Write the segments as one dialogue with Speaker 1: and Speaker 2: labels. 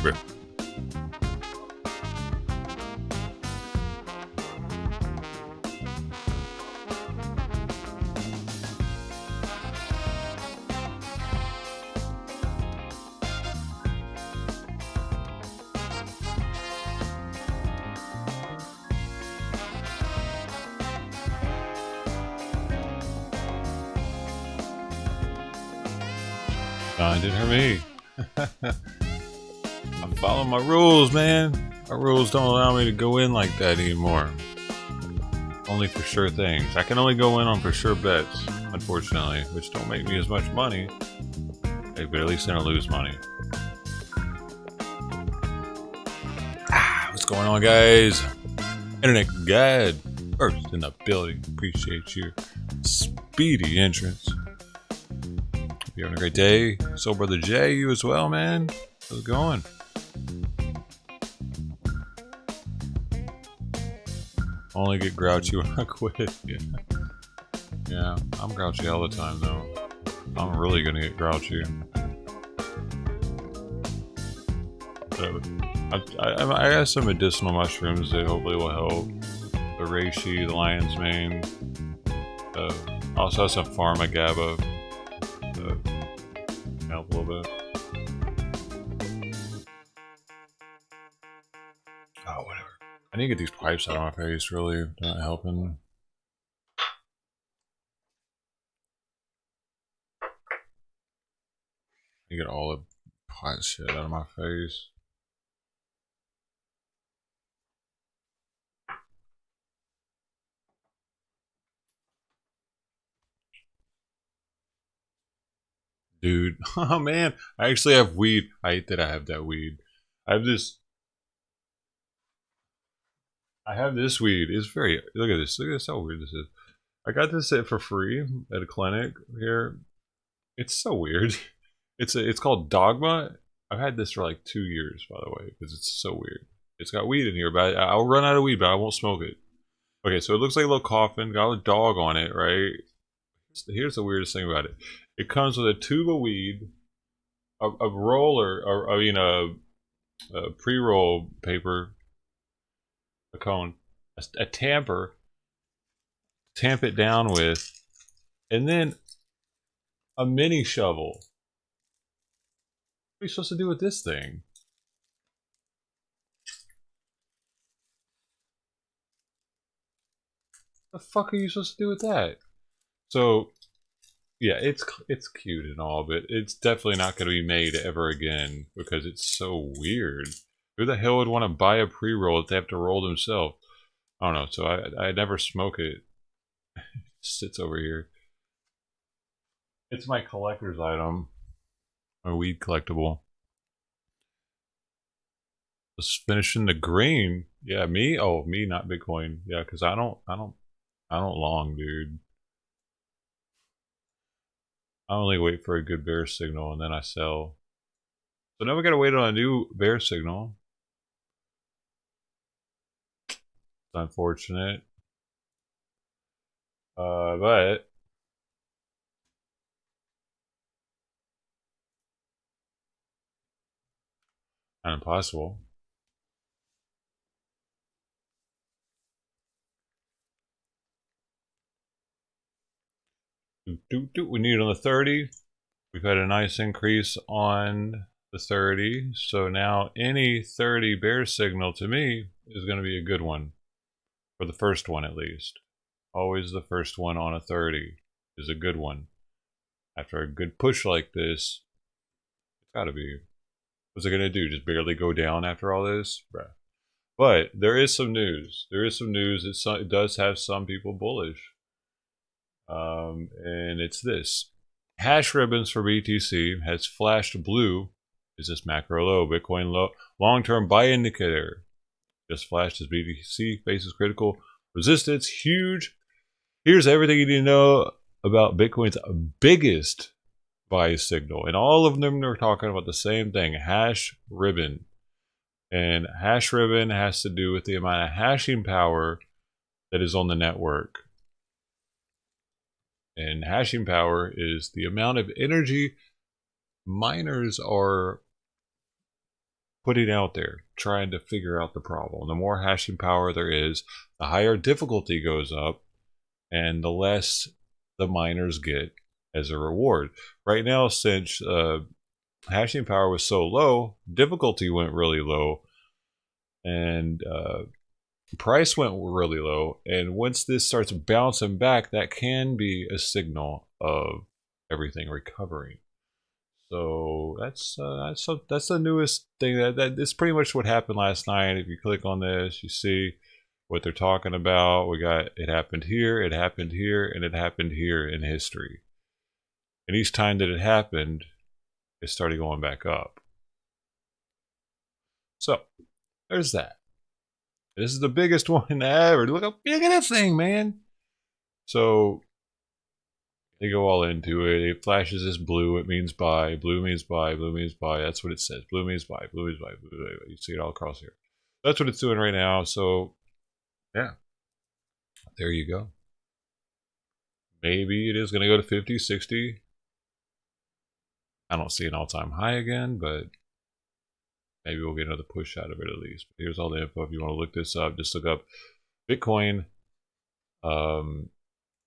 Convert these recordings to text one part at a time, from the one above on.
Speaker 1: Bruh. It didn't hurt me. I'm following my rules, man. My rules don't allow me to go in like that anymore. Only for sure things. I can only go in on for sure bets, unfortunately, which don't make me as much money. Hey, but at least I don't lose money. What's going on, guys? Internet guide, first in the building. Appreciate your speedy entrance. You having a great day? So, Brother Jay, you as well, man? How's it going? Only get grouchy when I quit. Yeah, I'm grouchy all the time, though. I'm really gonna get grouchy. I got some medicinal mushrooms that hopefully will help. The reishi, the lion's mane. Also have some pharma GABA. Help a little bit. Oh, whatever. I need to get these pipes out of my face, really. They're not helping. You get all the hot shit out of my face. Dude, oh man, I actually have weed. I hate that I have that weed. I have this weed. It's very, look at this. Look at this, how weird this is. I got this for free at a clinic here. It's so weird. It's called Dogma. I've had this for like 2 years, by the way, because it's so weird. It's got weed in here, but I'll run out of weed, but I won't smoke it. Okay, so it looks like a little coffin, got a dog on it, right? Here's the weirdest thing about it. It comes with a tube of weed, a roller, or I mean a pre-roll paper, a cone, a tamper, tamp it down with, and then a mini shovel. What are you supposed to do with this thing? What the fuck are you supposed to do with that? So, yeah, it's cute and all, but it's definitely not going to be made ever again because it's so weird. Who the hell would want to buy a pre-roll if they have to roll themselves? I don't know. So I never smoke it. It sits over here. It's my collector's item. My weed collectible. Just finishing the green. Yeah, me? Oh, me, not Bitcoin. Yeah, because I don't long, dude. I only wait for a good bear signal and then I sell. So now we gotta wait on a new bear signal. It's unfortunate. But not impossible. We need it on the 30. We've had a nice increase on the 30. So now any 30 bear signal to me is going to be a good one. For the first one at least. Always the first one on a 30 is a good one. After a good push like this, it's got to be. What's it going to do? Just barely go down after all this? Bruh. But there is some news. There is some news. It does have some people bullish. And it's this. Hash ribbons for BTC has flashed blue. Is this macro low? Bitcoin low. Long-term buy indicator. Just flashed as BTC faces critical resistance. Huge. Here's everything you need to know about Bitcoin's biggest buy signal. And all of them are talking about the same thing. Hash ribbon. And hash ribbon has to do with the amount of hashing power that is on the network. And hashing power is the amount of energy miners are putting out there, trying to figure out the problem. The more hashing power there is, the higher difficulty goes up, and the less the miners get as a reward. Right now, since hashing power was so low, difficulty went really low, and price went really low. And once this starts bouncing back, that can be a signal of everything recovering. So that's the newest thing. That is pretty much what happened last night. If you click on this, you see what they're talking about. We got it happened here, it happened here, and it happened here in history. And each time that it happened, it started going back up. So there's that. This is the biggest one ever. Look how big this thing, man. So they go all into it. It flashes this blue. It means buy. Blue means buy. Blue means buy. That's what it says. Blue means buy. Blue means buy. Blue means buy. You see it all across here. That's what it's doing right now. So, yeah. There you go. Maybe it is going to go to 50, 60. I don't see an all-time high again, but maybe we'll get another push out of it at least. But here's all the info. If you want to look this up, just look up Bitcoin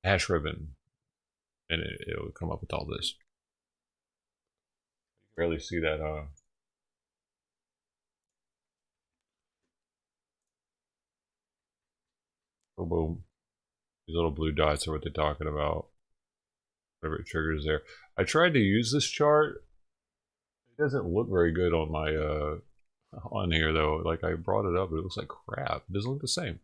Speaker 1: hash ribbon. And it'll come up with all this. You can barely see that. Oh, boom. These little blue dots are what they're talking about. Whatever it triggers there. I tried to use this chart. It doesn't look very good on my on here though. Like I brought it up, but it looks like crap. It doesn't look the same.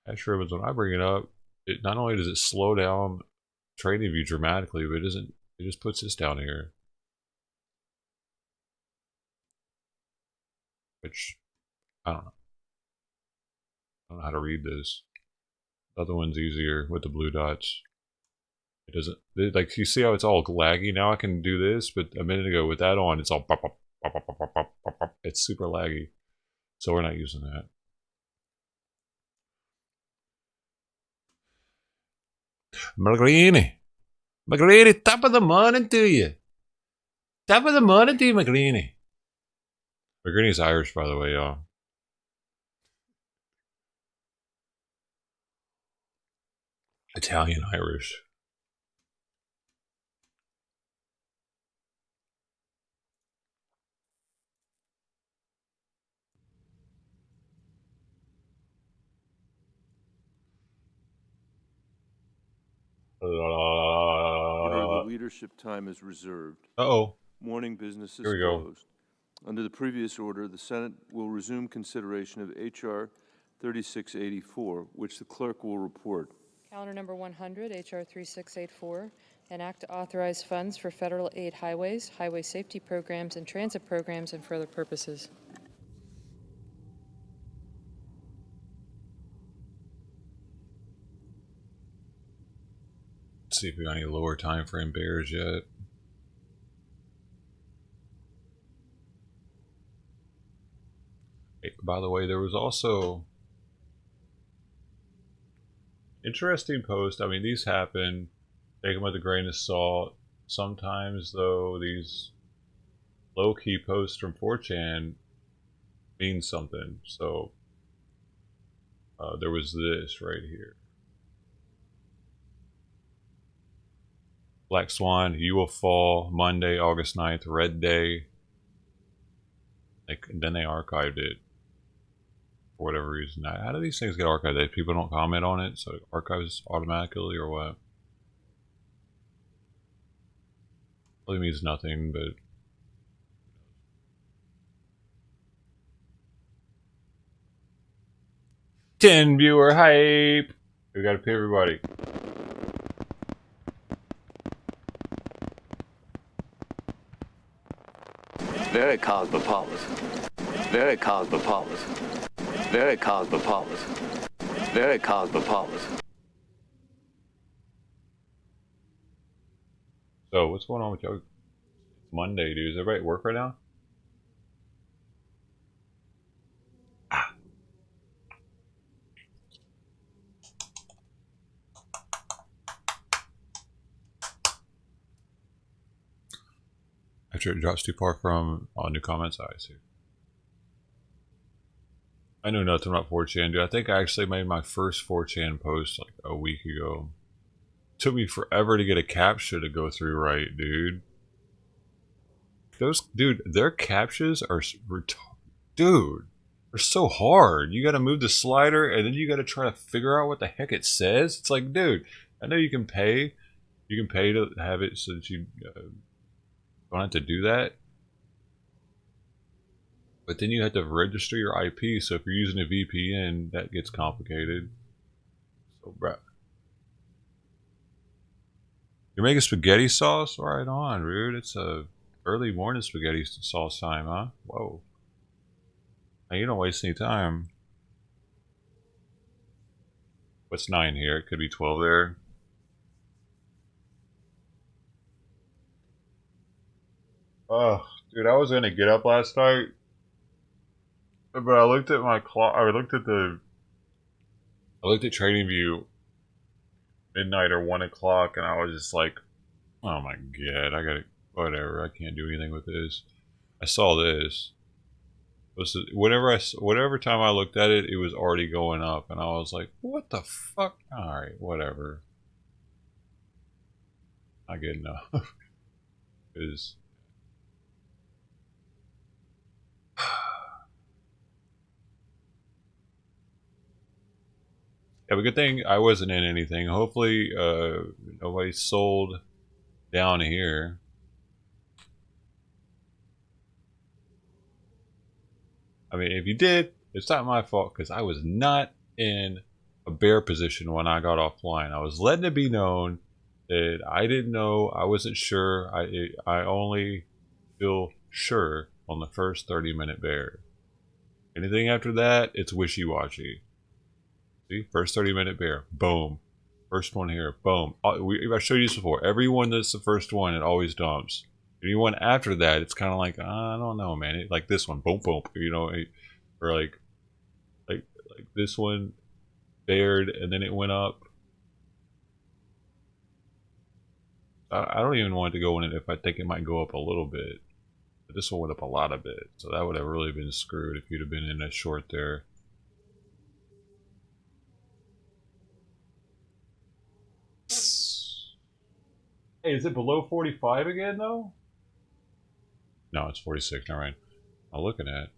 Speaker 1: Hash ribbons. When I bring it up, it not only does it slow down trading view dramatically, but it just puts this down here, which I don't know. I don't know how to read this. The other one's easier with the blue dots. It doesn't, like, you see how it's all laggy? Now I can do this, but a minute ago with that on, it's all pop, pop, pop, pop, pop, pop, pop, pop. It's super laggy, so we're not using that. McGreeny, top of the morning to you. Top of the morning to you, McGreeny. McGreeny's Irish, by the way, y'all. Italian Irish.
Speaker 2: The leadership time is reserved.
Speaker 1: Uh-oh.
Speaker 2: Morning business is
Speaker 1: Here we go.
Speaker 2: closed. Under the previous order, the Senate will resume consideration of H.R. 3684, which the clerk will report.
Speaker 3: Calendar number 100, H.R. 3684, an act to authorize funds for federal aid highways, highway safety programs, and transit programs and for other purposes.
Speaker 1: Let's see if we got any lower time frame bears yet. Hey, by the way, there was also interesting post. I mean, these happen. Take them with a grain of salt. Sometimes, though, these low-key posts from 4chan mean something. So there was this right here. Black Swan, you will fall Monday, August 9th, red day. Like, then they archived it for whatever reason. Now, how do these things get archived? That people don't comment on it, so it archives automatically, or what? Really means nothing, but 10 viewer hype. We gotta pay everybody.
Speaker 4: Very cosmopolitan. Very cosmopolitan. Very cosmopolitan. Very cosmopolitan.
Speaker 1: So, what's going on with y'all? It's Monday, dude. Is everybody at work right now? After it drops too far from all new comments, I see. I know nothing about 4chan, dude. I think I actually made my first 4chan post like a week ago. Took me forever to get a CAPTCHA to go through right, dude. Dude, their CAPTCHAs are dude, they're so hard. You gotta move the slider and then you gotta try to figure out what the heck it says. It's like, dude, I know you can pay to have it so that you don't have to do that. But then you have to register your IP, so if you're using a VPN, that gets complicated. So, bruh. You're making spaghetti sauce? Right on, dude. It's a early morning spaghetti sauce time, huh? Whoa. Now, you don't waste any time. What's 9 here? It could be 12 there. Oh, dude, I was gonna get up last night. But I looked at my clock. I looked at TradingView midnight or 1 o'clock, and I was just like, "Oh my god, I gotta whatever. I can't do anything with this." I saw this. Whatever time I looked at it, it was already going up, and I was like, "What the fuck?" All right, whatever. I get enough. Is yeah, but good thing I wasn't in anything. Hopefully, nobody sold down here. I mean, if you did, it's not my fault because I was not in a bear position when I got offline. I was letting it be known that I didn't know. I wasn't sure. I only feel sure on the first 30-minute bear. Anything after that, it's wishy-washy. See, first 30-minute bear, boom. First one here, boom. I showed you this before. Everyone that's the first one, it always dumps. Anyone after that, it's kind of like, I don't know, man. Like this one, boom, boom. You know, or like this one, bared, and then it went up. I don't even want it to go in it if I think it might go up a little bit. But this one went up a lot of bit, so that would have really been screwed if you'd have been in a short there. Hey, is it below 45 again, though? No, it's 46. All right. I'm looking at it.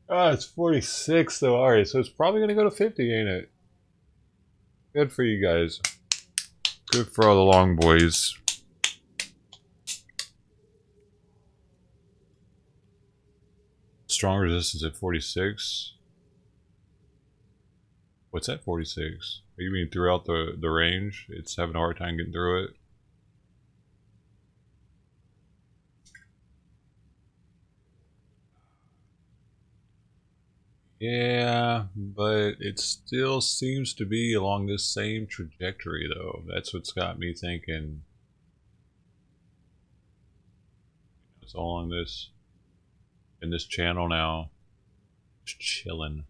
Speaker 1: Ah, it's 46, though. All right, so it's probably going to go to 50, ain't it? Good for you guys. Good for all the long boys. Strong resistance at 46. What's that 46? You mean throughout the range? It's having a hard time getting through it? Yeah, but it still seems to be along this same trajectory, though. That's what's got me thinking. It's all on this, in this channel now. Just chilling.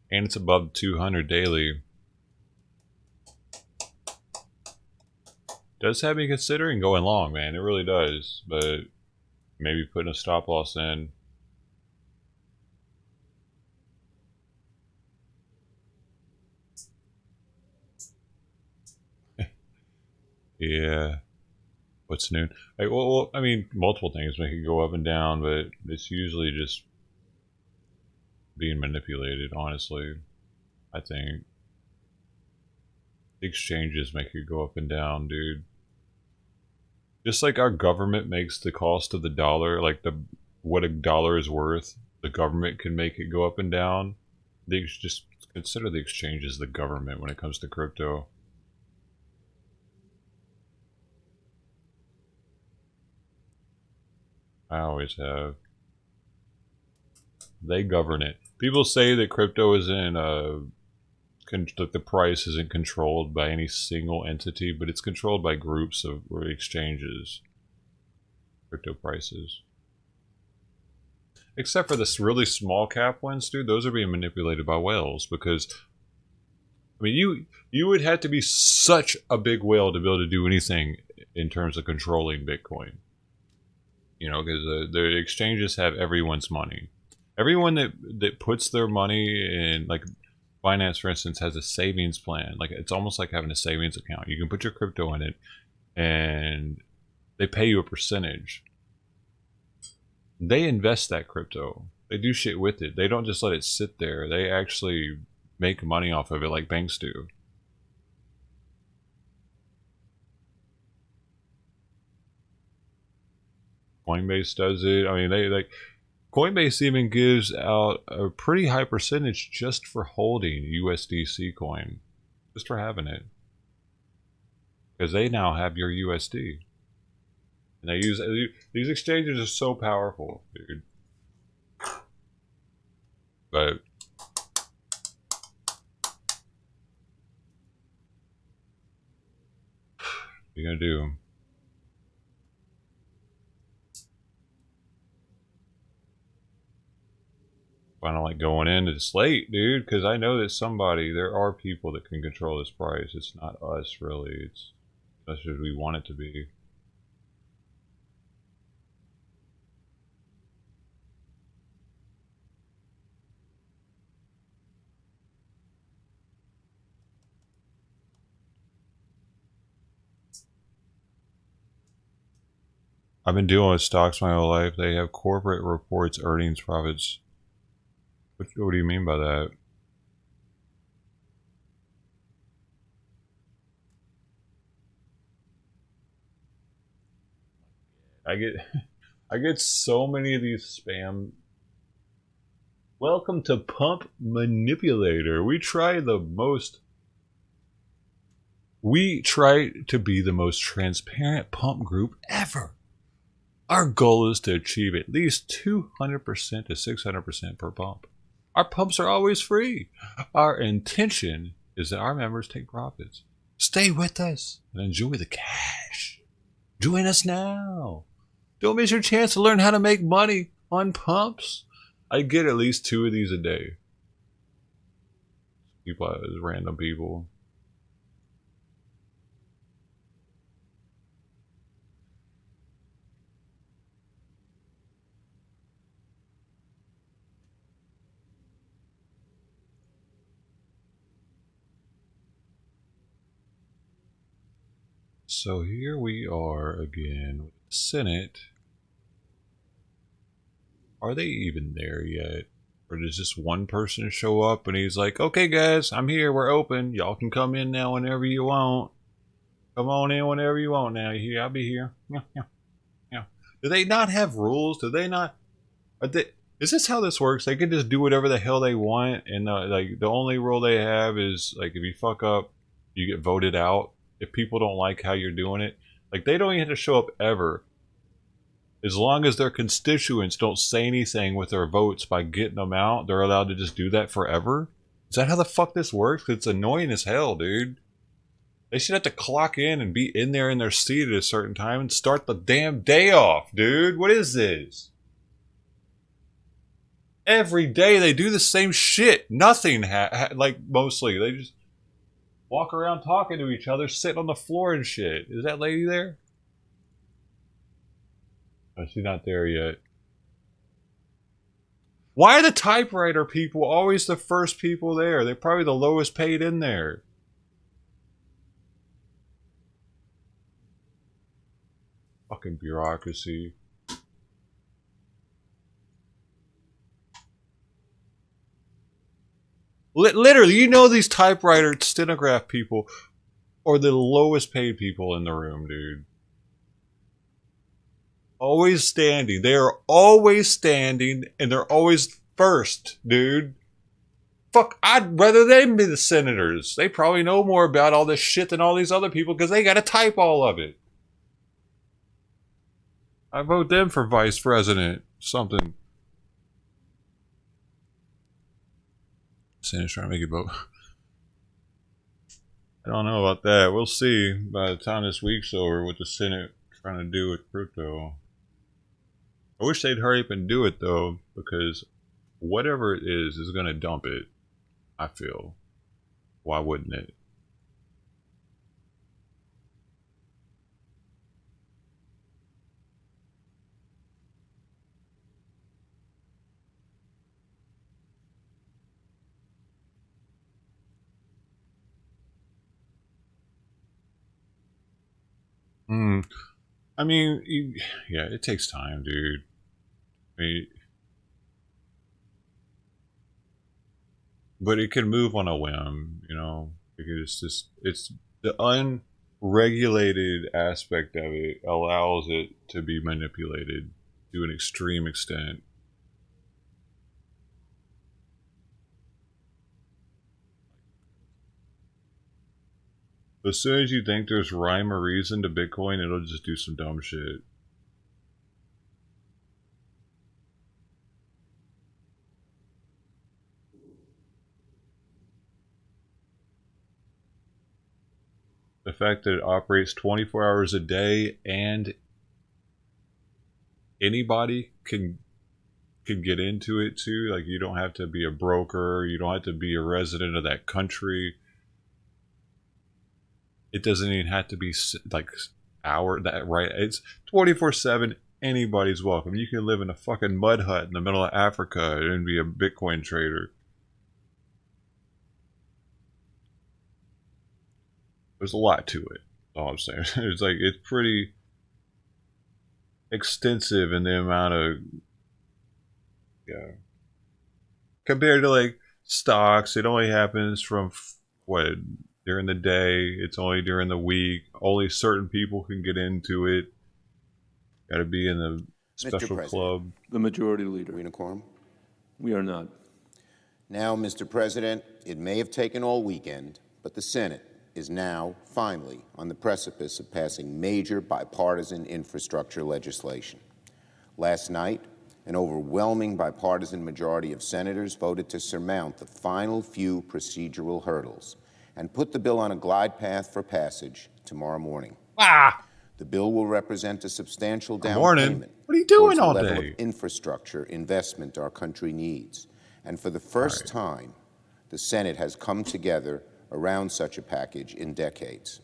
Speaker 1: And it's above 200 daily. Does have me considering going long, man. It really does. But maybe putting a stop loss in. Yeah. What's new? Well, I mean, multiple things make it go up and down, but it's usually just being manipulated, honestly. I think. The exchanges make it go up and down, dude. Just like our government makes the cost of the dollar, like what a dollar is worth, the government can make it go up and down. Just consider the exchange as the government when it comes to crypto. I always have. They govern it. People say that crypto isn't that the price isn't controlled by any single entity, but it's controlled by groups of exchanges. Crypto prices. Except for this really small cap ones, dude, those are being manipulated by whales because I mean, you would have to be such a big whale to be able to do anything in terms of controlling Bitcoin. You know, because the exchanges have everyone's money. Everyone that puts their money in, like Binance, for instance, has a savings plan. Like it's almost like having a savings account. You can put your crypto in it, and they pay you a percentage. They invest that crypto. They do shit with it. They don't just let it sit there. They actually make money off of it like banks do. Coinbase does it. I mean, they Coinbase even gives out a pretty high percentage just for holding USDC coin, just for having it, because they now have your USD, and they use these exchanges are so powerful, dude. But what are you gonna do? I don't like going in. It's late, dude, because I know that there are people that can control this price. It's not us, really. It's as much as we want it to be. I've been dealing with stocks my whole life. They have corporate reports, earnings, profits. What do you mean by that? I get I get so many of these spam. Welcome to Pump Manipulator. We try to be the most transparent pump group ever. Our goal is to achieve at least 200% to 600% per pump. Our pumps are always free. Our intention is that our members take profits. Stay with us and enjoy the cash. Join us now. Don't miss your chance to learn how to make money on pumps. I get at least 2 of these a day. Random people. So here we are again with the Senate. Are they even there yet? Or does just one person show up and he's like, okay guys, I'm here, we're open. Y'all can come in now whenever you want. Come on in whenever you want now. I'll be here. Yeah. Do they not have rules? Do they not? Is this how this works? They can just do whatever the hell they want, and like the only rule they have is like if you fuck up, you get voted out. If people don't like how you're doing it, like they don't even have to show up ever. As long as their constituents don't say anything with their votes by getting them out, they're allowed to just do that forever. Is that how the fuck this works? It's annoying as hell, dude. They should have to clock in and be in there in their seat at a certain time and start the damn day off, dude. What is this? Every day they do the same shit. Nothing, like mostly. They just walk around talking to each other, sitting on the floor and shit. Is that lady there? Oh, she's not there yet. Why are the typewriter people always the first people there? They're probably the lowest paid in there. Fucking bureaucracy. Literally, you know these typewriter stenograph people are the lowest paid people in the room, dude. Always standing. They are always standing, and they're always first, dude. Fuck, I'd rather them be the senators. They probably know more about all this shit than all these other people because they gotta type all of it. I vote them for vice president. Something. Senator's trying to make you vote. I don't know about that. We'll see by the time this week's over what the Senate trying to do with crypto. I wish they'd hurry up and do it though, because whatever it is going to dump it, I feel. Why wouldn't it? Hmm. I mean, yeah, it takes time, dude. I mean, but it can move on a whim, you know. Because it's the unregulated aspect of it allows it to be manipulated to an extreme extent. As soon as you think there's rhyme or reason to Bitcoin, it'll just do some dumb shit. The fact that it operates 24 hours a day and anybody can get into it too. Like, you don't have to be a broker, you don't have to be a resident of that country. It doesn't even have to be like that, right? It's 24/7. Anybody's welcome. You can live in a fucking mud hut in the middle of Africa and be a Bitcoin trader. There's a lot to it. All I'm saying. It's pretty extensive in the amount of, yeah. Compared to like stocks, it only happens from what, during the day. It's only during the week. Only certain people can get into it. Got to be in the special club.
Speaker 2: The majority leader.
Speaker 5: Are we in a quorum?
Speaker 2: We are not.
Speaker 5: Now, Mr. President, it may have taken all weekend, but the Senate is now, finally, on the precipice of passing major bipartisan infrastructure legislation. Last night, an overwhelming bipartisan majority of senators voted to surmount the final few procedural hurdles and put the bill on a glide path for passage tomorrow morning. The bill will represent a substantial down payment.
Speaker 1: What are you doing
Speaker 5: towards
Speaker 1: all
Speaker 5: the level
Speaker 1: day?
Speaker 5: of infrastructure investment our country needs. And for the first time, the Senate has come together around such a package in decades.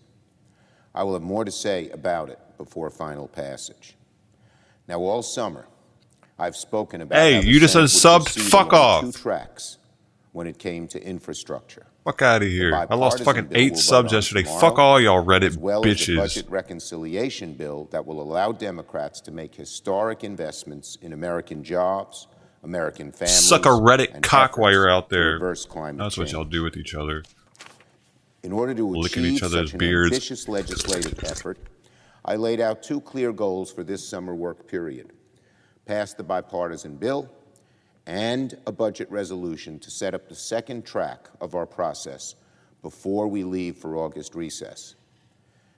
Speaker 5: I will have more to say about it before final passage. Now, all summer, I've spoken about how the
Speaker 1: you just
Speaker 5: Senate would
Speaker 1: unsubbed.
Speaker 5: proceed
Speaker 1: Fuck
Speaker 5: along
Speaker 1: off.
Speaker 5: 2 tracks when it came to infrastructure.
Speaker 1: Fuck out of here. I lost
Speaker 5: bipartisan
Speaker 1: fucking
Speaker 5: bill
Speaker 1: 8
Speaker 5: we'll
Speaker 1: subs
Speaker 5: vote on
Speaker 1: yesterday.
Speaker 5: tomorrow,
Speaker 1: Fuck all y'all Reddit
Speaker 5: as well as the
Speaker 1: bitches.
Speaker 5: budget reconciliation bill that will allow Democrats to make historic investments in American jobs, American families.
Speaker 1: Suck a Reddit
Speaker 5: and
Speaker 1: cock while you're out
Speaker 5: efforts to
Speaker 1: there.
Speaker 5: reverse climate
Speaker 1: That's what
Speaker 5: change.
Speaker 1: y'all do with each other.
Speaker 5: In order to
Speaker 1: Licking
Speaker 5: achieve
Speaker 1: each other's
Speaker 5: such an
Speaker 1: beards.
Speaker 5: ambitious legislative effort, I laid out 2 clear goals for this summer work period: pass the bipartisan bill and a budget resolution to set up the second track of our process before we leave for August recess.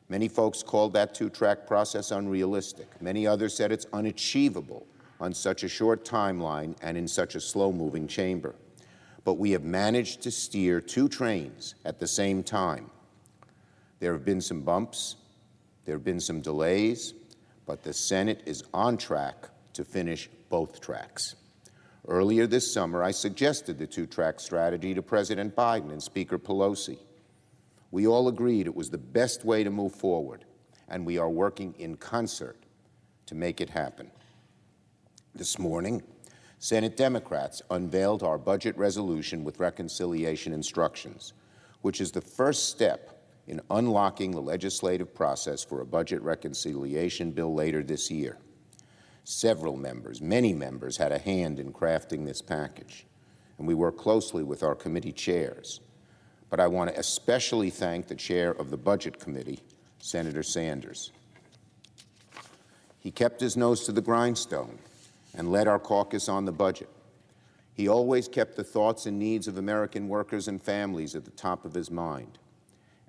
Speaker 5: Many folks called that 2-track process unrealistic. Many others said it's unachievable on such a short timeline and in such a slow-moving chamber. But we have managed to steer 2 trains at the same time. There have been some bumps, there have been some delays, but the Senate is on track to finish both tracks. Earlier this summer, I suggested the 2-track strategy to President Biden and Speaker Pelosi. We all agreed it was the best way to move forward, and we are working in concert to make it happen. This morning, Senate Democrats unveiled our budget resolution with reconciliation instructions, which is the first step in unlocking the legislative process for a budget reconciliation bill later this year. Several members, many members, had a hand in crafting this package, and we worked closely with our committee chairs. But I want to especially thank the chair of the Budget Committee, Senator Sanders. He kept his nose to the grindstone and led our caucus on the budget. He always kept the thoughts and needs of American workers and families at the top of his mind.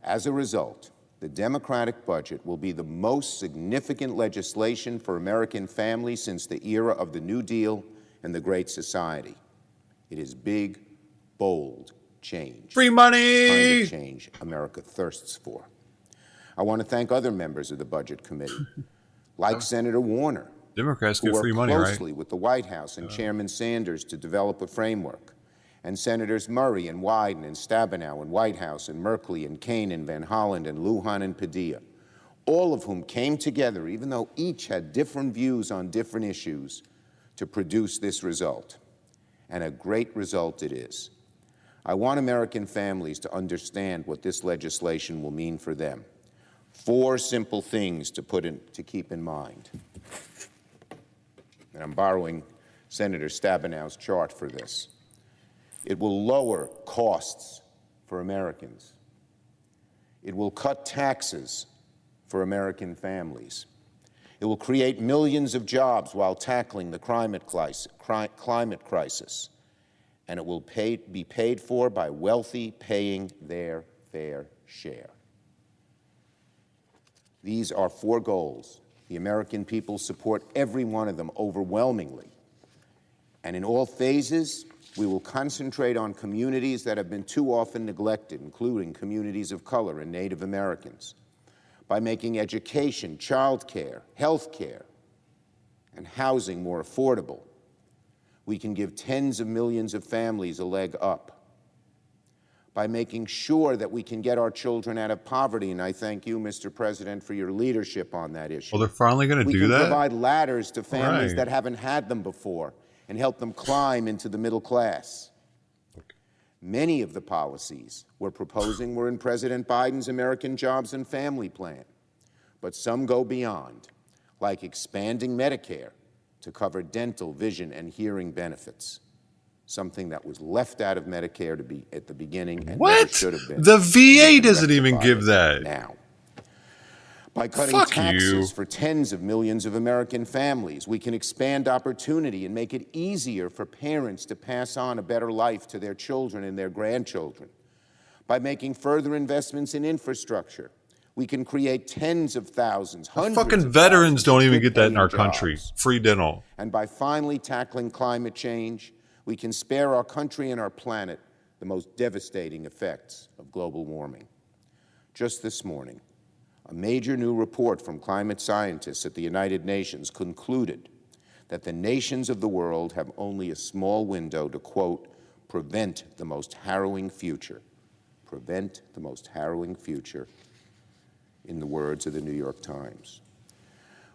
Speaker 5: As a result, the Democratic budget will be the most significant legislation for American families since the era of the New Deal and the Great Society. It is big, bold change.
Speaker 1: Free money!
Speaker 5: The kind of change America thirsts for. I want to thank other members of the Budget Committee, like Senator Warner,
Speaker 1: Democrats
Speaker 5: who
Speaker 1: get
Speaker 5: worked
Speaker 1: free money, right?
Speaker 5: closely with the White House and Chairman Sanders to develop a framework, and Senators Murray and Wyden and Stabenow and Whitehouse and Merkley and Kane and Van Hollen and Lujan and Padilla, all of whom came together, even though each had different views on different issues, to produce this result. And a great result it is. I want American families to understand what this legislation will mean for them. 4 simple things to keep in mind. And I'm borrowing Senator Stabenow's chart for this. It will lower costs for Americans. It will cut taxes for American families. It will create millions of jobs while tackling the climate crisis. And it will be paid for by wealthy paying their fair share. These are 4 goals. The American people support every one of them overwhelmingly. And in all phases, we will concentrate on communities that have been too often neglected, including communities of color and Native Americans, by making education, child care, health care, and housing more affordable. We can give tens of millions of families a leg up. By making sure that we can get our children out of poverty, and I thank you, Mr. President, for your leadership on that issue.
Speaker 1: Well, they're finally going to do that?
Speaker 5: We can provide ladders to families
Speaker 1: Right.
Speaker 5: that haven't had them before and help them climb into the middle class. Many of the policies we're proposing were in President Biden's American Jobs and Family Plan, but some go beyond, like expanding Medicare to cover dental, vision, and hearing benefits, something that was left out of Medicare at the beginning and never should have been.
Speaker 1: The VA
Speaker 5: We can
Speaker 1: doesn't even
Speaker 5: rectify
Speaker 1: give
Speaker 5: it
Speaker 1: that.
Speaker 5: now. By cutting
Speaker 1: Fuck
Speaker 5: taxes
Speaker 1: you.
Speaker 5: for tens of millions of American families, we can expand opportunity and make it easier for parents to pass on a better life to their children and their grandchildren. By making further investments in infrastructure, we can create tens of thousands, hundreds
Speaker 1: Fucking
Speaker 5: of
Speaker 1: veterans
Speaker 5: thousands
Speaker 1: don't
Speaker 5: of
Speaker 1: even get that in our
Speaker 5: good-paying
Speaker 1: country.
Speaker 5: jobs.
Speaker 1: Free dental.
Speaker 5: And by finally tackling climate change, we can spare our country and our planet the most devastating effects of global warming. Just this morning, a major new report from climate scientists at the United Nations concluded that the nations of the world have only a small window to, quote, prevent the most harrowing future. Prevent the most harrowing future, in the words of the New York Times.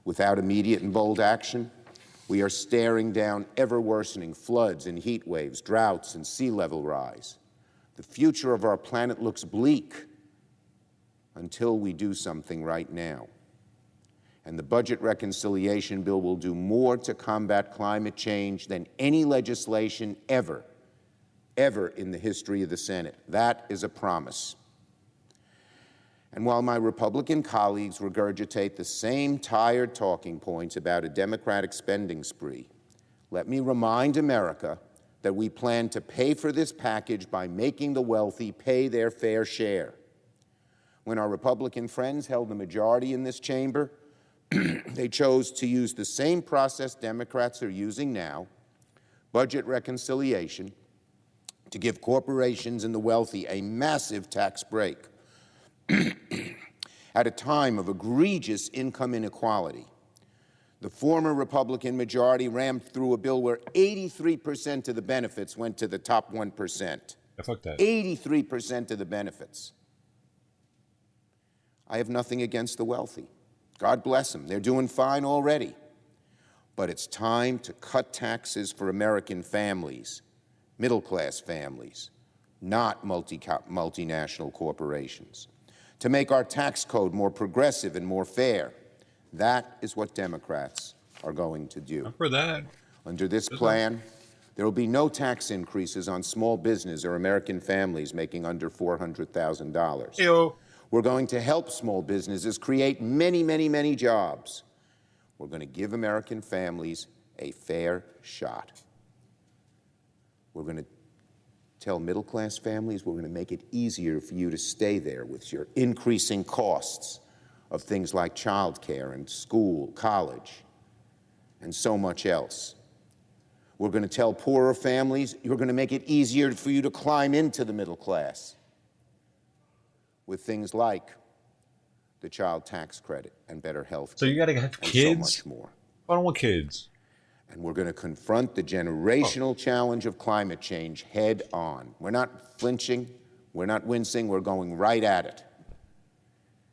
Speaker 5: Without immediate and bold action, we are staring down ever-worsening floods and heat waves, droughts and sea level rise. The future of our planet looks bleak until we do something right now. And the budget reconciliation bill will do more to combat climate change than any legislation ever in the history of the Senate. That is a promise. And while my Republican colleagues regurgitate the same tired talking points about a Democratic spending spree, let me remind America that we plan to pay for this package by making the wealthy pay their fair share. When our Republican friends held the majority in this chamber, they chose to use the same process Democrats are using now, budget reconciliation, to give corporations and the wealthy a massive tax break at a time of egregious income inequality. The former Republican majority rammed through a bill where 83% of the benefits went to the top 1%.
Speaker 1: Yeah, fuck that.
Speaker 5: 83% of the benefits. I have nothing against the wealthy. God bless them. They're doing fine already. But it's time to cut taxes for American families, middle-class families, not multinational corporations. To make our tax code more progressive and more fair. That is what Democrats are going to do.
Speaker 1: Not for that.
Speaker 5: Under this plan, there will be no tax increases on small business or American families making under $400,000.
Speaker 1: Ew.
Speaker 5: We're going to help small businesses create many, many, many jobs. We're going to give American families a fair shot. We're going to tell middle-class families we're going to make it easier for you to stay there with your increasing costs of things like child care and school, college, and so much else. We're going to tell poorer families you're going to make it easier for you to climb into the middle class with things like the child tax credit and better health care.
Speaker 1: So you got to have
Speaker 5: and
Speaker 1: kids?
Speaker 5: so much more.
Speaker 1: I don't want kids.
Speaker 5: And we're going to confront the generational challenge of climate change head on. We're not flinching, we're not wincing, we're going right at it.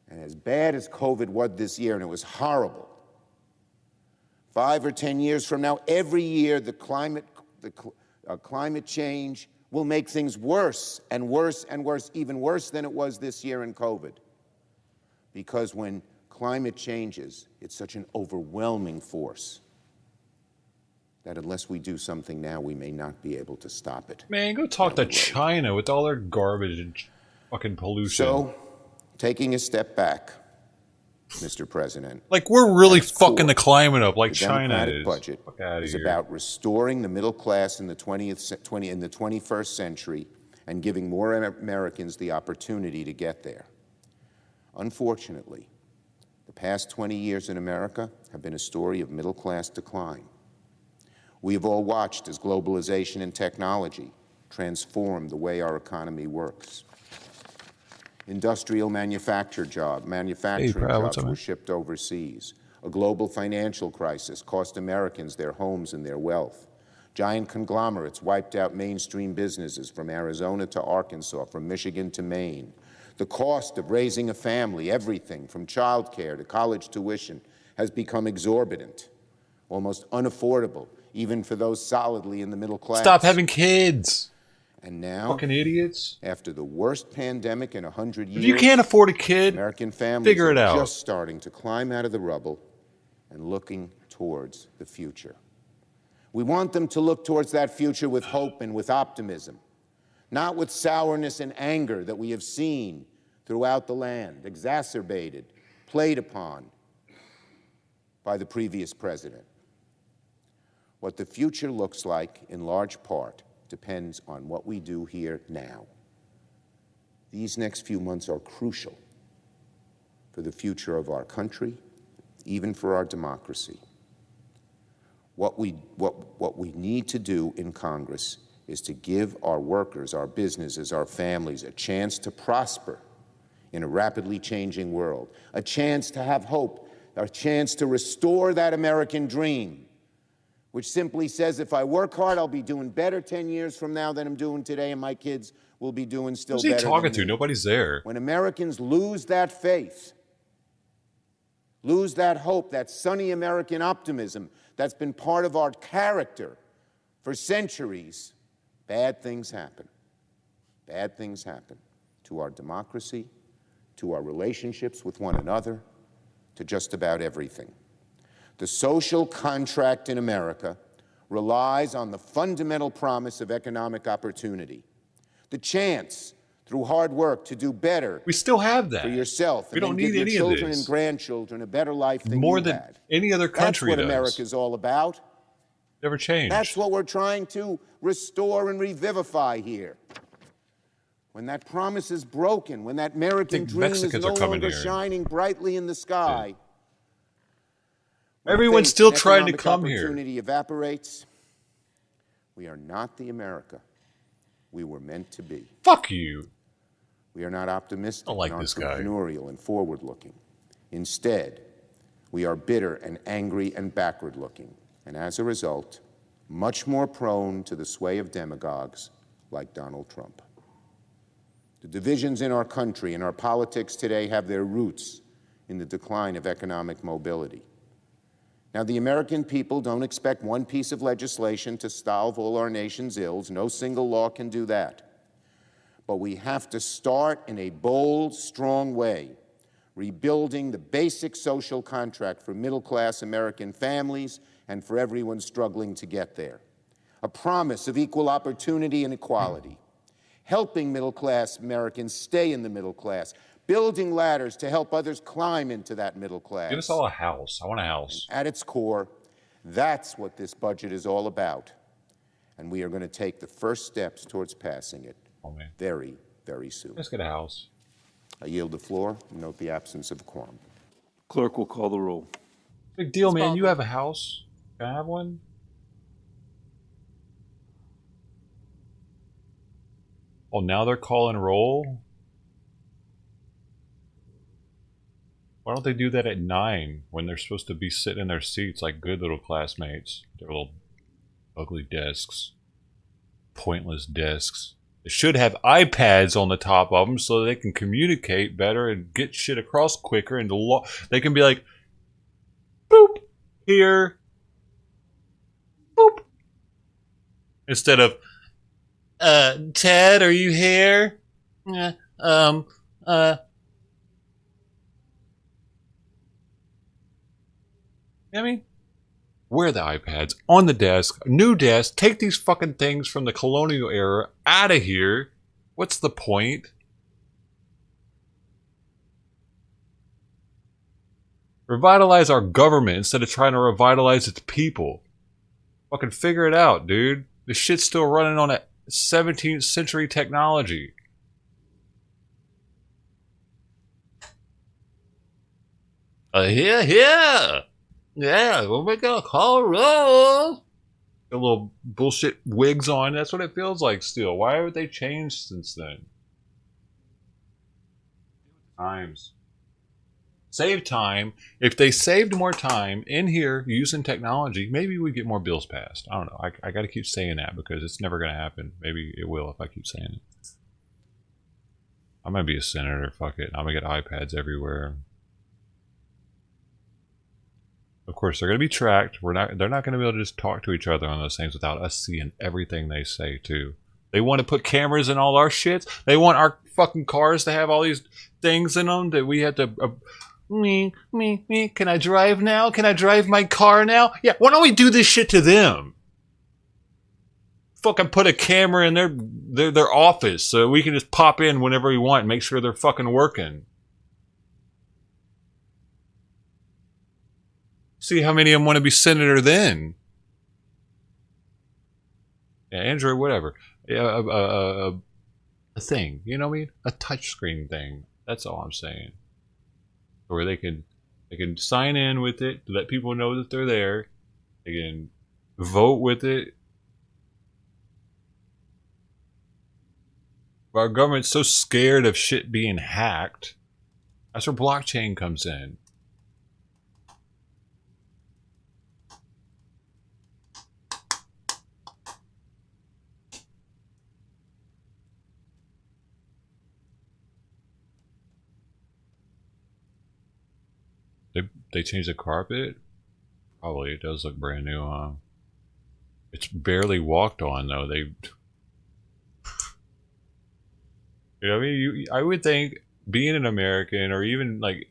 Speaker 5: And as bad as COVID was this year, and it was horrible, 5 or 10 years from now, every year the climate change will make things worse and worse and worse, even worse than it was this year in COVID. Because when climate changes, it's such an overwhelming force that unless we do something now, we may not be able to stop it.
Speaker 1: Man, go talk to China with all their garbage and fucking pollution.
Speaker 5: So, taking a step back, Mr. President.
Speaker 1: Like, we're really fucking the climate up like
Speaker 5: the
Speaker 1: China
Speaker 5: Democratic
Speaker 1: is.
Speaker 5: budget
Speaker 1: Fuck outta
Speaker 5: is
Speaker 1: here.
Speaker 5: about restoring the middle class in the 21st century and giving more Americans the opportunity to get there. Unfortunately, the past 20 years in America have been a story of middle class decline. We have all watched as globalization and technology transform the way our economy works. Industrial manufacturing jobs were shipped overseas. A global financial crisis cost Americans their homes and their wealth. Giant conglomerates wiped out mainstream businesses from Arizona to Arkansas, from Michigan to Maine. The cost of raising a family, everything from childcare to college tuition, has become exorbitant, almost unaffordable, even for those solidly in the middle class.
Speaker 1: Stop having kids.
Speaker 5: And now,
Speaker 1: fucking idiots.
Speaker 5: After the worst pandemic in 100 years,
Speaker 1: if you can't afford a kid,
Speaker 5: American families
Speaker 1: figure it
Speaker 5: are
Speaker 1: out.
Speaker 5: just starting to climb out of the rubble and looking towards the future. We want them to look towards that future with hope and with optimism, not with sourness and anger that we have seen throughout the land, exacerbated, played upon by the previous president. What the future looks like, in large part, depends on what we do here now. These next few months are crucial for the future of our country, even for our democracy. What we need to do in Congress is to give our workers, our businesses, our families a chance to prosper in a rapidly changing world, a chance to have hope, a chance to restore that American dream, which simply says, if I work hard, I'll be doing better 10 years from now than I'm doing today, and my kids will be doing still better.
Speaker 1: Who's he talking to? Nobody's there.
Speaker 5: When Americans lose that faith, lose that hope, that sunny American optimism that's been part of our character for centuries, bad things happen. Bad things happen to our democracy, to our relationships with one another, to just about everything. The social contract in America relies on the fundamental promise of economic opportunity, the chance through hard work to do better.
Speaker 1: We still have that
Speaker 5: for yourself.
Speaker 1: We don't need
Speaker 5: give
Speaker 1: any
Speaker 5: your
Speaker 1: of
Speaker 5: children
Speaker 1: this.
Speaker 5: And grandchildren a better life than
Speaker 1: more
Speaker 5: you
Speaker 1: than
Speaker 5: had.
Speaker 1: any other country.
Speaker 5: That's what
Speaker 1: does.
Speaker 5: America's all about.
Speaker 1: Never changed.
Speaker 5: That's what we're trying to restore and revivify here. When that promise is broken, when that American dream is no longer shining brightly in the sky.
Speaker 1: Everyone's still trying to come here.
Speaker 5: Opportunity evaporates. We are not the America we were meant to be.
Speaker 1: Fuck you.
Speaker 5: We are not optimistic,
Speaker 1: like
Speaker 5: and
Speaker 1: this guy.
Speaker 5: entrepreneurial, and forward-looking. Instead, we are bitter and angry and backward-looking, and as a result, much more prone to the sway of demagogues like Donald Trump. The divisions in our country and our politics today have their roots in the decline of economic mobility. Now, the American people don't expect one piece of legislation to solve all our nation's ills. No single law can do that. But we have to start in a bold, strong way, rebuilding the basic social contract for middle-class American families and for everyone struggling to get there. A promise of equal opportunity and equality, helping middle-class Americans stay in the middle class, building ladders to help others climb into that middle class.
Speaker 1: Give us all a house. I want a house.
Speaker 5: And at its core, that's what this budget is all about. And we are going to take the first steps towards passing it very, very soon.
Speaker 1: Let's get a house.
Speaker 5: I yield the floor and note the absence of quorum.
Speaker 2: Clerk will call the roll.
Speaker 1: Big deal, man. You have a house. Can I have one? Oh, now they're calling roll? Why don't they do that at 9 when they're supposed to be sitting in their seats like good little classmates? Their little ugly desks. Pointless desks. They should have iPads on the top of them so they can communicate better and get shit across quicker. And they can be like, boop, here, boop. Instead of, Ted, are you here? I mean, where are the iPads? On the desk, new desk, take these fucking things from the colonial era out of here. What's the point? Revitalize our government instead of trying to revitalize its people. Fucking figure it out, dude. This shit's still running on a 17th century technology. Yeah. Yeah, we'll make a call roll. The little bullshit wigs on. That's what it feels like still. Why haven't they changed since then? Times. Save time. If they saved more time in here using technology, maybe we'd get more bills passed. I don't know. I got to keep saying that because it's never going to happen. Maybe it will if I keep saying it. I'm going to be a senator. Fuck it. I'm going to get iPads everywhere. Of course, they're going to be tracked. They're not going to be able to just talk to each other on those things without us seeing everything they say, too. They want to put cameras in all our shit. They want our fucking cars to have all these things in them that we have to... me. Can I drive now? Can I drive my car now? Yeah, why don't we do this shit to them? Fucking put a camera in their office so we can just pop in whenever we want and make sure they're fucking working. See how many of them want to be senator then. Yeah, Android, whatever. Yeah, a thing, you know what I mean? A touchscreen thing. That's all I'm saying. Where they can sign in with it to let people know that they're there. They can vote with it. But our government's so scared of shit being hacked. That's where blockchain comes in. They changed the carpet? Probably. It does look brand new, huh? It's barely walked on, though. You know what I mean? I would think being an American or even like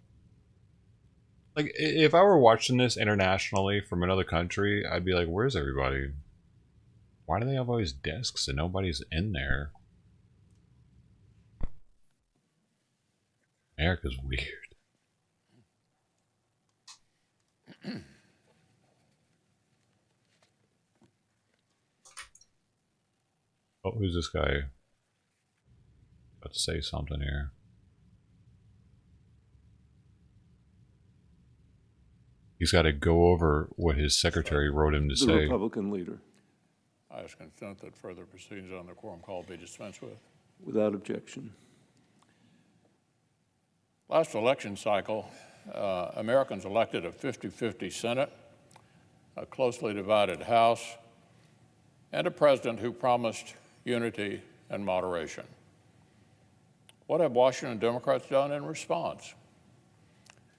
Speaker 1: if I were watching this internationally from another country, I'd be like, where's everybody? Why do they have all these desks and nobody's in there? America's weird. Oh, who's this guy? About to say something here. He's got to go over what his secretary wrote him to say.
Speaker 2: The Republican leader.
Speaker 6: I ask consent that further proceedings on the quorum call be dispensed with.
Speaker 2: Without objection.
Speaker 6: Last election cycle, Americans elected a 50-50 Senate, a closely divided House, and a president who promised unity and moderation. What have Washington Democrats done in response?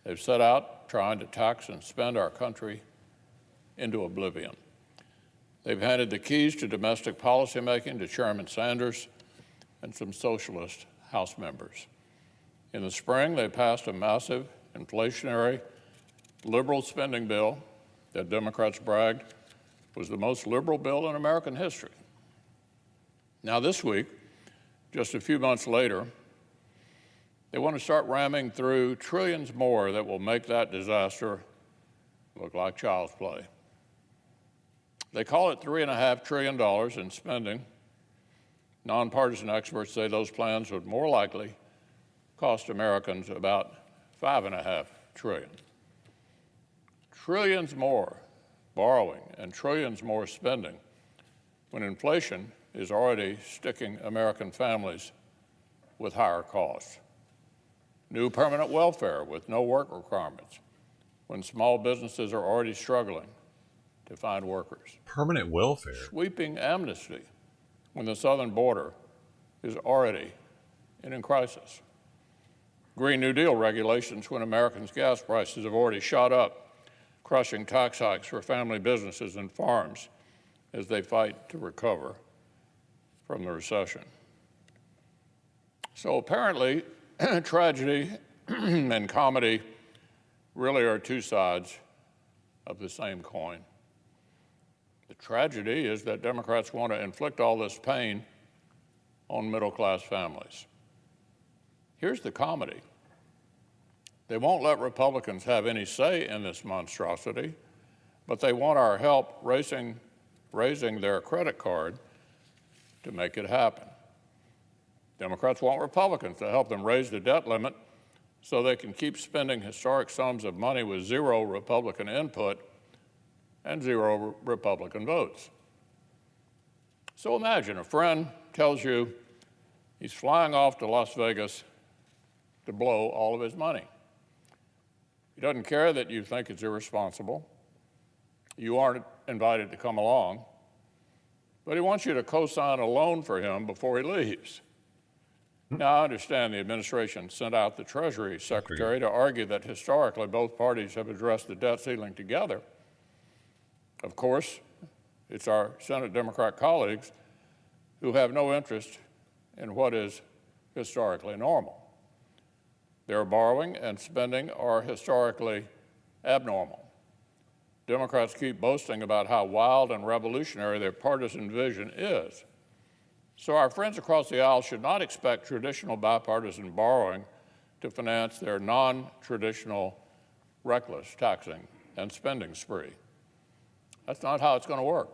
Speaker 6: They've set out trying to tax and spend our country into oblivion. They've handed the keys to domestic policymaking to Chairman Sanders and some socialist House members. In the spring, they passed a massive inflationary liberal spending bill that Democrats bragged was the most liberal bill in American history. Now this week, just a few months later, they want to start ramming through trillions more that will make that disaster look like child's play. They call it $3.5 trillion in spending. Nonpartisan experts say those plans would more likely cost Americans about $5.5 trillion. Trillions more borrowing and trillions more spending when inflation is already sticking American families with higher costs. new permanent welfare with no work requirements when small businesses are already struggling to find workers.
Speaker 1: Permanent welfare.
Speaker 6: Sweeping amnesty when the southern border is already in crisis. Green New Deal regulations when Americans' gas prices have already shot up, crushing tax hikes for family businesses and farms as they fight to recover from the recession. So apparently, tragedy and comedy really are two sides of the same coin. The tragedy is that Democrats want to inflict all this pain on middle-class families. Here's the comedy. They won't let Republicans have any say in this monstrosity, but they want our help raising their credit card to make it happen. Democrats want Republicans to help them raise the debt limit so they can keep spending historic sums of money with zero Republican input and zero Republican votes. So imagine a friend tells you he's flying off to Las Vegas to blow all of his money. He doesn't care that you think it's irresponsible. You aren't invited to come along, but he wants you to co-sign a loan for him before he leaves. Now, I understand the administration sent out the Treasury Secretary to argue that historically both parties have addressed the debt ceiling together. Of course, it's our Senate Democrat colleagues who have no interest in what is historically normal. Their borrowing and spending are historically abnormal. Democrats keep boasting about how wild and revolutionary their partisan vision is. So our friends across the aisle should not expect traditional bipartisan borrowing to finance their non-traditional reckless taxing and spending spree. That's not how it's going to work.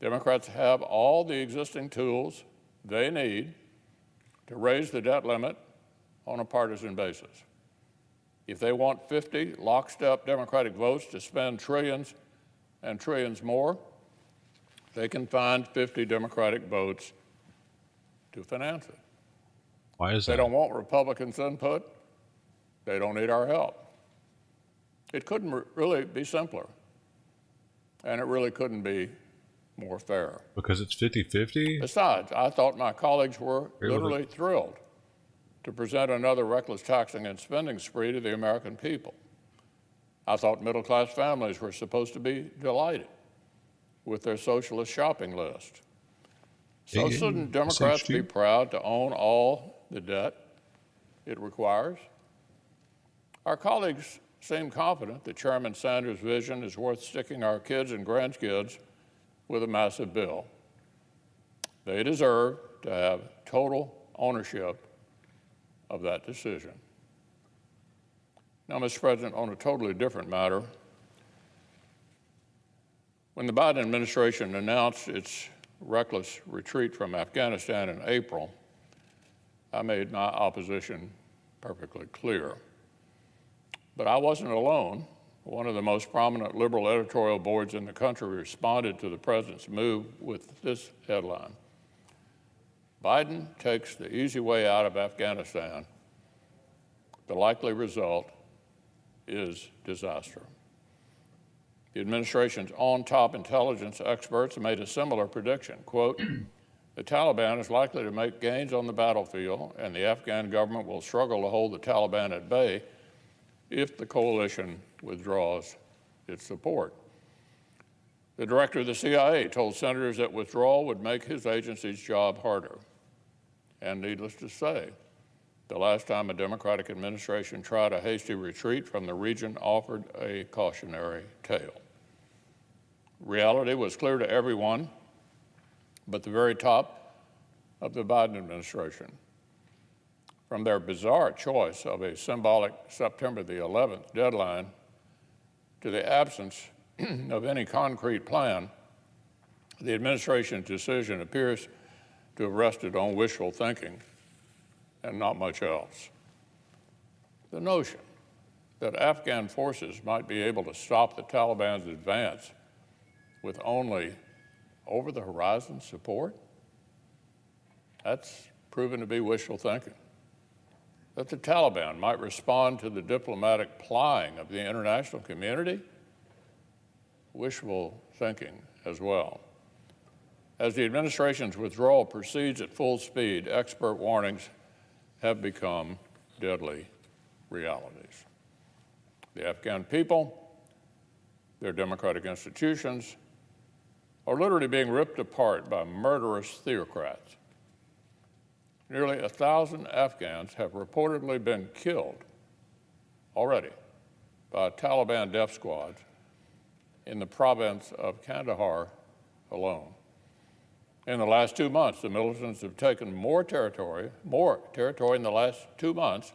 Speaker 6: Democrats have all the existing tools they need to raise the debt limit on a partisan basis. If they want 50 lockstep Democratic votes to spend trillions and trillions more, they can find 50 Democratic votes to finance it.
Speaker 1: Why is
Speaker 6: They
Speaker 1: that?
Speaker 6: don't want Republicans' input. They don't need our help. It couldn't really be simpler, and it really couldn't be more fair.
Speaker 1: Because it's 50-50?
Speaker 6: Besides, I thought my colleagues were literally thrilled to present another reckless taxing and spending spree to the American people. I thought middle-class families were supposed to be delighted with their socialist shopping list. So shouldn't Democrats be proud to own all the debt it requires? Our colleagues seem confident that Chairman Sanders' vision is worth sticking our kids and grandkids with a massive bill. They deserve to have total ownership of that decision. Now, Mr. President, on a totally different matter, when the Biden administration announced its reckless retreat from Afghanistan in April, I made my opposition perfectly clear. But I wasn't alone. One of the most prominent liberal editorial boards in the country responded to the president's move with this headline: Biden takes the easy way out of Afghanistan. The likely result is disaster. The administration's own top intelligence experts made a similar prediction. Quote, the Taliban is likely to make gains on the battlefield, and the Afghan government will struggle to hold the Taliban at bay if the coalition withdraws its support. The director of the CIA told senators that withdrawal would make his agency's job harder. And needless to say, the last time a Democratic administration tried a hasty retreat from the region offered a cautionary tale. Reality was clear to everyone but the very top of the Biden administration. From their bizarre choice of a symbolic September the 11th deadline to the absence of any concrete plan, the administration's decision appears to have rested on wishful thinking and not much else. The notion that Afghan forces might be able to stop the Taliban's advance with only over-the-horizon support, that's proven to be wishful thinking. that the Taliban might respond to the diplomatic plying of the international community? Wishful thinking as well. As the administration's withdrawal proceeds at full speed, expert warnings have become deadly realities. The Afghan people, their democratic institutions, are literally being ripped apart by murderous theocrats. Nearly 1,000 Afghans have reportedly been killed already by Taliban death squads in the province of Kandahar alone. In the last 2 months, the militants have taken more territory in the last 2 months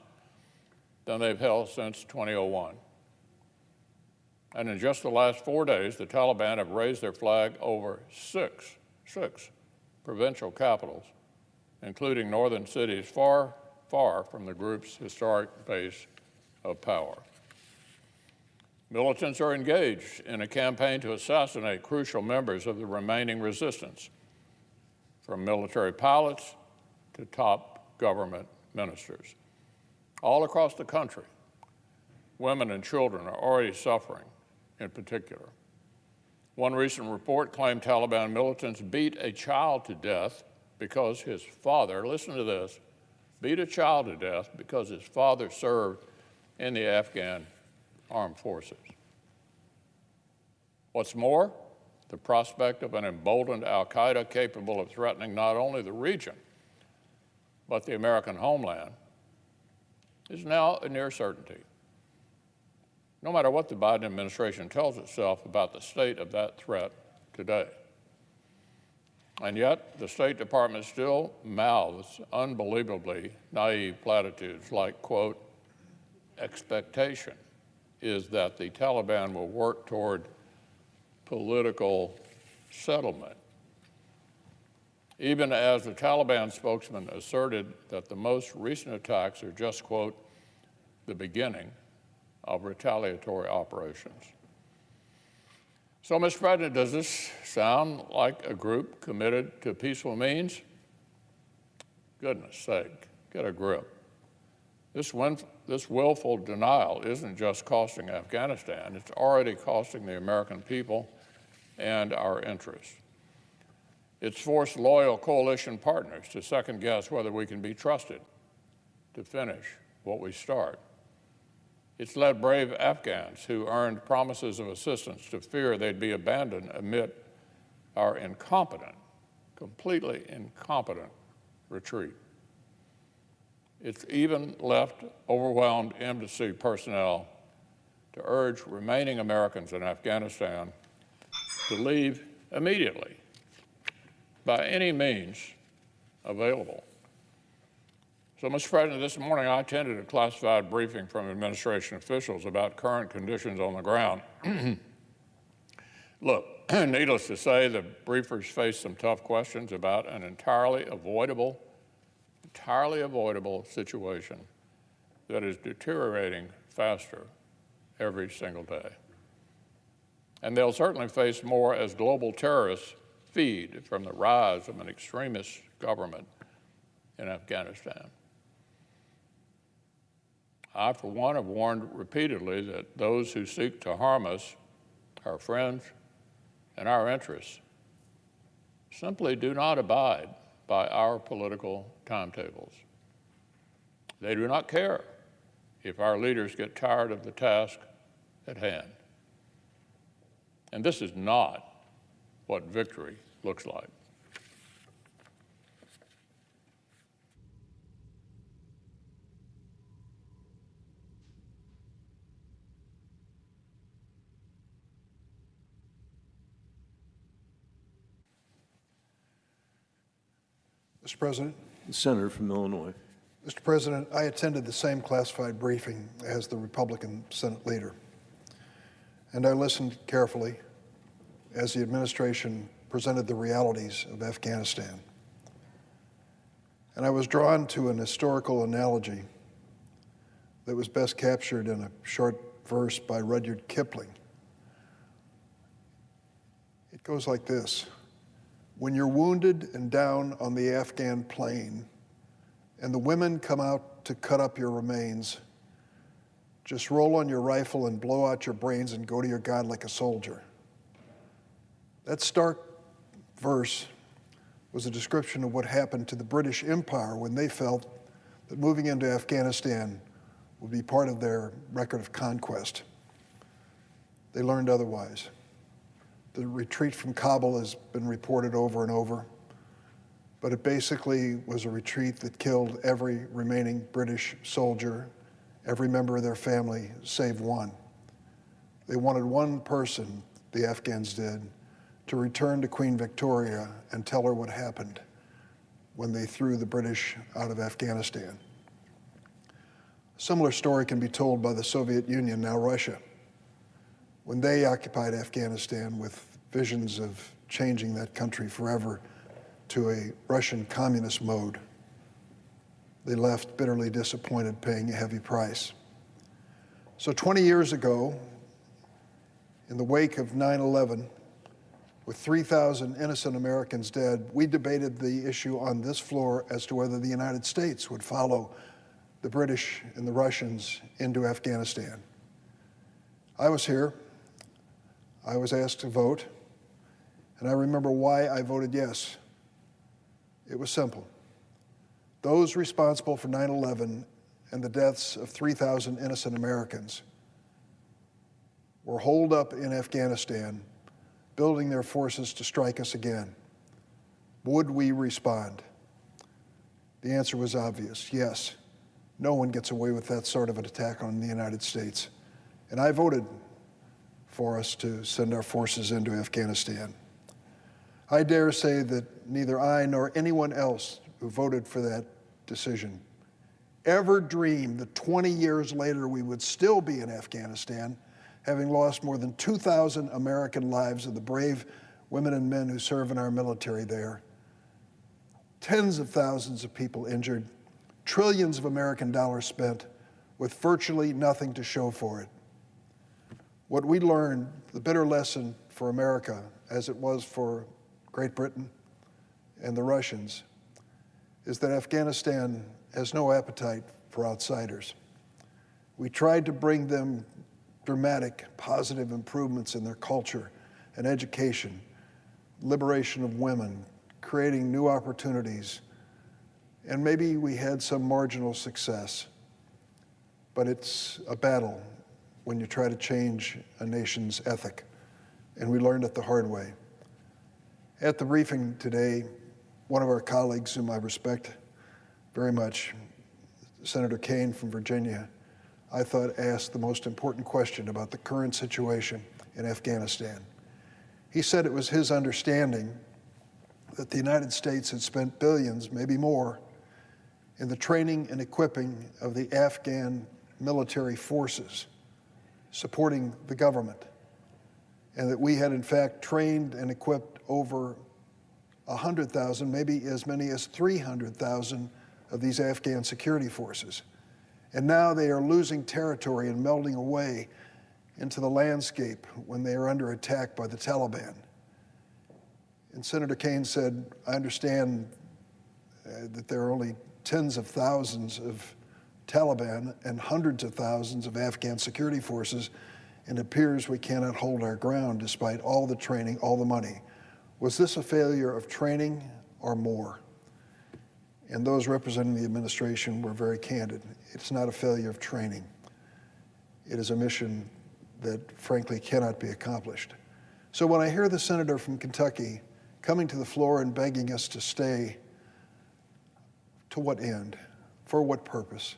Speaker 6: than they've held since 2001. And in just the last 4 days, the Taliban have raised their flag over six provincial capitals, including northern cities far, far from the group's historic base of power. Militants are engaged in a campaign to assassinate crucial members of the remaining resistance, from military pilots to top government ministers. All across the country, women and children are already suffering in particular. One recent report claimed Taliban militants beat a child to death because his father, listen to this, beat a child to death because his father served in the Afghan armed forces. What's more, the prospect of an emboldened al-Qaeda capable of threatening not only the region, but the American homeland is now a near certainty. No matter what the Biden administration tells itself about the state of that threat today. And yet, the State Department still mouths unbelievably naive platitudes like, quote, expectation is that the Taliban will work toward political settlement. Even as the Taliban spokesman asserted that the most recent attacks are just, quote, the beginning of retaliatory operations. So, Mr. President, does this sound like a group committed to peaceful means? Goodness sake, get a grip. This willful denial isn't just costing Afghanistan, it's already costing the American people and our interests. It's forced loyal coalition partners to second-guess whether we can be trusted to finish what we start. It's led brave Afghans who earned promises of assistance to fear they'd be abandoned amid our incompetent, completely incompetent retreat. It's even left overwhelmed embassy personnel to urge remaining Americans in Afghanistan to leave immediately by any means available. So, Mr. President, this morning I attended a classified briefing from administration officials about current conditions on the ground. Look, needless to say, the briefers faced some tough questions about an entirely avoidable situation that is deteriorating faster every single day. And they'll certainly face more as global terrorists feed from the rise of an extremist government in Afghanistan. I, for one, have warned repeatedly that those who seek to harm us, our friends, and our interests simply do not abide by our political timetables. They do not care if our leaders get tired of the task at hand. And this is not what victory looks like.
Speaker 7: Mr. President.
Speaker 2: The senator from Illinois.
Speaker 7: Mr. President, I attended the same classified briefing as the Republican Senate leader, and I listened carefully as the administration presented the realities of Afghanistan. And I was drawn to an historical analogy that was best captured in a short verse by Rudyard Kipling. It goes like this. When you're wounded and down on the Afghan plain, and the women come out to cut up your remains. Just roll on your rifle and blow out your brains and go to your God like a soldier. That stark verse was a description of what happened to the British Empire when they felt that moving into Afghanistan would be part of their record of conquest. They learned otherwise. The retreat from Kabul has been reported over and over, but it basically was a retreat that killed every remaining British soldier, every member of their family, save one. They wanted one person, the Afghans did, to return to Queen Victoria and tell her what happened when they threw the British out of Afghanistan. A similar story can be told by the Soviet Union, now Russia. When they occupied Afghanistan with visions of changing that country forever to a Russian communist mode, they left bitterly disappointed, paying a heavy price. So 20 years ago, in the wake of 9/11, with 3,000 innocent Americans dead, we debated the issue on this floor as to whether the United States would follow the British and the Russians into Afghanistan. I was here. I was asked to vote, and I remember why I voted yes. It was simple. Those responsible for 9/11 and the deaths of 3,000 innocent Americans were holed up in Afghanistan, building their forces to strike us again. Would we respond? The answer was obvious, yes. No one gets away with that sort of an attack on the United States. And I voted for us to send our forces into Afghanistan. I dare say that neither I nor anyone else who voted for that decision ever dreamed that 20 years later we would still be in Afghanistan, having lost more than 2,000 American lives of the brave women and men who serve in our military there. Tens of thousands of people injured, trillions of American dollars spent with virtually nothing to show for it. What we learned, the bitter lesson for America, as it was for Great Britain and the Russians, is that Afghanistan has no appetite for outsiders. We tried to bring them dramatic, positive improvements in their culture and education, liberation of women, creating new opportunities, and maybe we had some marginal success. But it's a battle when you try to change a nation's ethic, and we learned it the hard way. At the briefing today, one of our colleagues, whom I respect very much, Senator Kaine from Virginia, I thought asked the most important question about the current situation in Afghanistan. He said it was his understanding that the United States had spent billions, maybe more, in the training and equipping of the Afghan military forces supporting the government, and that we had in fact trained and equipped over 100,000, maybe as many as 300,000 of these Afghan security forces. And now they are losing territory and melting away into the landscape when they are under attack by the Taliban. And Senator Kaine said, I understand that there are only tens of thousands of Taliban and hundreds of thousands of Afghan security forces, and it appears we cannot hold our ground despite all the training, all the money. Was this a failure of training or more? And those representing the administration were very candid. It's not a failure of training. It is a mission that frankly cannot be accomplished. So when I hear the senator from Kentucky coming to the floor and begging us to stay, to what end? For what purpose?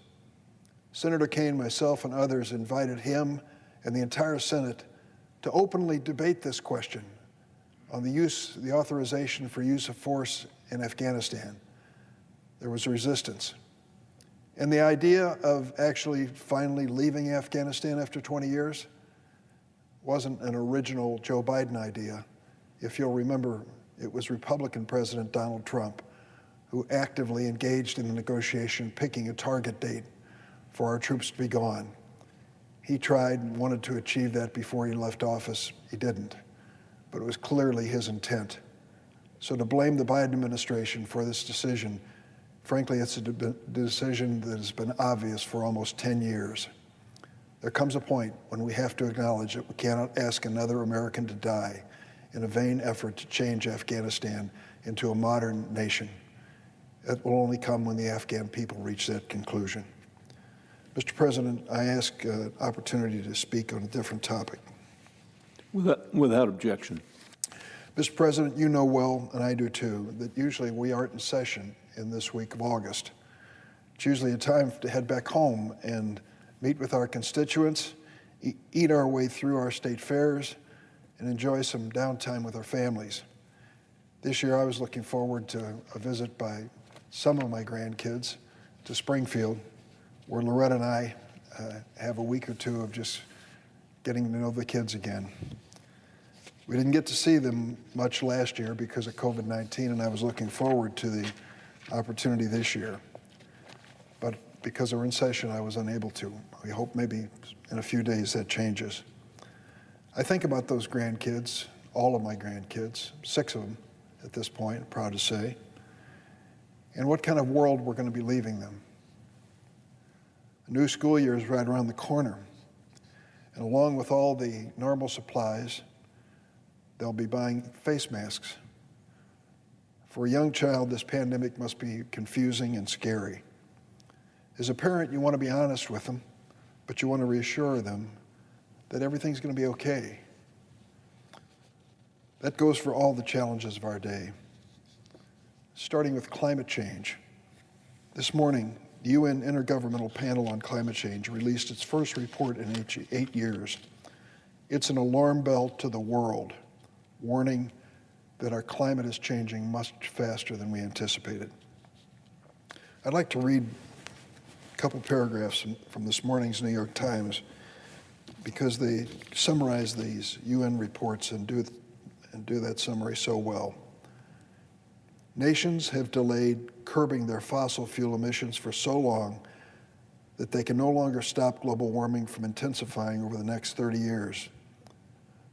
Speaker 7: Senator Kaine, myself, and others invited him and the entire Senate to openly debate this question on the authorization for use of force in Afghanistan. There was resistance. And the idea of actually finally leaving Afghanistan after 20 years wasn't an original Joe Biden idea. If you'll remember, it was Republican President Donald Trump who actively engaged in the negotiation, picking a target date for our troops to be gone. He tried and wanted to achieve that before he left office. He didn't, but it was clearly his intent. So to blame the Biden administration for this decision Frankly, it's a decision that has been obvious for almost 10 years. There comes a point when we have to acknowledge that we cannot ask another American to die in a vain effort to change Afghanistan into a modern nation. It will only come when the Afghan people reach that conclusion. Mr. President, I ask an opportunity to speak on a different topic.
Speaker 2: Without objection.
Speaker 7: Mr. President, you know well, and I do too, that usually we aren't in session in this week of August. It's usually a time to head back home and meet with our constituents, eat our way through our state fairs, and enjoy some downtime with our families. This year I was looking forward to a visit by some of my grandkids to Springfield, where Loretta and I have a week or two of just getting to know the kids again. We didn't get to see them much last year because of COVID-19, and I was looking forward to the opportunity this year. But because we're in session, I was unable to. We hope maybe in a few days that changes. I think about those grandkids, all of my grandkids, 6 of them at this point, I'm proud to say, and what kind of world we're going to be leaving them. A new school year is right around the corner, and along with all the normal supplies, they'll be buying face masks. For a young child, this pandemic must be confusing and scary. As a parent, you want to be honest with them, but you want to reassure them that everything's going to be okay. That goes for all the challenges of our day. Starting with climate change. This morning, the UN Intergovernmental Panel on Climate Change released its first report in 8 years. It's an alarm bell to the world, warning that our climate is changing much faster than we anticipated. I'd like to read a couple paragraphs from this morning's New York Times because they summarize these UN reports and do that summary so well. Nations have delayed curbing their fossil fuel emissions for so long that they can no longer stop global warming from intensifying over the next 30 years,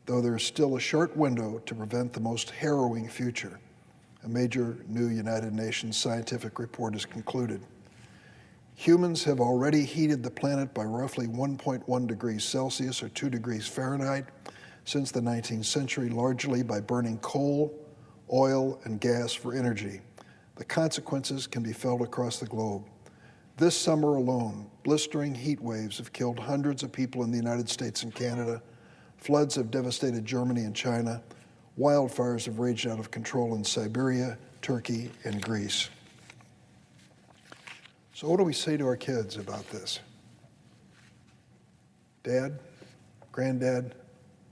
Speaker 7: though there is still a short window to prevent the most harrowing future, a major new United Nations scientific report has concluded. Humans have already heated the planet by roughly 1.1 degrees Celsius or 2 degrees Fahrenheit since the 19th century, largely by burning coal, oil, and gas for energy. The consequences can be felt across the globe. This summer alone, blistering heat waves have killed hundreds of people in the United States and Canada. Floods have devastated Germany and China. Wildfires have raged out of control in Siberia, Turkey, and Greece. So what do we say to our kids about this? Dad, Granddad,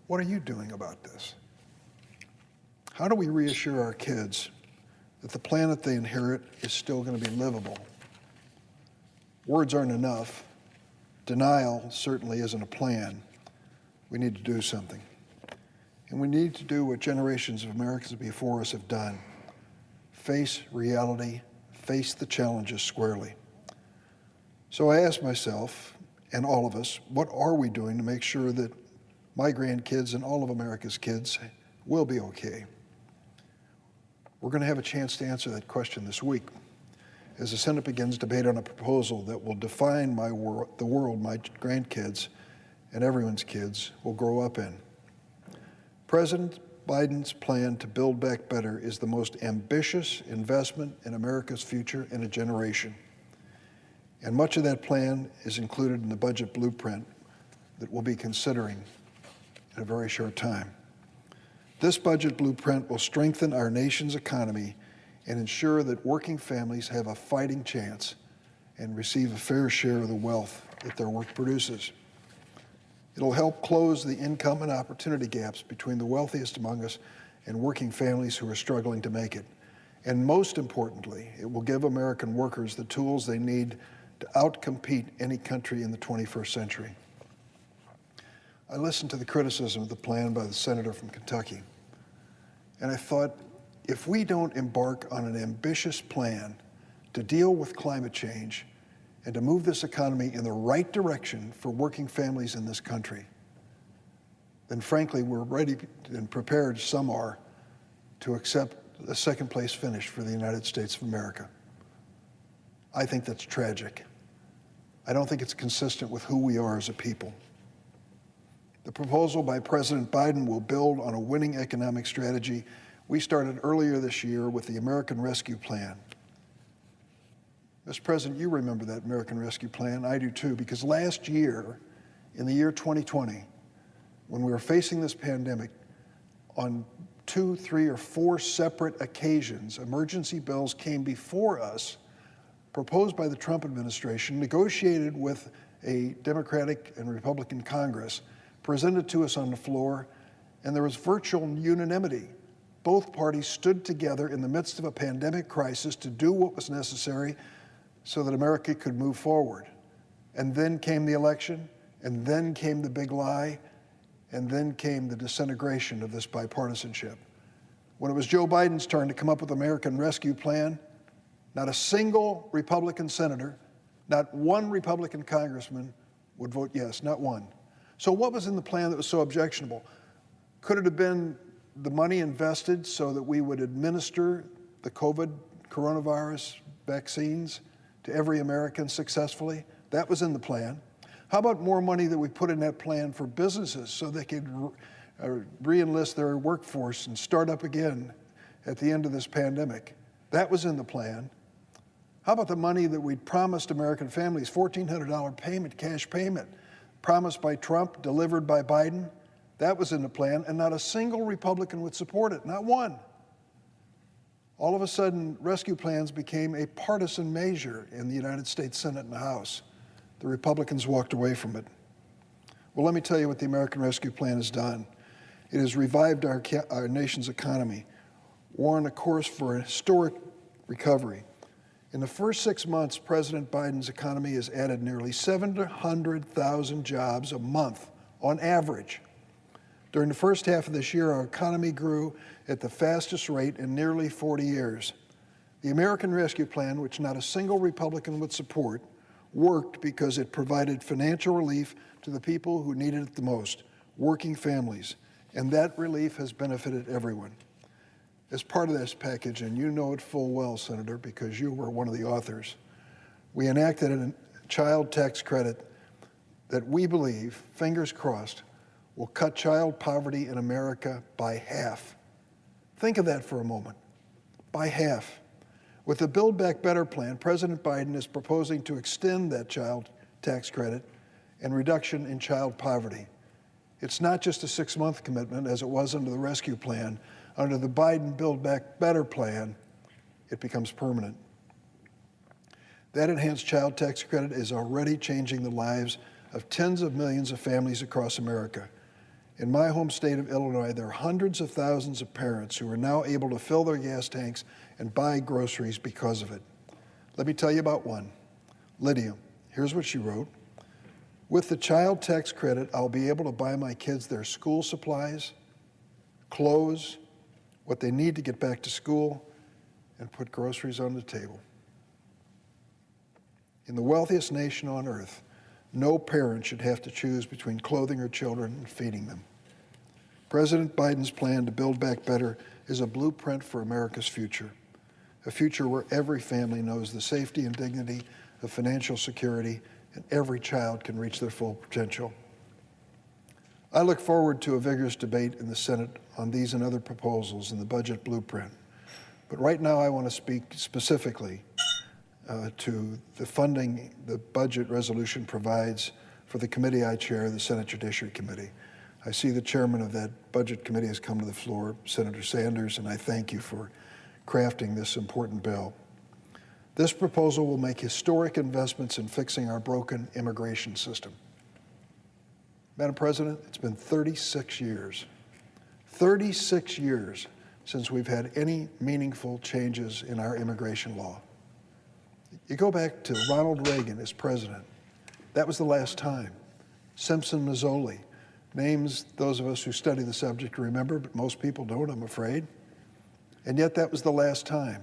Speaker 7: what are you doing about this? How do we reassure our kids that the planet they inherit is still going to be livable? Words aren't enough. Denial certainly isn't a plan. We need to do something. And we need to do what generations of Americans before us have done. Face reality, face the challenges squarely. So I ask myself, and all of us, what are we doing to make sure that my grandkids and all of America's kids will be okay? We're going to have a chance to answer that question this week as the Senate begins debate on a proposal that will define the world my grandkids and everyone's kids will grow up in. President Biden's plan to build back better is the most ambitious investment in America's future in a generation. And much of that plan is included in the budget blueprint that we'll be considering in a very short time. This budget blueprint will strengthen our nation's economy and ensure that working families have a fighting chance and receive a fair share of the wealth that their work produces. It'll help close the income and opportunity gaps between the wealthiest among us and working families who are struggling to make it. And most importantly, it will give American workers the tools they need to outcompete any country in the 21st century. I listened to the criticism of the plan by the senator from Kentucky, and I thought, if we don't embark on an ambitious plan to deal with climate change and to move this economy in the right direction for working families in this country, then frankly, we're ready and prepared, some are, to accept a second place finish for the United States of America. I think that's tragic. I don't think it's consistent with who we are as a people. The proposal by President Biden will build on a winning economic strategy we started earlier this year with the American Rescue Plan. Mr. President, you remember that American Rescue Plan. I do too, because last year, in the year 2020, when we were facing this pandemic, on 2, 3, or 4 separate occasions, emergency bills came before us, proposed by the Trump administration, negotiated with a Democratic and Republican Congress, presented to us on the floor, and there was virtual unanimity. Both parties stood together in the midst of a pandemic crisis to do what was necessary so that America could move forward. And then came the election, and then came the big lie, and then came the disintegration of this bipartisanship. When it was Joe Biden's turn to come up with the American Rescue Plan, not a single Republican senator, not one Republican congressman would vote yes, not one. So what was in the plan that was so objectionable? Could it have been the money invested so that we would administer the coronavirus vaccines to every American successfully? That was in the plan. How about more money that we put in that plan for businesses so they could re-enlist their workforce and start up again at the end of this pandemic? That was in the plan. How about the money that we'd promised American families, $1,400 payment, cash payment, promised by Trump, delivered by Biden? That was in the plan, and not a single Republican would support it, not one. All of a sudden, rescue plans became a partisan measure in the United States Senate and the House. The Republicans walked away from it. Well, let me tell you what the American Rescue Plan has done. It has revived our nation's economy. We're on a course for a historic recovery. In the first 6 months, President Biden's economy has added nearly 700,000 jobs a month on average. During the first half of this year, our economy grew at the fastest rate in nearly 40 years. The American Rescue Plan, which not a single Republican would support, worked because it provided financial relief to the people who needed it the most, working families, and that relief has benefited everyone. As part of this package, and you know it full well, Senator, because you were one of the authors, we enacted a child tax credit that we believe, fingers crossed, will cut child poverty in America by half. Think of that for a moment, by half. With the Build Back Better plan, President Biden is proposing to extend that child tax credit and reduction in child poverty. It's not just a 6-month commitment, as it was under the rescue plan. Under the Biden Build Back Better plan, it becomes permanent. That enhanced child tax credit is already changing the lives of tens of millions of families across America. In my home state of Illinois, there are hundreds of thousands of parents who are now able to fill their gas tanks and buy groceries because of it. Let me tell you about one. Lydia, here's what she wrote. With the child tax credit, I'll be able to buy my kids their school supplies, clothes, what they need to get back to school, and put groceries on the table. In the wealthiest nation on earth, no parent should have to choose between clothing her children and feeding them. President Biden's plan to build back better is a blueprint for America's future, a future where every family knows the safety and dignity of financial security and every child can reach their full potential. I look forward to a vigorous debate in the Senate on these and other proposals in the budget blueprint. But right now I want to speak specifically to the funding the budget resolution provides for the committee I chair, the Senate Judiciary Committee. I see the chairman of that budget committee has come to the floor, Senator Sanders, and I thank you for crafting this important bill. This proposal will make historic investments in fixing our broken immigration system. Madam President, it's been 36 years since we've had any meaningful changes in our immigration law. You go back to Ronald Reagan as president. That was the last time. Simpson Mazzoli, names those of us who study the subject remember, but most people don't, I'm afraid. And yet that was the last time.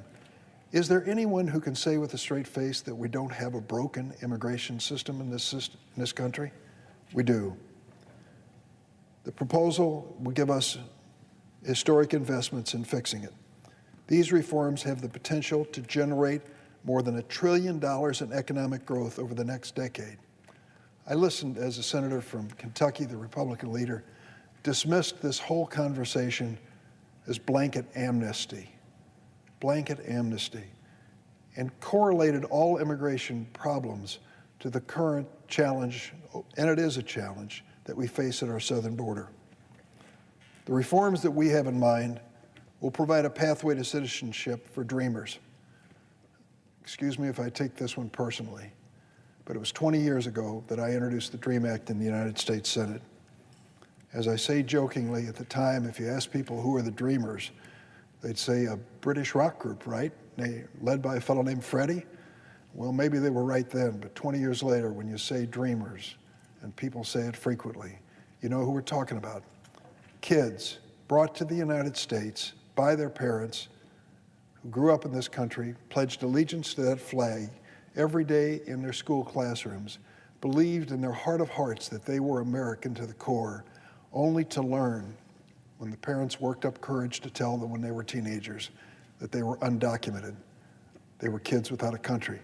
Speaker 7: Is there anyone who can say with a straight face that we don't have a broken immigration system in this country? We do. The proposal will give us historic investments in fixing it. These reforms have the potential to generate more than $1 trillion in economic growth over the next decade. I listened as a senator from Kentucky, the Republican leader, dismissed this whole conversation as blanket amnesty, and correlated all immigration problems to the current challenge, and it is a challenge, that we face at our southern border. The reforms that we have in mind will provide a pathway to citizenship for dreamers. Excuse me if I take this one personally, but it was 20 years ago that I introduced the DREAM Act in the United States Senate. As I say jokingly, at the time, if you ask people who are the Dreamers, they'd say a British rock group, right? Led by a fellow named Freddie. Well, maybe they were right then, but 20 years later, when you say Dreamers, and people say it frequently, you know who we're talking about. Kids brought to the United States by their parents who grew up in this country, pledged allegiance to that flag every day in their school classrooms, believed in their heart of hearts that they were American to the core, only to learn when the parents worked up courage to tell them when they were teenagers that they were undocumented. They were kids without a country.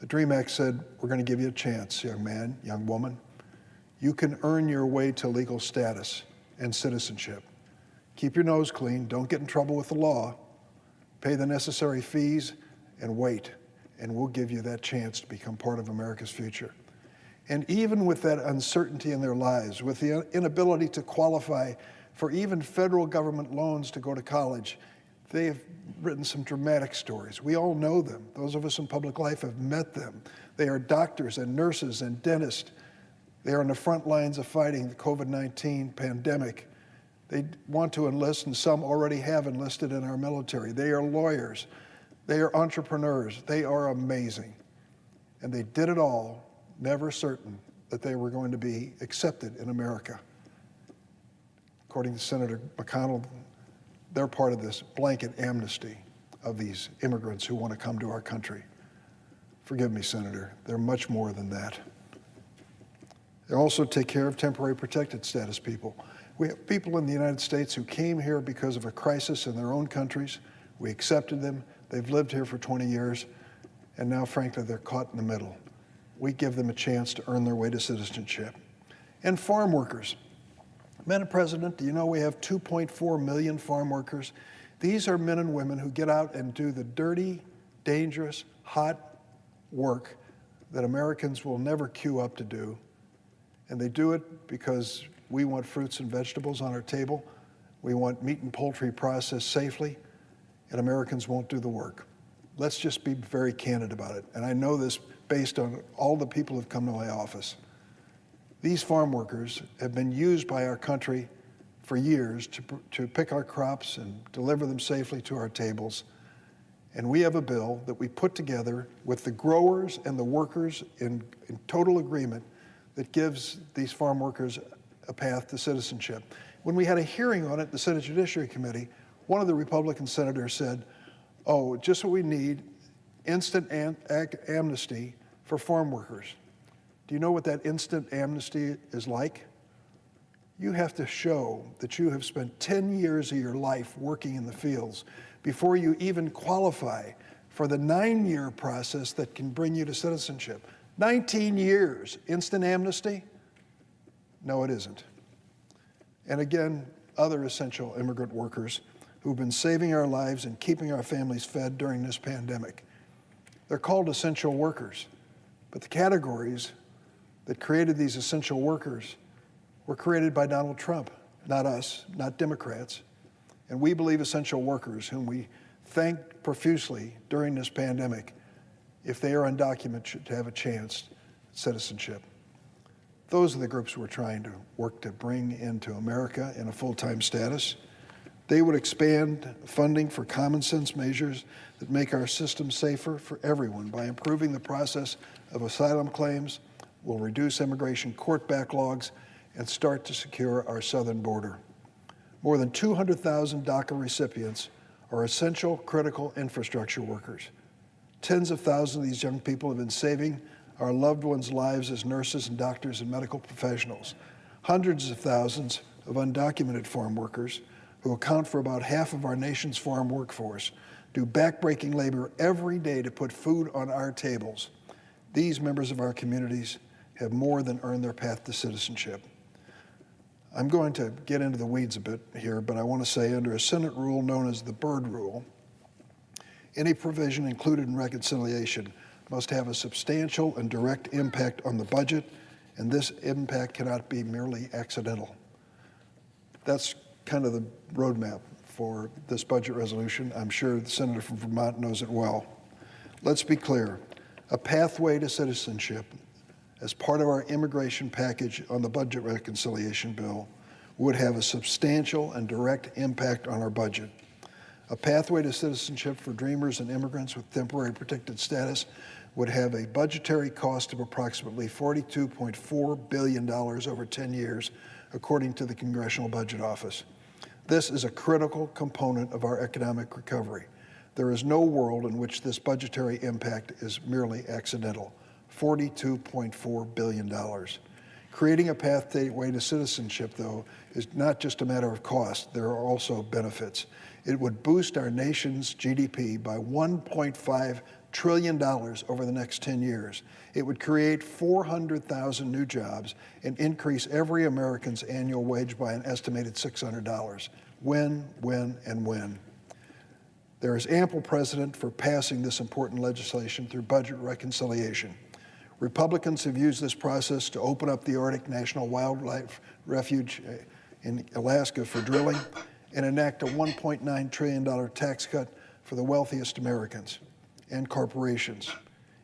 Speaker 7: The DREAM Act said, we're going to give you a chance, young man, young woman. You can earn your way to legal status and citizenship. Keep your nose clean, don't get in trouble with the law, pay the necessary fees, and wait, and we'll give you that chance to become part of America's future. And even with that uncertainty in their lives, with the inability to qualify for even federal government loans to go to college, they have written some dramatic stories. We all know them. Those of us in public life have met them. They are doctors and nurses and dentists. They are on the front lines of fighting the COVID-19 pandemic. They want to enlist, and some already have enlisted in our military. They are lawyers. They are entrepreneurs. They are amazing. And they did it all, never certain that they were going to be accepted in America. According to Senator McConnell, they're part of this blanket amnesty of these immigrants who want to come to our country. Forgive me, Senator, they're much more than that. They also take care of temporary protected status people. We have people in the United States who came here because of a crisis in their own countries. We accepted them. They've lived here for 20 years, and now, frankly, they're caught in the middle. We give them a chance to earn their way to citizenship. And farm workers. Madam President, do you know we have 2.4 million farm workers? These are men and women who get out and do the dirty, dangerous, hot work that Americans will never queue up to do. And they do it because we want fruits and vegetables on our table. We want meat and poultry processed safely, and Americans won't do the work. Let's just be very candid about it. And I know this based on all the people who've come to my office. These farm workers have been used by our country for years to pick our crops and deliver them safely to our tables. And we have a bill that we put together with the growers and the workers in total agreement that gives these farm workers a path to citizenship. When we had a hearing on it, the Senate Judiciary Committee, one of the Republican senators said, oh, just what we need, instant amnesty for farm workers. Do you know what that instant amnesty is like? You have to show that you have spent 10 years of your life working in the fields before you even qualify for the 9-year process that can bring you to citizenship. 19 years, instant amnesty? No, it isn't. And again, other essential immigrant workers who've been saving our lives and keeping our families fed during this pandemic. They're called essential workers, but the categories that created these essential workers were created by Donald Trump, not us, not Democrats. And we believe essential workers, whom we thanked profusely during this pandemic, if they are undocumented, should have a chance at citizenship. Those are the groups we're trying to work to bring into America in a full-time status. They would expand funding for common sense measures that make our system safer for everyone by improving the process of asylum claims, will reduce immigration court backlogs, and start to secure our southern border. More than 200,000 DACA recipients are essential critical infrastructure workers. Tens of thousands of these young people have been saving our loved ones' lives as nurses and doctors and medical professionals. Hundreds of thousands of undocumented farm workers who account for about half of our nation's farm workforce do backbreaking labor every day to put food on our tables. These members of our communities have more than earned their path to citizenship. I'm going to get into the weeds a bit here, but I want to say under a Senate rule known as the Byrd Rule, any provision included in reconciliation must have a substantial and direct impact on the budget, and this impact cannot be merely accidental. That's kind of the roadmap for this budget resolution. I'm sure the senator from Vermont knows it well. Let's be clear. A pathway to citizenship as part of our immigration package on the budget reconciliation bill would have a substantial and direct impact on our budget. A pathway to citizenship for dreamers and immigrants with temporary protected status would have a budgetary cost of approximately $42.4 billion over 10 years, according to the Congressional Budget Office. This is a critical component of our economic recovery. There is no world in which this budgetary impact is merely accidental. $42.4 billion. Creating a pathway to citizenship, though, is not just a matter of cost. There are also benefits. It would boost our nation's GDP by $1.5 trillion over the next 10 years. It would create 400,000 new jobs and increase every American's annual wage by an estimated $600. When, and when. There is ample precedent for passing this important legislation through budget reconciliation. Republicans have used this process to open up the Arctic National Wildlife Refuge in Alaska for drilling and enact a $1.9 trillion tax cut for the wealthiest Americans and corporations.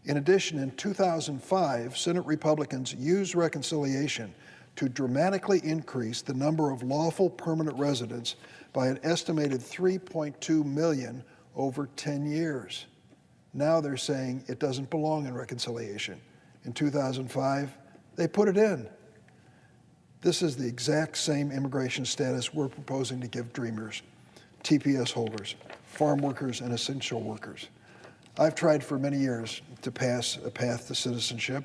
Speaker 7: In addition, in 2005, Senate Republicans used reconciliation to dramatically increase the number of lawful permanent residents by an estimated 3.2 million over 10 years. Now they're saying it doesn't belong in reconciliation. In 2005, they put it in. This is the exact same immigration status we're proposing to give dreamers, TPS holders, farm workers, and essential workers. I've tried for many years to pass a path to citizenship.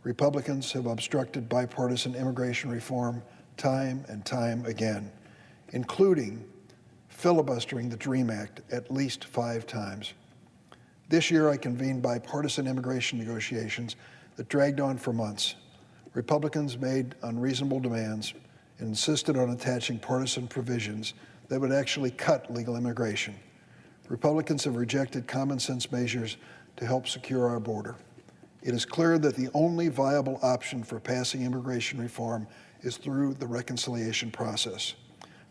Speaker 7: Republicans have obstructed bipartisan immigration reform time and time again, including filibustering the DREAM Act at least 5 times. This year, I convened bipartisan immigration negotiations that dragged on for months. Republicans made unreasonable demands and insisted on attaching partisan provisions that would actually cut legal immigration. Republicans have rejected common sense measures to help secure our border. It is clear that the only viable option for passing immigration reform is through the reconciliation process.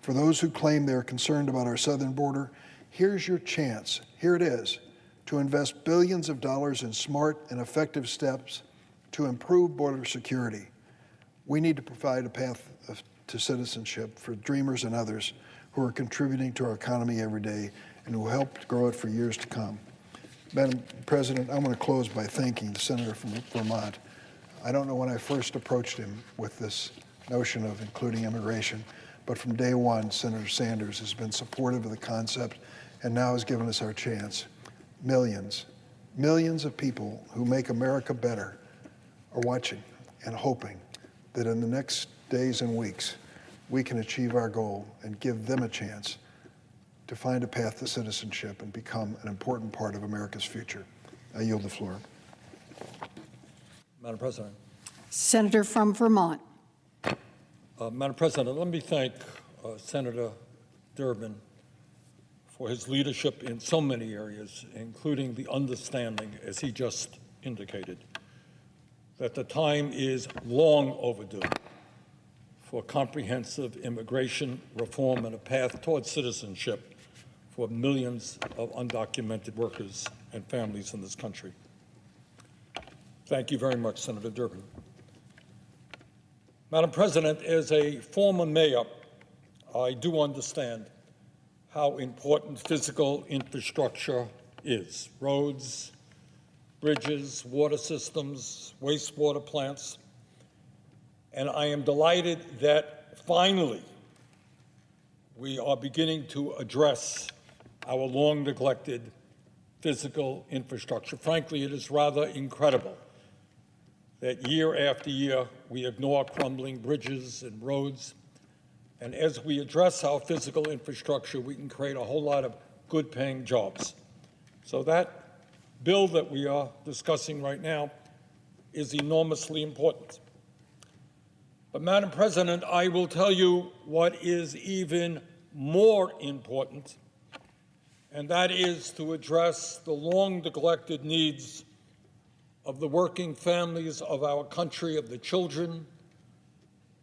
Speaker 7: For those who claim they're concerned about our southern border, here's your chance. Here it is, to invest billions of dollars in smart and effective steps to improve border security. We need to provide a path to citizenship for dreamers and others who are contributing to our economy every day and who helped grow it for years to come. Madam President, I want to close by thanking the senator from Vermont. I don't know when I first approached him with this notion of including immigration, but from day one, Senator Sanders has been supportive of the concept and now has given us our chance. Millions of people who make America better are watching and hoping that in the next days and weeks, we can achieve our goal and give them a chance to find a path to citizenship and become an important part of America's future. I yield the floor.
Speaker 8: Madam President.
Speaker 9: Senator from Vermont.
Speaker 8: Madam President, let me thank Senator Durbin for his leadership in so many areas, including the understanding, as he just indicated, that the time is long overdue for comprehensive immigration reform and a path towards citizenship for millions of undocumented workers and families in this country. Thank you very much, Senator Durbin. Madam President, as a former mayor, I do understand how important physical infrastructure is. Roads, bridges, water systems, wastewater plants. And I am delighted that finally we are beginning to address our long-neglected physical infrastructure. Frankly, it is rather incredible that year after year we ignore crumbling bridges and roads. And as we address our physical infrastructure, we can create a whole lot of good-paying jobs. So that bill that we are discussing right now is enormously important. But, Madam President, I will tell you what is even more important, and that is to address the long-neglected needs of the working families of our country, of the children,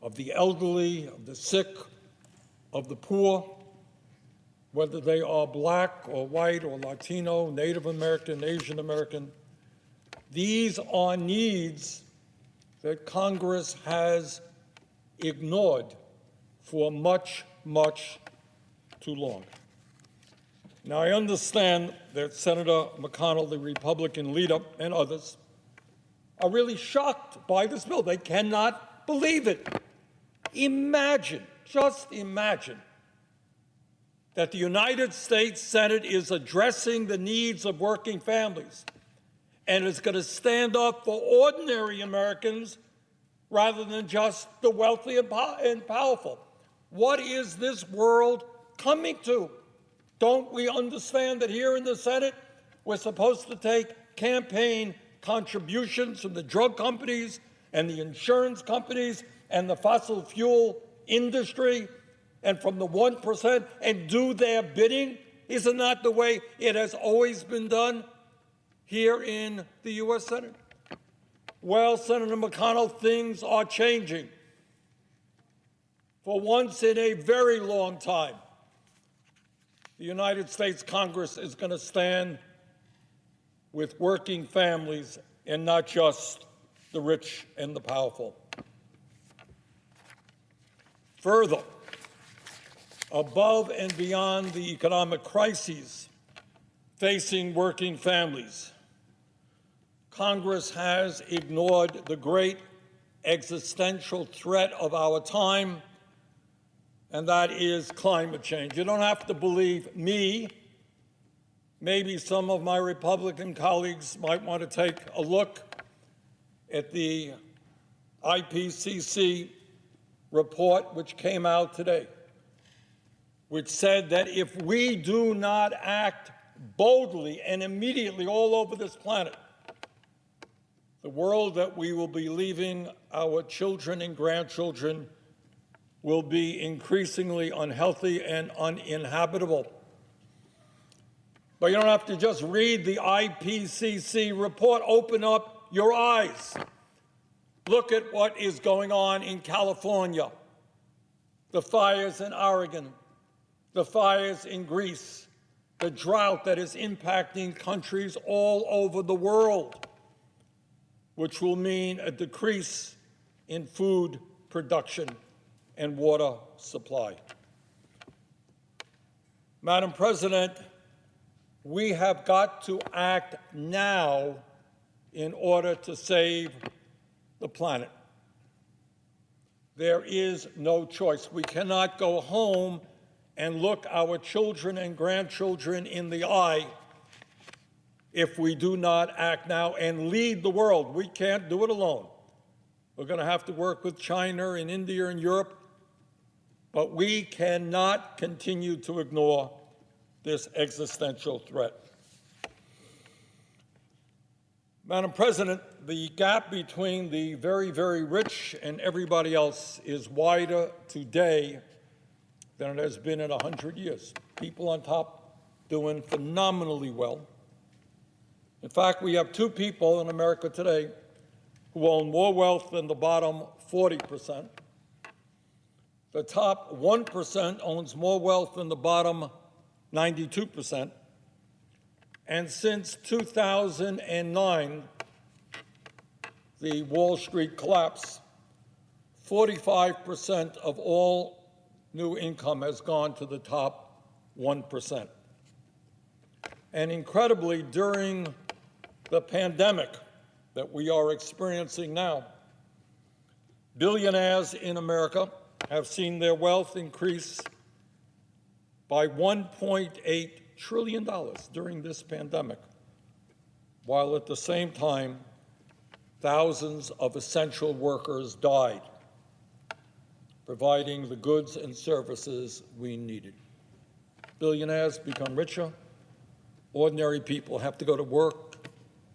Speaker 8: of the elderly, of the sick, of the poor, whether they are black or white or Latino, Native American, Asian American. These are needs that Congress has ignored for much, much too long. Now, I understand that Senator McConnell, the Republican leader, and others are really shocked by this bill. They cannot believe it. Imagine, just imagine, that the United States Senate is addressing the needs of working families and is going to stand up for ordinary Americans rather than just the wealthy and powerful. What is this world coming to? Don't we understand that here in the Senate, we're supposed to take campaign contributions from the drug companies and the insurance companies and the fossil fuel industry and from the 1% and do their bidding? Isn't that the way it has always been done here in the U.S. Senate? Well, Senator McConnell, things are changing. For once in a very long time, the United States Congress is going to stand with working families and not just the rich and the powerful. Further, above and beyond the economic crises facing working families, Congress has ignored the great existential threat of our time, and that is climate change. You don't have to believe me. Maybe some of my Republican colleagues might want to take a look at the IPCC report, which came out today, which said that if we do not act boldly and immediately all over this planet, the world that we will be leaving our children and grandchildren will be increasingly unhealthy and uninhabitable. But you don't have to just read the IPCC report. Open up your eyes. Look at what is going on in California, the fires in Oregon, the fires in Greece, the drought that is impacting countries all over the world, which will mean a decrease in food production and water supply. Madam President, we have got to act now in order to save the planet. There is no choice. We cannot go home and look our children and grandchildren in the eye if we do not act now and lead the world. We can't do it alone. We're going to have to work with China and India and Europe, but we cannot continue to ignore this existential threat. Madam President, the gap between the very, very rich and everybody else is wider today than it has been in 100 years. People on top doing phenomenally well. In fact, we have two people in America today who own more wealth than the bottom 40%. The top 1% owns more wealth than the bottom 92%. And since 2009, the Wall Street collapse, 45% of all new income has gone to the top 1%. And incredibly, during the pandemic that we are experiencing now, billionaires in America have seen their wealth increase by $1.8 trillion during this pandemic, while at the same time, thousands of essential workers died, providing the goods and services we needed. billionaires become richer, ordinary people have to go to work,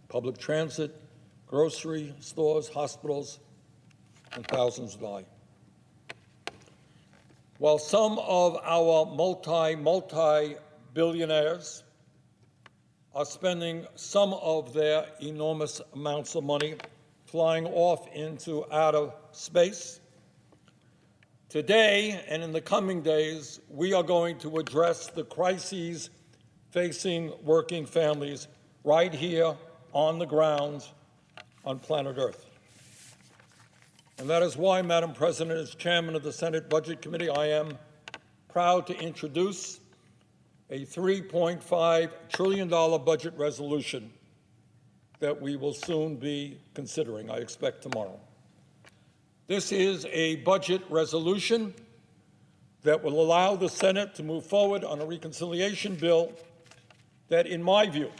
Speaker 8: public transit, grocery stores, hospitals, and thousands die. While some of our multi-billionaires are spending some of their enormous amounts of money flying off into outer space, today and in the coming days, we are going to address the crises facing working families right here on the ground on planet Earth. And that is why, Madam President, as chairman of the Senate Budget Committee, I am proud to introduce a $3.5 trillion budget resolution that we will soon be considering, I expect tomorrow. This is a budget resolution that will allow the Senate to move forward on a reconciliation bill that, in my view,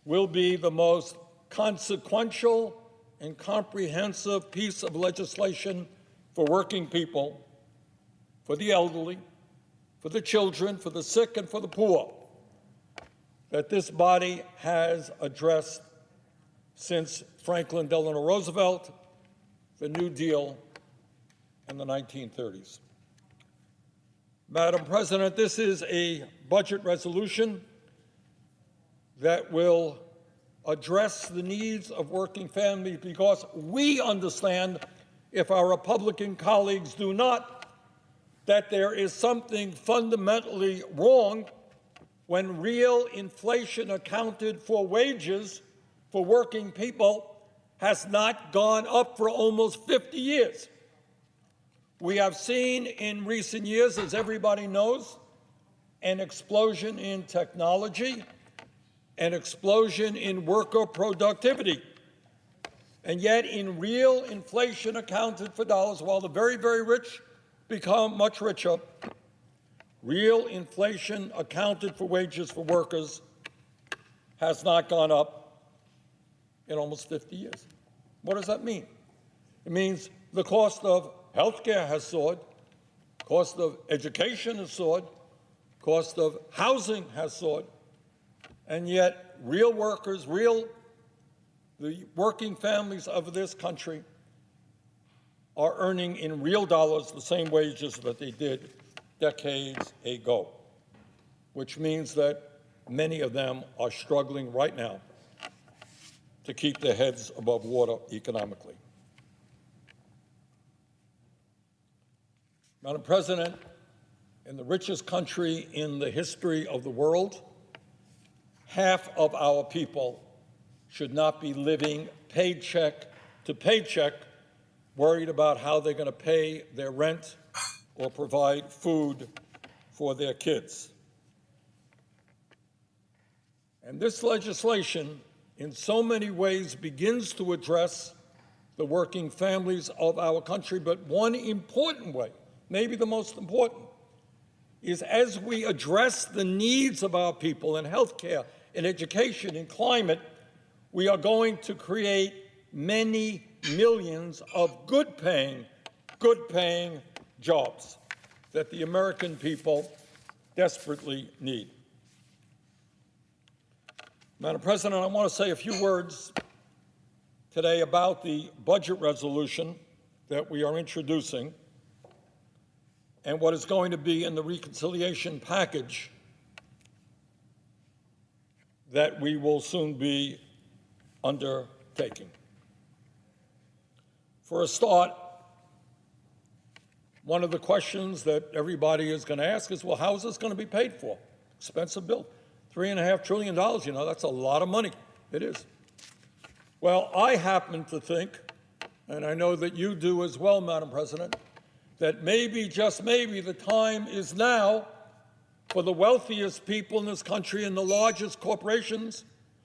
Speaker 8: will be the most consequential and comprehensive piece of legislation for working people, for the elderly, for the children, for the sick, and for the poor that this body has addressed since Franklin Delano Roosevelt, the New Deal, in the 1930s. Madam President, this is a budget resolution that will address the needs of working families because we understand, if our Republican colleagues do not, that there is something fundamentally wrong when real inflation accounted for wages for working people has not gone up for almost 50 years. We have seen in recent years, as everybody knows, an explosion in technology, an explosion in worker productivity. And yet, in real inflation accounted for dollars, while the very, very rich become much richer, real inflation accounted for wages for workers has not gone up in almost 50 years. What does that mean? It means the cost of health care has soared, cost of education has soared, cost of housing has soared, and yet real workers, the working families of this country are earning in real dollars the same wages that they did decades ago, which means that many of them are struggling right now to keep their heads above water economically. Madam President, in the richest country in the history of the world, half of our people should not be living paycheck to paycheck, worried about how they're going to pay their rent or provide food for their kids. And this legislation, in so many ways, begins to address the working families of our country, but one important way, maybe the most important, is as we address the needs of our people in health care, in education, in climate, we are going to create many millions of good-paying jobs that the American people desperately need. Madam President, I want to say a few words today about the budget resolution that we are introducing and what is going to be in the reconciliation package that we will soon be undertaking. For a start, one of the questions that everybody is going to ask is, well, how is this going to be paid for? Expensive bill. $3.5 trillion, you know, that's a lot of money. It is. Well, I happen to think, and I know that you do as well, Madam President, that maybe, just maybe, the time is now for the wealthiest people in this country and the largest corporations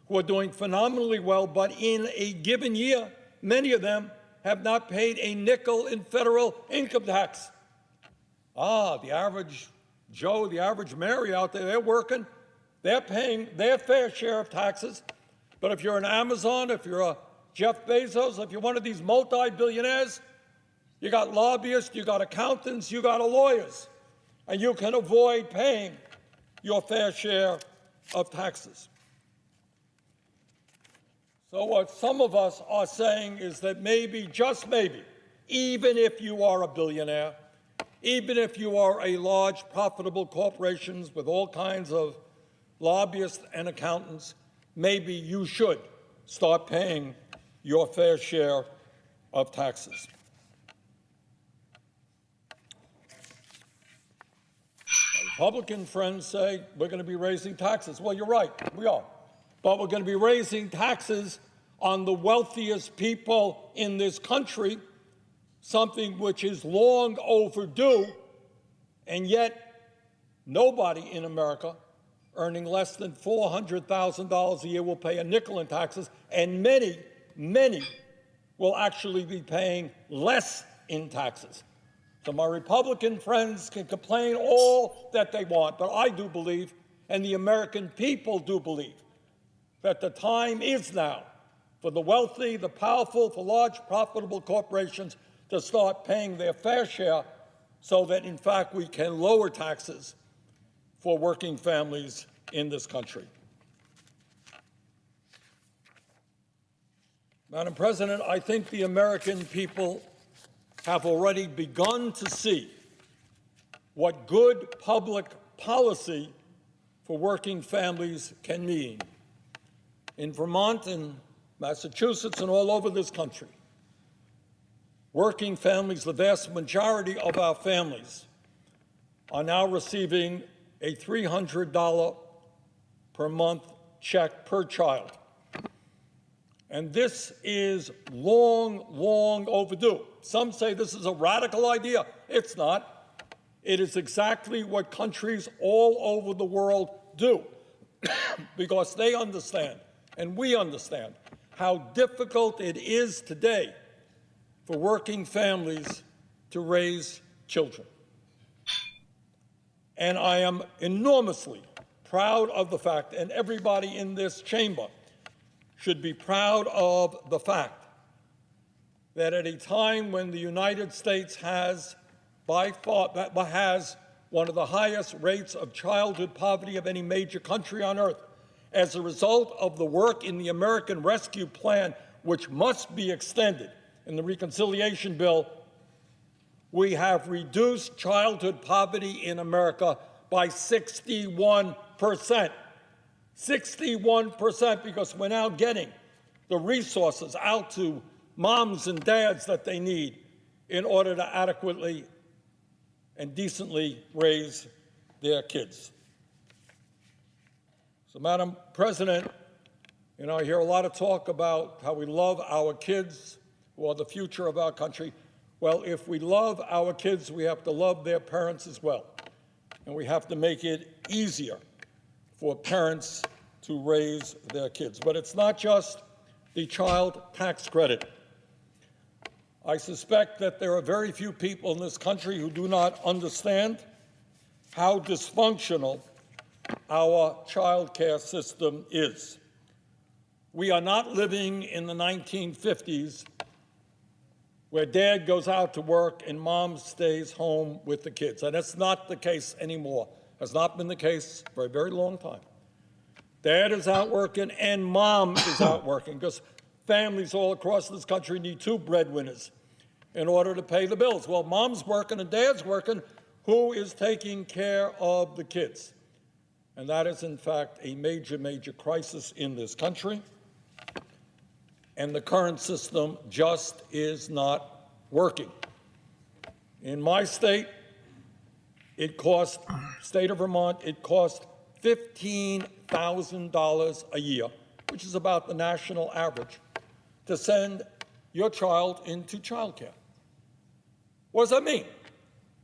Speaker 8: who are doing phenomenally well, but in a given year, many of them have not paid a nickel in federal income tax. The average Joe, the average Mary out there, they're working, they're paying their fair share of taxes. But if you're an Amazon, if you're a Jeff Bezos, if you're one of these multi-billionaires, you got lobbyists, you got accountants, you got lawyers, and you can avoid paying your fair share of taxes. So what some of us are saying is that maybe, just maybe, even if you are a billionaire, even if you are a large, profitable corporation with all kinds of lobbyists and accountants, maybe you should start paying your fair share of taxes. My Republican friends say we're going to be raising taxes. Well, you're right, we are. But we're going to be raising taxes on the wealthiest people in this country, something which is long overdue, and yet nobody in America earning less than $400,000 a year will pay a nickel in taxes, and many, many will actually be paying less in taxes. So my Republican friends can complain all that they want, but I do believe, and the American people do believe, that the time is now for the wealthy, the powerful, for large, profitable corporations to start paying their fair share so that, in fact, we can lower taxes for working families in this country. Madam President, I think the American people have already begun to see what good public policy for working families can mean. In Vermont and Massachusetts and all over this country, working families, the vast majority of our families, are now receiving a $300 per month check per child. And this is long, long overdue. Some say this is a radical idea. It's not. It is exactly what countries all over the world do because they understand, and we understand, how difficult it is today for working families to raise children. And I am enormously proud of the fact, and everybody in this chamber should be proud of the fact, that at a time when the United States has by far has one of the highest rates of childhood poverty of any major country on earth, as a result of the work in the American Rescue Plan, which must be extended in the reconciliation bill, we have reduced childhood poverty in America by 61%. 61%, because we're now getting the resources out to moms and dads that they need in order to adequately and decently raise their kids. So, Madam President, I hear a lot of talk about how we love our kids, who are the future of our country. Well, if we love our kids, we have to love their parents as well. And we have to make it easier for parents to raise their kids. But it's not just the child tax credit. I suspect that there are very few people in this country who do not understand how dysfunctional our child care system is. We are not living in the 1950s where dad goes out to work and mom stays home with the kids. And that's not the case anymore. Has not been the case for a very long time. Dad is out working and mom is out working, because families all across this country need two breadwinners in order to pay the bills. Well, mom's working and dad's working. Who is taking care of the kids? And that is, in fact, a major, major crisis in this country. And the current system just is not working. In my state, state of Vermont, it cost $15,000 a year, which is about the national average, to send your child into child care. What does that mean?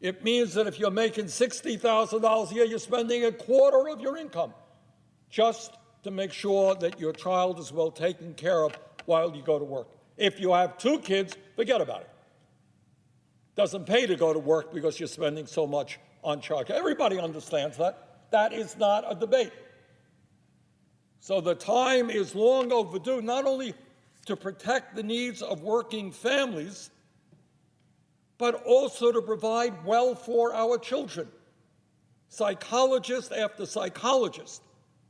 Speaker 8: It means that if you're making $60,000 a year, you're spending a quarter of your income just to make sure that your child is well taken care of while you go to work. If you have two kids, forget about it. Doesn't pay to go to work because you're spending so much on child care. Everybody understands that. That is not a debate. So the time is long overdue, not only to protect the needs of working families, but also to provide well for our children. Psychologist after psychologist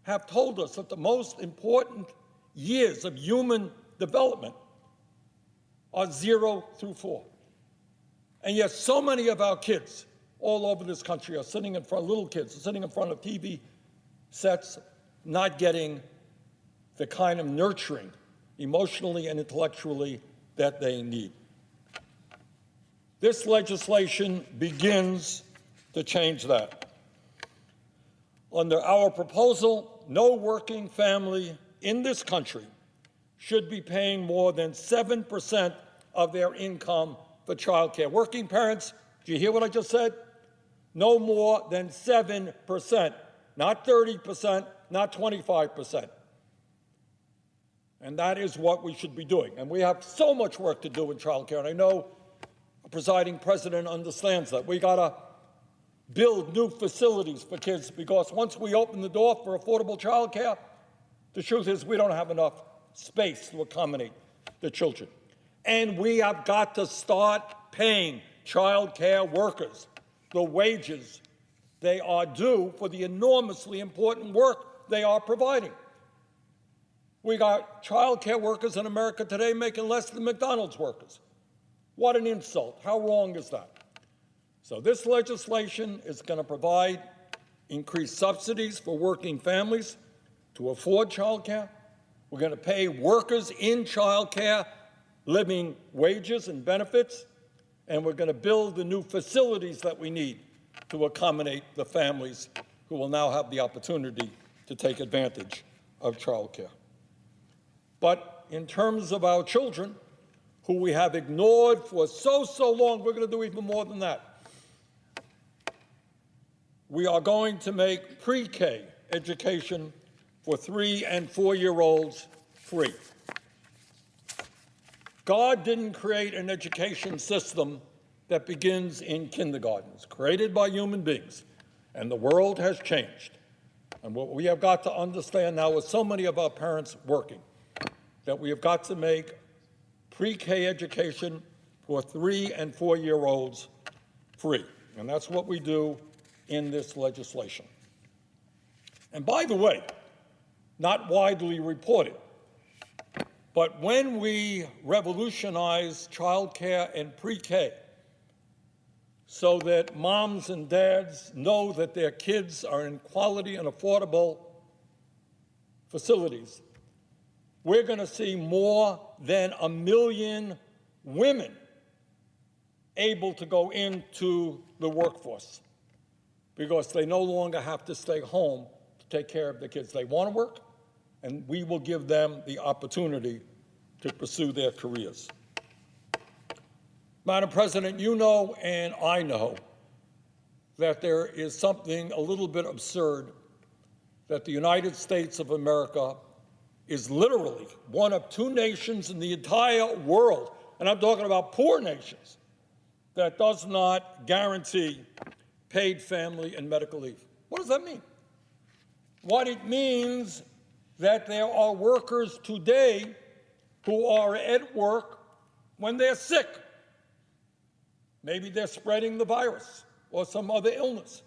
Speaker 8: have told us that the most important years of human development are 0 through 4. And yet so many of our kids all over this country are sitting in front, little kids are sitting in front of TV sets, not getting the kind of nurturing, emotionally and intellectually, that they need. This legislation begins to change that. Under our proposal, no working family in this country should be paying more than 7% of their income for child care. Working parents, do you hear what I just said? No more than 7%, not 30%, not 25%. And that is what we should be doing. And we have so much work to do in child care, and I know the presiding president understands that. We got to build new facilities for kids, because once we open the door for affordable child care, the truth is we don't have enough space to accommodate the children. And we have got to start paying child care workers the wages they are due for the enormously important work they are providing. We got child care workers in America today making less than McDonald's workers. What an insult. How wrong is that? So this legislation is going to provide increased subsidies for working families to afford child care. We're going to pay workers in child care living wages and benefits, and we're going to build the new facilities that we need to accommodate the families who will now have the opportunity to take advantage of child care. But in terms of our children, who we have ignored for so long, we're going to do even more than that. We are going to make pre-K education for 3- and 4-year-olds free. God didn't create an education system that begins in kindergarten. It's created by human beings, and the world has changed. And what we have got to understand now, with so many of our parents working, that we have got to make pre-K education for 3- and 4-year-olds free. And that's what we do in this legislation. And by the way, not widely reported, but when we revolutionize child care and pre-K so that moms and dads know that their kids are in quality and affordable facilities, we're going to see more than 1 million women able to go into the workforce, because they no longer have to stay home to take care of the kids. They want to work, and we will give them the opportunity to pursue their careers. Madam President, you know and I know that there is something a little bit absurd that the United States of America is literally one of 2 nations in the entire world, and I'm talking about poor nations, that does not guarantee paid family and medical leave. What does that mean? What it means that there are workers today who are at work when they're sick. Maybe they're spreading the virus or some other illness.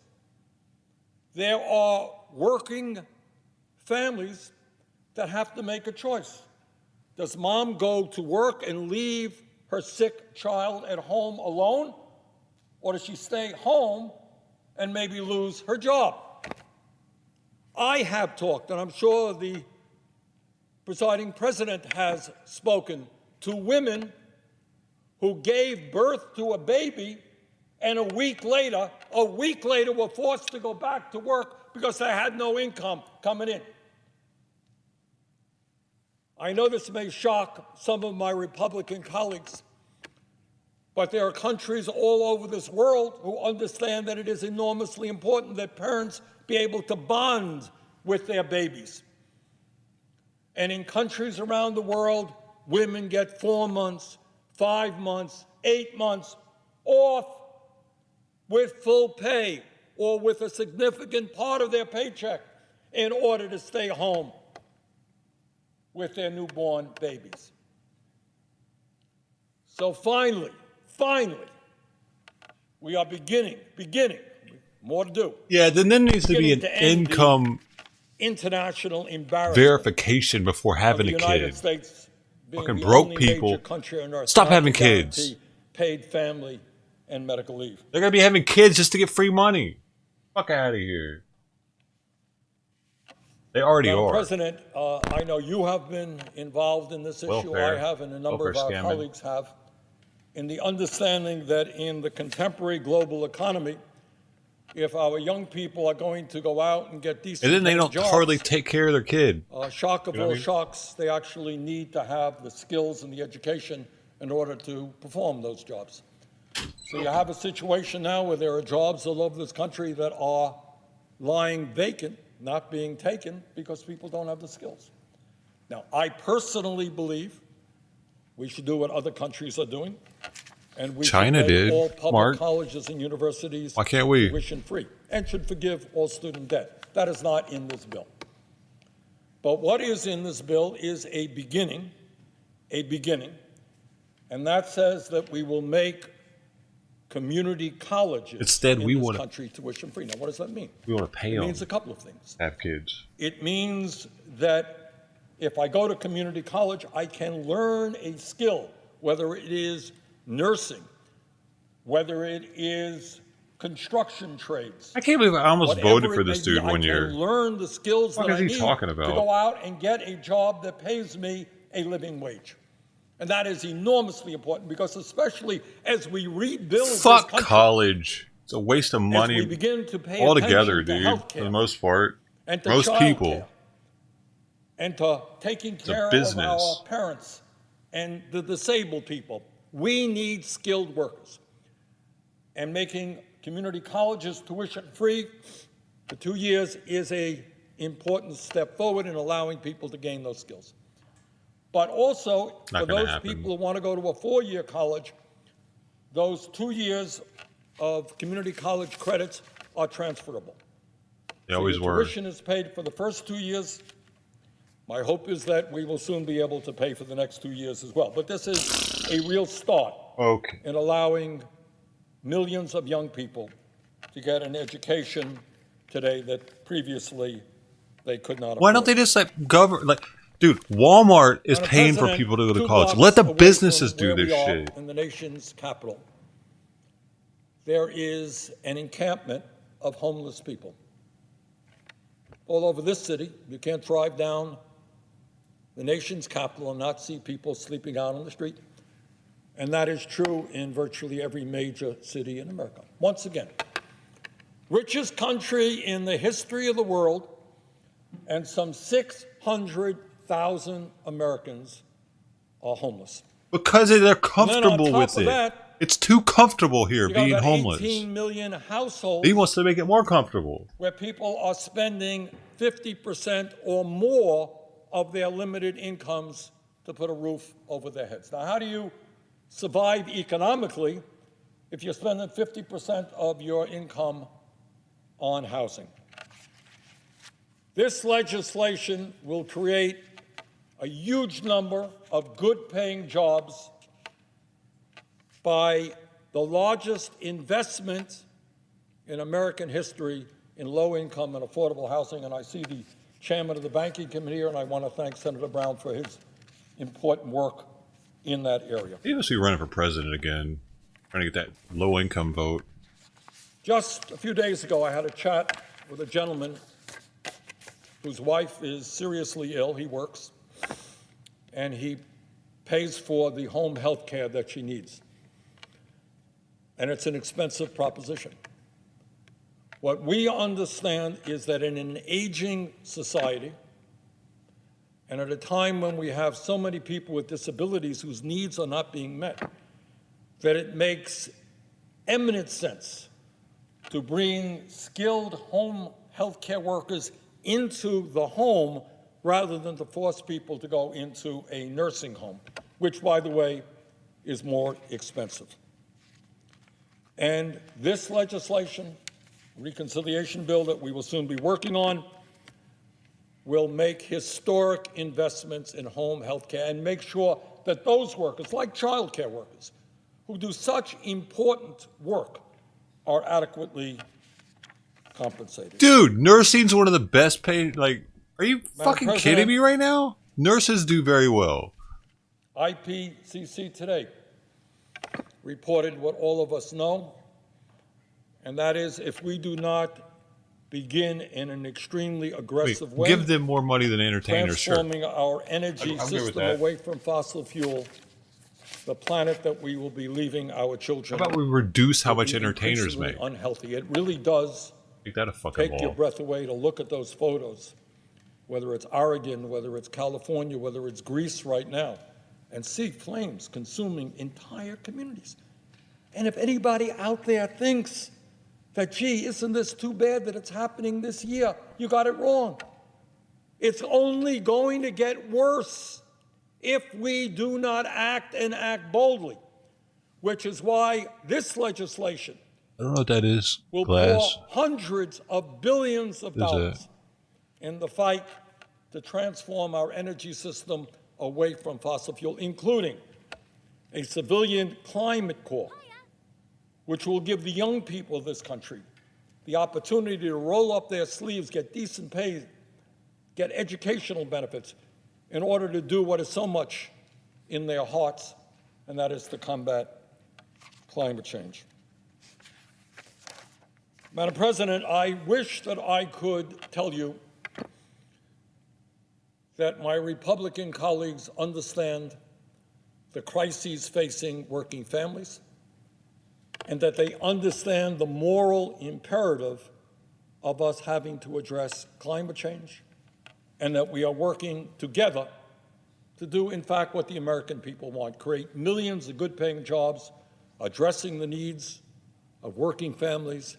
Speaker 8: There are working families that have to make a choice. Does mom go to work and leave her sick child at home alone, or does she stay home and maybe lose her job? I have talked, and I'm sure the presiding president has spoken, to women who gave birth to a baby and a week later were forced to go back to work because they had no income coming in. I know this may shock some of my Republican colleagues, but there are countries all over this world who understand that it is enormously important that parents be able to bond with their babies. And in countries around the world, women get 4 months, 5 months, 8 months off with full pay or with a significant part of their paycheck in order to stay home with their newborn babies. So finally, we are beginning, more to do.
Speaker 1: Yeah, then there needs to be an
Speaker 8: Beginning to end the
Speaker 1: income
Speaker 8: international embarrassment
Speaker 1: verification before
Speaker 8: of
Speaker 1: having
Speaker 8: the
Speaker 1: a
Speaker 8: United
Speaker 1: kid.
Speaker 8: States being
Speaker 1: Fucking
Speaker 8: the
Speaker 1: broke
Speaker 8: only
Speaker 1: people.
Speaker 8: major country on earth
Speaker 1: Stop
Speaker 8: not
Speaker 1: having
Speaker 8: to
Speaker 1: kids.
Speaker 8: guarantee paid family and medical leave.
Speaker 1: They're gonna be having kids just to get free money. Fuck out of here. They already
Speaker 8: Madam
Speaker 1: are.
Speaker 8: President, I know you have been involved in this issue.
Speaker 1: Welfare.
Speaker 8: I have, and a number of
Speaker 1: Welfare
Speaker 8: our
Speaker 1: scamming.
Speaker 8: colleagues have, in the understanding that in the contemporary global economy, if our young people are going to go out and get decent
Speaker 1: And then they
Speaker 8: paying
Speaker 1: don't
Speaker 8: jobs,
Speaker 1: hardly take care of their kid.
Speaker 8: shock of
Speaker 1: You know
Speaker 8: all
Speaker 1: what I mean?
Speaker 8: shocks, they actually need to have the skills and the education in order to perform those jobs. So you have a situation now where there are jobs all over this country that are lying vacant, not being taken because people don't have the skills. Now, I personally believe we should do what other countries are doing, and we
Speaker 1: China
Speaker 8: should make
Speaker 1: did,
Speaker 8: all public
Speaker 1: Mark.
Speaker 8: colleges and universities
Speaker 1: Why can't we?
Speaker 8: tuition free, and should forgive all student debt. That is not in this bill. But what is in this bill is a beginning, and that says that we will make community colleges
Speaker 1: Instead,
Speaker 8: in
Speaker 1: we
Speaker 8: this
Speaker 1: wanna-
Speaker 8: country tuition free. Now, what does that mean?
Speaker 1: We want to pay
Speaker 8: It
Speaker 1: them
Speaker 8: means a couple of things.
Speaker 1: to have kids.
Speaker 8: It means that if I go to community college, I can learn a skill, whether it is nursing, whether it is construction trades.
Speaker 1: I can't believe I almost
Speaker 8: Whatever
Speaker 1: voted for
Speaker 8: it
Speaker 1: this
Speaker 8: may be,
Speaker 1: dude 1
Speaker 8: I
Speaker 1: year.
Speaker 8: can learn the skills
Speaker 1: What
Speaker 8: that
Speaker 1: is
Speaker 8: I
Speaker 1: he
Speaker 8: need
Speaker 1: talking
Speaker 8: to
Speaker 1: about?
Speaker 8: go out and get a job that pays me a living wage. And that is enormously important because especially as we rebuild
Speaker 1: Fuck
Speaker 8: this country,
Speaker 1: college. It's a waste of
Speaker 8: as we
Speaker 1: money
Speaker 8: begin to pay
Speaker 1: altogether,
Speaker 8: attention to
Speaker 1: dude.
Speaker 8: healthcare
Speaker 1: For the most part,
Speaker 8: and to
Speaker 1: most
Speaker 8: child
Speaker 1: people.
Speaker 8: care, and to taking
Speaker 1: a
Speaker 8: care of
Speaker 1: business.
Speaker 8: our parents and the disabled people. We need skilled workers. And making community colleges tuition free for 2 years is an important step forward in allowing people to gain those skills. But also,
Speaker 1: Not
Speaker 8: for
Speaker 1: gonna
Speaker 8: those
Speaker 1: happen.
Speaker 8: people who want to go to a 4-year college, those 2 years of community college credits are transferable.
Speaker 1: They
Speaker 8: So
Speaker 1: always
Speaker 8: your
Speaker 1: were.
Speaker 8: tuition is paid for the first 2 years. My hope is that we will soon be able to pay for the next 2 years as well. But this is a real start
Speaker 1: Okay.
Speaker 8: in allowing millions of young people to get an education today that previously they could not afford.
Speaker 1: Why don't they just let government, like, dude, Walmart is
Speaker 8: Madam
Speaker 1: paying for
Speaker 8: President,
Speaker 1: people to go to
Speaker 8: 2
Speaker 1: college.
Speaker 8: blocks
Speaker 1: Let the
Speaker 8: away
Speaker 1: businesses
Speaker 8: from
Speaker 1: do
Speaker 8: where
Speaker 1: this
Speaker 8: we are
Speaker 1: shit.
Speaker 8: in the nation's capital, there is an encampment of homeless people. All over this city, you can't drive down the nation's capital and not see people sleeping out on the street. And that is true in virtually every major city in America. Once again, richest country in the history of the world, and some 600,000 Americans are homeless.
Speaker 1: Because they're
Speaker 8: And then
Speaker 1: comfortable
Speaker 8: on top
Speaker 1: with
Speaker 8: of
Speaker 1: it.
Speaker 8: that,
Speaker 1: It's too comfortable here
Speaker 8: you got
Speaker 1: being
Speaker 8: about
Speaker 1: homeless.
Speaker 8: 18 million households
Speaker 1: He wants to make it more comfortable.
Speaker 8: where people are spending 50% or more of their limited incomes to put a roof over their heads. Now, how do you survive economically if you're spending 50% of your income on housing? This legislation will create a huge number of good-paying jobs by the largest investment in American history in low-income and affordable housing. And I see the chairman of the Banking Committee here, and I want to thank Senator Brown for his important work in that area.
Speaker 1: He must be running for president again, trying to get that low-income vote.
Speaker 8: Just a few days ago, I had a chat with a gentleman whose wife is seriously ill. He works, and he pays for the home health care that she needs. And it's an expensive proposition. What we understand is that in an aging society, and at a time when we have so many people with disabilities whose needs are not being met, that it makes eminent sense to bring skilled home health care workers into the home rather than to force people to go into a nursing home, which, by the way, is more expensive. And this legislation, reconciliation bill that we will soon be working on, will make historic investments in home health care and make sure that those workers, like child care workers, who do such important work, are adequately compensated.
Speaker 1: Dude, nursing's one of the best paid. Like, are you fucking
Speaker 8: President,
Speaker 1: kidding me right now? Nurses do very well.
Speaker 8: IPCC today reported what all of us know, and that is if we do not begin in an extremely aggressive way,
Speaker 1: give them more money than entertainers, sure.
Speaker 8: transforming our energy
Speaker 1: I'm good with
Speaker 8: system
Speaker 1: that.
Speaker 8: away from fossil fuel, the planet that we will be leaving our children.
Speaker 1: How about we reduce how
Speaker 8: will
Speaker 1: much
Speaker 8: be
Speaker 1: entertainers
Speaker 8: increasingly
Speaker 1: make?
Speaker 8: unhealthy. It really does
Speaker 1: Make that a fucking
Speaker 8: take your
Speaker 1: wall.
Speaker 8: breath away to look at those photos, whether it's Oregon, whether it's California, whether it's Greece right now, and see flames consuming entire communities. And if anybody out there thinks that, gee, isn't this too bad that it's happening this year, you got it wrong. It's only going to get worse if we do not act and act boldly, which is why this legislation
Speaker 1: I don't know what that is.
Speaker 8: will
Speaker 1: Glass.
Speaker 8: pour hundreds of billions of dollars in the fight to transform our energy system away from fossil fuel, including a civilian climate corps, which will give the young people of this country the opportunity to roll up their sleeves, get decent pay, get educational benefits in order to do what is so much in their hearts, and that is to combat climate change. Madam President, I wish that I could tell you that my Republican colleagues understand the crises facing working families and that they understand the moral imperative of us having to address climate change and that we are working together to do, in fact, what the American people want, create millions of good-paying jobs addressing the needs of working families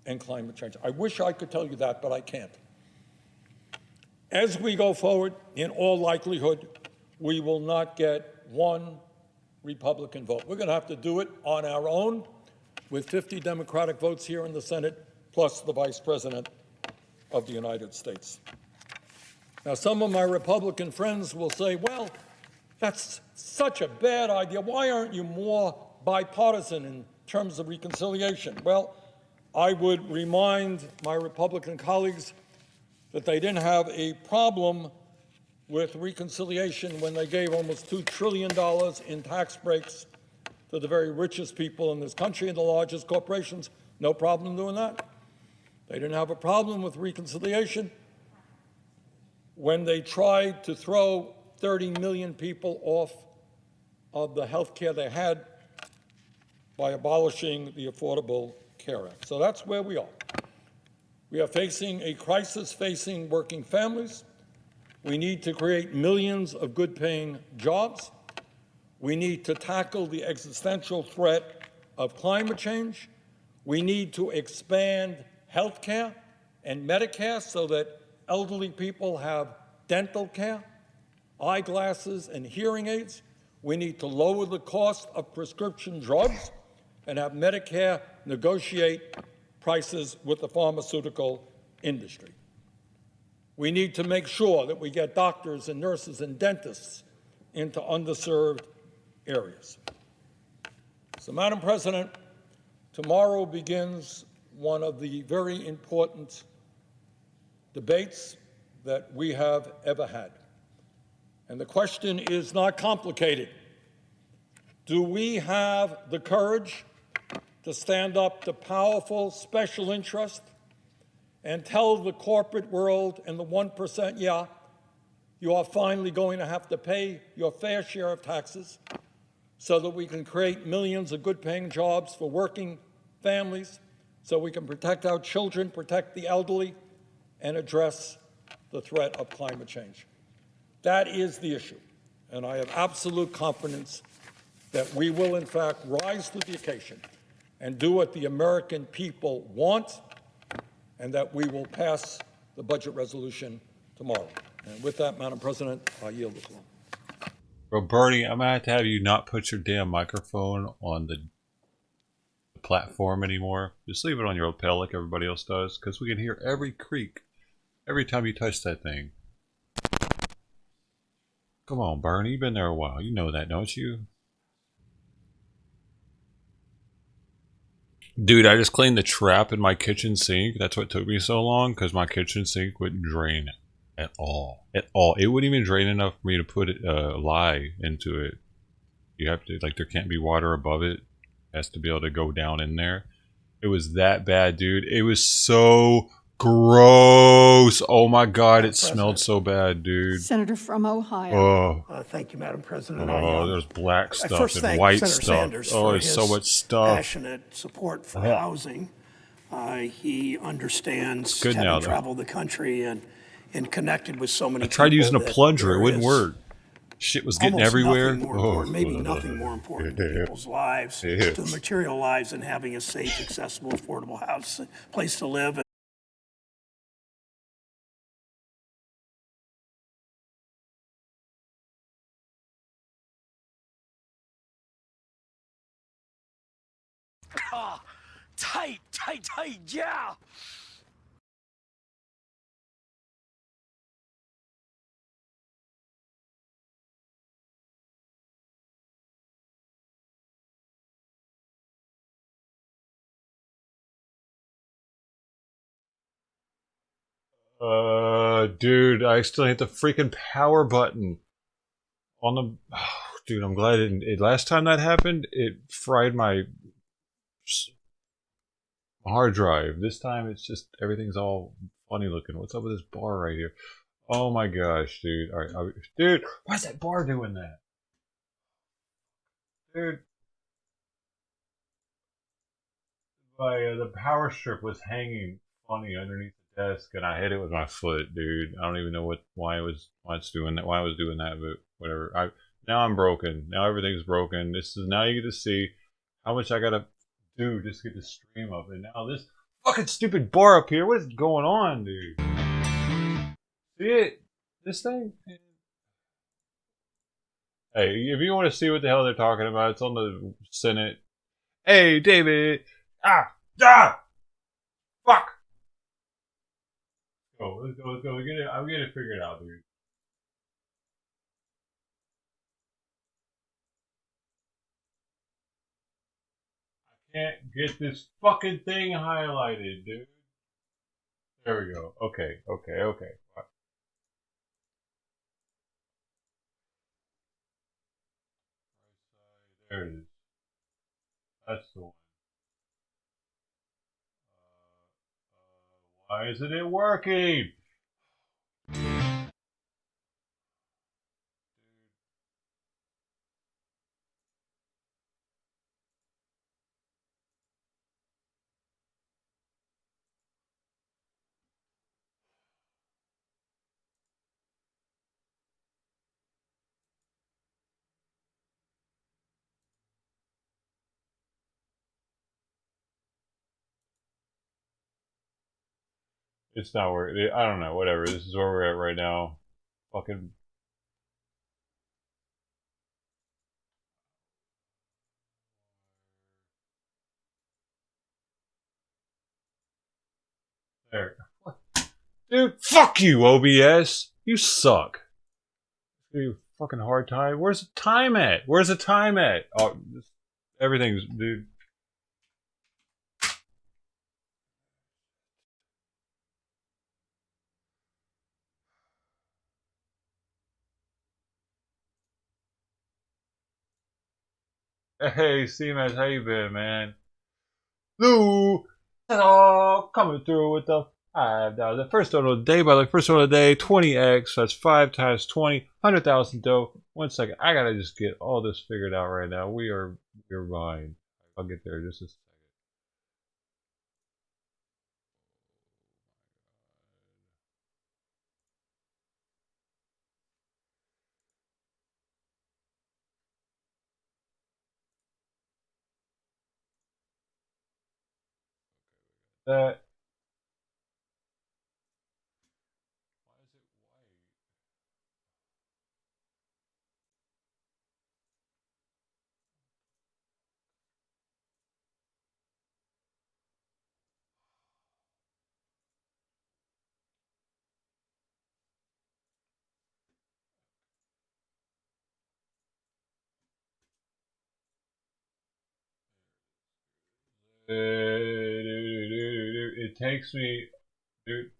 Speaker 8: and climate change. I wish I could tell you that, but I can't. As we go forward, in all likelihood, we will not get one Republican vote. We're going to have to do it on our own with 50 Democratic votes here in the Senate, plus the Vice President of the United States. Now, some of my Republican friends will say, well, that's such a bad idea. Why aren't you more bipartisan in terms of reconciliation? Well, I would remind my Republican colleagues that they didn't have a problem with reconciliation when they gave almost $2 trillion in tax breaks to the very richest people in this country and the largest corporations. No problem doing that. They didn't have a problem with reconciliation when they tried to throw 30 million people off of the health care they had by abolishing the Affordable Care Act. So that's where we are. We are facing a crisis facing working families. We need to create millions of good-paying jobs. We need to tackle the existential threat of climate change. We need to expand health care and Medicare so that elderly people have dental care, eyeglasses, and hearing aids. We need to lower the cost of prescription drugs and have Medicare negotiate prices with the pharmaceutical industry. We need to make sure that we get doctors and nurses and dentists into underserved areas. So, Madam President, tomorrow begins one of the very important debates that we have ever had. And the question is not complicated. Do we have the courage to stand up to powerful special interest and tell the corporate world and the 1%, yeah, you are finally going to have to pay your fair share of taxes so that we can create millions of good-paying jobs for working families, so we can protect our children, protect the elderly, and address the threat of climate change? That is the issue, and I have absolute confidence that we will, in fact, rise to the occasion and do what the American people want, and that we will pass the budget resolution tomorrow. And with that, Madam President, I yield the floor.
Speaker 1: Bro, Bernie, I'm going to have you not put your damn microphone on the platform anymore. Just leave it on your lapel like everybody else does, because we can hear every creak every time you touch that thing. Come on, Bernie, you've been there a while. You know that, don't you? Dude, I just cleaned the trap in my kitchen sink. That's what took me so long, because my kitchen sink wouldn't drain at all. At all. It wouldn't even drain enough for me to put lye into it. You have to, like, there can't be water above it. It has to be able to go down in there. It was that bad, dude. It was so gross. Oh my God, it smelled so bad, dude.
Speaker 9: Senator from Ohio.
Speaker 1: Oh,
Speaker 10: Thank you, Madam President.
Speaker 1: there's black
Speaker 10: I
Speaker 1: stuff
Speaker 10: first
Speaker 1: and
Speaker 10: thank
Speaker 1: white
Speaker 10: Senator
Speaker 1: stuff.
Speaker 10: Sanders
Speaker 1: Oh,
Speaker 10: for
Speaker 1: there's
Speaker 10: his
Speaker 1: so much stuff.
Speaker 10: passionate support for housing. He understands,
Speaker 1: good
Speaker 10: having
Speaker 1: now, though.
Speaker 10: traveled the country and connected with so many
Speaker 1: I tried
Speaker 10: people,
Speaker 1: using a
Speaker 10: that
Speaker 1: plunger. It
Speaker 10: there
Speaker 1: wouldn't
Speaker 10: is
Speaker 1: work. Shit was getting
Speaker 10: almost
Speaker 1: everywhere.
Speaker 10: nothing more important, maybe nothing more important to people's lives, to the material lives, than having a safe, accessible, affordable house, place to live.
Speaker 11: Tight, yeah!
Speaker 1: Dude, I still hit the freaking power button on the. Oh, dude, I'm glad last time that happened, it fried my hard drive. This time, it's just everything's all funny looking. What's up with this bar right here? Oh my gosh, dude! All right, dude, why's that bar doing that, dude? The power strip was hanging funny underneath the desk, and I hit it with my foot, dude. I don't even know why it's doing that. Why I was doing that, but whatever. Now I'm broken. Now everything's broken. Now you get to see how much I gotta do just to get the stream up, and now this fucking stupid bar up here. What is going on, dude? See it? This thing? Hey, if you want to see what the hell they're talking about, it's on the Senate. Hey, David. Fuck. Let's go. I'm gonna figure it out, dude. I can't get this fucking thing highlighted, dude. There we go. Okay. There it is. That's the one. Why isn't it working? It's not working. I don't know. Whatever. This is where we're at right now. Fucking. There. Dude, fuck you, OBS. You suck. Give you a fucking hard time. Where's the time at? Oh, everything's, dude. Hey, C-Maz, how you been, man? Lou, coming through with the $5. First order of the day, by the first order of the day, 20x. That's 5 times 20, 100,000 dough. 1 second, I gotta just get all this figured out right now. We're behind. I'll get there just a second. That. It takes me, dude.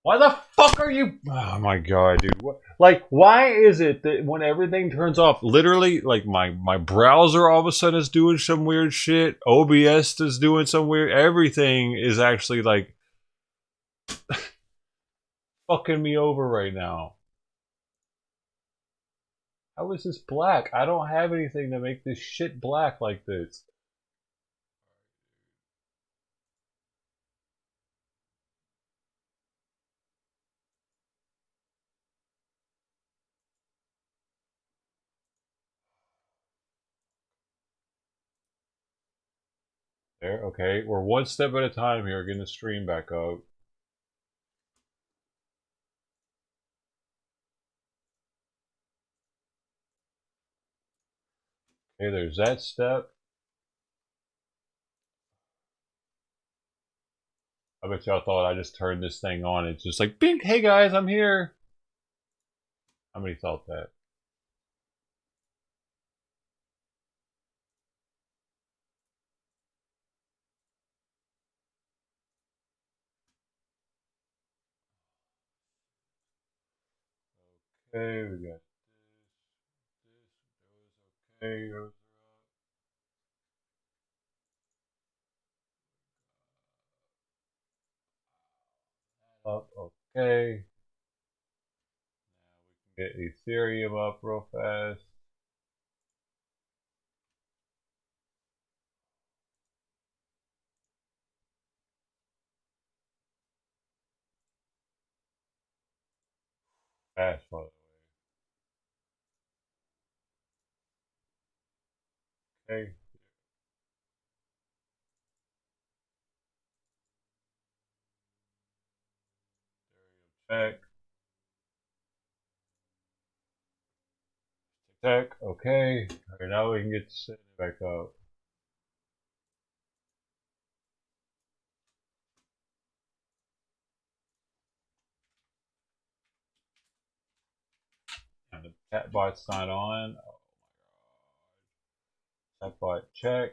Speaker 1: Why the fuck are you? Oh my god, dude. What? Like, why is it that when everything turns off, literally, like my browser all of a sudden is doing some weird shit. OBS is doing some weird. Everything is actually like fucking me over right now. How is this black? I don't have anything to make this shit black like this. There, okay. We're one step at a time here, getting the stream back up. Okay, there's that step. I bet y'all thought I just turned this thing on. It's just like, bing, hey guys, I'm here. How many thought that? Okay, we got this, okay, up, okay. Now we can get Ethereum up real fast. Fast, by the way. Okay. Check. Check. Okay. Alright, now we can get the back up. And the chatbot's not on. Oh my god. Chatbot check.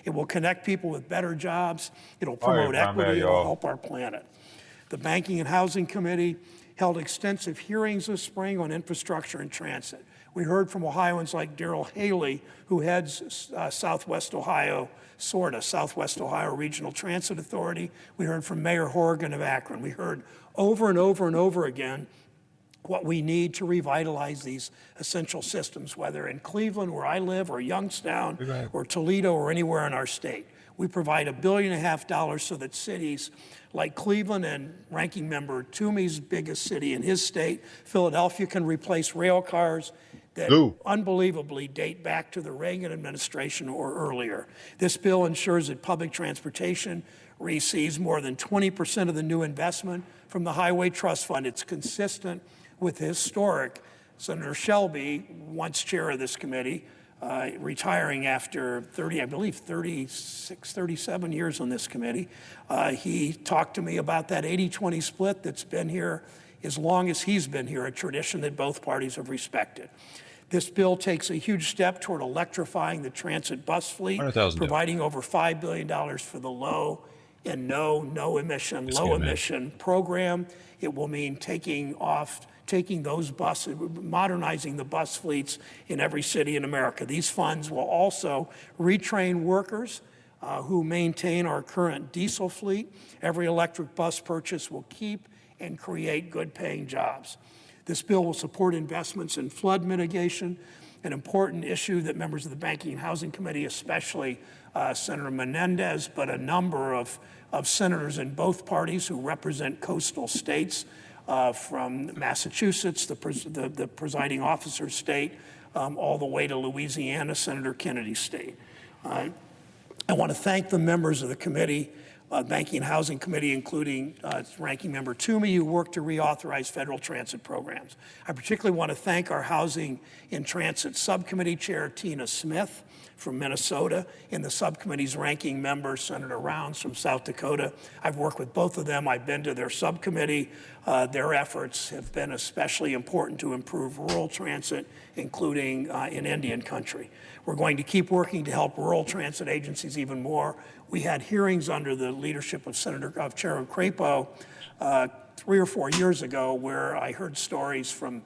Speaker 10: It will connect people with better jobs. It'll promote equity. It'll help our planet. The Banking and Housing Committee held extensive hearings this spring on infrastructure and transit. We heard from Ohioans like Daryl Haley, who heads Southwest Ohio, SORTA, Southwest Ohio Regional Transit Authority. We heard from Mayor Horgan of Akron. We heard over and over and over again what we need to revitalize these essential systems, whether in Cleveland, where I live, or Youngstown, or Toledo, or anywhere in our state. We provide $1.5 billion so that cities like Cleveland and Ranking Member Toomey's biggest city in his state, Philadelphia, can replace rail cars that unbelievably date back to the Reagan administration or earlier. This bill ensures that public transportation receives more than 20% of the new investment from the Highway Trust Fund. It's consistent with historic. Senator Shelby, once chair of this committee, retiring after 36, 37 years on this committee. He talked to me about that 80-20 split that's been here as long as he's been here, a tradition that both parties have respected. This bill takes a huge step toward electrifying the transit bus fleet, providing over $5 billion for the low and no emission program. It will mean taking those buses, modernizing the bus fleets in every city in America. These funds will also retrain workers who maintain our current diesel fleet. Every electric bus purchase will keep and create good-paying jobs. This bill will support investments in flood mitigation, an important issue that members of the Banking and Housing Committee, especially Senator Menendez, but a number of senators in both parties who represent coastal states, from Massachusetts, the presiding officer's state, all the way to Louisiana, Senator Kennedy's state. I want to thank the members of the committee, Banking and Housing Committee, including Ranking Member Toomey, who worked to reauthorize federal transit programs. I particularly want to thank our Housing and Transit Subcommittee Chair, Tina Smith, from Minnesota, and the subcommittee's ranking member, Senator Rounds from South Dakota. I've worked with both of them. I've been to their subcommittee. Their efforts have been especially important to improve rural transit, including in Indian country. We're going to keep working to help rural transit agencies even more. We had hearings under the leadership of Chair Crapo 3 or 4 years ago where I heard stories from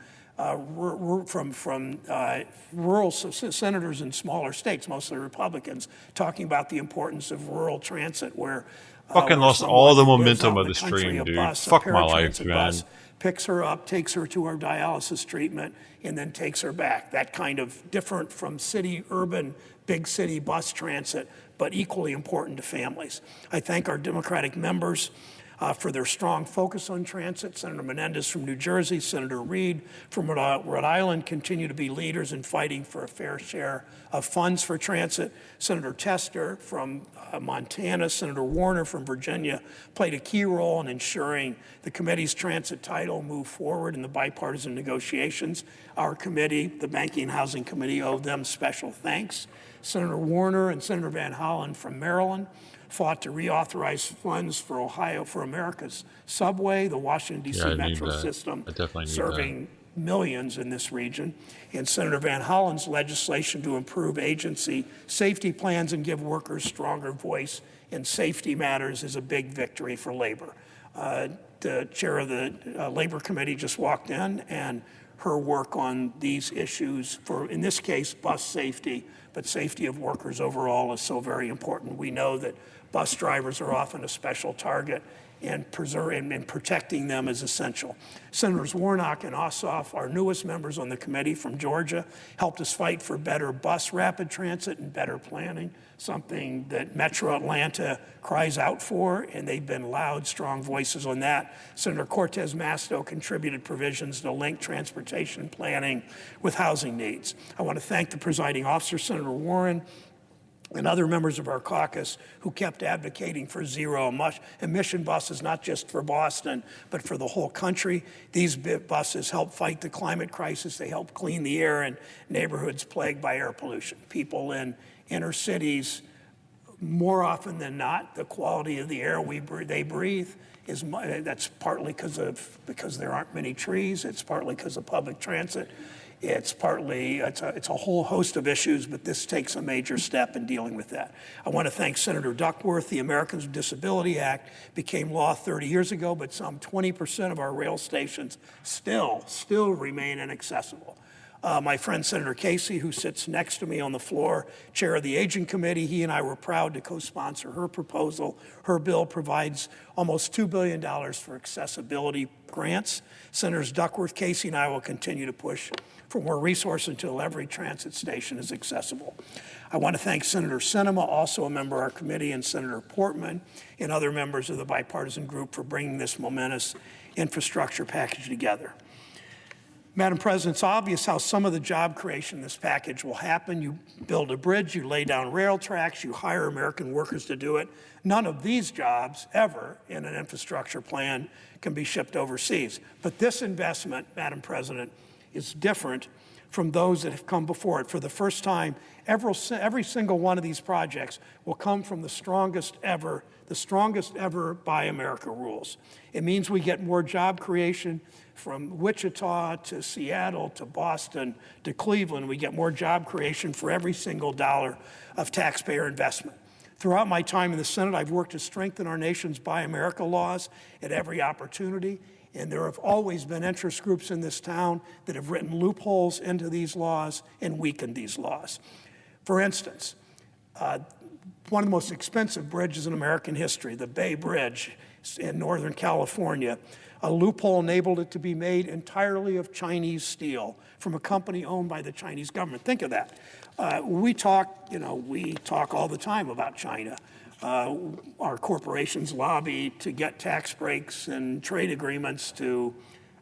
Speaker 10: rural senators in smaller states, mostly Republicans, talking about the importance of rural transit where
Speaker 1: Fucking lost all the momentum of the stream, dude. Fuck my life, man.
Speaker 10: Picks her up, takes her to her dialysis treatment, and then takes her back. That kind of different from urban, big city bus transit, but equally important to families. I thank our Democratic members for their strong focus on transit. Senator Menendez from New Jersey, Senator Reed from Rhode Island continue to be leaders in fighting for a fair share of funds for transit. Senator Tester from Montana, Senator Warner from Virginia played a key role in ensuring the committee's transit title moved forward in the bipartisan negotiations. Our committee, the Banking and Housing Committee, owed them special thanks. Senator Warner and Senator Van Hollen from Maryland fought to reauthorize funds for Ohio for America's subway, the Washington, D.C. metro system, serving millions in this region. And Senator Van Hollen's legislation to improve agency safety plans and give workers stronger voice in safety matters is a big victory for labor. The chair of the Labor Committee just walked in, and her work on these issues for, in this case, bus safety, but safety of workers overall is so very important. We know that bus drivers are often a special target, and protecting them is essential. Senators Warnock and Ossoff, our newest members on the committee from Georgia, helped us fight for better bus rapid transit and better planning, something that Metro Atlanta cries out for, and they've been loud, strong voices on that. Senator Cortez Masto contributed provisions to link transportation planning with housing needs. I want to thank the presiding officer, Senator Warren, and other members of our caucus who kept advocating for zero-emission buses, not just for Boston, but for the whole country. These buses help fight the climate crisis. They help clean the air in neighborhoods plagued by air pollution. People in inner cities, more often than not, the quality of the air they breathe that's partly because there aren't many trees. It's partly because of public transit. It's a whole host of issues, but this takes a major step in dealing with that. I want to thank Senator Duckworth. The Americans with Disability Act became law 30 years ago, but some 20% of our rail stations still remain inaccessible. My friend Senator Casey, who sits next to me on the floor, chair of the Aging Committee, he and I were proud to co-sponsor her proposal. Her bill provides almost $2 billion for accessibility grants. Senators Duckworth, Casey, and I will continue to push for more resources until every transit station is accessible. I want to thank Senator Sinema, also a member of our committee, and Senator Portman and other members of the bipartisan group for bringing this momentous infrastructure package together. Madam President, it's obvious how some of the job creation in this package will happen. You build a bridge, you lay down rail tracks, you hire American workers to do it. None of these jobs ever in an infrastructure plan can be shipped overseas. But this investment, Madam President, is different from those that have come before it. For the first time, every single one of these projects will come from the strongest ever Buy America rules. It means we get more job creation from Wichita to Seattle to Boston to Cleveland. We get more job creation for every single dollar of taxpayer investment. Throughout my time in the Senate, I've worked to strengthen our nation's Buy America laws at every opportunity. And there have always been interest groups in this town that have written loopholes into these laws and weakened these laws. For instance, one of the most expensive bridges in American history, the Bay Bridge in Northern California, a loophole enabled it to be made entirely of Chinese steel from a company owned by the Chinese government. Think of that. We talk all the time about China. Our corporations lobby to get tax breaks and trade agreements to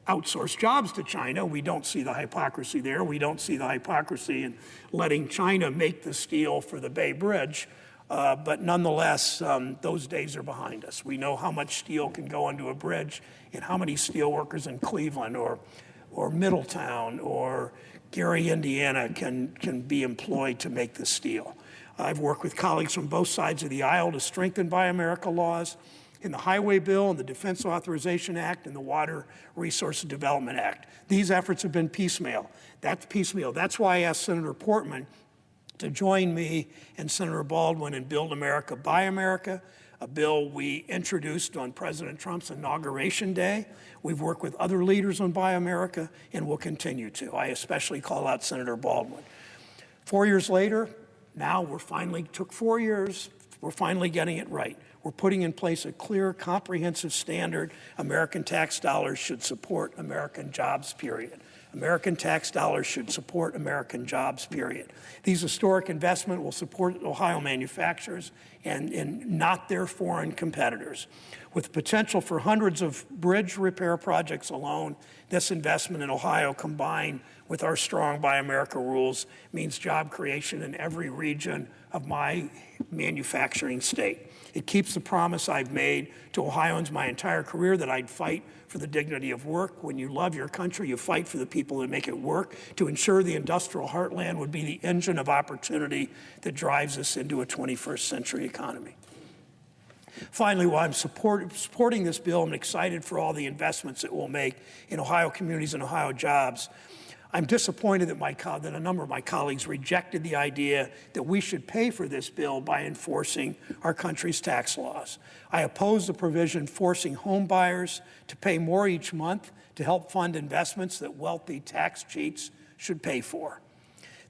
Speaker 10: outsource jobs to China. We don't see the hypocrisy there. We don't see the hypocrisy in letting China make the steel for the Bay Bridge. But nonetheless, those days are behind us. We know how much steel can go into a bridge and how many steel workers in Cleveland or Middletown or Gary, Indiana can be employed to make this deal. I've worked with colleagues from both sides of the aisle to strengthen Buy America laws in the Highway Bill, in the Defense Authorization Act, and the Water Resources Development Act. These efforts have been piecemeal. That's piecemeal. That's why I asked Senator Portman to join me and Senator Baldwin in Build America, Buy America, a bill we introduced on President Trump's inauguration day. We've worked with other leaders on Buy America and will continue to. I especially call out Senator Baldwin. 4 years later, now took 4 years, we're finally getting it right. We're putting in place a clear, comprehensive standard. American tax dollars should support American jobs, period. American tax dollars should support American jobs, period. These historic investments will support Ohio manufacturers and not their foreign competitors. With potential for hundreds of bridge repair projects alone, this investment in Ohio combined with our strong Buy America rules means job creation in every region of my manufacturing state. It keeps the promise I've made to Ohioans my entire career that I'd fight for the dignity of work. When you love your country, you fight for the people that make it work to ensure the industrial heartland would be the engine of opportunity that drives us into a 21st century economy. Finally, while I'm supporting this bill, I'm excited for all the investments it will make in Ohio communities and Ohio jobs. I'm disappointed that a number of my colleagues rejected the idea that we should pay for this bill by enforcing our country's tax laws. I oppose the provision forcing home buyers to pay more each month to help fund investments that wealthy tax cheats should pay for.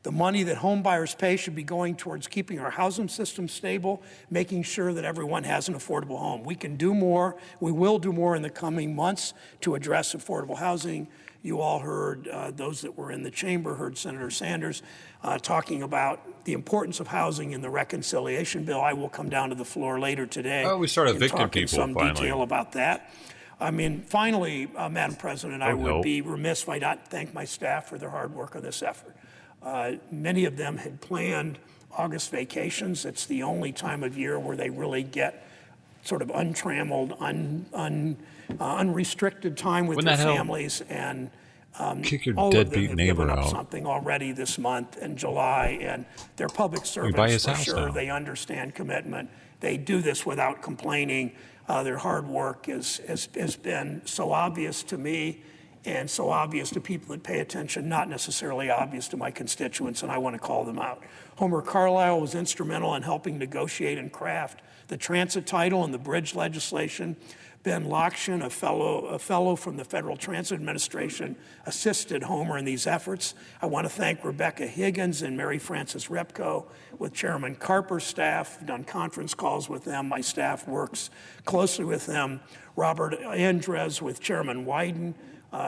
Speaker 10: The money that home buyers pay should be going towards keeping our housing system stable, making sure that everyone has an affordable home. We can do more. We will do more in the coming months to address affordable housing. You all heard, those that were in the chamber heard Senator Sanders talking about the importance of housing in the reconciliation bill. I will come down to the floor later today
Speaker 1: Oh, we start
Speaker 10: and
Speaker 1: evicting
Speaker 10: talk in
Speaker 1: people,
Speaker 10: some
Speaker 1: finally.
Speaker 10: detail about that. Finally, Madam President, I would be remiss if I not thank my staff for their hard work on this effort. Many of them had planned August vacations. It's the only time of year where they really get sort of untrammeled, unrestricted time with their families, and
Speaker 1: kick your
Speaker 10: all of them
Speaker 1: deadbeat
Speaker 10: have
Speaker 1: neighbor
Speaker 10: given up
Speaker 1: out.
Speaker 10: something already this month in July, and they're public servants for sure. They understand commitment. They do this without complaining. Their hard work has been so obvious to me and so obvious to people that pay attention, not necessarily obvious to my constituents, and I want to call them out. Homer Carlisle was instrumental in helping negotiate and craft the transit title and the bridge legislation. Ben Lokshin, a fellow from the Federal Transit Administration, assisted Homer in these efforts. I want to thank Rebecca Higgins and Mary Frances Repko with Chairman Carper's staff. I've done conference calls with them. My staff works closely with them. Robert Andres with Chairman Wyden.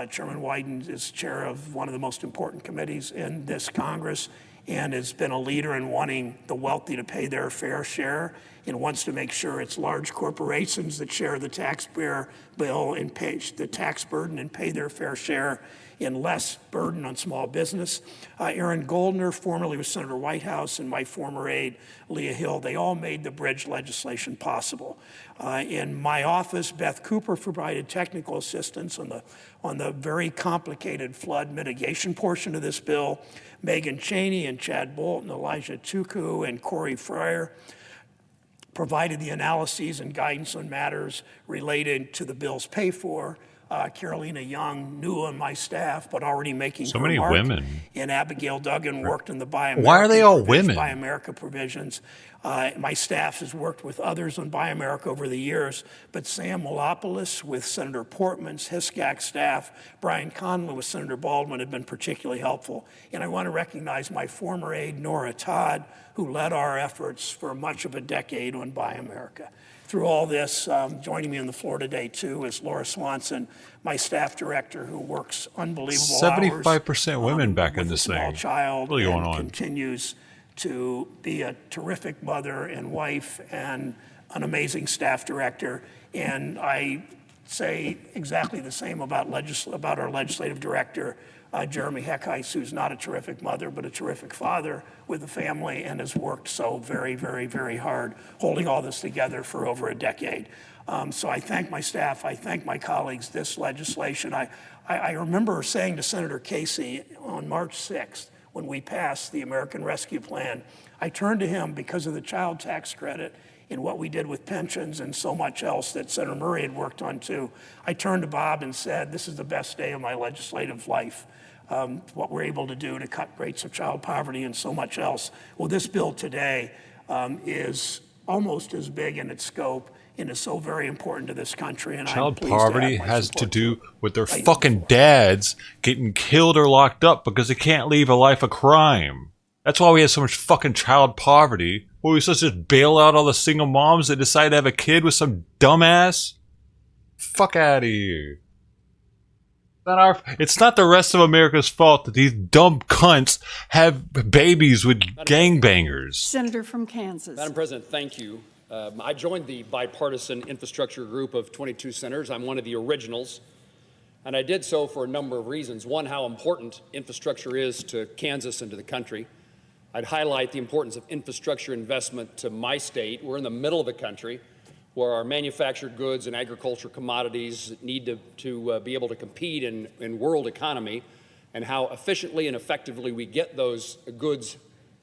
Speaker 10: Chairman Wyden is chair of one of the most important committees in this Congress and has been a leader in wanting the wealthy to pay their fair share and wants to make sure it's large corporations that share the taxpayer bill and pay the tax burden and pay their fair share and less burden on small business. Aaron Goldner, formerly with Senator Whitehouse, and my former aide, Leah Hill, they all made the bridge legislation possible. In my office, Beth Cooper provided technical assistance on the very complicated flood mitigation portion of this bill. Megan Cheney and Chad Bolton, Elijah Tuku, and Corey Fryer provided the analyses and guidance on matters related to the bill's pay for. Carolina Young, new on my staff, but already making
Speaker 1: so
Speaker 10: her
Speaker 1: many
Speaker 10: mark.
Speaker 1: Women.
Speaker 10: And Abigail Duggan worked in the Buy America.
Speaker 1: Why are they all women?
Speaker 10: Buy America provisions. My staff has worked with others on Buy America over the years, but Sam Milopoulos with Senator Portman's HISCAC staff, Brian Conlon with Senator Baldwin have been particularly helpful. And I want to recognize my former aide, Nora Todd, who led our efforts for much of a decade on Buy America. Through all this, joining me on the floor today, too, is Laura Swanson, my staff director, who works unbelievable
Speaker 1: 75% women back in
Speaker 10: with
Speaker 1: this
Speaker 10: a small
Speaker 1: thing.
Speaker 10: child
Speaker 1: Really going
Speaker 10: and
Speaker 1: on.
Speaker 10: continues to be a terrific mother and wife and an amazing staff director. And I say exactly the same about our legislative director, Jeremy Heckheis, who's not a terrific mother, but a terrific father with a family and has worked so very, very, very hard holding all this together for over a decade. So I thank my staff, I thank my colleagues. This legislation, I remember saying to Senator Casey on March 6th, when we passed the American Rescue Plan, I turned to him because of the child tax credit and what we did with pensions and so much else that Senator Murray had worked on too. I turned to Bob and said, this is the best day of my legislative life. What we're able to do to cut rates of child poverty and so much else. Well, this bill today is almost as big in its scope and is so very important to this country. And
Speaker 1: child poverty has to do with their fucking dads getting killed or locked up because they can't leave a life of crime. That's why we have so much fucking child poverty. What, we supposed to just bail out all the single moms that decide to have a kid with some dumbass? Fuck out of here. It's not the rest of America's fault that these dumb cunts have babies with gangbangers.
Speaker 9: Senator from Kansas.
Speaker 12: Madam President, thank you. I joined the bipartisan infrastructure group of 22 senators. I'm one of the originals. And I did so for a number of reasons. One, how important infrastructure is to Kansas and to the country. I'd highlight the importance of infrastructure investment to my state. We're in the middle of the country where our manufactured goods and agriculture commodities need to be able to compete in world economy, and how efficiently and effectively we get those goods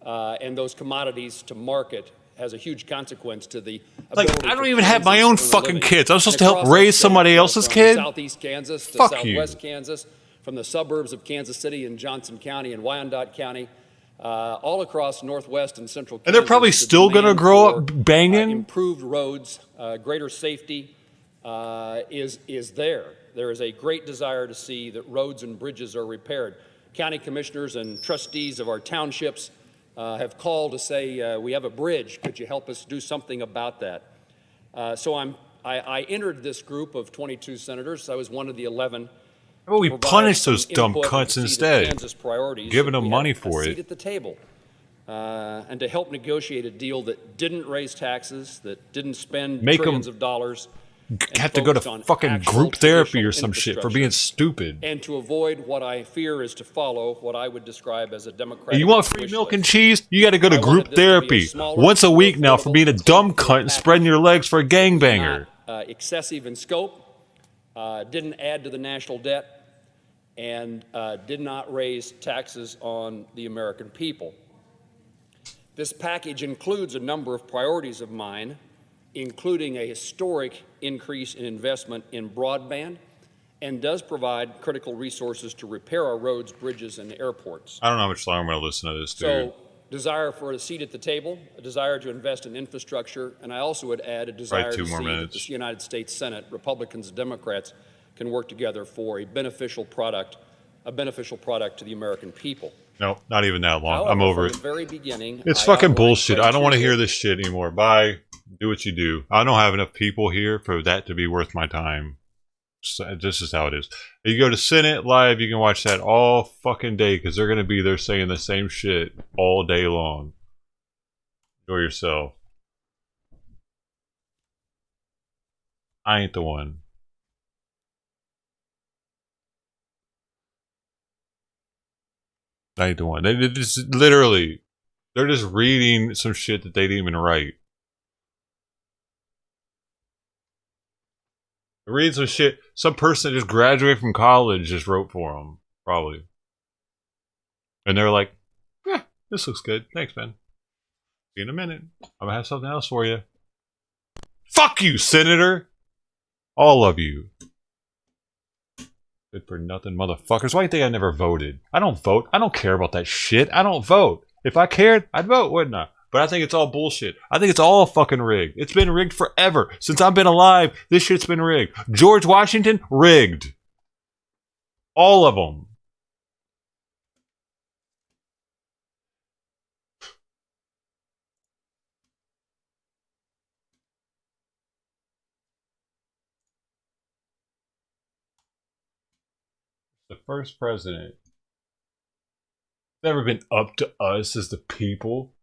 Speaker 12: and those commodities to market has a huge consequence to the
Speaker 1: ability. Like, I don't even have my own fucking kids. I'm supposed to help raise somebody else's kid?
Speaker 12: Southeast Kansas to
Speaker 1: Fuck
Speaker 12: southwest
Speaker 1: you.
Speaker 12: Kansas, from the suburbs of Kansas City and Johnson County and Wyandotte County, all across northwest and central Kansas.
Speaker 1: And they're probably still going to grow up banging?
Speaker 12: Improved roads, greater safety is there. There is a great desire to see that roads and bridges are repaired. County commissioners and trustees of our townships have called to say, we have a bridge. Could you help us do something about that? So I entered this group of 22 senators. I was one of the 11.
Speaker 1: How about we punish those dumb cunts instead, giving them money for
Speaker 12: it?
Speaker 1: it.
Speaker 12: At the table, and to help negotiate a deal that didn't raise taxes, that didn't spend trillions of dollars.
Speaker 1: Have to go to fucking group therapy or some shit for being stupid.
Speaker 12: And to avoid what I fear is to follow what I would describe as a democratic.
Speaker 1: You want free milk and cheese? You got to go to group therapy once a week now for being a dumb cunt and spreading your legs for a gangbanger.
Speaker 12: Excessive in scope, didn't add to the national debt, and did not raise taxes on the American people. This package includes a number of priorities of mine, including a historic increase in investment in broadband, and does provide critical resources to repair our roads, bridges, and airports.
Speaker 1: I don't know how much longer I'm going to listen to this, dude.
Speaker 12: So, desire for a seat at the table, a desire to invest in infrastructure, and I also would add a desire to see that the United States Senate, Republicans and Democrats, can work together for a beneficial product to the American people.
Speaker 1: No, not even that long.
Speaker 12: However,
Speaker 1: I'm over it.
Speaker 12: From the very beginning,
Speaker 1: It's fucking bullshit. I don't want to hear this shit anymore. Bye. Do what you do. I don't have enough people here for that to be worth my time. So, this is how it is. If you go to Senate Live, you can watch that all fucking day because they're going to be there saying the same shit all day long. Enjoy yourself. I ain't the one. I ain't the one. They just literally, they're just reading some shit that they didn't even write. Read some shit some person that just graduated from college just wrote for them, probably. And they're like, yeah, this looks good. Thanks, man. See you in a minute. I'm gonna have something else for you. Fuck you, Senator! All of you. Good for nothing motherfuckers. Why do you think I never voted? I don't vote. I don't care about that shit. I don't vote. If I cared, I'd vote, wouldn't I? But I think it's all bullshit. I think it's all fucking rigged. It's been rigged forever. Since I've been alive, this shit's been rigged. George Washington, rigged. All of them. The first president. It's never been up to us as the people.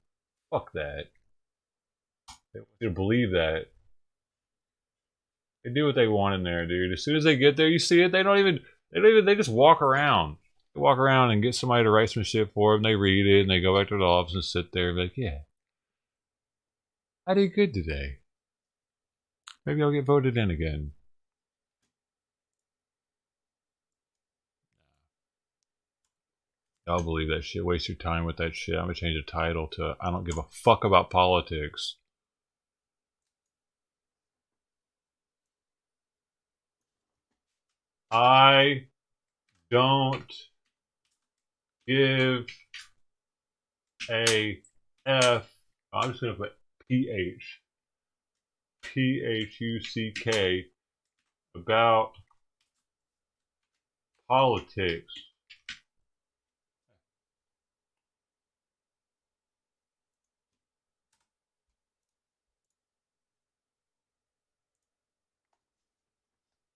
Speaker 1: Fuck that. They want you to believe that. They do what they want in there, dude. As soon as they get there, you see it. They just walk around. They walk around and get somebody to write some shit for them. They read it and they go back to the office and sit there and be like, yeah, I did good today. Maybe I'll get voted in again. I'll believe that shit. Waste your time with that shit. I'm gonna change the title to I don't give a fuck about politics. I don't give a F. I'm just gonna put PH. PHUCK about politics.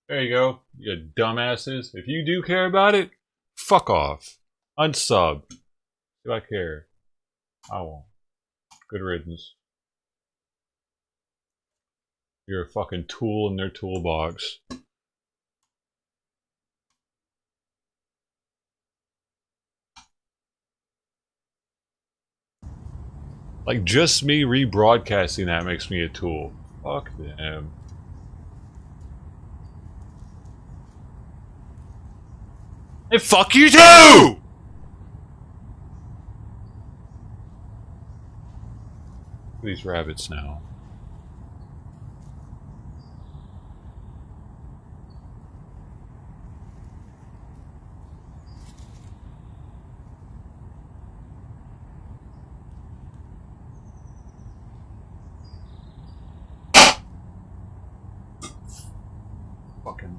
Speaker 1: There you go, you dumbasses. If you do care about it, fuck off. Unsub. Do I care? I won't. Good riddance. You're a fucking tool in their toolbox. Like, just me rebroadcasting that makes me a tool. Fuck them. And fuck you too! These rabbits now. Fucking.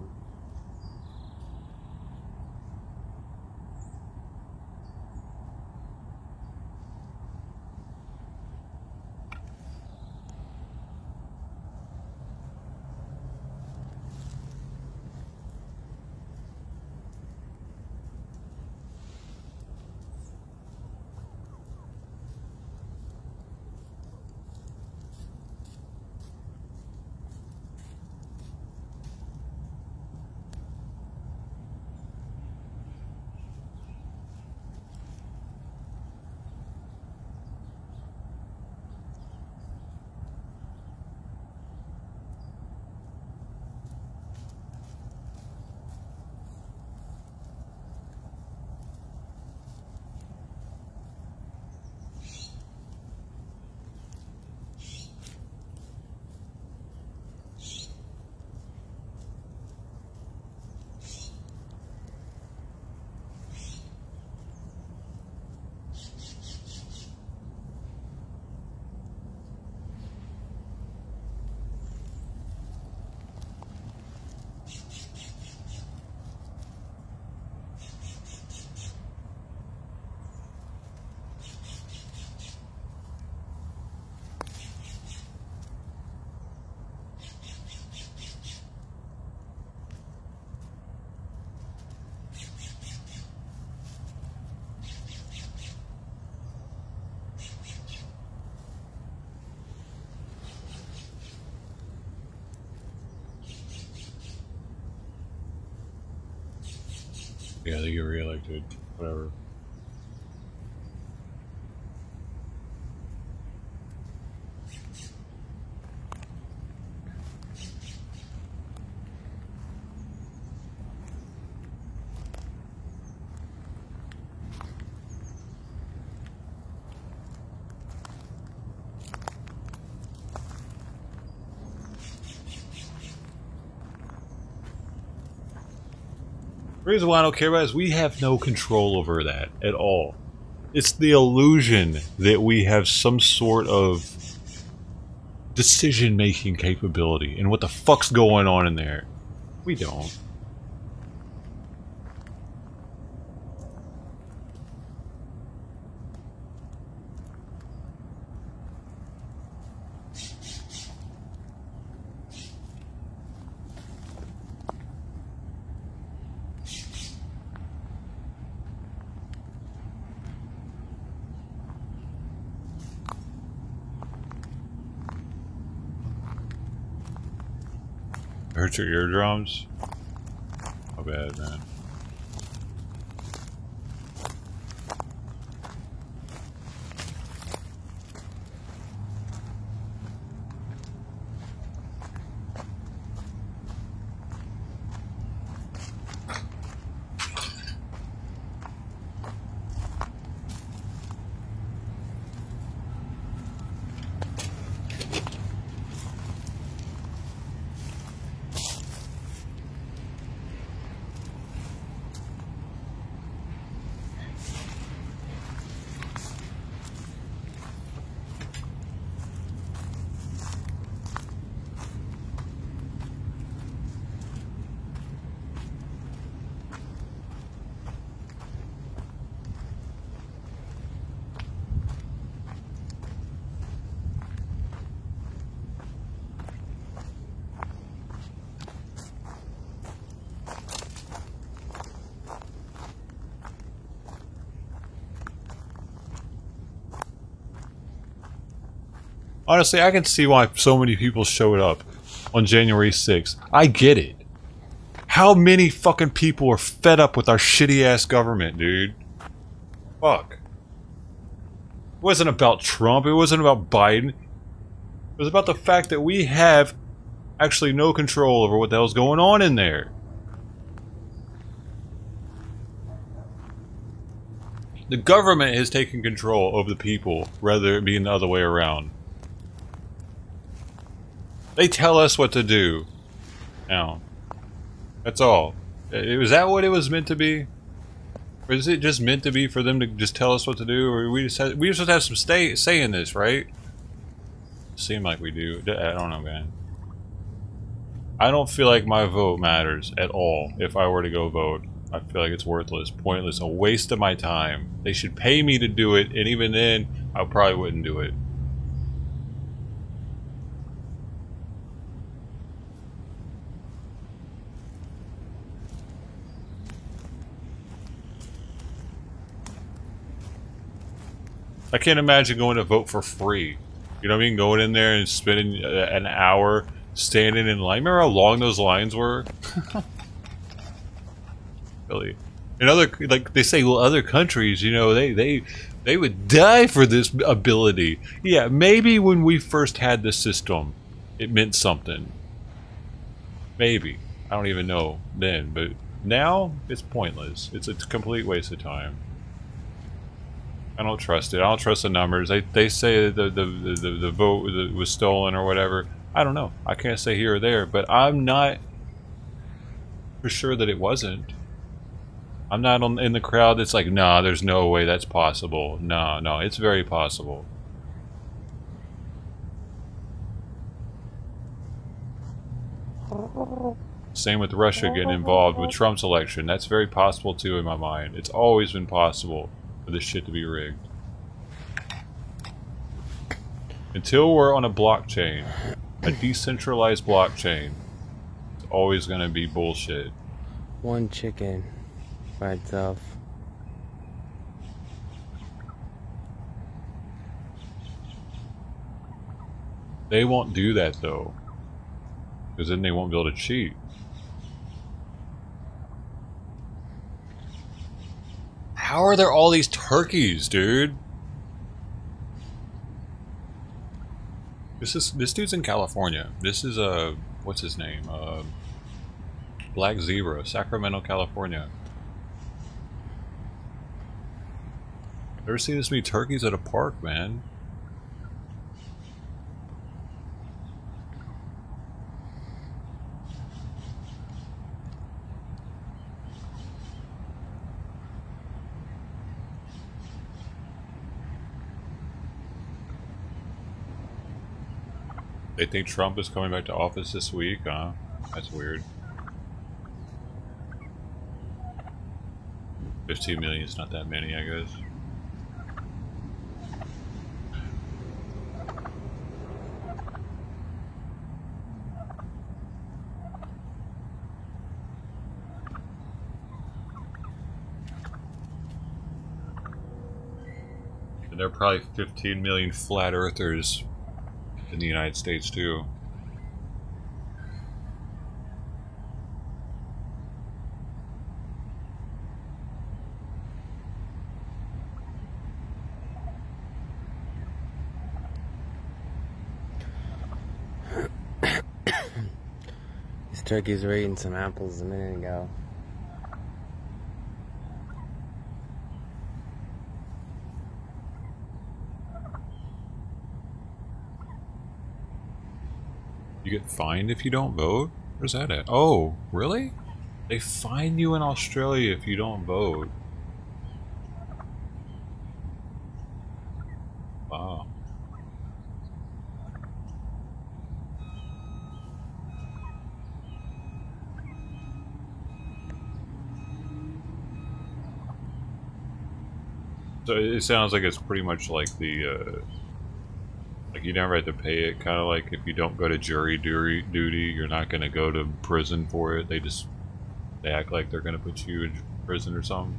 Speaker 1: Yeah, they get reelected. Whatever. The reason why I don't care about it is we have no control over that at all. It's the illusion that we have some sort of decision-making capability and what the fuck's going on in there. We don't. Hurt your eardrums? How bad, man. Honestly, I can see why so many people showed up on January 6th. I get it. How many fucking people are fed up with our shitty ass government, dude? Fuck. It wasn't about Trump. It wasn't about Biden. It was about the fact that we have actually no control over what the hell's going on in there. The government has taken control over the people, rather than it being the other way around. They tell us what to do. Now, that's all. Was that what it was meant to be? Or is it just meant to be for them to just tell us what to do? Or we just supposed to have some say in this, right? Seem like we do. I don't know, man. I don't feel like my vote matters at all if I were to go vote. I feel like it's worthless, pointless, a waste of my time. They should pay me to do it, and even then, I probably wouldn't do it. I can't imagine going to vote for free. You know what I mean? Going in there and spending an hour standing in line. Remember how long those lines were? Really. In other, like they say, well, other countries, you know, they would die for this ability. Yeah, maybe when we first had the system, it meant something. Maybe. I don't even know then, but now it's pointless. It's a complete waste of time. I don't trust it. I don't trust the numbers. They say that the vote was stolen or whatever. I don't know. I can't say here or there, but I'm not for sure that it wasn't. I'm not in the crowd that's like, nah, there's no way that's possible. No, it's very possible. Same with Russia getting involved with Trump's election. That's very possible too in my mind. It's always been possible for this shit to be rigged. Until we're on a blockchain, a decentralized blockchain, it's always gonna be bullshit.
Speaker 13: One chicken by itself.
Speaker 1: They won't do that though, because then they won't be able to cheat. How are there all these turkeys, dude? This dude's in California. This is what's his name? Black Zebra, Sacramento, California. Ever seen this many turkeys at a park, man? They think Trump is coming back to office this week, huh? That's weird. 15 million is not that many, I guess. And there are probably 15 million flat earthers in the United States too.
Speaker 13: These turkeys were eating some apples a minute ago.
Speaker 1: You get fined if you don't vote? Where's that at? Oh, really? They fine you in Australia if you don't vote. Wow. So it sounds like it's pretty much like the like you never have to pay it, kind of like if you don't go to jury duty, you're not going to go to prison for it. They act like they're going to put you in prison or something.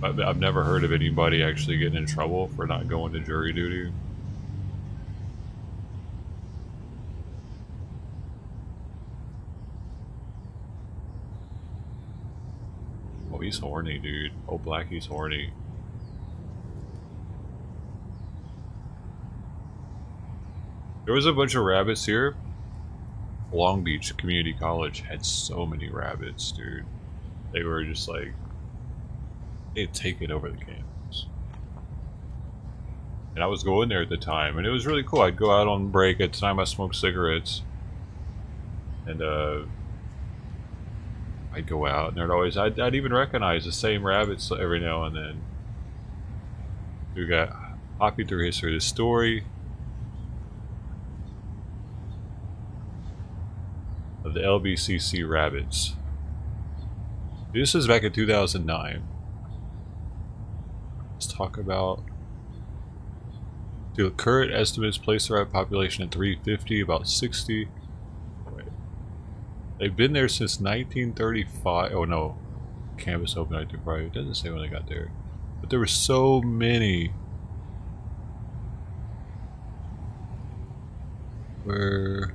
Speaker 1: I've never heard of anybody actually getting in trouble for not going to jury duty. Oh, he's horny, dude. Oh, Blackie's horny. There was a bunch of rabbits here. Long Beach Community College had so many rabbits, dude. They were just like, they'd taken over the campus. And I was going there at the time, and it was really cool. I'd go out on break. At the time I smoked cigarettes. And I'd go out, and there'd always, I'd even recognize the same rabbits every now and then. We got hopping through history. The story of the LBCC rabbits. This is back in 2009. Let's talk about the current estimates place the rabbit population at 350, about 60. Wait. They've been there since 1935. Oh no, campus opened 1935. It doesn't say when they got there, but there were so many. Where?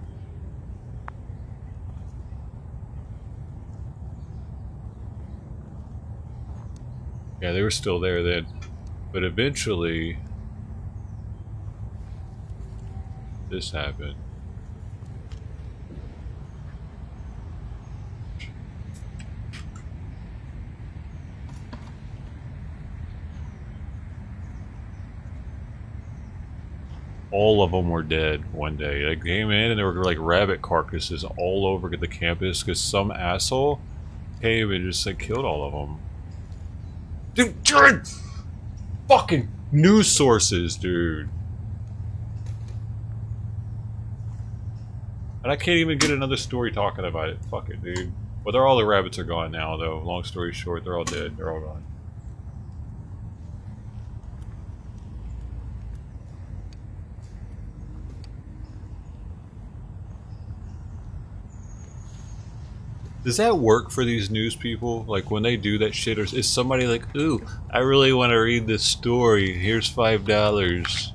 Speaker 1: Yeah, they were still there then, but eventually this happened. All of them were dead one day. They came in and there were like rabbit carcasses all over the campus because some asshole came and just like killed all of them. Dude, Jared! Fucking news sources, dude. And I can't even get another story talking about it. Fuck it, dude. Well, all the rabbits are gone now, though. Long story short, they're all dead. They're all gone. Does that work for these news people? Like when they do that shit, or is somebody like, ooh, I really want to read this story, here's $5.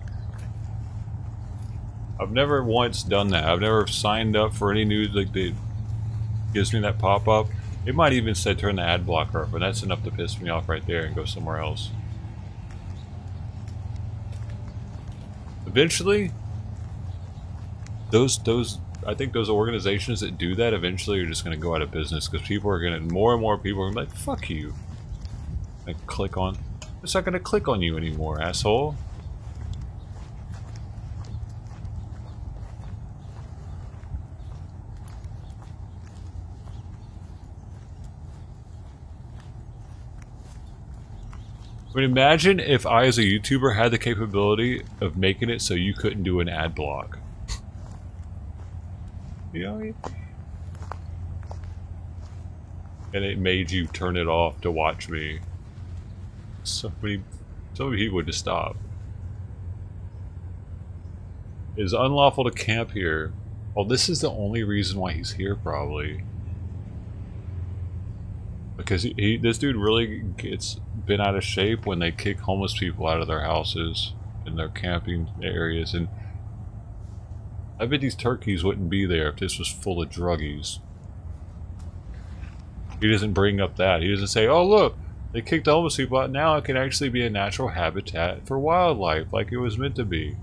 Speaker 1: I've never once done that. I've never signed up for any news like that gives me that pop-up. It might even say turn the ad blocker off, but that's enough to piss me off right there and go somewhere else. Eventually, I think those organizations that do that eventually are just going to go out of business because people are going to, more and more people are going to be like, fuck you. Like, click on. It's not going to click on you anymore, asshole. I mean, imagine if I, as a YouTuber, had the capability of making it so you couldn't do an ad block. You know what I mean? And it made you turn it off to watch me. Somebody would just stop. It is unlawful to camp here. Well, this is the only reason why he's here, probably. Because this dude really gets been out of shape when they kick homeless people out of their houses and their camping areas, and I bet these turkeys wouldn't be there if this was full of druggies. He doesn't bring up that. He doesn't say, oh look, they kicked the homeless people out, now it can actually be a natural habitat for wildlife like it was meant to be.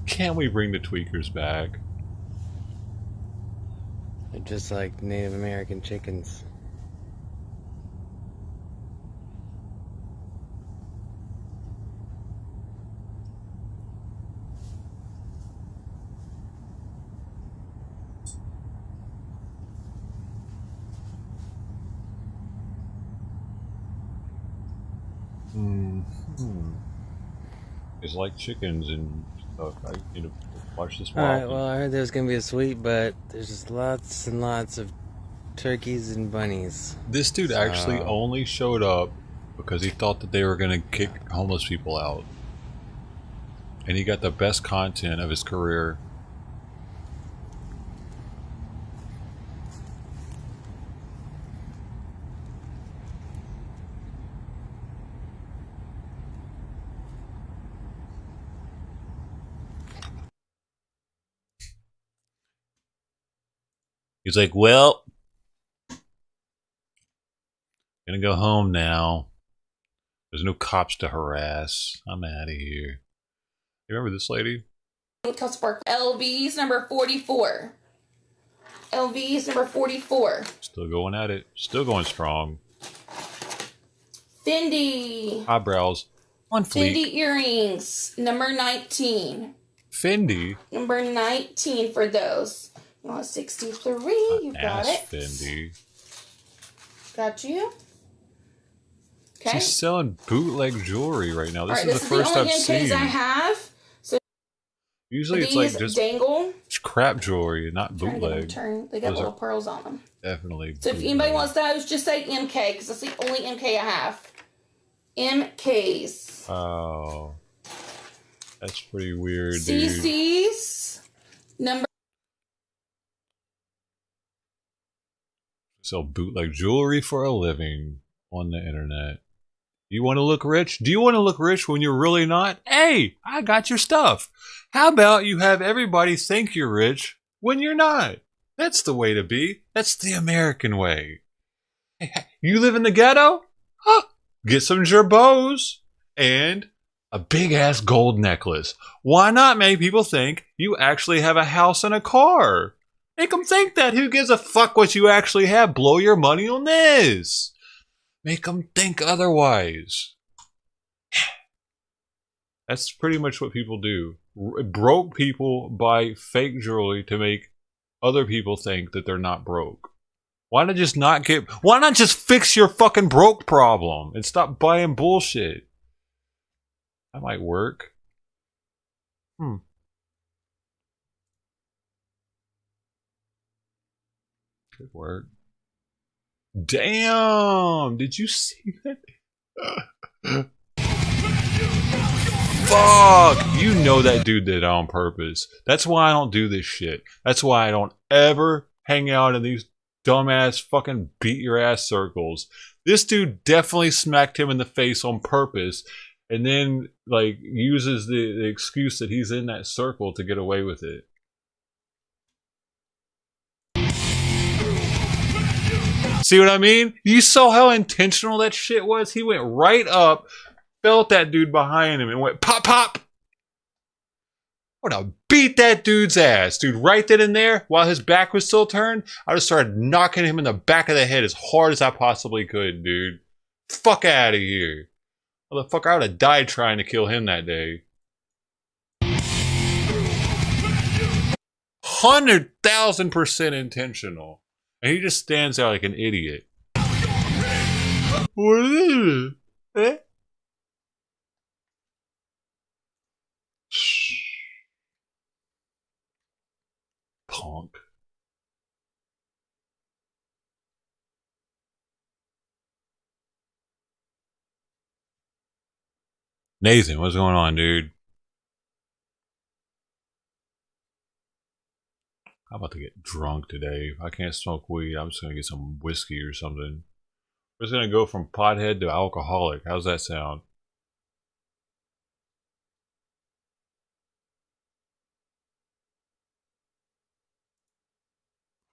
Speaker 1: Can't we bring the tweakers back?
Speaker 13: They're just like Native American chickens.
Speaker 1: It's like chickens and stuff. I need to watch this.
Speaker 13: Alright, well, I heard there's gonna be a sweep, but there's just lots and lots of turkeys and bunnies.
Speaker 1: This dude actually only showed up because he thought that they were gonna kick homeless people out. And he got the best content of his career. He's like, well, gonna go home now. There's no cops to harass. I'm out of here. You remember this lady?
Speaker 14: LV's number 44. LV's number 44.
Speaker 1: Still going at it. Still going strong.
Speaker 14: Fendi.
Speaker 1: Eyebrows. On fleek.
Speaker 14: Fendi earrings. Number 19.
Speaker 1: Fendi?
Speaker 14: Number 19 for those. You want 63. You got it.
Speaker 1: Fendi.
Speaker 14: Got you. Okay.
Speaker 1: She's selling bootleg jewelry right now. This
Speaker 14: All right,
Speaker 1: is the first I've seen.
Speaker 14: This is the only MKs I have. So
Speaker 1: usually it's like just
Speaker 14: dangle.
Speaker 1: Crap jewelry, not bootleg.
Speaker 14: They got little pearls on them.
Speaker 1: Definitely.
Speaker 14: So if anybody wants those, just say MK, because that's the only MK I have. MKs.
Speaker 1: Oh. That's pretty weird, dude.
Speaker 14: CC's. Number.
Speaker 1: Sell bootleg jewelry for a living on the internet. You want to look rich? Do you want to look rich when you're really not? Hey, I got your stuff. How about you have everybody think you're rich when you're not? That's the way to be. That's the American way. Hey, you live in the ghetto? Huh. Get some gerbos and a big-ass gold necklace. Why not make people think you actually have a house and a car? Make them think that. Who gives a fuck what you actually have? Blow your money on this. Make them think otherwise. That's pretty much what people do. Broke people buy fake jewelry to make other people think that they're not broke. Why not just fix your fucking broke problem and stop buying bullshit? That might work. Could work. Damn! Did you see that? Fuck! You know that dude did it on purpose. That's why I don't do this shit. That's why I don't ever hang out in these dumbass fucking beat your ass circles. This dude definitely smacked him in the face on purpose and then like uses the excuse that he's in that circle to get away with it. See what I mean? You saw how intentional that shit was? He went right up, felt that dude behind him, and went pop, pop. I would have beat that dude's ass. Dude, right then and there, while his back was still turned, I just started knocking him in the back of the head as hard as I possibly could, dude. Fuck out of here. Motherfucker, I would have died trying to kill him that day. 100,000% intentional. And he just stands there like an idiot. What is it? Eh? Punk. Nathan, what's going on, dude? I'm about to get drunk today. If I can't smoke weed, I'm just gonna get some whiskey or something. We're just gonna go from pothead to alcoholic. How's that sound?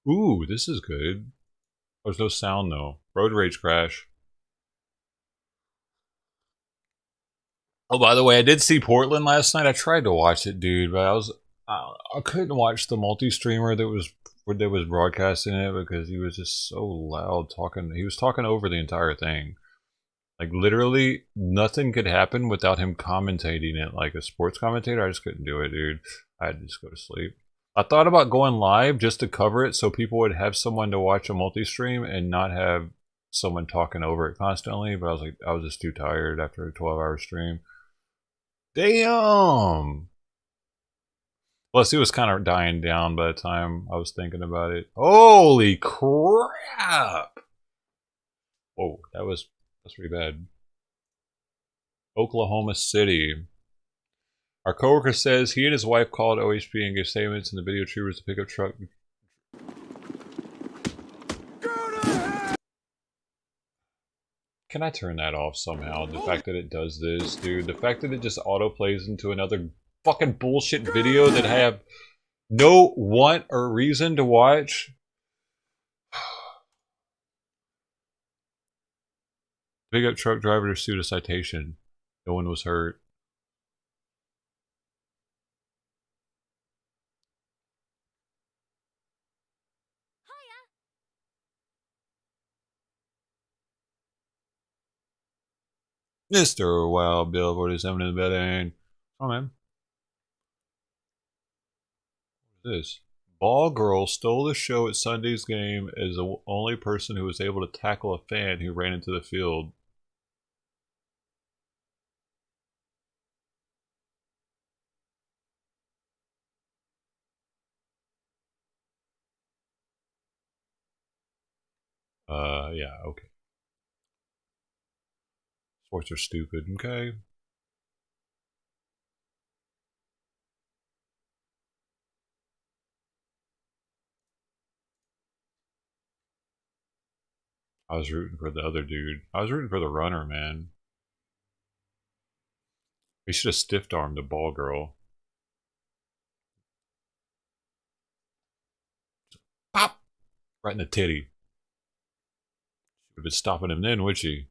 Speaker 1: Ooh, this is good. There's no sound though. Road rage crash. Oh, by the way, I did see Portland last night. I tried to watch it, dude, but I couldn't watch the multi-streamer that was broadcasting it because he was just so loud talking. He was talking over the entire thing. Like literally nothing could happen without him commentating it like a sports commentator. I just couldn't do it, dude. I had to just go to sleep. I thought about going live just to cover it so people would have someone to watch a multi-stream and not have someone talking over it constantly, but I was just too tired after a 12-hour stream. Damn! Plus, it was kind of dying down by the time I was thinking about it. Holy crap! Whoa, that's pretty bad. Oklahoma City. Our coworker says he and his wife called OHP and gave statements in the video troopers to pick up truck. Can I turn that off somehow? The fact that it does this, dude. The fact that it just auto plays into another fucking bullshit video that I have no want or reason to watch. Pickup truck driver pursued a citation. No one was hurt. Mr. Wild Bill 47 in the building. Oh man. What is this? Ball girl stole the show at Sunday's game as the only person who was able to tackle a fan who ran into the field. Yeah, okay. Sports are stupid, okay? I was rooting for the other dude. I was rooting for the runner, man. We should have stiff armed the ball girl. Pop! Right in the titty. Should have been stopping him then, would she?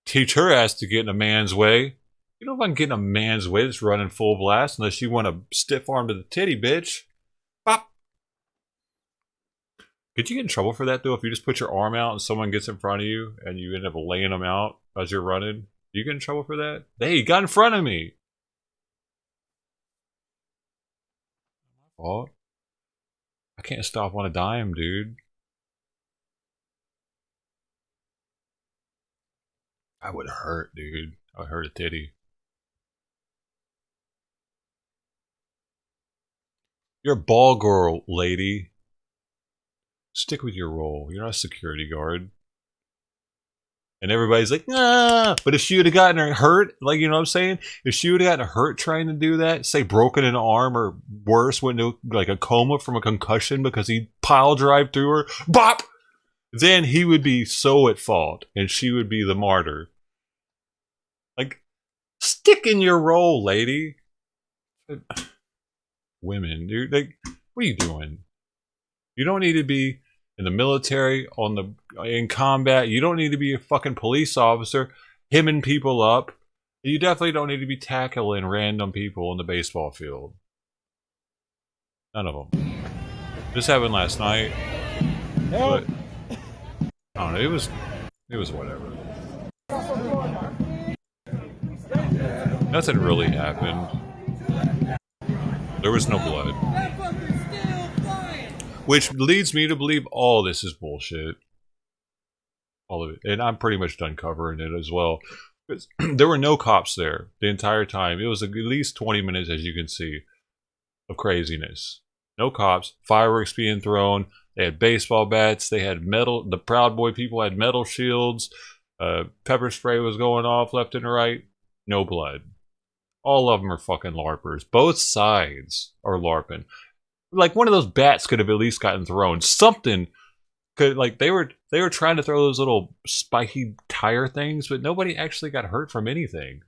Speaker 1: Teach her ass to get in a man's way. You know if I can get in a man's way that's running full blast unless you want a stiff arm to the titty, bitch. Pop! Could you get in trouble for that, though, if you just put your arm out and someone gets in front of you and you end up laying them out as you're running? Do you get in trouble for that? Hey, he got in front of me! My fault. I can't stop on a dime, dude. I would hurt, dude. I would hurt a titty. You're a ball girl, lady. Stick with your role. You're not a security guard. And everybody's like, nah. But if she would have gotten her hurt, like, you know what I'm saying? If she would have gotten hurt trying to do that, say broken an arm or worse, went into like a coma from a concussion because he pile drive through her, bop! Then he would be so at fault and she would be the martyr. Like, stick in your role, lady. Women, dude, like, what are you doing? You don't need to be in the military, in combat. You don't need to be a fucking police officer, hemming people up. You definitely don't need to be tackling random people in the baseball field. None of them. This happened last night. But I don't know. It was whatever. Nothing really happened. There was no blood. Which leads me to believe all this is bullshit. All of it. And I'm pretty much done covering it as well. Because there were no cops there the entire time. It was at least 20 minutes, as you can see, of craziness. No cops. Fireworks being thrown. They had baseball bats. They had metal. The Proud Boy people had metal shields. Pepper spray was going off left and right. No blood. All of them are fucking LARPers. Both sides are LARPing. Like, one of those bats could have at least gotten thrown. Something could, like, they were trying to throw those little spiky tire things, but nobody actually got hurt from anything.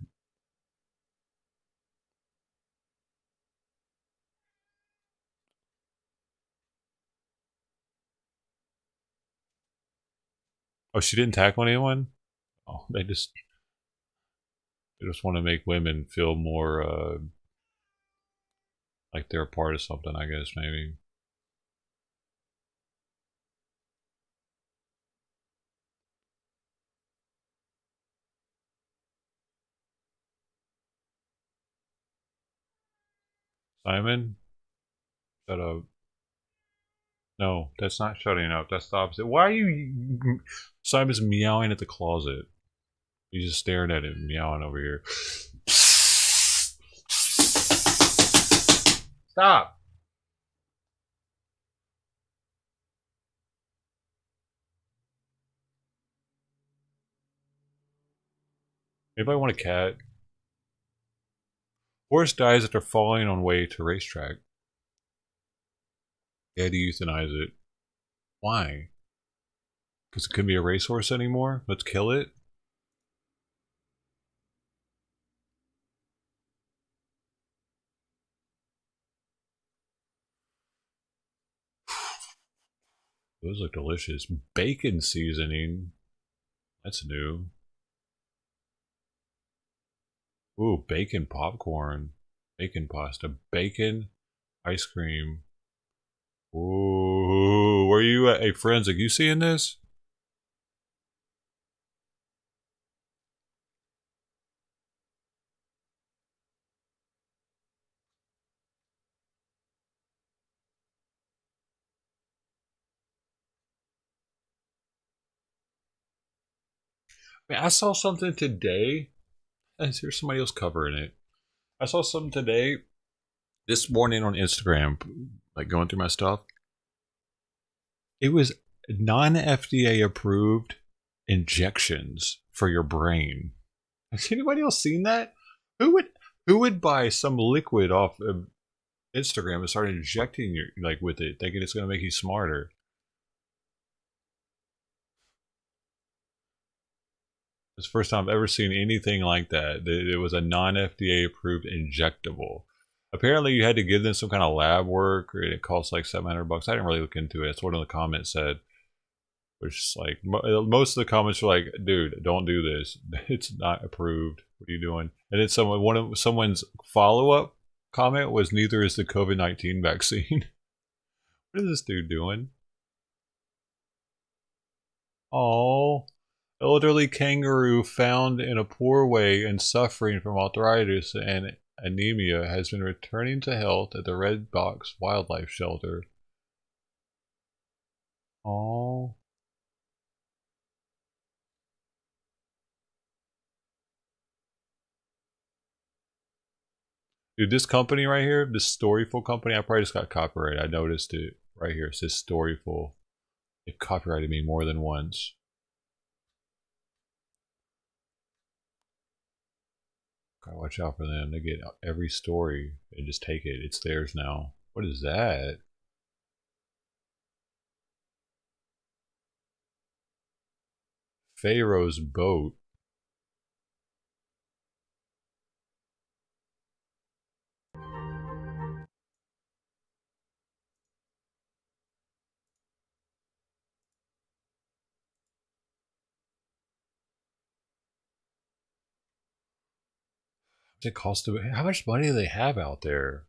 Speaker 1: Oh, she didn't tackle anyone? Oh, they just want to make women feel more like they're a part of something, I guess, maybe. Simon? Shut up. No, that's not shutting up. That's the opposite. Why are you... Simon's meowing at the closet. He's just staring at it, meowing over here. Stop! Anybody want a cat? Horse dies after falling on way to racetrack. They had to euthanize it. Why? Because it couldn't be a racehorse anymore? Let's kill it? Those look delicious. Bacon seasoning. That's new. Ooh, bacon popcorn, bacon pasta, bacon ice cream. Ooh, where you at? Hey, Forensic, you seeing this? Man, I saw something today. And here's somebody else covering it. I saw something today, this morning on Instagram, like going through my stuff. It was non-FDA approved injections for your brain. Has anybody else seen that? Who would buy some liquid off of Instagram and start injecting you like with it, thinking it's going to make you smarter? It's the first time I've ever seen anything like that. It was a non-FDA approved injectable. Apparently, you had to give them some kind of lab work, and it cost like $700. I didn't really look into it. That's what one of the comments said. Which is like most of the comments were like, "Dude, don't do this. It's not approved. What are you doing?" And then someone's follow-up comment was, "Neither is the COVID-19 vaccine." What is this dude doing? Oh, elderly kangaroo found in a poor way and suffering from arthritis and anemia has been returning to health at the Red Box Wildlife Shelter. Oh. Dude, this company right here, this Storyful company, I probably just got copyright. I noticed it right here. It says Storyful. They've copyrighted me more than once. Gotta watch out for them. They get every story and just take it. It's theirs now. What is that? Pharaoh's boat. What's it cost to? How much money do they have out there?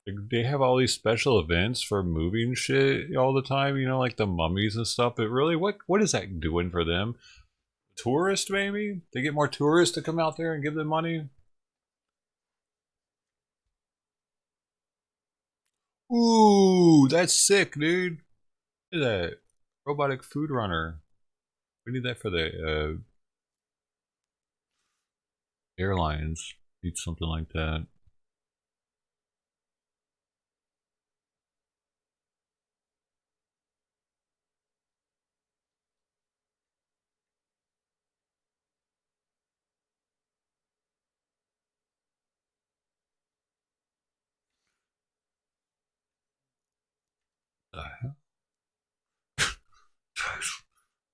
Speaker 1: They have all these special events for moving shit all the time. You know, like the mummies and stuff. But really, what is that doing for them? Tourists, maybe? They get more tourists to come out there and give them money. Ooh, that's sick, dude. Look at that. Robotic food runner. We need that for the airlines. Need something like that.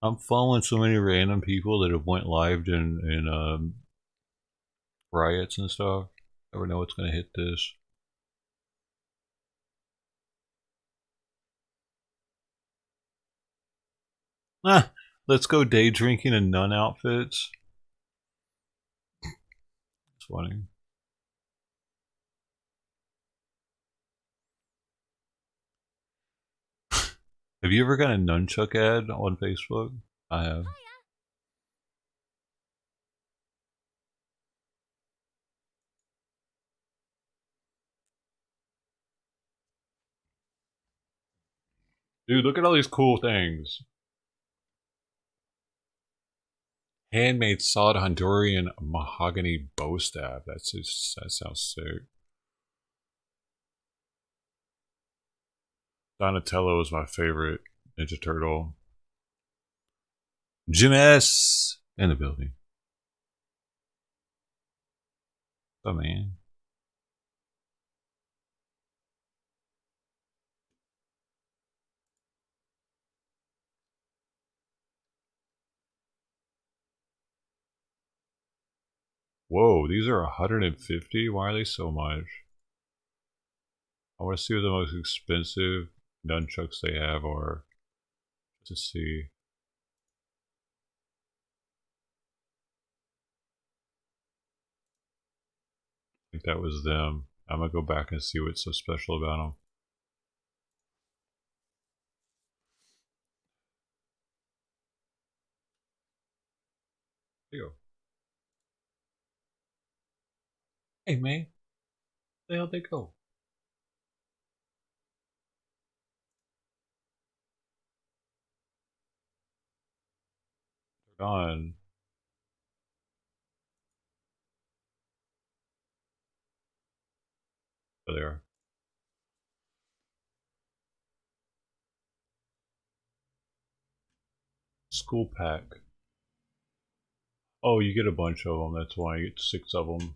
Speaker 1: I'm following so many random people that have went live in riots and stuff. Never know what's gonna hit this. Ah, let's go day drinking in nun outfits. It's funny. Have you ever got a nunchuck ad on Facebook? I have. Dude, look at all these cool things. Handmade solid Honduran mahogany bow staff. That sounds sick. Donatello is my favorite Ninja Turtle. Jim S. in the building. Oh man. Whoa, these are 150? Why are they so much? I want to see what the most expensive nunchucks they have are. To see. think that was them. I'm gonna go back and see what's so special about them. There you go. Hey man, where the hell they go? They're gone. There they are. School pack. Oh, you get a bunch of them. That's why you get 6 of them.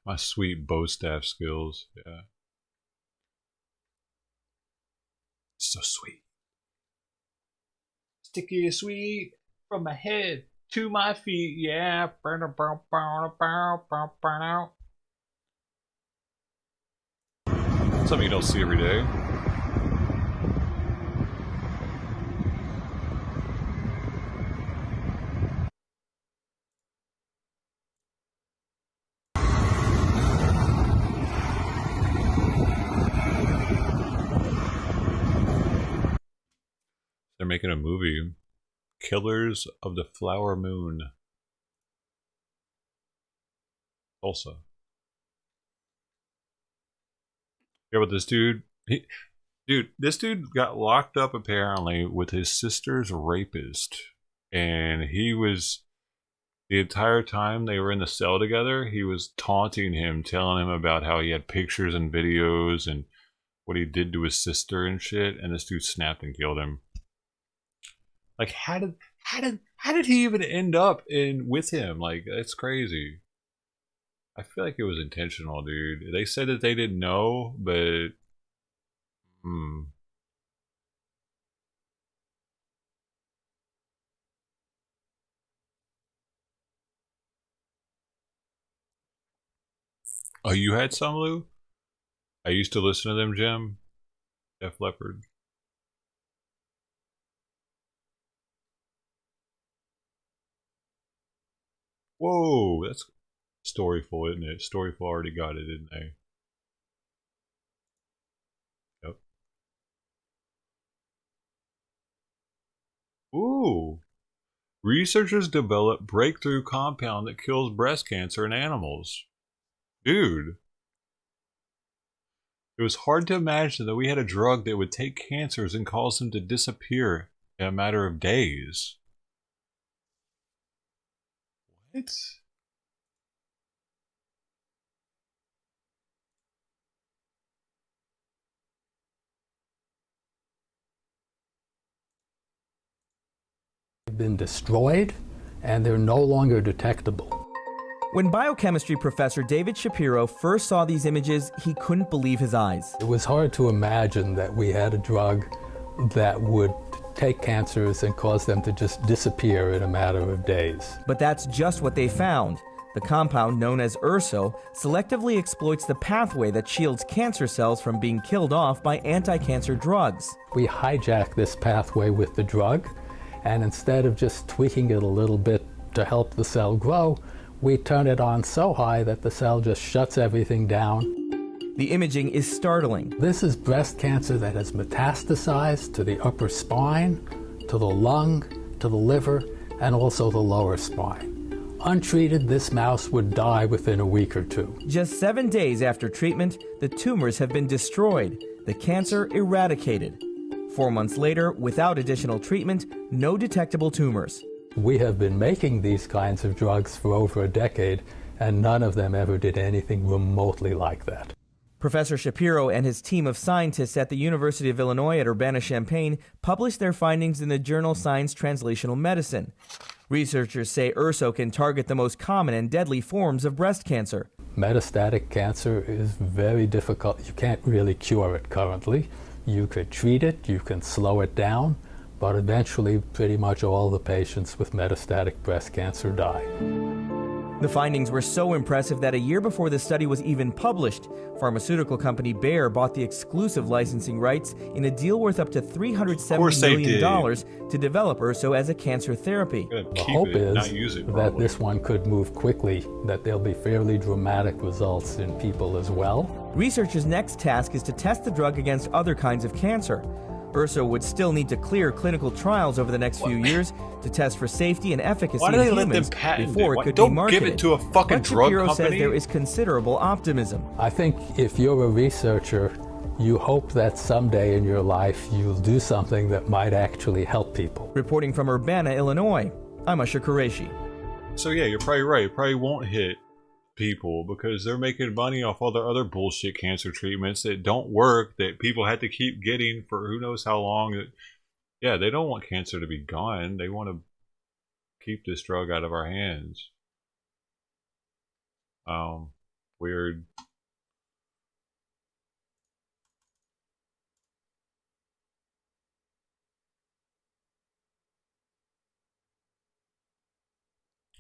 Speaker 1: My sweet bow staff skills. Yeah. So sweet. Sticky sweet from my head to my feet. Yeah. Something you don't see every day. They're making a movie. Killers of the Flower Moon. Tulsa. Yeah, but this dude, this dude got locked up apparently with his sister's rapist. And he was, the entire time they were in the cell together, he was taunting him, telling him about how he had pictures and videos and what he did to his sister and shit. And this dude snapped and killed him. Like, how did he even end up with him? Like, that's crazy. I feel like it was intentional, dude. They said that they didn't know, but Oh, you had some, Lou? I used to listen to them, Jim. Def Leppard. Whoa, that's Storyful, isn't it? Storyful already got it, didn't they? Yep. Ooh. Researchers develop breakthrough compound that kills breast cancer in animals. Dude. It was hard to imagine that we had a drug that would take cancers and cause them to disappear in a matter of days. What?
Speaker 15: Been destroyed and they're no longer detectable.
Speaker 16: When biochemistry professor David Shapiro first saw these images, he couldn't believe his eyes.
Speaker 15: It was hard to imagine that we had a drug that would take cancers and cause them to just disappear in a matter of days.
Speaker 16: But that's just what they found. The compound, known as URSO, selectively exploits the pathway that shields cancer cells from being killed off by anti-cancer drugs.
Speaker 15: We hijack this pathway with the drug, and instead of just tweaking it a little bit to help the cell grow, we turn it on so high that the cell just shuts everything down.
Speaker 16: The imaging is startling.
Speaker 15: This is breast cancer that has metastasized to the upper spine, to the lung, to the liver, and also the lower spine. Untreated, this mouse would die within a week or two.
Speaker 16: Just 7 days after treatment, the tumors have been destroyed, the cancer eradicated. 4 months later, without additional treatment, no detectable tumors.
Speaker 15: We have been making these kinds of drugs for over a decade, and none of them ever did anything remotely like that.
Speaker 16: Professor Shapiro and his team of scientists at the University of Illinois at Urbana-Champaign published their findings in the journal Science Translational Medicine. Researchers say URSO can target the most common and deadly forms of breast cancer.
Speaker 15: Metastatic cancer is very difficult. You can't really cure it currently. You could treat it, you can slow it down, but eventually pretty much all the patients with metastatic breast cancer die.
Speaker 16: The findings were so impressive that a year before the study was even published, pharmaceutical company Bayer bought the exclusive licensing rights in a deal worth up to $370 million to develop Urso as a cancer therapy.
Speaker 15: The hope is that this one could move quickly, that there'll be fairly dramatic results in people as well.
Speaker 16: Researchers' next task is to test the drug against other kinds of cancer. Urso would still need to clear clinical trials over the next few years to test for safety and efficacy in humans before it could be marketed.
Speaker 1: Don't give it to a fucking
Speaker 16: but
Speaker 1: drug
Speaker 16: Shapiro
Speaker 1: company.
Speaker 16: says there is considerable optimism.
Speaker 15: I think if you're a researcher, you hope that someday in your life you'll do something that might actually help people.
Speaker 16: Reporting from Urbana, Illinois, I'm Usher Qureshi.
Speaker 1: So yeah, you're probably right. It probably won't hit people because they're making money off all their other bullshit cancer treatments that don't work, that people had to keep getting for who knows how long. Yeah, they don't want cancer to be gone. They want to keep this drug out of our hands. Weird.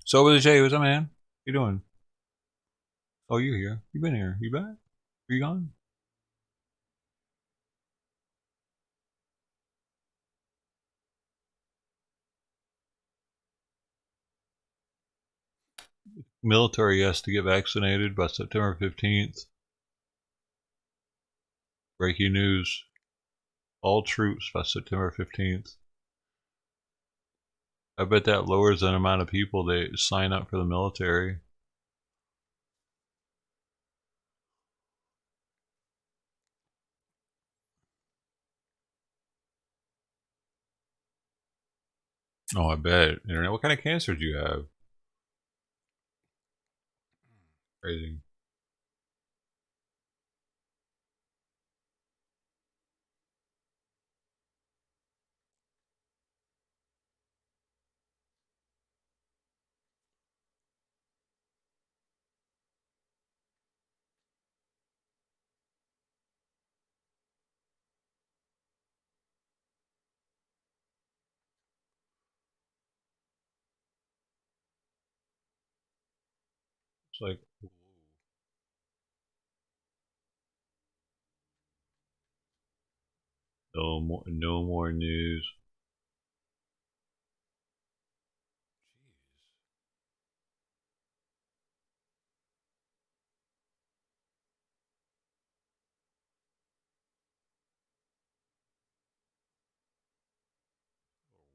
Speaker 1: So with Jay, what's up, man? How you doing? Oh, you're here. You been here. You back? Are you gone? Military has to get vaccinated by September 15th. Breaking news. All troops by September 15th. I bet that lowers the amount of people that sign up for the military. Oh, I bet. Internet, what kind of cancer do you have? Crazy. It's like, no more news.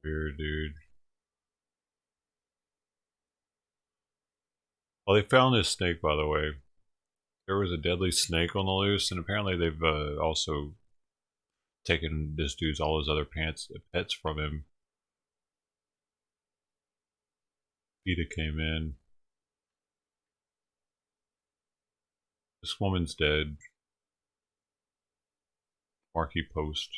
Speaker 1: Weird, dude. Well, they found this snake, by the way. There was a deadly snake on the loose, and apparently they've also taken this dude's all his other pets from him. PETA came in. This woman's dead. Marquee post.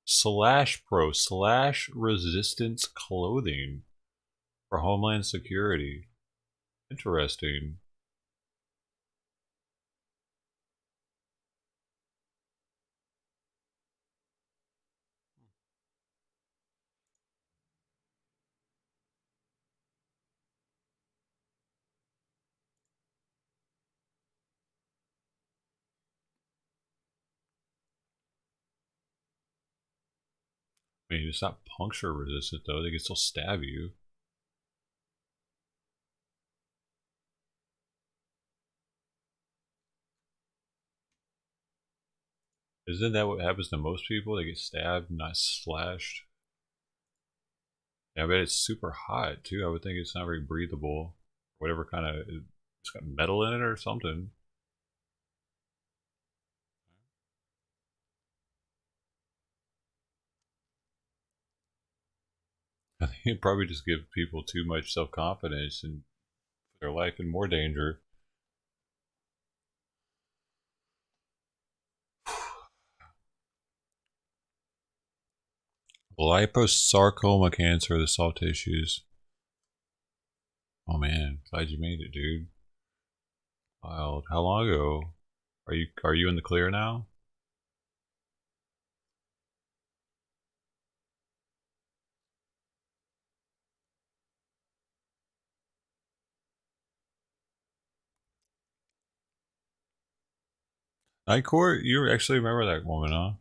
Speaker 1: Slash Pro, slash resistance clothing for Homeland Security. Interesting. I mean, it's not puncture resistant though. They can still stab you. Isn't that what happens to most people? They get stabbed, not slashed. Yeah, I bet it's super hot too. I would think it's not very breathable. Whatever kind of, it's got metal in it or something. I think it probably just gives people too much self-confidence and put their life in more danger. Liposarcoma cancer of the soft tissues. Oh man, glad you made it, dude. Wild. How long ago? Are you in the clear now? Night Court? You actually remember that woman, huh?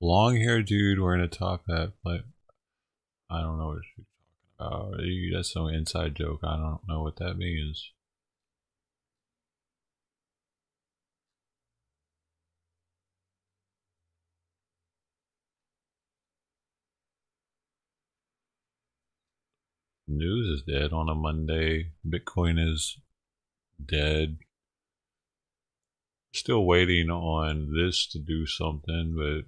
Speaker 1: Long haired dude wearing a top hat. Like, I don't know what you're talking about. That's some inside joke. I don't know what that means. News is dead on a Monday. Bitcoin is dead. Still waiting on this to do something, but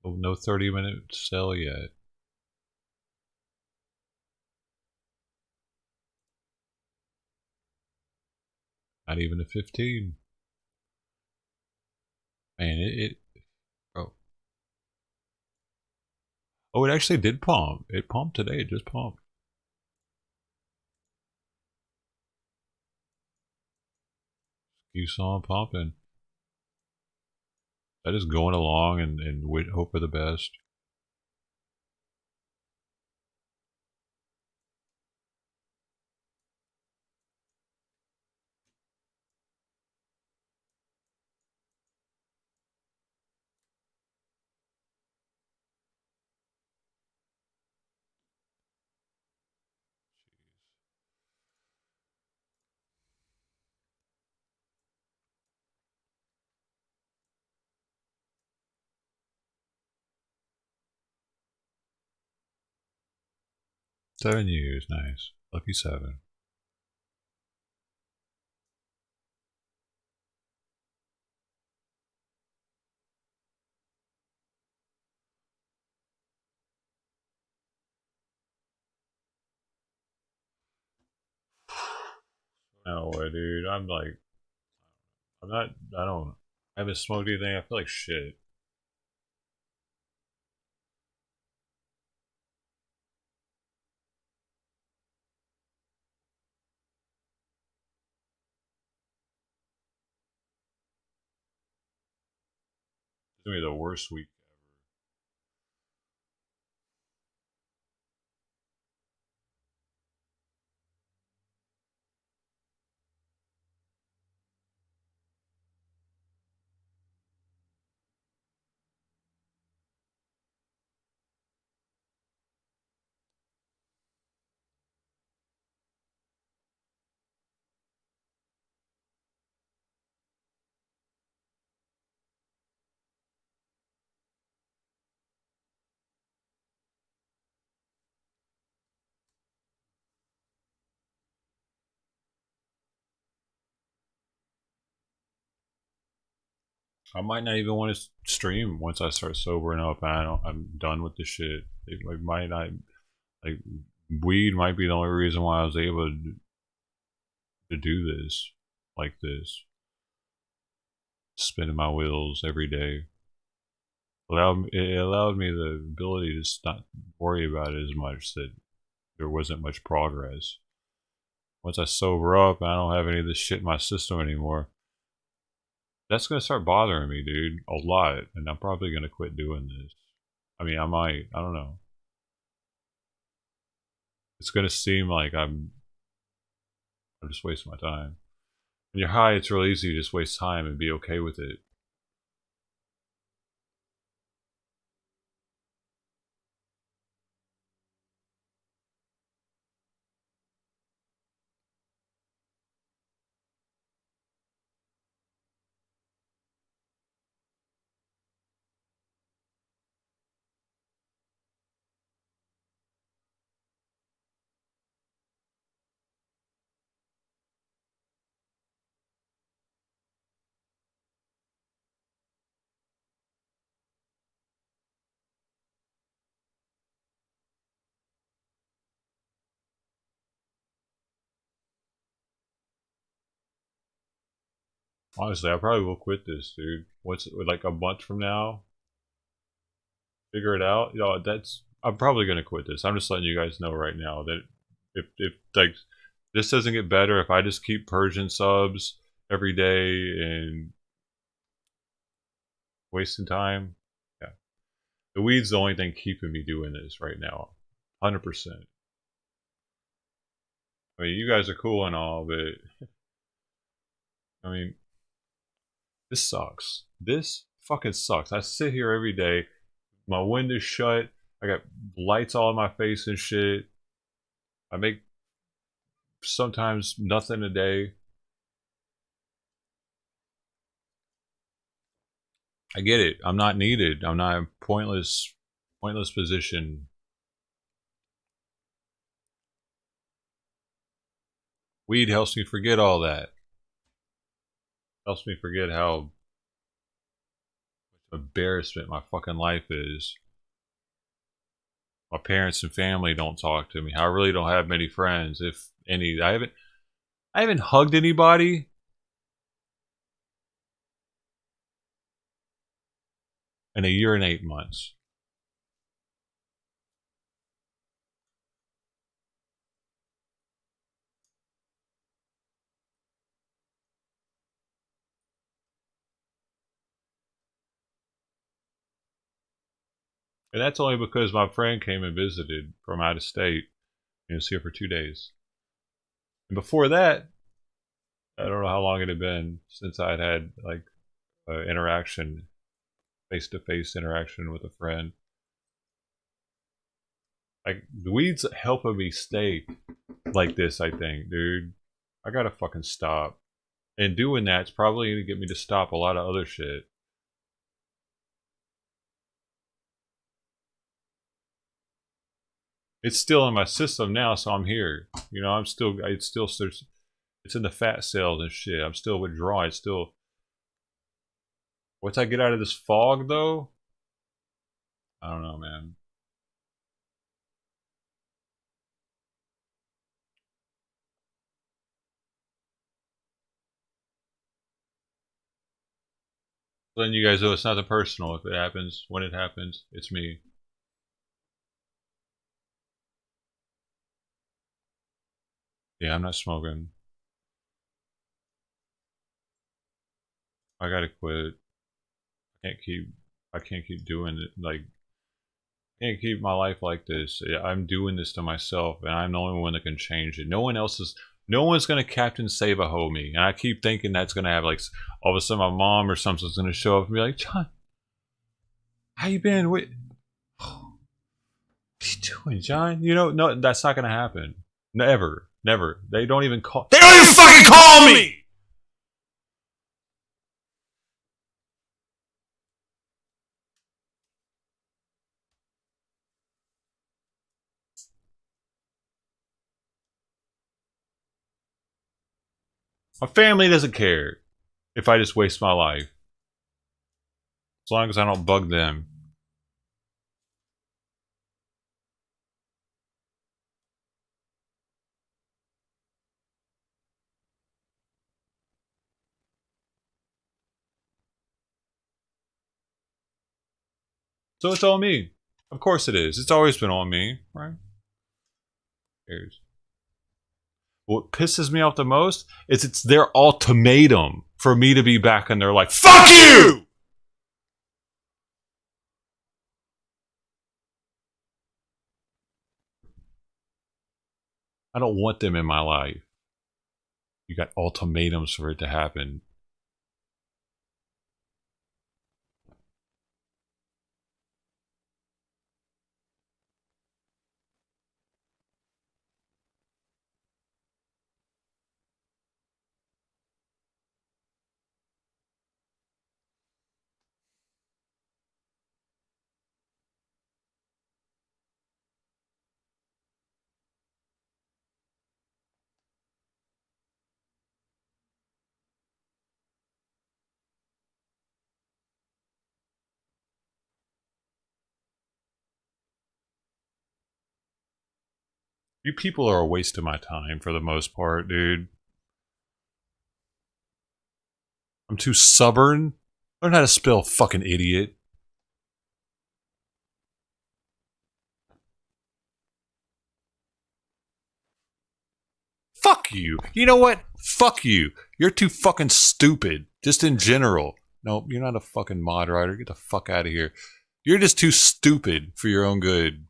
Speaker 1: no 30-minute sell yet. Not even a 15. Man, oh. Oh, it actually did pump. It pumped today. It just pumped. Keeps on pumping. That is going along and hope for the best. $7, nice. Lucky 7. No way, dude. I'm not, I haven't smoked anything. I feel like shit. It's gonna be the worst week. I might not even want to stream once I start sobering up. I'm done with the shit. It might not, like, weed might be the only reason why I was able to do this like this. Spinning my wheels every day. It allowed me the ability to not worry about it as much, that there wasn't much progress. Once I sober up and I don't have any of this shit in my system anymore, that's gonna start bothering me, dude, a lot, and I'm probably gonna quit doing this. I mean, I might. I don't know. It's gonna seem like I'm just wasting my time. When you're high, it's real easy to just waste time and be okay with it. Honestly, I probably will quit this, dude. What's like a month from now? Figure it out. You know, that's. I'm probably gonna quit this. I'm just letting you guys know right now that if like this doesn't get better, if I just keep purging subs every day and wasting time, yeah, the weed's the only thing keeping me doing this right now, 100%. I mean, you guys are cool and all, but I mean, this sucks. This fucking sucks. I sit here every day, my window's shut, I got lights all in my face and shit. I make sometimes nothing a day. I get it. I'm not needed. I'm not in pointless position. Weed helps me forget all that. Helps me forget how embarrassment my fucking life is. My parents and family don't talk to me. I really don't have many friends, if any. I haven't hugged anybody in a year and 8 months. And that's only because my friend came and visited from out of state and was here for 2 days. And before that, I don't know how long it had been since I'd had like interaction, face-to-face interaction with a friend. Like the weed's helping me stay like this, I think, dude. I gotta fucking stop. And doing that's probably gonna get me to stop a lot of other shit. It's still in my system now, so I'm here. You know, it's in the fat cells and shit. I'm still withdrawing. It's still. Once I get out of this fog, though, I don't know, man. Letting you guys know it's nothing personal. If it happens, when it happens, it's me. Yeah, I'm not smoking. I gotta quit. I can't keep doing it. Like, I can't keep my life like this. I'm doing this to myself, and I'm the only one that can change it. No one's gonna Captain Save-A-Ho me. And I keep thinking that's gonna have like all of a sudden my mom or something's gonna show up and be like, John, how you been? What you doing, John? You know, no, that's not gonna happen. Never, never. They don't even call.
Speaker 11: They don't even fucking call me!
Speaker 1: My family doesn't care if I just waste my life. As long as I don't bug them. So it's on me. Of course it is. It's always been on me, right? Here's. What pisses me off the most is it's their ultimatum for me to be back in their life. Fuck you! I don't want them in my life. You got ultimatums for it to happen. You people are a waste of my time for the most part, dude. I'm too stubborn. Learn how to spell, fucking idiot. Fuck you. You know what? Fuck you. You're too fucking stupid. Just in general. No, you're not a fucking mod writer. Get the fuck out of here. You're just too stupid for your own good.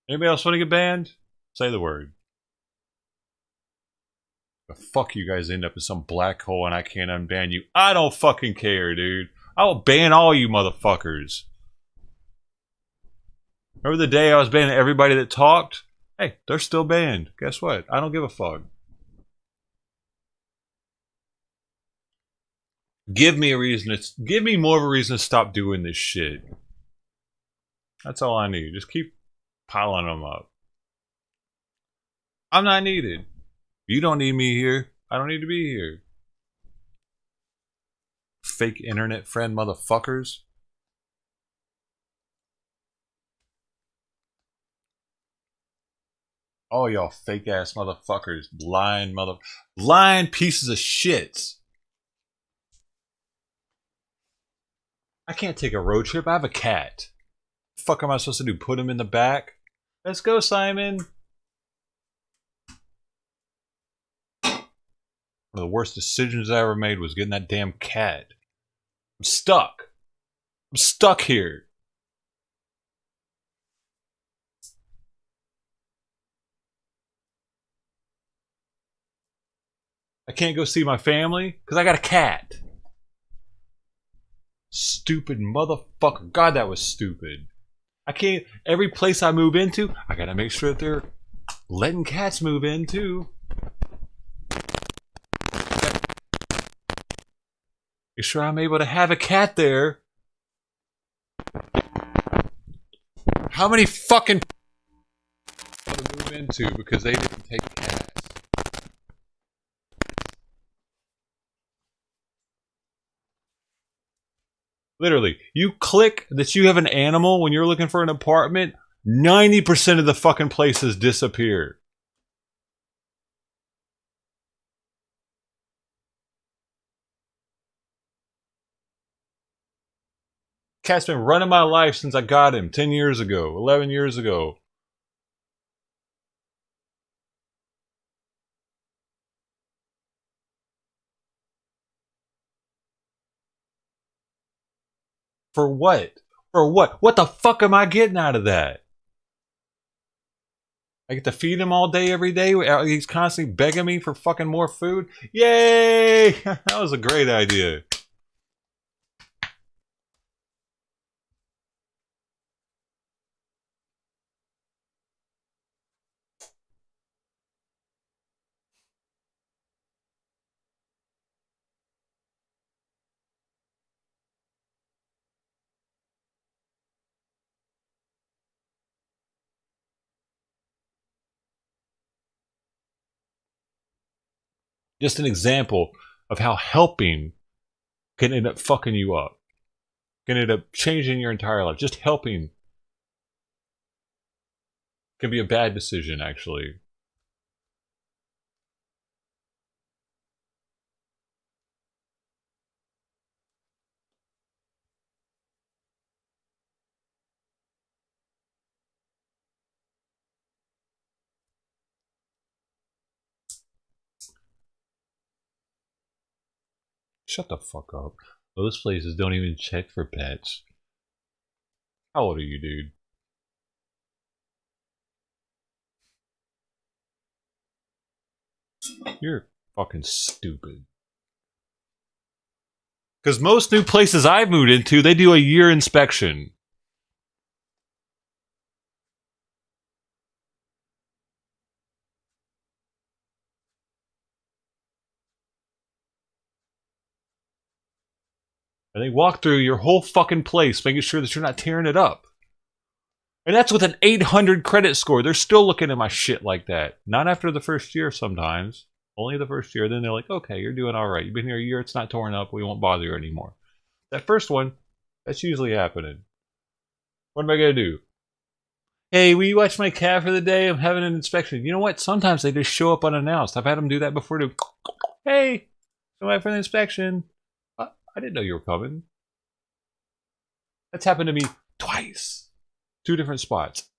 Speaker 1: Anybody else want to get banned? Say the word. The fuck you guys end up in some black hole and I can't unban you. I don't fucking care, dude. I will ban all you motherfuckers. Remember the day I was banning everybody that talked? Hey, they're still banned. Guess what? I don't give a fuck. Give me a reason to, give me more of a reason to stop doing this shit. That's all I need. Just keep piling them up. I'm not needed. You don't need me here. I don't need to be here. Fake internet friend motherfuckers. All y'all fake ass motherfuckers. Lying pieces of shit. I can't take a road trip. I have a cat. The fuck am I supposed to do? Put him in the back? Let's go, Simon. One of the worst decisions I ever made was getting that damn cat. I'm stuck. I'm stuck here. I can't go see my family because I got a cat. Stupid motherfucker. God, that was stupid. I can't. Every place I move into, I gotta make sure that they're letting cats move in too. Make sure I'm able to have a cat there. How many fucking to move into because they didn't take cats? Literally, you click that you have an animal when you're looking for an apartment, 90% of the fucking places disappear. Cat's been running my life since I got him 10 years ago, 11 years ago. For what? For what? What the fuck am I getting out of that? I get to feed him all day, every day. He's constantly begging me for fucking more food. Yay! That was a great idea. Just an example of how helping can end up fucking you up. Can end up changing your entire life. Just helping can be a bad decision, actually. Shut the fuck up. Those places don't even check for pets. How old are you, dude? You're fucking stupid. Because most new places I've moved into, they do a year inspection. And they walk through your whole fucking place, making sure that you're not tearing it up. And that's with an 800 credit score. They're still looking at my shit like that. Not after the first year sometimes. Only the first year. Then they're like, okay, you're doing all right. You've been here a year. It's not torn up. We won't bother you anymore. That first one, that's usually happening. What am I going to do? Hey, will you watch my cat for the day? I'm having an inspection. You know what? Sometimes they just show up unannounced. I've had them do that before too. Hey, come out for an inspection. I didn't know you were coming. That's happened to me twice. 2 different spots.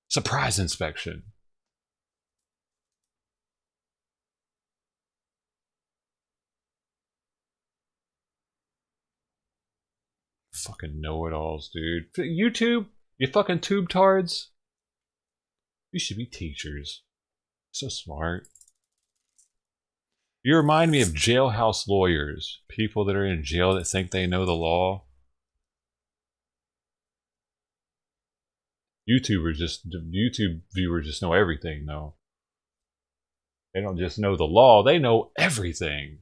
Speaker 1: Surprise inspection. Fucking know-it-alls, dude. YouTube, you fucking tube tards. You should be teachers. So smart. You remind me of jailhouse lawyers. People that are in jail that think they know the law. YouTube viewers just know everything, though. They don't just know the law, they know everything.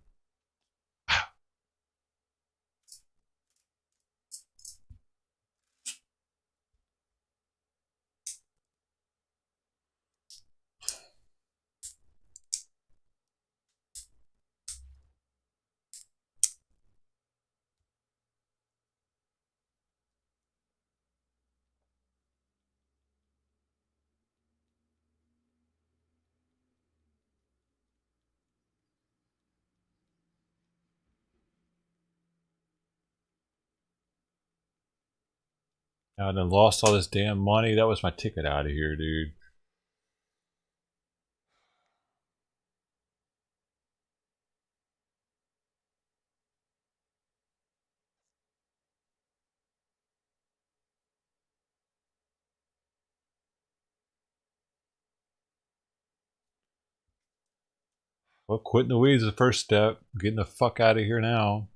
Speaker 1: Now I done lost all this damn money. That was my ticket out of here, dude. Well, quitting the weeds is the first step. Getting the fuck out of here now.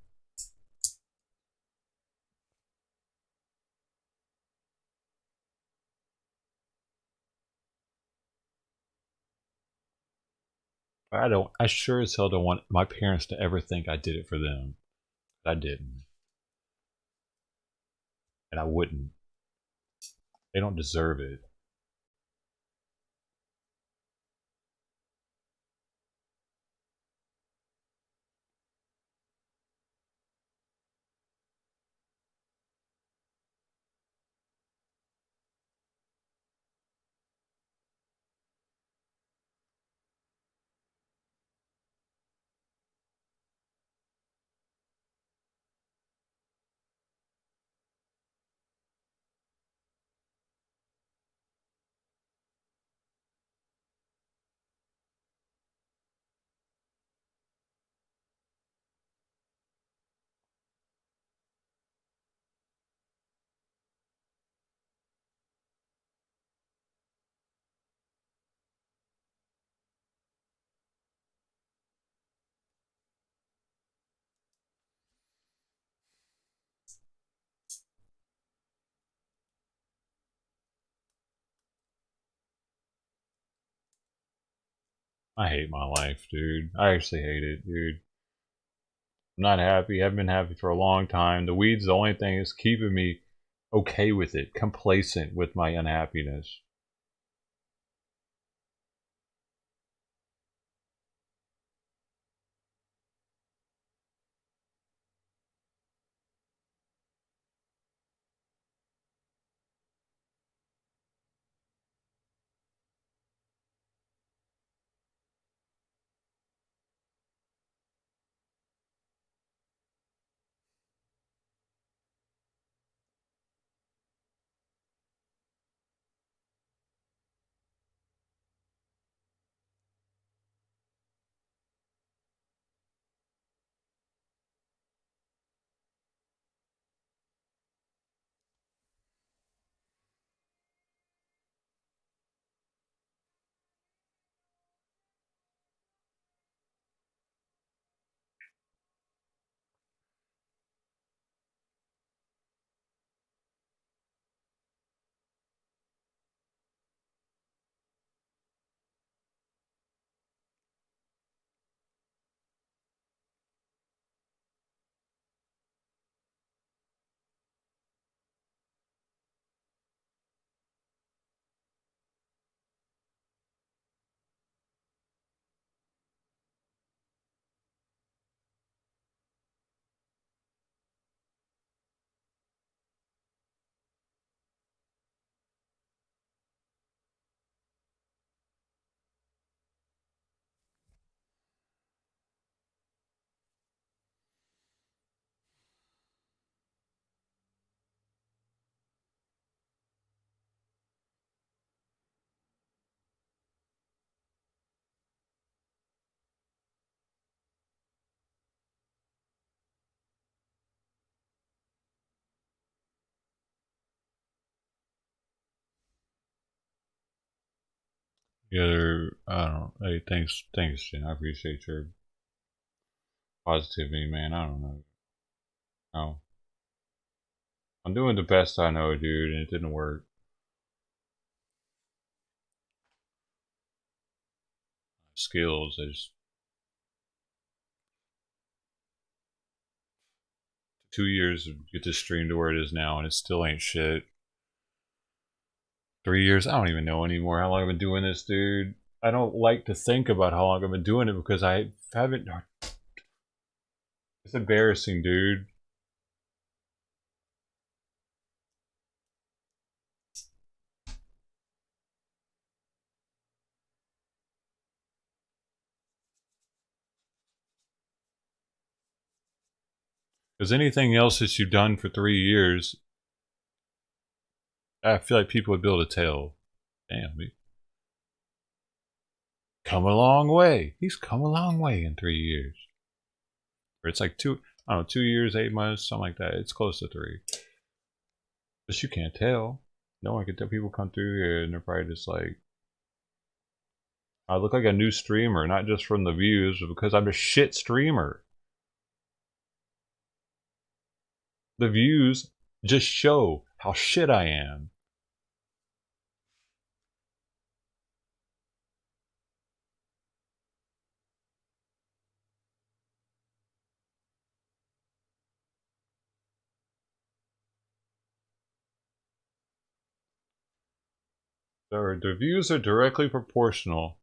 Speaker 1: I sure as hell don't want my parents to ever think I did it for them. I didn't. And I wouldn't. They don't deserve it. I hate my life, dude. I actually hate it, dude. I'm not happy. Haven't been happy for a long time. The weed's the only thing that's keeping me okay with it, complacent with my unhappiness. Yeah, I don't know. Hey, thanks, Jen. I appreciate your positivity, man. I don't know. Oh, I'm doing the best I know, dude, and it didn't work. Skills, I just 2 years to get this stream to where it is now, and it still ain't shit. 3 years, I don't even know anymore how long I've been doing this, dude. I don't like to think about how long I've been doing it because I haven't. It's embarrassing, dude. Because anything else that you've done for 3 years, I feel like people would build a tale. Damn, come a long way. He's come a long way in 3 years. Or it's like I don't know, 2 years, 8 months, something like that. It's close to 3. But you can't tell. No one can tell. People come through here and they're probably just like, I look like a new streamer, not just from the views, but because I'm a shit streamer. The views just show how shit I am. The views are directly proportional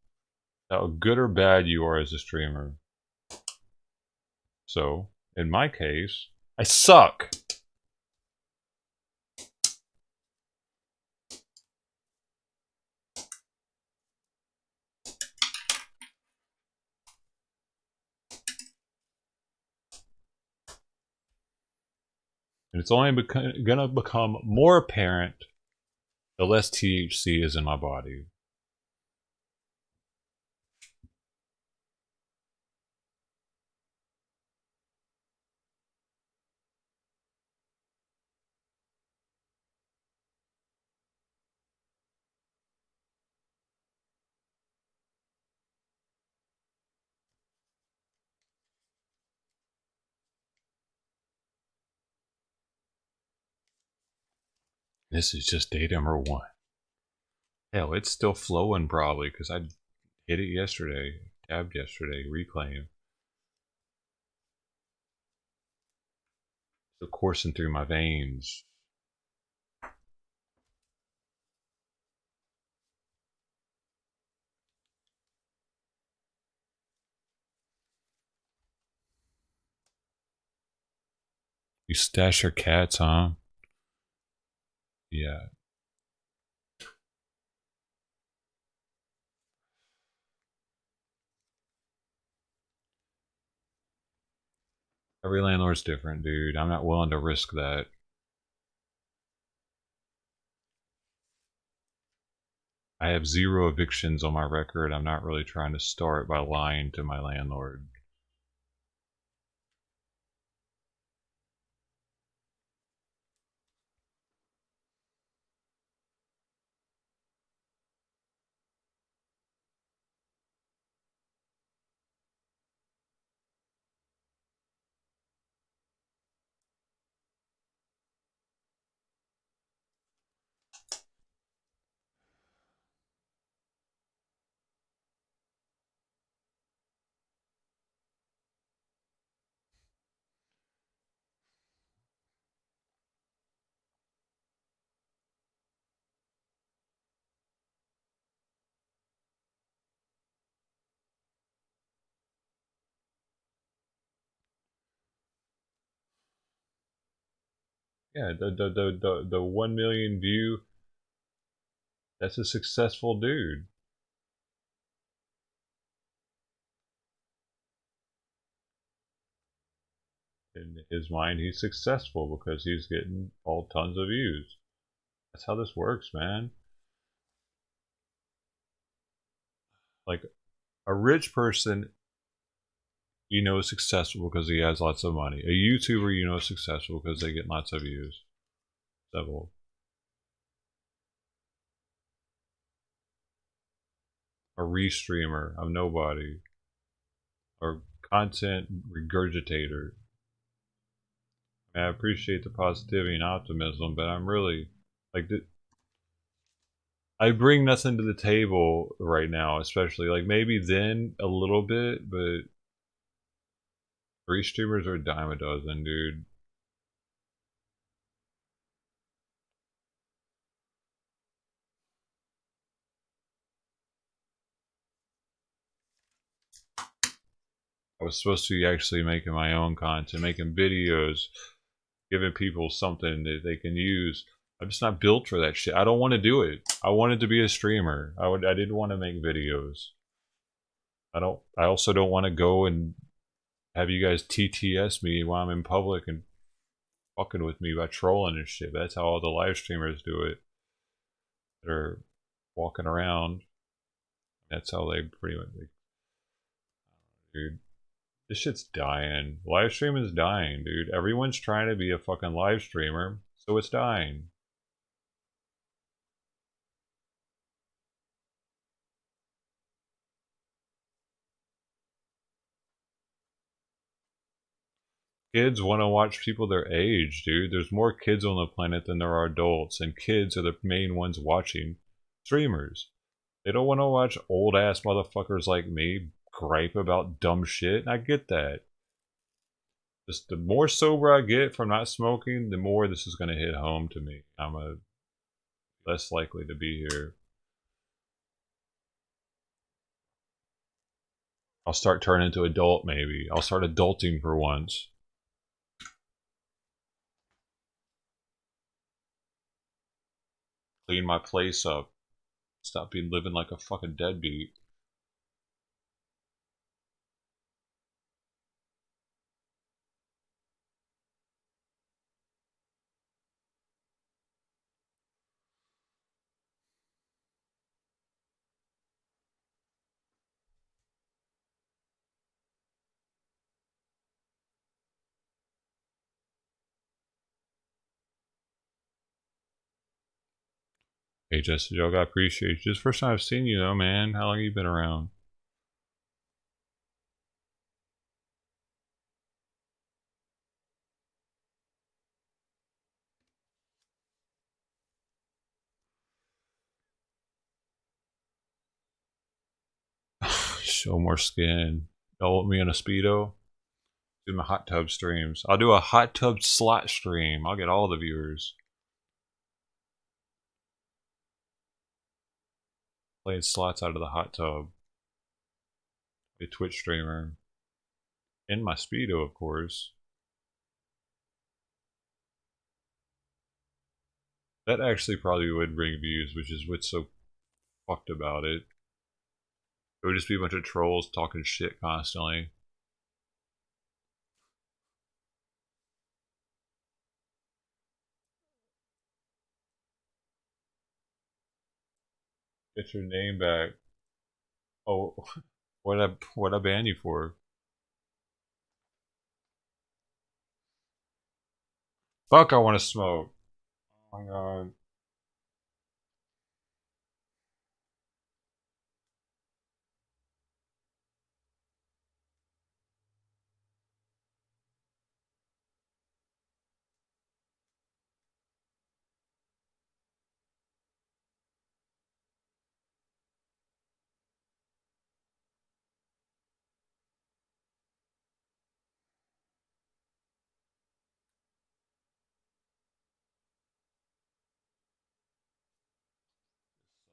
Speaker 1: to how good or bad you are as a streamer. So, in my case, I suck. And it's only gonna become more apparent the less THC is in my body. This is just day number 1. Hell, it's still flowing probably because I hit it yesterday, tabbed yesterday, reclaim. Still coursing through my veins. You stash your cats, huh? Yeah. Every landlord's different, dude. I'm not willing to risk that. I have 0 evictions on my record. I'm not really trying to start by lying to my landlord. Yeah, the 1 million view, that's a successful dude. In his mind, he's successful because he's getting all tons of views. That's how this works, man. Like, a rich person, you know, is successful because he has lots of money. A YouTuber, you know, is successful because they get lots of views. Several. a restreamer. I'm nobody. Or content regurgitator. I appreciate the positivity and optimism, but I'm really like I bring nothing to the table right now, especially like maybe then a little bit, but restreamers are a dime a dozen, dude. I was supposed to be actually making my own content, making videos, giving people something that they can use. I'm just not built for that shit. I don't want to do it. I wanted to be a streamer. I didn't want to make videos. I also don't want to go and have you guys TTS me while I'm in public and fucking with me by trolling and shit. That's how all the live streamers do it. They're walking around. That's how they pretty much dude. This shit's dying. Live streaming is dying, dude. Everyone's trying to be a fucking live streamer, so it's dying. Kids want to watch people their age, dude. There's more kids on the planet than there are adults, and kids are the main ones watching streamers. They don't want to watch old ass motherfuckers like me gripe about dumb shit, and I get that. Just the more sober I get from not smoking, the more this is going to hit home to me. I'm less likely to be here. I'll start turning into adult, maybe. I'll start adulting for once. Clean my place up. Stop being living like a fucking deadbeat. Hey, Jesse Joke, I appreciate you. It's the first time I've seen you, though, man. How long have you been around? Show more skin. Y'all want me on a Speedo? Do my hot tub streams. I'll do a hot tub slot stream. I'll get all the viewers. Playing slots out of the hot tub. A Twitch streamer. In my Speedo, of course. That actually probably would bring views, which is what's so fucked about it. It would just be a bunch of trolls talking shit constantly. Get your name back. Oh, what I ban you for? Fuck, I want to smoke. Oh my god.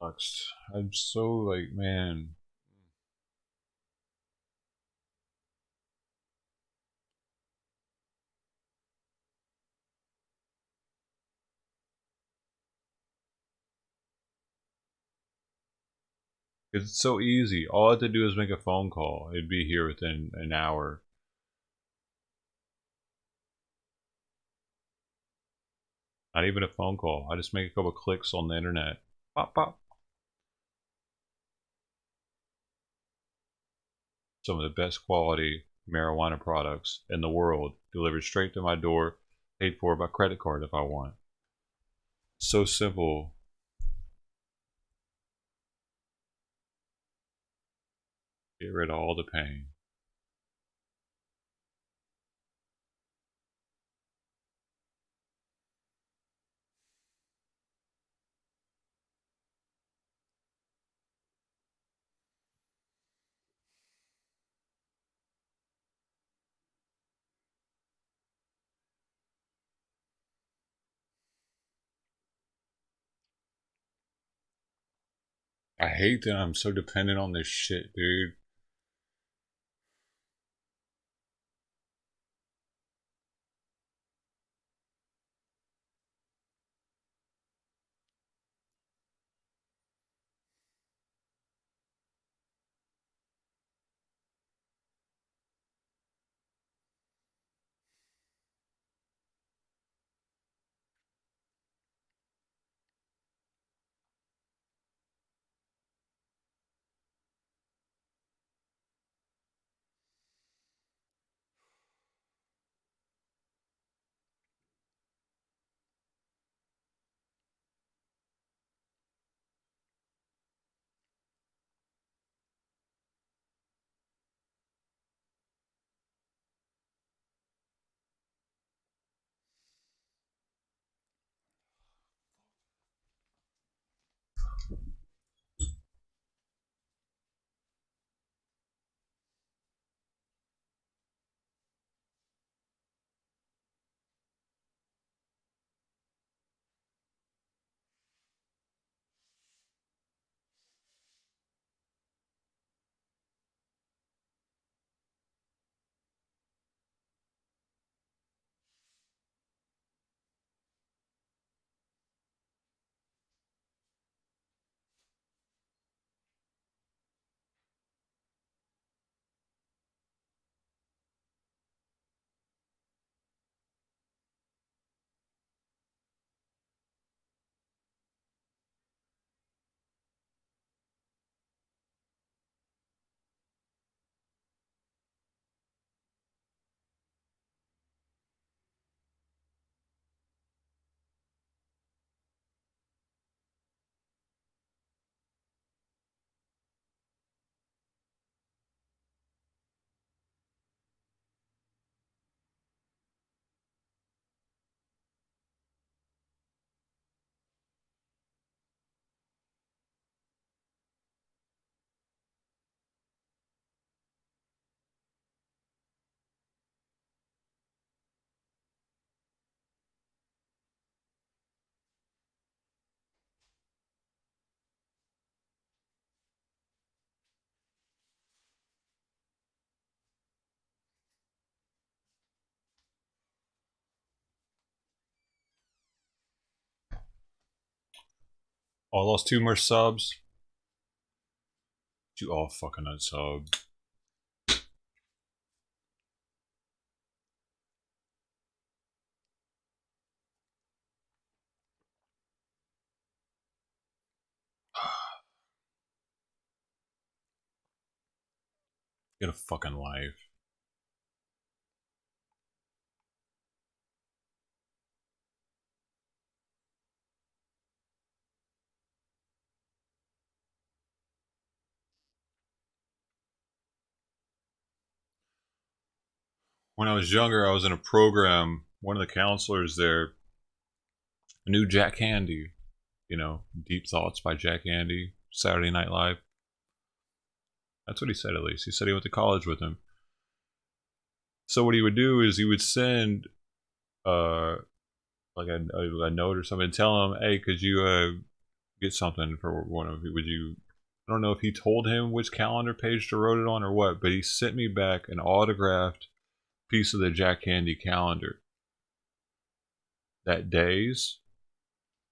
Speaker 1: Sucks. I'm so like, man. It's so easy. All I have to do is make a phone call. It'd be here within an hour. Not even a phone call. I just make a couple clicks on the internet. Pop, pop. Some of the best quality marijuana products in the world delivered straight to my door, paid for by credit card if I want. So simple. Get rid of all the pain. I hate that I'm so dependent on this shit, dude. Oh, I lost 2 more subs. You all fucking unsub. Get a fucking life. When I was younger, I was in a program. One of the counselors there knew Jack Handy. You know, Deep Thoughts by Jack Handy, Saturday Night Live. That's what he said, at least. He said he went to college with him. So what he would do is he would send like a note or something, and tell him, hey, could you get something for one of you? Would you? I don't know if he told him which calendar page to wrote it on or what, but he sent me back an autographed piece of the Jack Handy calendar. That day's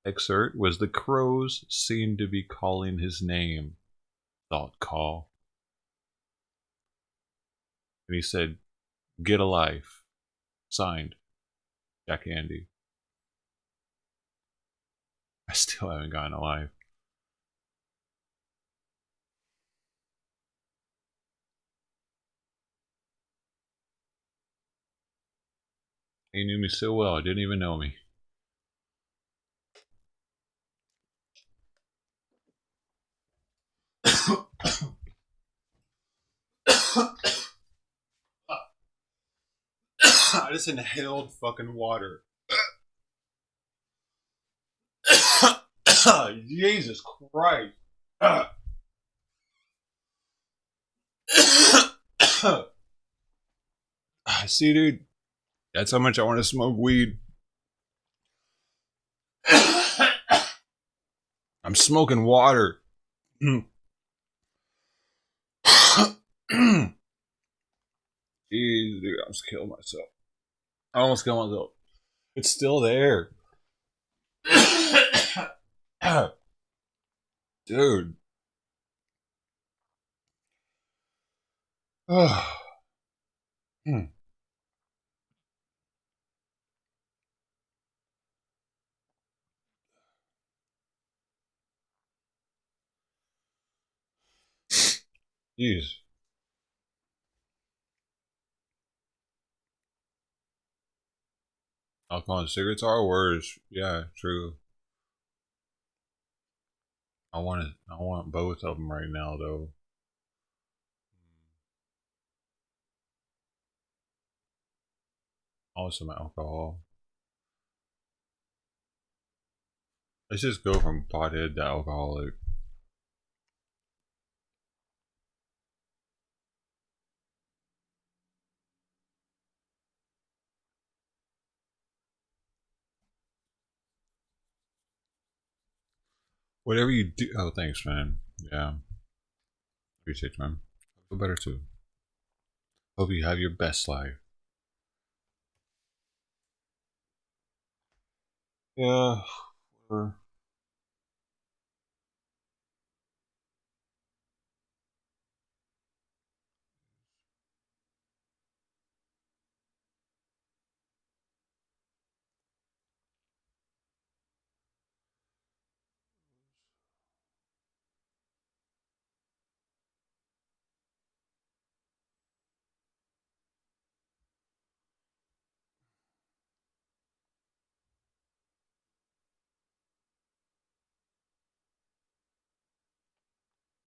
Speaker 1: excerpt was the crows seemed to be calling his name. Thought call. And he said, get a life. Signed, Jack Handy. I still haven't gotten a life. He knew me so well, I didn't even know me. I just inhaled fucking water. Jesus Christ. See, dude, that's how much I want to smoke weed. I'm smoking water. Jeez, dude, I almost killed myself. I almost killed myself. It's still there. Dude. Jeez. Alcohol and cigarettes are worse. Yeah, true. I want both of them right now, though. I want some alcohol. Let's just go from pothead to alcoholic. Whatever you do. Oh, thanks, man. Yeah. Appreciate you, man. Feel better too. Hope you have your best life. Yeah. Whatever.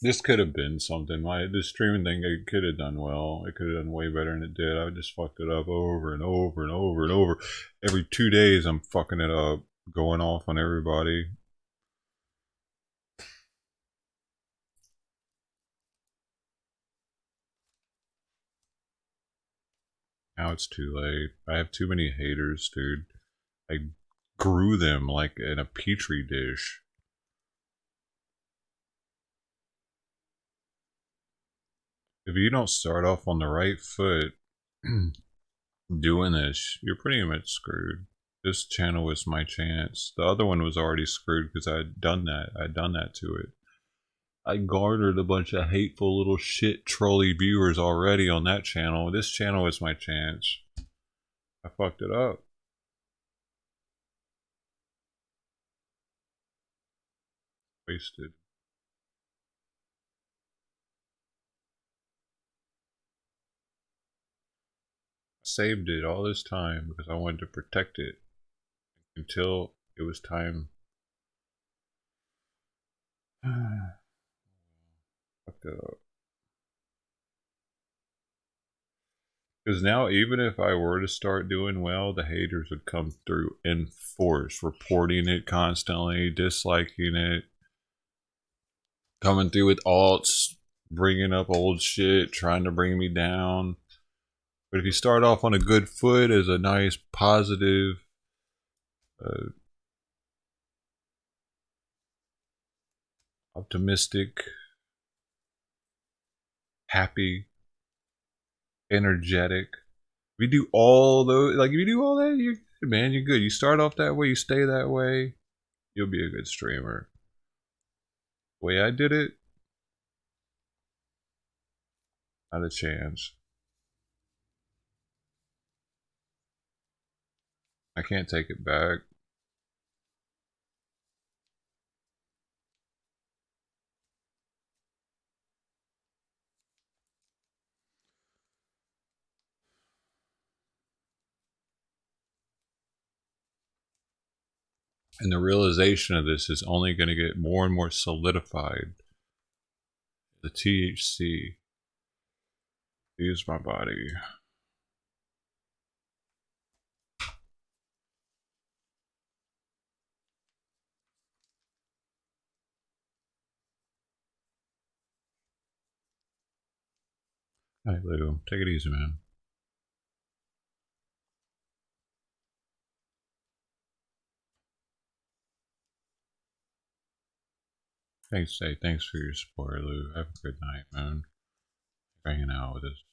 Speaker 1: This could have been something. This streaming thing, it could have done well. It could have done way better than it did. I just fucked it up over and over and over and over. Every 2 days, I'm fucking it up, going off on everybody. Now it's too late. I have too many haters, dude. I grew them like in a petri dish. If you don't start off on the right foot doing this, you're pretty much screwed. This channel was my chance. The other one was already screwed because I'd done that. I'd done that to it. I garnered a bunch of hateful little shit trolly viewers already on that channel. This channel was my chance. I fucked it up. Wasted. I saved it all this time because I wanted to protect it until it was time. Fucked it up. Because now, even if I were to start doing well, the haters would come through in force, reporting it constantly, disliking it, coming through with alts, bringing up old shit, trying to bring me down. But if you start off on a good foot as a nice, positive, optimistic, happy, energetic, if you do all those, like if you do all that, you're good, man, you're good. You start off that way, you stay that way, you'll be a good streamer. The way I did it, not a chance. I can't take it back. And the realization of this is only going to get more and more solidified. The THC leaves my body. Hey, Lou, take it easy, man. Thanks for your support, Lou. Have a good night, man. Hanging out with us.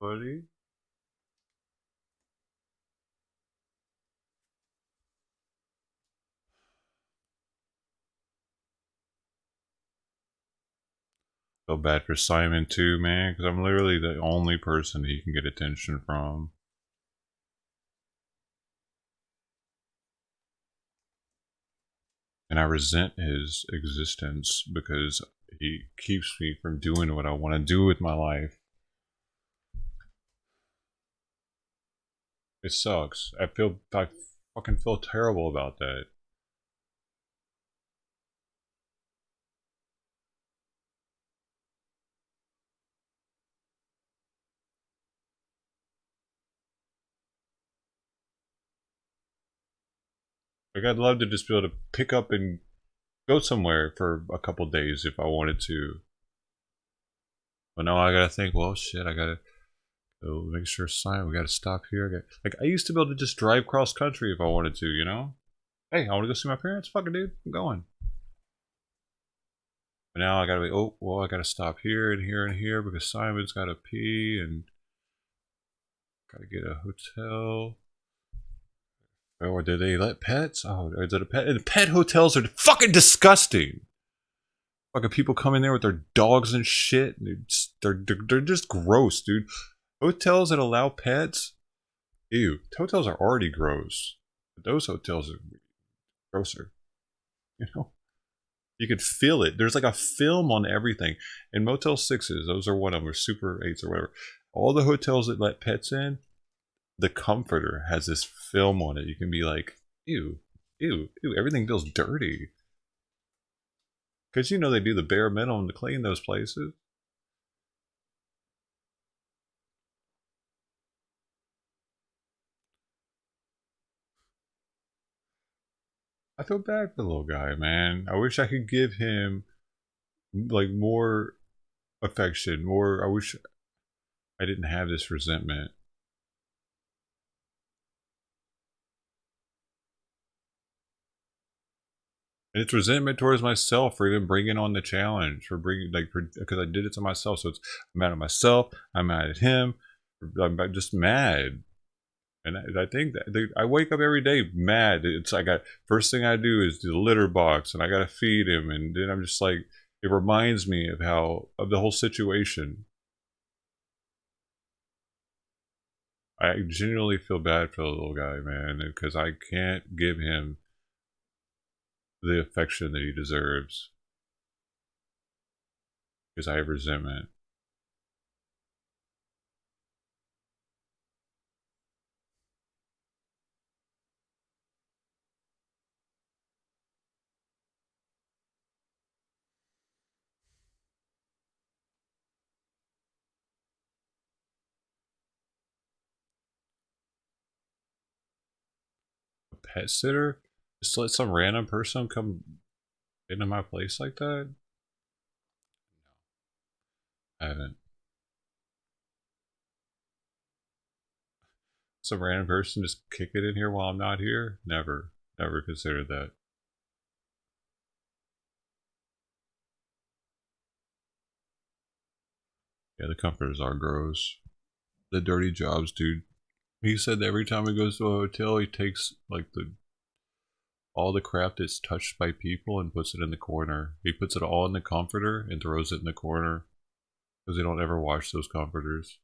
Speaker 1: Buddy? Feel bad for Simon too, man, because I'm literally the only person he can get attention from. And I resent his existence because he keeps me from doing what I want to do with my life. It sucks. I fucking feel terrible about that. Like, I'd love to just be able to pick up and go somewhere for a couple days if I wanted to. But now I gotta think, well, shit, I gotta go make sure we gotta stop here. Like, I used to be able to just drive cross country if I wanted to, you know? Hey, I wanna go see my parents? Fuck it, dude, I'm going. But now I gotta be, oh, well, I gotta stop here and here and here because Simon's gotta pee and gotta get a hotel. Or did they let pets? Oh, is it a pet? And pet hotels are fucking disgusting. Fucking people come in there with their dogs and shit. They're just gross, dude. Hotels that allow pets, ew. Hotels are already gross. But those hotels are grosser. You know, you could feel it. There's like a film on everything. And Motel 6s, those are one of them, or Super 8s or whatever. All the hotels that let pets in, the comforter has this film on it. You can be like, ew, ew, ew, everything feels dirty. Because you know they do the bare minimum to clean those places. I feel bad for the little guy, man. I wish I could give him like more affection, more. I wish I didn't have this resentment. And it's resentment towards myself for even bringing on the challenge, because I did it to myself. So I'm mad at myself. I'm mad at him. I'm just mad. And I think that I wake up every day mad. It's like first thing I do is the litter box, and I gotta feed him, and then I'm just like, it reminds me of the whole situation. I genuinely feel bad for the little guy, man, because I can't give him the affection that he deserves because I have resentment. A pet sitter? Just let some random person come into my place like that? I haven't. Some random person just kick it in here while I'm not here? Never. Never considered that. Yeah, the comforters are gross. The dirty jobs, dude. He said that every time he goes to a hotel, he takes like all the crap that's touched by people and puts it in the corner. He puts it all in the comforter and throws it in the corner because they don't ever wash those comforters.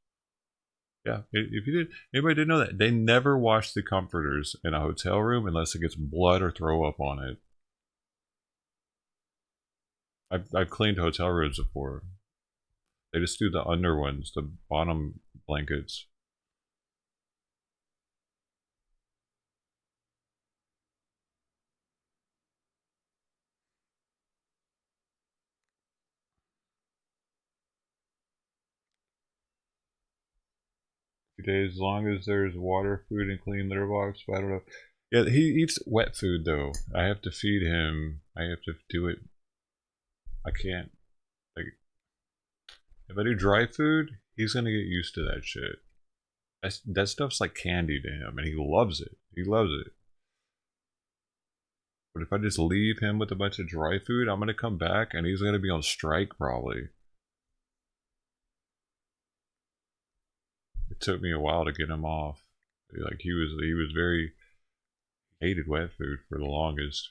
Speaker 1: Yeah, if you did, anybody didn't know that they never wash the comforters in a hotel room unless it gets blood or throw up on it. I've cleaned hotel rooms before. They just do the under ones, the bottom blankets. Days, as long as there's water, food, and clean litter box. But I don't know. Yeah, he eats wet food though. I have to feed him. I have to do it. I can't. Like, if I do dry food, he's gonna get used to that shit. That stuff's like candy to him, and he loves it. He loves it. But if I just leave him with a bunch of dry food, I'm gonna come back and he's gonna be on strike probably. It took me a while to get him off. Like he was very hated wet food for the longest.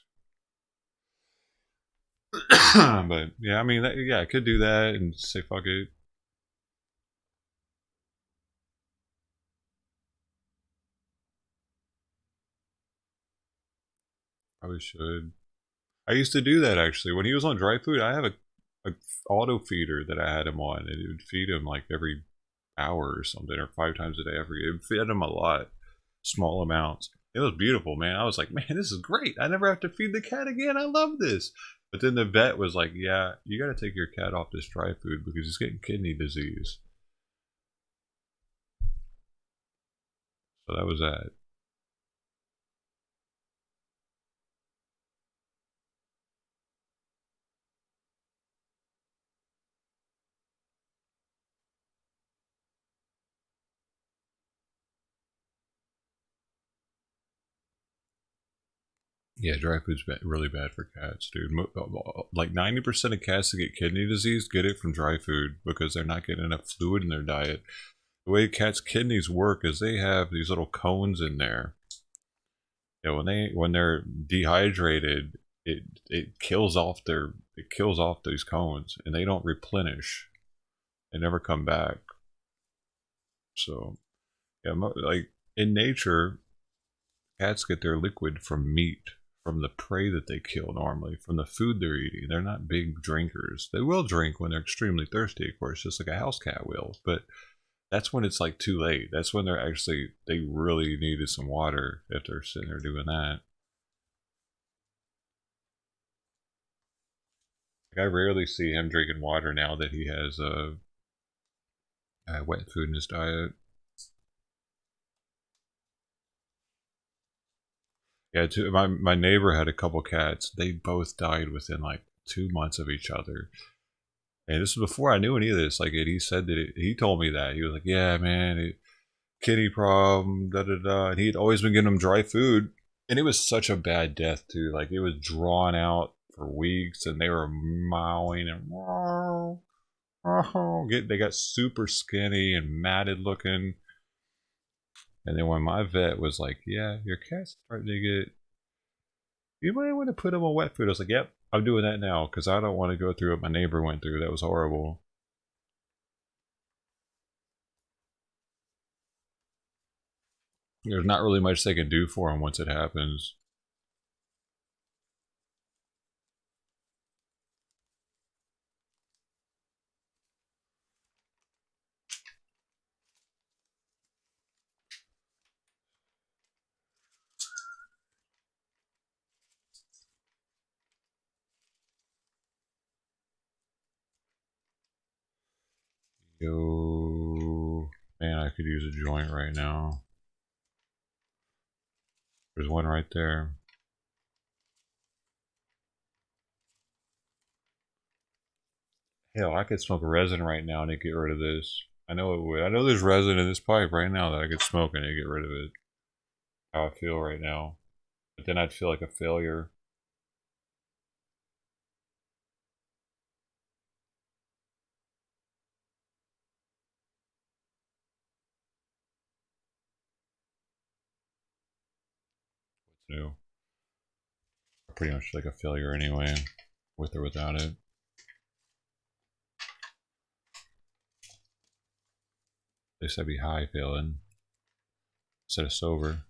Speaker 1: But yeah, I mean, yeah, I could do that and say fuck it. Probably should. I used to do that actually. When he was on dry food, I have a auto feeder that I had him on, and it would feed him like every hour or something, or 5 times a day. It would feed him a lot, small amounts. It was beautiful, man. I was like, man, this is great. I never have to feed the cat again. I love this. But then the vet was like, yeah, you got to take your cat off this dry food because he's getting kidney disease. So that was that. Yeah, dry food's really bad for cats, dude. Like 90% of cats that get kidney disease get it from dry food because they're not getting enough fluid in their diet. The way cats' kidneys work is they have these little cones in there. Yeah, when they're dehydrated, it kills off these cones, and they don't replenish. They never come back. So yeah, like in nature, cats get their liquid from meat, from the prey that they kill normally, from the food they're eating. They're not big drinkers. They will drink when they're extremely thirsty, of course, just like a house cat will. But that's when it's like too late. That's when they really needed some water if they're sitting there doing that. Like, I rarely see him drinking water now that he has wet food in his diet. Yeah, my neighbor had a couple cats. They both died within like 2 months of each other. And this was before I knew any of this. Like, he said that he told me that. He was like, yeah, man, kidney problem, da da da. And he'd always been getting them dry food. And it was such a bad death, too. Like, it was drawn out for weeks, and they were mowing and they got super skinny and matted looking. And then when my vet was like, yeah, your cat's starting to get, you might want to put him on wet food. I was like, yep, I'm doing that now because I don't want to go through what my neighbor went through. That was horrible. There's not really much they can do for him once it happens. Yo, man, I could use a joint right now. There's one right there. Hell, I could smoke resin right now and get rid of this. I know it would. I know there's resin in this pipe right now that I could smoke and get rid of it. How I feel right now. But then I'd feel like a failure. What's new? Pretty much like a failure anyway, with or without it. At least I'd be high feeling instead of sober.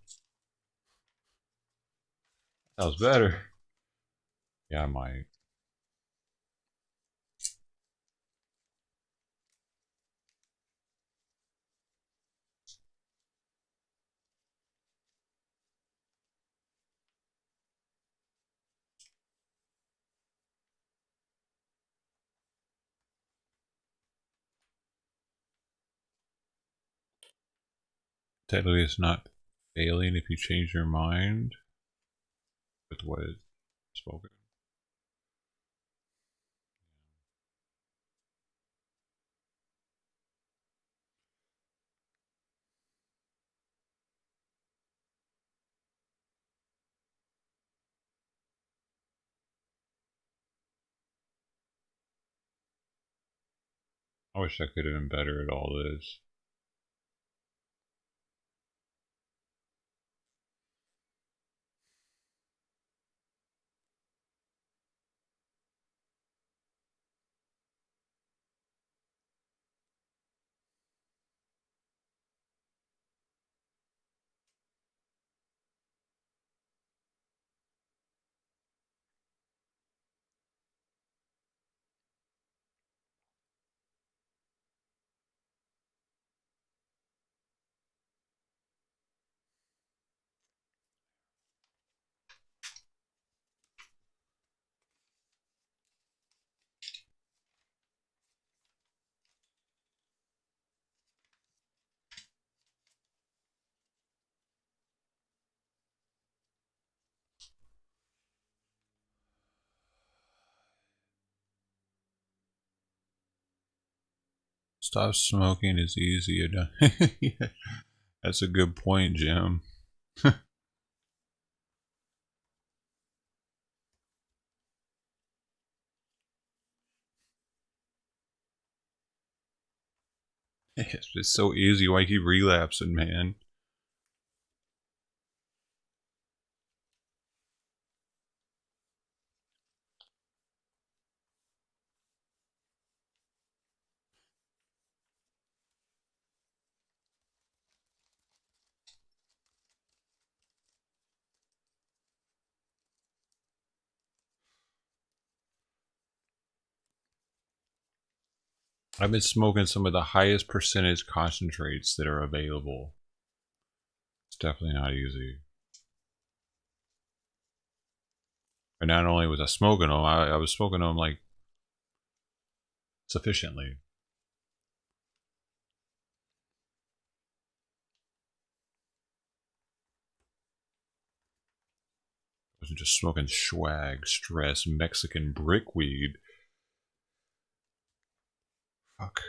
Speaker 1: That was better. Yeah, I might. Technically, it's not failing if you change your mind with what is spoken. I wish I could have been better at all this. Stop smoking is easy. Yeah, that's a good point, Jim. It's just so easy. Why keep relapsing, man? I've been smoking some of the highest percentage concentrates that are available. It's definitely not easy. And not only was I smoking them, I was smoking them like sufficiently. I wasn't just smoking swag, stress, Mexican brickweed. Fuck.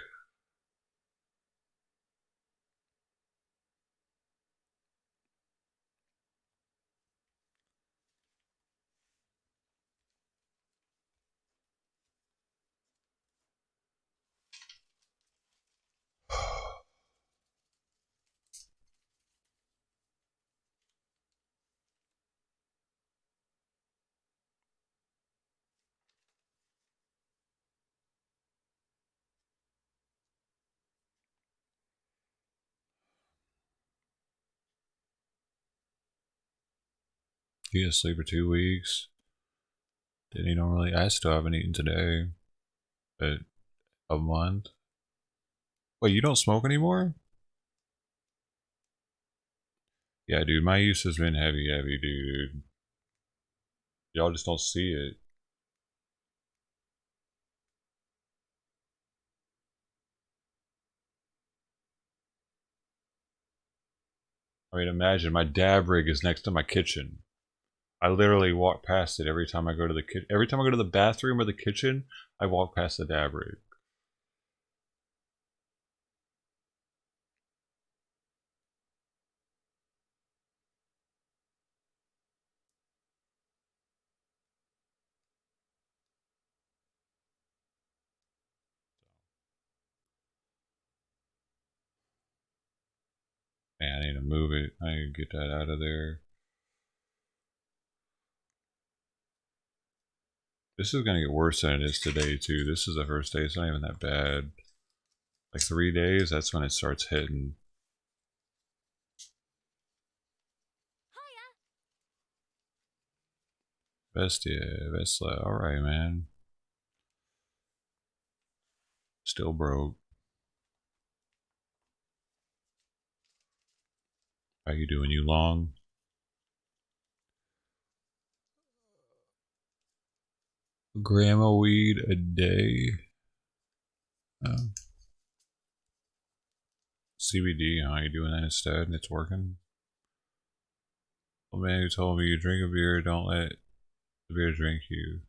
Speaker 1: He had sleep for 2 weeks. Didn't eat normally. I still haven't eaten today. But a month. Wait, you don't smoke anymore? Yeah, dude, my use has been heavy, dude. Y'all just don't see it. I mean, imagine my dab rig is next to my kitchen. I literally walk past it every time I go to the every time I go to the bathroom or the kitchen. I walk past the dab rig. Man, I need to move it. I need to get that out of there. This is gonna get worse than it is today too. This is the first day. It's not even that bad. Like 3 days, that's when it starts hitting. Bestia, Vesla. Alright, man. Still broke. How you doing? You long? Gram of weed a day. CBD, huh? You doing that instead and it's working? A man who told me you drink a beer, don't let the beer drink you.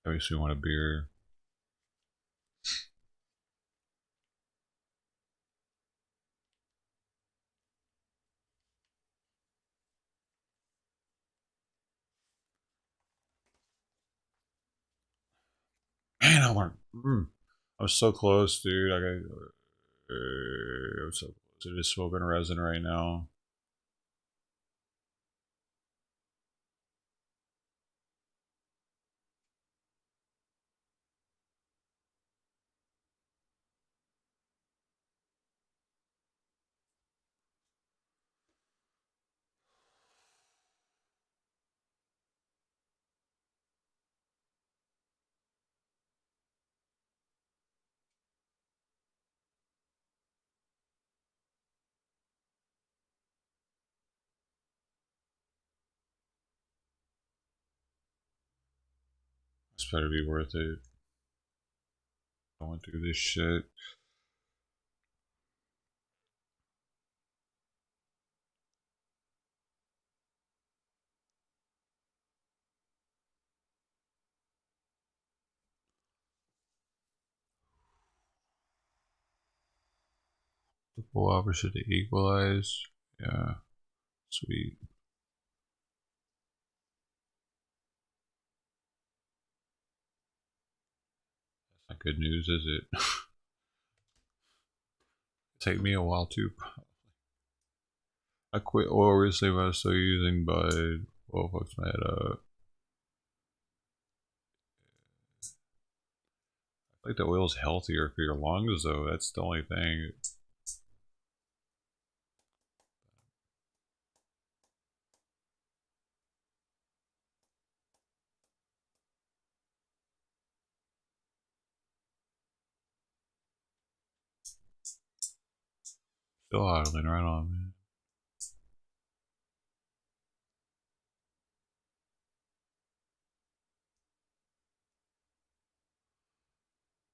Speaker 1: That makes me want a beer. Man, I'm so close, dude. I'm so close to just smoking resin right now. This better be worth it. Going through this shit. The full opposite to equalize. Yeah. Sweet. That's not good news, is it? Take me a while too. I quit oil recently, but I was still using Bud. Well, folks, my head up. I think the oil's healthier for your lungs, though. That's the only thing. Still idling right on, man.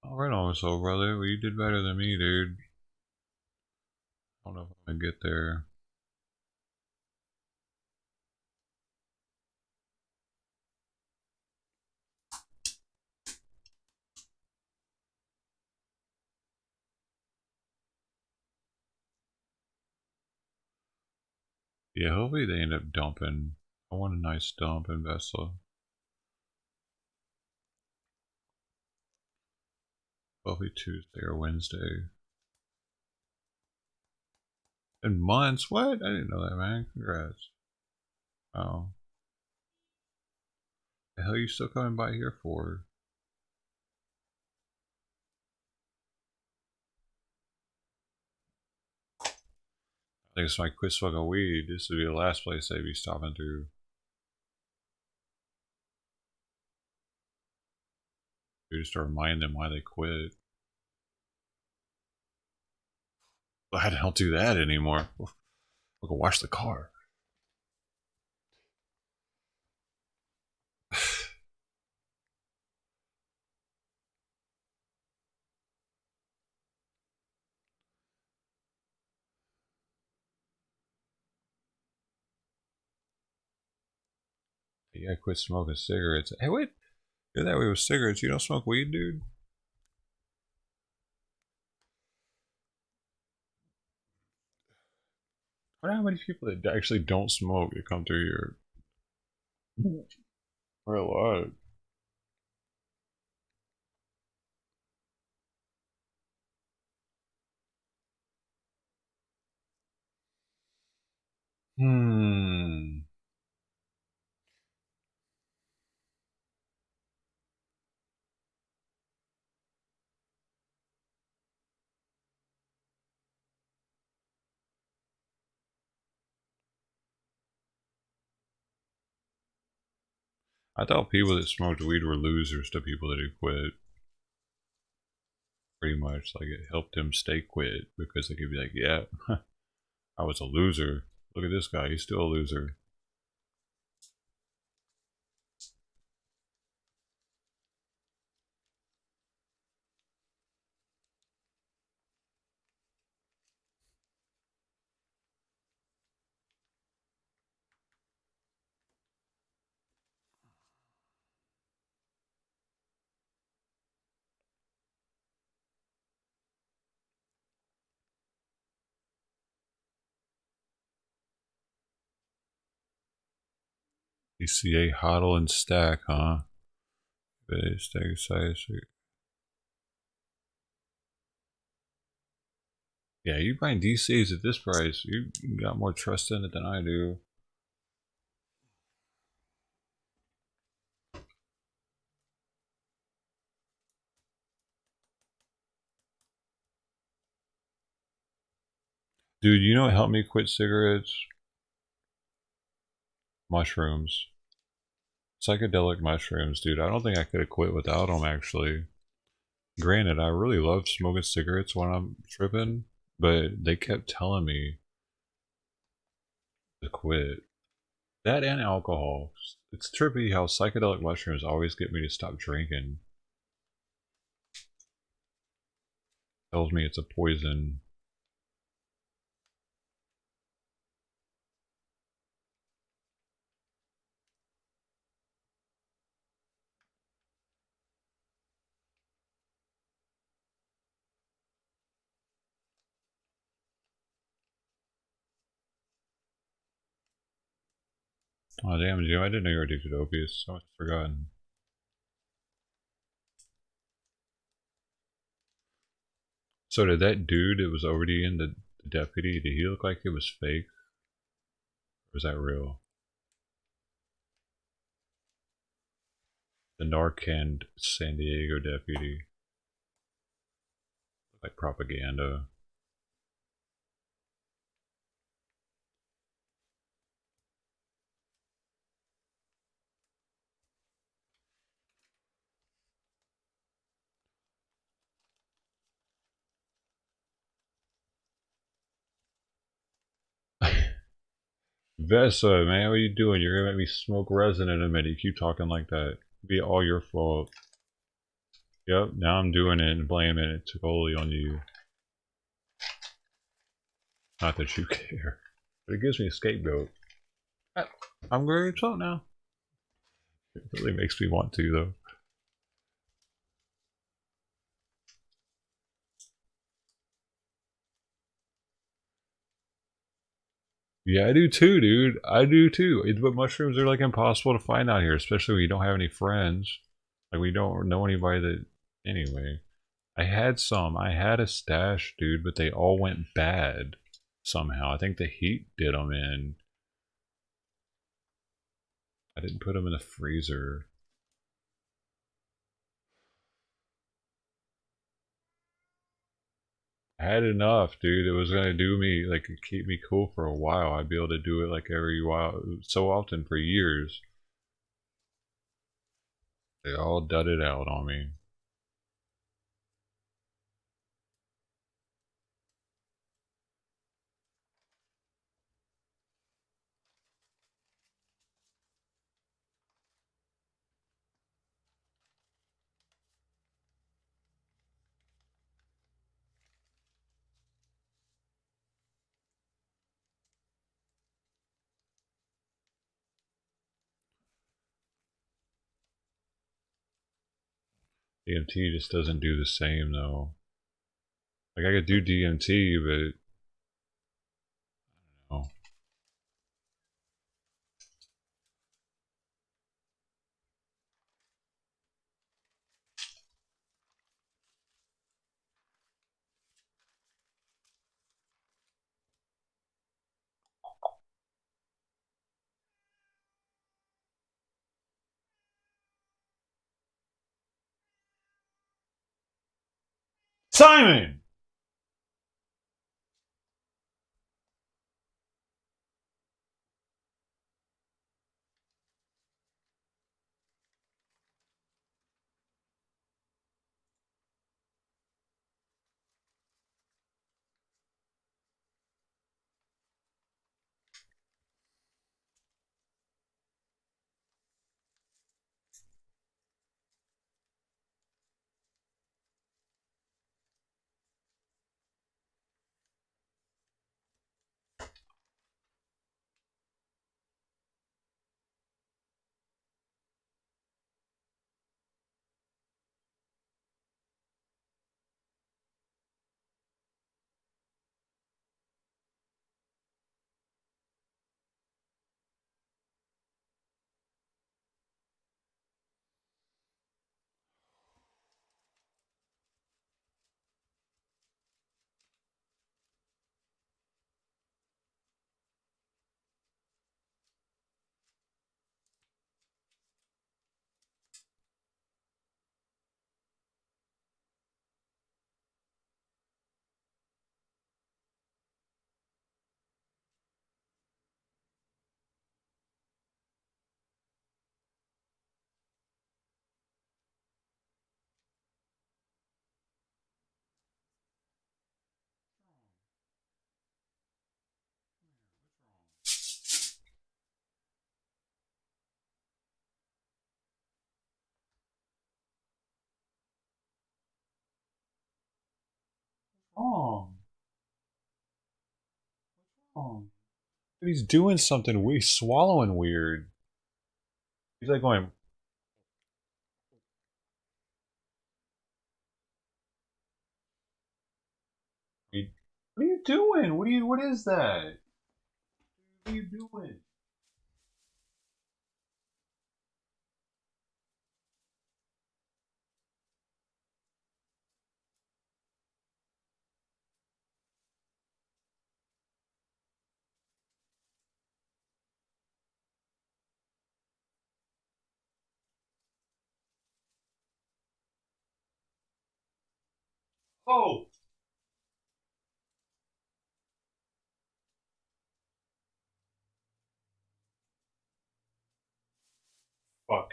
Speaker 1: All right on, so brother. Well, you did better than me, dude. I don't know if I'm gonna get there. Yeah, hopefully they end up dumping. I want a nice dump in Vesla. Hopefully Tuesday or Wednesday. In months? What? I didn't know that, man. Congrats. Oh. The hell are you still coming by here for? I think it's my quit smoking weed. This would be the last place I'd be stopping through. You just to remind them why they quit. I don't do that anymore. I'll go wash the car. You gotta quit smoking cigarettes. Hey, wait. You're that way with cigarettes. You don't smoke weed, dude? I wonder how many people that actually don't smoke that come through here. Or a lot. I thought people that smoked weed were losers to people that had quit. Pretty much, like it helped them stay quit because they could be like, yeah, I was a loser. Look at this guy, he's still a loser. DCA hodl and stack, huh? Stack size. Yeah, you buying DCs at this price, you got more trust in it than I do. Dude, you know what helped me quit cigarettes? Mushrooms. Psychedelic mushrooms, dude. I don't think I could have quit without them, actually. Granted, I really love smoking cigarettes when I'm tripping, but they kept telling me to quit. That and alcohol. It's trippy how psychedelic mushrooms always get me to stop drinking. Tells me it's a poison. Oh damn, Jim, I didn't know you were addicted to opiates. So much forgotten. So did that dude that was already in the deputy, did he look like it was fake? Or was that real? The Narcan San Diego deputy. Like propaganda. Vesa, man, what are you doing? You're gonna make me smoke resin in a minute. You keep talking like that. It'd be all your fault. Yep, now I'm doing it and blaming it totally on you. Not that you care. But it gives me a scapegoat. I'm very upset now. It really makes me want to, though. Yeah, I do too, dude. I do too. But mushrooms are like impossible to find out here, especially when you don't have any friends. Like we don't know anybody that. Anyway, I had some. I had a stash, dude, but they all went bad somehow. I think the heat did them in. I didn't put them in the freezer. I had enough, dude. It was gonna do me like keep me cool for a while. I'd be able to do it like every while, so often for years. They all dudded out on me. DMT just doesn't do the same though. Like I could do DMT, but oh. Simon! Oh, oh. He's doing something weird. He's swallowing weird. He's like going. What are you doing? What is that? What are you doing? Oh, fuck.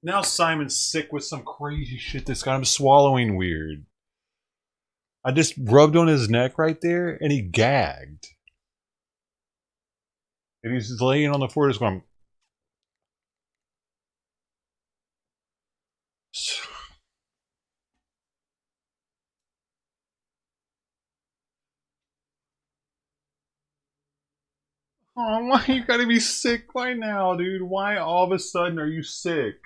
Speaker 1: Now Simon's sick with some crazy shit that's got him swallowing weird. I just rubbed on his neck right there and he gagged. And he's laying on the floor just going. Oh, why you gotta be sick right now, dude? Why all of a sudden are you sick?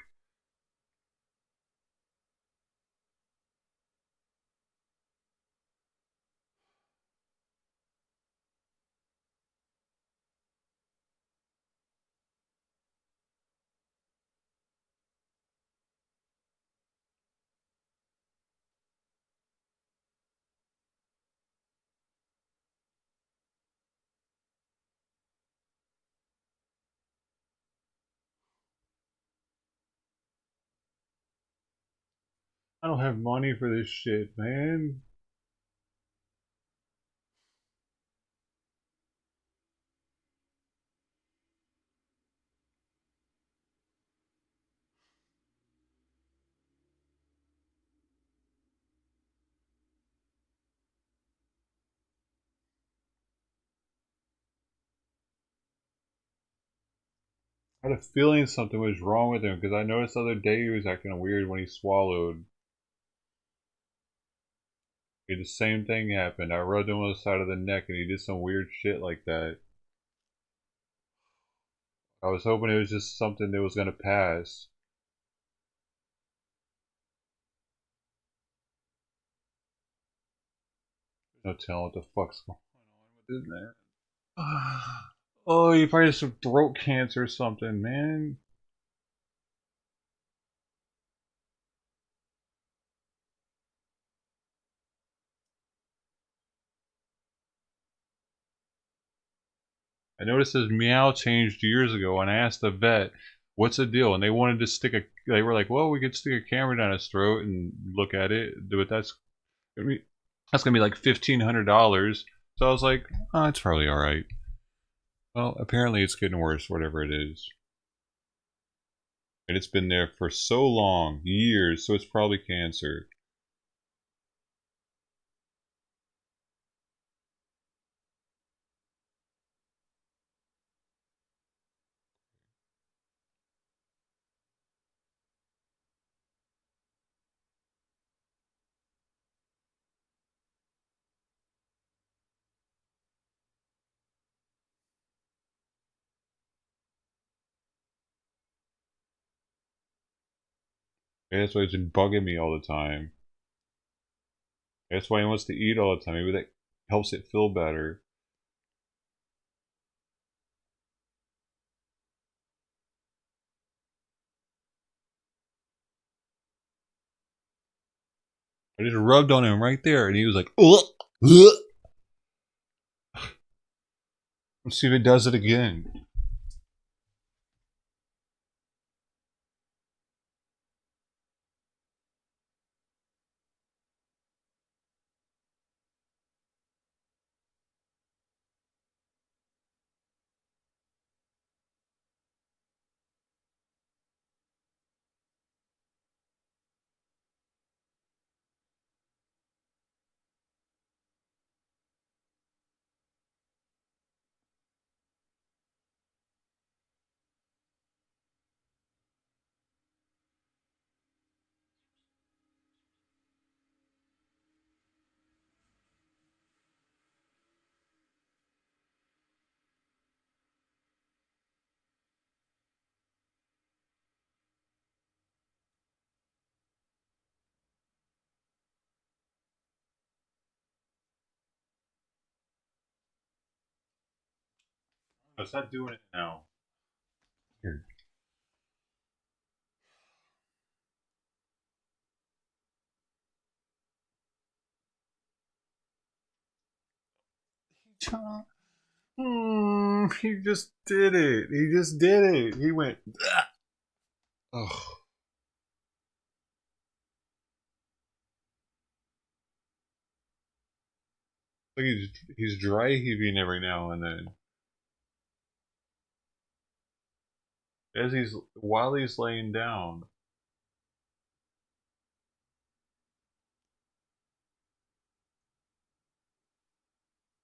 Speaker 1: I don't have money for this shit, man. I had a feeling something was wrong with him because I noticed the other day he was acting weird when he swallowed. The same thing happened. I rubbed him on the side of the neck and he did some weird shit like that. I was hoping it was just something that was gonna pass. No telling what the fuck's going on with this man. Oh, he probably has some throat cancer or something, man. I noticed his meow changed years ago, and I asked the vet, "What's the deal?" And they wanted to stick a. They were like, "Well, we could stick a camera down his throat and look at it, but that's gonna be like $1,500." So I was like, "Oh, it's probably all right." Well, apparently it's getting worse, whatever it is, and it's been there for so long, years. So it's probably cancer. And that's why it's been bugging me all the time. That's why he wants to eat all the time. Maybe that helps it feel better. I just rubbed on him right there, and he was like, ugh, ugh. Let's see if it does it again. Stop doing it now. Here. He just did it. He just did it. He went. Oh. Like he's dry heaving every now and then. While he's laying down.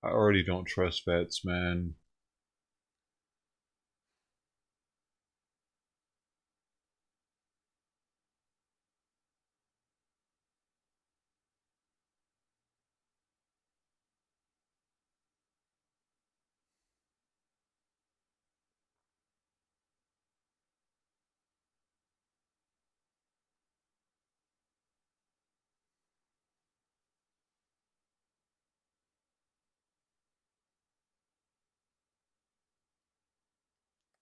Speaker 1: I already don't trust vets, man.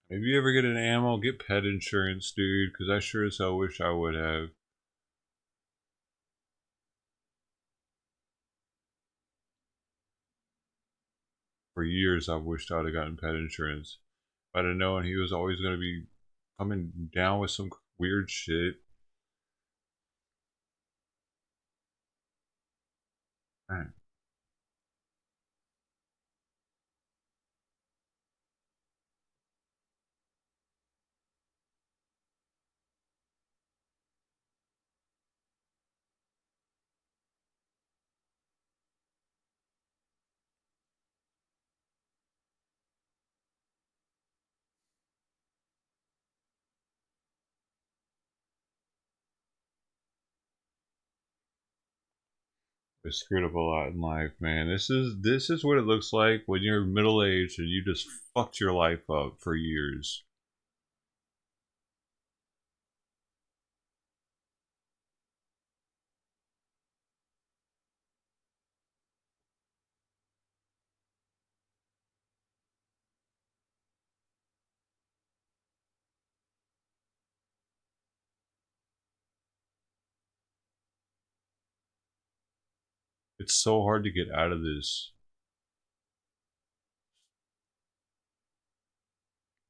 Speaker 1: If you ever get an animal, get pet insurance, dude, because I sure as hell wish I would have. For years, I've wished I'd have gotten pet insurance. If I'd have known he was always going to be coming down with some weird shit. Man. I screwed up a lot in life, man. This is what it looks like when you're middle aged and you just fucked your life up for years. It's so hard to get out of this.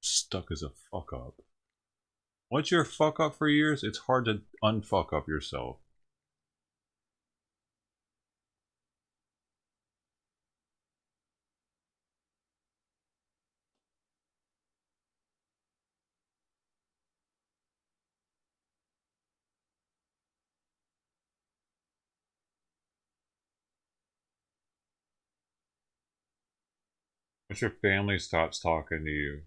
Speaker 1: Stuck as a fuck up. Once you're a fuck up for years, it's hard to unfuck up yourself. Once your family stops talking to you.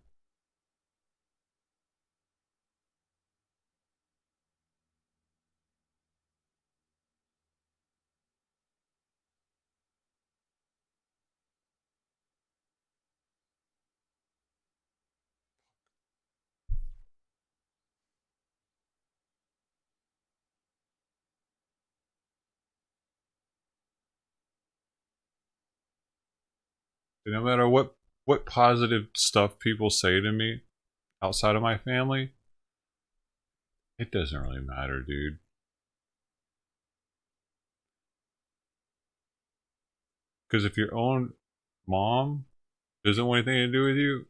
Speaker 1: No matter what positive stuff people say to me outside of my family, it doesn't really matter, dude. Because if your own mom doesn't want anything to do with you,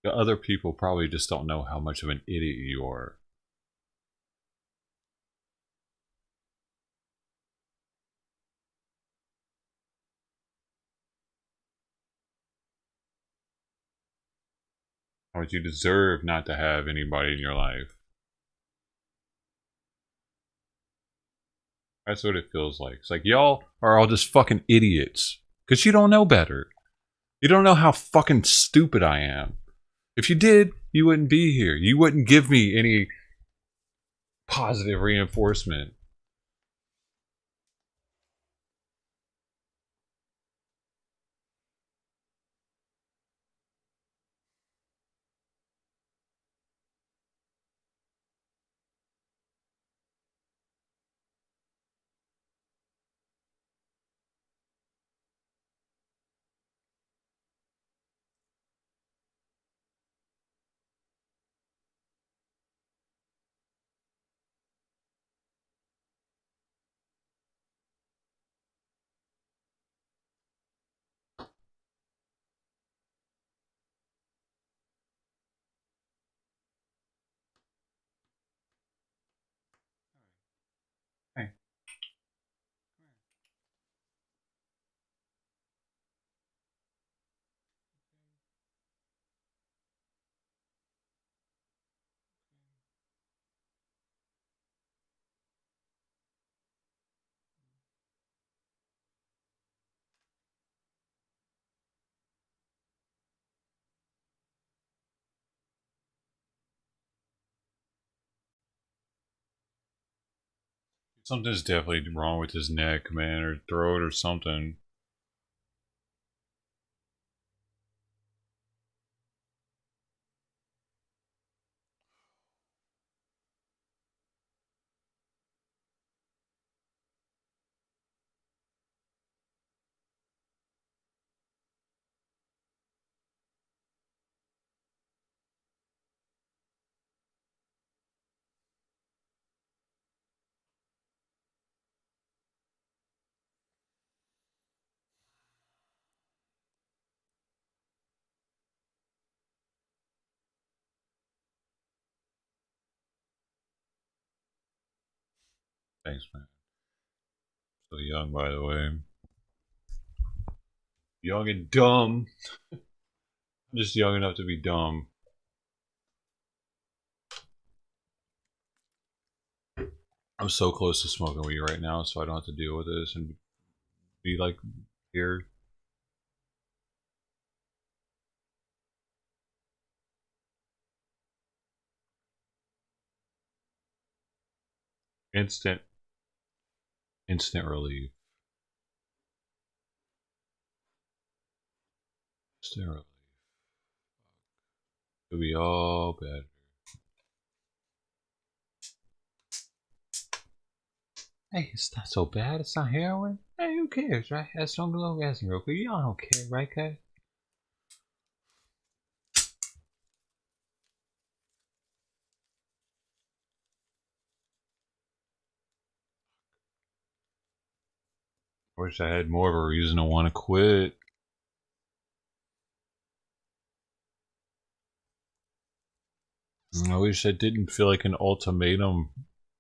Speaker 1: the other people probably just don't know how much of an idiot you are. Or you deserve not to have anybody in your life. That's what it feels like. It's like y'all are all just fucking idiots. Because you don't know better. You don't know how fucking stupid I am. If you did, you wouldn't be here. You wouldn't give me any positive reinforcement. Something's definitely wrong with his neck, man, or throat, or something. Thanks, man. So young, by the way. Young and dumb. I'm just young enough to be dumb. I'm so close to smoking weed right now, so I don't have to deal with this and be like here. Instant relief. Instant relief. It'll be all better. Hey, it's not so bad. It's not heroin. Hey, who cares, right? That's some below asking real quick. Y'all don't care, right, guys? Wish I had more of a reason to want to quit. I wish I didn't feel like an ultimatum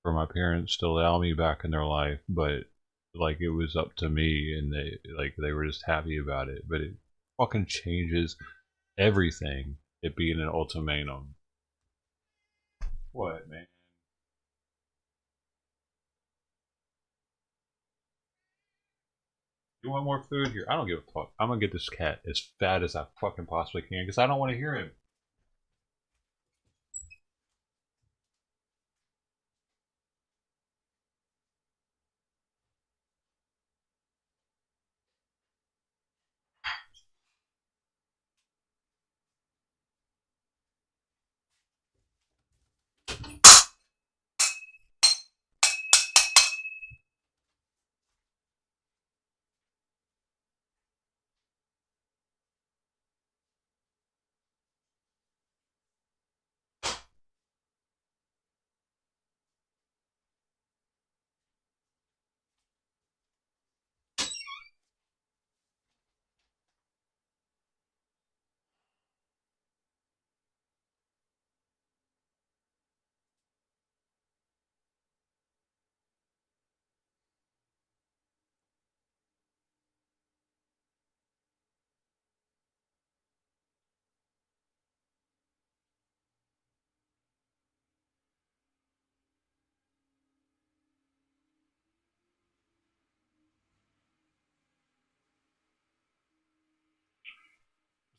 Speaker 1: for my parents to allow me back in their life, but like it was up to me and they were just happy about it. But it fucking changes everything, it being an ultimatum. What, man? You want more food? Here, I don't give a fuck. I'm gonna get this cat as fat as I fucking possibly can because I don't want to hear him.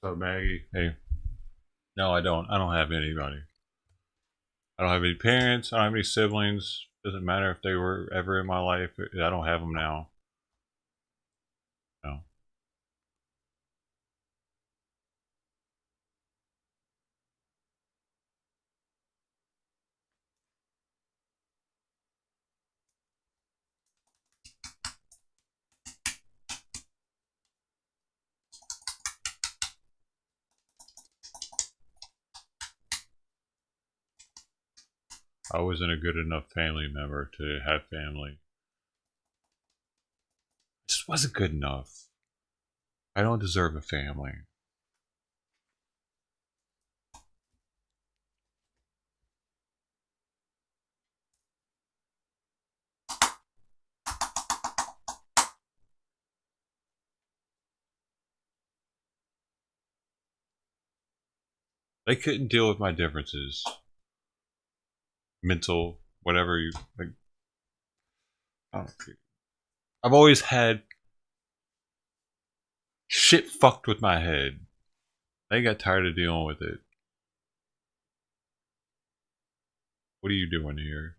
Speaker 1: So Maggie, hey, no, I don't. I don't have anybody. I don't have any parents. I don't have any siblings. Doesn't matter if they were ever in my life. I don't have them now. No. I wasn't a good enough family member to have family. Just wasn't good enough. I don't deserve a family. They couldn't deal with my differences. Mental, whatever you like. I don't care. I've always had shit fucked with my head. They got tired of dealing with it. What are you doing here?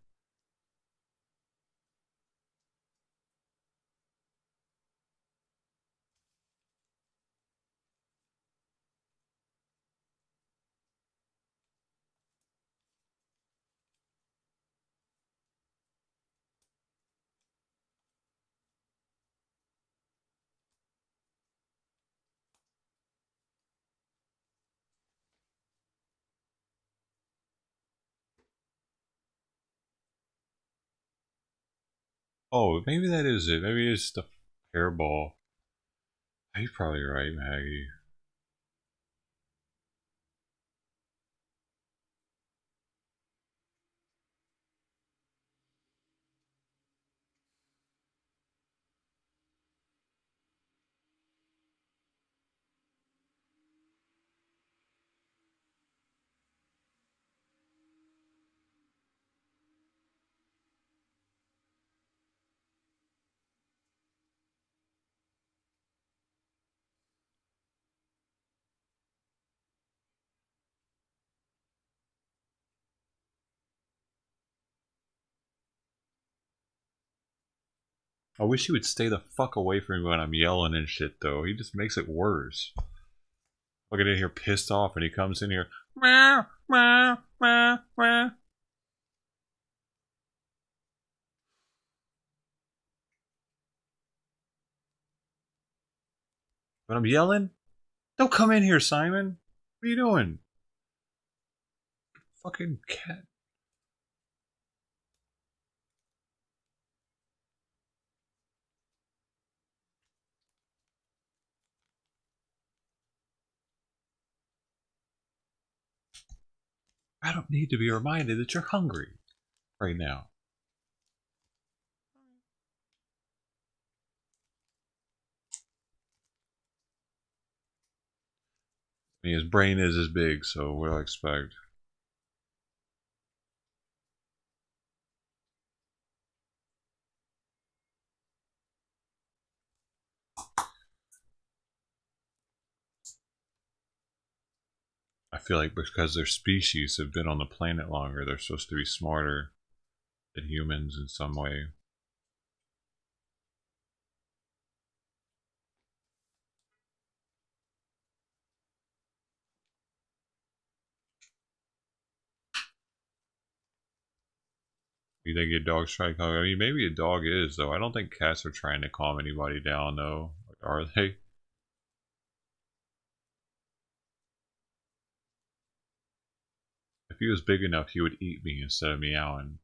Speaker 1: Oh, maybe that is it. Maybe it's the hairball. You're probably right, Maggie. I wish he would stay the fuck away from me when I'm yelling and shit, though. He just makes it worse. I get in here pissed off and he comes in here. Meow, meow, meow, meow. When I'm yelling, don't come in here, Simon. What are you doing? Fucking cat. I don't need to be reminded that you're hungry right now. I mean, his brain is as big, so what do I expect? I feel like because their species have been on the planet longer, they're supposed to be smarter than humans in some way. You think your dog's trying to calm? I mean, maybe a dog is, though. I don't think cats are trying to calm anybody down, though. Are they? If he was big enough, he would eat me instead of meowing.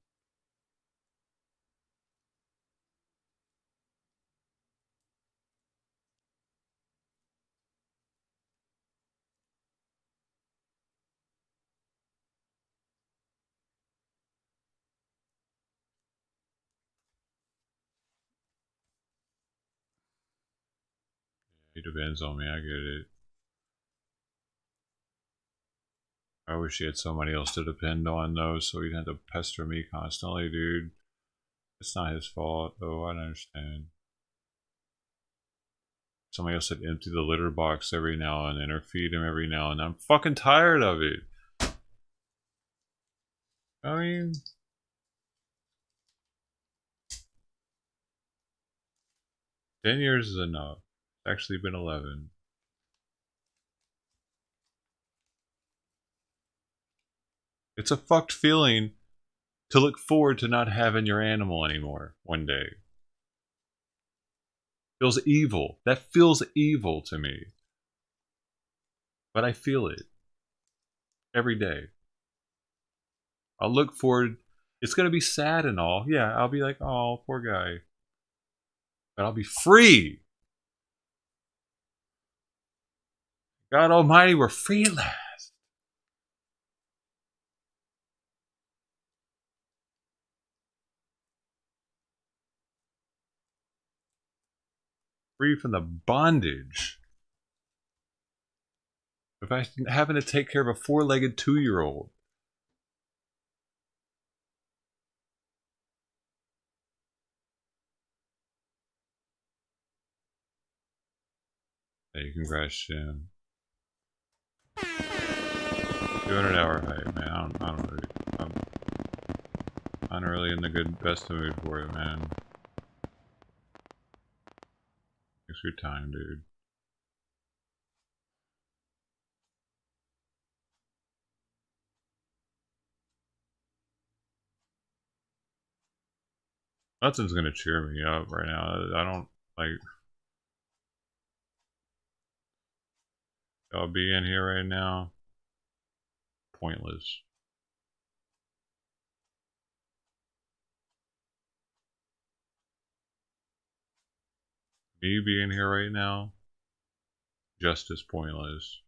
Speaker 1: He depends on me, I get it. I wish he had somebody else to depend on, though, so he'd have to pester me constantly, dude. It's not his fault, though. I don't understand. Somebody else had empty the litter box every now and then, or feed him every now and then. I'm fucking tired of it. I mean, 10 years is enough. It's actually been 11. It's a fucked feeling to look forward to not having your animal anymore one day. Feels evil. That feels evil to me. But I feel it every day. I'll look forward. It's going to be sad and all. Yeah, I'll be like, oh, poor guy. But I'll be free. God Almighty, we're free at last. Free from the bondage. If I having to take care of a 4-legged 2-year-old. Hey, congrats, Jim. 200-hour hype, man. I'm not really in the best mood for it, man. Thanks for your time, dude. Nothing's gonna cheer me up right now. I don't like. Y'all be in here right now. Pointless. Me being here right now, just as pointless.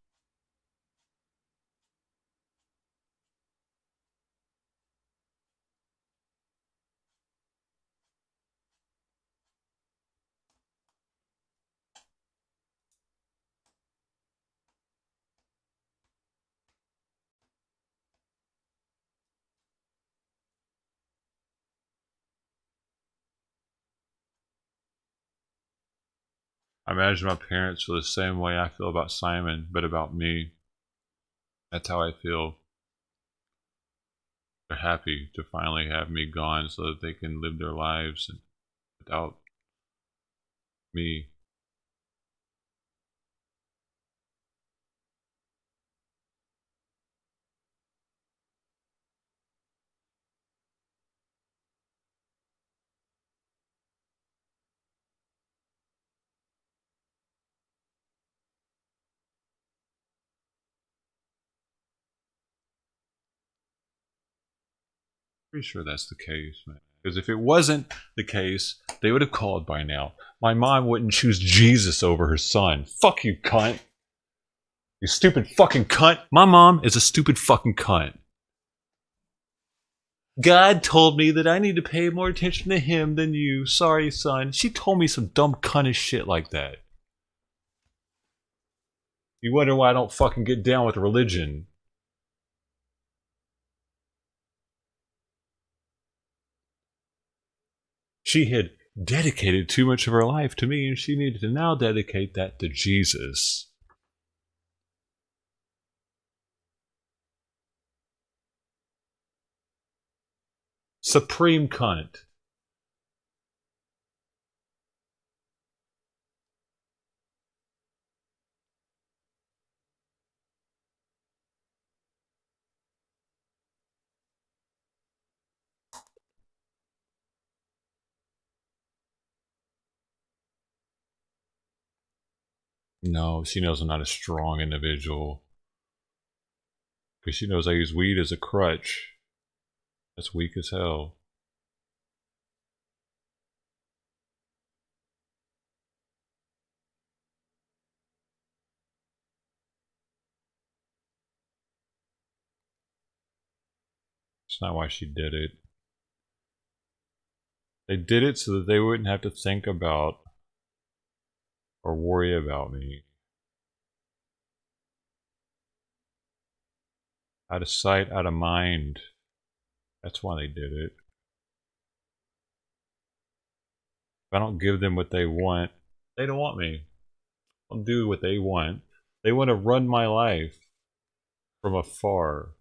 Speaker 1: I imagine my parents feel the same way I feel about Simon, but about me. That's how I feel. They're happy to finally have me gone so that they can live their lives without me. Pretty sure that's the case, man. Because if it wasn't the case, they would have called by now. My mom wouldn't choose Jesus over her son. Fuck you, cunt. You stupid fucking cunt. My mom is a stupid fucking cunt. God told me that I need to pay more attention to him than you. Sorry, son. She told me some dumb cuntish shit like that. You wonder why I don't fucking get down with religion. She had dedicated too much of her life to me, and she needed to now dedicate that to Jesus. Supreme cunt. No, she knows I'm not a strong individual. Because she knows I use weed as a crutch. That's weak as hell. It's not why she did it. They did it so that they wouldn't have to think about or worry about me. Out of sight, out of mind. That's why they did it. If I don't give them what they want, they don't want me. I'll do what they want. They want to run my life from afar.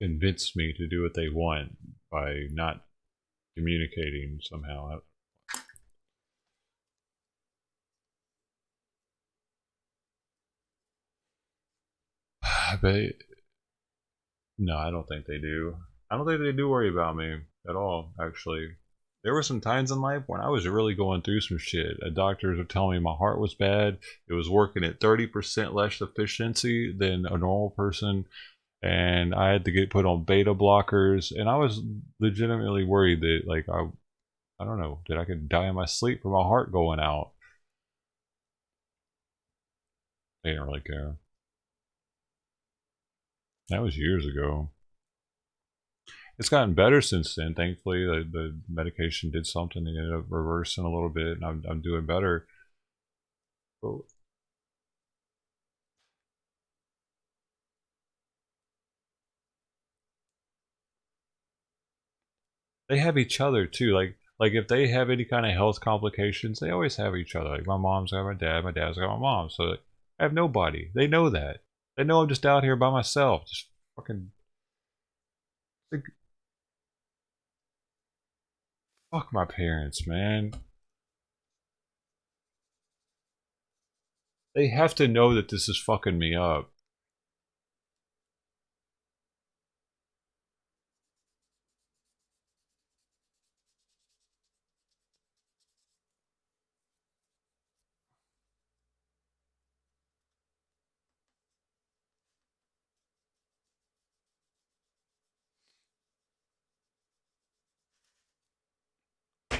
Speaker 1: Convince me to do what they want by not communicating somehow. But no, I don't think they do. I don't think they do worry about me at all, actually. There were some times in life when I was really going through some shit. Doctors were telling me my heart was bad. It was working at 30% less efficiency than a normal person. And I had to get put on beta blockers. And I was legitimately worried that, like, I don't know, that I could die in my sleep from my heart going out. They didn't really care. That was years ago. It's gotten better since then. Thankfully, the medication did something. They ended up reversing a little bit, and I'm doing better. But they have each other too. Like if they have any kind of health complications, they always have each other. Like my mom's got my dad's got my mom. So I have nobody. They know that. They know I'm just out here by myself, just fucking. Like, fuck my parents, man. They have to know that this is fucking me up.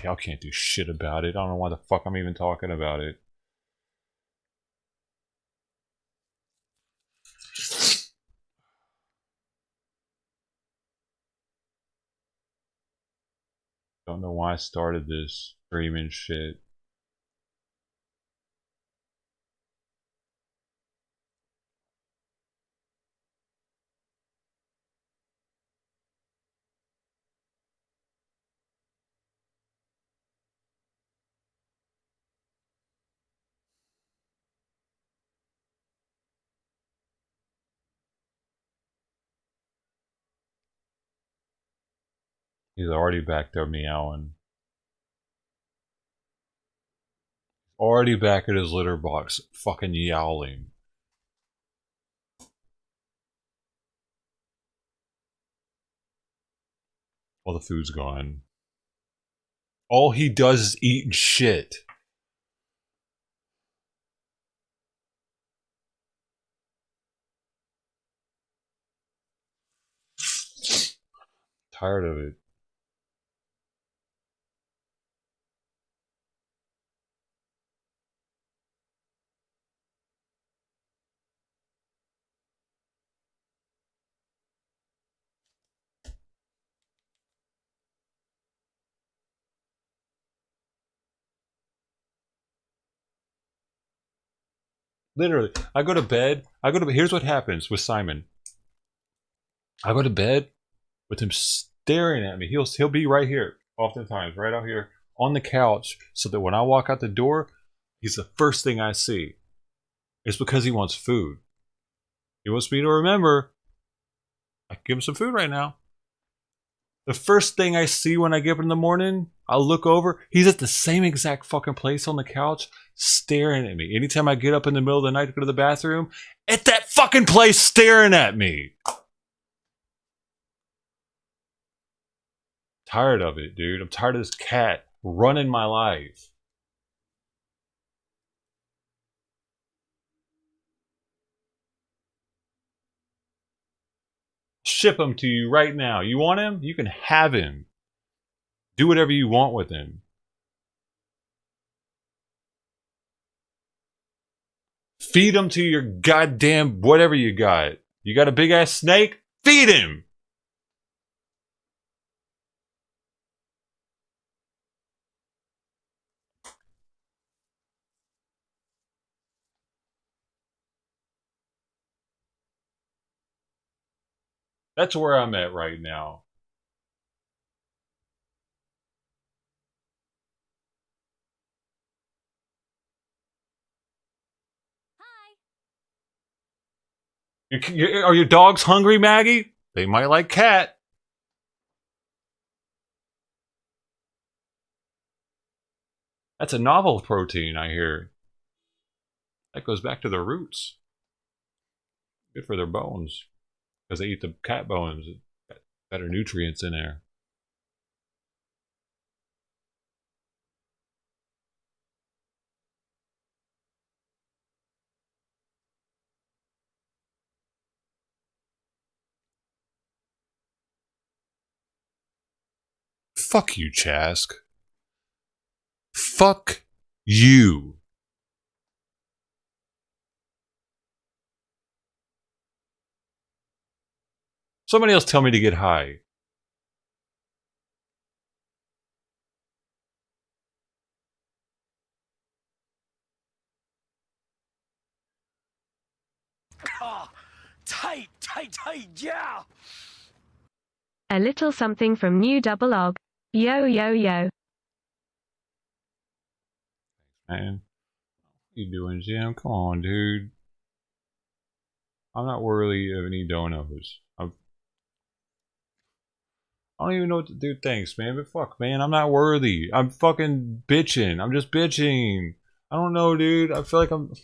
Speaker 1: Y'all can't do shit about it. I don't know why the fuck I'm even talking about it. Don't know why I started this streaming shit. He's already back there meowing. Already back at his litter box, fucking yowling. All the food's gone. All he does is eat and shit. Tired of it. Literally, I go to bed. Here's what happens with Simon. I go to bed with him staring at me. He'll be right here, oftentimes, right out here on the couch, so that when I walk out the door, he's the first thing I see. It's because he wants food. He wants me to remember I can give him some food right now. The first thing I see when I get up in the morning, I look over. He's at the same exact fucking place on the couch, staring at me. Anytime I get up in the middle of the night to go to the bathroom, at that fucking place staring at me. Tired of it, dude. I'm tired of this cat running my life. Ship him to you right now. You want him? You can have him. Do whatever you want with him. Feed him to your goddamn whatever you got. You got a big ass snake? Feed him! That's where I'm at right now. Are your dogs hungry, Maggie? They might like cat. That's a novel protein, I hear. That goes back to the roots. Good for their bones. Because they eat the cat bones. Got better nutrients in there. Fuck you, Chask. Fuck you. Somebody else tell me to get high.
Speaker 11: Oh, tight, yeah.
Speaker 17: A little something from New Double Og. Yo, yo, yo.
Speaker 1: Man. What you doing, Jim? Come on, dude. I'm not worthy of any donos. I don't even know what to do. Thanks, man. But fuck, man. I'm not worthy. I'm fucking bitching. I'm just bitching. I don't know, dude. I feel like I'm...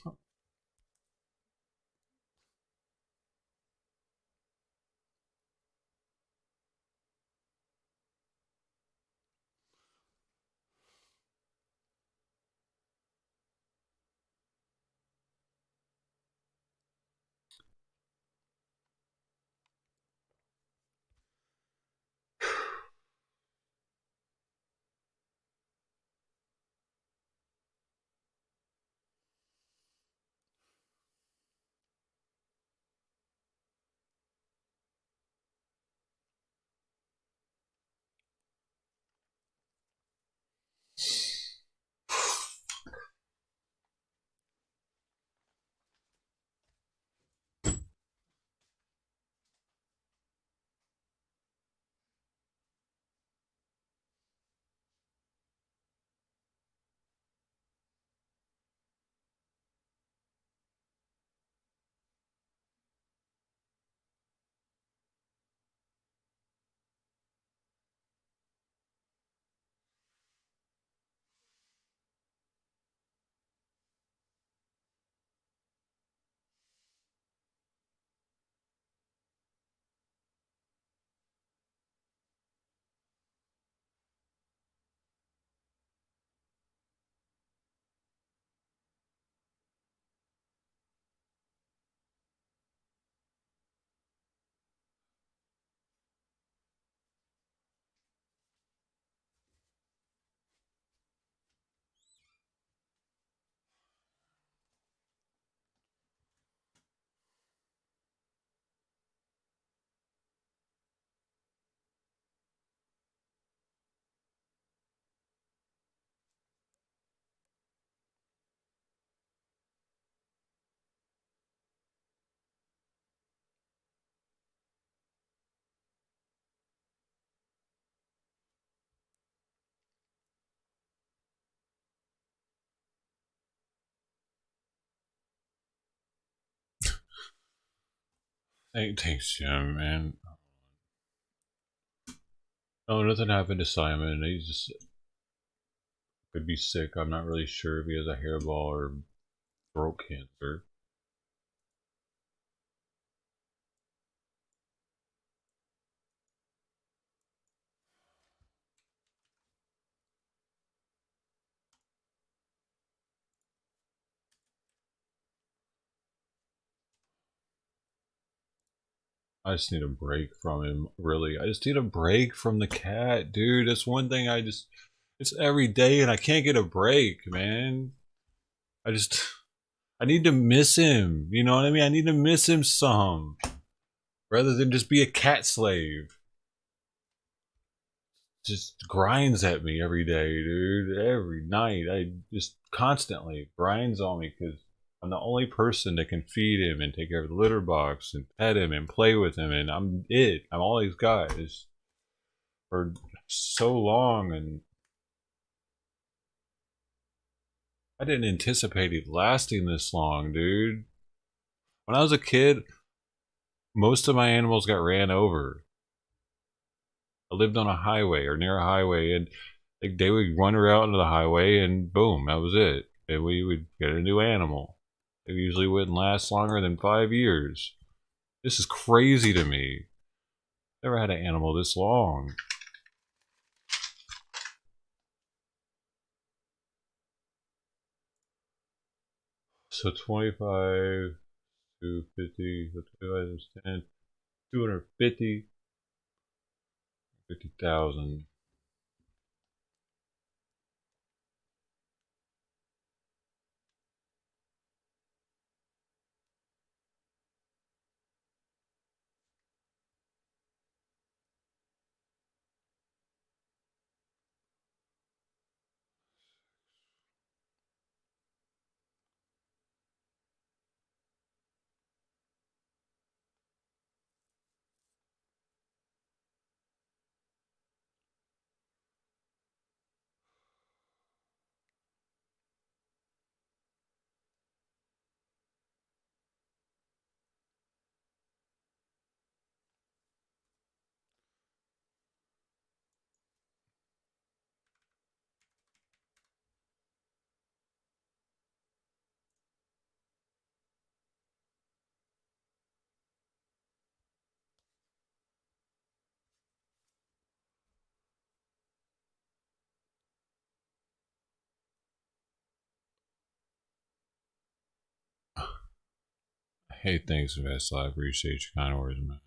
Speaker 1: Hey, thanks, Jim, man. Oh, nothing happened to Simon. He just could be sick. I'm not really sure if he has a hairball or throat cancer. I just need a break from him, really. I just need a break from the cat, dude. That's one thing it's every day and I can't get a break, man. I need to miss him. You know what I mean? I need to miss him some. Rather than just be a cat slave. Just grinds at me every day, dude. Every night. I just constantly grinds on me because I'm the only person that can feed him and take care of the litter box and pet him and play with him, and I'm all he's got is for so long, and I didn't anticipate it lasting this long, dude. When I was a kid, most of my animals got ran over. I lived on a highway or near a highway, and they would wander out into the highway, and boom, that was it. And we would get a new animal. It usually wouldn't last longer than 5 years. This is crazy to me. Never had an animal this long. So 25 to 50, so 25 times 10, 250, 50,000. Hey, thanks, Vessel. I appreciate your kind words, man.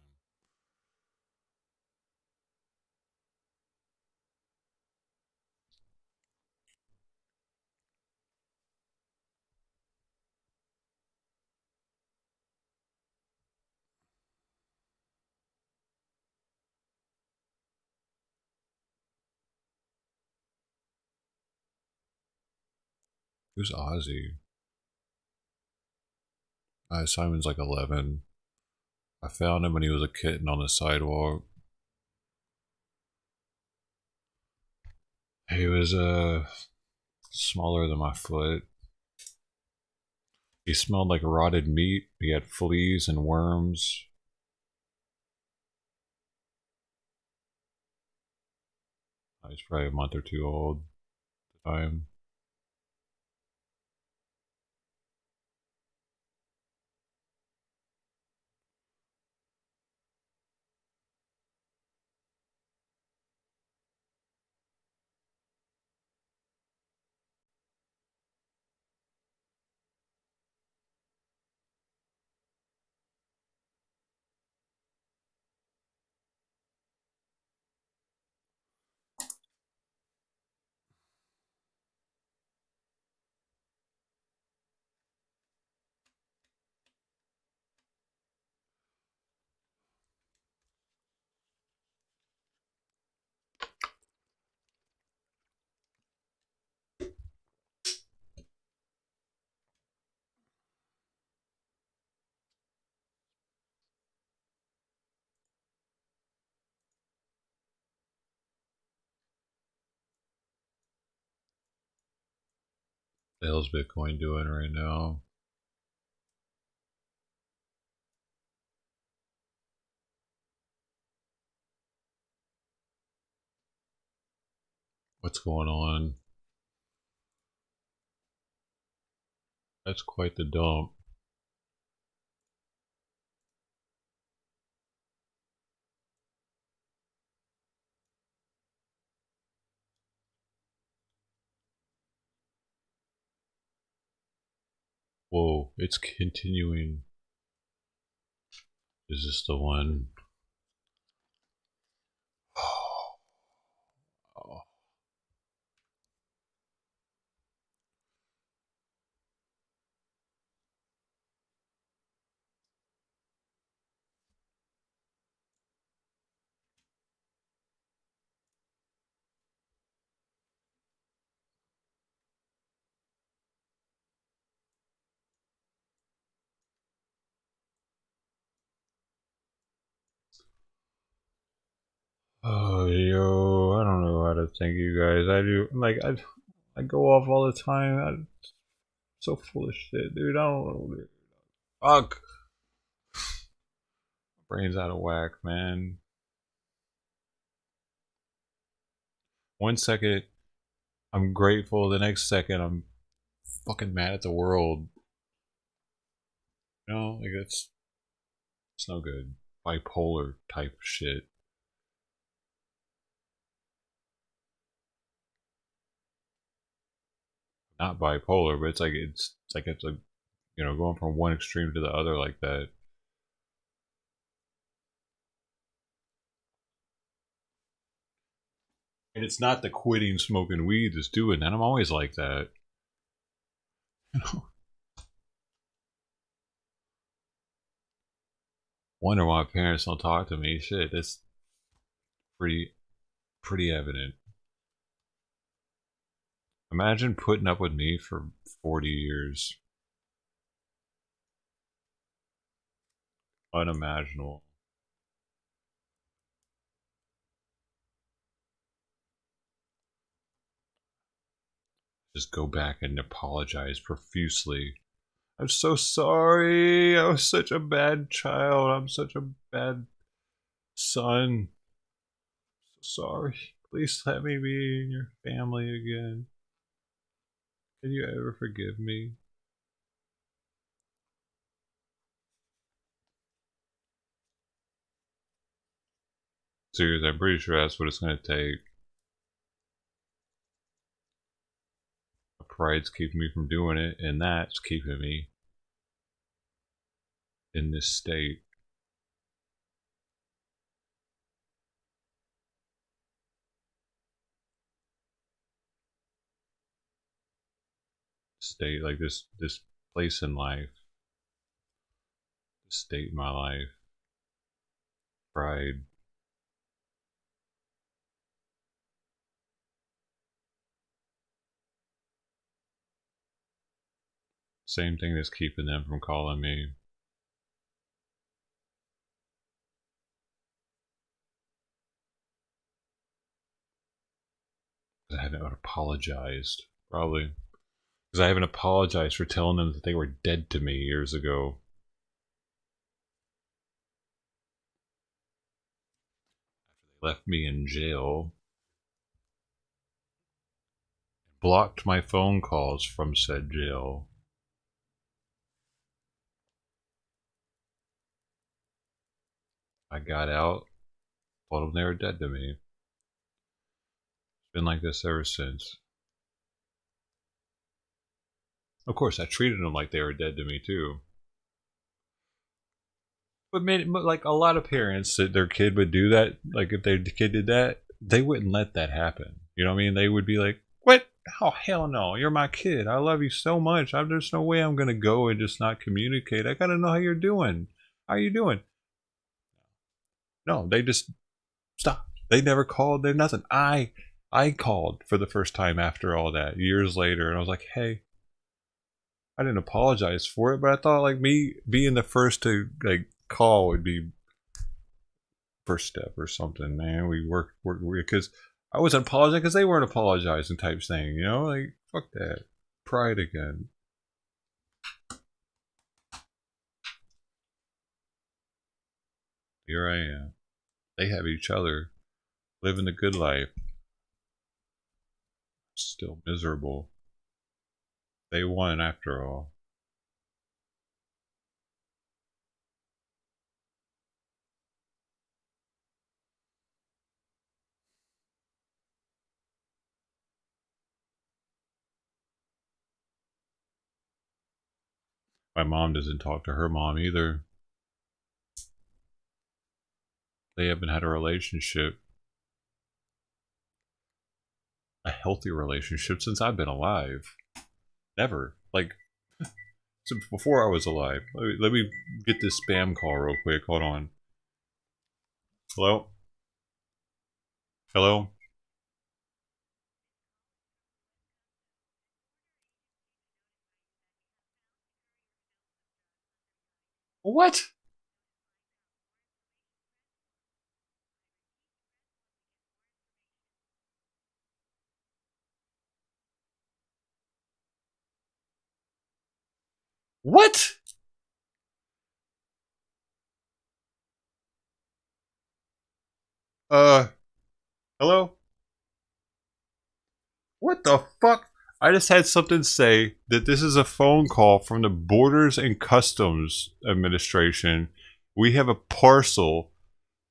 Speaker 1: Who's Ozzy? Simon's like 11. I found him when he was a kitten on the sidewalk. He was smaller than my foot. He smelled like rotted meat. He had fleas and worms. He's probably a month or two old at the time. The hell's Bitcoin doing right now? What's going on? That's quite the dump. Whoa, it's continuing. Is this the one? Oh. Oh, yo, I don't know how to thank you guys. I do, like, I go off all the time. I'm so full of shit, dude. I don't know. Dude. Fuck. Brain's out of whack, man. 1 second, I'm grateful. The next second, I'm fucking mad at the world. You know, like, it's no good. Bipolar type shit. Not bipolar, but it's like you know, going from one extreme to the other like that. And it's not the quitting smoking weed that's doing that. I'm always like that. You know? Wonder why parents don't talk to me. Shit, that's pretty evident. Imagine putting up with me for 40 years. Unimaginable. Just go back and apologize profusely. I'm so sorry. I was such a bad child. I'm such a bad son. So sorry. Please let me be in your family again. Can you ever forgive me? Seriously, I'm pretty sure that's what it's going to take. My pride's keeping me from doing it, and that's keeping me in this state. State like this place in life. This state in my life. Pride. Same thing that's keeping them from calling me. I haven't apologized. Probably. Because I haven't apologized for telling them that they were dead to me years ago. After they left me in jail. Blocked my phone calls from said jail. I got out. Told them they were dead to me. It's been like this ever since. Of course, I treated them like they were dead to me too. But like a lot of parents, that their kid would do that. Like if their kid did that, they wouldn't let that happen. You know what I mean? They would be like, "What? Oh hell no! You're my kid. I love you so much. There's no way I'm gonna go and just not communicate. I gotta know how you're doing. How are you doing?" No, they just stopped. They never called. They nothing. I called for the first time after all that years later, and I was like, "Hey." I didn't apologize for it, but I thought like me being the first to like call would be first step or something, man. We worked because I wasn't apologizing because they weren't apologizing type thing, you know? Like fuck that. Pride again. Here I am. They have each other living the good life. Still miserable. They won after all. My mom doesn't talk to her mom either. They haven't had a relationship, a healthy relationship, since I've been alive. Never. Like, since before I was alive. Let me get this spam call real quick. Hold on. Hello? Hello? What? What? Hello? What the fuck? I just had something say that this is a phone call from the Borders and Customs Administration. We have a parcel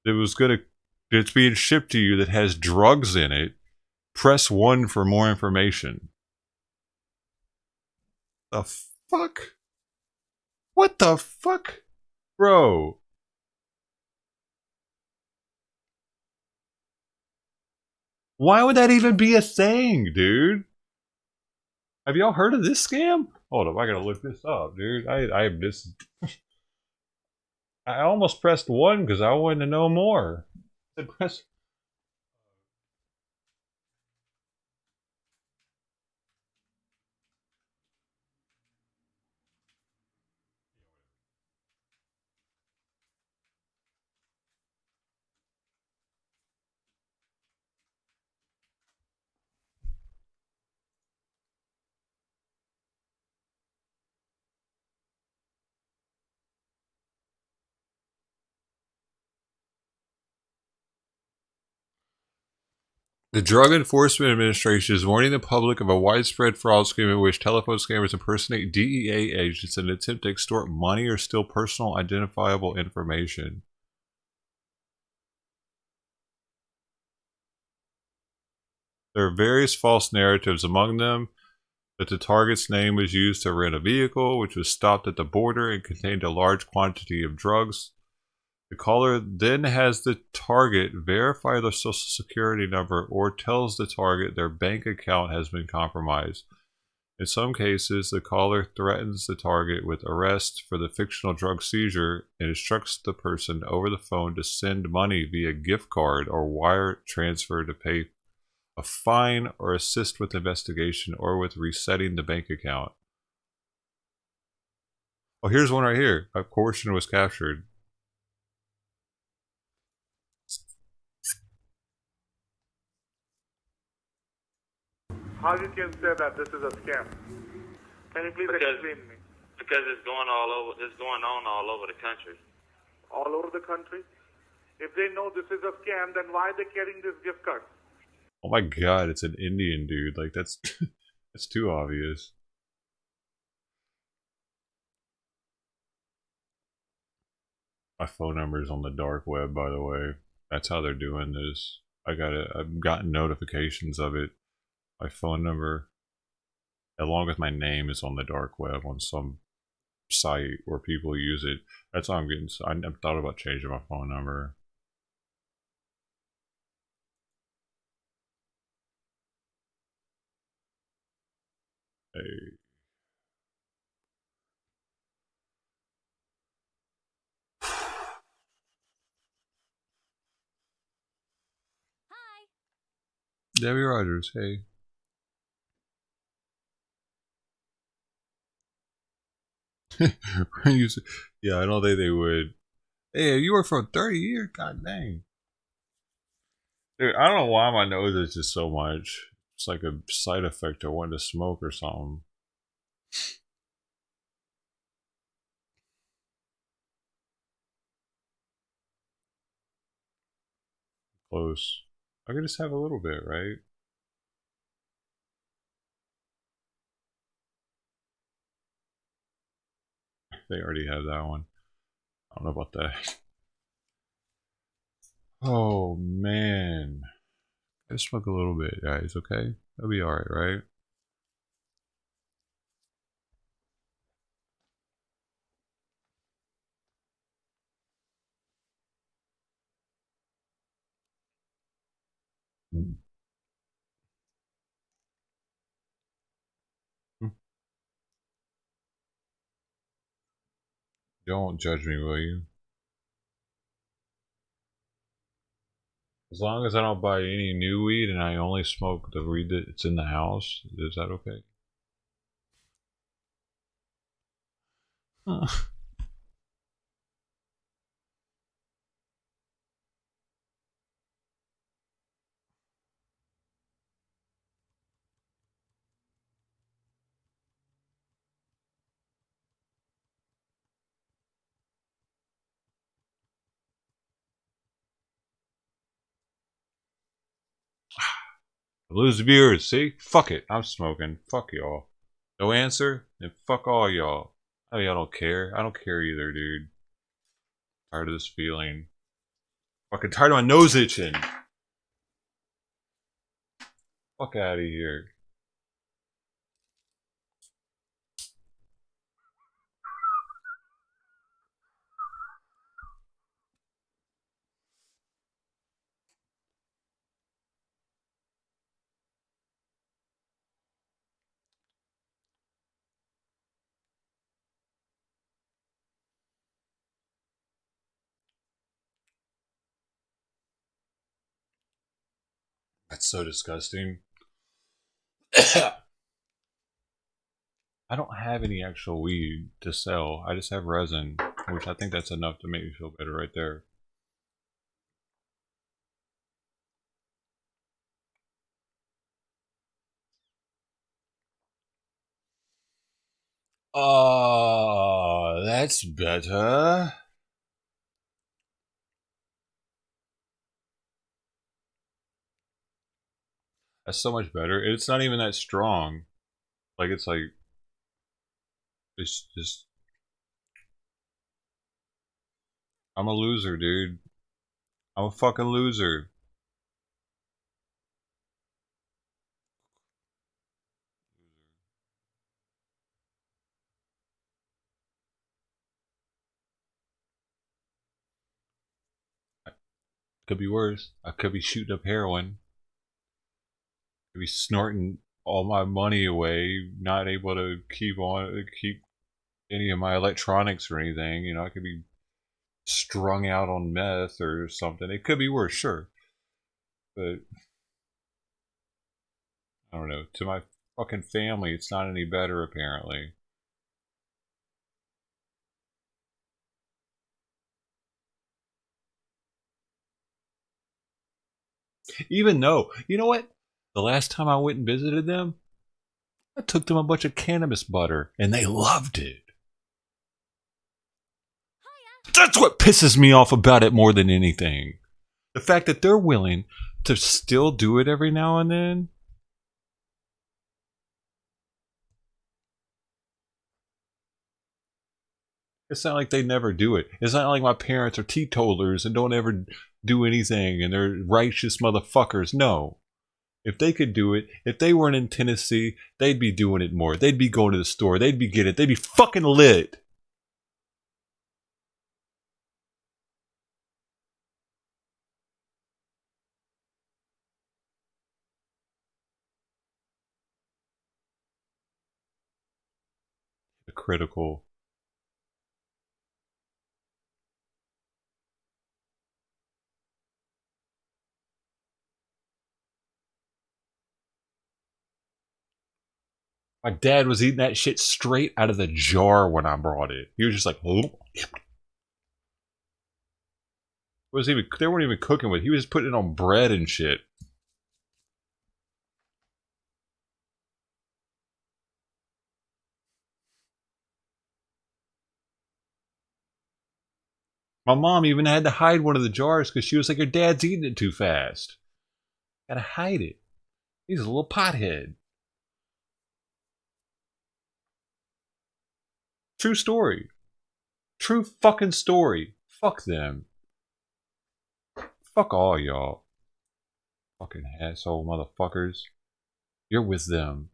Speaker 1: that's being shipped to you that has drugs in it. Press 1 for more information. The fuck? What the fuck? Bro. Why would that even be a thing, dude? Have y'all heard of this scam? Hold up, I gotta look this up, dude. I just I almost pressed 1 because I wanted to know more. I pressed. The Drug Enforcement Administration is warning the public of a widespread fraud scheme in which telephone scammers impersonate DEA agents in an attempt to extort money or steal personal identifiable information. There are various false narratives, among them that the target's name was used to rent a vehicle, which was stopped at the border and contained a large quantity of drugs. The caller then has the target verify their social security number or tells the target their bank account has been compromised. In some cases, the caller threatens the target with arrest for the fictional drug seizure and instructs the person over the phone to send money via gift card or wire transfer to pay a fine or assist with investigation or with resetting the bank account. Oh, here's one right here. A portion was captured.
Speaker 18: How you can say that this is a scam? Can you please explain me?
Speaker 19: Because it's going on all over the country.
Speaker 18: All over the country? If they know this is a scam, then why are they carrying this gift card?
Speaker 1: Oh my god, it's an Indian dude. Like, that's that's too obvious. My phone number is on the dark web, by the way. That's how they're doing this. I've gotten notifications of it. My phone number, along with my name, is on the dark web on some site where people use it. That's how I'm getting. I've thought about changing my phone number. Hey. Debbie Rogers, hey. Yeah, I don't think they would. Hey, you work for 30 years? God dang. Dude, I don't know why my nose is just so much. It's like a side effect of wanting to smoke or something. Close. I could just have a little bit, right? they already have that one. I don't know about that. Oh man. I just smoke a little bit, guys, okay? That'll be alright, right? Mm. Don't judge me, will you? As long as I don't buy any new weed and I only smoke the weed that's in the house, is that okay? Lose viewers, see? Fuck it, I'm smoking. Fuck y'all. No answer? Then fuck all y'all. I mean, I don't care. I don't care either, dude. Tired of this feeling. Fucking tired of my nose itching. Fuck out of here. That's so disgusting. I don't have any actual weed to sell. I just have resin, which I think that's enough to make me feel better right there. Oh, that's better. That's so much better. It's not even that strong. Like, it's like... It's just... I'm a loser, dude. I'm a fucking loser. Could be worse. I could be shooting up heroin. Could be snorting all my money away, not able to keep any of my electronics or anything. You know, I could be strung out on meth or something. It could be worse, sure. But I don't know. To my fucking family, it's not any better apparently. Even though, you know what? The last time I went and visited them, I took them a bunch of cannabis butter and they loved it. That's what pisses me off about it more than anything. The fact that they're willing to still do it every now and then. It's not like they never do it. It's not like my parents are teetotalers and don't ever do anything and they're righteous motherfuckers. No. If they could do it, if they weren't in Tennessee, they'd be doing it more. They'd be going to the store. They'd be getting it. They'd be fucking lit. Critical. My dad was eating that shit straight out of the jar when I brought it. He was just like, oh. They weren't even cooking with it. He was just putting it on bread and shit. My mom even had to hide one of the jars because she was like, your dad's eating it too fast. Gotta hide it. He's a little pothead. True story. True fucking story. Fuck them. Fuck all y'all. Fucking asshole motherfuckers. You're with them.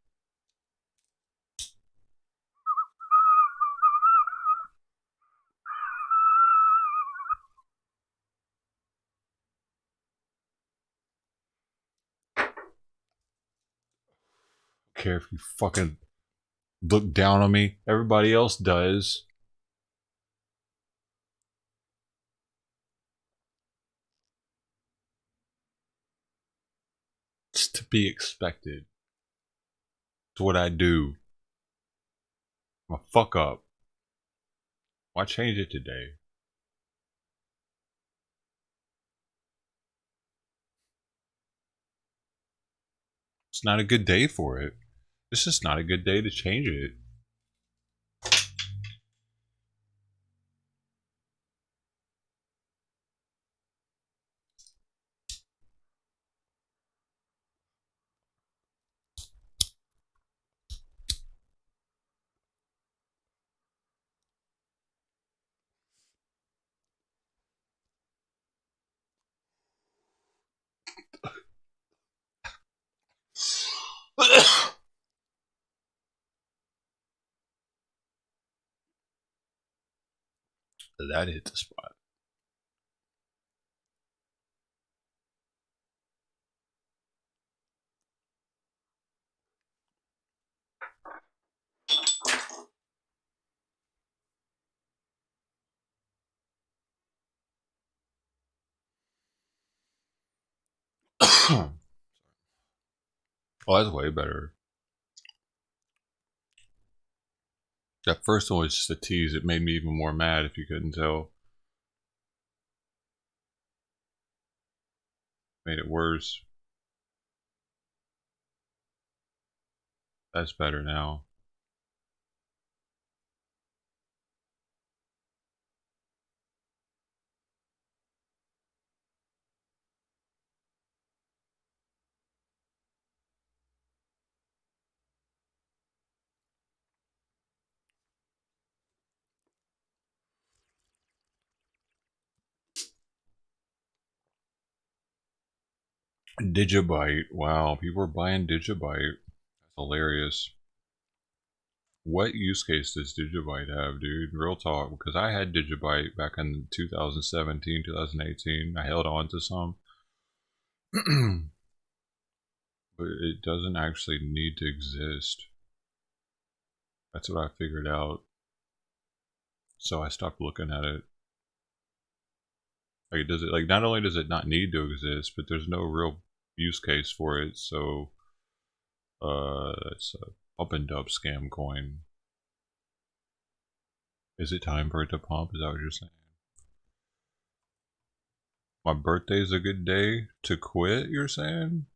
Speaker 1: Care if you fucking look down on me. Everybody else does. It's to be expected. It's what I do. I'm a fuck up. Why change it today? It's not a good day for it. It's just not a good day to change it. That hit the spot. Oh, that's way better. That first one was just a tease. It made me even more mad if you couldn't tell. Made it worse. That's better now. Digibyte. Wow, people are buying Digibyte. That's hilarious. What use case does Digibyte have, dude? Real talk. Because I had Digibyte back in 2017, 2018. I held on to some. But it doesn't actually need to exist. That's what I figured out. So I stopped looking at it. Like, does it, like, not only does it not need to exist, but there's no real use case for it. So it's a pump and dump scam coin. Is it time for it to pump? Is that what you're saying? My birthday's a good day to quit, you're saying?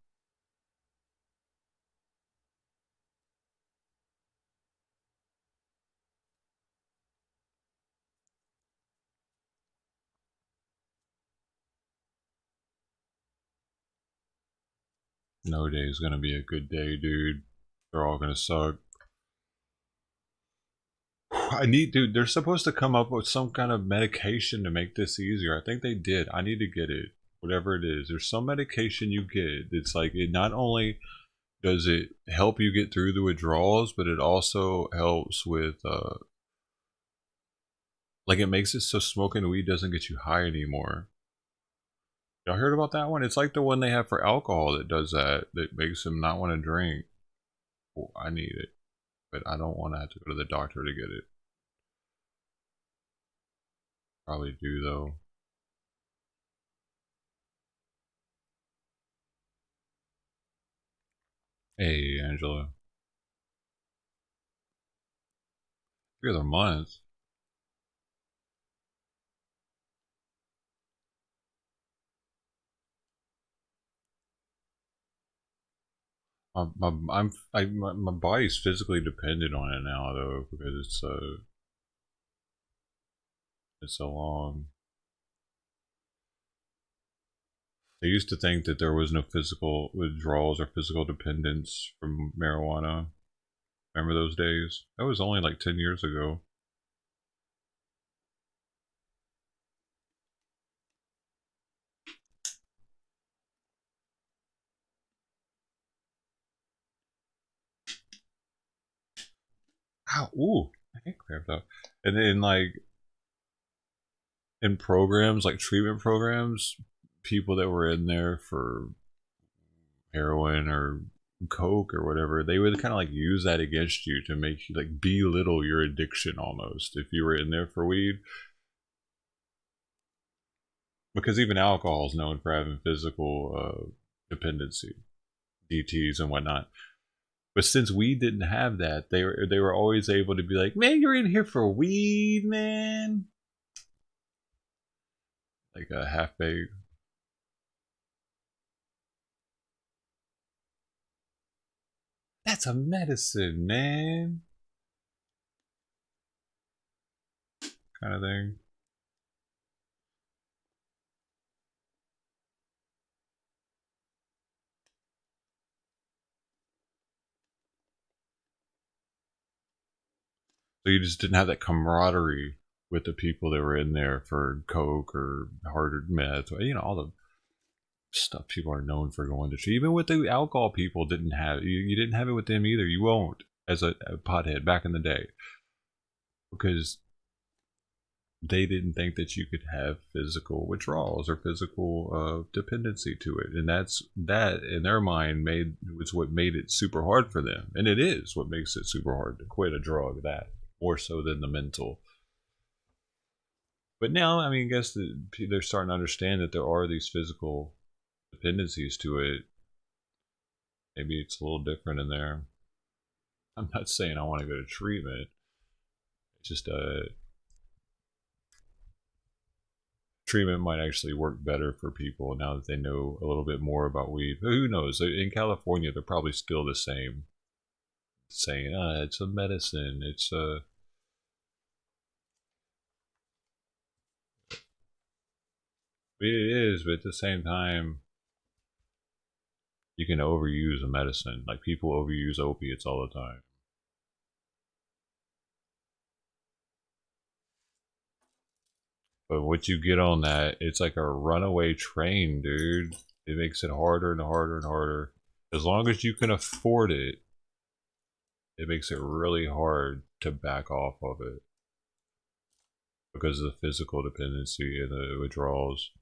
Speaker 1: No day is gonna be a good day, dude. They're all gonna suck. I need, dude, they're supposed to come up with some kind of medication to make this easier. I think they did. I need to get it. Whatever it is. There's some medication you get. It's like, it not only does it help you get through the withdrawals, but it also helps with, like, it makes it so smoking weed doesn't get you high anymore. Y'all heard about that one? It's like the one they have for alcohol that does that. That makes them not want to drink. Well, I need it. But I don't want to have to go to the doctor to get it. Probably do, though. Hey, Angela. Here's a month. My body's physically dependent on it now, though, because it's so long. I used to think that there was no physical withdrawals or physical dependence from marijuana. Remember those days? That was only like 10 years ago. Ow, ooh, I get cramped up. And then like in programs, like treatment programs, people that were in there for heroin or coke or whatever, they would kind of like use that against you to make you like belittle your addiction almost if you were in there for weed. Because even alcohol is known for having physical dependency, DTs and whatnot. But since we didn't have that, they were always able to be like, "Man, you're in here for weed, man." Like a half baked. That's a medicine, man. Kind of thing. So you just didn't have that camaraderie with the people that were in there for coke or harder meth, or, you know, all the stuff people are known for going to treat. Even with the alcohol, people didn't have you didn't have it with them either. You won't as a pothead back in the day because they didn't think that you could have physical withdrawals or physical dependency to it, and that in their mind was what made it super hard for them, and it is what makes it super hard to quit a drug. That more so than the mental. But now, I mean, I guess they're starting to understand that there are these physical dependencies to it. Maybe it's a little different in there. I'm not saying I want to go to treatment. It's just treatment might actually work better for people now that they know a little bit more about weed. But who knows? In California, they're probably still the same, saying, it's a medicine. It's a... It is, but at the same time, you can overuse a medicine. Like people overuse opiates all the time. But once you get on that, it's like a runaway train, dude. It makes it harder and harder and harder. As long as you can afford it, it makes it really hard to back off of it. Because of the physical dependency and the withdrawals.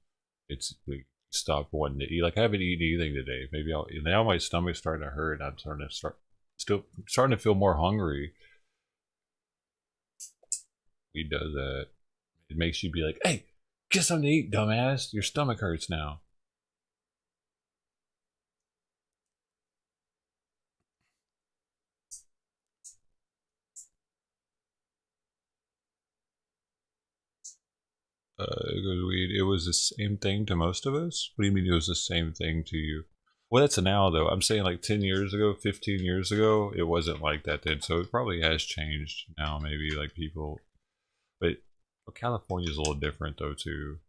Speaker 1: It's like, stop wanting to eat. Like I haven't eaten anything today. Maybe now my stomach's starting to hurt. I'm starting to feel more hungry. He does that. It makes you be like, hey, get something to eat, dumbass. Your stomach hurts now. It was the same thing to most of us? What do you mean it was the same thing to you? Well, that's a now, though. I'm saying like 10 years ago, 15 years ago, it wasn't like that then. So it probably has changed now, maybe, like people. But California's a little different, though, too.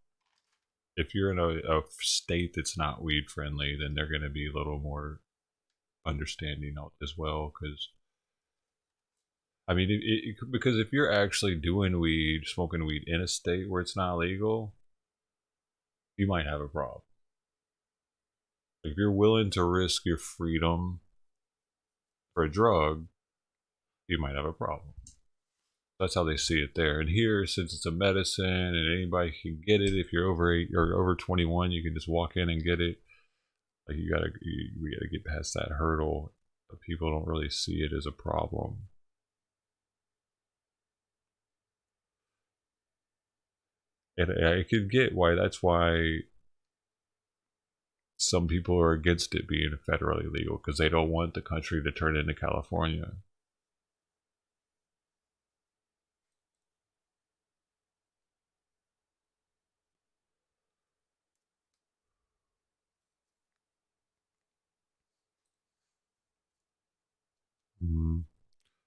Speaker 1: If you're in a state that's not weed friendly, then they're going to be a little more understanding as well. Because, I mean, because if you're actually doing weed, smoking weed in a state where it's not legal, you might have a problem. If you're willing to risk your freedom for a drug, you might have a problem. That's how they see it there. And here, since it's a medicine and anybody can get it, if you're over 8 or over 21, you can just walk in and get it. Like we gotta get past that hurdle. But people don't really see it as a problem. And I could get why that's why some people are against it being federally legal, because they don't want the country to turn into California.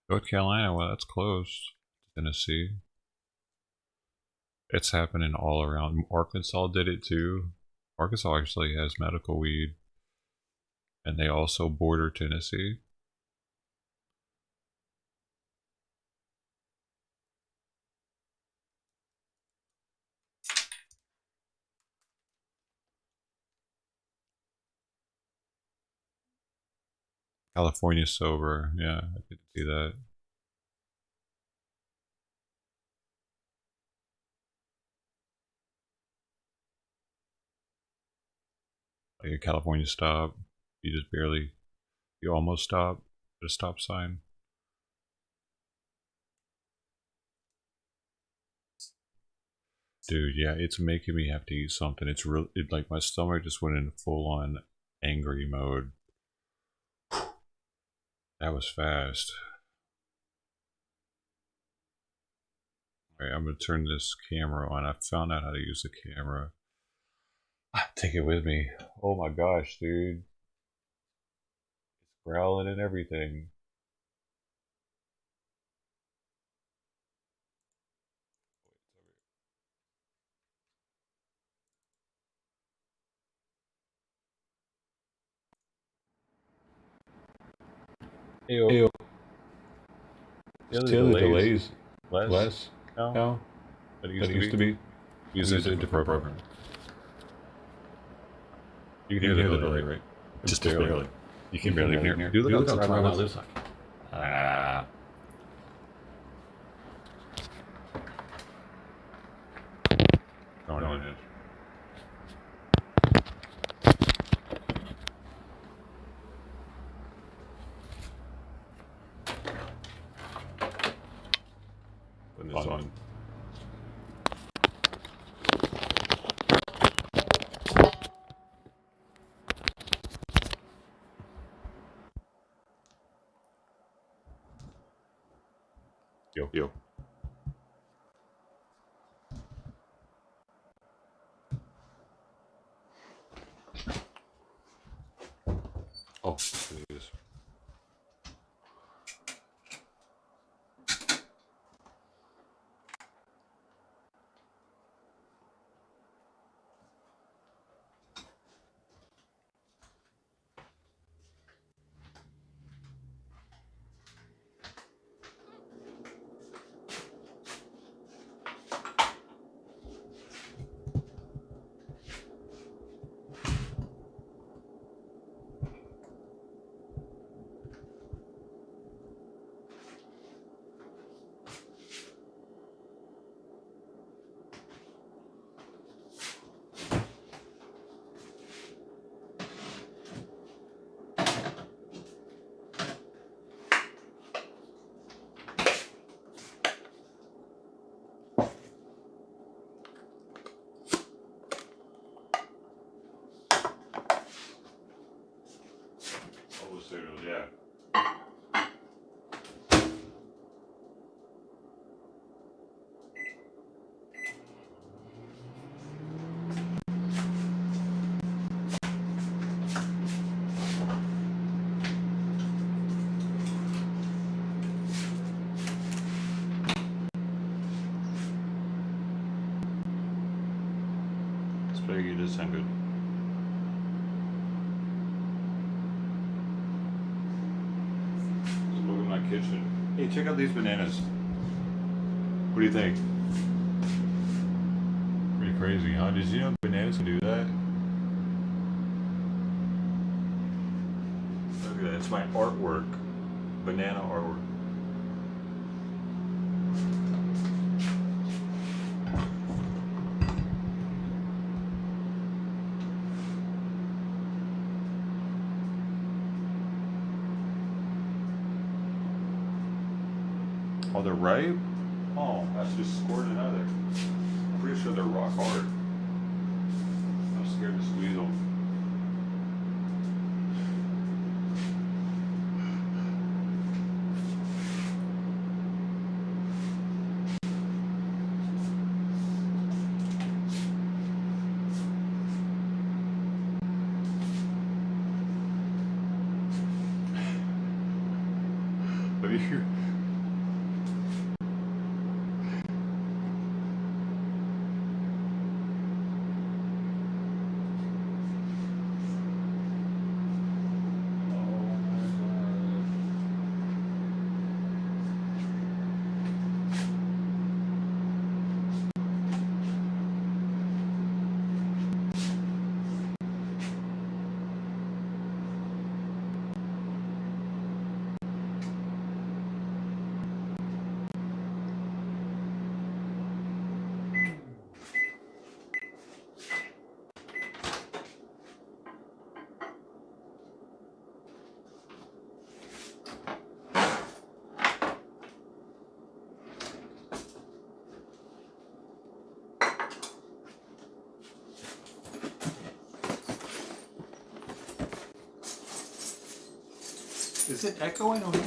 Speaker 1: North Carolina, well, that's close. Tennessee. It's happening all around. Arkansas did it too. Arkansas actually has medical weed. And they also border Tennessee. California sober. Yeah, I could see that. Like a California stop, you just barely, you almost stop at a stop sign. Dude, yeah, it's making me have to eat something. It's real. Like my stomach just went in full on angry mode. That was fast. Alright, I'm gonna turn this camera on. I found out how to use the camera. Take it with me. Oh my gosh, dude. It's growling and everything. Ew.
Speaker 20: Still the delays
Speaker 1: less
Speaker 20: now
Speaker 1: than it
Speaker 20: than it used to be.
Speaker 1: Use a different program. You can hear the delay, right? Just barely. You can barely hear. Dude, look how try on this side. Going on it. Putting this on. Yo. Oh, it is. Yeah. Spaghetti does sound good. Let's look at my kitchen. Hey, check out these bananas. What do you think? Pretty crazy, huh? Did you know bananas can do that? Look at that. It's my artwork. Banana artwork. Oh, they're ripe? Oh, that's just squirting out of there. I'm pretty sure they're rock hard. I'm scared to squeeze them. Have you? Is it echoing on me?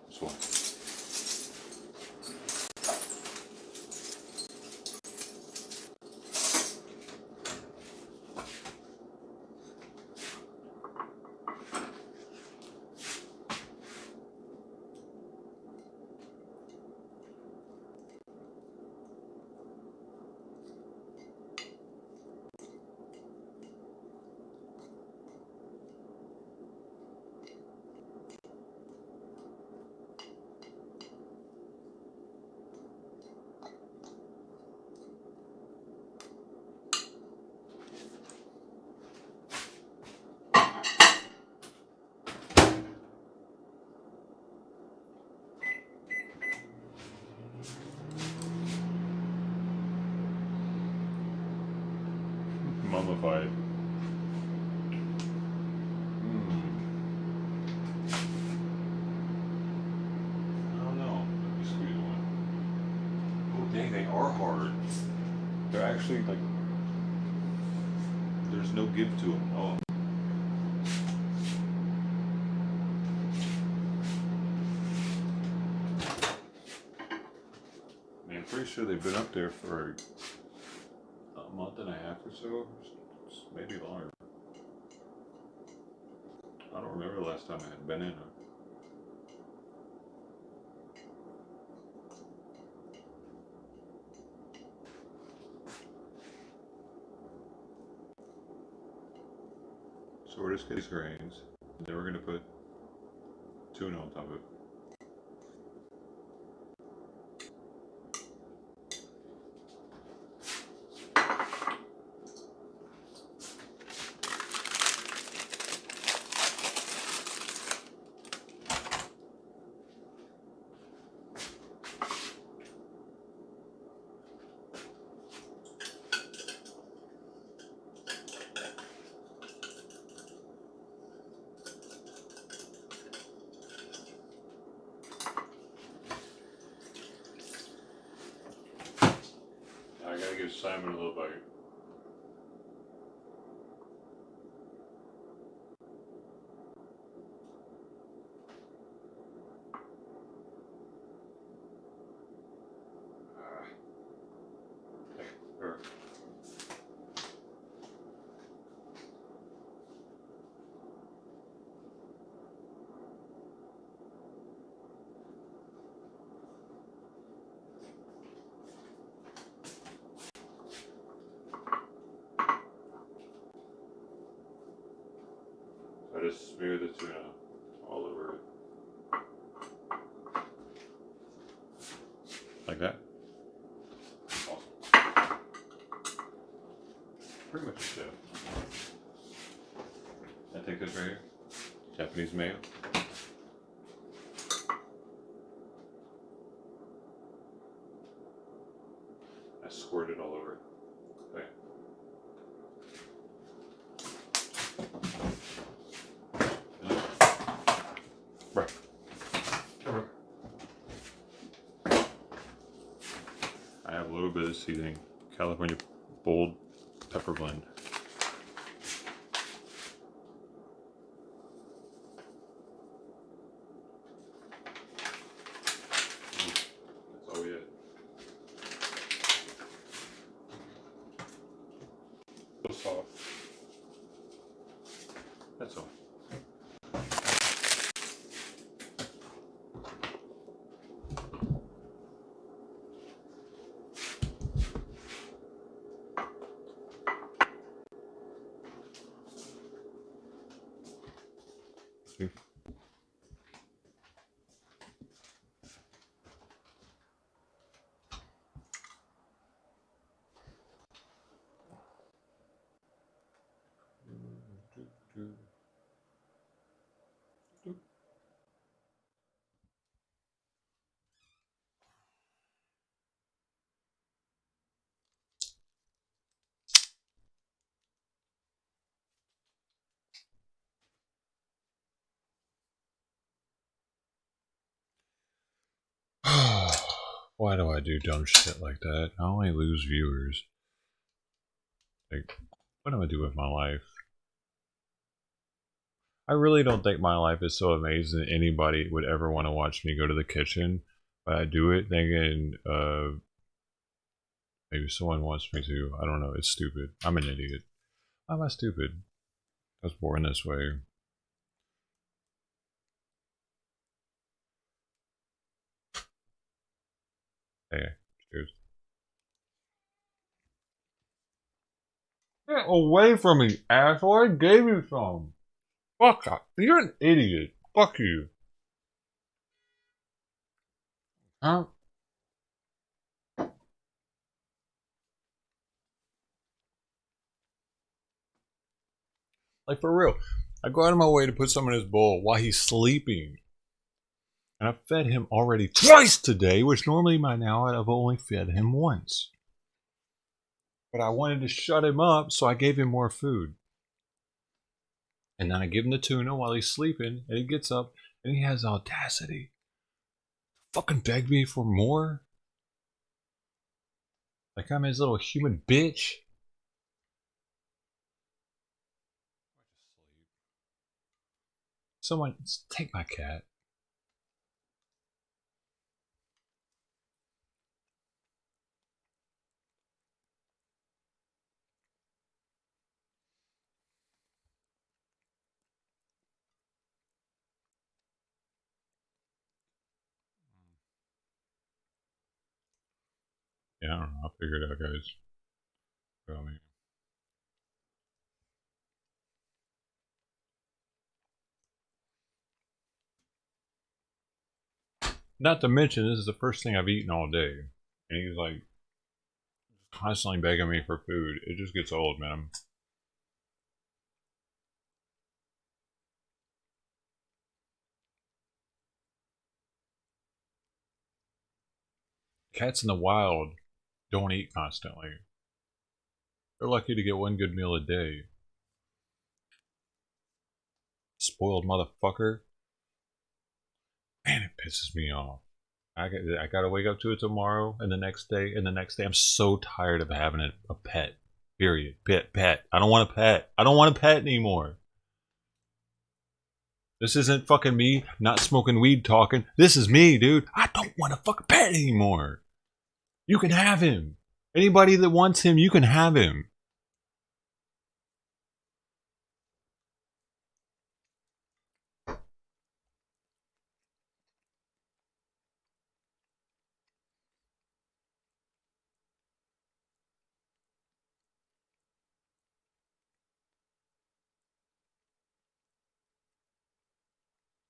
Speaker 1: This one. Mummified. I don't know. Let me squeeze one. Oh dang, they are hard. They're actually like, there's no give to them. Oh. Man, I'm pretty sure they've been up there for a month and a half or so, maybe longer. I don't remember the last time I had been in them. So we're just getting these grains, and then we're gonna put tuna on top of it. I gotta give Simon a little bite. There. I just smear the tuna all over it. Like that. Awesome. Pretty much a chef. I take this right here. Japanese mayo. I squirt it all over it. Okay. Right. I have a little bit of seasoning. California bold pepper blend. That's all we had. So soft. That's all. See? Why do I do dumb shit like that? I only lose viewers. Like, what do I do with my life? I really don't think my life is so amazing that anybody would ever want to watch me go to the kitchen. But I do it thinking, maybe someone wants me to. I don't know. It's stupid. I'm an idiot. Why am I stupid? I was born this way. Hey, cheers. Get away from me, asshole! I gave you some. Fuck up. You're an idiot. Fuck you. Huh? Like, for real. I go out of my way to put some in his bowl while he's sleeping. And I've fed him already twice today, which normally by now I've only fed him once. But I wanted to shut him up, so I gave him more food. And then I give him the tuna while he's sleeping, and he gets up, and he has the audacity to fucking beg me for more? Like I'm his little human bitch? Someone, take my cat. Yeah, I don't know. I'll figure it out, guys. I mean, not to mention, this is the first thing I've eaten all day. And he's like constantly begging me for food. It just gets old, man. Cats in the wild don't eat constantly. They're lucky to get one good meal a day. Spoiled motherfucker. Man, it pisses me off. I gotta wake up to it tomorrow and the next day and the next day. I'm so tired of having a pet. Period. Pet. I don't want a pet. I don't want a pet anymore. This isn't fucking me not smoking weed talking. This is me, dude. I don't want a fucking pet anymore. You can have him. Anybody that wants him, you can have him.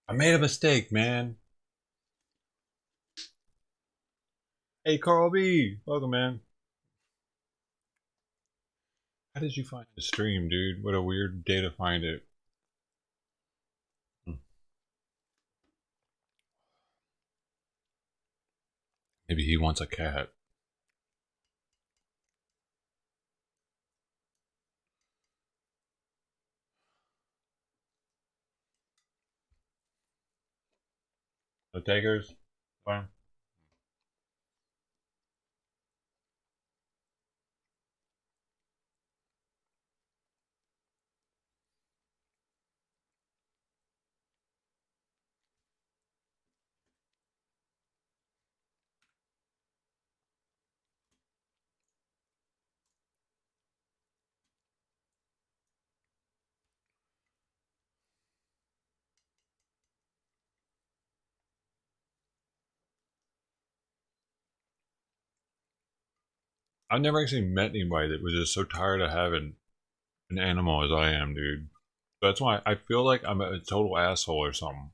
Speaker 1: I made a mistake, man. Hey, Carl B. Welcome, man. How did you find the stream, dude? What a weird day to find it. Maybe he wants a cat. The takers? Fine. I've never actually met anybody that was just so tired of having an animal as I am, dude. That's why I feel like I'm a total asshole or something.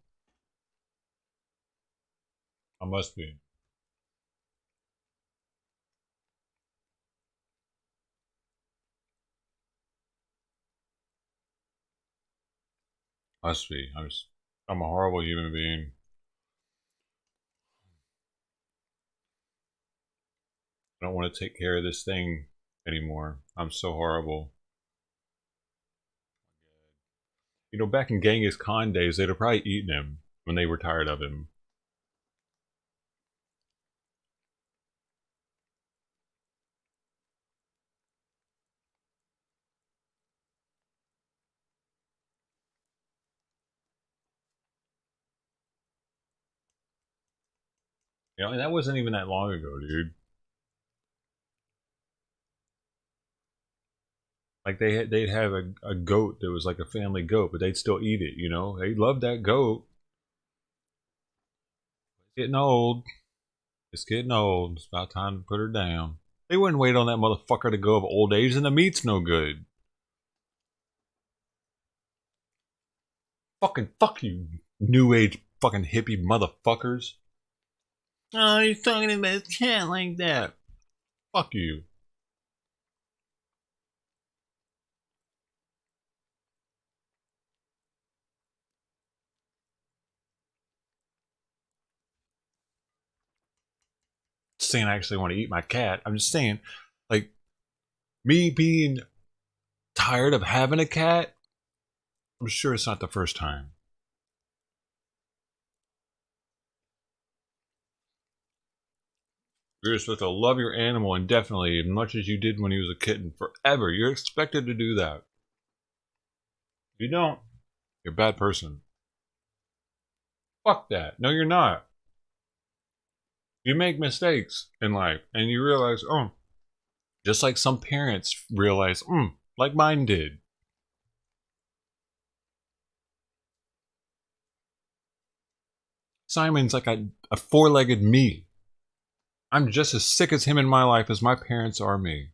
Speaker 1: I must be. Must be. I'm a horrible human being. I don't want to take care of this thing anymore. I'm so horrible. You know, back in Genghis Khan days, they'd have probably eaten him when they were tired of him. You know, and that wasn't even that long ago, dude. Like they'd have a goat that was like a family goat, but they'd still eat it. You know, they loved that goat. Getting old. It's getting old. It's about time to put her down. They wouldn't wait on that motherfucker to go of old age, and the meat's no good. Fucking fuck you, new age fucking hippie motherfuckers. Oh, he's talking about his cat like that. Fuck you. Saying I actually want to eat my cat. I'm just saying, like, me being tired of having a cat, I'm sure it's not the first time. You're supposed to love your animal indefinitely as much as you did when he was a kitten forever. You're expected to do that. If you don't, you're a bad person. Fuck that. No, you're not. You make mistakes in life and you realize, oh, just like some parents realize, like mine did. Simon's like a four-legged me. I'm just as sick as him in my life as my parents are me.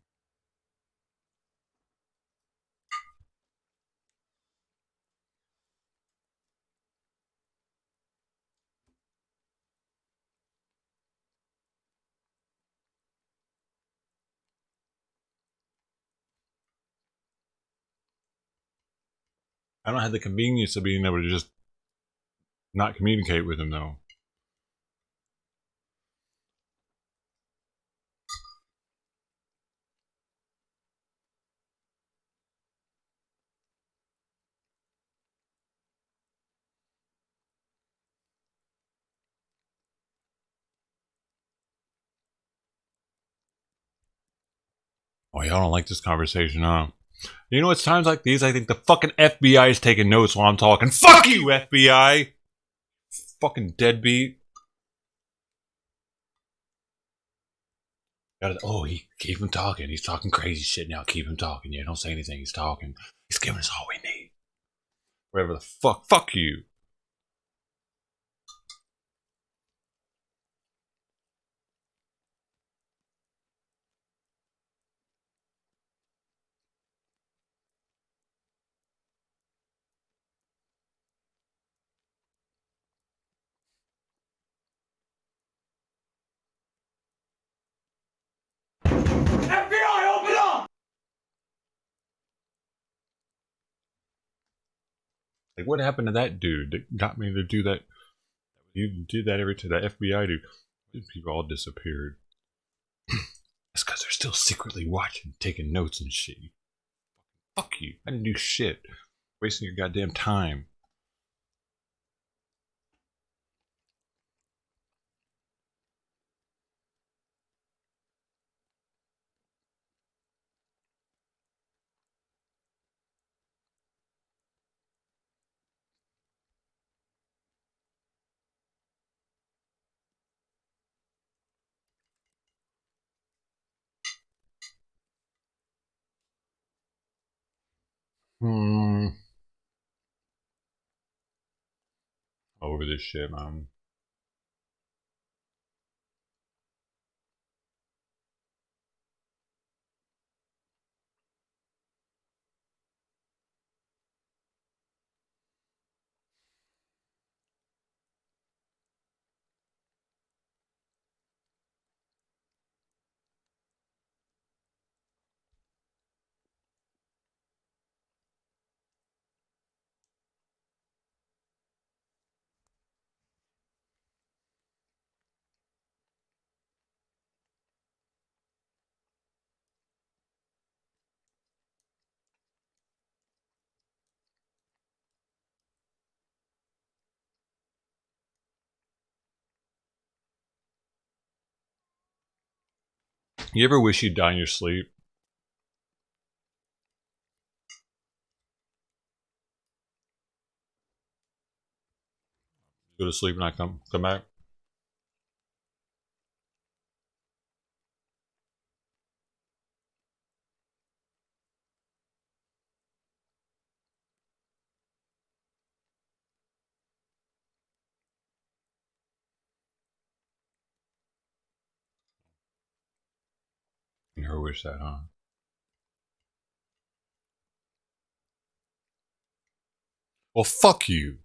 Speaker 1: I don't have the convenience of being able to just not communicate with him, though. Oh, y'all don't like this conversation, huh? You know, it's times like these I think the fucking FBI is taking notes while I'm talking. Fuck you, FBI! Fucking deadbeat. Oh, keep him talking. He's talking crazy shit now. Keep him talking. Yeah, don't say anything. He's talking. He's giving us all we need. Whatever the fuck. Fuck you.
Speaker 11: FBI, open up!
Speaker 1: Like, what happened to that dude that got me to do that? You did that every time. That FBI dude. These people all disappeared. It's because they're still secretly watching, taking notes and shit. Fuck you. I didn't do shit. Wasting your goddamn time. Over this shit, man. You ever wish you'd die in your sleep? Go to sleep and I come back? Never wish that, huh? Well, fuck you.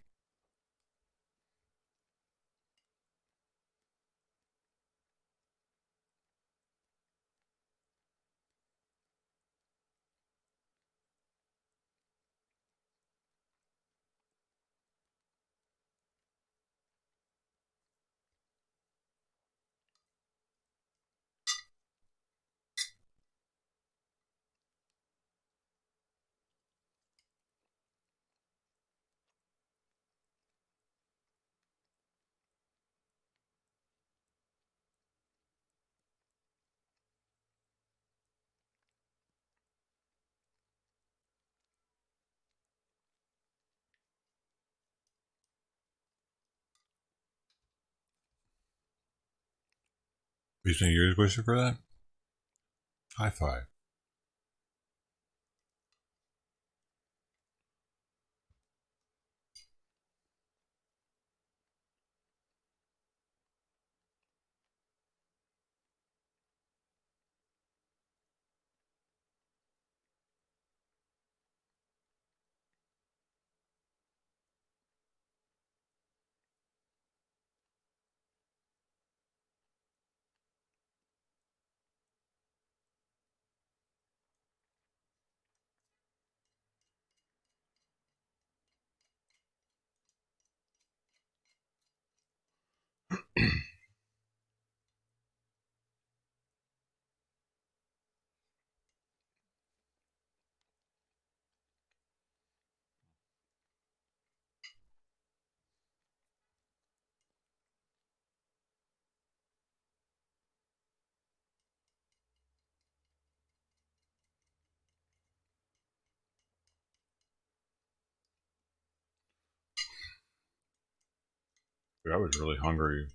Speaker 1: You think you're wishing for that? High five. Dude, I was really hungry.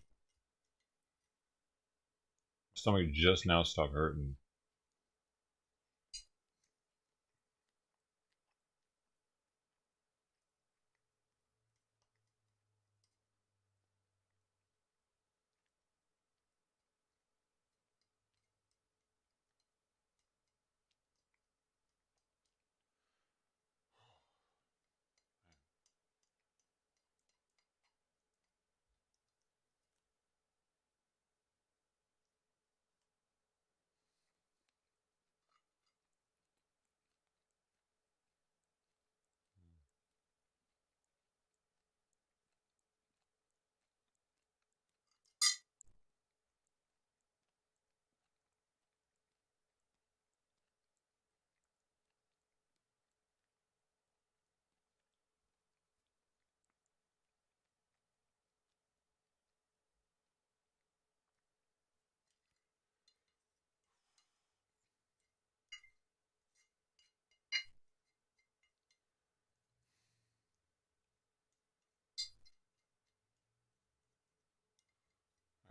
Speaker 1: Stomach just now stopped hurting.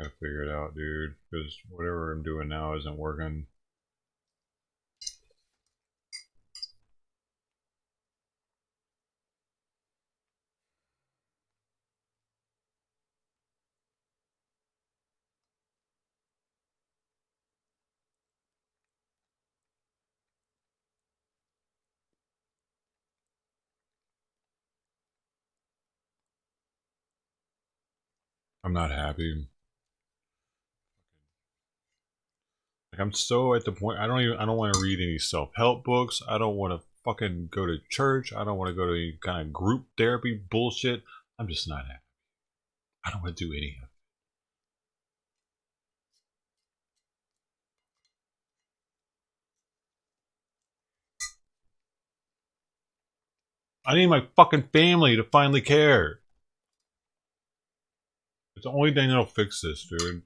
Speaker 1: I gotta figure it out, dude. Because whatever I'm doing now isn't working. I'm not happy. Like, I'm so at the point I don't want to read any self-help books. I don't want to fucking go to church. I don't want to go to any kind of group therapy bullshit. I'm just not happy. I don't want to do any of it. I need my fucking family to finally care. It's the only thing that'll fix this, dude.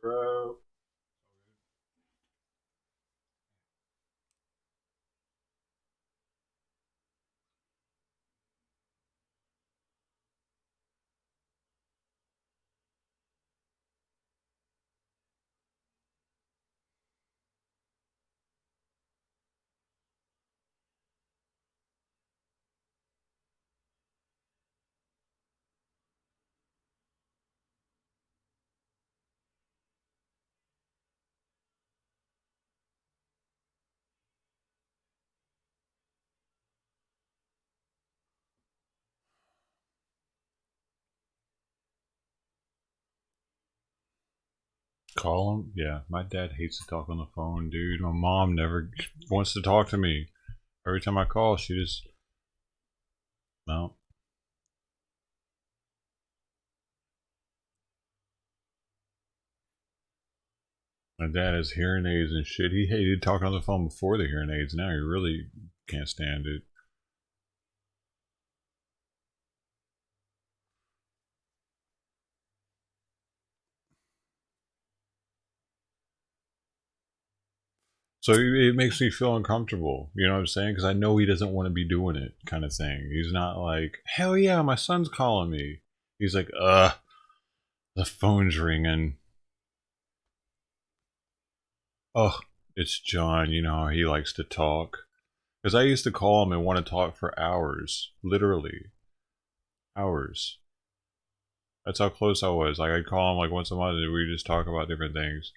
Speaker 1: bro. Call him? Yeah, my dad hates to talk on the phone, dude. My mom never wants to talk to me. Every time I call, she just... No. My dad has hearing aids and shit. He hated talking on the phone before the hearing aids. Now he really can't stand it. So it makes me feel uncomfortable. You know what I'm saying? Because I know he doesn't want to be doing it, kind of thing. He's not like, hell yeah, my son's calling me. He's like, the phone's ringing. Oh, it's John. You know how he likes to talk. Because I used to call him and want to talk for hours. Literally. Hours. That's how close I was. Like, I'd call him like once a month and we'd just talk about different things.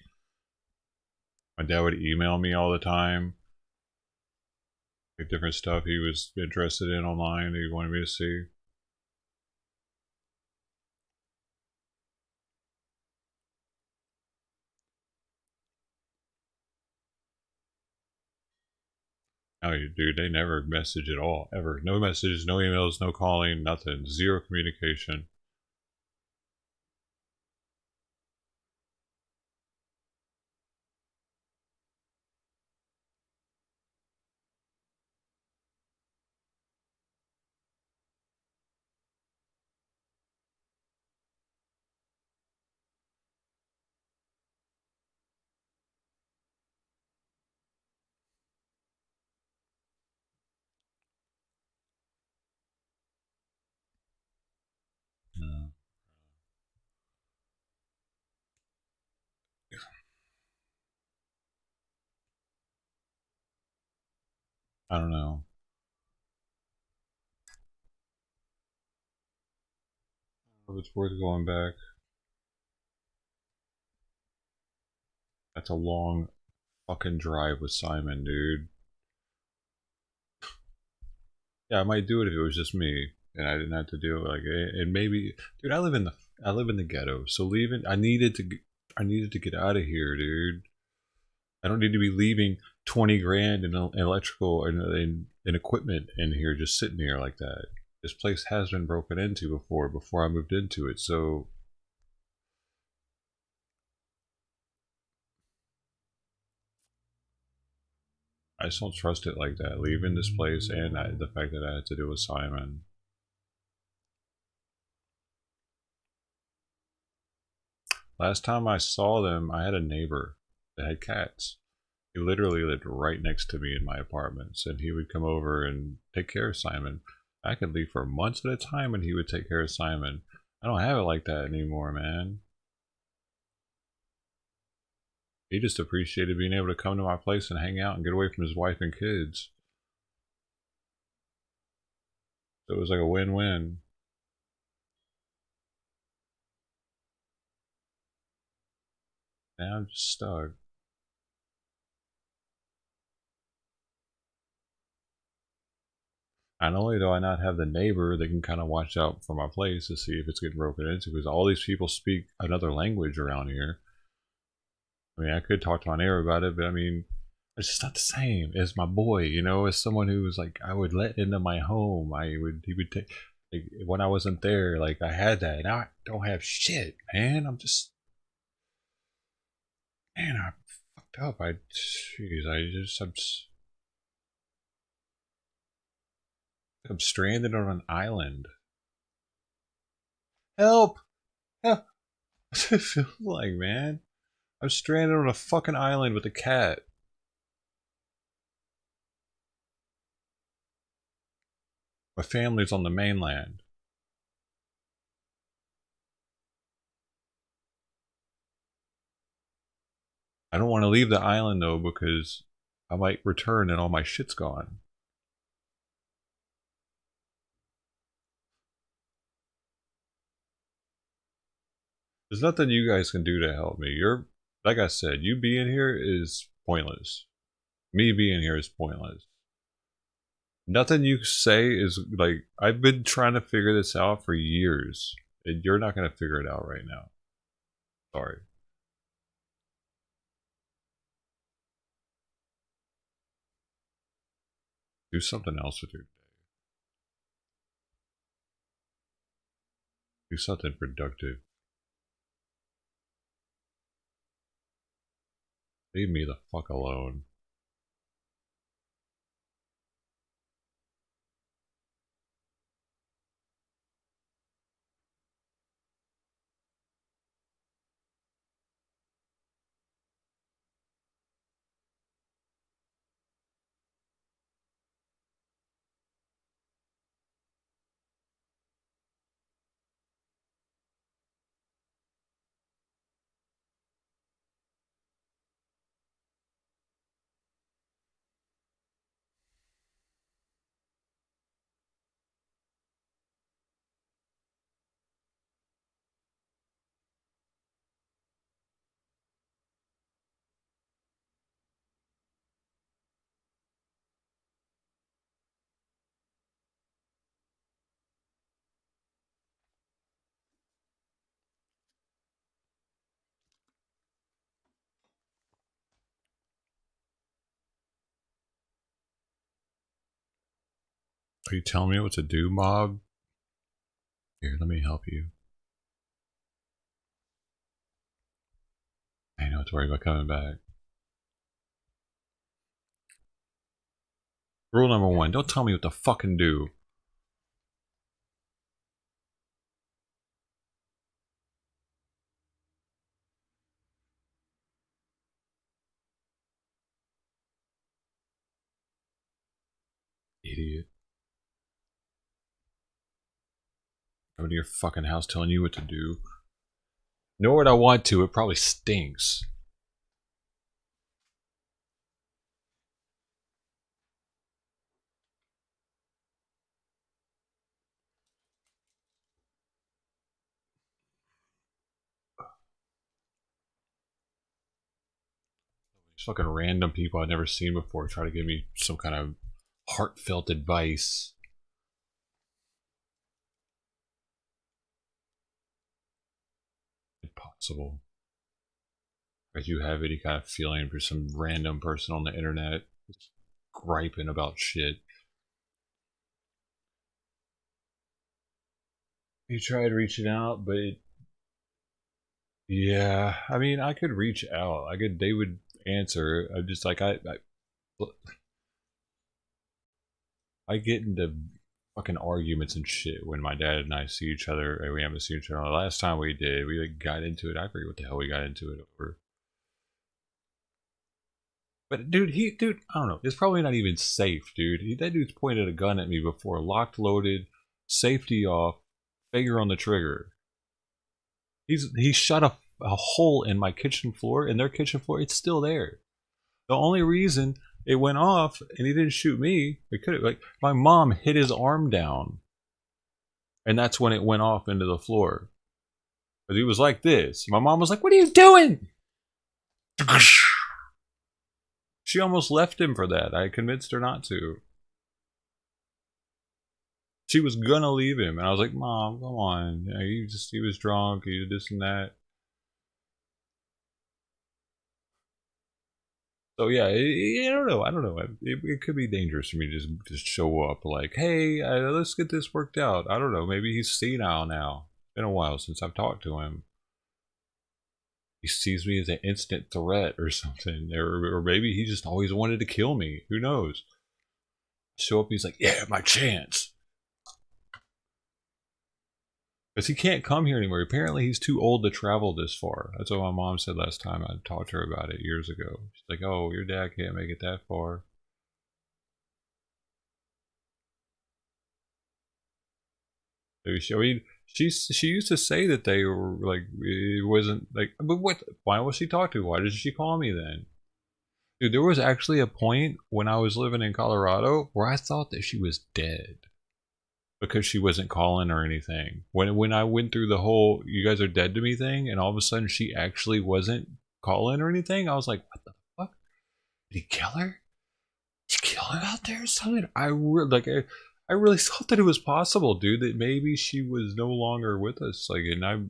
Speaker 1: My dad would email me all the time. Like different stuff he was interested in online that he wanted me to see. Oh, dude, they never message at all. Ever. No messages, no emails, no calling, nothing. Zero communication. No. I don't know. If it's worth going back. That's a long fucking drive with Simon, dude. Yeah, I might do it if it was just me and I didn't have to do it. Like, and maybe, dude, I live in the ghetto, so leaving, I needed to get out of here, dude. I don't need to be leaving 20 grand in electrical and in equipment in here, just sitting here like that. This place has been broken into before I moved into it, so I just don't trust it like that. Leaving this place and the fact that I had to do with Simon. Last time I saw them, I had a neighbor that had cats. He literally lived right next to me in my apartments, and he would come over and take care of Simon. I could leave for months at a time and he would take care of Simon. I don't have it like that anymore, man. He just appreciated being able to come to my place and hang out and get away from his wife and kids. So it was like a win-win. Now I'm just stuck. Not only do I not have the neighbor that can kind of watch out for my place to see if it's getting broken into, because all these people speak another language around here. I mean, I could talk to my neighbor about it, but I mean, it's just not the same as my boy, you know, as someone who was like, I would let into my home. He would take, like, when I wasn't there, like, I had that. Now I don't have shit, man. I'm just, man, I fucked up. I'm stranded on an island. Help! Help! What's it feel like, man? I'm stranded on a fucking island with a cat. My family's on the mainland. I don't want to leave the island though because I might return and all my shit's gone. There's nothing you guys can do to help me. You're, like I said, you being here is pointless. Me being here is pointless. Nothing you say is like, I've been trying to figure this out for years, and you're not going to figure it out right now. Sorry. Do something else with your day. Do something productive. Leave me the fuck alone. Are you telling me what to do, Mob? Here, let me help you. I ain't have to worry about coming back. Rule number 1, don't tell me what to fucking do. Idiot. Coming to your fucking house telling you what to do. Nor would I want to, it probably stinks. These fucking random people I've never seen before try to give me some kind of heartfelt advice. Impossible. If you have any kind of feeling for some random person on the internet griping about shit. You tried reaching out, but yeah, I mean, I could reach out. They would answer. I'm just like, I get into fucking arguments and shit when my dad and I see each other, and we haven't seen each other. The last time we did, we like got into it. I forget what the hell we got into it over. But dude, I don't know. It's probably not even safe, dude. That dude's pointed a gun at me before, locked, loaded, safety off, finger on the trigger. He shot a hole in my kitchen floor, in their kitchen floor. It's still there. The only reason it went off and he didn't shoot me, it could have, like, my mom hit his arm down, and that's when it went off into the floor. But he was like this. My mom was like, "What are you doing?" She almost left him for that. I convinced her not to. She was gonna leave him, and I was like, "Mom, come on. You know, he was drunk, he did this and that." So yeah, I don't know. I don't know. It could be dangerous for me to just show up like, "Hey, let's get this worked out." I don't know. Maybe he's senile now. It's been a while since I've talked to him. He sees me as an instant threat or something, or maybe he just always wanted to kill me. Who knows? Show up, he's like, "Yeah, my chance." Because he can't come here anymore. Apparently he's too old to travel this far. That's what my mom said last time I talked to her about it years ago. She's like, oh, your dad can't make it that far. I mean, she used to say that they were like, it wasn't like, but what, why was she talk to? Why did she call me then? Dude, there was actually a point when I was living in Colorado where I thought that she was dead. Because she wasn't calling or anything. When I went through the whole "you guys are dead to me" thing, and all of a sudden she actually wasn't calling or anything, I was like, "What the fuck? Did he kill her? Did he kill her out there or something?" I really thought that it was possible, dude. That maybe she was no longer with us. Like, and I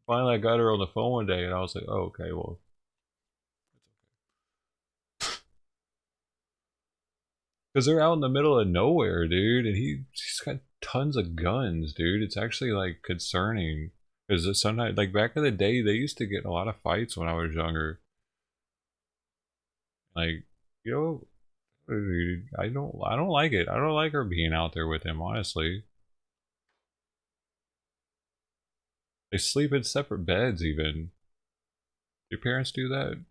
Speaker 1: finally got her on the phone one day, and I was like, "Oh, okay, well." Because they're out in the middle of nowhere, dude, and he's got tons of guns, dude. It's actually like concerning. Because sometimes, like back in the day, they used to get in a lot of fights when I was younger. Like, you know, dude, I don't like it. I don't like her being out there with him, honestly. They sleep in separate beds, even. Your parents do that?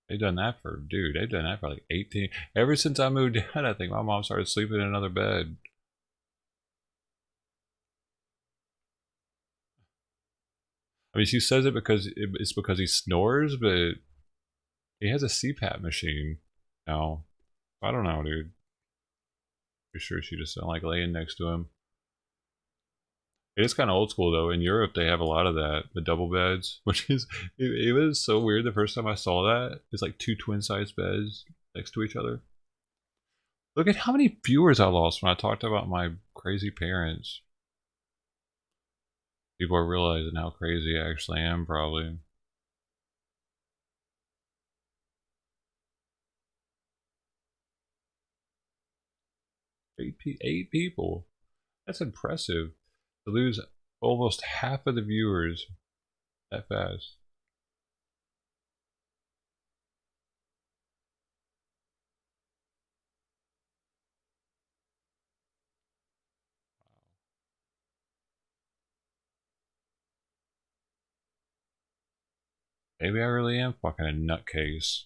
Speaker 1: They've done that for, dude, they've done that for like 18. Ever since I moved in, I think my mom started sleeping in another bed. I mean, she says it because it's because he snores, but he has a CPAP machine now. I don't know, dude. For sure she just don't like laying next to him. It is kind of old school though. In Europe, they have a lot of that, the double beds, which is it was so weird the first time I saw that. It's like two twin-sized beds next to each other. Look at how many viewers I lost when I talked about my crazy parents. People are realizing how crazy I actually am, probably. Eight people. That's impressive. To lose almost half of the viewers that fast. Maybe I really am fucking a nutcase.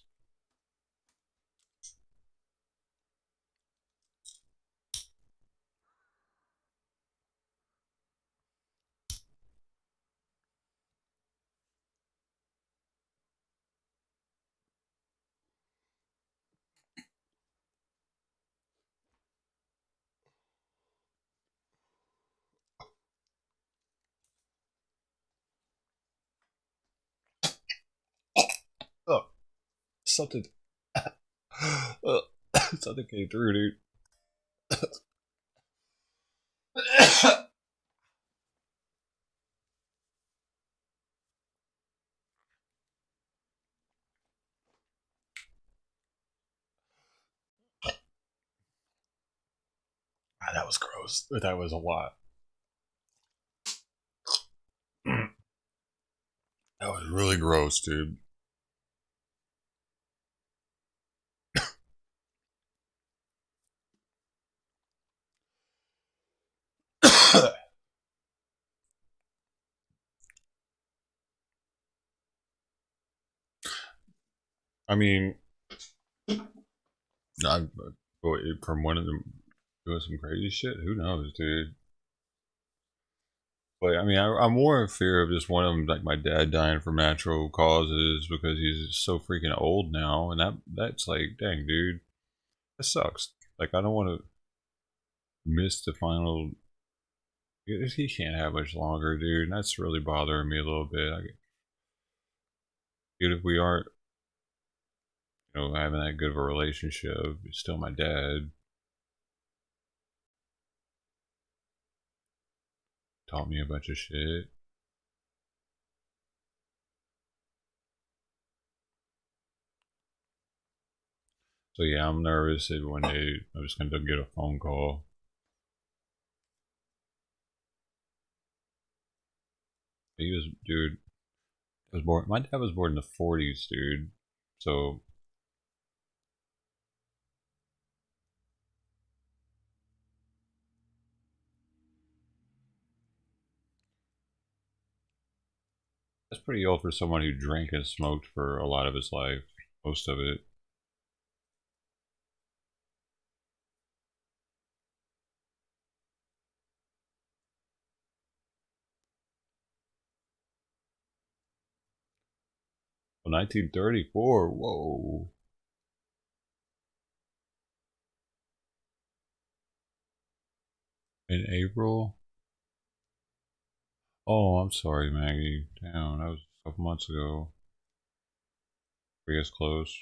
Speaker 1: Oh, something. Something came through, dude. That was gross. That was a lot. That was really gross, dude. I mean, from one of them doing some crazy shit. Who knows, dude? But I mean, I'm more in fear of just one of them, like my dad dying from natural causes because he's so freaking old now, and that's like, dang, dude, that sucks. Like, I don't want to miss the final. He can't have much longer, dude. And that's really bothering me a little bit. Dude, if we aren't, having that good of a relationship, he's still my dad. Taught me a bunch of shit. So yeah, I'm nervous that one day I'm just gonna get a phone call. He was, dude. Was born. My dad was born in the '40s, dude. So That's pretty old for someone who drank and smoked for a lot of his life, most of it. Well, 1934. Whoa. In April. Oh, I'm sorry, Maggie. Damn, that was a couple months ago. I guess close.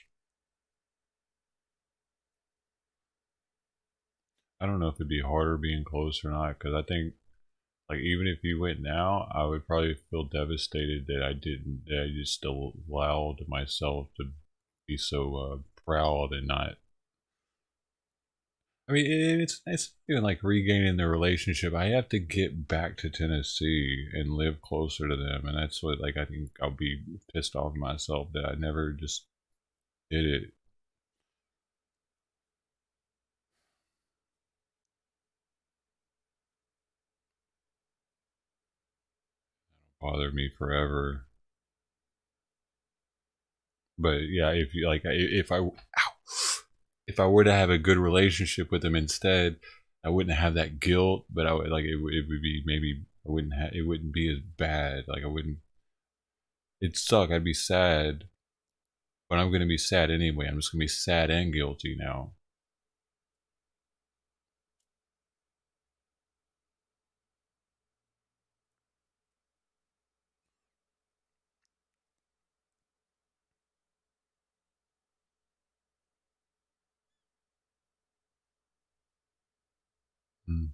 Speaker 1: I don't know if it'd be harder being close or not, because I think, like, even if you went now, I would probably feel devastated that I didn't, that I just still allowed myself to be so proud and not. I mean, it's even like regaining the relationship. I have to get back to Tennessee and live closer to them, and that's what, like, I think I'll be pissed off at myself that I never just did it. Bother me forever. But yeah, if you like, if I were to have a good relationship with them instead, I wouldn't have that guilt. But I would like it. It would be maybe I wouldn't have. It wouldn't be as bad. Like I wouldn't. It'd suck. I'd be sad, but I'm gonna be sad anyway. I'm just gonna be sad and guilty now. Mm.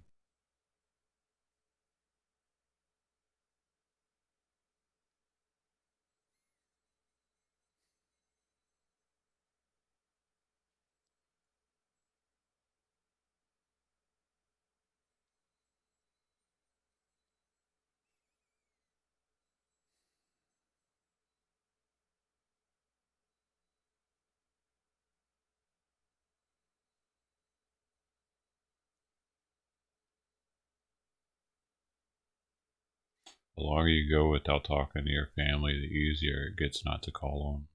Speaker 1: The longer you go without talking to your family, the easier it gets not to call them.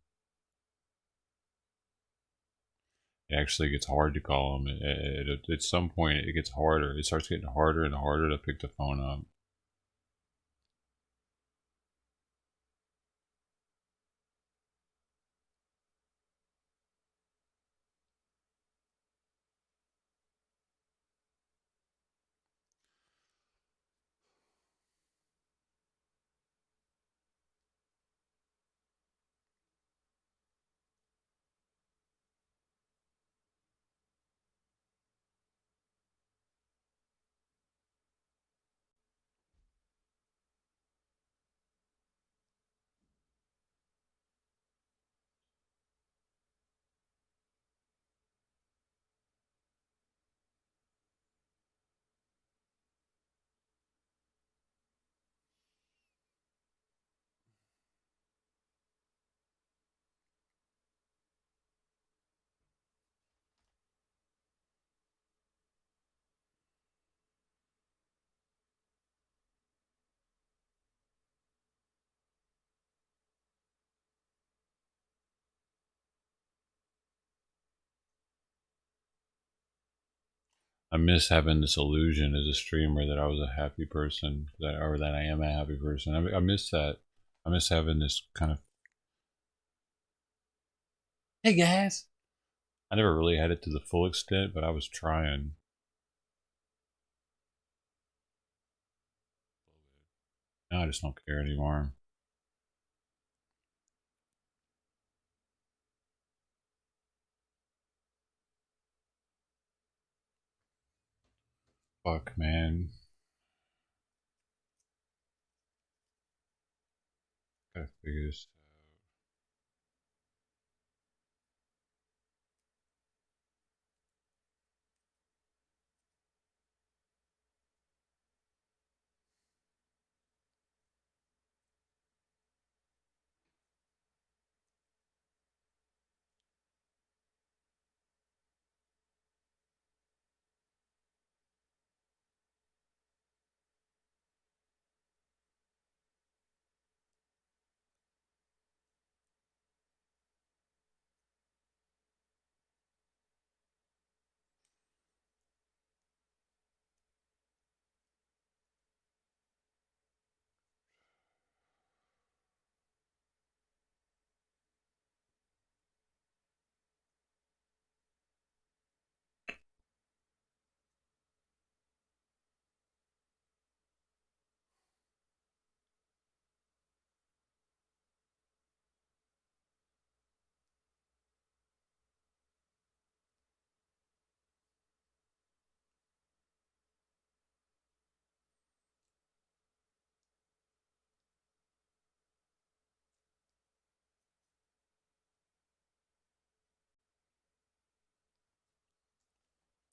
Speaker 1: It actually gets hard to call them. At some point, it gets harder. It starts getting harder and harder to pick the phone up. I miss having this illusion as a streamer that I was a happy person, that I am a happy person. I miss that. I miss having this kind of. Hey guys. I never really had it to the full extent, but I was trying. Now I just don't care anymore. Fuck, man. Gotta figure this.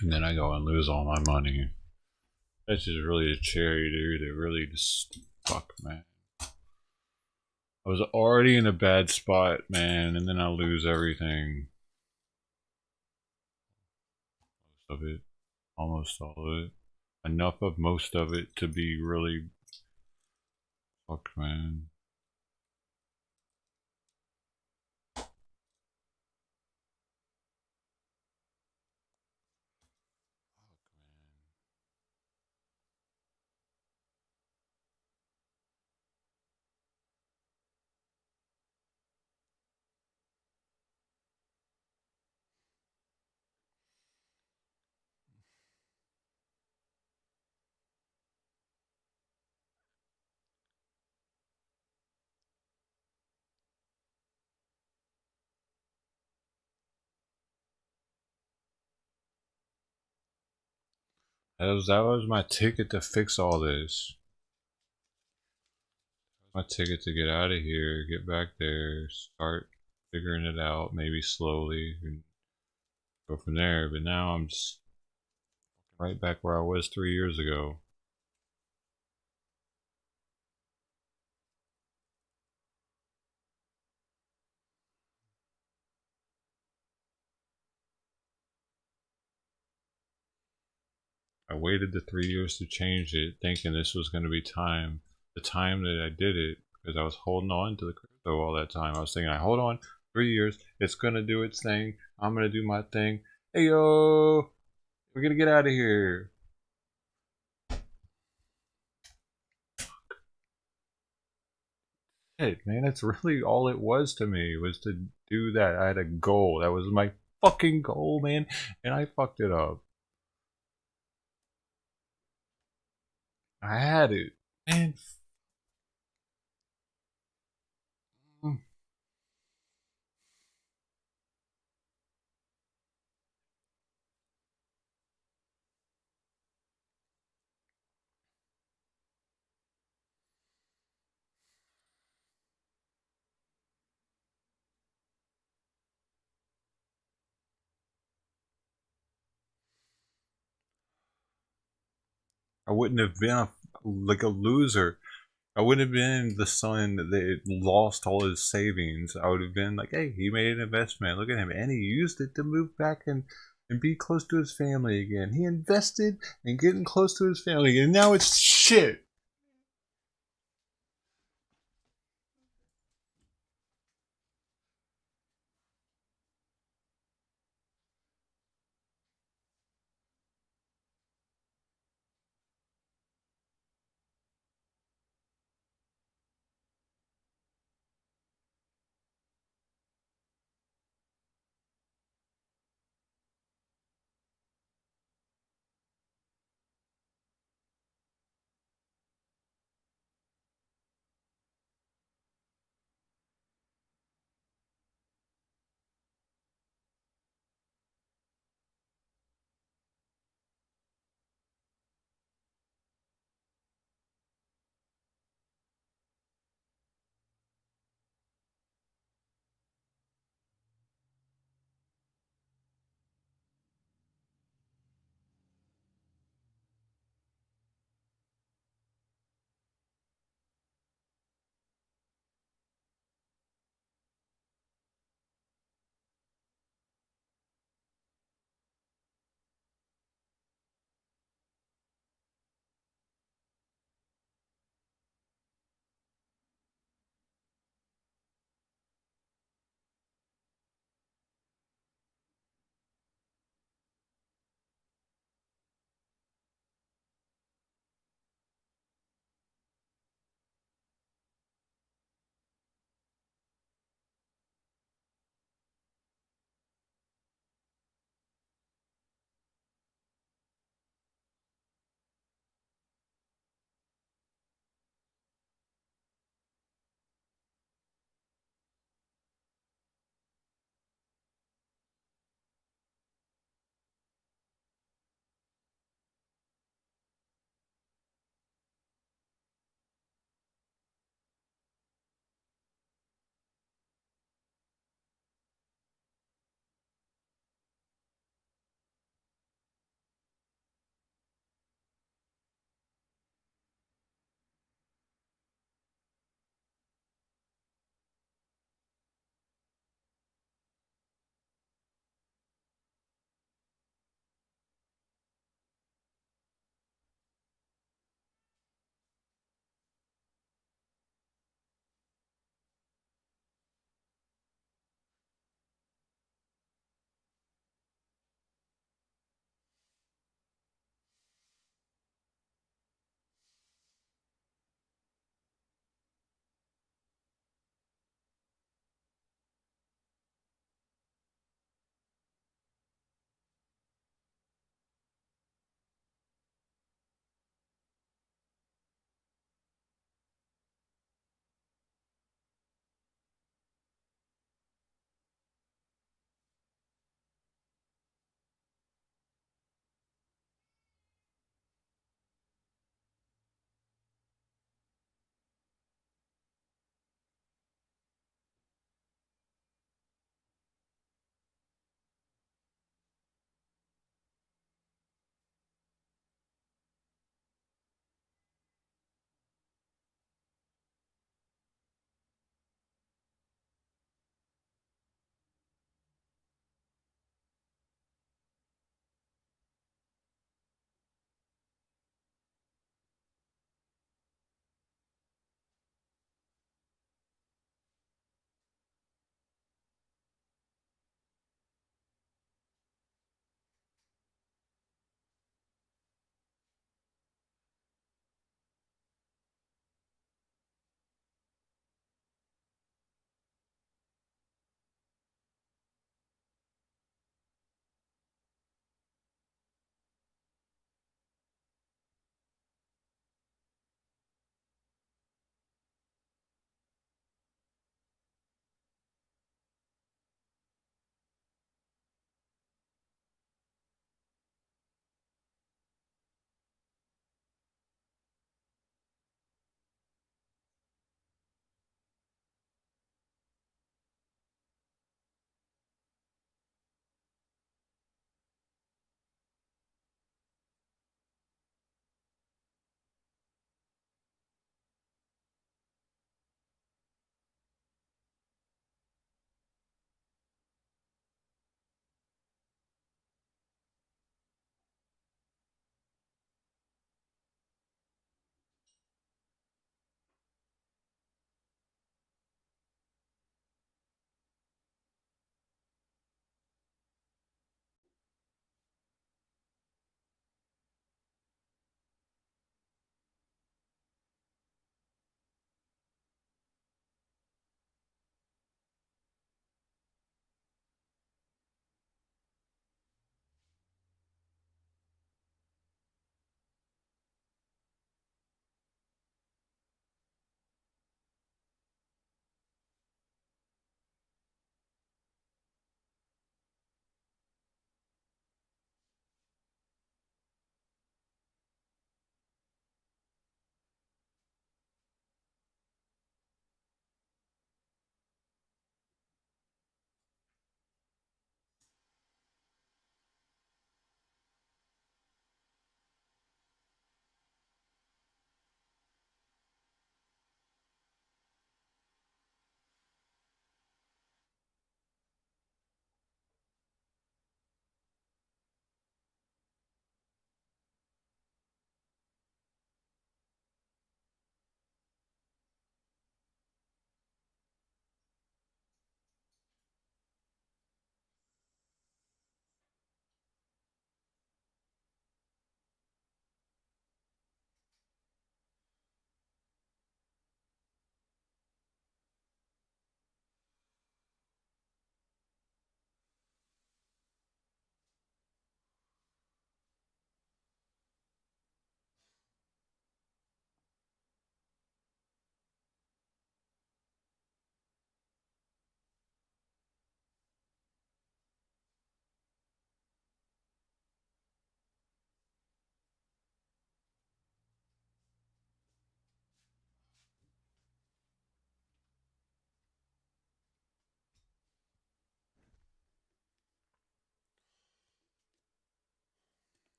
Speaker 1: and then I go and lose all my money. That's just really a cherry, dude. It really just fuck, man. I was already in a bad spot, man, and then I lose everything. Most of it. Almost all of it. Enough of most of it to be really fucked, man. That was my ticket to fix all this. My ticket to get out of here, get back there, start figuring it out, maybe slowly, and go from there. But now I'm just right back where I was 3 years ago. I waited the 3 years to change it, thinking this was going to be the time that I did it, because I was holding on to the crypto all that time. I was thinking, I hold on 3 years, it's going to do its thing, I'm going to do my thing. Hey yo, we're going to get out of here. Hey man, that's really all it was to me, was to do that. I had a goal. That was my fucking goal, man, and I fucked it up. I had it, man. I wouldn't have been like a loser. I wouldn't have been the son that lost all his savings. I would have been like, hey, he made an investment. Look at him. And he used it to move back and be close to his family again. He invested in getting close to his family. And now it's shit.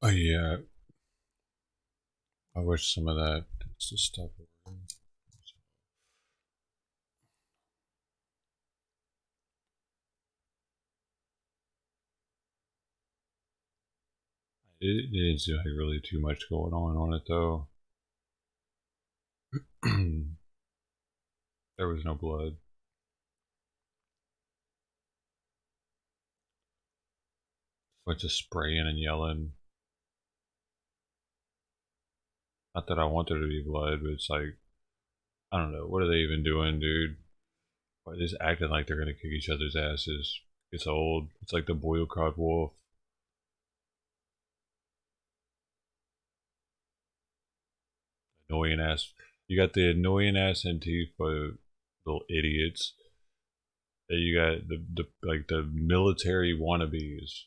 Speaker 1: Oh yeah, I wish some of that stuff. It didn't seem like really too much going on it though. There was no blood. Bunch of spraying and yelling. Not that I want there to be blood, but it's like, I don't know. What are they even doing, dude? Why are they just acting like they're gonna kick each other's asses? It's old. It's like the boycott wolf. Annoying ass. You got the annoying ass Antifa little idiots. And you got the like the military wannabes.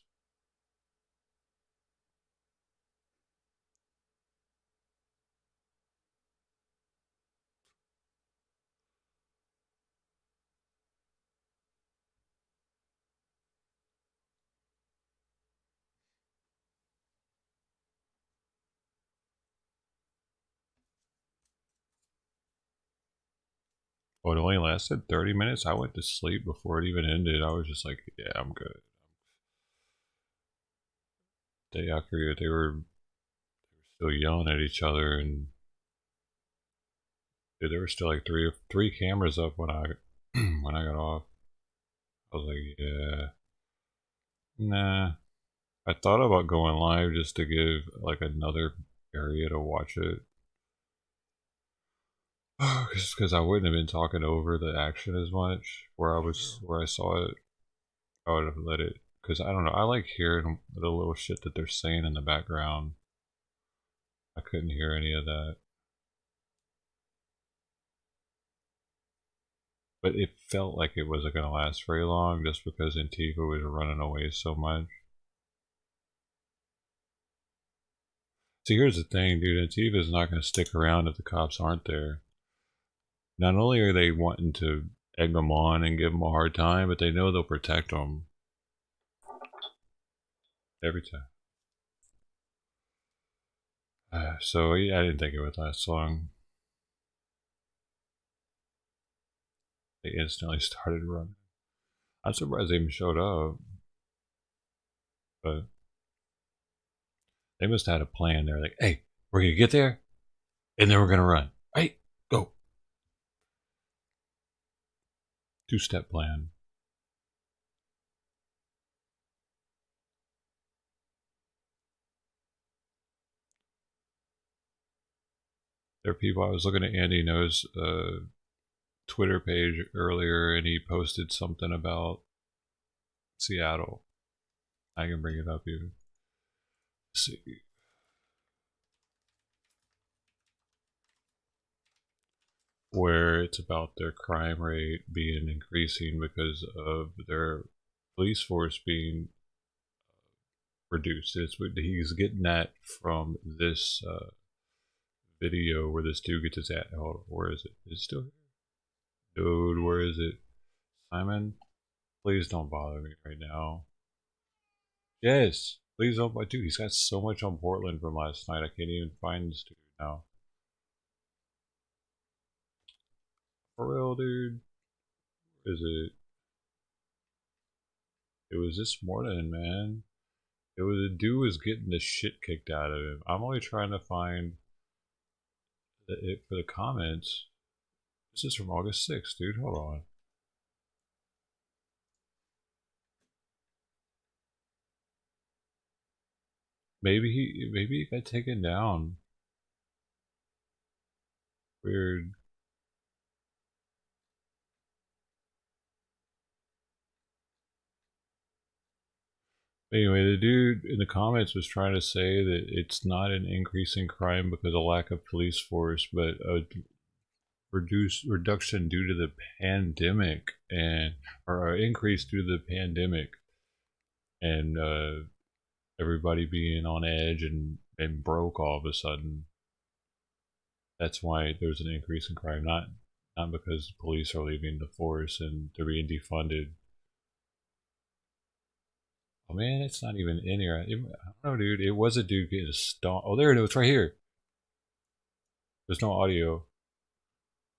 Speaker 1: Oh, it only lasted 30 minutes. I went to sleep before it even ended. I was just like, yeah, I'm good. They were still yelling at each other, and dude, there were still like three cameras up when I when I got off. I was like, yeah, nah. I thought about going live just to give like another area to watch it. Because I wouldn't have been talking over the action as much where I saw it. I would have let it, because I don't know, I like hearing the little shit that they're saying in the background. I couldn't hear any of that. But it felt like it wasn't going to last very long just because Antifa was running away so much. See, here's the thing, dude. Antifa is not going to stick around if the cops aren't there. Not only are they wanting to egg them on and give them a hard time, but they know they'll protect them. Every time. So, yeah, I didn't think it would last long. They instantly started running. I'm surprised they even showed up. But they must have had a plan. They're like, hey, we're going to get there, and then we're going to run. Right? Go. Two-step plan. There are people, I was looking at Andy Knows Twitter page earlier, and he posted something about Seattle. I can bring it up here. Let's see. Where it's about their crime rate being increasing because of their police force being reduced. He's getting that from this video where this dude gets his at. Hold on, where is it? Is it still here? Dude, where is it? Simon, please don't bother me right now. Yes, please don't. Dude, he's got so much on Portland from last night. I can't even find this dude now. For real, dude. Is it? It was this morning, man. It was a dude was getting the shit kicked out of him. I'm only trying to find it for the comments. This is from August 6th, dude. Hold on. Maybe he got taken down. Weird. Anyway, the dude in the comments was trying to say that it's not an increase in crime because of lack of police force, but a reduction due to the pandemic, and or an increase due to the pandemic, and everybody being on edge and broke all of a sudden. That's why there's an increase in crime, not because the police are leaving the force and they're being defunded. Oh man, it's not even in here. I don't know, dude. It was a dude getting stomped. Oh, there it is. It's right here. There's no audio.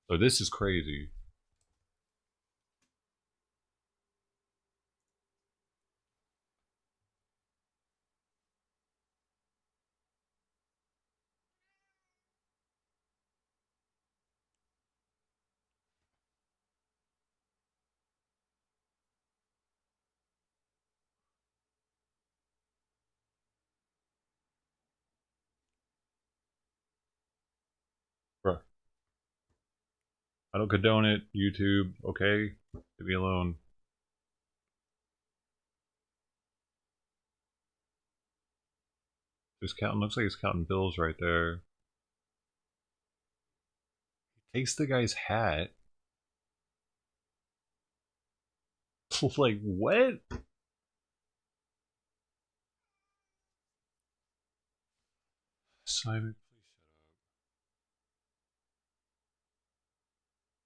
Speaker 1: So this is crazy. Bruh. I don't condone it, YouTube. Okay? Leave me alone. Just counting. Looks like he's counting bills right there. He takes the guy's hat. Like, what? Simon, please shut up.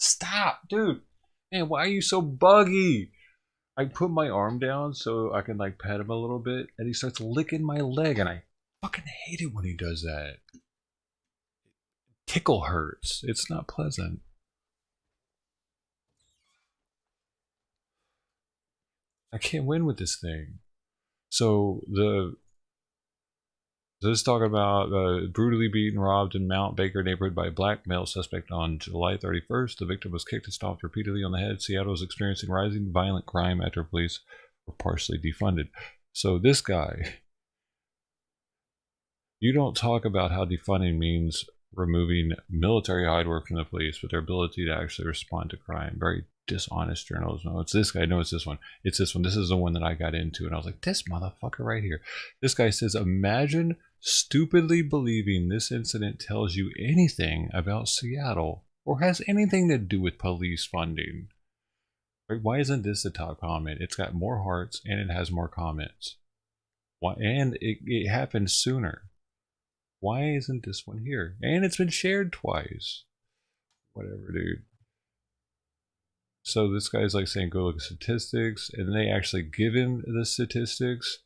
Speaker 1: Stop, dude. Man, why are you so buggy? I put my arm down so I can like pet him a little bit, and he starts licking my leg, and I fucking hate it when he does that. Tickle hurts. It's not pleasant. I can't win with this thing. So this is talking about brutally beaten, robbed in Mount Baker neighborhood by a black male suspect on July 31st. The victim was kicked and stomped repeatedly on the head. Seattle is experiencing rising violent crime after police were partially defunded. So this guy, you don't talk about how defunding means removing military hide work from the police, but their ability to actually respond to crime. Very dishonest journalism. No, it's this guy. No, it's this one. It's this one. This is the one that I got into, and I was like, this motherfucker right here. This guy says, imagine stupidly believing this incident tells you anything about Seattle or has anything to do with police funding. Right? Why isn't this the top comment? It's got more hearts and it has more comments. Why? And it happened sooner. Why isn't this one here? And it's been shared twice. Whatever, dude. So this guy's like saying, go look at statistics, and they actually give him the statistics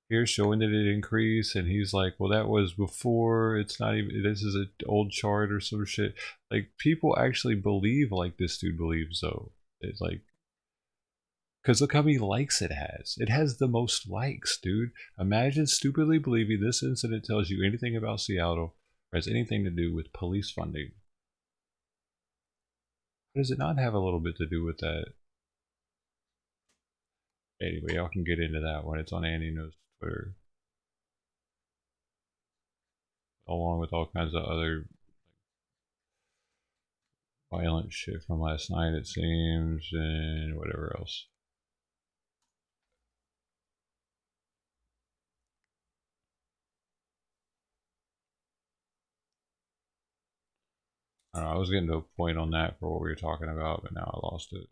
Speaker 1: here showing that it increased, and he's like, well, that was before, it's not even, this is an old chart or some shit. Like, people actually believe like this dude believes, though. It's like, because look how many likes it has. It has the most likes, dude. Imagine stupidly believing this incident tells you anything about Seattle or has anything to do with police funding. Does it not have a little bit to do with that? Anyway, y'all can get into that when it's on Andy Knows Twitter. Along with all kinds of other violent shit from last night, it seems, and whatever else. I don't know, I was getting to a point on that for what we were talking about, but now I lost it. It's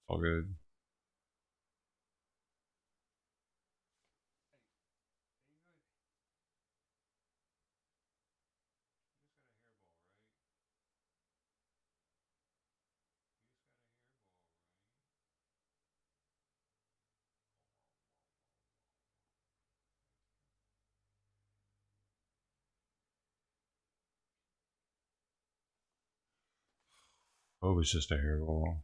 Speaker 1: all good. Oh, it's just a hairball.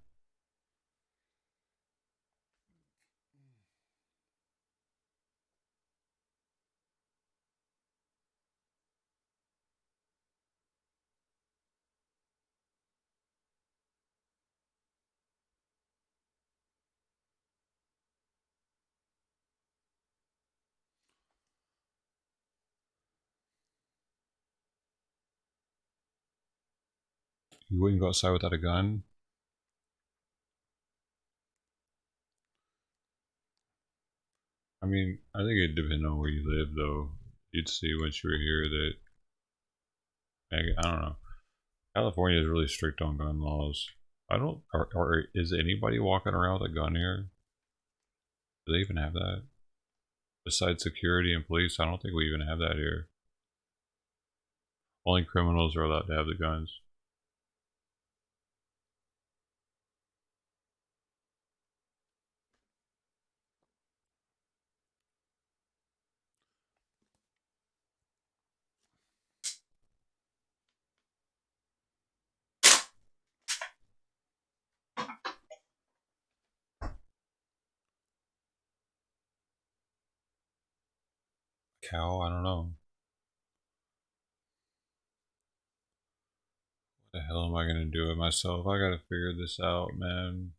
Speaker 1: You wouldn't go outside without a gun? I mean, I think it depends on where you live, though. You'd see once you were here that, I don't know. California is really strict on gun laws. I don't, or is anybody walking around with a gun here? Do they even have that? Besides security and police, I don't think we even have that here. Only criminals are allowed to have the guns. cow? I don't know. What the hell am I gonna do with myself? I gotta figure this out, man.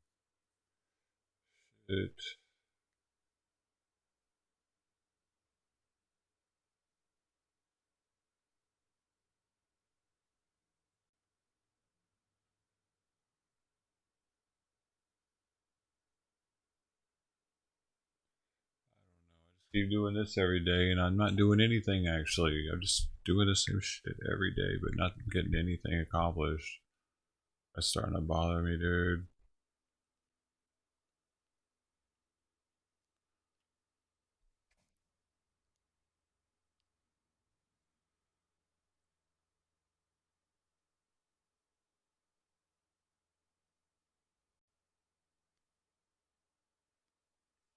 Speaker 1: Shit. Keep doing this every day, and I'm not doing anything actually. I'm just doing the same shit every day, but not getting anything accomplished. That's starting to bother me, dude.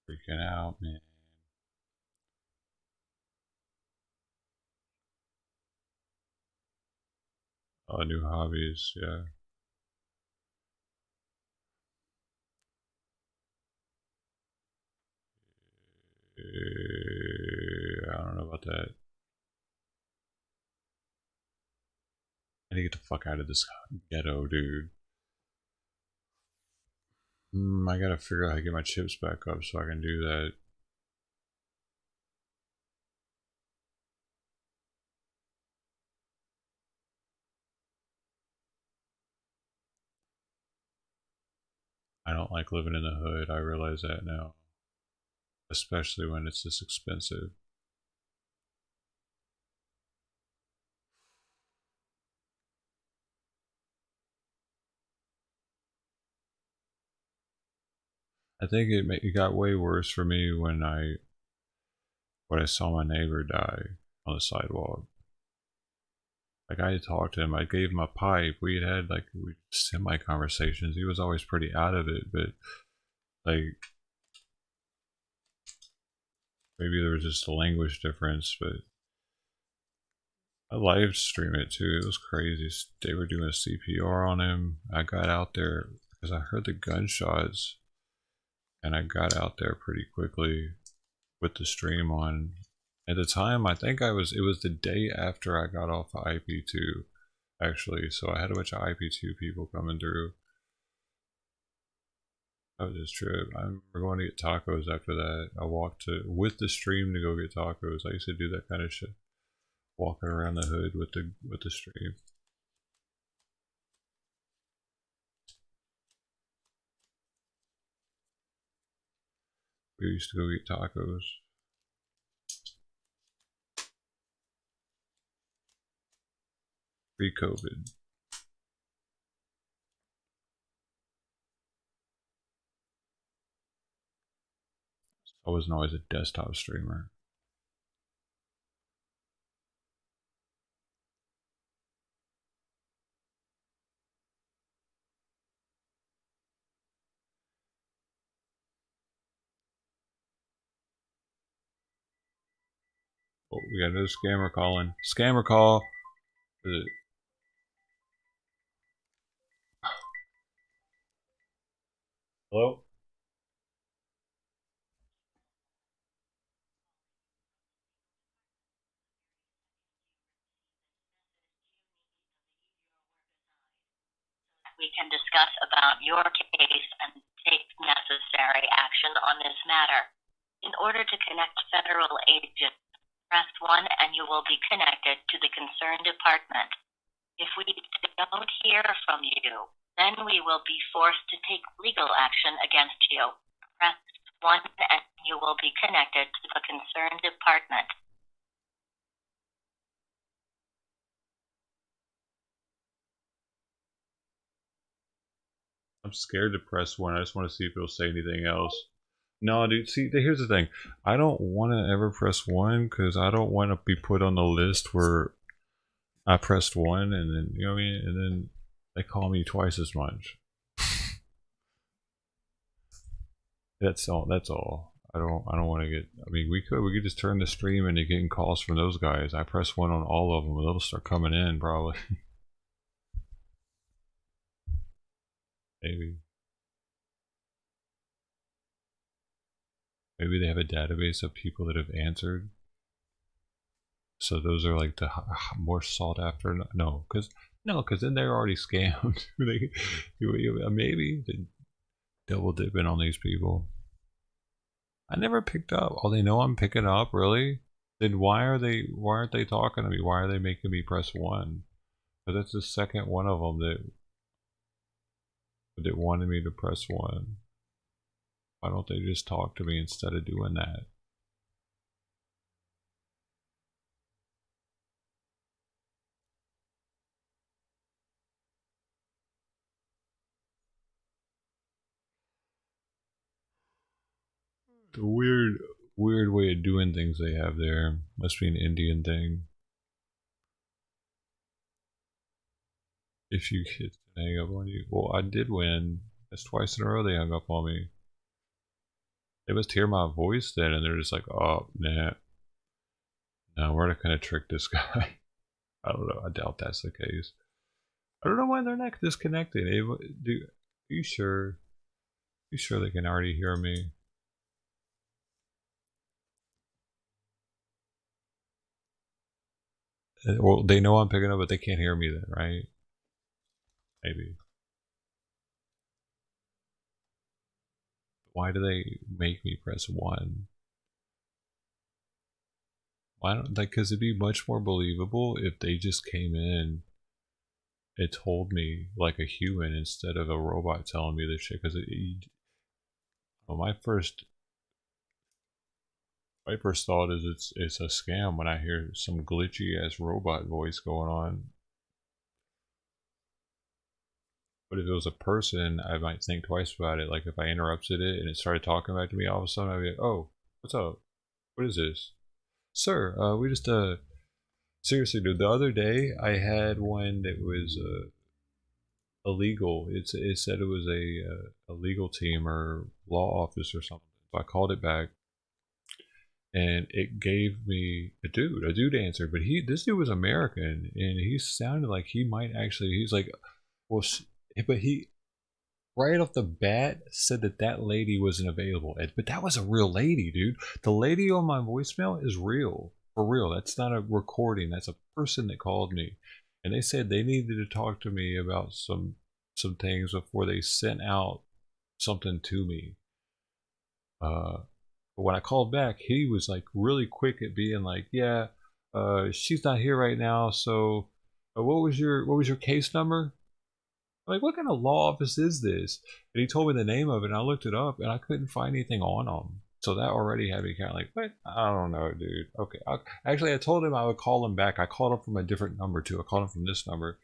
Speaker 1: Freaking out, man. Oh, new hobbies, yeah. I don't know about that. I need to get the fuck out of this ghetto, dude. I gotta figure out how to get my chips back up so I can do that. I don't like living in the hood, I realize that now. Especially when it's this expensive. I think it got way worse for me when I saw my neighbor die on the sidewalk. Like I had talked to him, I gave him a pipe. We had like semi conversations. He was always pretty out of it, but like maybe there was just a language difference. But I live stream it too. It was crazy. They were doing a CPR on him. I got out there because I heard the gunshots, and I got out there pretty quickly with the stream on. At the time, I think it was the day after I got off of IP2, actually. So I had a bunch of IP2 people coming through. That was just trip. I remember going to get tacos after that. I walked with the stream to go get tacos. I used to do that kind of shit, walking around the hood with the stream. We used to go eat tacos. Pre-COVID. I wasn't always a desktop streamer. Oh, we got another scammer calling. Scammer call. Is it? Hello?
Speaker 20: We can discuss about your case and take necessary action on this matter. In order to connect federal agents, press 1 and you will be connected to the concerned department. If we don't hear from you, then we will be forced to take legal action against you. Press 1 and you will be connected to the concerned department.
Speaker 1: I'm scared to press 1. I just want to see if it'll say anything else. No, dude, see, here's the thing. I don't want to ever press 1 because I don't want to be put on the list where I pressed 1 and then, you know what I mean? And then they call me twice as much. That's all. I don't want to get, I mean, we could just turn the stream into getting calls from those guys. I press 1 on all of them and they'll start coming in probably. Maybe. Maybe they have a database of people that have answered. So those are like the more sought after. No, because then they're already scammed. Maybe double dipping on these people. I never picked up. Oh, they know I'm picking up, really? Then why aren't they talking to me? Why are they making me press 1? But that's the second one of them that wanted me to press 1. Why don't they just talk to me instead of doing that? The weird way of doing things they have there. Must be an Indian thing. If you hit hang up on you. Well, I did win. That's twice in a row they hung up on me. They must hear my voice then, and they're just like, oh, nah. No, we're not gonna trick this guy. I don't know. I doubt that's the case. I don't know why they're not disconnected. Are you sure? You sure they can already hear me? Well, they know I'm picking up, but they can't hear me then, right? Maybe. Why do they make me press 1? Why don't like? Because it'd be much more believable if they just came in and told me like a human instead of a robot telling me this shit. Because well, my first thought is it's a scam when I hear some glitchy ass robot voice going on. But if it was a person, I might think twice about it. Like if I interrupted it and it started talking back to me, all of a sudden I'd be like, "Oh, what's up? What is this, sir? We just seriously, dude. The other day I had one that was illegal. It said it was a legal team or law office or something. So I called it back, and it gave me a dude. A dude answered, but this dude was American, and he sounded like he might actually. He's like, well, but he right off the bat said that lady wasn't available. But that was a real lady, dude. The lady on my voicemail is real, for real. That's not a recording. That's a person that called me, and they said they needed to talk to me about some things before they sent out something to me. But when I called back, he was like really quick at being like, "Yeah, she's not here right now. So, what was your case number?" I'm like, what kind of law office is this? And he told me the name of it, and I looked it up, and I couldn't find anything on them. So that already had me kind of like, what? I don't know, dude. Okay. Actually, I told him I would call him back. I called him from a different number, too. I called him from this number.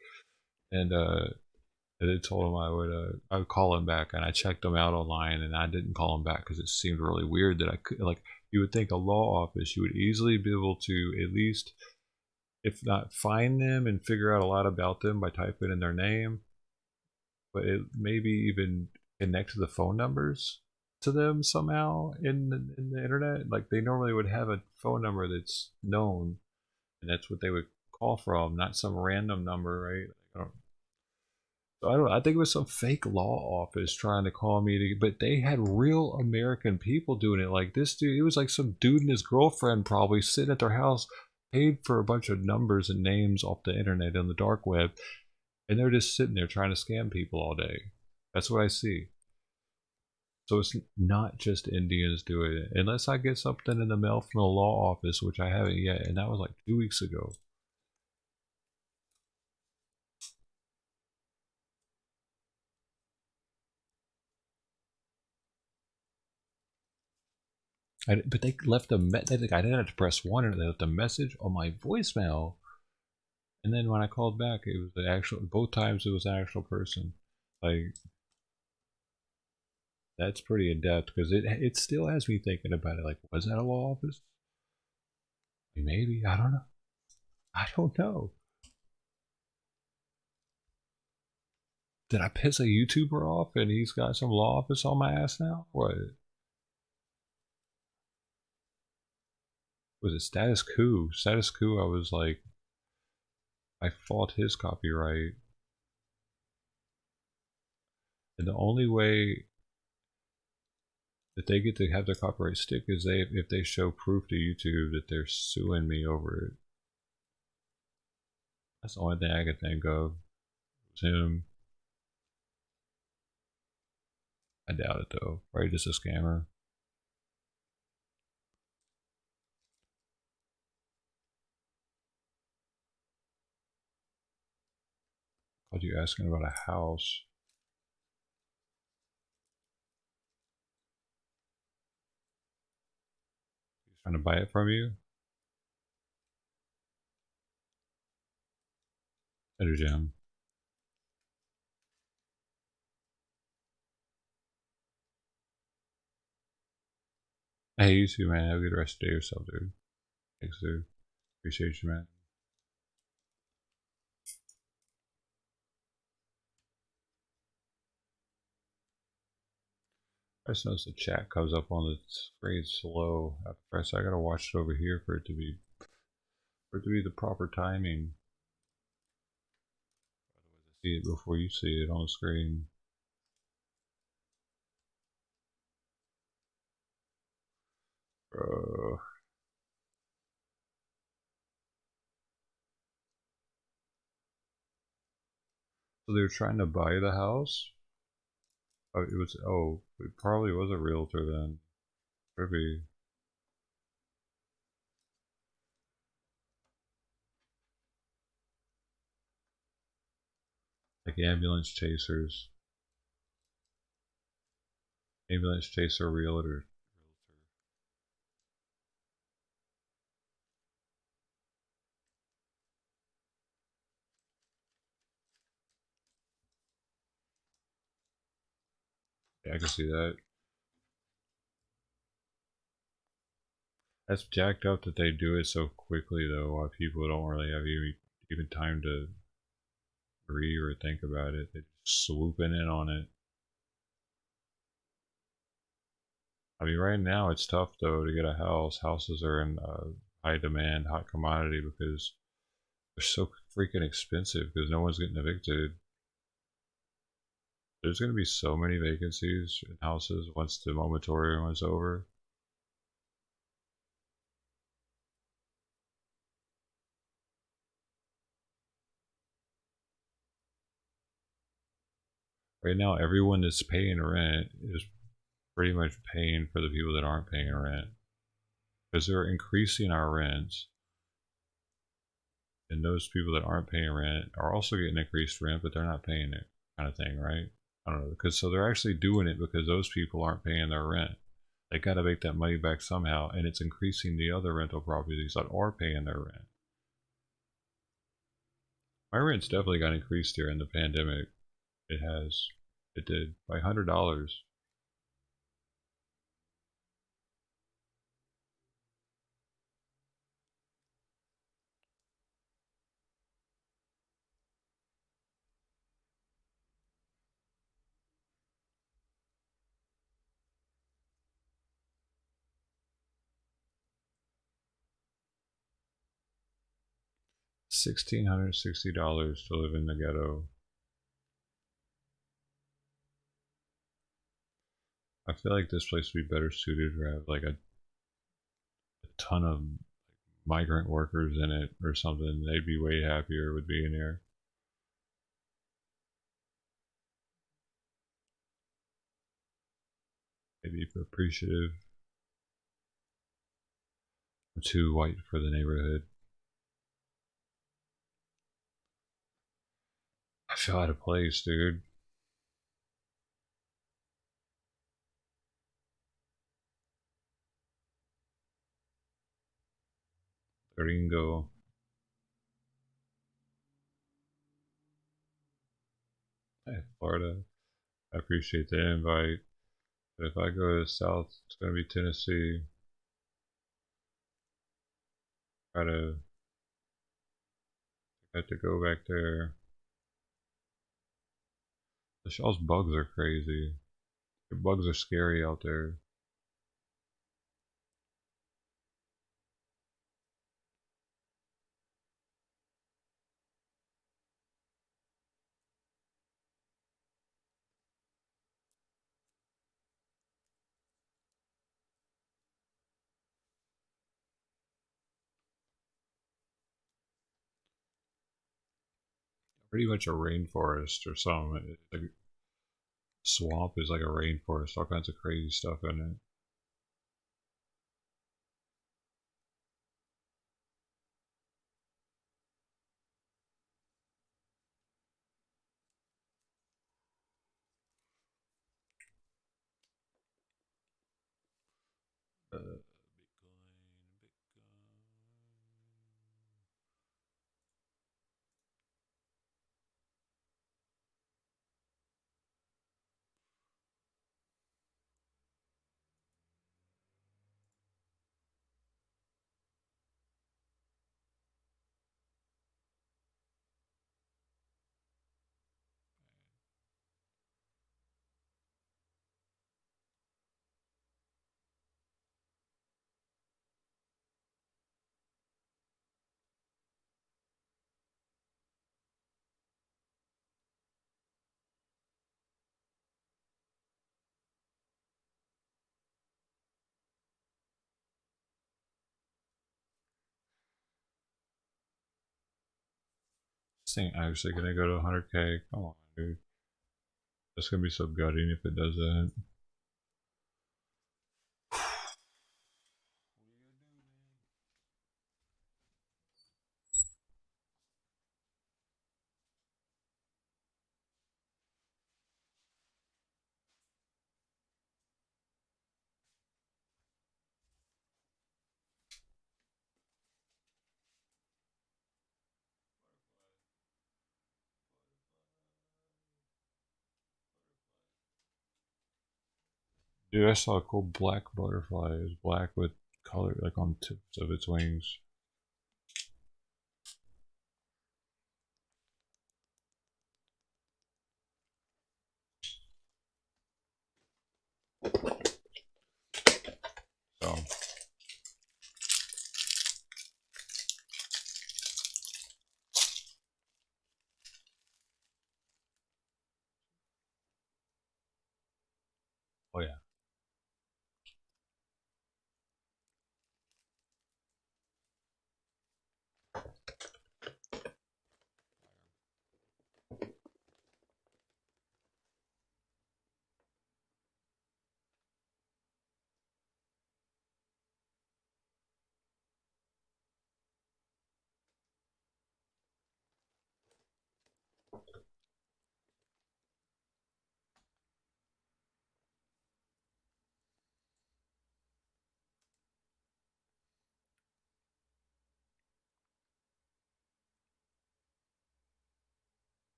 Speaker 1: And I told him I would call him back, and I checked him out online, and I didn't call him back because it seemed really weird that I could, like, you would think a law office, you would easily be able to at least, if not find them and figure out a lot about them by typing in their name, but it maybe even connect the phone numbers to them somehow in the internet. Like they normally would have a phone number that's known, and that's what they would call from, not some random number, right? I think it was some fake law office trying to call me, but they had real American people doing it. Like this dude, it was like some dude and his girlfriend probably sitting at their house, paid for a bunch of numbers and names off the internet on the dark web, and they're just sitting there trying to scam people all day. That's what I see. So it's not just Indians doing it, unless I get something in the mail from the law office, which I haven't yet, and that was like 2 weeks ago. But they left I didn't have to press 1, and they left a message on my voicemail. And then when I called back, it was the actual. Both times it was an actual person. Like that's pretty in depth because it still has me thinking about it. Like, was that a law office? Maybe, I don't know. I don't know. Did I piss a YouTuber off and he's got some law office on my ass now? What? Was it Status Quo? Status Quo, I was like, I fought his copyright. And the only way that they get to have their copyright stick is if they show proof to YouTube that they're suing me over it. That's the only thing I could think of. Was him. I doubt it though. Probably just a scammer. Called you asking about a house. He's trying to buy it from you? Better Jim. Hey, you too, man. Have a good rest of the day yourself, dude. Thanks, dude. Appreciate you, man. I just noticed the chat comes up on the screen slow. At first, I gotta watch it over here for it to be the proper timing. Otherwise, I see it before you see it on the screen. Bro. So they were trying to buy the house? Oh, it was. Oh, it probably was a realtor then. Could be. Like ambulance chasers. Ambulance chaser realtor. Yeah, I can see that. That's jacked up that they do it so quickly though, while people don't really have even time to read or think about it. They're just swooping in on it. I mean, right now it's tough though to get a house. Houses are in high demand, hot commodity because they're so freaking expensive because no one's getting evicted. There's going to be so many vacancies in houses once the moratorium is over. Right now, everyone that's paying rent is pretty much paying for the people that aren't paying rent because they're increasing our rents. And those people that aren't paying rent are also getting increased rent, but they're not paying it, kind of thing, right? I don't know, because so they're actually doing it because those people aren't paying their rent. They got to make that money back somehow, and it's increasing the other rental properties that are paying their rent. My rent's definitely got increased here in the pandemic. It has. It did by $100. $1,660 to live in the ghetto. I feel like this place would be better suited to have like a ton of migrant workers in it or something. They'd be way happier with being here. They'd be appreciative. I'm too white for the neighborhood. I feel out of place, dude. Gringo. Hey, Florida. I appreciate the invite. But if I go to the south, it's going to be Tennessee. Try to have to go back there. The Shaw's bugs are crazy. The bugs are scary out there. pretty much a rainforest or something. Like, swamp is like a rainforest, all kinds of crazy stuff in it. This thing actually gonna go to 100K. Come on, dude. That's gonna be so gutting if it does that. Dude, I saw a cool black butterfly. It was black with color like on tips of its wings. So oh yeah.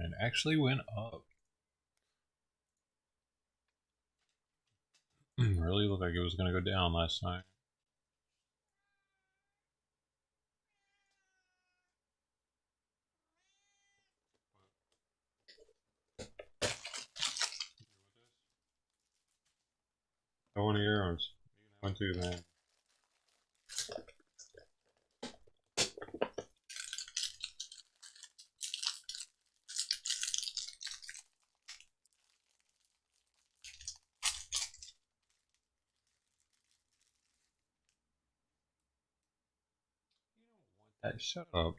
Speaker 1: And actually went up. Really looked like it was gonna go down last night. I want your arms. You can have one too, man. Hey, shut up.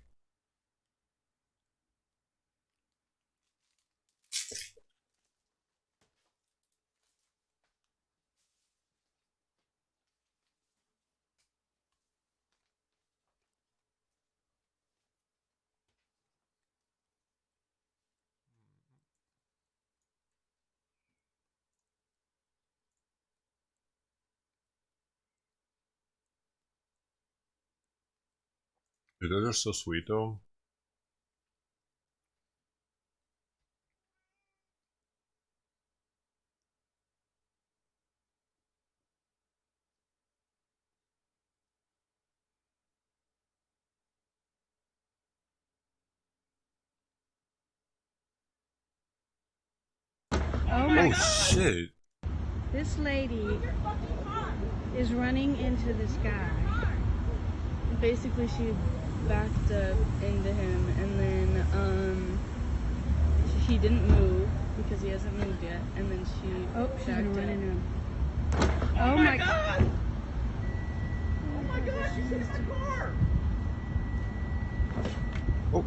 Speaker 1: Dude, those are so sweet though.
Speaker 21: Oh my God.
Speaker 1: Shit.
Speaker 21: This lady is running into this guy. Basically, she backed up into him, and then he didn't move because he hasn't moved yet, and then she's gonna run into him. Oh my God!
Speaker 11: Oh my gosh, she's in the car!
Speaker 1: Oh.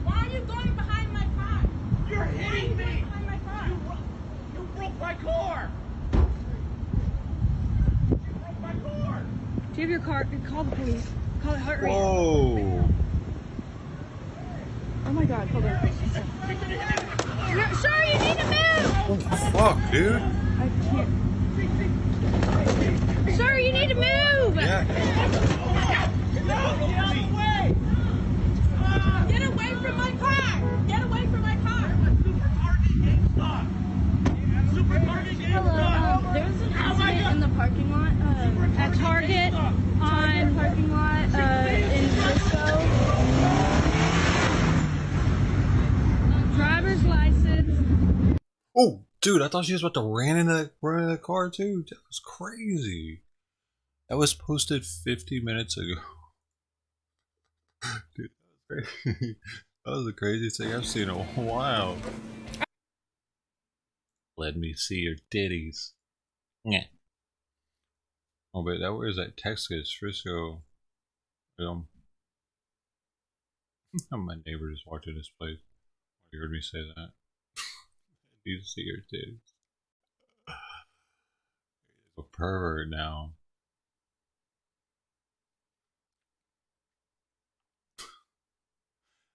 Speaker 11: Why are you going behind my car? You're hitting me! Behind my car? You broke my car! You broke my car!
Speaker 21: Do you have your car? Call the police. Call it heart rate.
Speaker 1: Whoa!
Speaker 21: Oh my god, hold on. Sir, you need to move!
Speaker 1: What the fuck, dude?
Speaker 21: I can't. Sir, you need to move!
Speaker 1: Yeah.
Speaker 11: Get away from my car! Get away from my car!
Speaker 21: Hello, there was an accident in the parking lot at Target on parking lot in Frisco. Driver's license.
Speaker 1: Oh, dude, I thought she was about to run into the car too. That was crazy. That was posted 50 minutes ago. Dude, that was crazy. That was the craziest thing I've seen in a while. Let me see your titties. Yeah. Oh, but that where's that Texas, Frisco film? My neighbor is watching this place. You heard me say that. You see your titties. A pervert now.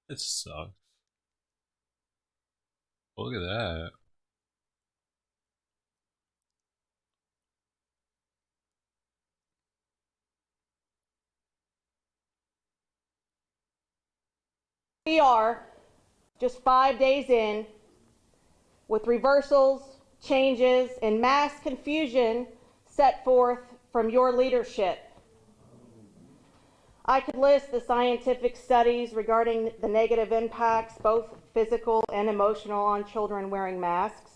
Speaker 1: It sucks. Look at that.
Speaker 3: We are just 5 days in with reversals, changes, and mass confusion set forth from your leadership. I could list the scientific studies regarding the negative impacts, both physical and emotional, on children wearing masks.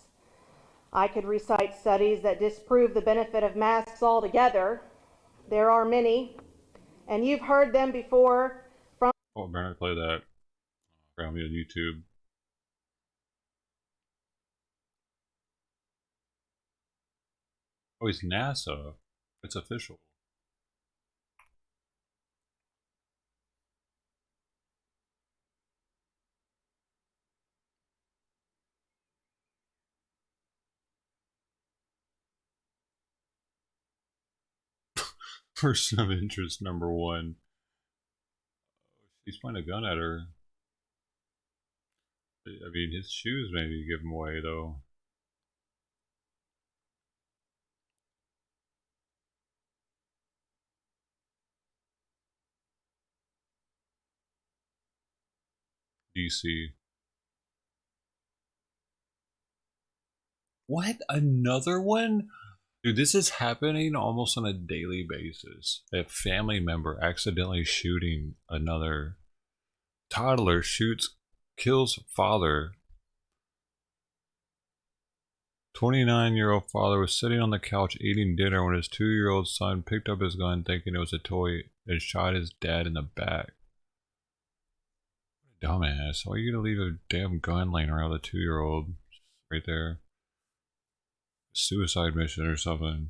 Speaker 3: I could recite studies that disprove the benefit of masks altogether. There are many, and you've heard them before from—
Speaker 1: Oh, better not play that. Found me on YouTube. Oh, he's NASA. It's official. Person of interest number 1. He's pointing a gun at her. I mean, his shoes maybe give him away, though. DC. What? Another one? Dude, this is happening almost on a daily basis. A family member accidentally shooting another toddler, kills father. 29-year-old father was sitting on the couch eating dinner when his 2-year-old son picked up his gun thinking it was a toy and shot his dad in the back. Dumbass. Why are you gonna leave a damn gun laying around with a 2-year-old? Right there. Suicide mission or something.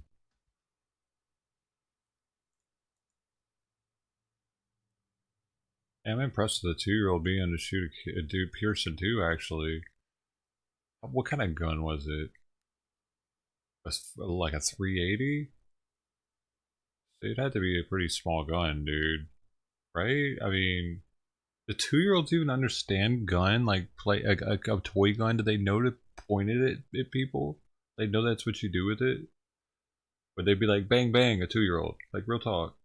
Speaker 1: I'm impressed with the 2-year-old being able to shoot a dude Pearson too, actually. What kind of gun was it? Like a 380? It had to be a pretty small gun, dude. Right? I mean, the 2-year-olds even understand gun? Like, play a toy gun? Do they know to point it at people? They know that's what you do with it? Would they be like, bang, bang, a 2-year-old? Like, real talk.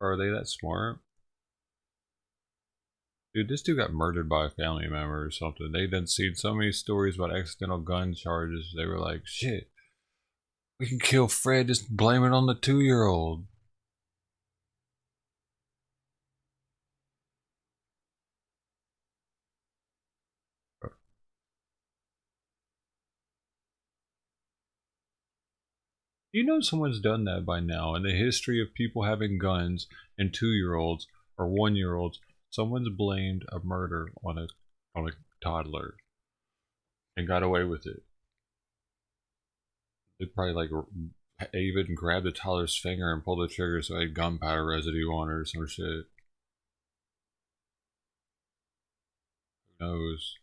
Speaker 1: Or are they that smart? Dude, this dude got murdered by a family member or something. They done seen so many stories about accidental gun charges. They were like, shit, we can kill Fred, just blame it on the 2-year-old. You know someone's done that by now. In the history of people having guns and 2-year-olds or 1-year-olds, someone's blamed a murder on a toddler and got away with it. They probably like even grabbed the toddler's finger and pulled the trigger so it had gunpowder residue on it or some shit. Who knows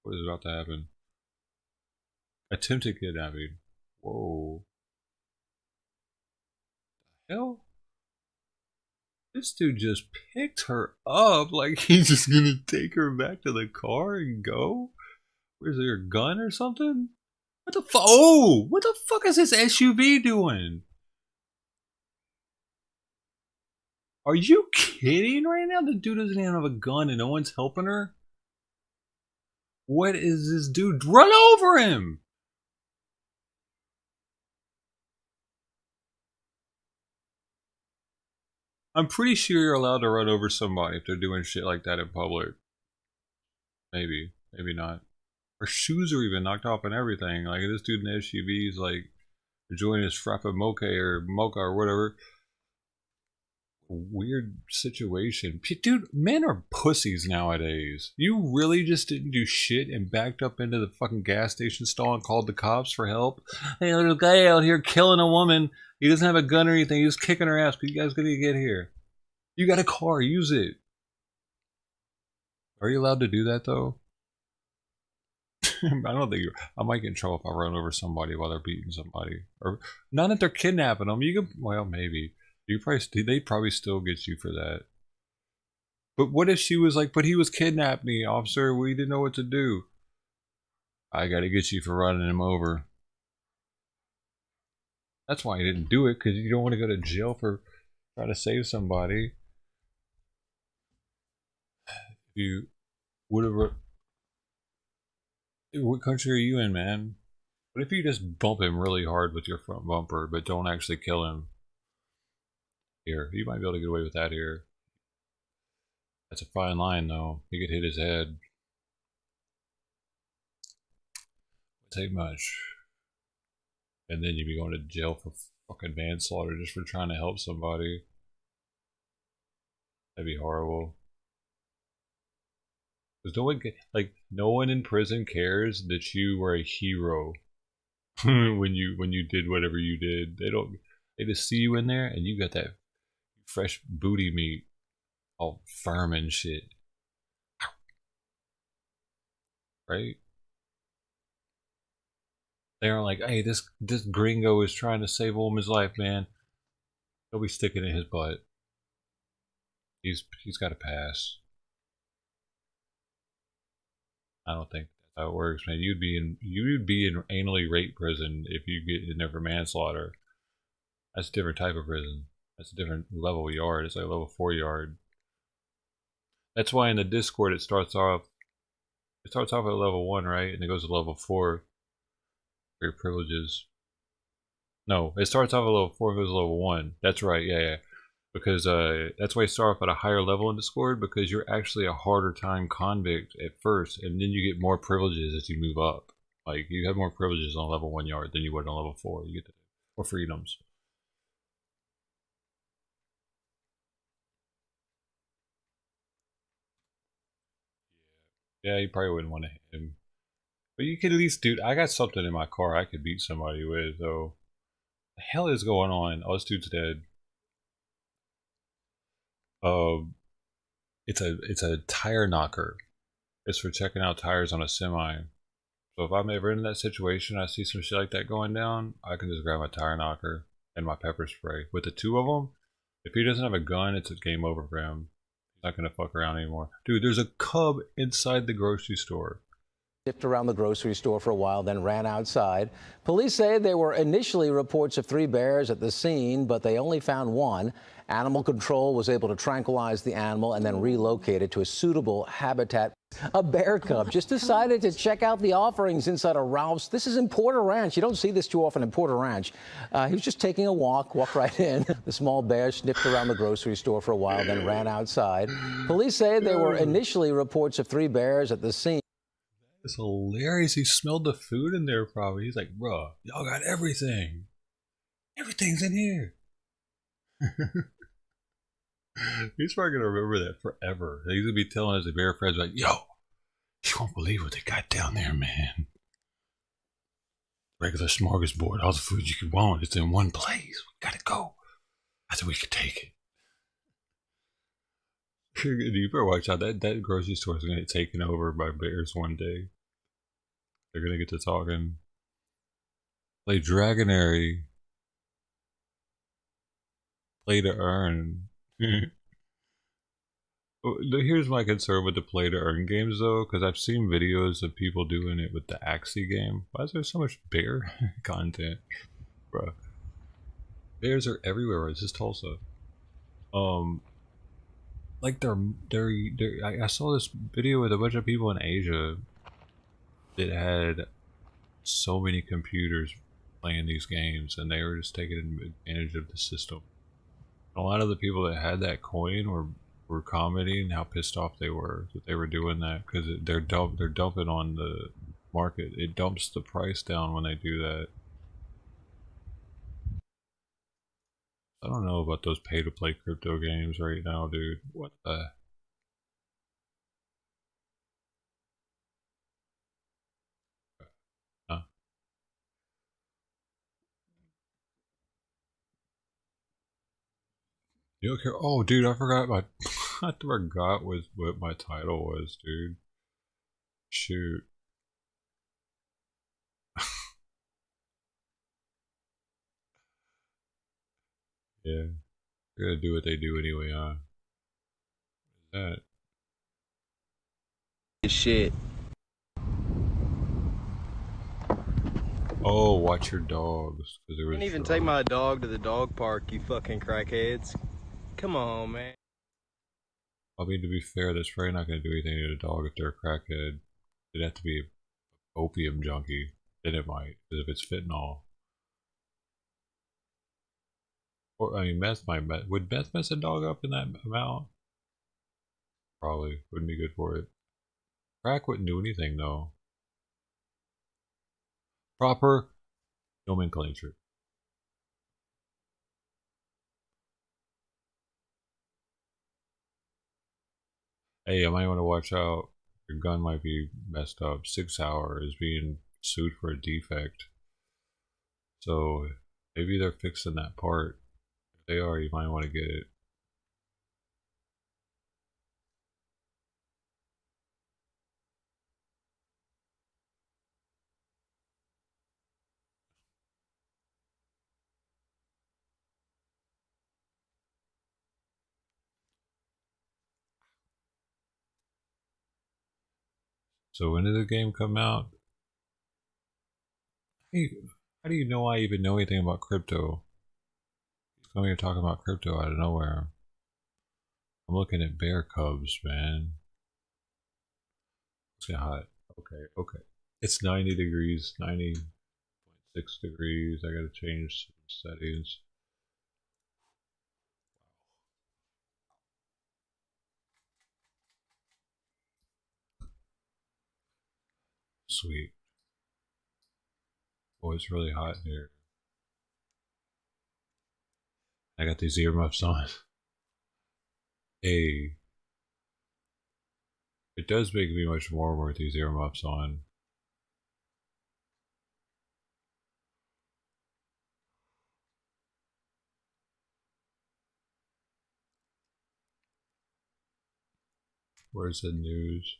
Speaker 1: what is about to happen? Attempted kidnapping. Whoa. Hell? This dude just picked her up like he's just gonna take her back to the car and go? Where's there a gun or something? What the fuck? Oh! What the fuck is this SUV doing? Are you kidding right now? The dude doesn't even have a gun and no one's helping her? What is this dude? Run over him! I'm pretty sure you're allowed to run over somebody if they're doing shit like that in public. Maybe. Maybe not. Her shoes are even knocked off and everything. Like, this dude in the SUV is like enjoying his frappa mocha or whatever. Weird situation. Dude, men are pussies nowadays. You really just didn't do shit and backed up into the fucking gas station stall and called the cops for help? Hey, there's a guy out here killing a woman. He doesn't have a gun or anything. He's kicking her ass. But you guys gonna get here. You got a car. Use it. Are you allowed to do that though? I don't think I might get in trouble if I run over somebody while they're beating somebody. Or not if they're kidnapping them. You can, well, maybe. They probably still get you for that. But what if she was like, but he was kidnapping me, officer. We didn't know what to do. I gotta get you for running him over. That's why you didn't do it, because you don't want to go to jail for trying to save somebody. You would have. What country are you in, man? What if you just bump him really hard with your front bumper, but don't actually kill him? Here, you might be able to get away with that here. That's a fine line, though. He could hit his head. Take much. And then you'd be going to jail for fucking manslaughter just for trying to help somebody. That'd be horrible. Because no one in prison cares that you were a hero when you did whatever you did. They just see you in there and you got that fresh booty meat all firm and shit. Right? They aren't like, hey, this gringo is trying to save a woman's life, man. They'll be sticking in his butt. He's got a pass. I don't think that's how it works, man. You'd be in anally rape prison if you get in there for manslaughter. That's a different type of prison. That's a different level yard. It's like a level 4 yard. That's why in the Discord it starts off at level 1, right? And it goes to level 4 for your privileges. No, it starts off at level 4 and goes to level 1. That's right, yeah. Because that's why you start off at a higher level in Discord, because you're actually a harder time convict at first, and then you get more privileges as you move up. Like, you have more privileges on level 1 yard than you would on level 4. You get more freedoms. Yeah, you probably wouldn't want to hit him. But you could at least do... I got something in my car I could beat somebody with, though. What the hell is going on? Oh, this dude's dead. It's a tire knocker. It's for checking out tires on a semi. So if I'm ever in that situation, I see some shit like that going down, I can just grab my tire knocker and my pepper spray. With the two of them, if he doesn't have a gun, it's a game over for him. He's not gonna fuck around anymore. Dude, there's a cub inside the grocery store.
Speaker 4: Dipped around the grocery store for a while, then ran outside. Police say there were initially reports of 3 bears at the scene, but they only found 1. Animal control was able to tranquilize the animal and then relocate it to a suitable habitat. A bear cub just decided to check out the offerings inside a Ralph's. This is in Porter Ranch. You don't see this too often in Porter Ranch. He was just taking a walked right in. The small bear sniffed around the grocery store for a while, then ran outside. Police say there were initially reports of 3 bears at the scene.
Speaker 1: It's hilarious. He smelled the food in there probably. He's like, bro, y'all got everything. Everything's in here. He's probably going to remember that forever. He's going to be telling his bear friends, like, yo, you won't believe what they got down there, man. Regular smorgasbord, all the food you could want. It's in one place. We got to go. I said we could take it. You better watch out. That grocery store is gonna get taken over by bears one day. They're gonna get to talking. Play Dragonary. Play to earn. Here's my concern with the play to earn games though, because I've seen videos of people doing it with the Axie game. Why is there so much bear content, bro? Bears are everywhere. It's just Tulsa. Like I saw this video with a bunch of people in Asia that had so many computers playing these games, and they were just taking advantage of the system. A lot of the people that had that coin were commenting how pissed off they were that they were doing that, because they're dumping on the market. It dumps the price down when they do that. I don't know about those pay-to-play crypto games right now, dude. What the? Huh? You okay? Oh, dude, I forgot my. I forgot what my title was, dude. Shoot. Yeah. They're gonna do what they do anyway, huh? What is that?
Speaker 5: Shit.
Speaker 1: Oh, watch your dogs. Cause there was
Speaker 5: Didn't even take my dog to the dog park, you fucking crackheads. Come on, man.
Speaker 1: I mean, to be fair, that's probably not gonna do anything to the dog if they're a crackhead. It'd have to be an opium junkie. Then it might, because if it's fentanyl. Or, I mean, meth might mess. Would meth mess a dog up in that amount? Probably. Wouldn't be good for it. Crack wouldn't do anything, though. Proper nomenclature. Hey, I might want to watch out. Your gun might be messed up. 6 Hour is being sued for a defect. So maybe they're fixing that part. If they are, you might want to get it. So when did the game come out? How do you know I even know anything about crypto? You come here talking about crypto out of nowhere. I'm looking at bear cubs, man. It's getting hot. Okay. It's 90 degrees, 90.6 degrees. I gotta change some settings. Sweet. Oh, it's really hot in here. I got these earmuffs on. Hey. It does make me much warmer with these earmuffs on. Where's the news?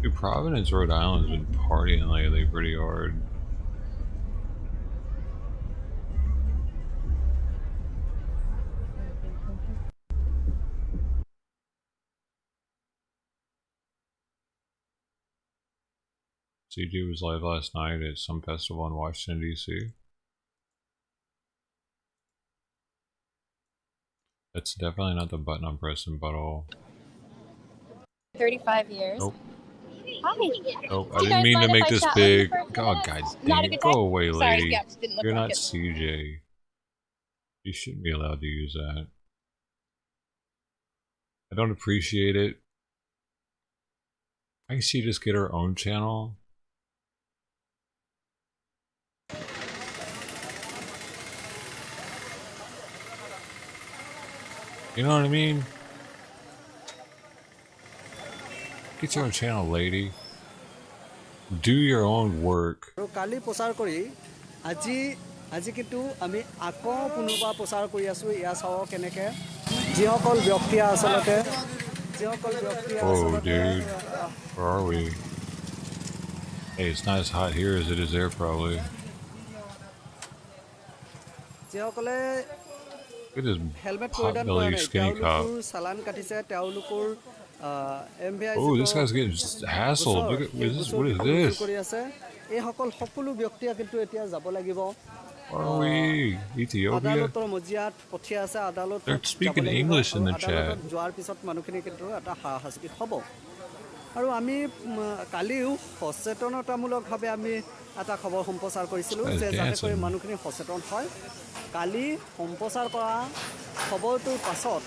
Speaker 1: Dude, Providence, Rhode Island's been partying lately pretty hard. CG was live last night at some festival in Washington, D.C. That's definitely not the button I'm pressing, but all.
Speaker 22: 35 years.
Speaker 1: Nope.
Speaker 22: Hi.
Speaker 1: Nope, I didn't mean to make this big. God dang it. Go away, lady. You're not CJ. You shouldn't be allowed to use that. I don't appreciate it. I can she just get her own channel. You know what I mean? Get your own channel, lady. Do your own work.
Speaker 23: কালি প্ৰচাৰ কৰি আজি
Speaker 6: আজি কিন্তু আমি আকৌ পুনৰবাৰ প্ৰচাৰ কৰি আছোঁ ইয়া চাওক কেনেকৈ যিসকল ব্যক্তিয়ে আচলতে
Speaker 1: Whoa, dude. Where are we? Hey, it's not as hot here as it is there, probably.
Speaker 6: যিসকলে
Speaker 1: Look at this
Speaker 6: হেলমেট পৰিধান কৰা
Speaker 1: pot-bellied
Speaker 6: নাই
Speaker 1: skinny
Speaker 6: তেওঁলোকৰ
Speaker 1: cop.
Speaker 6: চালান কাটিছে তেওঁলোকৰ
Speaker 1: Oh, this guy's getting hassled. Look at what is this?
Speaker 6: কৰি আছে এইসকল সকলো ব্যক্তিয়ে কিন্তু এতিয়া যাব লাগিব
Speaker 1: Where are we? Ethiopia?
Speaker 6: আদালতৰ মজিয়াত পঠিয়াই আছে আদালতত
Speaker 1: They're
Speaker 6: যাব
Speaker 1: speaking
Speaker 6: লাগিব
Speaker 1: English in
Speaker 6: আৰু
Speaker 1: the chat.
Speaker 6: আদালতত যোৱাৰ পিছত মানুহখিনি কিন্তু এটা হাৰাশাস্তি হ'ব আৰু আমি কালিও সচেতনতামূলকভাৱে আমি এটা খবৰ সম্প্ৰচাৰ কৰিছিলোঁ যে যাতে কৰি মানুহখিনি সচেতন হয় কালি সম্প্ৰচাৰ কৰা খবৰটোৰ পাছত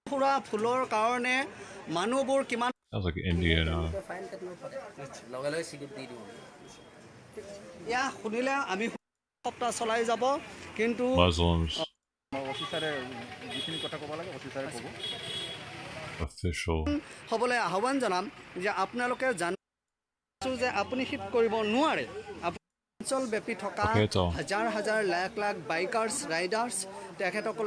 Speaker 6: ফুৰা ফুলৰ কাৰণে মানুহবোৰ কিমান
Speaker 1: Sounds like Indian.
Speaker 6: ইয়া শুনিলে আমি সপ্তাহ চলাই যাব কিন্তু
Speaker 1: Muslims.
Speaker 6: অফিচাৰে যিখিনি কথা ক'ব লাগে অফিচাৰে ক'ব
Speaker 1: Official.
Speaker 6: হ'বলৈ আহ্বান জনাম যে আপোনালোকে জানিছোঁ যে আপুনি হিট কৰিব নোৱাৰে অঞ্চল ব্যাপী থকা হাজাৰ হাজাৰ লাখ লাখ বাইকাৰ্ছ ৰাইডাৰ্ছ তেখেতসকল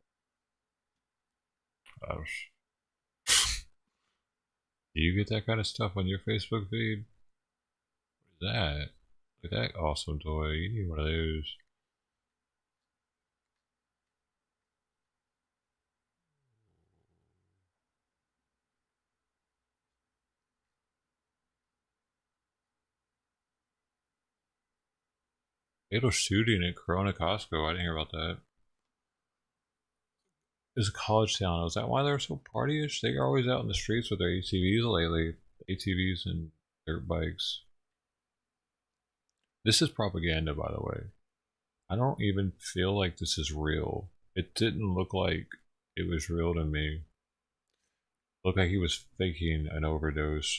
Speaker 1: Do you get that kind of stuff on your Facebook feed? What is that? Look at that awesome toy. You need one of those. Fatal shooting at Corona Costco. I didn't hear about that. It's a college town. Is that why they're so partyish? They are always out in the streets with their ATVs lately. ATVs and dirt bikes. This is propaganda, by the way. I don't even feel like this is real. It didn't look like it was real to me. It looked like he was faking an overdose.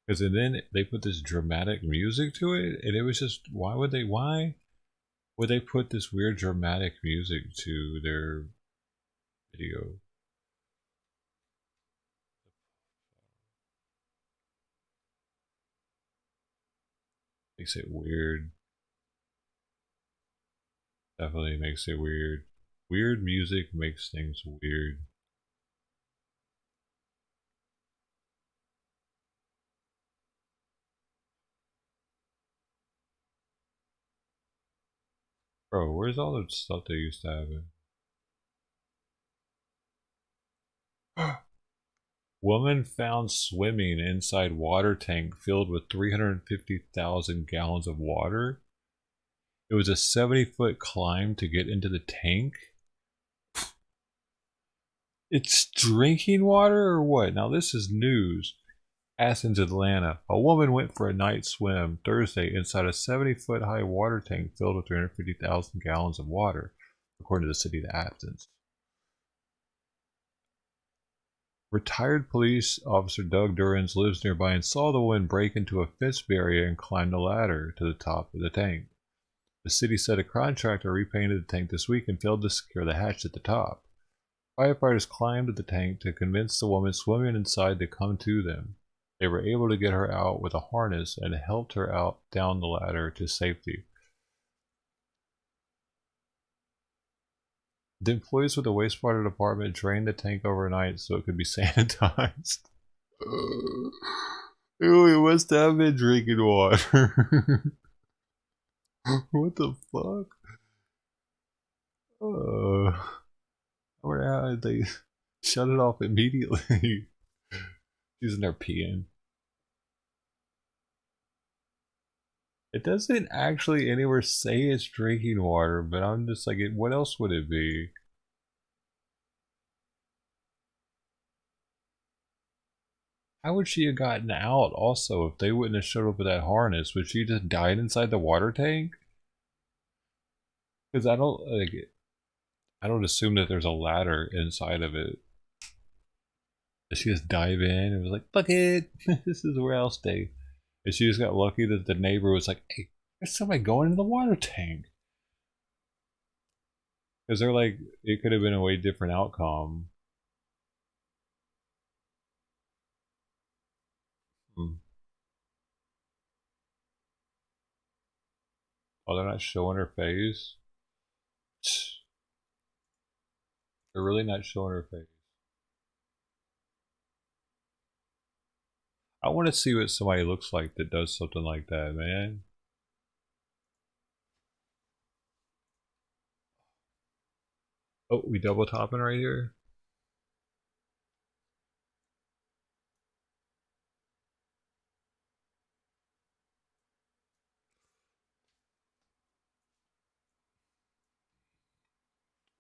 Speaker 1: Because then they put this dramatic music to it, and it was just, why would they put this weird dramatic music to their video? Makes it weird. Definitely makes it weird. Weird music makes things weird. Bro, where's all the stuff they used to have in? Woman found swimming inside water tank filled with 350,000 gallons of water. It was a 70-foot climb to get into the tank. It's drinking water or what? Now this is news. Athens, Atlanta. A woman went for a night swim Thursday inside a 70-foot high water tank filled with 350,000 gallons of water, according to the city of Athens. Retired police officer Doug Durans lives nearby and saw the woman break into a fence barrier and climb the ladder to the top of the tank. The city said a contractor repainted the tank this week and failed to secure the hatch at the top. Firefighters climbed the tank to convince the woman swimming inside to come to them. They were able to get her out with a harness and helped her out down the ladder to safety. The employees with the wastewater department drained the tank overnight so it could be sanitized. Ew, it must have been drinking water. What the fuck? I wonder how they shut it off immediately. Using their peeing. It doesn't actually anywhere say it's drinking water, but I'm just like, what else would it be? How would she have gotten out also if they wouldn't have showed up with that harness? Would she just died inside the water tank? Because I don't assume that there's a ladder inside of it. Did she just dive in and was like, fuck it, this is where I'll stay. And she just got lucky that the neighbor was like, hey, there's somebody going in the water tank. Because they're like, it could have been a way different outcome. Oh, they're not showing her face? They're really not showing her face. I want to see what somebody looks like that does something like that, man. Oh, we double topping right here?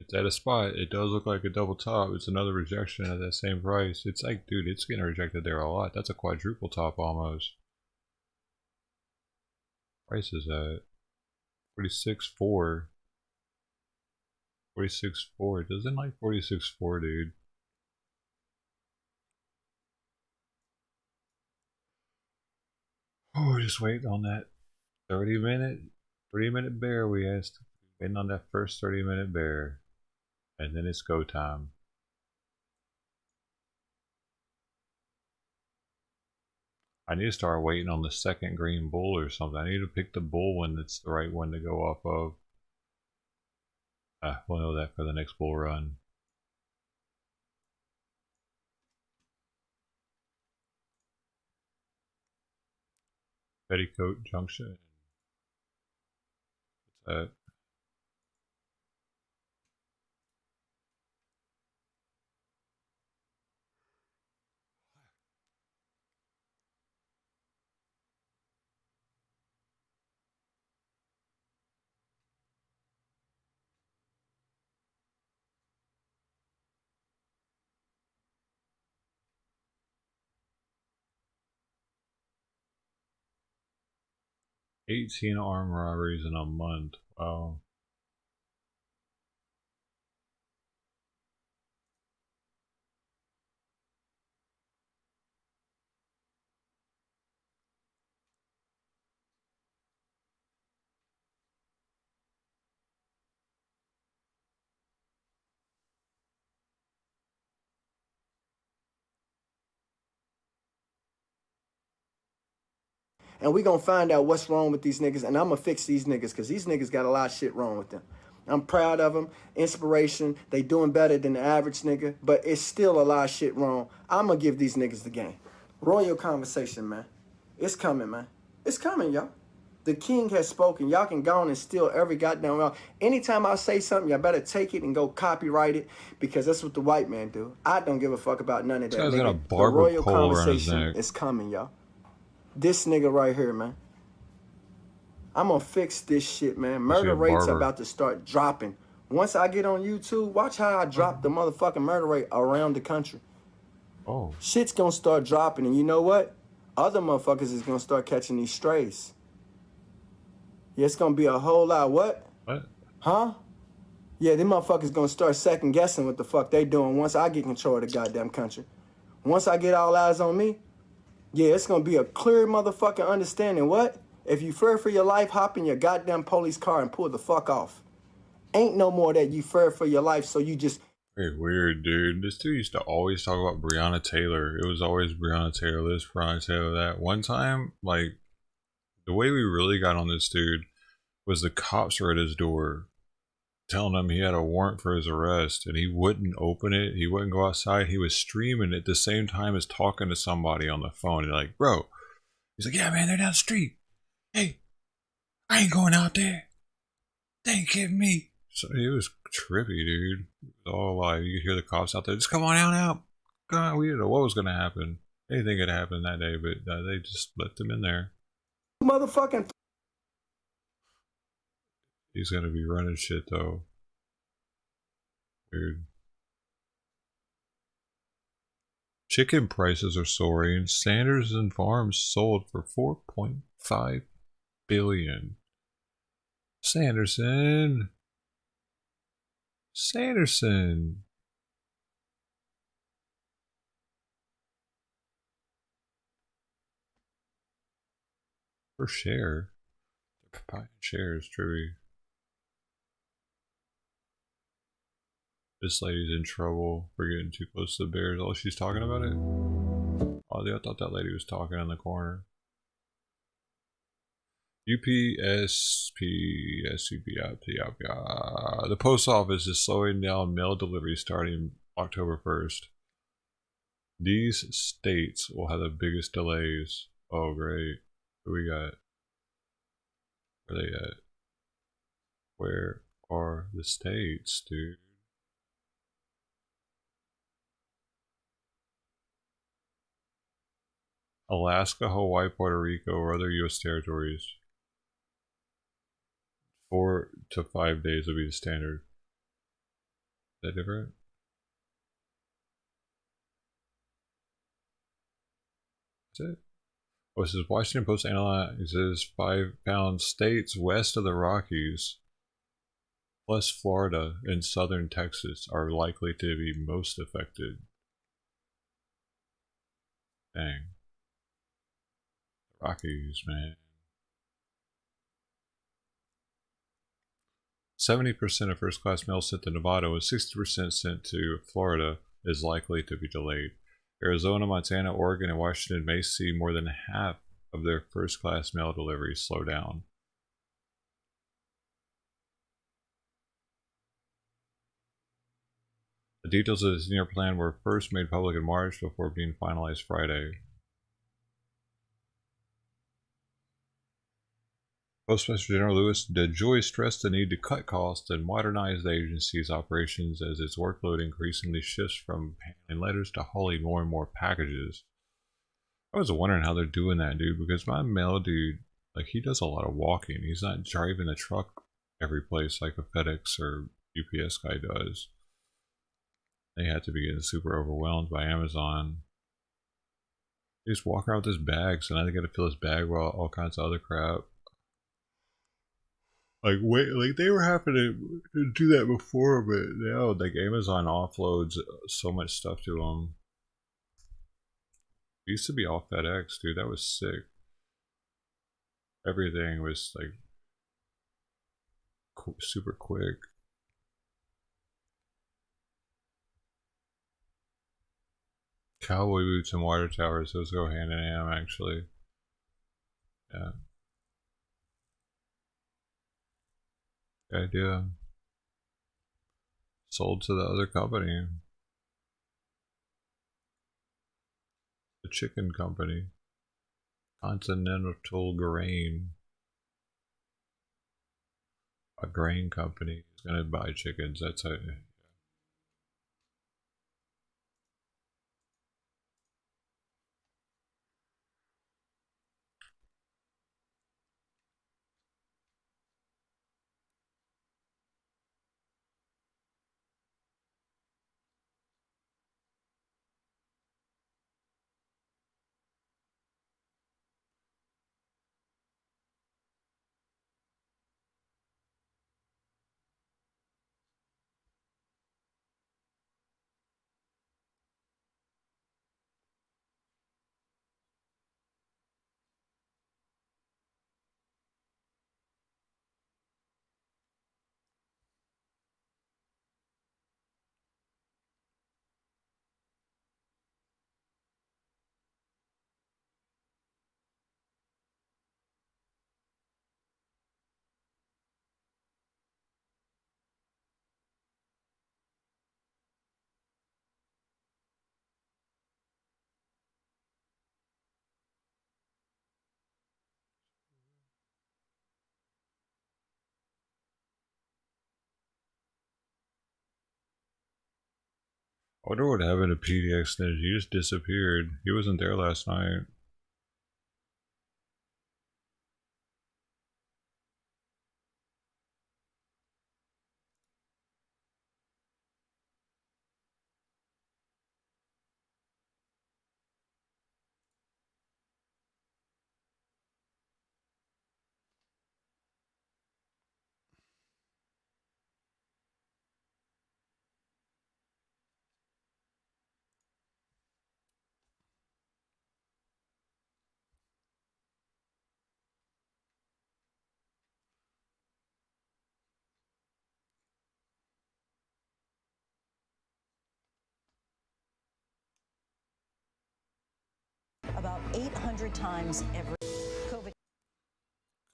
Speaker 1: It's at a spot. It does look like a double top. It's another rejection at that same price. It's like, dude, it's getting rejected there a lot. That's a quadruple top almost. Price is at 46.4. 46.4. It doesn't like 46.4, dude. Oh, we're just waiting on that 30-minute bear we asked. Waiting on that first 30-minute bear. And then it's go time. I need to start waiting on the second green bull or something. I need to pick the bull one that's the right one to go off of. We'll know that for the next bull run. Petticoat Junction. What's that? $18 armed robberies in a month. Wow.
Speaker 2: And we gonna find out what's wrong with these niggas, and I'm gonna fix these niggas, because these niggas got a lot of shit wrong with them. I'm proud of them, inspiration, they doing better than the average nigga, but it's still a lot of shit wrong. I'm gonna give these niggas the game. Royal conversation, man. It's coming, man. It's coming, y'all. The king has spoken. Y'all can go on and steal every goddamn well. Anytime I say something, y'all better take it and go copyright it, because that's what the white man do. I don't give a fuck about none of that.
Speaker 1: This guy's got a
Speaker 2: The
Speaker 1: barber
Speaker 2: royal
Speaker 1: pole around his
Speaker 2: conversation
Speaker 1: neck.
Speaker 2: is coming, y'all. This nigga right here, man. I'm gonna fix this shit, man. Murder rates are about to start dropping. Once I get on YouTube, watch how I drop the motherfucking murder rate around the country.
Speaker 1: Oh.
Speaker 2: Shit's gonna start dropping, and you know what? Other motherfuckers is gonna start catching these strays. Yeah, it's gonna be a whole lot. What? Huh? Yeah, them motherfuckers gonna start second guessing what the fuck they doing once I get control of the goddamn country. Once I get all eyes on me, yeah, it's gonna be a clear motherfucking understanding. What? If you fear for your life, hop in your goddamn police car and pull the fuck off. Ain't no more that you fear for your life, so you just...
Speaker 1: Very weird, dude. This dude used to always talk about Breonna Taylor. It was always Breonna Taylor this, Breonna Taylor that. One time, like, the way we really got on this dude was the cops were at his door telling him he had a warrant for his arrest, and he wouldn't open it. He wouldn't go outside. He was streaming at the same time as talking to somebody on the phone. And like, bro, he's like, yeah, man, they're down the street. Hey, I ain't going out there. They ain't getting me. So it was trippy, dude. It was all like, you could hear the cops out there. Just come on out. Come on. We didn't know what was going to happen. Anything could happen that day, but they just let them in there.
Speaker 2: Motherfucking...
Speaker 1: He's going to be running shit, though. Weird. Chicken prices are soaring. Sanders and Farms sold for $4.5 billion. Sanderson. Per share. Shares, Truby. This lady's in trouble for getting too close to the bears. Oh, she's talking about it? Oh, I thought that lady was talking in the corner. UPSPSCP. The post office is slowing down mail delivery starting October 1st. These states will have the biggest delays. Oh, great. Who we got? Where they at? Where are the states, dude? Alaska, Hawaii, Puerto Rico, or other U.S. territories. 4 to 5 days will be the standard. Is that different? Is it? Oh, it says Washington Post analyzes 5-pound states west of the Rockies, plus Florida and southern Texas are likely to be most affected. Dang. Rockies, man. 70% of first-class mail sent to Nevada and 60% sent to Florida is likely to be delayed. Arizona, Montana, Oregon, and Washington may see more than half of their first-class mail deliveries slow down. The details of the senior plan were first made public in March before being finalized Friday. Postmaster General Louis DeJoy stressed the need to cut costs and modernize the agency's operations as its workload increasingly shifts from handling letters to hauling more and more packages. I was wondering how they're doing that, dude, because my mail dude, like, he does a lot of walking. He's not driving the truck every place like a FedEx or UPS guy does. They had to be getting super overwhelmed by Amazon. They just walk around with his bags, and I gotta fill his bag with all kinds of other crap. Like, wait, like they were having to do that before, but now, like, Amazon offloads so much stuff to them. It used to be all FedEx, dude. That was sick. Everything was like super quick. Cowboy boots and water towers, those go hand in hand, actually. Yeah. Good idea. Sold to the other company. The chicken company. Continental Grain. A grain company is gonna buy chickens. That's how. I wonder what happened to PDX then. He just disappeared. He wasn't there last night.
Speaker 7: About 800 times every COVID.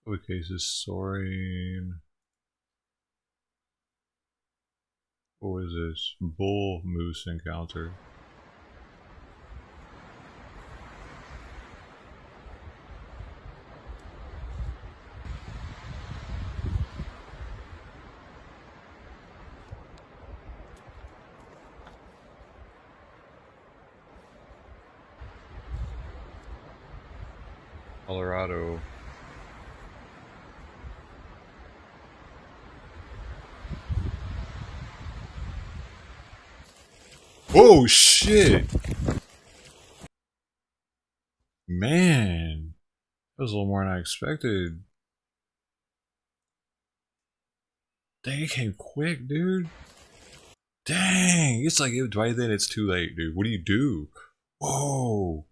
Speaker 1: COVID cases soaring. What is this? Bull moose encounter. Colorado. Oh shit! Man, that was a little more than I expected. Dang, it came quick, dude. Dang, it's like by then it's too late, dude. What do you do? Whoa.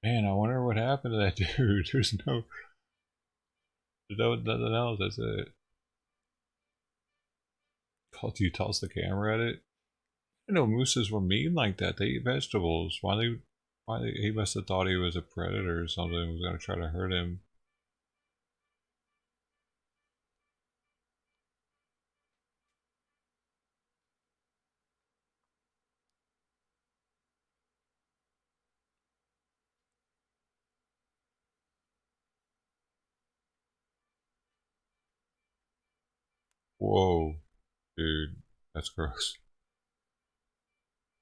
Speaker 1: Man, I wonder what happened to that dude. There's nothing else. That's it. Do you toss the camera at it? I know mooses were mean like that. They eat vegetables. He must have thought he was a predator or something. Was gonna try to hurt him. Whoa, dude, that's gross.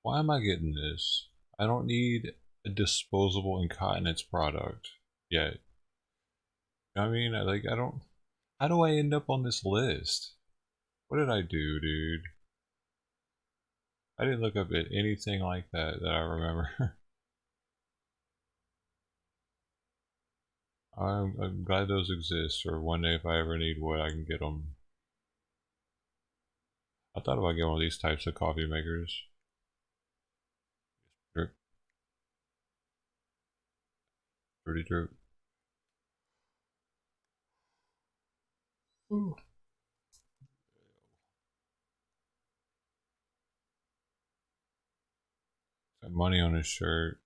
Speaker 1: Why am I getting this? I don't need a disposable incontinence product yet. You know what I mean? I don't. How do I end up on this list? What did I do, dude? I didn't look up at anything like that I remember. I'm glad those exist, or one day if I ever need wood, I can get them. I thought about getting one of these types of coffee makers. Drip. Dirty drip. Ooh. Got money on his shirt.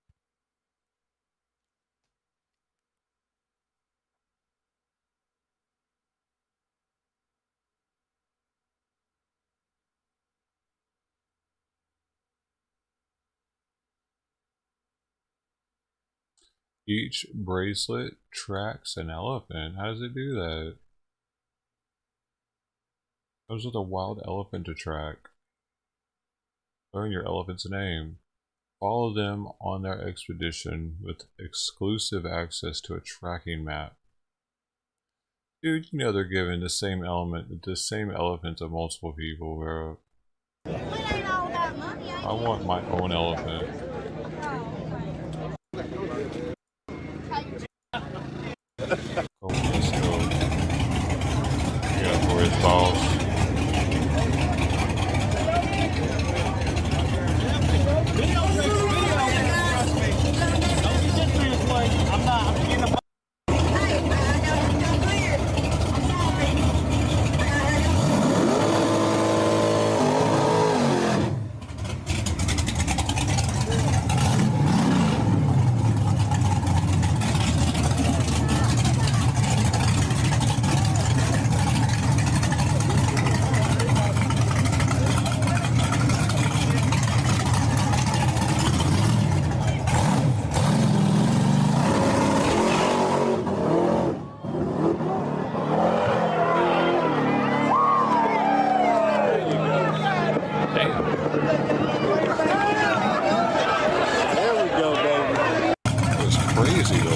Speaker 1: Each bracelet tracks an elephant. How does it do that? Comes with a wild elephant to track. Learn your elephant's name. Follow them on their expedition with exclusive access to a tracking map. Dude, you know they're giving the same elephant to multiple people, bro. I want my own elephant. Oh, let's go. Yeah, for his balls.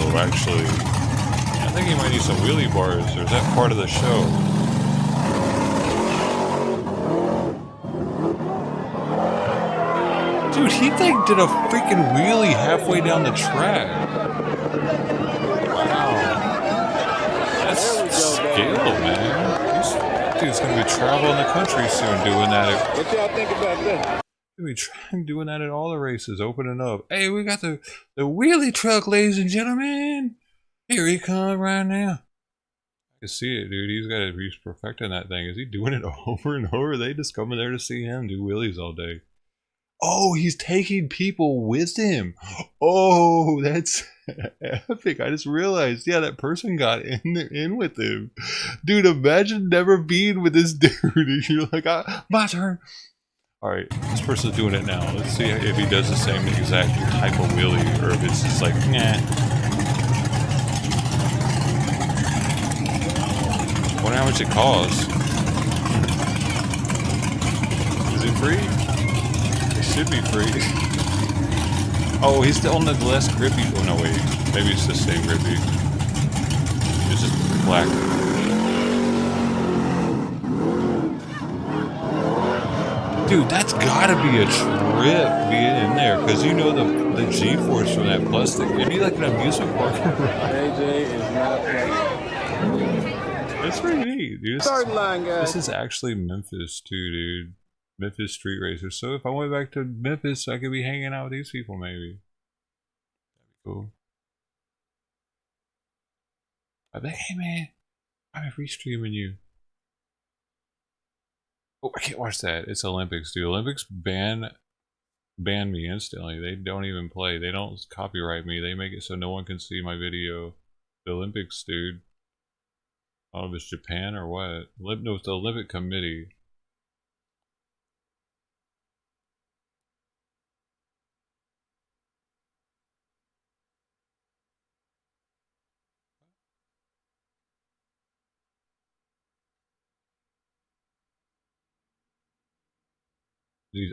Speaker 1: Actually, I think he might need some wheelie bars, or is that part of the show? Dude, he did a freaking wheelie halfway down the track. Wow. That's skill, man. This dude's gonna be traveling the country soon doing that.
Speaker 7: What y'all think about that?
Speaker 1: We trying doing that at all the races, opening up. Hey, we got the wheelie truck, ladies and gentlemen. Here he comes right now. I see it, dude. He's perfecting that thing. Is he doing it over and over? They just coming there to see him do wheelies all day. Oh, he's taking people with him. Oh, that's epic. I just realized, yeah, that person got in with him. Dude, imagine never being with this dude. You're like, my turn. All right, this person's doing it now. Let's see if he does the same exact type of wheelie or if it's just like, nah. I wonder how much it costs. Is it free? It should be free. Oh, he's still on the less grippy. Oh, no, wait. Maybe it's the same grippy. It's just black. Dude, that's gotta be a trip being in there, because you know the G-force from that plastic. It'd be like an amusement park ride.
Speaker 7: AJ is not playing.
Speaker 1: That's pretty neat, dude.
Speaker 7: Starting line, guys.
Speaker 1: This is actually Memphis too, dude. Memphis Street Racers. So if I went back to Memphis, I could be hanging out with these people, maybe. That'd be cool. I'd be like, hey man, I'm restreaming you. Oh, I can't watch that. It's Olympics, dude. Olympics ban me instantly. They don't even play. They don't copyright me. They make it so no one can see my video. The Olympics, dude. I don't know if it's Japan or what. No, it's the Olympic Committee.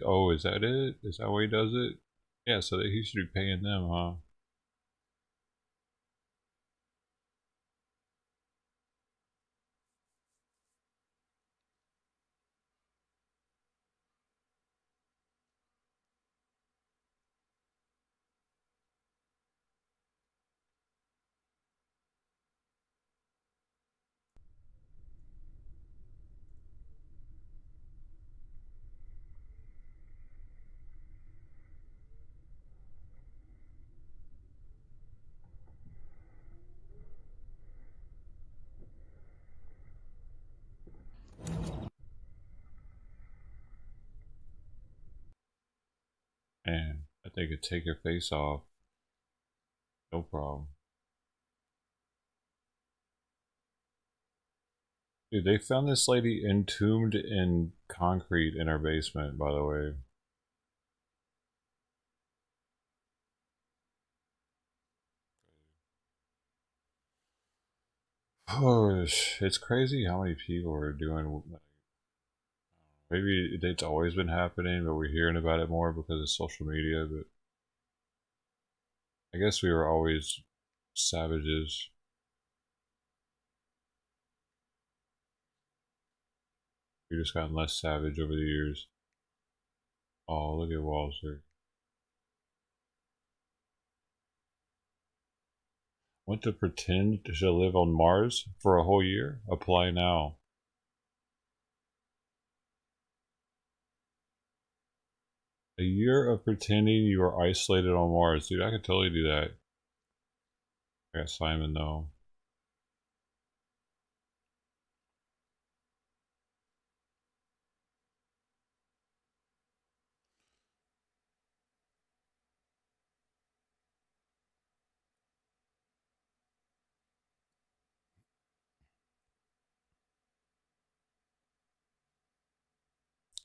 Speaker 1: Oh, is that it? Is that why he does it? Yeah, so he should be paying them, huh? Man, I think it'd take your face off. No problem. Dude, they found this lady entombed in concrete in her basement, by the way. Oh, it's crazy how many people are doing. Maybe it's always been happening, but we're hearing about it more because of social media. But I guess we were always savages. We just gotten less savage over the years. Oh, look at Walter. Want to pretend to live on Mars for a whole year? Apply now. A year of pretending you are isolated on Mars. Dude, I could totally do that. I got Simon though.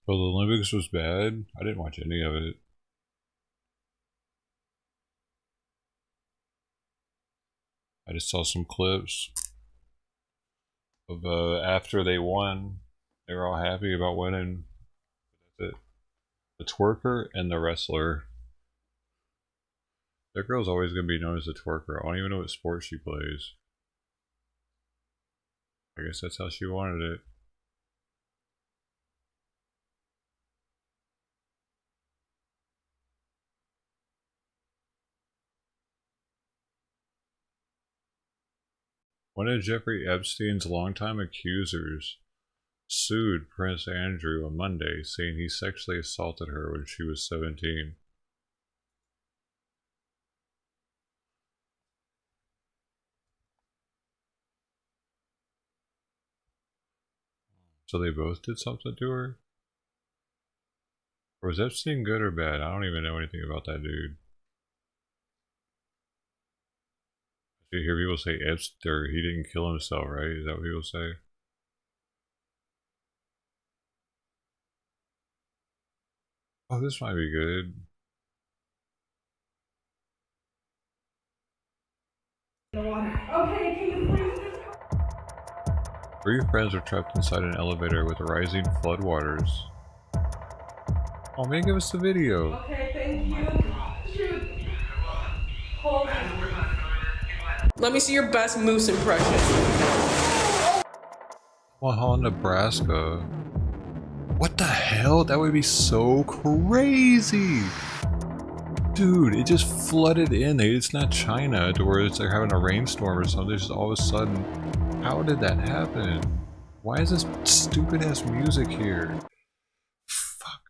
Speaker 1: So the Olympics was bad? I didn't watch any of it. I just saw some clips of after they won. They were all happy about winning. That's it. The twerker and the wrestler. That girl's always going to be known as the twerker. I don't even know what sport she plays. I guess that's how she wanted it. One of Jeffrey Epstein's longtime accusers sued Prince Andrew on Monday, saying he sexually assaulted her when she was 17. So they both did something to her? Or was Epstein good or bad? I don't even know anything about that dude. You hear people say Epstein, or he didn't kill himself, right? Is that what people say? Oh, this might be good.
Speaker 11: Okay, can you please just...
Speaker 1: Three friends are trapped inside an elevator with rising floodwaters. Oh man, give us the video.
Speaker 11: Okay, thank you. Shoot. Hold on.
Speaker 8: Let me see your best moose impression.
Speaker 1: Omaha, Nebraska. What the hell? That would be so crazy. Dude, it just flooded in. It's not China to where they're having a rainstorm or something. Just all of a sudden, how did that happen? Why is this stupid ass music here? Fuck.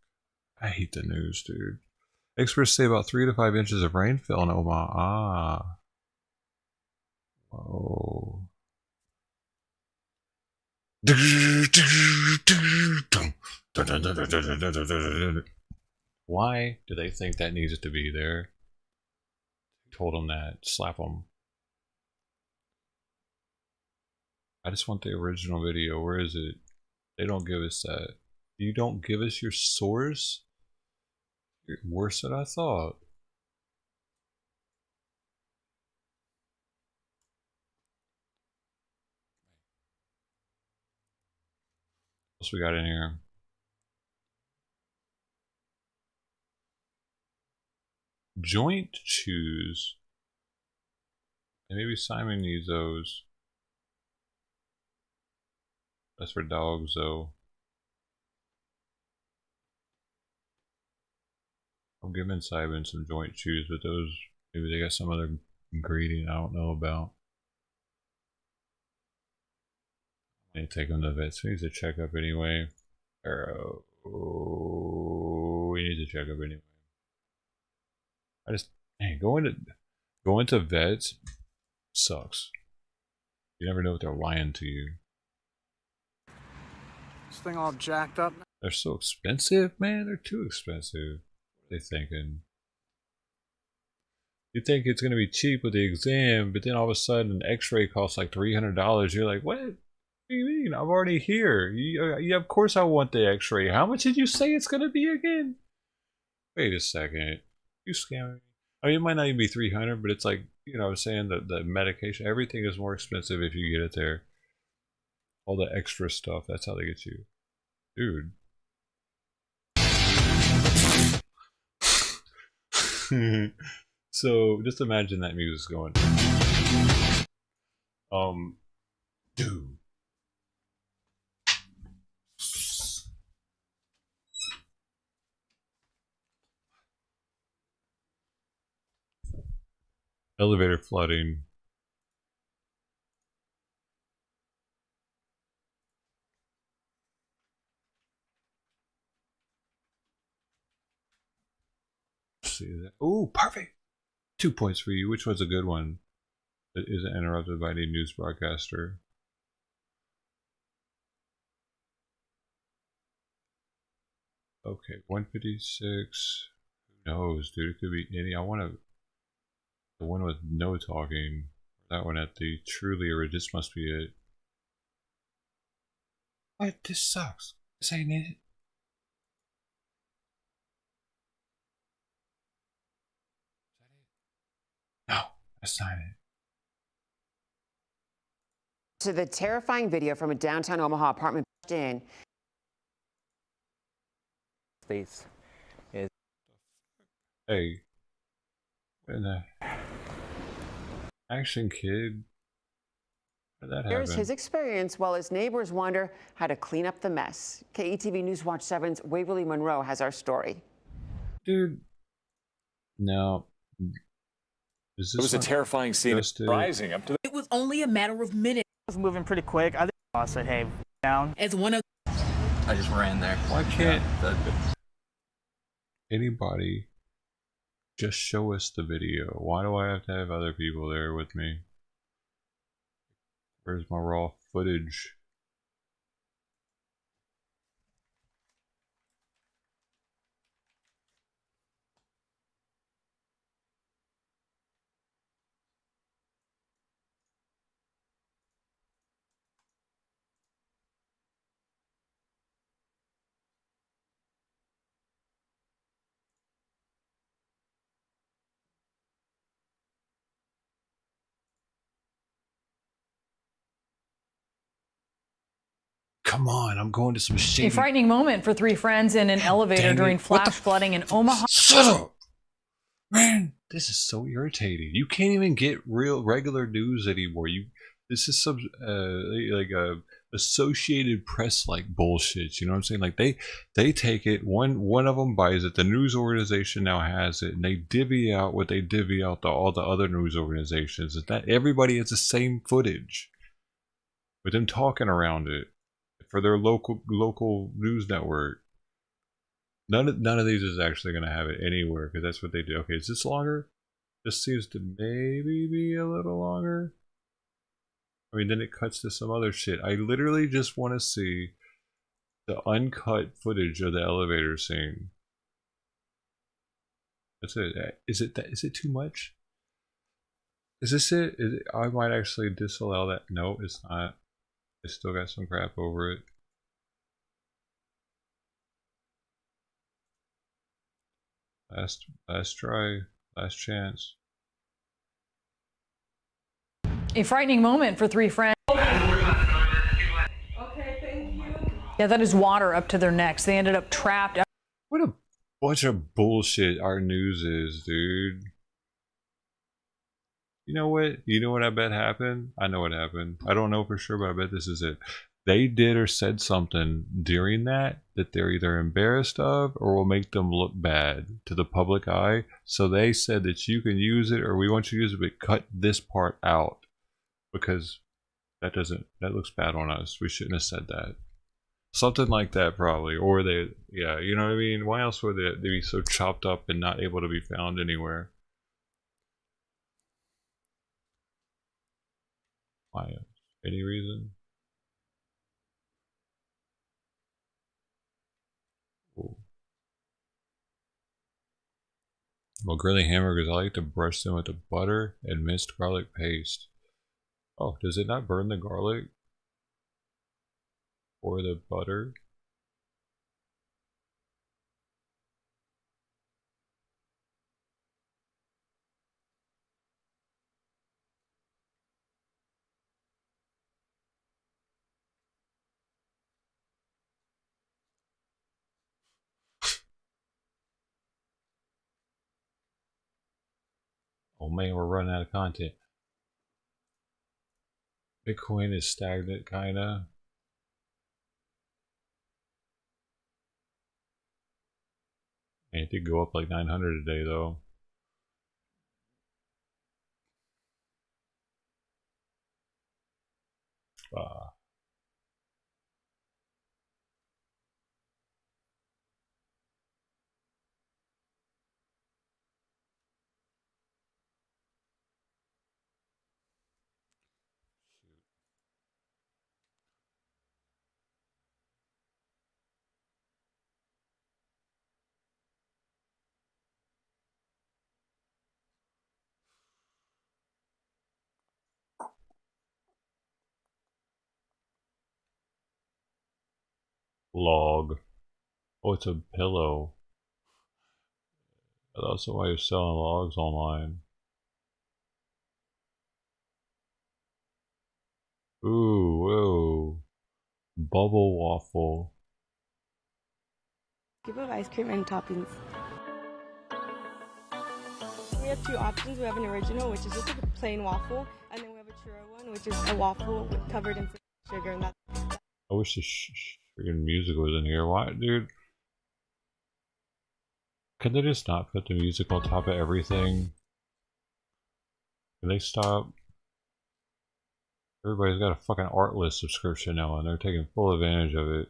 Speaker 1: I hate the news, dude. Experts say about 3 to 5 inches of rain fell in Omaha. Ah. Whoa. Why do they think that needs to be there? Told them that. Slap them. I just want the original video. Where is it? They don't give us that. You don't give us your source? You're worse than I thought. What else we got in here? Joint chews. And maybe Simon needs those. That's for dogs, though. I'm giving Simon some joint chews, but those, maybe they got some other ingredient I don't know about. I need to take him to the vet. So he needs to check up anyway. Oh, we need to check up anyway. I just, hey, going to vets sucks. You never know what they're lying to you.
Speaker 6: This thing all jacked up.
Speaker 1: They're so expensive, man. They're too expensive. What are they thinking? You think it's gonna be cheap with the exam, but then all of a sudden an X-ray costs like $300. You're like, what? What do you mean? I'm already here. Yeah, of course I want the X-ray. How much did you say it's gonna be again? Wait a second. You scamming me? I mean, it might not even be 300, but it's like, you know, I was saying that the medication, everything is more expensive if you get it there. All the extra stuff, that's how they get you. Dude. So just imagine that music's going. Dude. Elevator flooding. See that? Oh, perfect. 2 points for you. Which one's a good one? That isn't interrupted by any news broadcaster. Okay, 156. Who knows, dude? It could be any. I want to. The one with no talking. That one at the truly original. This must be it. What? This sucks. This ain't it. No, that's not it.
Speaker 22: To the terrifying video from a downtown Omaha apartment in.
Speaker 23: Space is.
Speaker 1: Hey. In the Action Kid. How did that happen?
Speaker 22: Here's his experience while his neighbors wonder how to clean up the mess. KETV News Watch 7's Waverly Monroe has our story.
Speaker 1: Dude. No. Is this
Speaker 24: it was a terrifying scene. Rising up to.
Speaker 8: It was only a matter of minutes.
Speaker 25: I was moving pretty quick. I think I said, hey, down.
Speaker 8: As one of.
Speaker 23: I just ran there.
Speaker 1: Why can't anybody just show us the video? Why do I have to have other people there with me? Where's my raw footage? come on, I'm going to some shady...
Speaker 9: A frightening moment for 3 friends in an elevator during flash flooding in Omaha.
Speaker 1: Shut up! Man, this is so irritating. You can't even get regular news anymore. This is some like a Associated Press like bullshit. You know what I'm saying? Like they take it. One of them buys it. The news organization now has it, and they divvy out what they divvy out to all the other news organizations. Is that everybody has the same footage with them talking around it for their local news network. None of these is actually going to have it anywhere because that's what they do. Okay, is this longer? This seems to maybe be a little longer. I mean, then it cuts to some other shit. I literally just want to see the uncut footage of the elevator scene. That's it. Is it too much? Is this it? I might actually disallow that. No, it's not. I still got some crap over it. Last try, last chance.
Speaker 9: A frightening moment for 3 friends.
Speaker 8: Okay, thank you.
Speaker 9: Yeah, that is water up to their necks. They ended up trapped.
Speaker 1: What a bunch of bullshit our news is, dude. You know what? You know what I bet happened? I know what happened. I don't know for sure, but I bet this is it. They did or said something during that they're either embarrassed of or will make them look bad to the public eye. So they said that you can use it or we want you to use it, but cut this part out because that looks bad on us. We shouldn't have said that. Something like that probably. Or yeah, you know what I mean? Why else would they be so chopped up and not able to be found anywhere? Why? Any reason? Well, grilling hamburgers, I like to brush them with the butter and minced garlic paste. Oh, does it not burn the garlic? Or the butter? Oh man, we're running out of content. Bitcoin is stagnant, kinda. And it did go up like 900 a day, though. Log. Oh, it's a pillow. That's why you're selling logs online. Ooh, whoa. Bubble waffle.
Speaker 10: Give it ice cream and toppings. We have 2 options. We have an original, which is just like a plain waffle, and then we have a churro one, which is a waffle covered in sugar. And that's.
Speaker 1: I wish the freaking music was in here. Why, dude? Can they just not put the music on top of everything? Can they stop? Everybody's got a fucking Artlist subscription now, and they're taking full advantage of it.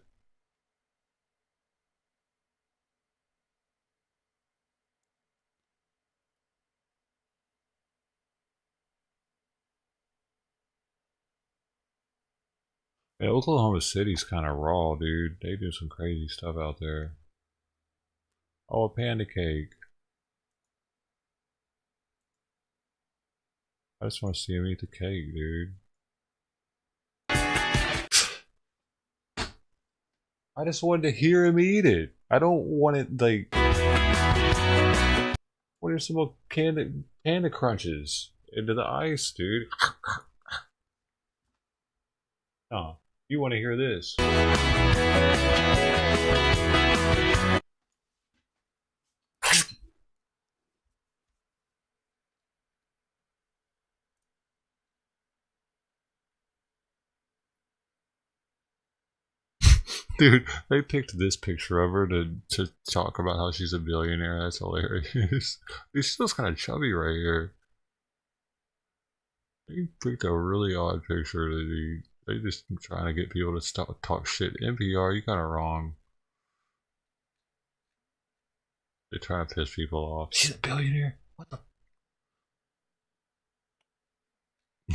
Speaker 1: Yeah, Oklahoma City's kind of raw, dude. They do some crazy stuff out there. Oh, a panda cake. I just want to see him eat the cake, dude. I just wanted to hear him eat it. I don't want it like... What are some more panda crunches into the ice, dude? Oh, You want to hear this? Dude, they picked this picture of her to talk about how she's a billionaire. That's hilarious. Dude, she looks kind of chubby right here. They picked a really odd picture. They just trying to get people to stop talk shit. NPR, you got it wrong. They're trying to piss people off. She's a billionaire. What the?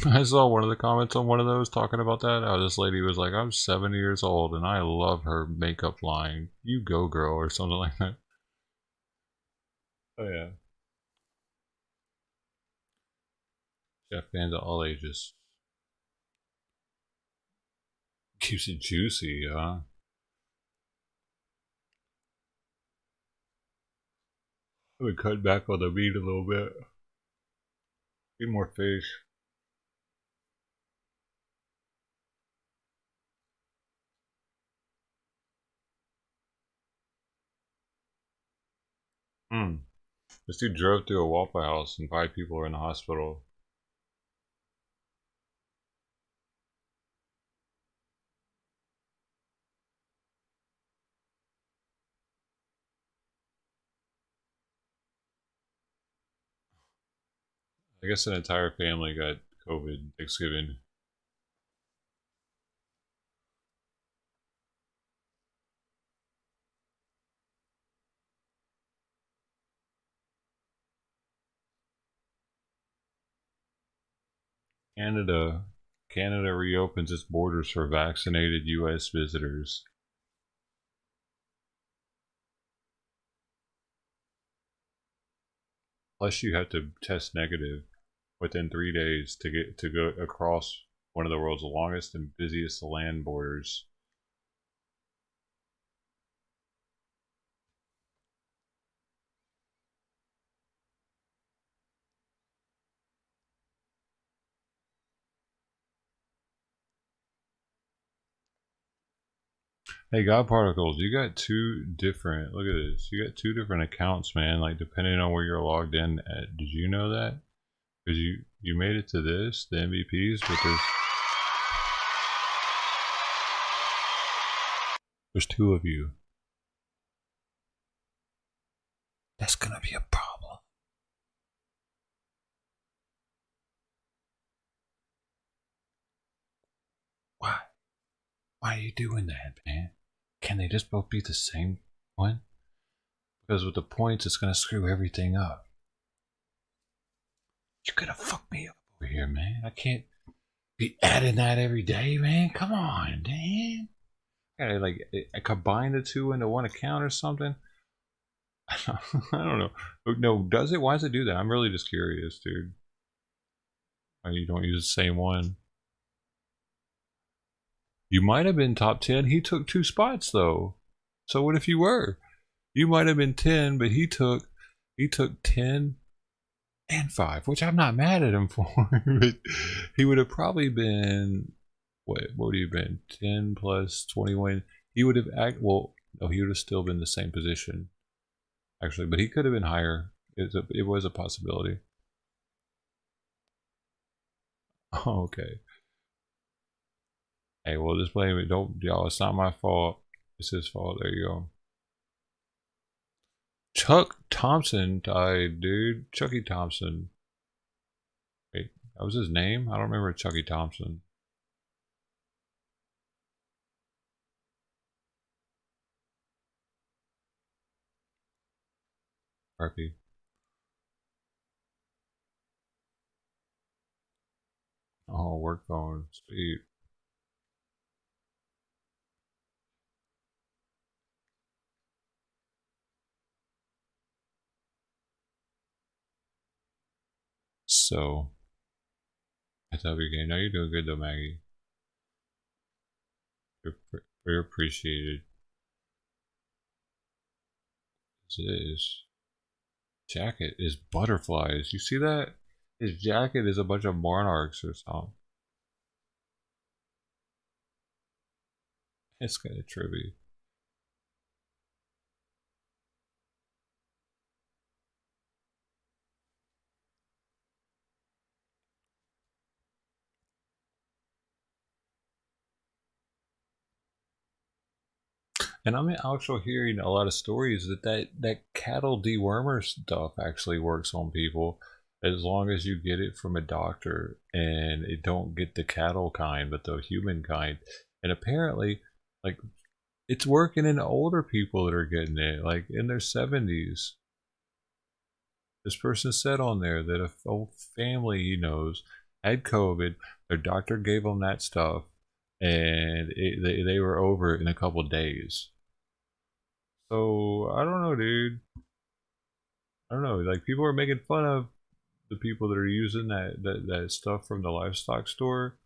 Speaker 1: I saw one of the comments on one of those talking about that. How this lady was like, I'm 70 years old and I love her makeup line. You go, girl, or something like that. Oh, yeah. Yeah, fans of all ages. Keeps it juicy, huh? I'm gonna cut back on the meat a little bit. Eat more fish. This dude drove through a Waffle House and 5 people are in the hospital. I guess an entire family got COVID Thanksgiving. Canada reopens its borders for vaccinated U.S. visitors. Plus, you have to test negative within 3 days to go across one of the world's longest and busiest land borders. Hey, God Particles, you got 2 different, look at this, you got 2 different accounts, man, like depending on where you're logged in at. Did you know that? Because you made it to this, the MVPs, but there's 2 of you. That's gonna be a problem. Why? Why are you doing that, man? Can they just both be the same one? Because with the points, it's gonna screw everything up. You're gonna fuck me up over here, man. I can't be adding that every day, man. Come on, man. Gotta like combine the 2 into one account or something. I don't know. No, does it? Why does it do that? I'm really just curious, dude. Why you don't use the same one? You might have been top 10. He took 2 spots though. So what if you were? You might have been 10, but he took 10 and 5, which I'm not mad at him for. But he would have probably been what would he have been? 10 plus 21. He would have no, he would have still been the same position. Actually, but he could have been higher. It was a possibility. Oh, okay. Hey, well, just blame it. Don't, y'all. It's not my fault. It's his fault. There you go. Chuck Thompson died, dude. Chucky Thompson. Wait, that was his name? I don't remember Chucky Thompson. RP. Oh, work phone. Sweet. So, I thought we game. Now you're doing good though, Maggie. You're appreciated. His jacket is butterflies. You see that? His jacket is a bunch of monarchs or something. It's kind of trippy. And I'm also hearing a lot of stories that cattle dewormer stuff actually works on people as long as you get it from a doctor and it don't get the cattle kind but the human kind. And apparently, like, it's working in older people that are getting it, like in their 70s. This person said on there that a whole family he knows had COVID. Their doctor gave them that stuff, and they were over it in a couple of days. So I don't know, dude. I don't know. Like, people are making fun of the people that are using that stuff from the livestock store,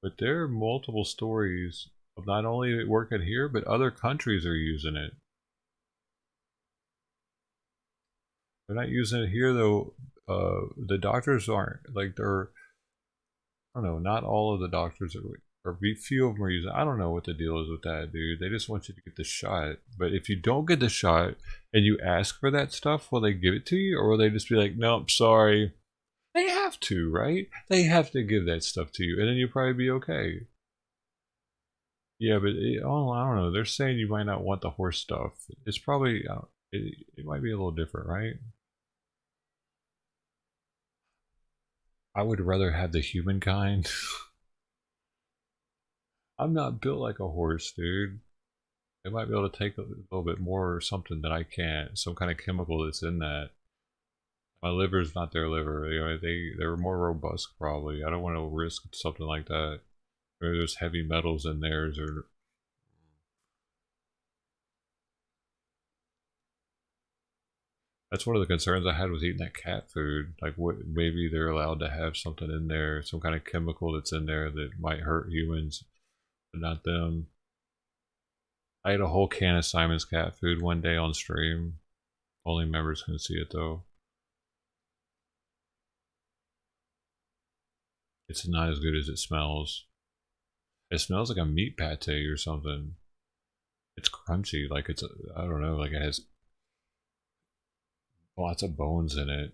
Speaker 1: but there are multiple stories of not only it working here, but other countries are using it. They're not using it here though. The doctors aren't, like, they're, I don't know. Not all of the doctors are, or few of them are using. I don't know what the deal is with that, dude. They just want you to get the shot. But if you don't get the shot and you ask for that stuff, will they give it to you, or will they just be like, "Nope, sorry"? They have to, right? They have to give that stuff to you, and then you'll probably be okay. Yeah, but oh, I don't know. They're saying you might not want the horse stuff. It's probably it might be a little different, right? I would rather have the humankind. I'm not built like a horse, dude. They might be able to take a little bit more or something that I can't. Some kind of chemical that's in that. My liver's not their liver. You know, they're more robust probably. I don't want to risk something like that. Maybe there's heavy metals in theirs, or that's one of the concerns I had with eating that cat food. Like, what, maybe they're allowed to have something in there, some kind of chemical that's in there that might hurt humans, but not them. I ate a whole can of Simon's cat food one day on stream. Only members can see it though. It's not as good as it smells. It smells like a meat pate or something. It's crunchy, like it's, I don't know, like it has lots of bones in it.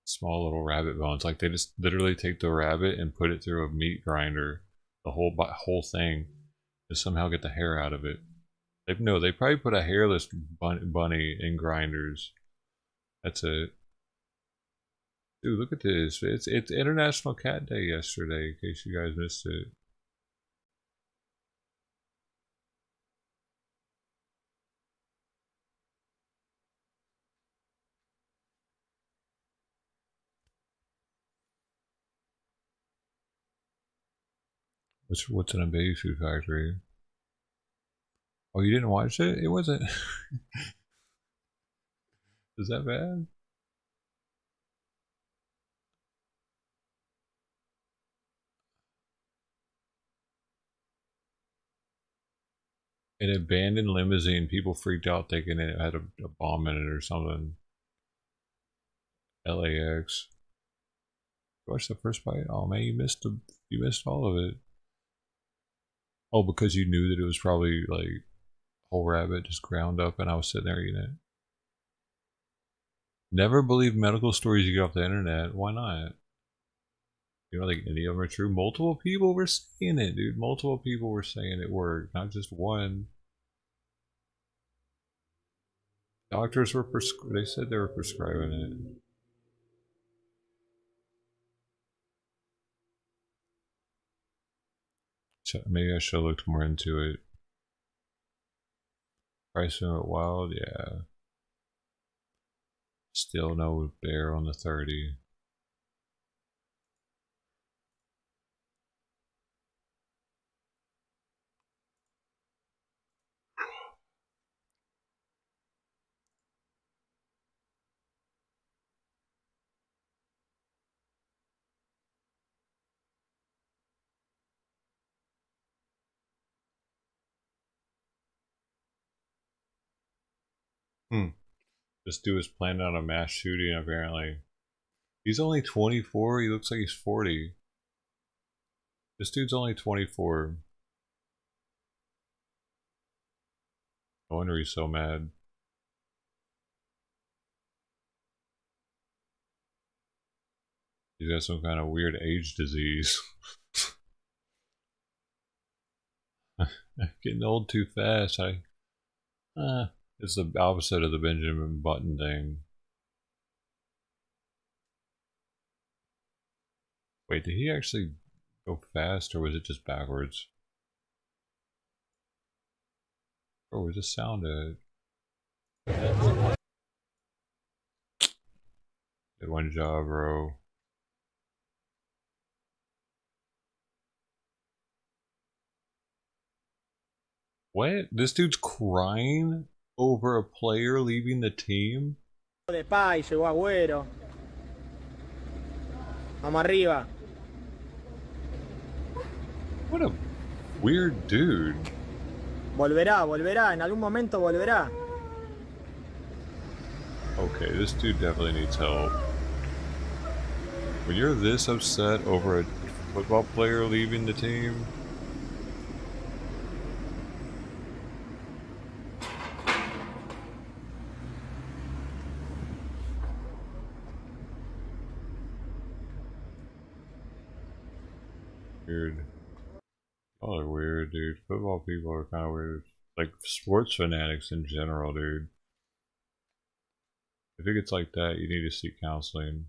Speaker 1: Small little rabbit bones. Like, they just literally take the rabbit and put it through a meat grinder, the whole thing, and somehow get the hair out of it. They probably put a hairless bunny in grinders. That's it. Dude, look at this. It's International Cat Day yesterday, in case you guys missed it. What's in a baby food factory? Oh, you didn't watch it? It wasn't. Is that bad? An abandoned limousine. People freaked out thinking it had a bomb in it or something. LAX. Watch the first bite. Oh man, you missed all of it. Oh, because you knew that it was probably like whole rabbit just ground up, and I was sitting there eating it. Never believe medical stories you get off the internet. Why not? You don't think any of them are true? Multiple people were saying it, dude. Multiple people were saying it worked, not just one. Doctors were they said they were prescribing it. So maybe I should have looked more into it. Pricing went wild, yeah. Still no bear on the 30. This dude is planning on a mass shooting, apparently. He's only 24, he looks like he's 40. This dude's only 24. No wonder he's so mad. He's got some kind of weird age disease. I'm getting old too fast. It's the opposite of the Benjamin Button thing. Wait, did he actually go fast, or was it just backwards? Or was it sounded? Good one job, bro. What? This dude's crying over a player leaving the team?
Speaker 12: De Pay, llegó Agüero. Vamos arriba.
Speaker 1: What a weird dude.
Speaker 12: Volverá, volverá, en algún momento volverá.
Speaker 1: Okay, this dude definitely needs help. When you're this upset over a football player leaving the team, weird. Y'all are weird, dude. Football people are kind of weird. Like sports fanatics in general, dude. If it gets like that, you need to seek counseling.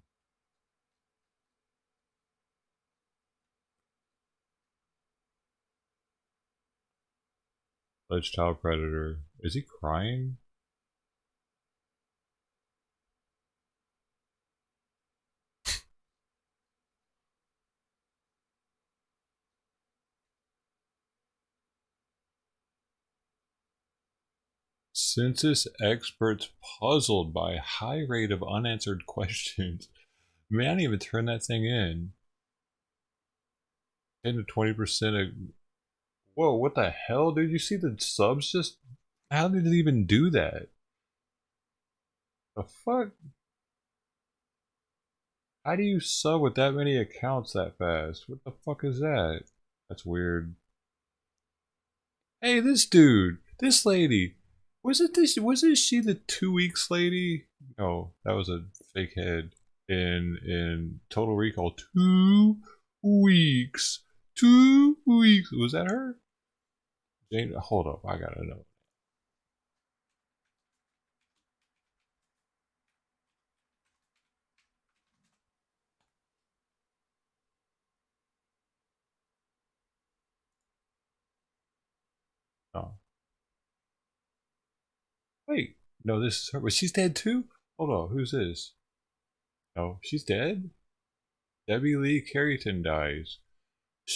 Speaker 1: Alleged child predator. Is he crying? Census experts puzzled by high rate of unanswered questions. Man, I didn't even turn that thing in. 10 to 20% of... Whoa, what the hell, dude? You see the subs just... How did it even do that? The fuck? How do you sub with that many accounts that fast? What the fuck is that? That's weird. Hey, this dude! This lady! Wasn't she the 2 weeks lady? No, that was a fake head in Total Recall. 2 weeks. 2 weeks. Was that her? Jane, hold up, I gotta know. Oh. Wait, no, this is her. But she's dead too? Hold on, who's this? No, she's dead? Debbie Lee Carrington dies.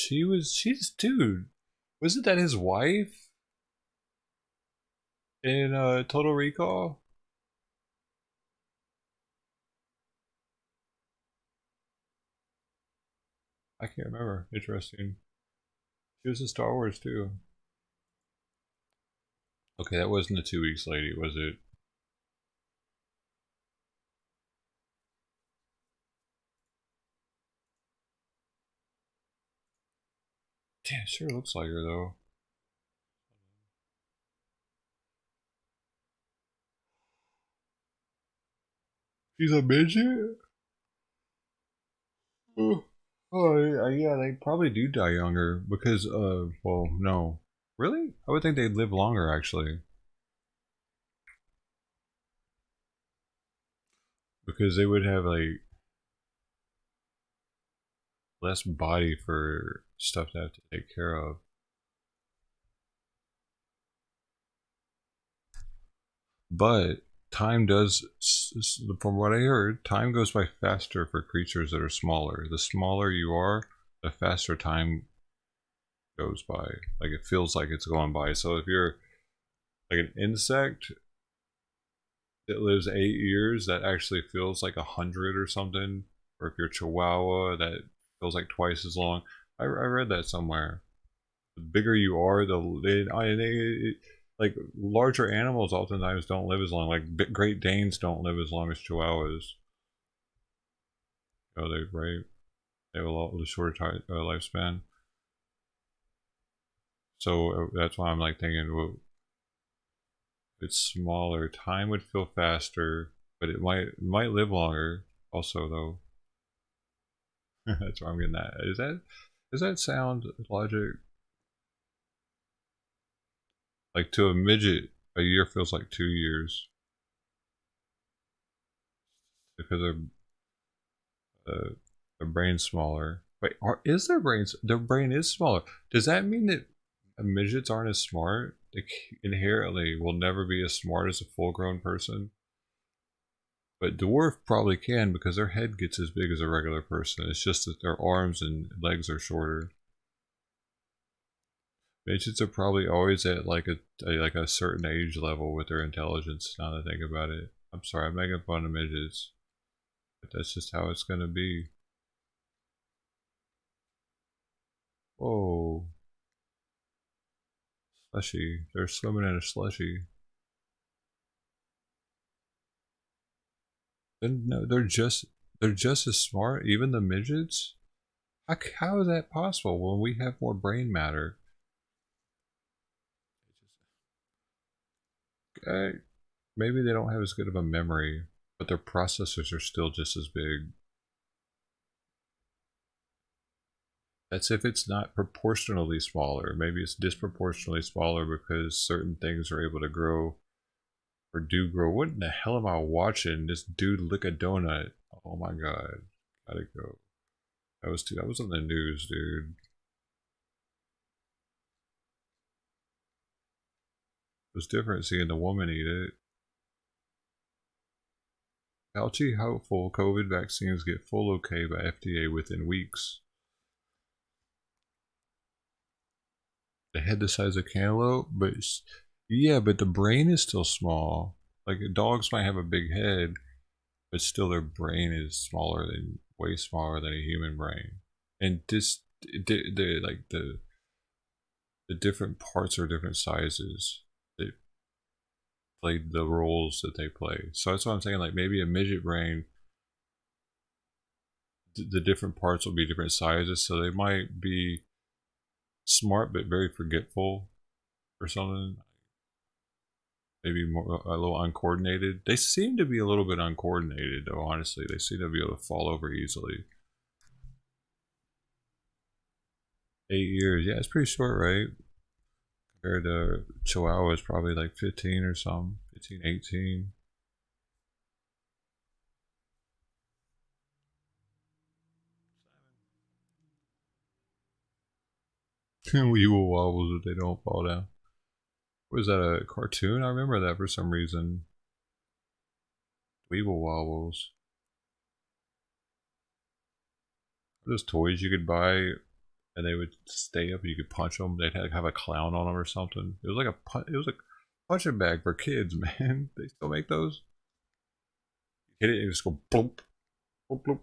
Speaker 1: Dude, wasn't that his wife? In Total Recall? I can't remember. Interesting. She was in Star Wars too. Okay, that wasn't the 2 weeks lady, was it? Damn, sure looks like her though. She's a midget? Oh, yeah, they probably do die younger because, well, no. Really? I would think they'd live longer, actually. Because they would have, like, less body for stuff to have to take care of. But time does, from what I heard, time goes by faster for creatures that are smaller. The smaller you are, the faster time goes by. Like, it feels like it's going by. So if you're like an insect that lives 8 years, that actually feels like 100 or something. Or if you're Chihuahua, that feels like twice as long. I read that somewhere. The bigger you are, like larger animals oftentimes don't live as long. Like Great Danes don't live as long as Chihuahuas. Oh, they have a lot shorter lifespan. So that's why I'm like thinking, well, if it's smaller, time would feel faster, but it might live longer. Also, though, that's why I'm getting that. Is that sound logic? Like to a midget, a year feels like 2 years because their brain's smaller. Wait, is their brains? Their brain is smaller. Does that mean that midgets aren't as smart? They inherently will never be as smart as a full-grown person. But dwarf probably can because their head gets as big as a regular person. It's just that their arms and legs are shorter. Midgets are probably always at like a certain age level with their intelligence. Now that I think about it, I'm sorry, I'm making fun of midgets, but that's just how it's gonna be. Whoa, slushy! They're swimming in a slushy. No, they're just as smart. Even the midgets. How is that possible when we have more brain matter? Maybe they don't have as good of a memory, but their processors are still just as big. That's if it's not proportionally smaller. Maybe it's disproportionately smaller because certain things are able to grow or do grow. What in the hell am I watching? This dude lick a donut. Oh my god. Gotta go. That was on the news, dude. It was different seeing the woman eat it. Fauci hopeful COVID vaccines get full okay by FDA within weeks. The head the size of cantaloupe, but yeah, but the brain is still small. Like dogs might have a big head, but still their brain is way smaller than a human brain. And the different parts are different sizes. They play the roles that they play. So that's what I'm saying. Like maybe a midget brain, the different parts will be different sizes, so they might be smart but very forgetful or something. Maybe more, a little uncoordinated. They seem to be a little bit uncoordinated, though. Honestly, they seem to be able to fall over easily. 8 years, yeah, it's pretty short, right? Compared to Chihuahua, is probably like 15 or something, 15, 18. Weeble wobbles if they don't fall down. Was that a cartoon? I remember that for some reason. Weeble wobbles. Those toys you could buy, and they would stay up. You could punch them. They'd have a clown on them or something. It was like a punching bag for kids, man. They still make those. You hit it, and just go bloop, bloop, bloop.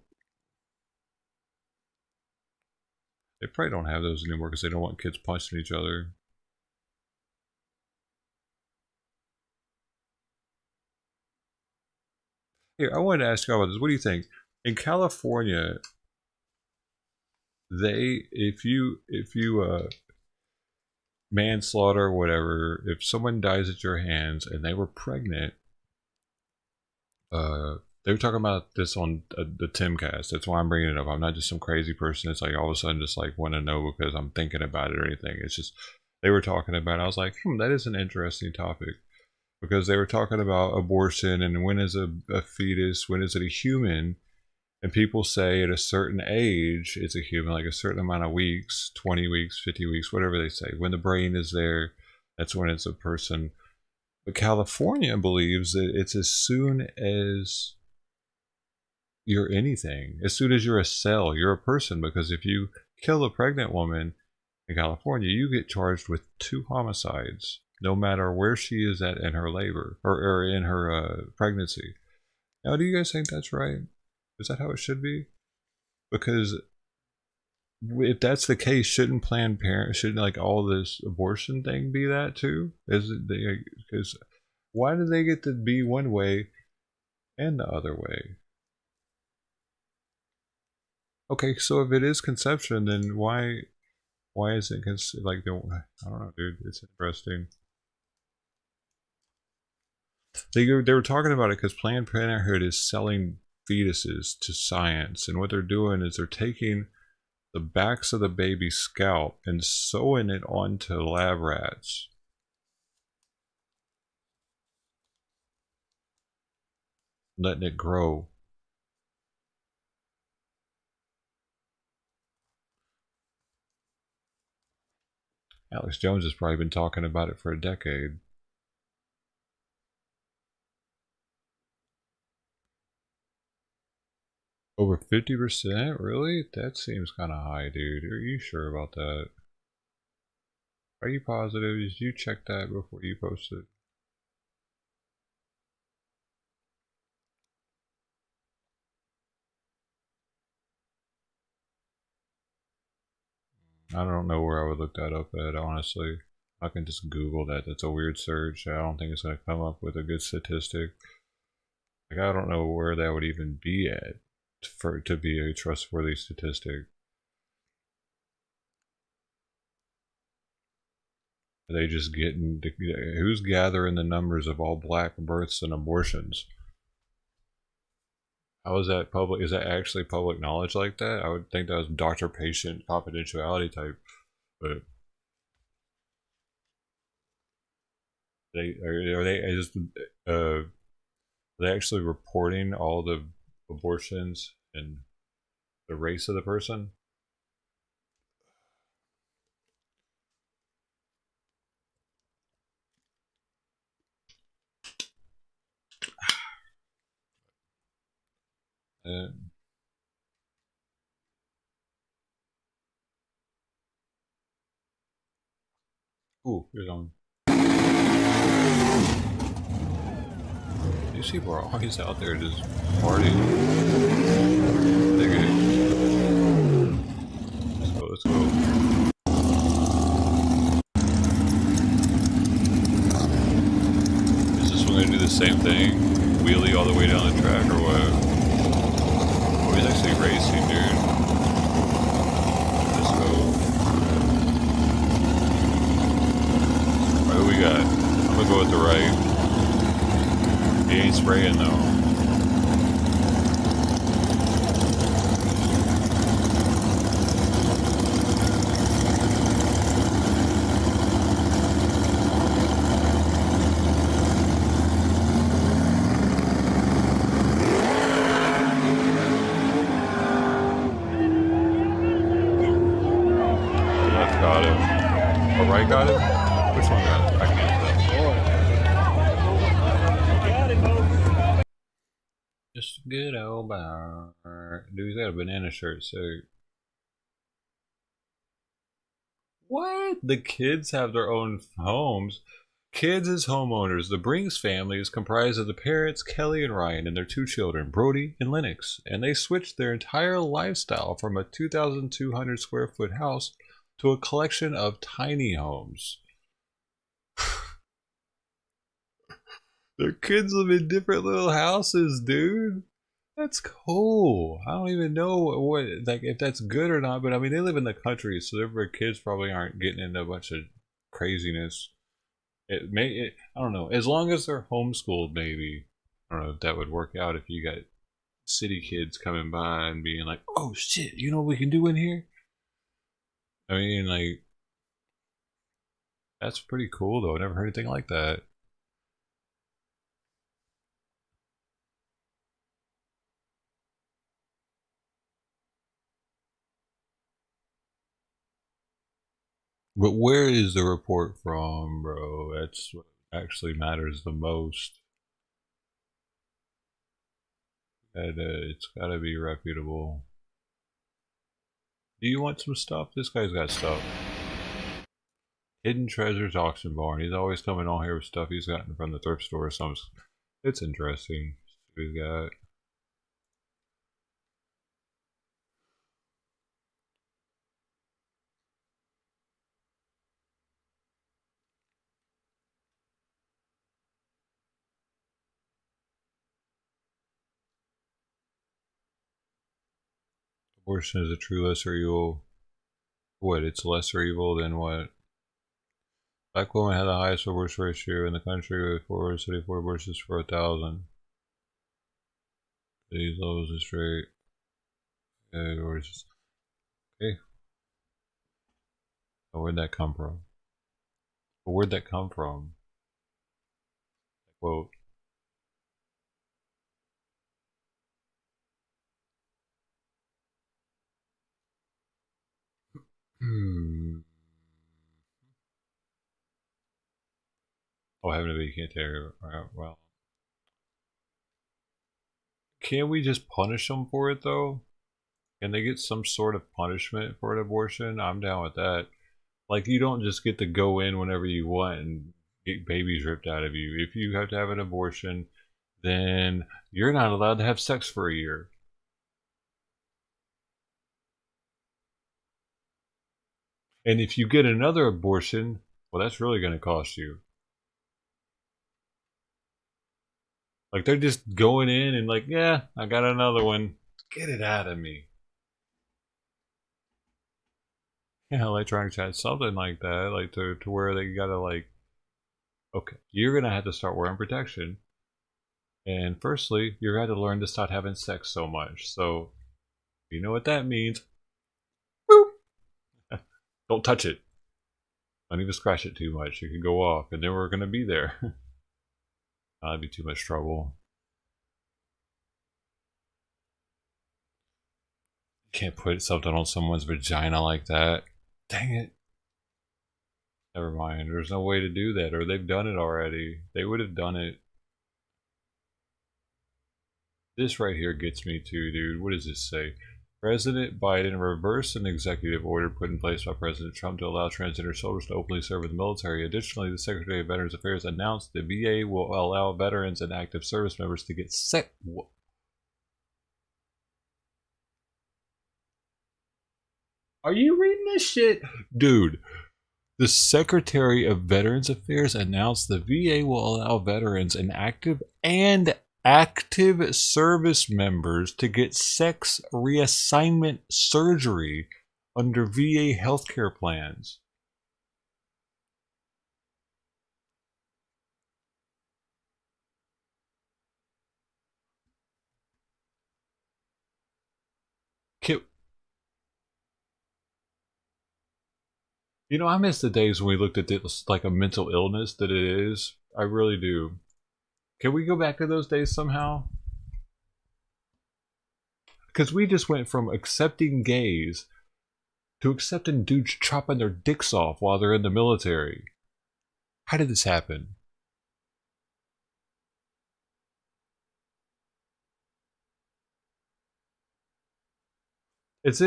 Speaker 1: They probably don't have those anymore because they don't want kids punching each other. Here, I wanted to ask you about this. What do you think? In California, if you manslaughter or whatever, if someone dies at your hands and they were pregnant, they were talking about this on the Timcast. That's why I'm bringing it up. I'm not just some crazy person. It's like all of a sudden just like want to know because I'm thinking about it or anything. It's just they were talking about it. I was like, that is an interesting topic because they were talking about abortion and when is a fetus, when is it a human? And people say at a certain age, it's a human, like a certain amount of weeks, 20 weeks, 50 weeks, whatever they say. When the brain is there, that's when it's a person. But California believes that it's as soon as you're anything, as soon as you're a cell, you're a person. Because if you kill a pregnant woman in California, you get charged with 2 homicides, no matter where she is at in her labor or in her pregnancy. Now, do you guys think that's right? Is that how it should be? Because if that's the case, shouldn't Planned Parenthood, shouldn't like all this abortion thing be that too? Is it because why do they get to be one way and the other way? Okay, so if it is conception, then why Why is it like I don't know, dude. It's interesting. They were talking about it because Planned Parenthood is selling fetuses to science, and what they're doing is they're taking the backs of the baby's scalp and sewing it onto lab rats. Letting it grow. Alex Jones has probably been talking about it for a decade. Over 50%? Really? That seems kind of high, dude. Are you sure about that? Are you positive? Did you check that before you posted? I don't know where I would look that up at, honestly. I can just Google that. That's a weird search. I don't think it's going to come up with a good statistic. Like, I don't know where that would even be at for it to be a trustworthy statistic. Are they just getting who's gathering the numbers of all black births and abortions? How is that public? Is that actually public knowledge like that? I would think that was doctor-patient confidentiality type, but are they just are they actually reporting all the abortions and the race of the person? Ooh, here's on. These people are always out there just partying. Dig it. Let's go, let's go. Is this one gonna do the same thing? Wheelie all the way down the track or what? Oh, he's actually racing, dude. Let's go. Alright, who we got? I'm gonna go with the right. He ain't spraying though. Left got him. Or right got him? Which one got him? I can't tell. Just a good old bar. Dude, he's got a banana shirt, so. What? The kids have their own homes. Kids as homeowners. The Brinks family is comprised of the parents, Kelly and Ryan, and their two children, Brody and Lennox. And they switched their entire lifestyle from a 2,200 square foot house to a collection of tiny homes. Their kids live in different little houses, dude. That's cool. I don't even know what like if that's good or not, but I mean they live in the country, so their kids probably aren't getting into a bunch of craziness. I don't know. As long as they're homeschooled, maybe I don't know if that would work out. If you got city kids coming by and being like, "Oh shit, you know what we can do in here?" I mean, like that's pretty cool though. I never heard anything like that. But where is the report from, bro? That's what actually matters the most. And it's gotta be reputable. Do you want some stuff? This guy's got stuff. Hidden Treasures Auction Barn. He's always coming on here with stuff he's gotten from the thrift store or something. It's interesting. What he's got. Abortion is a true lesser evil. What? It's lesser evil than what? Black women had the highest abortion ratio in the country with 474 abortions per 1,000. These levels are straight. Okay. Oh, where'd that come from? Where'd that come from? Quote. Oh, having a baby can't take her. Alright, well. Can't we just punish them for it, though? Can they get some sort of punishment for an abortion? I'm down with that. Like, you don't just get to go in whenever you want and get babies ripped out of you. If you have to have an abortion, then you're not allowed to have sex for a year. And if you get another abortion, well, that's really going to cost you. Like, they're just going in and like, yeah, I got another one. Get it out of me. Yeah, electronic chat, something like that, like to where they gotta like, okay, you're gonna have to start wearing protection. And firstly, you're gonna have to learn to stop having sex so much. So, you know what that means. Boop. Don't touch it. Don't even scratch it too much. It could go off, and then we're gonna be there. That'd be too much trouble. You can't put something on someone's vagina like that. Dang it. Never mind. There's no way to do that, or they've done it already. They would have done it. This right here gets me too, dude. What does this say? President Biden reversed an executive order put in place by President Trump to allow transgender soldiers to openly serve in the military. Additionally, the Secretary of Veterans Affairs announced the VA will allow veterans and active service members to get sick. Are you reading this shit? Dude, the Secretary of Veterans Affairs announced the VA will allow veterans and active service members to get sex reassignment surgery under VA healthcare plans. You know, I miss the days when we looked at this like a mental illness that it is. I really do. Can we go back to those days somehow? Because we just went from accepting gays to accepting dudes chopping their dicks off while they're in the military. How did this happen? As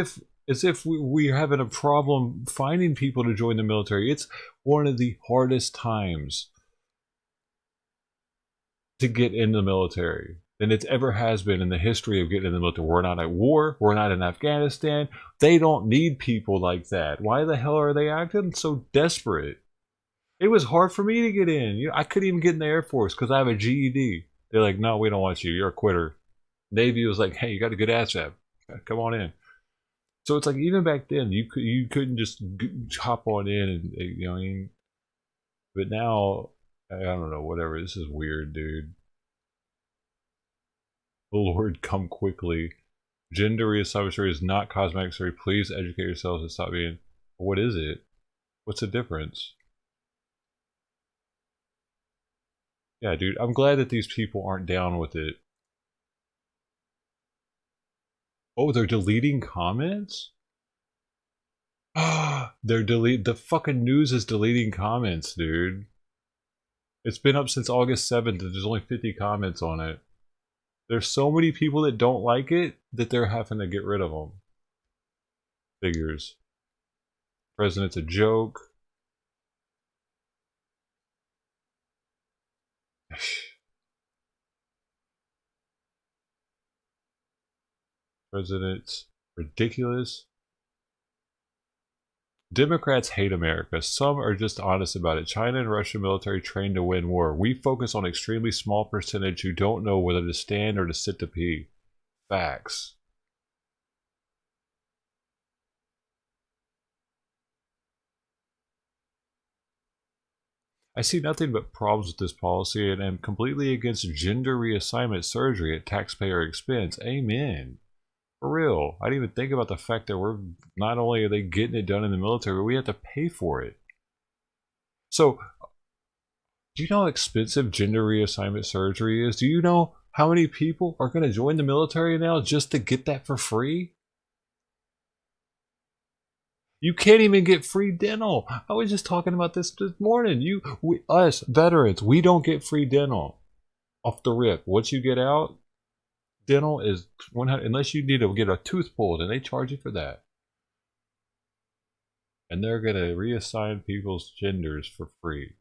Speaker 1: if we're having a problem finding people to join the military. It's one of the hardest times to get in the military than it ever has been in the history of getting in the military. We're not at war. We're not in Afghanistan. They don't need people like that. Why the hell are they acting so desperate? It was hard for me to get in. You know, I couldn't even get in the Air Force because I have a GED. They're like, no, we don't want you. You're a quitter. Navy was like, hey, you got a good ASVAB. Come on in. So it's like even back then, you couldn't just hop on in and, you know what I mean? But now, I don't know, whatever. This is weird, dude. Oh Lord, come quickly. Gender reassignment surgery is not cosmetic surgery. Please educate yourselves and stop being. What is it? What's the difference? Yeah, dude, I'm glad that these people aren't down with it. Oh, they're deleting comments? The fucking news is deleting comments, dude. It's been up since August 7th and there's only 50 comments on it. There's so many people that don't like it that they're having to get rid of them. Figures. President's a joke. President's ridiculous. Democrats hate America. Some are just honest about it. China and Russian military trained to win war. We focus on extremely small percentage who don't know whether to stand or to sit to pee. Facts. I see nothing but problems with this policy and am completely against gender reassignment surgery at taxpayer expense. Amen. For real. I didn't even think about the fact that we're not only are they getting it done in the military, but we have to pay for it. So, do you know how expensive gender reassignment surgery is? Do you know how many people are going to join the military now just to get that for free? You can't even get free dental. I was just talking about this morning. Us veterans, we don't get free dental off the rip. Once you get out, dental is 100, unless you need to get a tooth pulled, and they charge you for that. And they're going to reassign people's genders for free.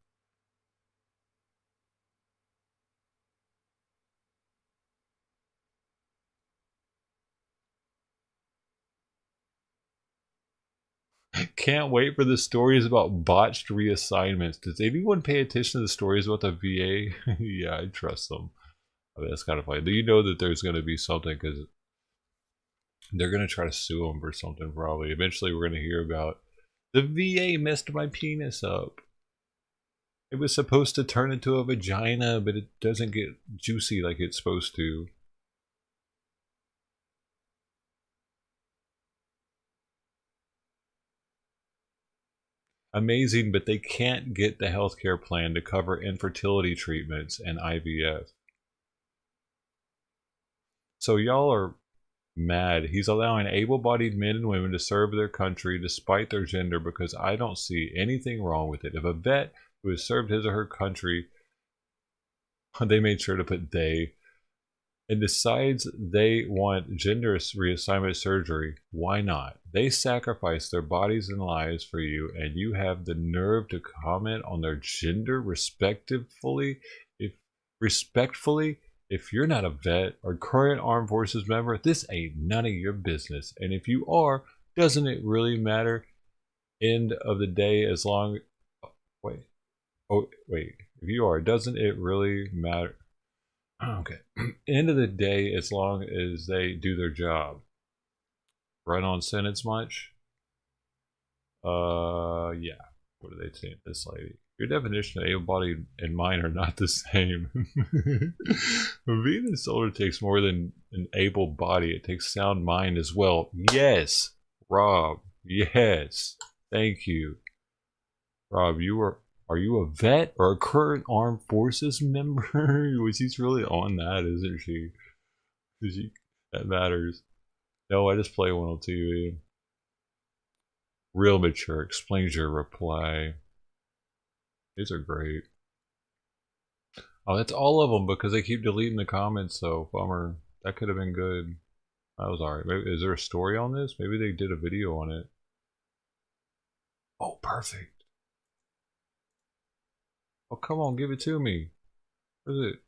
Speaker 1: Can't wait for the stories about botched reassignments. Does anyone pay attention to the stories about the VA? Yeah, I trust them. I mean, that's kind of funny. Do you know that there's going to be something, because they're going to try to sue them for something probably. Eventually we're going to hear about the VA messed my penis up. It was supposed to turn into a vagina, but it doesn't get juicy like it's supposed to. Amazing, but they can't get the healthcare plan to cover infertility treatments and IVF. So y'all are mad. He's allowing able-bodied men and women to serve their country despite their gender, because I don't see anything wrong with it. If a vet who has served his or her country, they made sure to put they, and decides they want gender reassignment surgery, why not? They sacrifice their bodies and lives for you, and you have the nerve to comment on their gender respectfully? If you're not a vet or current armed forces member, this ain't none of your business. And if you are, doesn't it really matter? End of the day, as long... Wait. If you are, doesn't it really matter? Okay. End of the day, as long as they do their job. Run on sentence much? Yeah. What are they saying? This lady. Your definition of able-bodied and mine are not the same. Being a soldier takes more than an able body. It takes sound mind as well. Yes, Rob. Yes. Thank you. Rob, are you a vet or a current armed forces member? She's really on that, isn't she? That matters. No, I just play one on TV. Real mature. Explains your reply. These are great. Oh, that's all of them because they keep deleting the comments, so bummer. That could have been good. That was alright. Is there a story on this? Maybe they did a video on it. Oh, perfect. Oh, come on, give it to me. Where's it?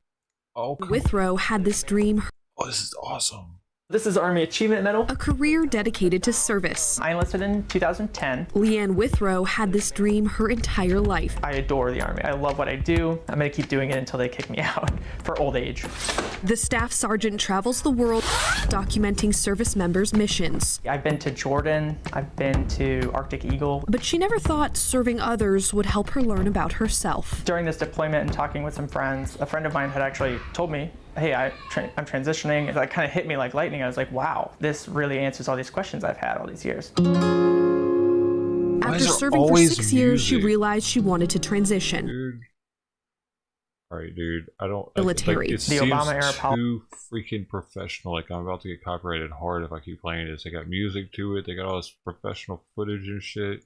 Speaker 1: Oh,
Speaker 13: Withrow had this dream.
Speaker 1: Oh, this is awesome.
Speaker 14: This is Army Achievement Medal.
Speaker 13: A career dedicated to service.
Speaker 14: I enlisted in 2010.
Speaker 13: Leanne Withrow had this dream her entire life.
Speaker 14: I adore the Army. I love what I do. I'm going to keep doing it until they kick me out for old age.
Speaker 13: The staff sergeant travels the world documenting service members' missions.
Speaker 14: I've been to Jordan. I've been to Arctic Eagle.
Speaker 13: But she never thought serving others would help her learn about herself.
Speaker 14: During this deployment and talking with some friends, a friend of mine had actually told me, hey, I'm transitioning. It kind of hit me like lightning. I was like, wow, this really answers all these questions I've had all these years.
Speaker 13: After serving for 6 years, she realized she wanted to transition.
Speaker 1: Dude. All right, dude. I don't.
Speaker 13: Military.
Speaker 1: Like, it
Speaker 14: the
Speaker 1: seems
Speaker 14: Obama era
Speaker 1: too freaking professional. Like I'm about to get copyrighted hard if I keep playing this. They got music to it. They got all this professional footage and shit.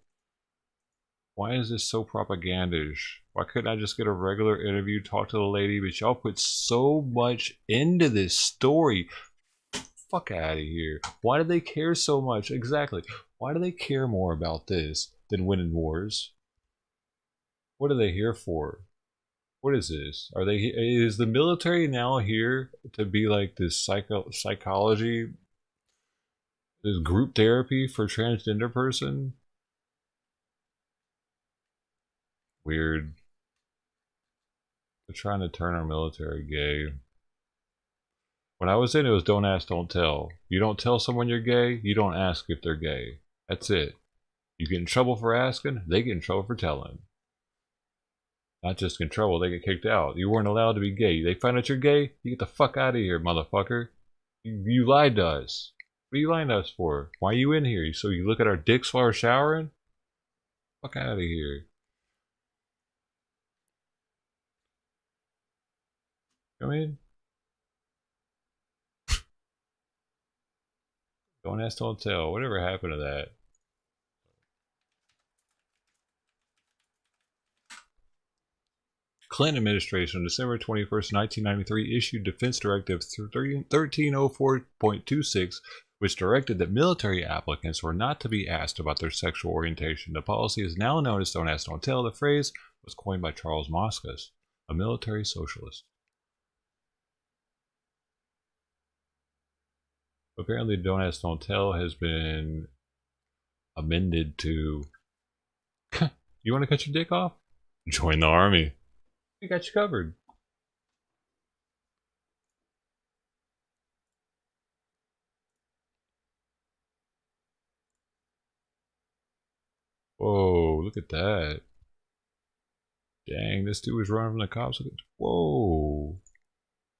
Speaker 1: Why is this so propagandish? Why couldn't I just get a regular interview, talk to the lady? But y'all put so much into this story. Fuck out of here. Why do they care so much? Exactly. Why do they care more about this than winning wars? What are they here for? What is this? Is the military now here to be like this psychology, this group therapy for transgender person? Weird. They're trying to turn our military gay. When I was in, it was don't ask, don't tell. You don't tell someone you're gay, you don't ask if they're gay. That's it. You get in trouble for asking, they get in trouble for telling. Not just in trouble, they get kicked out. You weren't allowed to be gay. They find out you're gay, you get the fuck out of here, motherfucker. You lied to us. What are you lying to us for? Why are you in here? So you look at our dicks while we're showering? Fuck out of here. Come in. Don't ask, don't tell. Whatever happened to that? Clinton administration on December 21st, 1993 issued Defense Directive 1304.26, which directed that military applicants were not to be asked about their sexual orientation. The policy is now known as Don't Ask, Don't Tell. The phrase was coined by Charles Moscas, a military socialist. Apparently, Don't Ask, Don't Tell has been amended to you want to cut your dick off? Join the army. We got you covered. Whoa, look at that. Dang, this dude was running from the cops. Whoa.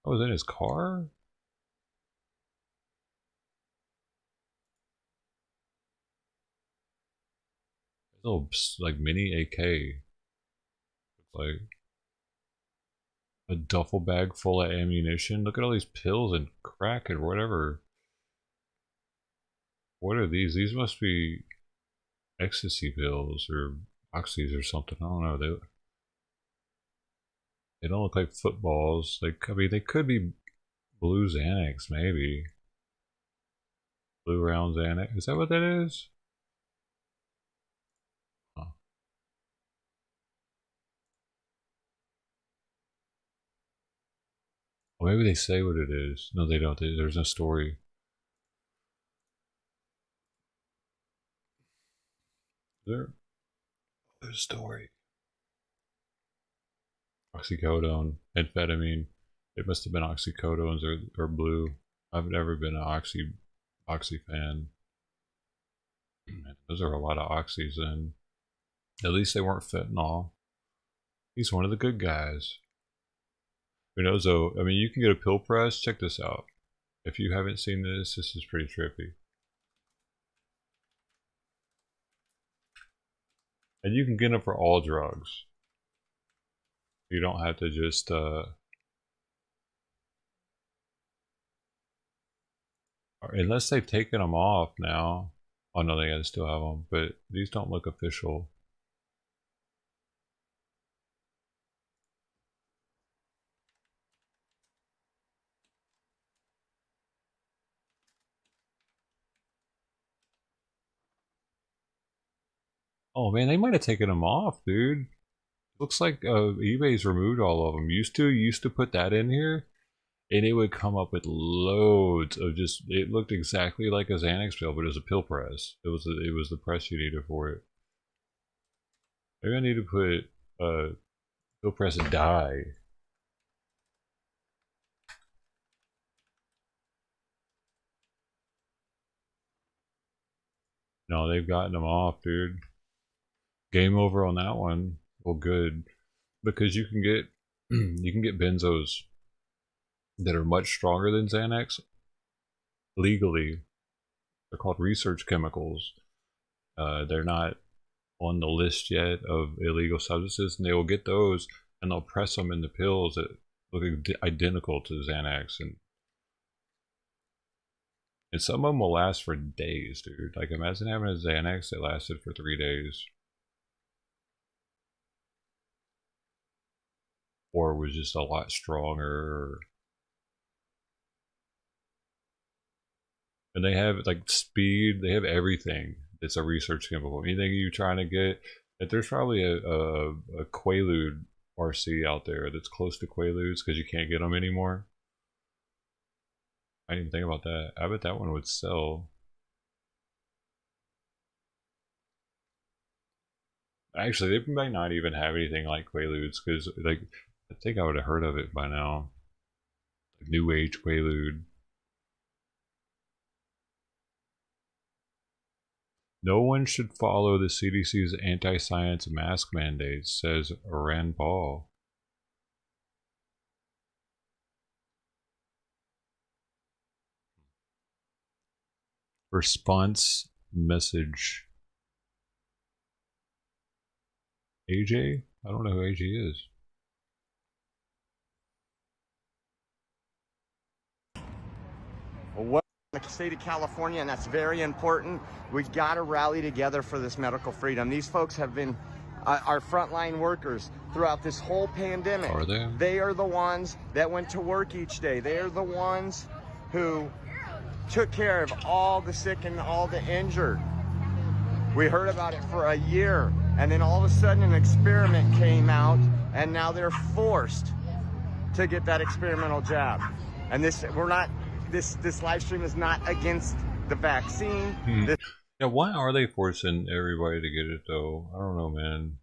Speaker 1: I was in his car? Little, like, mini AK. Like a duffel bag full of ammunition. Look at all these pills and crack and whatever. What are these? These must be ecstasy pills or oxys or something. I don't know. They don't look like footballs. Like, I mean, they could be blue Xanax, maybe. Blue round Xanax. Is that what that is? Huh. Or maybe they say what it is. No, they don't. There's no story. There's a story. Oxycodone, amphetamine. It must have been oxycodones or blue. I've never been an oxy fan. Those are a lot of oxys, and at least they weren't fentanyl. He's one of the good guys. Who knows though? I mean, you can get a pill press. Check this out. If you haven't seen this, this is pretty trippy. And you can get them for all drugs. You don't have to just unless they've taken them off now. Oh no, they gotta still have them, but these don't look official. Oh man, they might have taken them off, dude. Looks like eBay's removed all of them. Used to put that in here, and it would come up with loads of just. It looked exactly like a Xanax pill, but it was a pill press. It was the press you needed for it. Maybe I need to put pill press dye. No, they've gotten them off, dude. Game over on that one. Well, good, because you can get benzos that are much stronger than Xanax legally. They're called research chemicals. They're not on the list yet of illegal substances, and they will get those and they'll press them into pills that look identical to Xanax, and some of them will last for days, dude. Like, imagine having a Xanax that lasted for 3 days. Or was just a lot stronger. And they have like speed, they have everything. It's a research chemical. Anything you're trying to get, if there's probably a Quaalude RC out there that's close to Quaaludes because you can't get them anymore. I didn't even think about that. I bet that one would sell. Actually, they might not even have anything like Quaaludes because, like, I think I would have heard of it by now. Like New Age Quaalude. No one should follow the CDC's anti-science mask mandates, says Rand Paul. Response message. AJ? I don't know who AJ is.
Speaker 15: Well, the state of California, and that's very important. We've got to rally together for this medical freedom. These folks have been our frontline workers throughout this whole pandemic.
Speaker 1: Are they?
Speaker 15: They are the ones that went to work each day. They are the ones who took care of all the sick and all the injured. We heard about it for a year, and then all of a sudden an experiment came out, and now they're forced to get that experimental jab. And this live stream is not against the vaccine.
Speaker 1: Yeah, why are they forcing everybody to get it though? I don't know, man.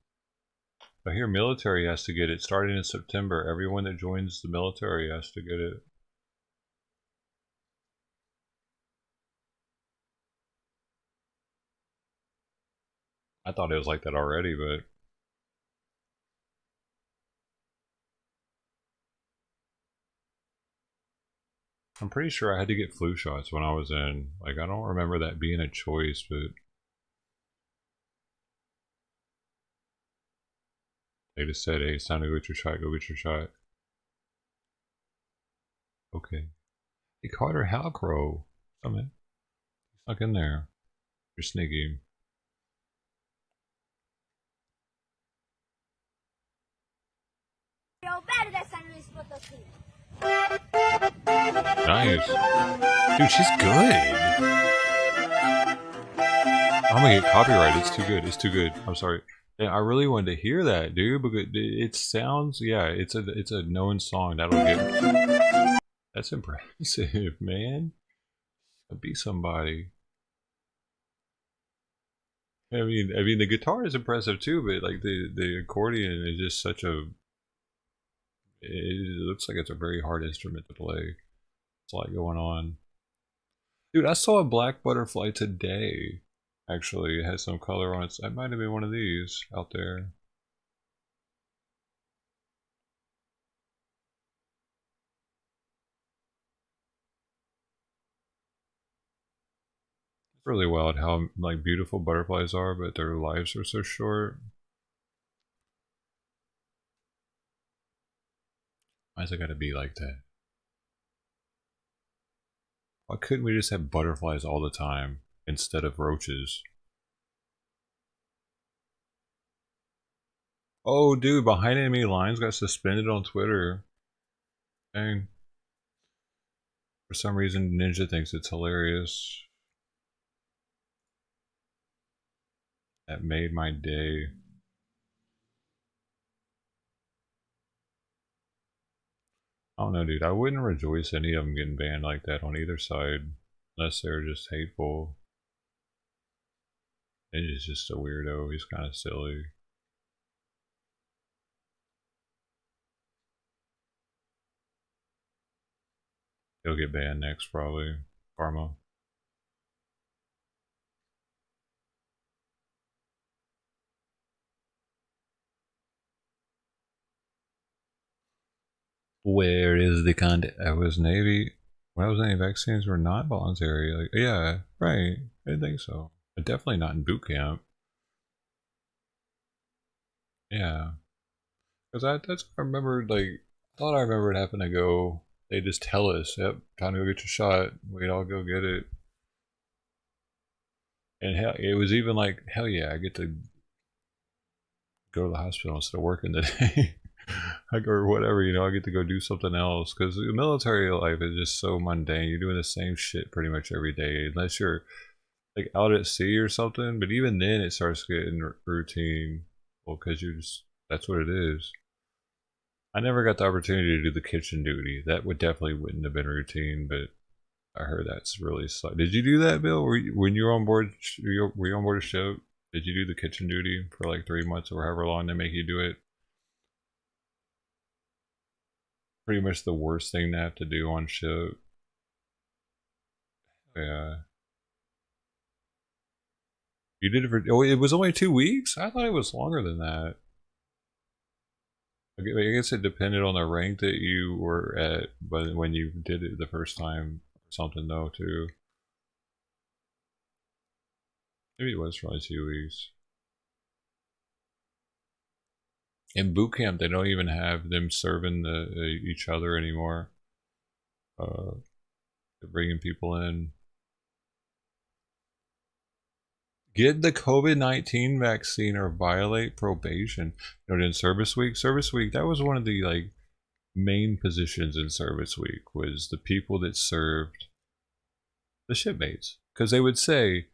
Speaker 1: I hear military has to get it starting in September. Everyone that joins the military has to get it. I thought it was like that already, but I'm pretty sure I had to get flu shots when I was in. Like, I don't remember that being a choice, but they just said, hey, it's time to go get your shot, go get your shot. Okay. Hey, Carter Halcrow. Oh, man. Stuck in there. You're sneaky. Nice. Dude, she's good. I'm gonna get copyrighted. It's too good. It's too good. I'm sorry. Yeah, I really wanted to hear that, dude, because it sounds, yeah, it's a known song. That'll get. That's impressive, man. Be somebody. I mean, the guitar is impressive too, but like the accordion is just such a. It looks like it's a very hard instrument to play. It's a lot going on. Dude, I saw a black butterfly today. Actually, it has some color on it. It might have been one of these out there. It's really wild how like beautiful butterflies are, but their lives are so short. Why's it gotta be like that? Why couldn't we just have butterflies all the time instead of roaches? Oh, dude, Behind Enemy Lines got suspended on Twitter. Dang. For some reason, Ninja thinks it's hilarious. That made my day. I don't know, dude. I wouldn't rejoice any of them getting banned like that on either side. Unless they're just hateful. Ninja's just a weirdo. He's kind of silly. He'll get banned next, probably. Karma. Where is the content? I was Navy. When I was Navy, vaccines were not voluntary. Like, yeah, right. I didn't think so. But definitely not in boot camp. Yeah. Because that's I remembered, like, I thought I remembered having to go. They just tell us, yep, time to go get your shot. We'd all go get it. And hell, it was even like, hell yeah, I get to go to the hospital instead of working today. Or whatever, you know, I get to go do something else. Because the military life is just so mundane. You're doing the same shit pretty much every day. Unless you're like out at sea or something. But even then it starts getting routine. Well, because you're just, that's what it is. I never got the opportunity to do the kitchen duty. That would definitely wouldn't have been routine, but I heard that's really slow. Did you do that, Bill? When you were on board, were you on board a ship? Did you do the kitchen duty for like 3 months or however long they make you do it? Pretty much the worst thing to have to do on ship. Yeah. You did it for, oh, it was only 2 weeks? I thought it was longer than that. I guess it depended on the rank that you were at, but when you did it the first time or something though too. Maybe it was probably 2 weeks. In boot camp, they don't even have them serving each other anymore. They're bringing people in. Get the COVID-19 vaccine or violate probation. You know, in service week, that was one of the like main positions in service week, was the people that served the shipmates. Because they would say,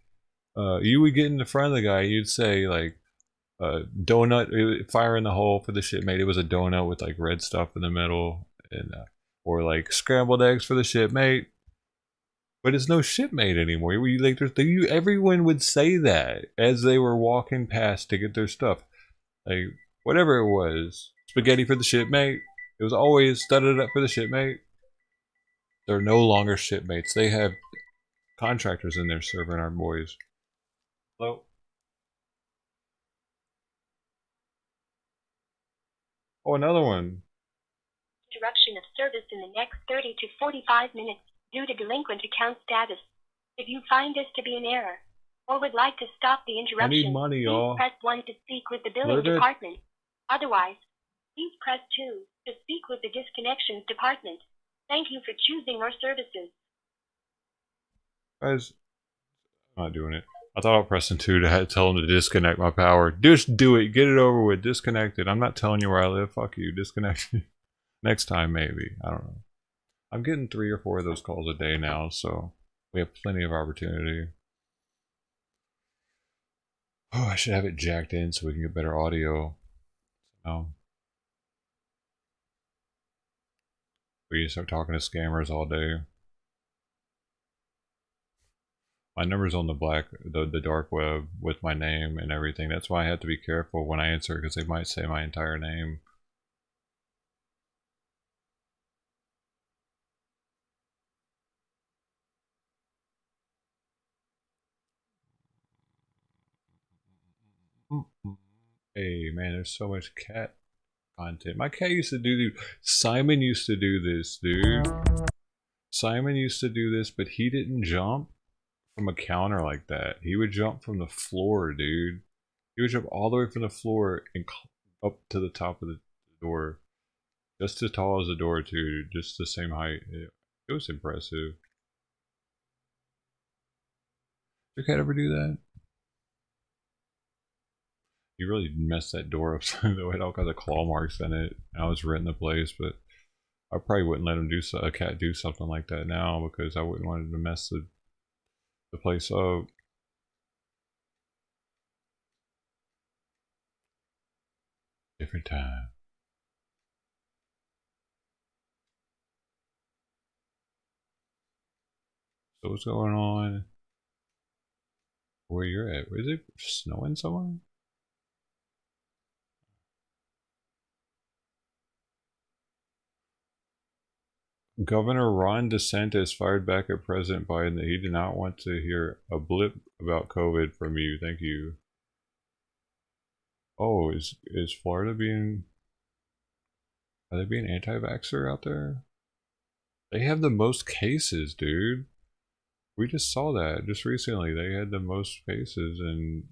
Speaker 1: you would get in the front of the guy, you'd say like, donut, fire in the hole for the shipmate. It was a donut with like red stuff in the middle, and or like scrambled eggs for the shipmate. But it's no shipmate anymore. Like, everyone would say that as they were walking past to get their stuff. Like, whatever it was. Spaghetti for the shipmate. It was always studded up for the shipmate. They're no longer shipmates. They have contractors in there serving our boys. Hello? Oh, another one.
Speaker 16: Interruption of service in the next 30 to 45 minutes. Due to delinquent account status. If you find this to be an error, or would like to stop the interruption,
Speaker 1: I need money, y'all.
Speaker 16: press 1 to speak with the billing department. Otherwise, please press 2 to speak with the disconnections department. Thank you for choosing our services.
Speaker 1: Guys, I'm not doing it. I thought I was pressing 2 to tell them to disconnect my power. Just do it. Get it over with. Disconnect it. I'm not telling you where I live. Fuck you. Disconnect it. Next time, maybe. I don't know. I'm getting 3 or 4 of those calls a day now, so we have plenty of opportunity. Oh, I should have it jacked in so we can get better audio. We just start talking to scammers all day. My number's on the dark web with my name and everything. That's why I have to be careful when I answer, because they might say my entire name. Hey man, there's so much cat content. My cat used to do Simon used to do this, dude. Simon used to do this, but he didn't jump from a counter like that. He would jump from the floor, dude. He would jump all the way from the floor and up to the top of the door. Just as tall as the door too, just the same height. It was impressive. Did your cat ever do that? He really messed that door up. It had all kinds of claw marks in it. I was renting the place, but I probably wouldn't let him a cat do something like that now, because I wouldn't want him to mess the place up. Different time. So what's going on? Where you're at? Is it snowing somewhere? Governor Ron DeSantis fired back at President Biden that he did not want to hear a blip about COVID from you. Thank you. Oh, is Florida being... Are they being anti-vaxxer out there? They have the most cases, dude. We just saw that just recently. They had the most cases, and...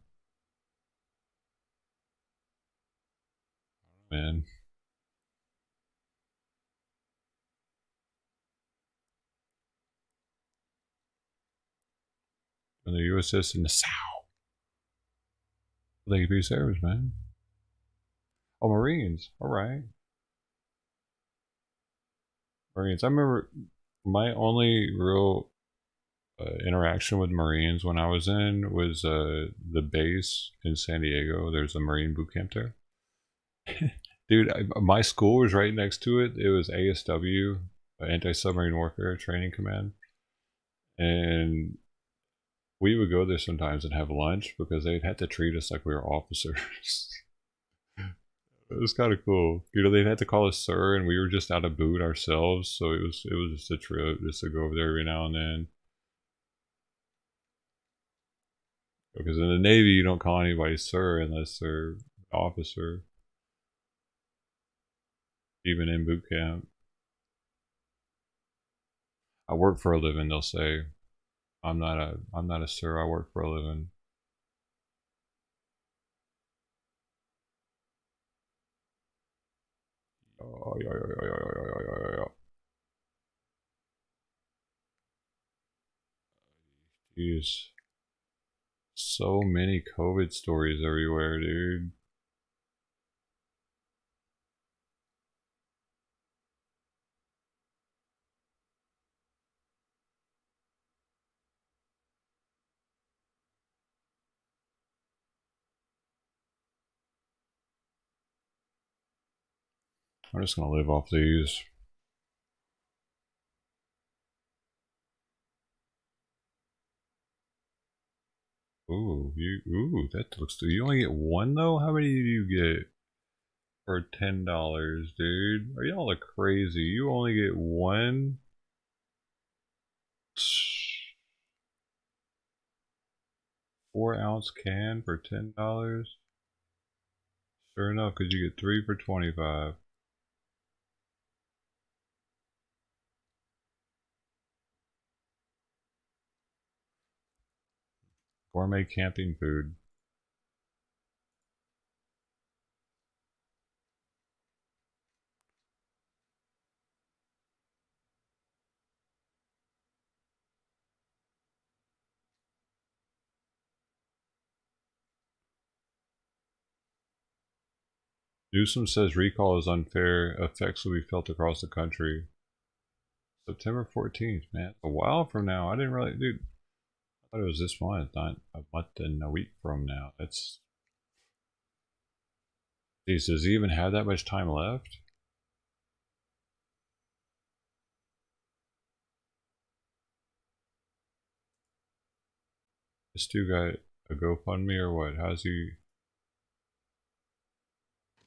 Speaker 1: Man. And the USS in the South. Thank you for your service, man. Oh, Marines. Alright. Marines. I remember my only real interaction with Marines when I was in was the base in San Diego. There's a Marine boot camp there. Dude, my school was right next to it. It was ASW, Anti-Submarine Warfare Training Command. And we would go there sometimes and have lunch because they'd have to treat us like we were officers. It was kind of cool. You know, they'd have to call us sir, and we were just out of boot ourselves, so it was just a trip just to go over there every now and then. Because in the Navy, you don't call anybody sir unless they're an officer, even in boot camp. I work for a living, they'll say. I'm not a sir, I work for a living. Oh, yeah. Jeez. So many COVID stories everywhere, dude. I'm just gonna live off these. Ooh, that looks good. You only get one though? How many do you get for $10, dude? Are y'all crazy? You only get one? 4-ounce can for $10? Sure enough, because you get 3 for 25. Gourmet camping food. Newsom says recall is unfair. Effects will be felt across the country. September 14th, man. A while from now. I didn't really, dude. I thought it was this month, not a month and a week from now. That's. Geez, does he even have that much time left? This dude got a GoFundMe or what? How's he?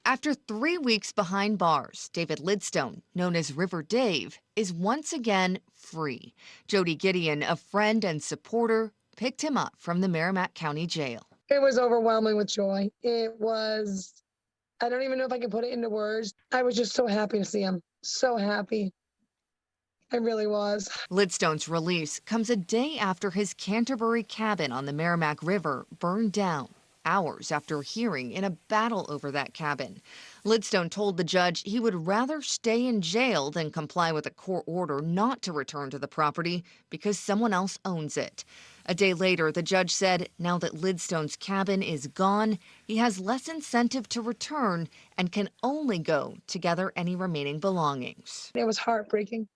Speaker 17: After 3 weeks behind bars, David Lidstone, known as River Dave, is once again free. Jody Gideon, a friend and supporter, picked him up from the Merrimack County Jail.
Speaker 18: It was overwhelming with joy. It was, I don't even know if I can put it into words. I was just so happy to see him. So happy. I really was.
Speaker 17: Lidstone's release comes a day after his Canterbury cabin on the Merrimack River burned down, hours after hearing in a battle over that cabin. Lidstone told the judge he would rather stay in jail than comply with a court order not to return to the property because someone else owns it. A day later, the judge said now that Lidstone's cabin is gone, he has less incentive to return and can only go to gather any remaining belongings.
Speaker 18: It was heartbreaking.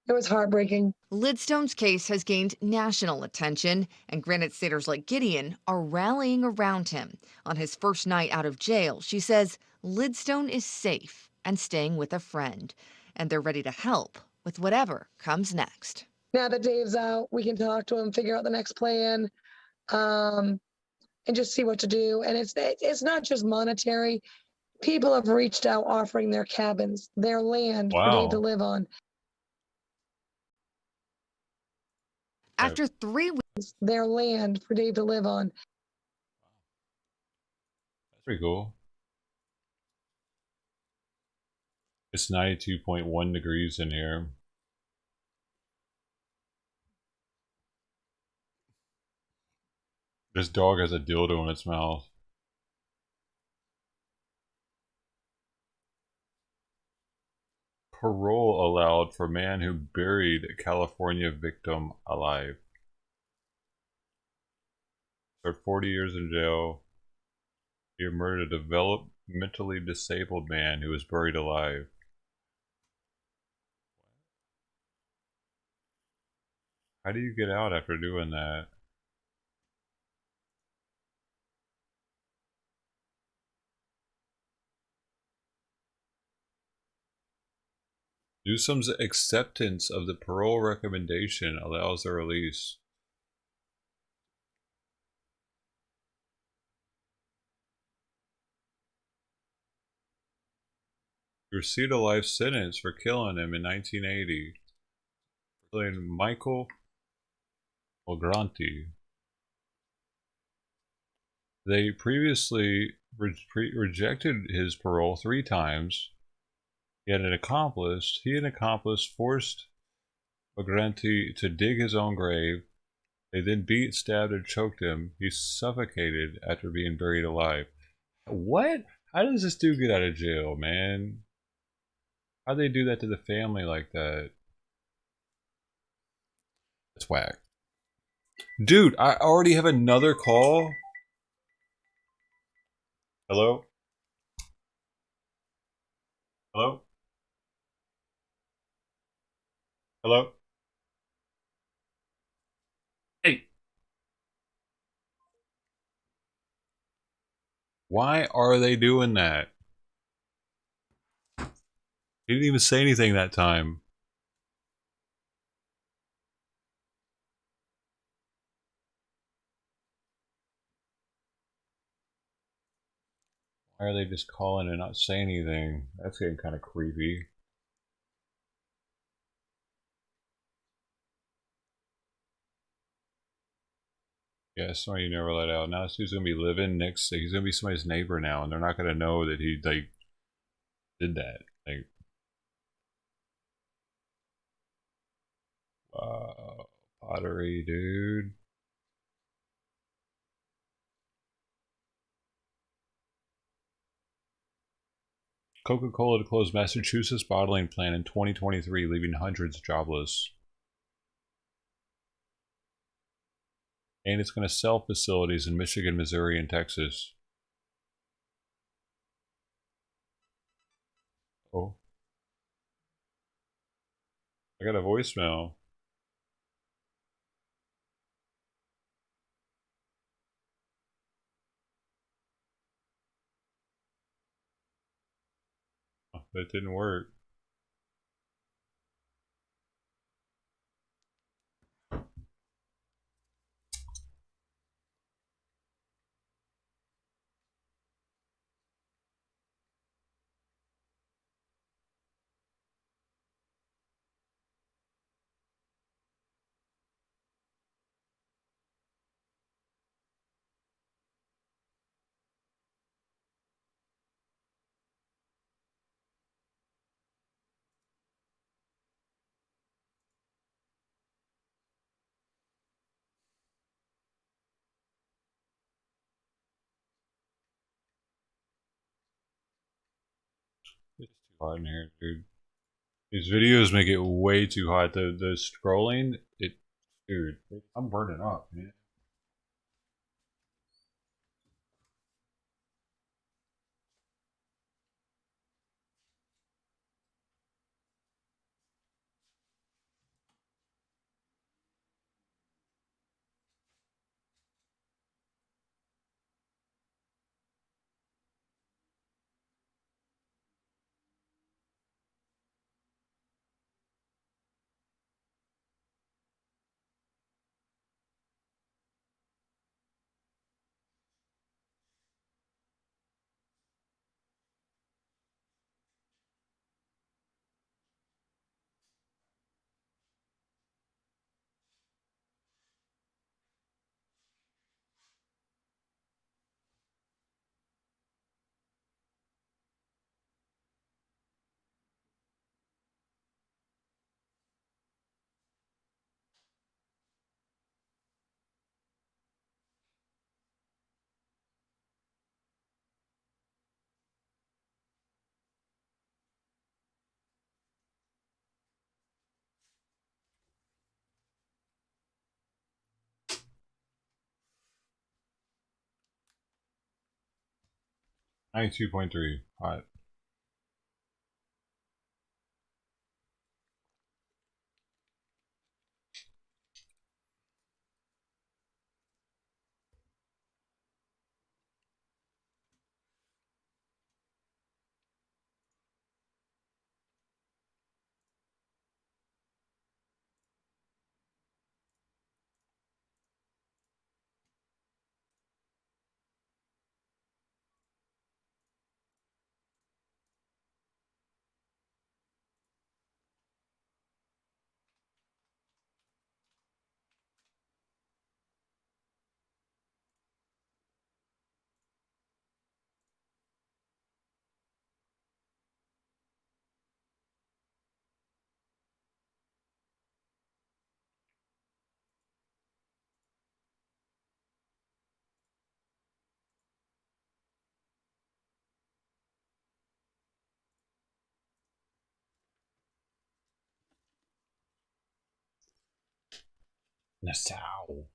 Speaker 18: It was heartbreaking.
Speaker 17: Lidstone's case has gained national attention, and Granite Staters like Gideon are rallying around him. On his first night out of jail, she says Lidstone is safe and staying with a friend, and they're ready to help with whatever comes next.
Speaker 18: Now that Dave's out, we can talk to him, figure out the next plan, and just see what to do. And it's not just monetary. People have reached out offering their cabins, their land for Dave to live on.
Speaker 17: After 3 weeks,
Speaker 18: their land for Dave to live on.
Speaker 1: That's pretty cool. It's 92.1 degrees in here. This dog has a dildo in its mouth. Parole allowed for man who buried California victim alive. Served 40 years in jail. He murdered a developmentally disabled man who was buried alive. How do you get out after doing that? Newsom's acceptance of the parole recommendation allows their release. He received a life sentence for killing him in 1980. Michael Ogranti. They previously rejected his parole 3 times. He and an accomplice forced Magrenti to dig his own grave. They then beat, stabbed, and choked him. He suffocated after being buried alive. What? How does this dude get out of jail, man? How'd they do that to the family like that? That's whack. Dude, I already have another call. Hello? Hello? Hello? Hey. Why are they doing that? He didn't even say anything that time. Why are they just calling and not saying anything? That's getting kind of creepy. Yeah, somebody you never let out. Now this dude's gonna be living next. He's gonna be somebody's neighbor now, and they're not gonna know that he like did that. Like, wow, pottery, dude. Coca-Cola to close Massachusetts bottling plant in 2023, leaving hundreds jobless. And it's going to sell facilities in Michigan, Missouri, and Texas. Oh. I got a voicemail. Oh, that didn't work. It's too hot in here, dude. These videos make it way too hot. The scrolling, dude, I'm burning up, man. Ninety-two point three hot. Nassau.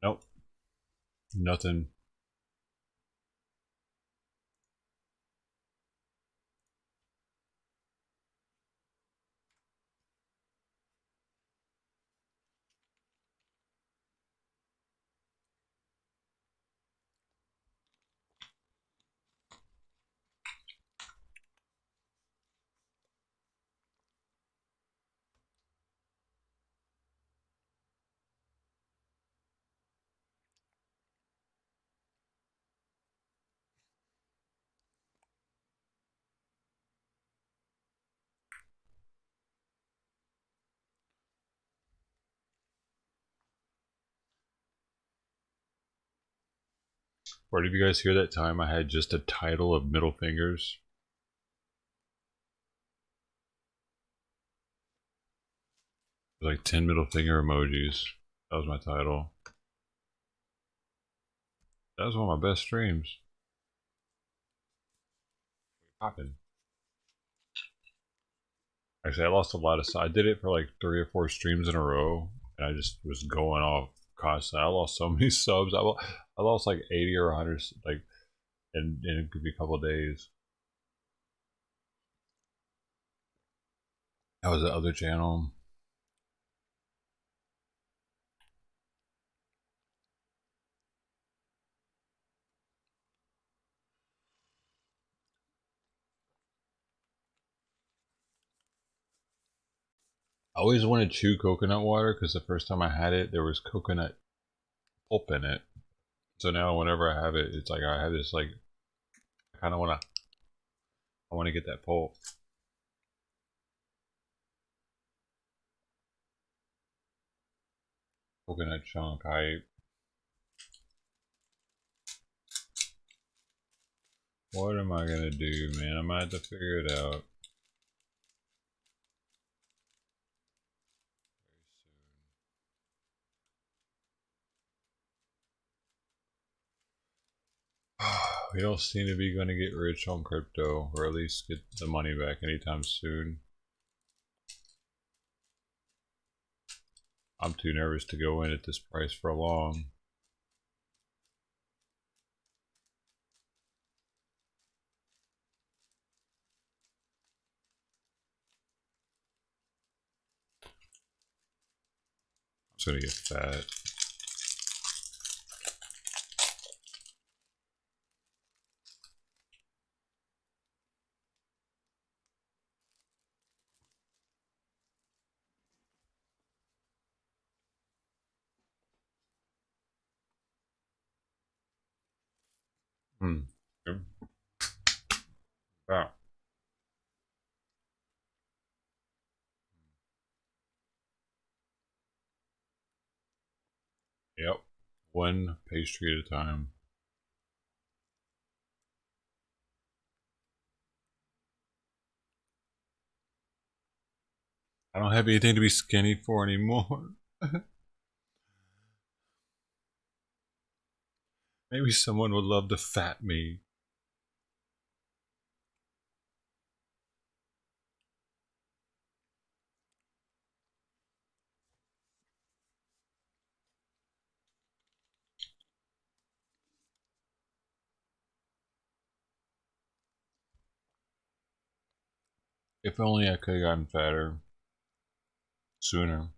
Speaker 1: Nope. Nothing. Where did you guys hear that time I had just a title of middle fingers? Like 10 middle finger emojis. That was my title. That was one of my best streams. Poppin'. Actually, I lost a lot of. I did it for like 3 or 4 streams in a row, and I just was going off constantly. I lost so many subs. I lost like 80 or 100, like, and it could be a couple of days. That was the other channel. I always wanted to chew coconut water because the first time I had it, there was coconut pulp in it. So now whenever I have it, it's like I have this like, I kind of want to, I want to get that pulp. Coconut chunk hype. What am I gonna do, man? I might have to figure it out. We don't seem to be going to get rich on crypto, or at least get the money back anytime soon. I'm too nervous to go in at this price for long. I'm just gonna get fat. Good. Wow. Yep. One pastry at a time. I don't have anything to be skinny for anymore. Maybe someone would love to fat me. If only I could have gotten fatter sooner.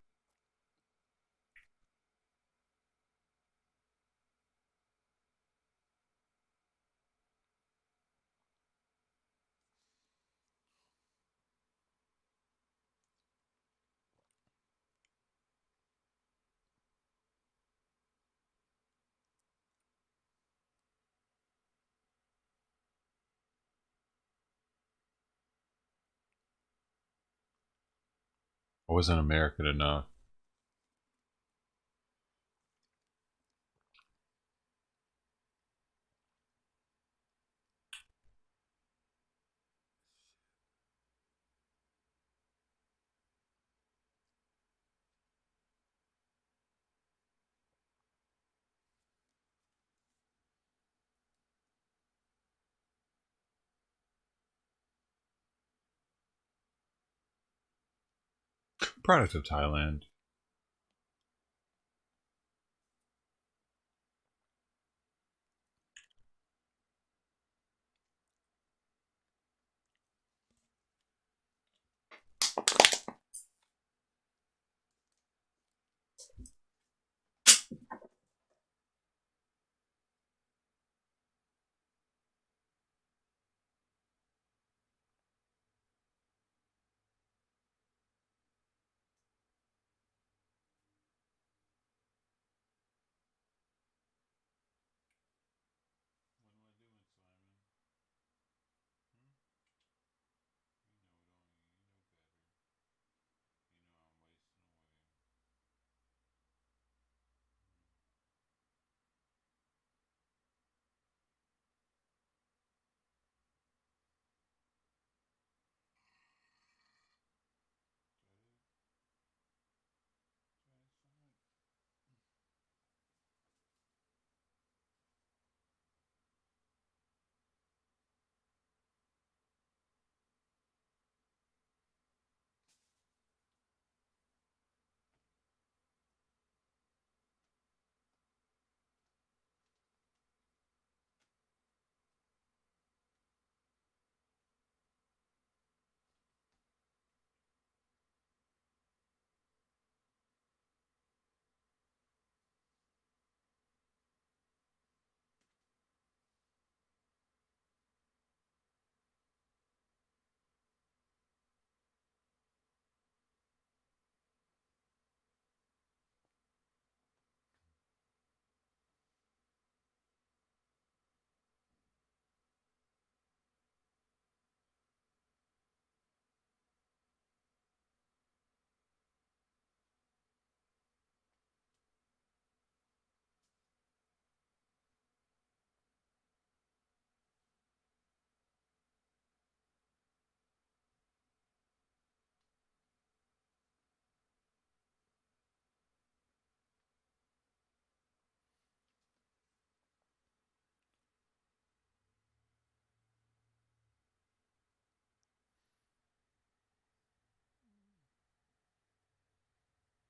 Speaker 1: I wasn't American enough. Product of Thailand.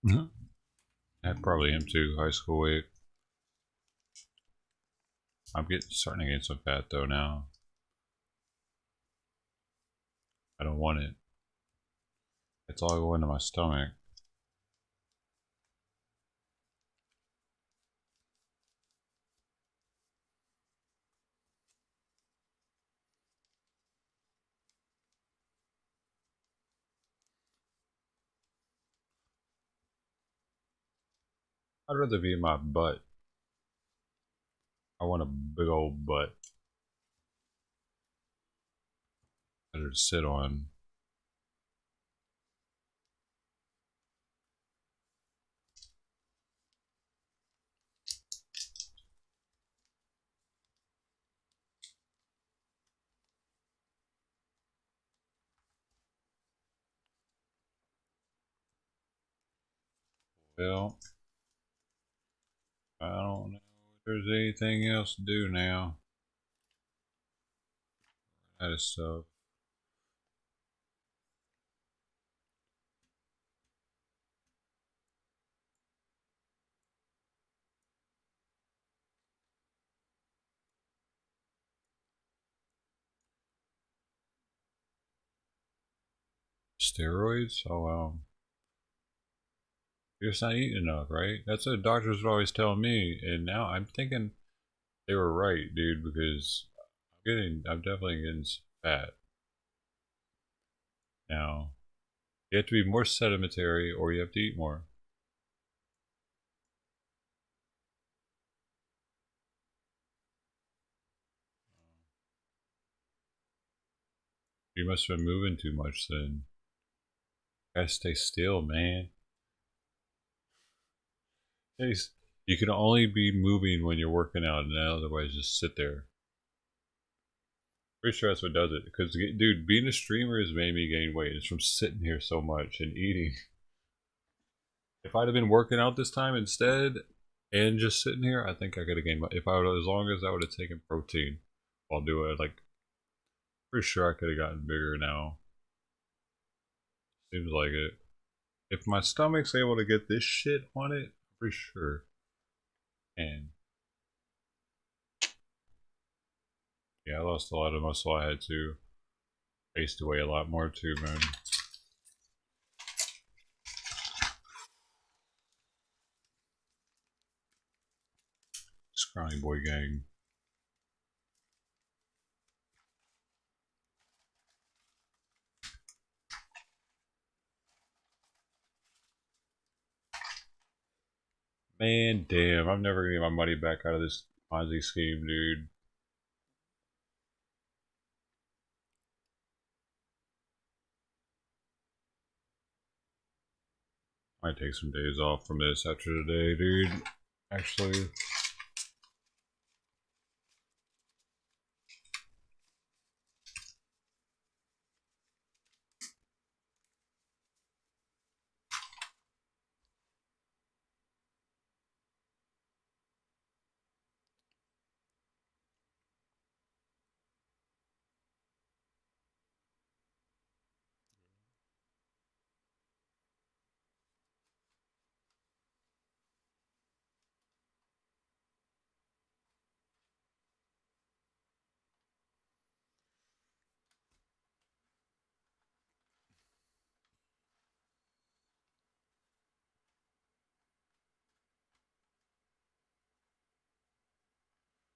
Speaker 1: I probably am too. High school weight. I'm starting to gain some fat though now. I don't want it. It's all going to my stomach. I'd rather be in my butt. I want a big old butt. Better to sit on. Well, I don't know if there's anything else to do now. That is stuff. Steroids? Oh wow. You're just not eating enough, right? That's what doctors would always tell me, and now I'm thinking they were right, dude, because I'm definitely getting fat. Now, you have to be more sedimentary or you have to eat more. You must have been moving too much then. Gotta stay still, man. You can only be moving when you're working out, and otherwise just sit there. Pretty sure that's what does it. Because, dude, being a streamer has made me gain weight. It's from sitting here so much and eating. If I'd have been working out this time instead, and just sitting here, I think I could have gained weight. If I would, as long as I would have taken protein while doing it, like, pretty sure I could have gotten bigger now. Seems like it. If my stomach's able to get this shit on it, I'm pretty sure. And yeah, I lost a lot of muscle. I had to. I used to weigh a lot more too, man. Scrawny boy gang. Man, damn, I'm never gonna get my money back out of this Ponzi scheme, dude. Might take some days off from this after today, dude. Actually.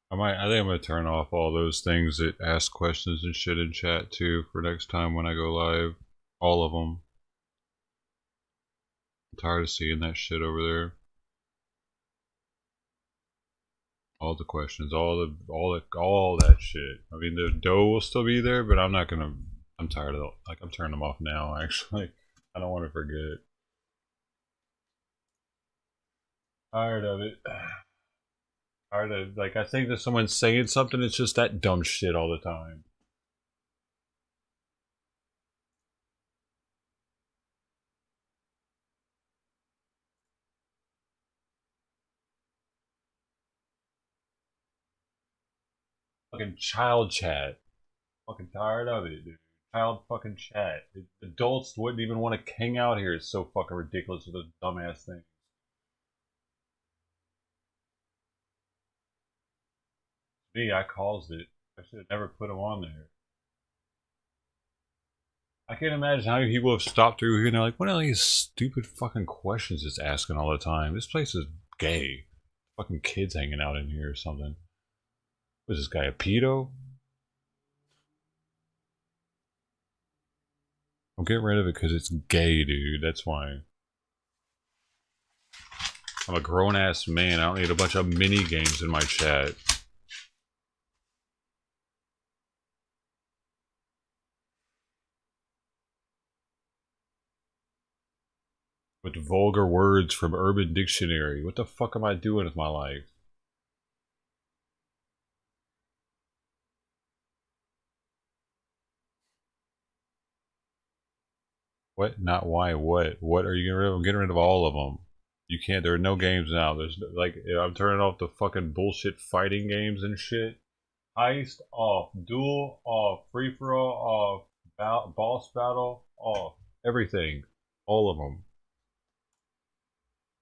Speaker 1: I think I'm gonna turn off all those things that ask questions and shit in chat too for next time when I go live. All of them. I'm tired of seeing that shit over there. All the questions, all that shit. I mean, the dough will still be there, but I'm not gonna. I'm tired of like I'm turning them off now. Actually, I don't want to forget. Tired of it. Tired of like I think that someone's saying something. It's just that dumb shit all the time. Fucking child chat. Fucking tired of it, dude. Child fucking chat. Adults wouldn't even want to hang out here. It's so fucking ridiculous with those dumbass things. Me, I caused it. I should have never put them on there. I can't imagine how many people have stopped through here and they're like, what are these stupid fucking questions it's asking all the time? This place is gay. Fucking kids hanging out in here or something. Was this guy a pedo? I'm getting rid of it because it's gay, dude. That's why. I'm a grown-ass man. I don't need a bunch of mini games in my chat. With vulgar words from Urban Dictionary. What the fuck am I doing with my life? What? Not why, what? What are you getting rid of? I'm getting rid of all of them. You can't, there are no games now. There's, like, I'm turning off the fucking bullshit fighting games and shit. Heist off. Duel off. Free-for-all off. Boss battle off. Everything. All of them.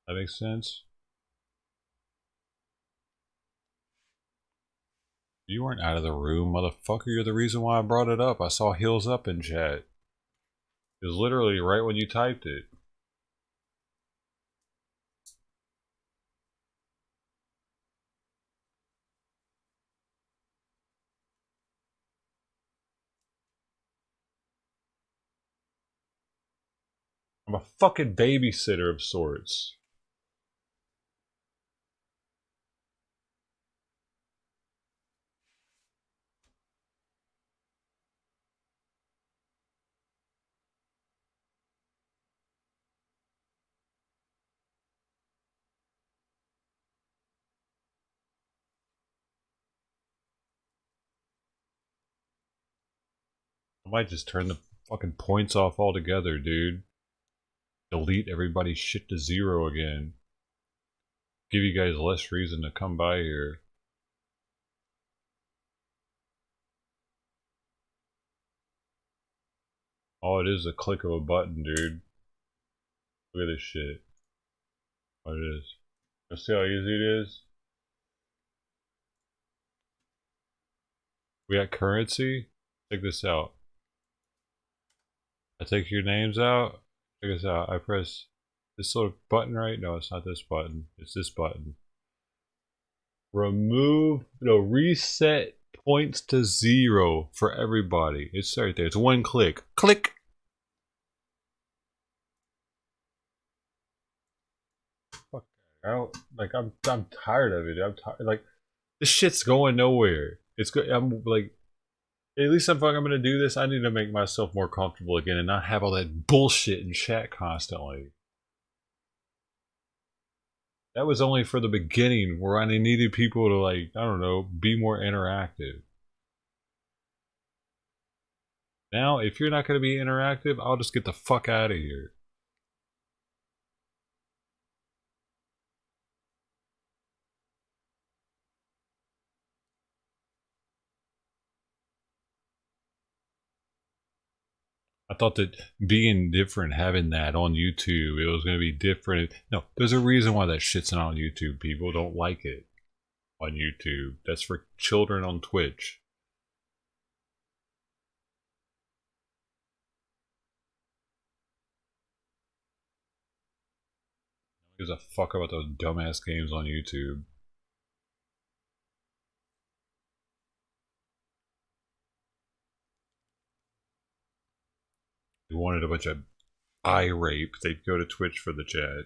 Speaker 1: That makes sense? You weren't out of the room, motherfucker. You're the reason why I brought it up. I saw heels up in chat. It was literally right when you typed it. I'm a fucking babysitter of sorts. I might just turn the fucking points off altogether, dude. Delete everybody's shit to 0 again. Give you guys less reason to come by here. All it is a click of a button, dude. Look at this shit. What it is. You see how easy it is? We got currency. Check this out. I take your names out. Check this out. I press this little button, right? No, it's not this button. It's this button. Reset points to 0 for everybody. It's right there. It's one click. Click. Fuck. I'm tired of it. I'm tired. Like, this shit's going nowhere. It's good. I'm like, at least if I'm gonna do this, I need to make myself more comfortable again and not have all that bullshit in chat constantly. That was only for the beginning where I needed people to, like, I don't know, be more interactive. Now, if you're not gonna be interactive, I'll just get the fuck out of here. I thought that being different, having that on YouTube, it was going to be different. No, there's a reason why that shit's not on YouTube. People don't like it on YouTube. That's for children on Twitch. Who gives a fuck about those dumbass games on YouTube? If you wanted a bunch of eye rape, they'd go to Twitch for the chat.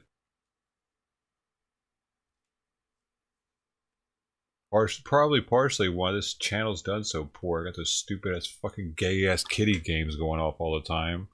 Speaker 1: Probably partially why this channel's done so poor. I got those stupid ass fucking gay ass kitty games going off all the time.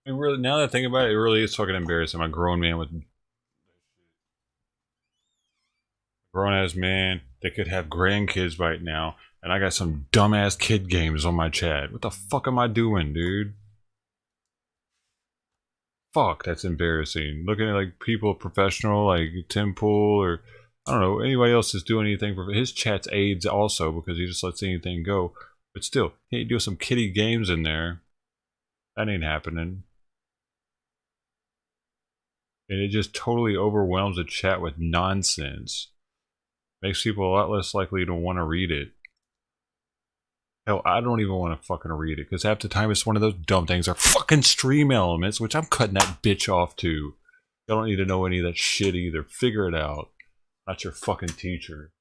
Speaker 1: It really, now that I think about it, it really is fucking embarrassing. I'm a grown man with grown ass man that could have grandkids right now, and I got some dumbass kid games on my chat. What the fuck am I doing, dude? Fuck, that's embarrassing. Looking at like people professional like Tim Pool or I don't know anybody else that's doing anything for his chat's AIDS also because he just lets anything go. But still, he ain't doing some kiddie games in there. That ain't happening. And it just totally overwhelms the chat with nonsense. Makes people a lot less likely to want to read it. Hell, I don't even want to fucking read it because half the time it's one of those dumb things are fucking stream elements, which I'm cutting that bitch off too. I don't need to know any of that shit either. Figure it out. Not your fucking teacher.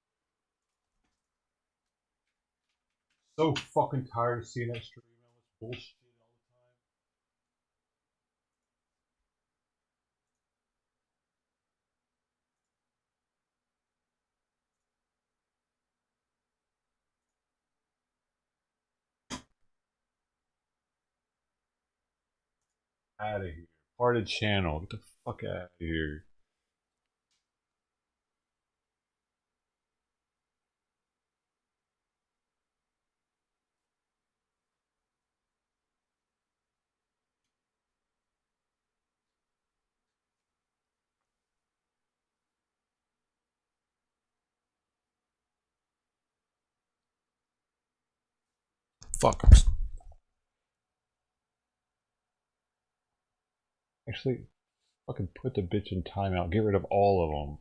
Speaker 1: So fucking tired of seeing that stream elements bullshit. Out of here. Parted channel. Get the fuck out of here. Fuck. Actually, fucking put the bitch in timeout. Get rid of all of them.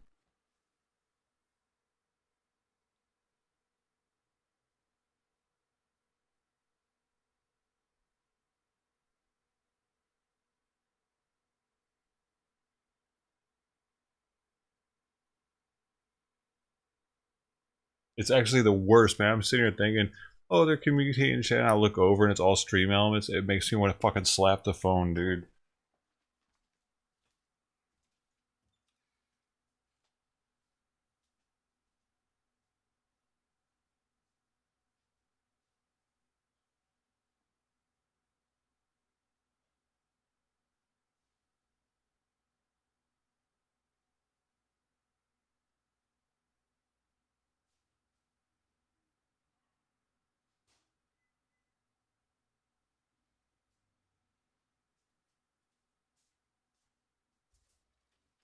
Speaker 1: It's actually the worst, man. I'm sitting here thinking, oh, they're communicating shit, and I look over and it's all stream elements. It makes me want to fucking slap the phone, dude.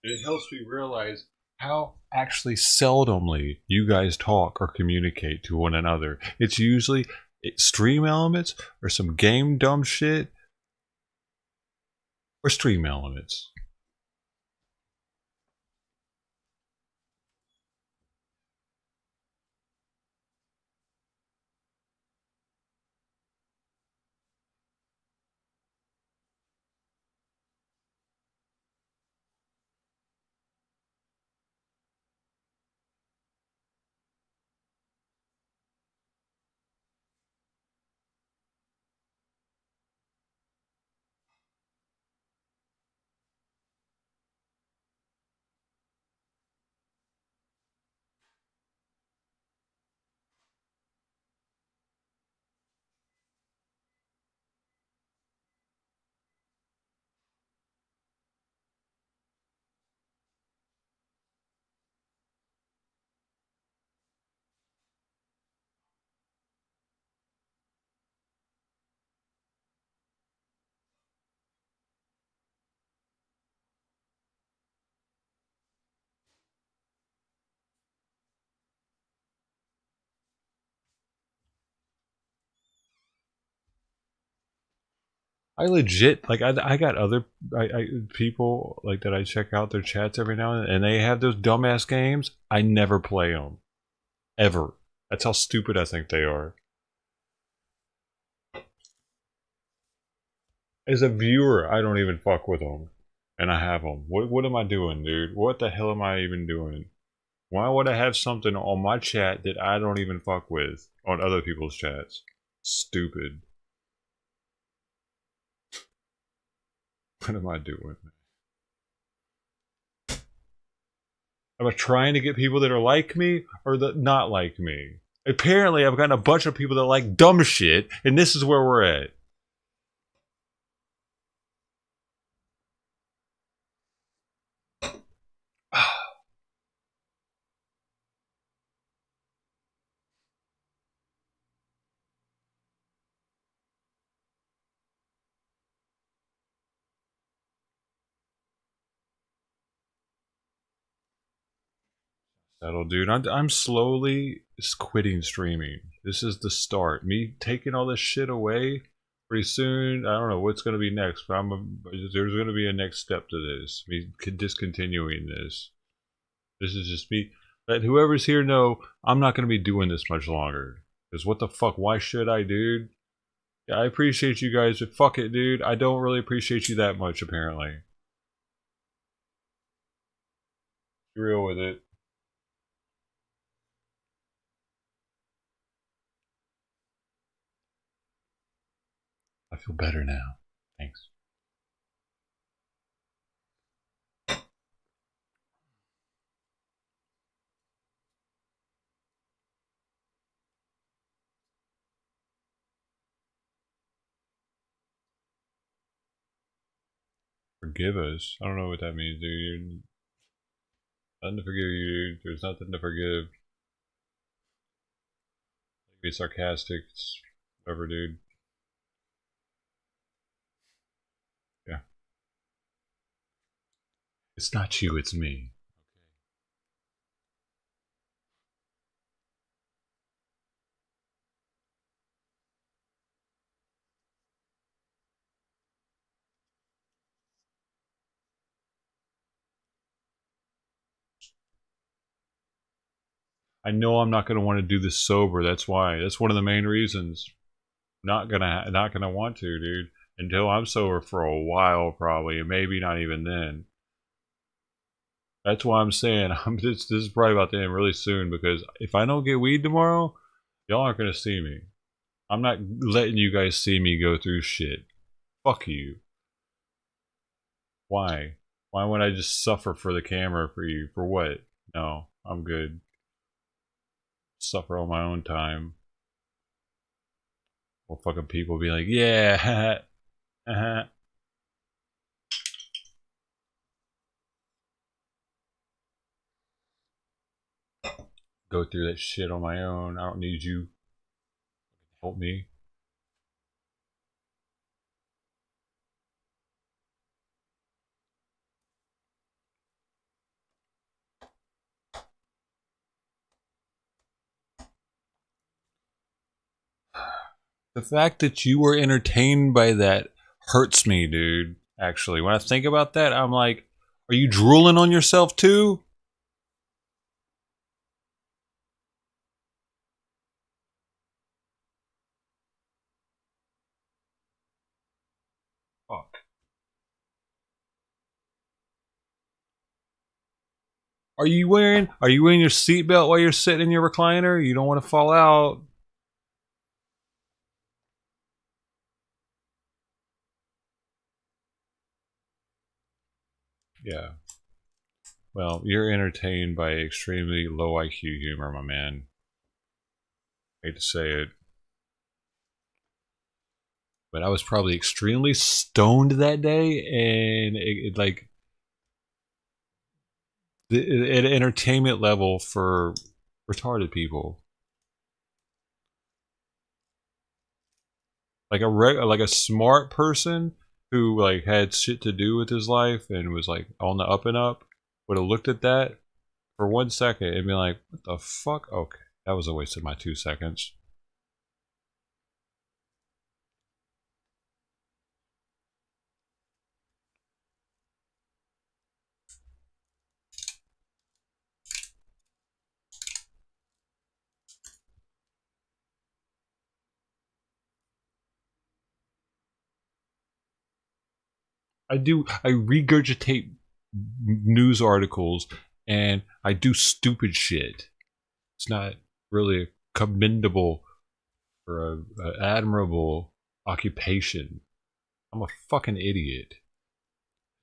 Speaker 1: It helps me realize how actually seldomly you guys talk or communicate to one another. It's usually stream elements or some game dumb shit or stream elements. I legit like I got other people like that I check out their chats every now and then, and they have those dumbass games. I never play them ever. That's how stupid I think they are. As a viewer, I don't even fuck with them, and I have them. What am I doing, dude? What the hell am I even doing? Why would I have something on my chat that I don't even fuck with on other people's chats? Stupid. What am I doing? Am I trying to get people that are like me or that not like me? Apparently, I've gotten a bunch of people that like dumb shit, and this is where we're at. Settle, dude. I'm slowly quitting streaming. This is the start. Me taking all this shit away. Pretty soon, I don't know what's going to be next, but there's going to be a next step to this. Me discontinuing this. This is just me. Let whoever's here know I'm not going to be doing this much longer. Because what the fuck? Why should I, dude? Yeah, I appreciate you guys, but fuck it, dude. I don't really appreciate you that much, apparently. Be real with it. I feel better now. Thanks. Forgive us. I don't know what that means, dude. Nothing to forgive you, dude. There's nothing to forgive. Be sarcastic. It's whatever, dude. Yeah. It's not you, it's me. I know I'm not going to want to do this sober. That's why. That's one of the main reasons. Not gonna want to, dude. Until I'm sober for a while, probably, and maybe not even then. That's why I'm saying this is probably about to end really soon, because if I don't get weed tomorrow, y'all aren't gonna see me. I'm not letting you guys see me go through shit. Fuck you. Why? Why would I just suffer for the camera for you? For what? No, I'm good. Suffer on my own time. Or fucking people be like, yeah, go through that shit on my own. I don't need you. Help me. The fact that you were entertained by that hurts me, dude. Actually, when I think about that, I'm like, are you drooling on yourself too? Fuck. Are you wearing your seatbelt while you're sitting in your recliner? You don't want to fall out. Yeah. Well, you're entertained by extremely low IQ humor, my man. Hate to say it. But I was probably extremely stoned that day, and it like at entertainment level for retarded people. Like a smart person who like had shit to do with his life and was like on the up and up would have looked at that for 1 second and be like, what the fuck? Okay, that was a waste of my 2 seconds. I regurgitate news articles and I do stupid shit. It's not really commendable or a admirable occupation. I'm a fucking idiot.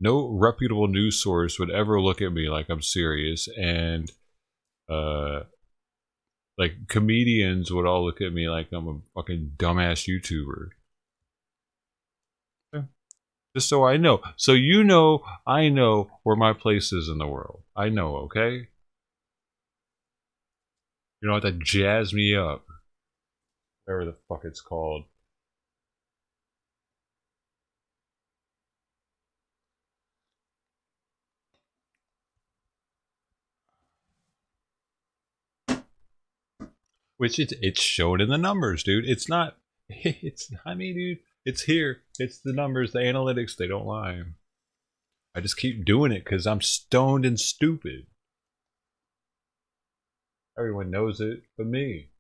Speaker 1: No reputable news source would ever look at me like I'm serious, and like comedians would all look at me like I'm a fucking dumbass YouTuber. Just so I know. So you know, I know where my place is in the world. I know, okay? You don't have to jazz me up. Whatever the fuck it's called. Which it's shown in the numbers, dude. It's not, I mean, dude, it's here. It's the numbers, the analytics, they don't lie. I just keep doing it because I'm stoned and stupid. Everyone knows it but me.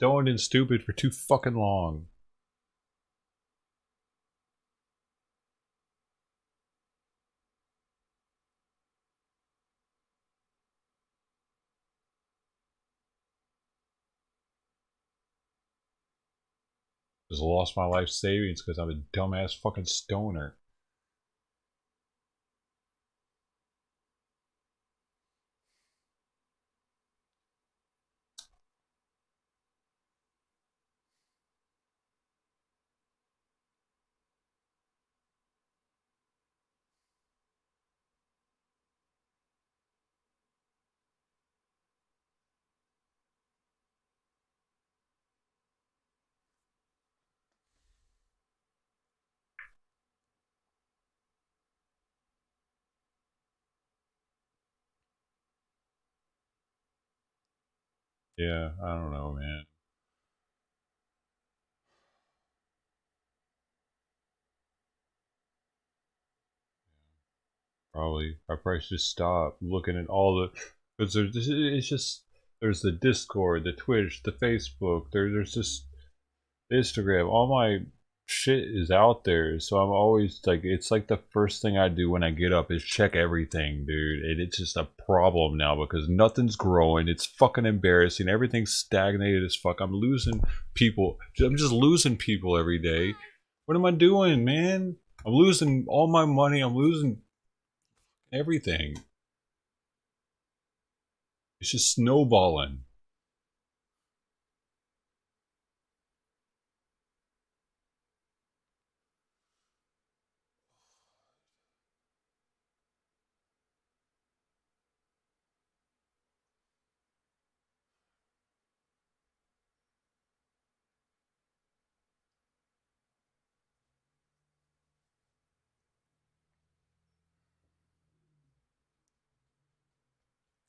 Speaker 1: stoned and stupid for too fucking long. Just lost my life savings because I'm a dumbass fucking stoner. Yeah, I don't know, man. I probably should stop looking at all the, because it's just, there's the Discord, the Twitch, the Facebook, there's just Instagram, all my shit is out there, so I'm always like, it's like the first thing I do when I get up is check everything, dude, and it's just a problem now because nothing's growing. It's fucking embarrassing. Everything's stagnated as fuck. I'm losing people. I'm just losing people every day. What am I doing, man? I'm losing all my money. I'm losing everything. It's just snowballing.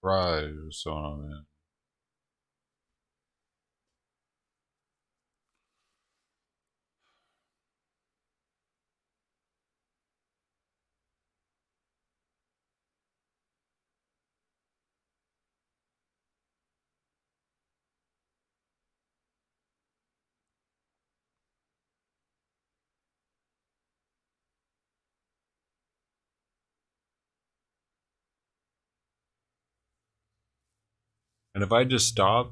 Speaker 1: Right, what's going on, man? And if I just stop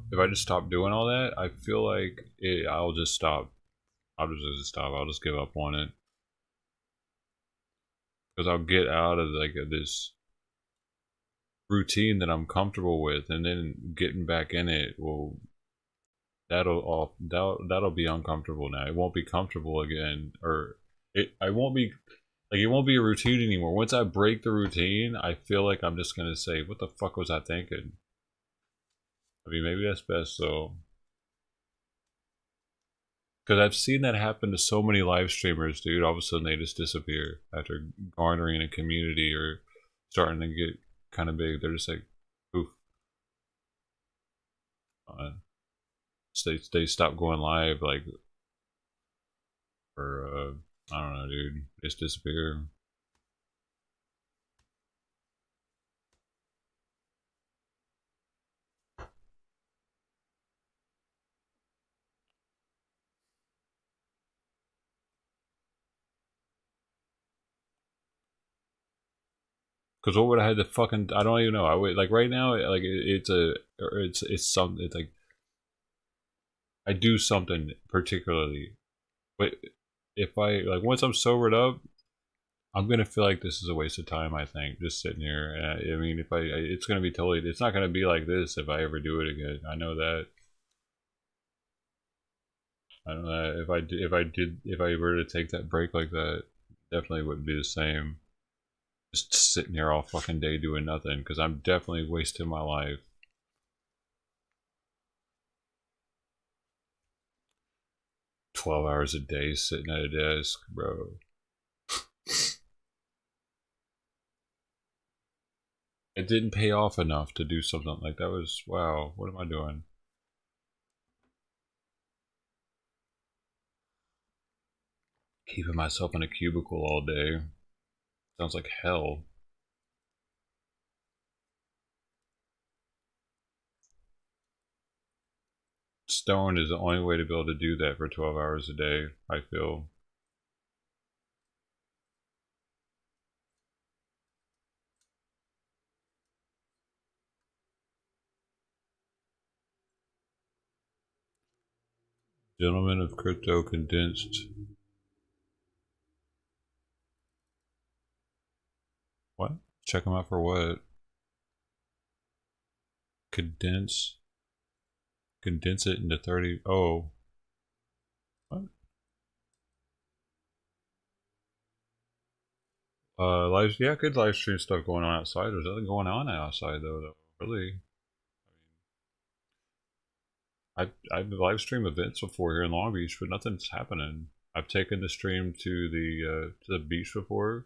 Speaker 1: doing all that, I feel like I'll just stop. I'll just stop. I'll just give up on it. Because I'll get out of like this routine that I'm comfortable with, and then getting back in it will, that'll be uncomfortable now. It won't be comfortable again, or I won't be like, it won't be a routine anymore. Once I break the routine, I feel like I'm just gonna say, what the fuck was I thinking? I mean, maybe that's best, so. Because I've seen that happen to so many live streamers, dude. All of a sudden they just disappear after garnering a community or starting to get kind of big. They're just like, poof. They stop going live, like, or I don't know, dude. They just disappear. Because what would I have to fucking? I don't even know. I would like right now. Like it's something. It's like I do something particularly, but if I like once I'm sobered up, I'm gonna feel like this is a waste of time. I think just sitting here. I mean, if it's gonna be totally. It's not gonna be like this if I ever do it again. I know that. I know that if I were to take that break like that, definitely wouldn't be the same. Just sitting here all fucking day doing nothing, because I'm definitely wasting my life. $12 a day sitting at a desk, bro. It didn't pay off enough to do something like that. Was, wow, what am I doing? Keeping myself in a cubicle all day. Sounds like hell. stoned is the only way to be able to do that for 12 hours a day, I feel. Gentlemen of Crypto condensed. What? Check them out for what? Condense it into 30. Oh. What? Yeah, good live stream stuff going on outside. There's nothing going on outside though. Really. I've live streamed events before here in Long Beach, but nothing's happening. I've taken the stream to the beach before.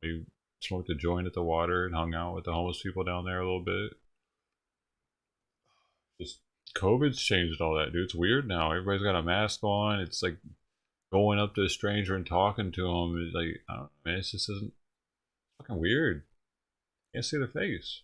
Speaker 1: We smoked a joint at the water and hung out with the homeless people down there a little bit. Just COVID's changed all that, dude. It's weird now. Everybody's got a mask on. It's like going up to a stranger and talking to them. It's like, I don't know, man. It just isn't fucking weird. Can't see their face.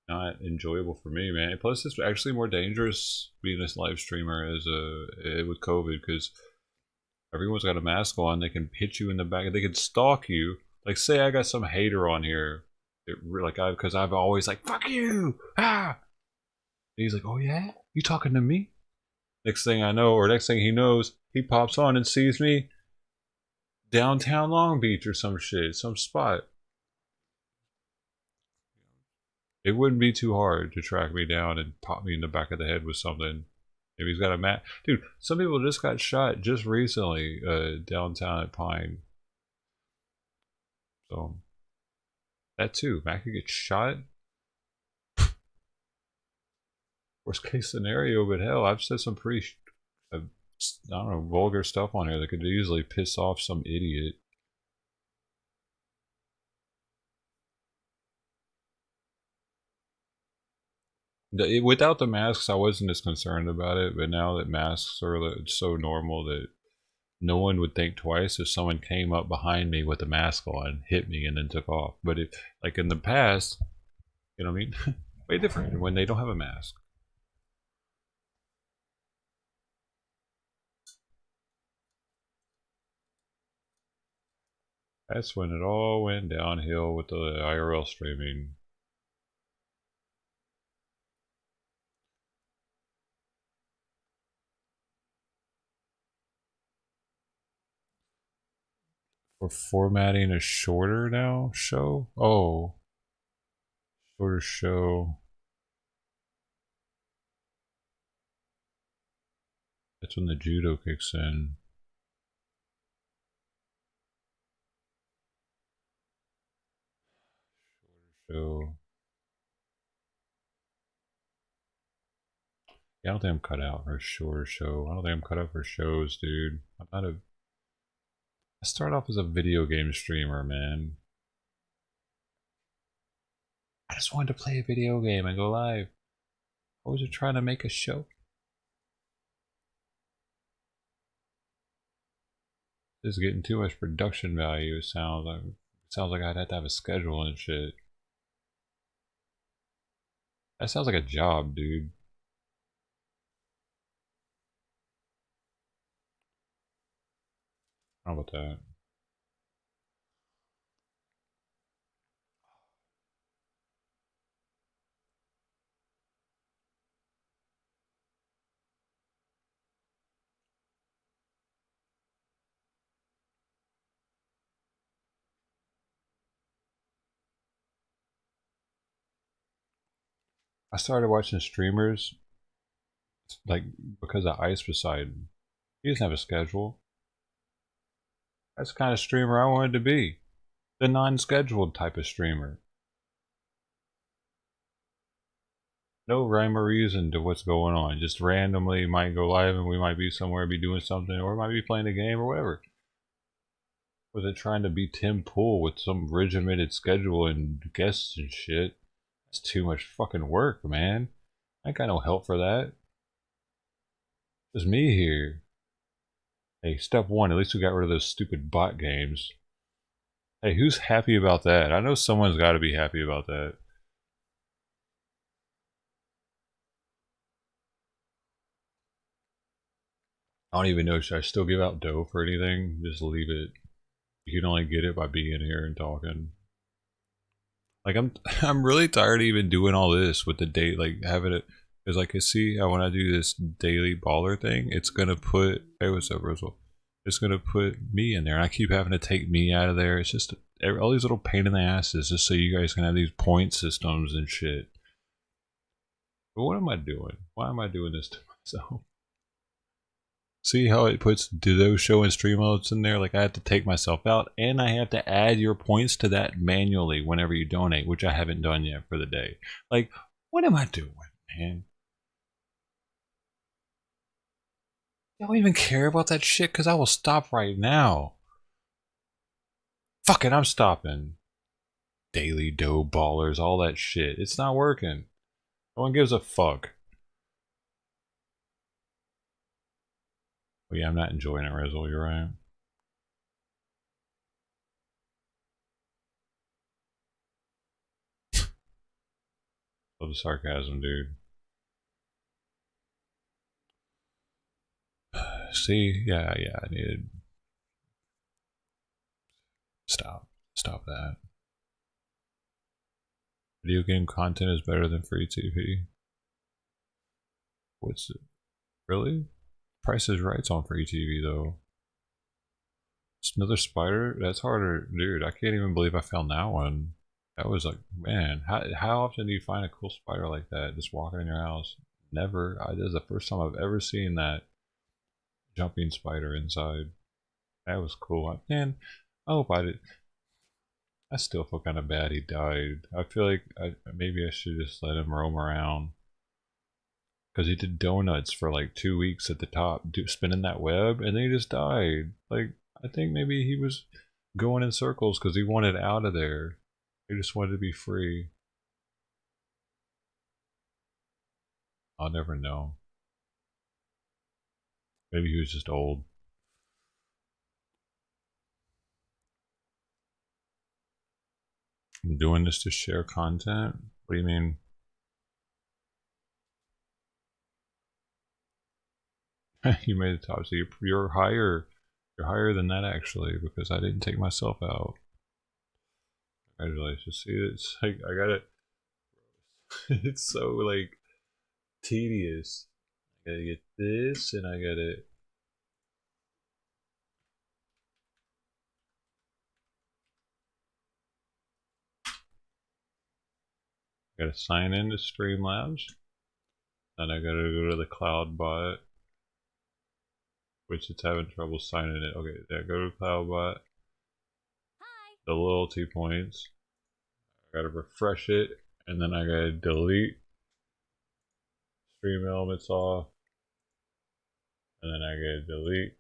Speaker 1: Not enjoyable for me, man. Plus, it's actually more dangerous being a live streamer with COVID, because everyone's got a mask on. They can hit you in the back. They can stalk you. Like, say I got some hater on here, because I've always like, fuck you, ah. And he's like, oh yeah, you talking to me? Next thing I know, or next thing he knows, he pops on and sees me downtown Long Beach or some shit, some spot. It wouldn't be too hard to track me down and pop me in the back of the head with something. If he's got a mat. Dude, some people just got shot just recently downtown at Pine. So, that too. Mac could get shot. Worst case scenario, but hell, I've said some pretty, I don't know, vulgar stuff on here that could easily piss off some idiot. Without the masks, I wasn't as concerned about it, but now that masks are so normal that no one would think twice if someone came up behind me with a mask on, hit me, and then took off. But if, like in the past, you know what I mean? Way different when they don't have a mask. That's when it all went downhill with the IRL streaming. We're formatting a shorter now show? Oh. Shorter show. That's when the judo kicks in. Shorter show. Yeah, I don't think I'm cut out for a shorter show. I don't think I'm cut out for shows, dude. I'm not a... I start off as a video game streamer, man. I just wanted to play a video game and go live. I wasn't trying to make a show. This is getting too much production value. It sounds like I'd have to have a schedule and shit. That sounds like a job, dude. How about that? I started watching streamers like because of Ice Poseidon. He doesn't have a schedule. That's the kind of streamer I wanted to be. The non-scheduled type of streamer. No rhyme or reason to what's going on. Just randomly might go live and we might be somewhere, be doing something, or we might be playing a game or whatever. Was it trying to be Tim Pool with some regimented schedule and guests and shit? That's too much fucking work, man. I ain't got no help for that. It's me here. Hey, step one, at least we got rid of those stupid bot games. Hey, who's happy about that? I know someone's got to be happy about that. I don't even know. Should I still give out dough for anything? Just leave it. You can only get it by being here and talking. Like I'm really tired of even doing all this with the date, like having it. Because like I see how when I do this daily baller thing, it's gonna put, hey, what's up, Roswell? It's gonna put me in there, and I keep having to take me out of there. It's just all these little pain in the asses, just so you guys can have these point systems and shit. But what am I doing? Why am I doing this to myself? See how it puts those show and stream modes in there? Like I have to take myself out, and I have to add your points to that manually whenever you donate, which I haven't done yet for the day. Like, what am I doing, man? I don't even care about that shit because I will stop right now. Fuck it, I'm stopping. Daily dough ballers, all that shit. It's not working. No one gives a fuck. Well, yeah, I'm not enjoying it, Rizzle, you're right. Love the sarcasm, dude. See, yeah, I needed. Stop that. Video game content is better than free TV. What's it? Really? Price is Right's on free TV though. It's another spider? That's harder, dude. I can't even believe I found that one. That was like, man, how often do you find a cool spider like that just walking in your house? Never. This is the first time I've ever seen that jumping spider inside. That was cool. Man, I hope I did. I still feel kind of bad he died. I feel like maybe I should just let him roam around. Because he did donuts for like 2 weeks at the top, spinning that web, and then he just died. Like, I think maybe he was going in circles because he wanted out of there. He just wanted to be free. I'll never know. Maybe he was just old. I'm doing this to share content? What do you mean? You made the top, so you're higher. You're higher than that actually, because I didn't take myself out. Congratulations. See, it's like I got it. It's so like tedious. I gotta get this, and I gotta. Gotta sign into Streamlabs. Then I gotta go to the cloud bot, which it's having trouble signing it. Okay, yeah, go to cloud bot. The loyalty points. I gotta refresh it, and then I gotta delete stream elements off, and then I gotta delete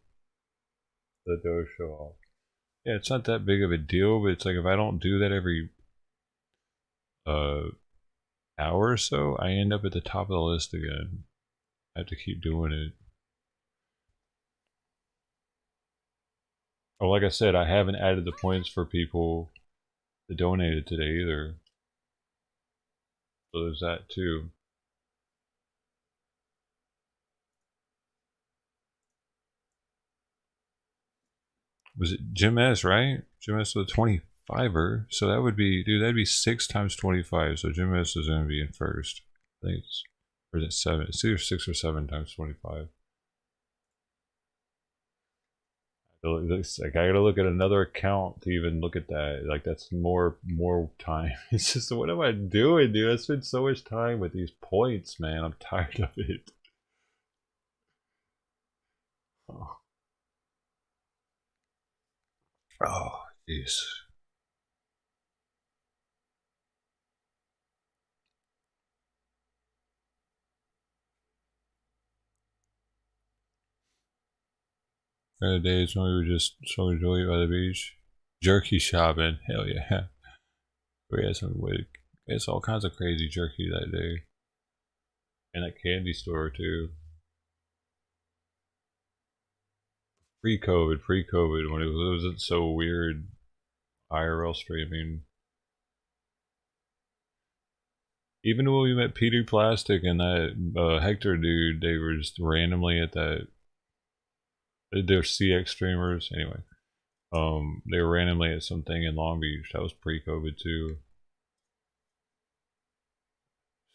Speaker 1: the Doge show off. Yeah, it's not that big of a deal, but it's like if I don't do that every hour or so, I end up at the top of the list again. I have to keep doing it. Oh, like I said, I haven't added the points for people that donated today either. So there's that too. Was it Jim S, right? Jim S with a 25er. So that would be, dude, that'd be 6 times 25. So Jim S is going to be in first. I think it's, or is it 7? It's either 6 or 7 times 25. Like I gotta look at another account to even look at that. Like that's more time. It's just, what am I doing, dude? I spend so much time with these points, man. I'm tired of it. Oh, jeez. Other days when we were just so enjoying by the beach. Jerky shopping, hell yeah. We had it's all kinds of crazy jerky that day. And that candy store too. Pre-COVID, when it wasn't so weird IRL streaming. Even when we met Peter Plastic and that Hector dude, they were just randomly at that. They're CX streamers anyway. They were randomly at something in Long Beach. That was pre-COVID too.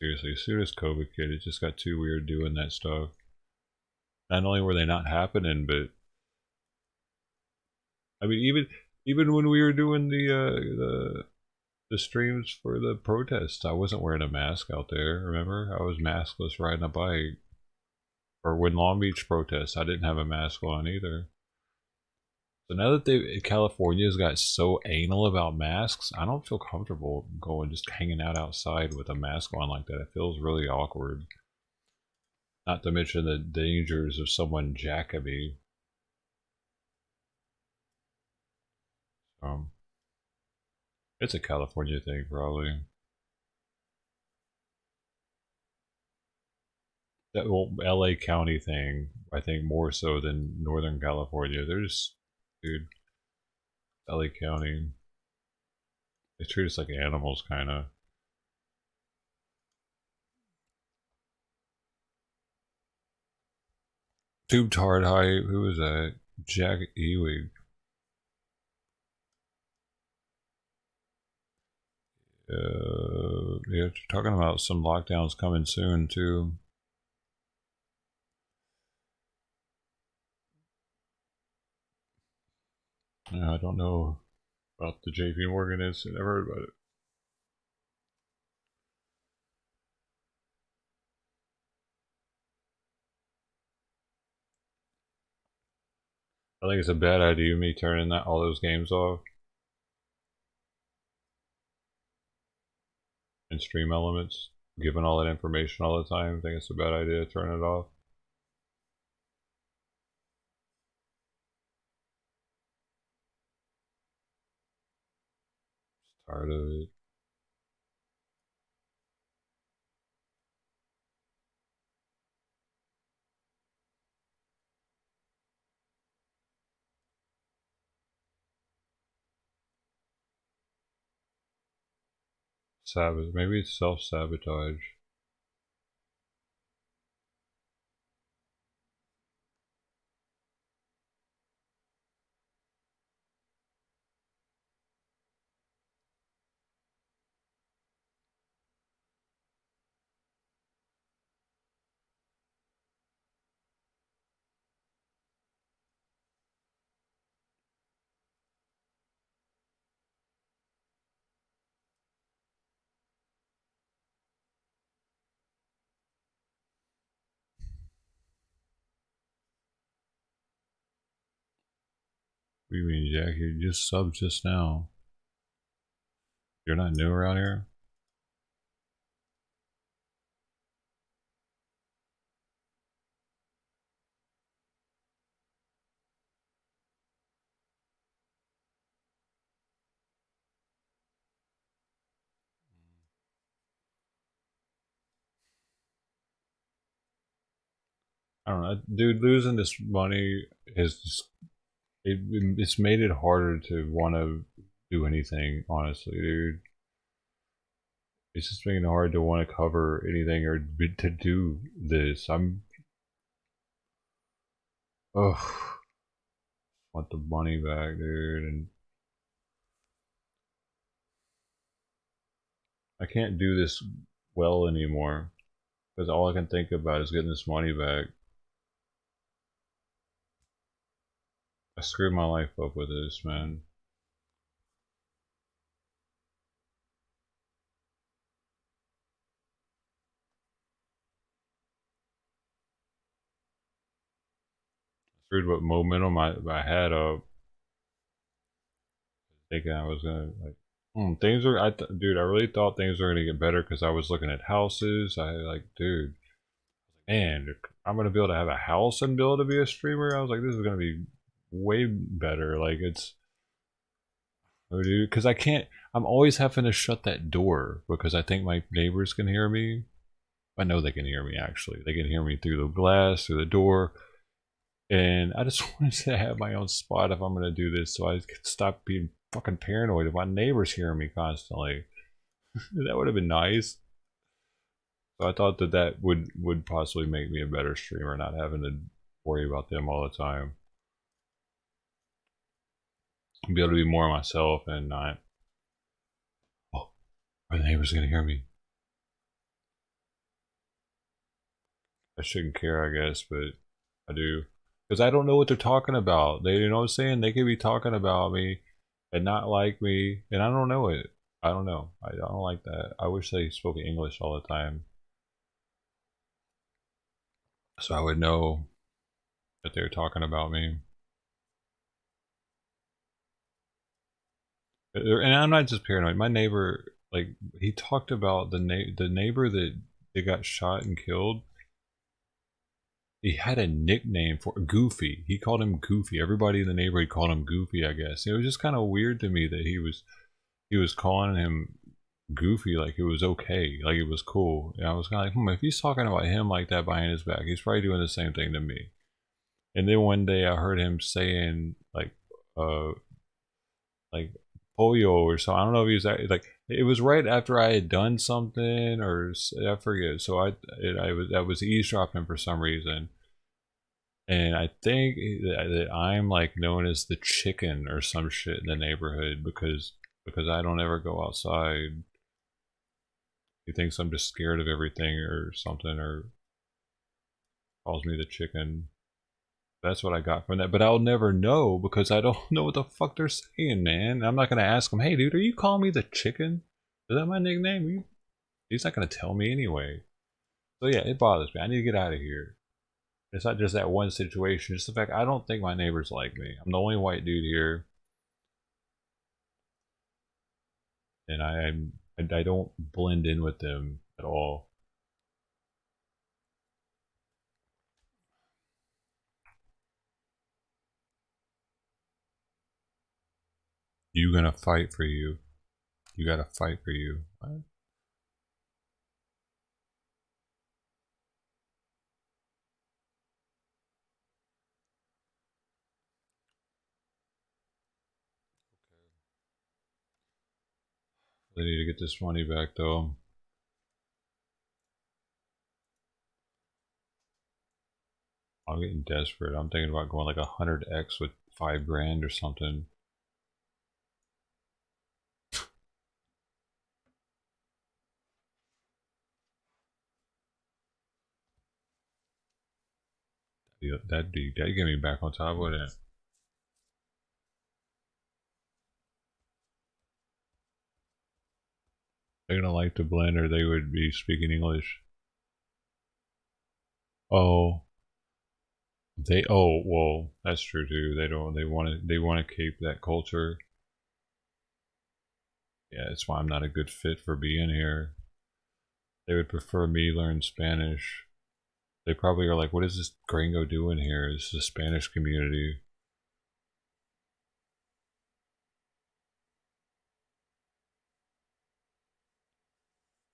Speaker 1: Seriously, as soon as COVID hit, it just got too weird doing that stuff. Not only were they not happening, but I mean, even when we were doing the streams for the protests, I wasn't wearing a mask out there. Remember, I was maskless riding a bike. Or when Long Beach protests, I didn't have a mask on either. So now that California's got so anal about masks, I don't feel comfortable going just hanging out outside with a mask on like that. It feels really awkward. Not to mention the dangers of someone jacking me. It's a California thing, probably. That LA County thing, I think more so than Northern California. There's, dude, LA County. They treat us like animals, kind of. Tube Tard Hype, who was that? Jack Ewig. Yeah, talking about some lockdowns coming soon too. Yeah, I don't know about the JP Morgan incident. I've heard about it. I think it's a bad idea me turning all those games off. And stream elements, given all that information all the time. I think it's a bad idea to turn it off. Just tired of it. Maybe it's self-sabotage. What do you mean, Jack? You just subbed just now. You're not new around here? I don't know, dude. Losing this money is just, it's made it harder to want to do anything. Honestly, dude, it's just making it hard to want to cover anything or to do this. Oh, want the money back, dude, and I can't do this well anymore because all I can think about is getting this money back. I screwed my life up with this, man. Screwed what momentum I had up. Thinking I was gonna like, things are. Dude, I really thought things were gonna get better because I was looking at houses. Dude, man, I'm gonna be able to have a house and be able to be a streamer. I was like, this is gonna be way better. Like it's, oh, dude, because I can't. I'm always having to shut that door because I think my neighbors can hear me. I know they can hear me. Actually, they can hear me through the glass, through the door. And I just wanted to have my own spot if I'm gonna do this, so I could stop being fucking paranoid if my neighbors hearing me constantly. That would have been nice. So I thought that would possibly make me a better streamer, not having to worry about them all the time. Be able to be more myself and not. Oh, are the neighbors gonna hear me? I shouldn't care, I guess, but I do. Because I don't know what they're talking about. They, you know what I'm saying? They could be talking about me and not like me, and I don't know it. I don't know. I don't like that. I wish they spoke English all the time. So I would know that they're talking about me. And I'm not just paranoid. My neighbor, like, he talked about the neighbor that they got shot and killed. He had a nickname for Goofy. He called him Goofy. Everybody in the neighborhood called him Goofy, I guess. It was just kind of weird to me that he was calling him Goofy like it was okay, like it was cool. And I was kind of like, if he's talking about him like that behind his back, he's probably doing the same thing to me. And then one day I heard him saying like polio or something. I don't know if he was like, it was right after I had done something or I forget. So I was eavesdropping for some reason, and I think that I'm like known as the chicken or some shit in the neighborhood because I don't ever go outside. He thinks I'm just scared of everything or something, or calls me the chicken. That's what I got from that, but I'll never know because I don't know what the fuck they're saying, man. I'm not gonna ask him, hey dude, are you calling me the chicken? Is that my nickname? He's not gonna tell me anyway. So yeah, it bothers me. I need to get out of here. It's not just that one situation, just the fact I don't think my neighbors like me. I'm the only white dude here. And I don't blend in with them at all. You gonna fight for you. You gotta fight for you. What? I need to get this money back though. I'm getting desperate. I'm thinking about going like 100x with 5 grand or something. That'd get me back on top, wouldn't it? They're gonna like to blend, or they would be speaking English. Oh, well, that's true too. They want to keep that culture. Yeah, that's why I'm not a good fit for being here. They would prefer me learn Spanish. They probably are like, what is this gringo doing here? This is a Spanish community.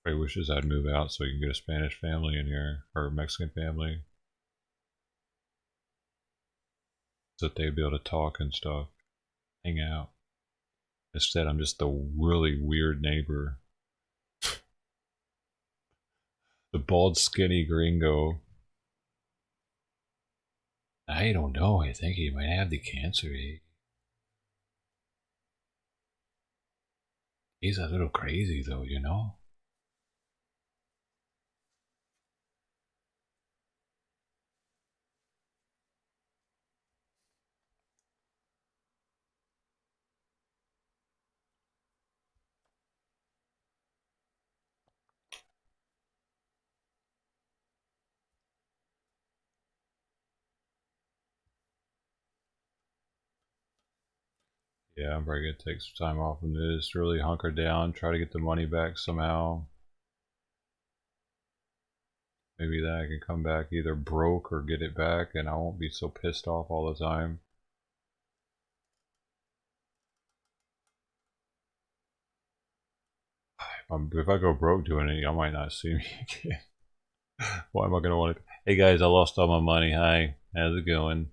Speaker 1: I wishes I'd move out so we can get a Spanish family in here, or a Mexican family. So that they'd be able to talk and stuff, hang out. Instead, I'm just the really weird neighbor. The bald, skinny gringo. I don't know. I think he might have the cancer. He's a little crazy, though, you know? Yeah, I'm probably gonna take some time off from this, really hunker down, try to get the money back somehow. Maybe that I can come back either broke or get it back and I won't be so pissed off all the time. If I go broke doing it, I might not see me again. Why am I gonna want to? Hey guys, I lost all my money. Hi, how's it going?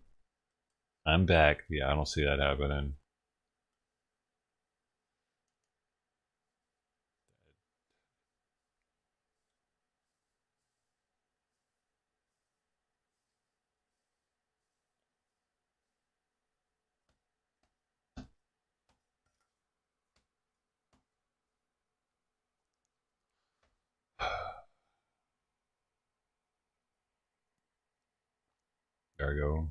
Speaker 1: I'm back. Yeah, I don't see that happening. There I go.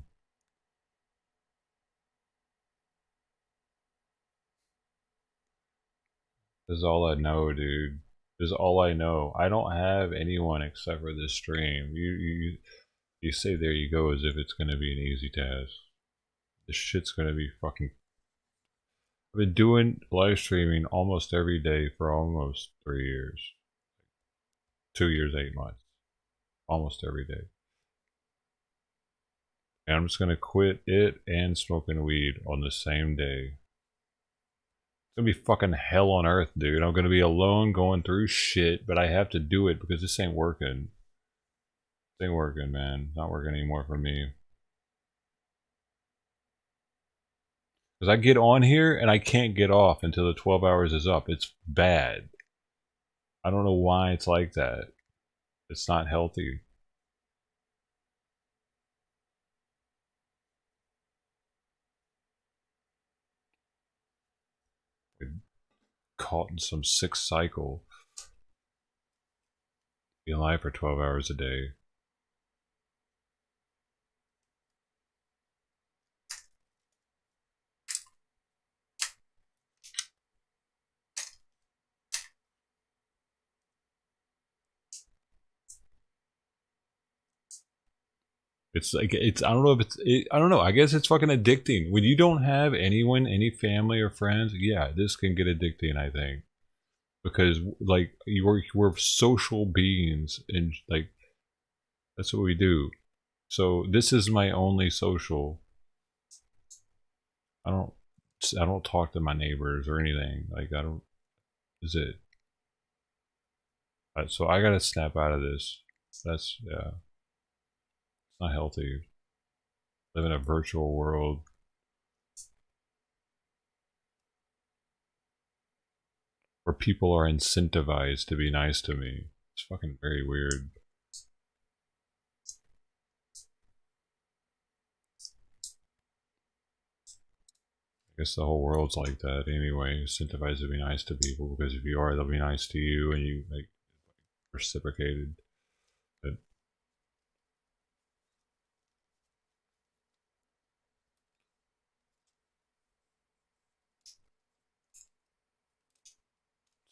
Speaker 1: This is all I know, dude. This is all I know. I don't have anyone except for this stream. You say there you go as if it's gonna be an easy task. This shit's gonna be fucking. I've been doing live streaming almost every day for almost 3 years. 2 years, 8 months. Almost every day. And I'm just gonna quit it and smoking weed on the same day. It's gonna be fucking hell on earth, dude. I'm gonna be alone going through shit, but I have to do it because this ain't working. This ain't working, man. It's not working anymore for me. Because I get on here and I can't get off until the 12 hours is up. It's bad. I don't know why it's like that. It's not healthy. Caught in some sick cycle. Be alive for 12 hours a day. It's like, it's, I don't know if it's, I don't know, I guess it's fucking addicting. When you don't have anyone, any family or friends, yeah, this can get addicting, I think. Because, like, we're social beings, and, like, that's what we do. So, this is my only social. I don't talk to my neighbors or anything. Like, I don't, is it. So, I gotta snap out of this. That's, yeah. It's not healthy. Live in a virtual world. Where people are incentivized to be nice to me. It's fucking very weird. I guess the whole world's like that anyway. Incentivized to be nice to people, because if you are, they'll be nice to you, and you, like, reciprocated. But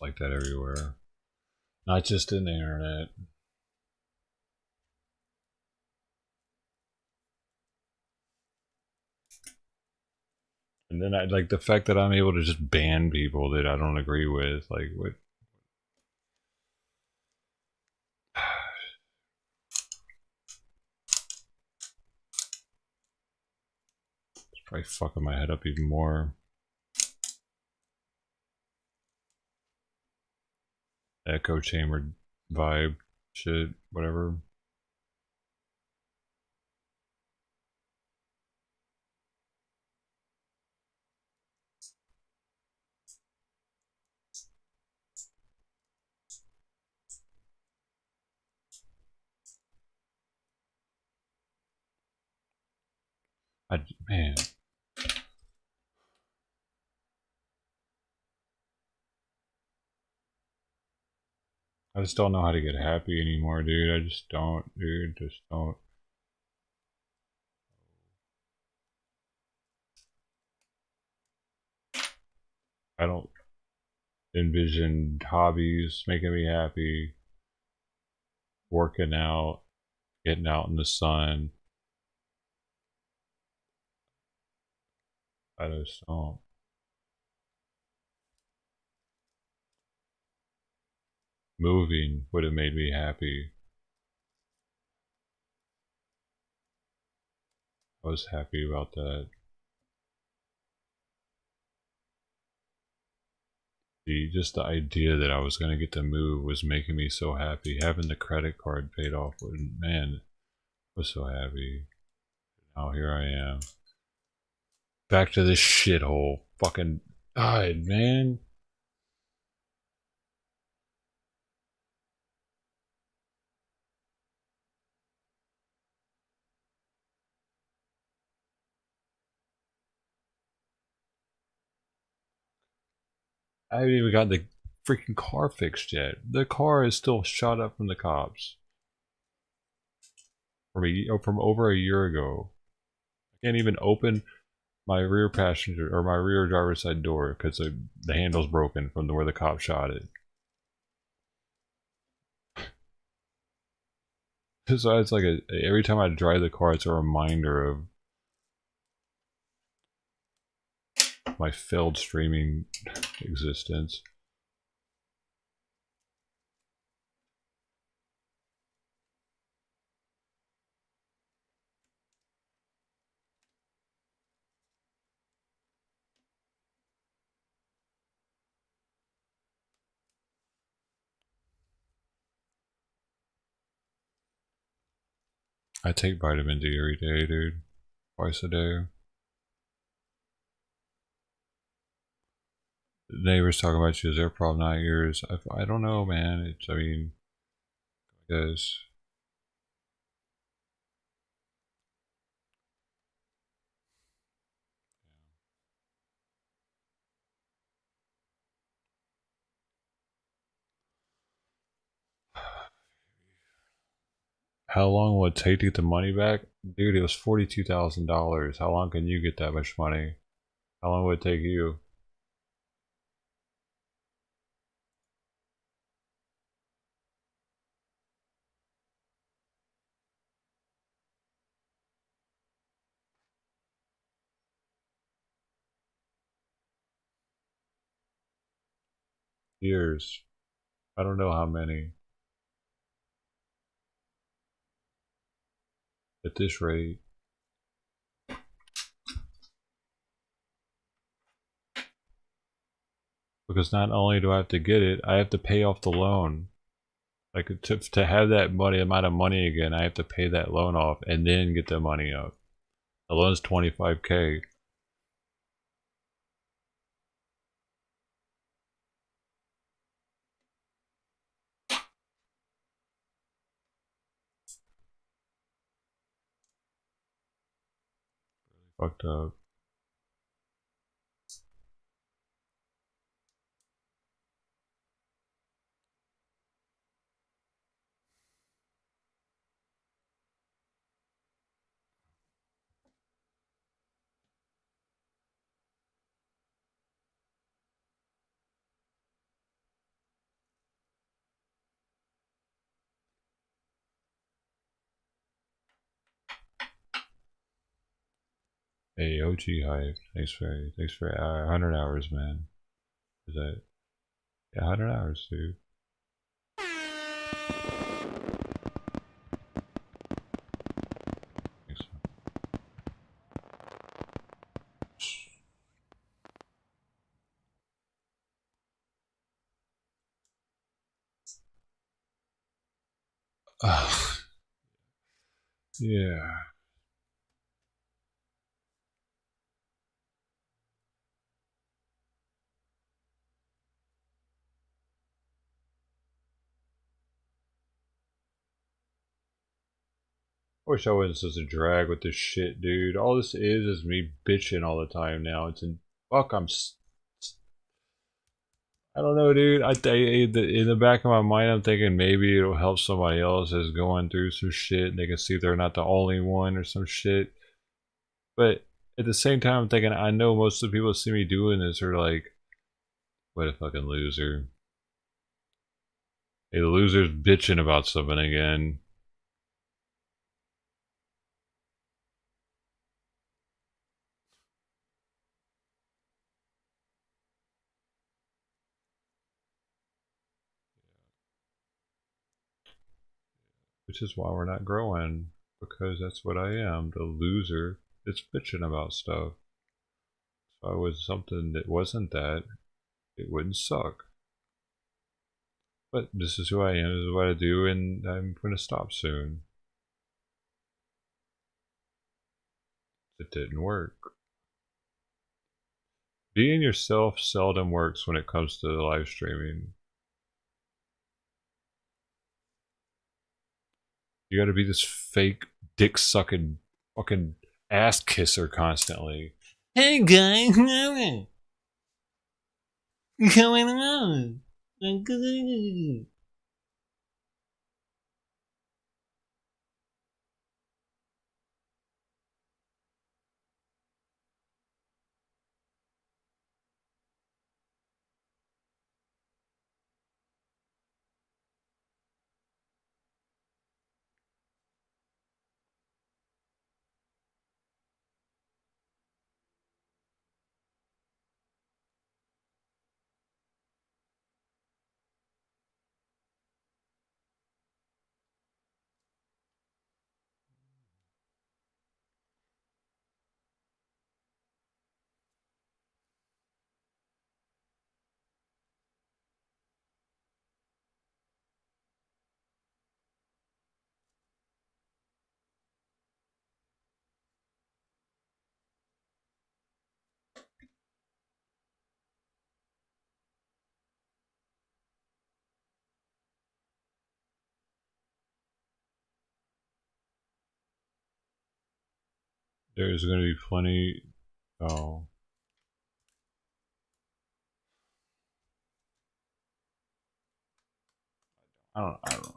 Speaker 1: like that everywhere. Not just in the internet. And then I like the fact that I'm able to just ban people that I don't agree with. Like, what? It's probably fucking my head up even more. Echo chamber vibe shit, whatever. Man. I just don't know how to get happy anymore, dude. I just don't, dude. Just don't. I don't envision hobbies making me happy. Working out, getting out in the sun. I just don't. Moving would have made me happy. I was happy about that. Just the idea that I was going to get to move was making me so happy. Having the credit card paid off, man, I was so happy. Now here I am. Back to this shithole. Fucking God, man. I haven't even got the freaking car fixed yet. The car is still shot up from the cops. From over a year ago. can't even open my rear passenger or my rear driver's side door because the handle's broken from where the cop shot it. So it's like every time I drive the car, it's a reminder of my failed streaming existence. I take vitamin D every day, dude. Twice a day. The neighbors talking about you is their problem, not yours. I don't know, man. I mean, I guess. How long would it take to get the money back? Dude, it was $42,000. How long can you get that much money? How long would it take you? Years. I don't know how many. At this rate. Because not only do I have to get it, I have to pay off the loan. Like to have that amount of money again, I have to pay that loan off and then get the money up. The loan's $25K. Fucked up. Hey, OG Hive. Thanks for 100 hours, man. Is that? Yeah, 100 hours, dude. Yeah. I wish I wasn't such a drag with this shit, dude. All this is me bitching all the time now. It's in fuck. I don't know, dude. In the back of my mind, I'm thinking maybe it'll help somebody else that's going through some shit. And they can see they're not the only one or some shit. But at the same time, I'm thinking I know most of the people that see me doing this are like, what a fucking loser. Hey, the loser's bitching about something again. Which is why we're not growing. Because that's what I am, the loser that's bitching about stuff. If I was something that wasn't that, it wouldn't suck. But this is who I am, this is what I do, and I'm gonna stop soon. It didn't work. Being yourself seldom works when it comes to live streaming. You gotta be this fake dick sucking fucking ass kisser constantly. Hey guys, what's going on? There's gonna be plenty. Oh. I don't.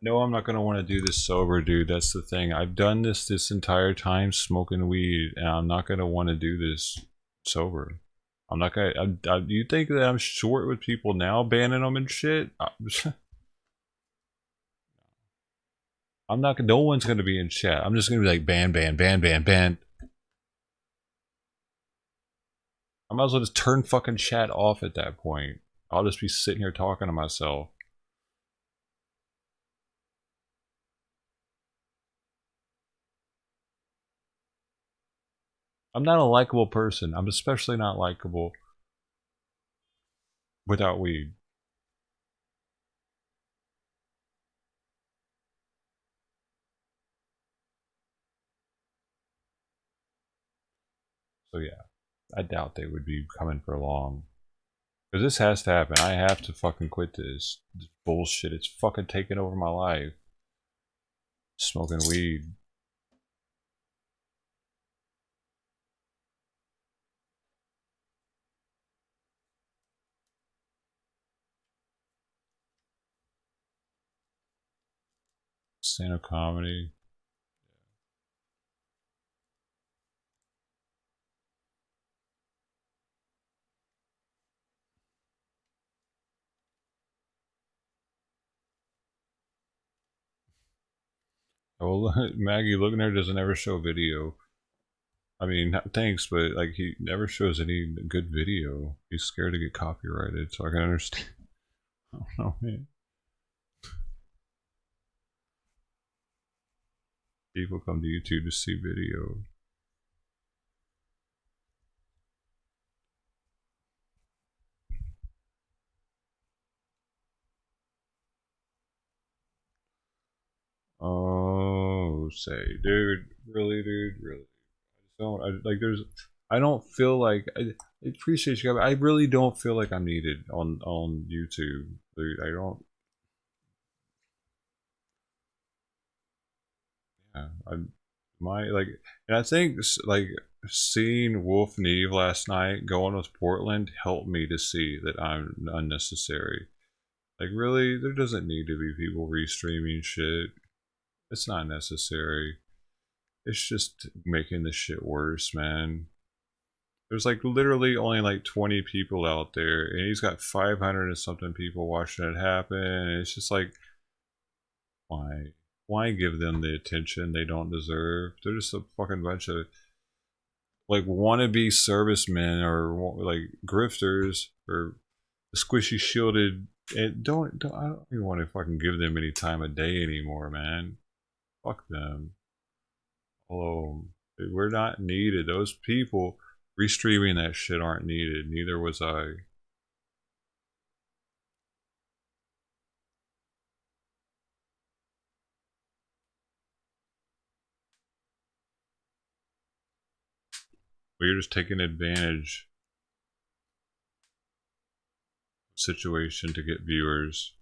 Speaker 1: No, I'm not gonna want to do this sober, dude. That's the thing. I've done this entire time smoking weed, and I'm not gonna want to do this sober. I'm not gonna. You think that I'm short with people now, banning them and shit? I'm not. No one's gonna be in chat. I'm just gonna be like ban, ban, ban, ban, ban. I might as well just turn fucking chat off at that point. I'll just be sitting here talking to myself. I'm not a likable person. I'm especially not likable without weed. So yeah, I doubt they would be coming for long. Because this has to happen. I have to fucking quit this bullshit. It's fucking taking over my life. Smoking weed. Stand-up comedy. Oh, Maggie, looking there doesn't ever show video. I mean, thanks, but like he never shows any good video. He's scared to get copyrighted, so I can understand. I don't know, man. People come to YouTube to see video. Oh, say, dude, really, dude, really. I just don't. Like. There's. I don't feel like. I appreciate you guys. I really don't feel like I'm needed on YouTube, dude. I don't. Yeah, I'm my like, and I think like seeing Wolf Neve last night going with Portland helped me to see that I'm unnecessary. Like, really, there doesn't need to be people restreaming shit. It's not necessary. It's just making the shit worse, man. There's like literally only like 20 people out there, and he's got 500 and something people watching it happen. And it's just like, why? Why give them the attention they don't deserve? They're just a fucking bunch of like wannabe servicemen or like grifters or squishy shielded. And I don't even want to fucking give them any time of day anymore, man. Fuck them. Hello, we're not needed. Those people restreaming that shit aren't needed. Neither was I. We're just taking advantage of the situation to get viewers.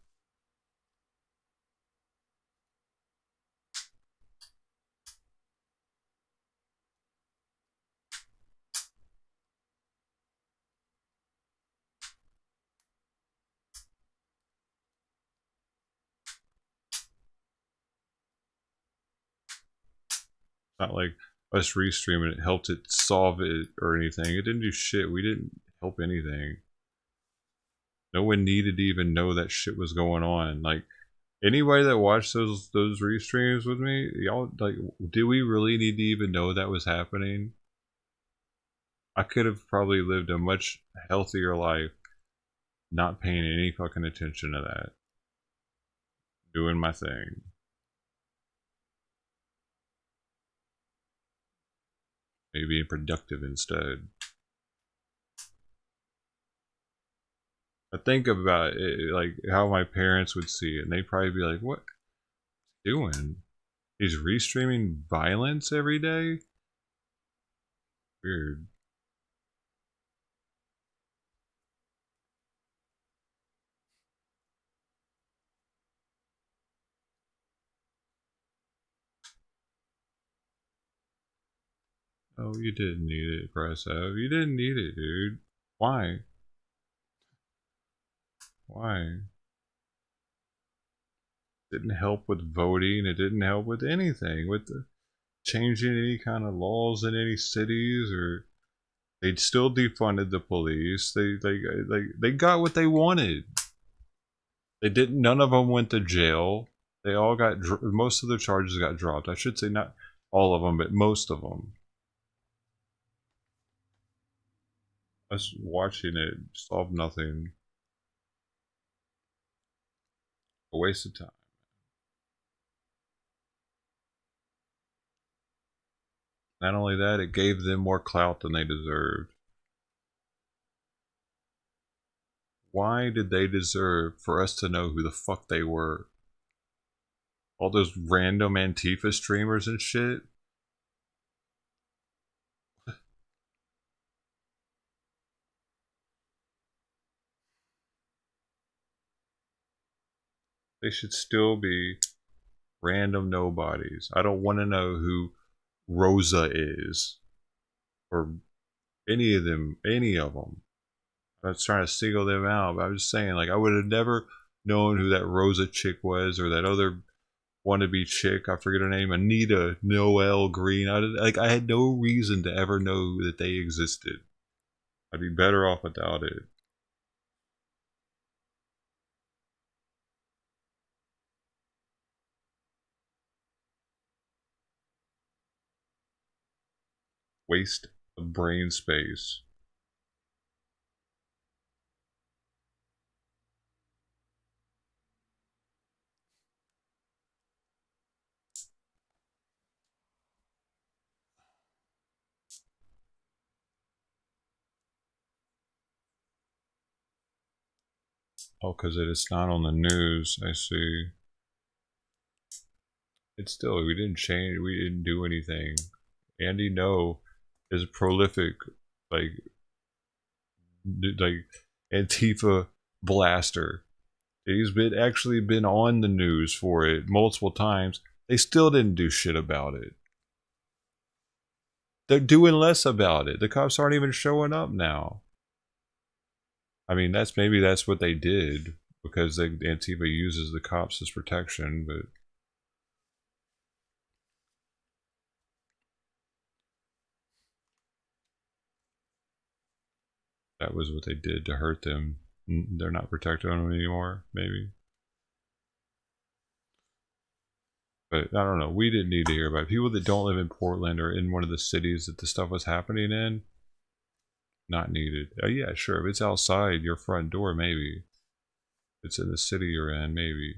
Speaker 1: Not like us restreaming it helped it solve it or anything. It didn't do shit. We didn't help anything. No one needed to even know that shit was going on. Like, anybody that watched those restreams with me, y'all, like, do we really need to even know that was happening? I could have probably lived a much healthier life not paying any fucking attention to that. Doing my thing. Maybe being productive instead. I think about it, like how my parents would see it, and they'd probably be like, "What are you doing? He's restreaming violence every day? Weird." Oh, you didn't need it, Presso. You didn't need it, dude. Why? Why? Didn't help with voting. It didn't help with anything. With the changing any kind of laws in any cities, or they still defunded the police. They got what they wanted. They didn't. None of them went to jail. They all got. Most of the charges got dropped. I should say not all of them, but most of them. Us watching it solved nothing. A waste of time. Not only that, it gave them more clout than they deserved. Why did they deserve for us to know who the fuck they were? All those random Antifa streamers and shit? They should still be random nobodies. I don't want to know who Rosa is. Or any of them. I'm not trying to single them out, but I'm just saying, like, I would have never known who that Rosa chick was, or that other wannabe chick, I forget her name, Anita Noel Green. I had no reason to ever know that they existed. I'd be better off without it. Waste of brain space. Oh, because it's not on the news. I see. It's still, we didn't change, we didn't do anything. Andy No is a prolific, like Antifa blaster. He's actually been on the news for it multiple times. They still didn't do shit about it. They're doing less about it. The cops aren't even showing up now. I mean, maybe that's what they did, because Antifa uses the cops as protection, but that was what they did to hurt them. They're not protecting them anymore, maybe. But I don't know. We didn't need to hear about it. People that don't live in Portland or in one of the cities that the stuff was happening in, not needed. Yeah, sure. If it's outside your front door, maybe. If it's in the city you're in, maybe.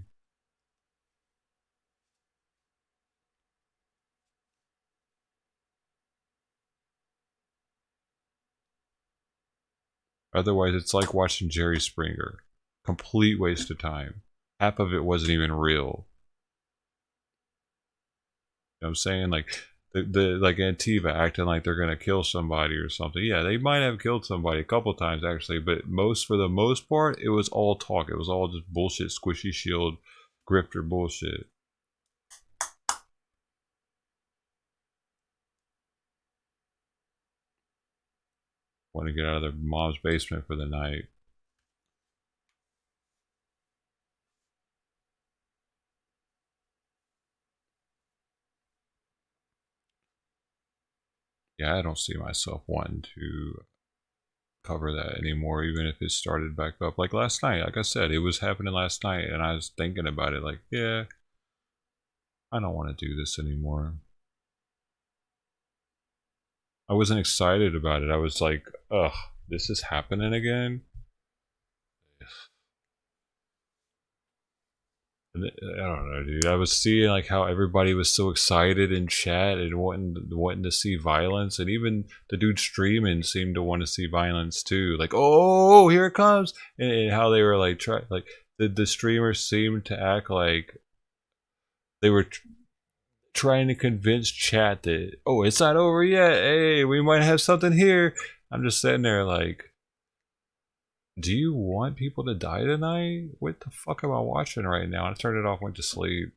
Speaker 1: Otherwise, it's like watching Jerry Springer. Complete waste of time. Half of it wasn't even real. You know what I'm saying? Like like Antifa acting like they're gonna kill somebody or something. Yeah, they might have killed somebody a couple times actually, but for the most part, it was all talk. It was all just bullshit, squishy shield, grifter bullshit. Want to get out of their mom's basement for the night. Yeah, I don't see myself wanting to cover that anymore, even if it started back up. Like last night, like I said, it was happening last night, and I was thinking about it like, yeah, I don't want to do this anymore. I wasn't excited about it. I was like, ugh, this is happening again? I don't know, dude. I was seeing like how everybody was so excited in chat and wanting to see violence, and even the dude streaming seemed to want to see violence too. Like, oh, here it comes, and how they were like, the streamers seemed to act like they were trying to convince chat that, oh, it's not over yet. Hey, we might have something here. I'm just sitting there like, do you want people to die tonight? What the fuck am I watching right now? I turned it off, went to sleep.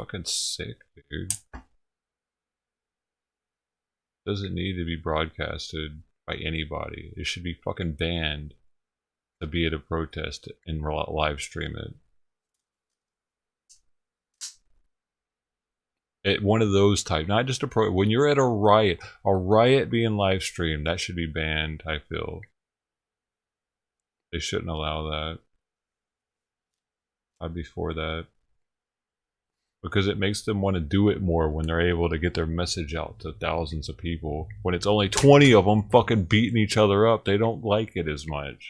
Speaker 1: fucking sick, dude. Doesn't need to be broadcasted by anybody. It should be fucking banned to be at a protest and live stream it. At one of those type, not just a when you're at a riot being live streamed, that should be banned. I feel they shouldn't allow that. I'd be for that because it makes them want to do it more when they're able to get their message out to thousands of people. When it's only 20 of them fucking beating each other up, they don't like it as much.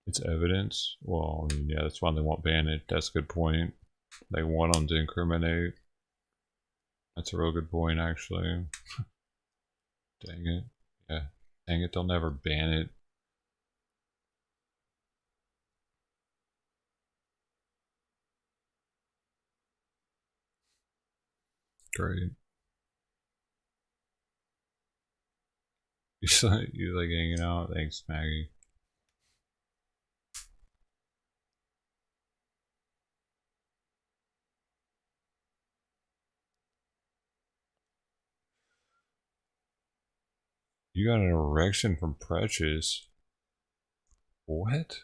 Speaker 1: It's evidence. Well, I mean, yeah, that's why they won't ban it. That's a good point. They want them to incriminate. That's a real good point, actually. Dang it. Yeah. Dang it, they'll never ban it. Great. You like hanging out? Thanks, Maggie. You got an erection from Precious. What?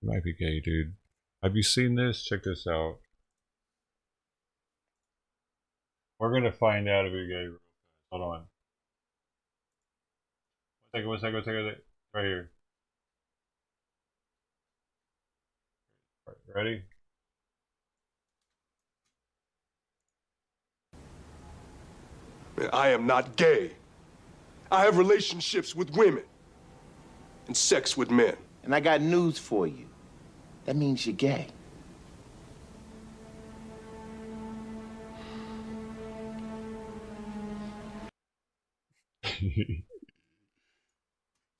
Speaker 1: You might be gay, dude. Have you seen this? Check this out. We're gonna find out if you're gay. Hold on. One second. Right here. Ready?
Speaker 3: I am not gay. I have relationships with women and sex with men.
Speaker 4: And I got news for you. That means you're gay.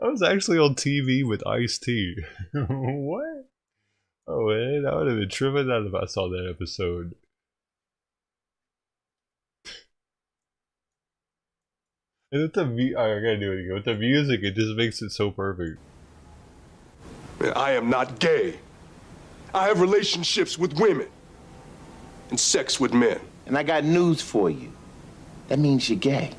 Speaker 1: I was actually on TV with Ice-T. What? Oh man, I would have been tripping out if I saw that episode. And with the I gotta do it again. With the music, it just makes it so perfect.
Speaker 3: I am not gay. I have relationships with women and sex with men.
Speaker 4: And I got news for you. That means you're gay.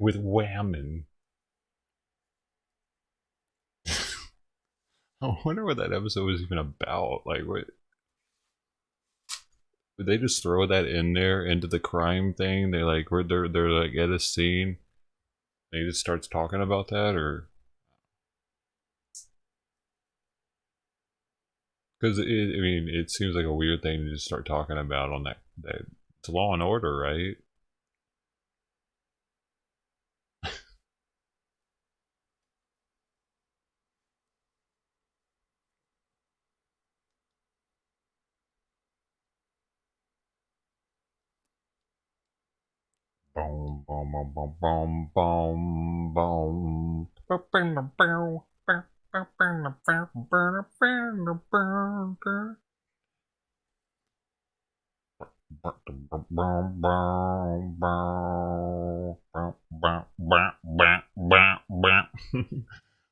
Speaker 1: With Whammon. I wonder what that episode was even about. Like, what? Did they just throw that in there into the crime thing? They like, they're like at a scene. And he just starts talking about that, or because I mean, it seems like a weird thing to just start talking about on that. It's Law and Order, right? Boom, boom, boom, boom, boom, boom, boom.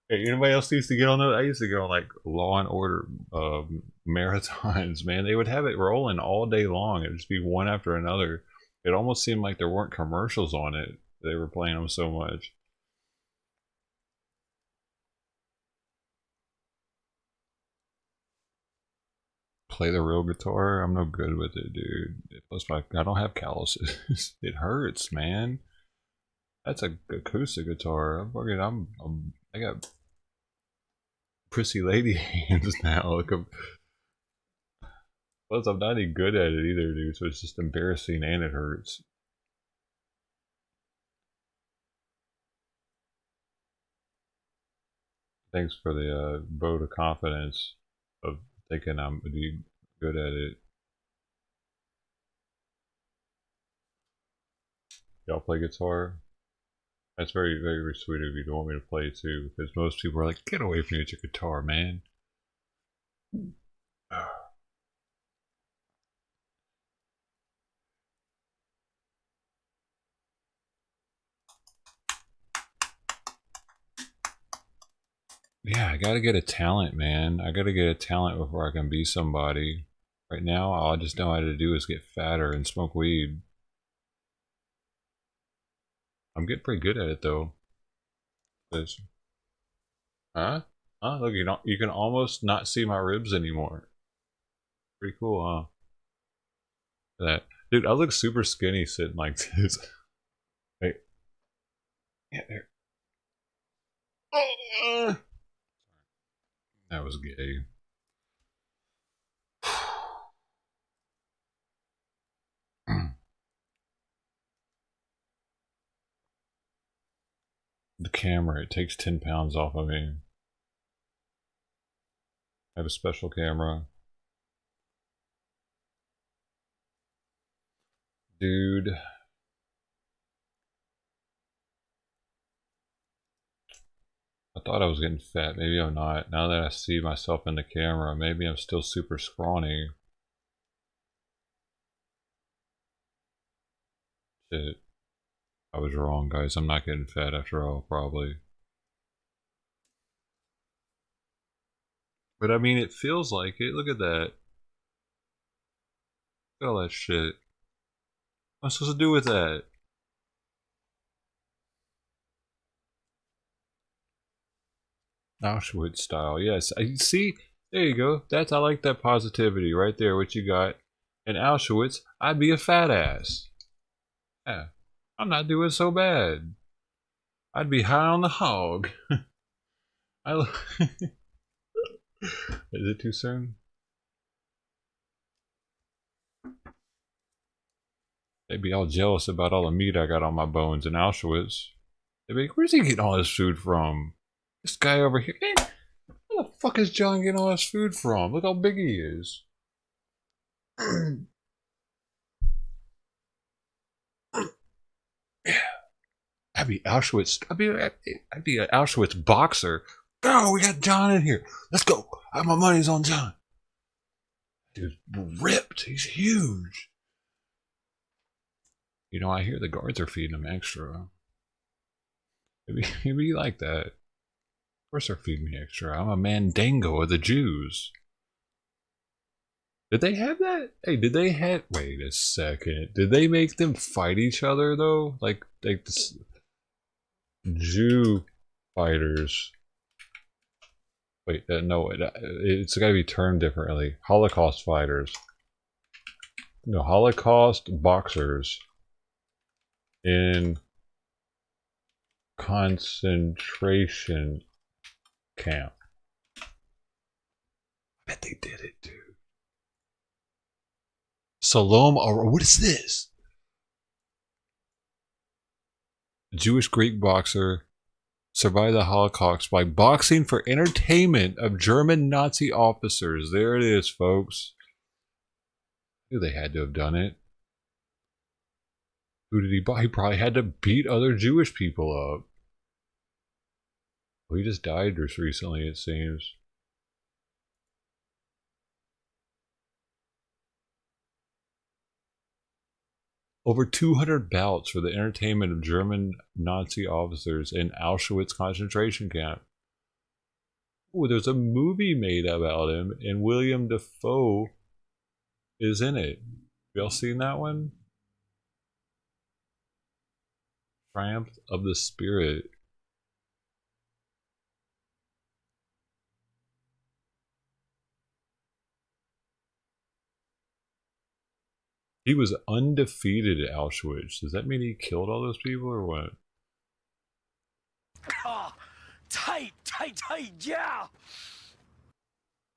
Speaker 1: Hey, anybody else used to get on those? I used to go on like Law and Order marathons, man. They would have it rolling all day long. It'd just be one after another. It almost seemed like there weren't commercials on it. They were playing them so much. Play the real guitar? I'm no good with it, dude. Plus, I don't have calluses. It hurts, man. That's a acoustic guitar. I got prissy lady hands now. Like Plus, I'm not any good at it either, dude. So it's just embarrassing and it hurts. Thanks for the vote of confidence of thinking I'm good at it. Y'all play guitar? That's very, very sweet of you to want me to play too, because most people are like, get away from me with your guitar, man. Yeah, I gotta get a talent, man. I gotta get a talent before I can be somebody. Right now, all I just know how to do is get fatter and smoke weed. I'm getting pretty good at it though. Huh? Huh? Look, you can almost not see my ribs anymore. Pretty cool, huh? That dude, I look super skinny sitting like this. Wait. Yeah, there. That was gay. The camera, it takes 10 pounds off of me. I have a special camera. Dude. I thought I was getting fat. Maybe I'm not. Now that I see myself in the camera, maybe I'm still super scrawny. Shit. I was wrong, guys. I'm not getting fat after all, probably. But I mean, it feels like it. Look at that. Look at all that shit. What am I supposed to do with that? Auschwitz style, yes. I see. There you go. I like that positivity right there. What you got in Auschwitz? I'd be a fat ass. Yeah, I'm not doing so bad. I'd be high on the hog. Is it too soon? They'd be all jealous about all the meat I got on my bones in Auschwitz. They'd be like, where's he getting all his food from? This guy over here. Man, where the fuck is John getting all his food from? Look how big he is. Yeah. I'd be Auschwitz. I'd be an Auschwitz boxer. Oh, we got John in here. Let's go. My money's on John. Dude's ripped. He's huge. You know, I hear the guards are feeding him extra. Maybe you like that. Of course they're feeding me extra. I'm a Mandango of the Jews. Did they have that? Hey, did they have... Wait a second. Did they make them fight each other, though? Like this... Jew fighters. Wait, no, it's gotta be termed differently. Holocaust fighters. No, Holocaust boxers in concentration camp. I bet they did it, dude. Salom, what is this? Jewish Greek boxer survived the Holocaust by boxing for entertainment of German Nazi officers. There it is, folks. I knew they had to have done it. Who did he buy? He probably had to beat other Jewish people up. Well, he just died just recently, it seems. Over 200 bouts for the entertainment of German Nazi officers in Auschwitz concentration camp. Oh, there's a movie made about him, and William Dafoe is in it. Y'all seen that one? Triumph of the Spirit. He was undefeated at Auschwitz. Does that mean he killed all those people or what?
Speaker 11: Oh, tight, yeah!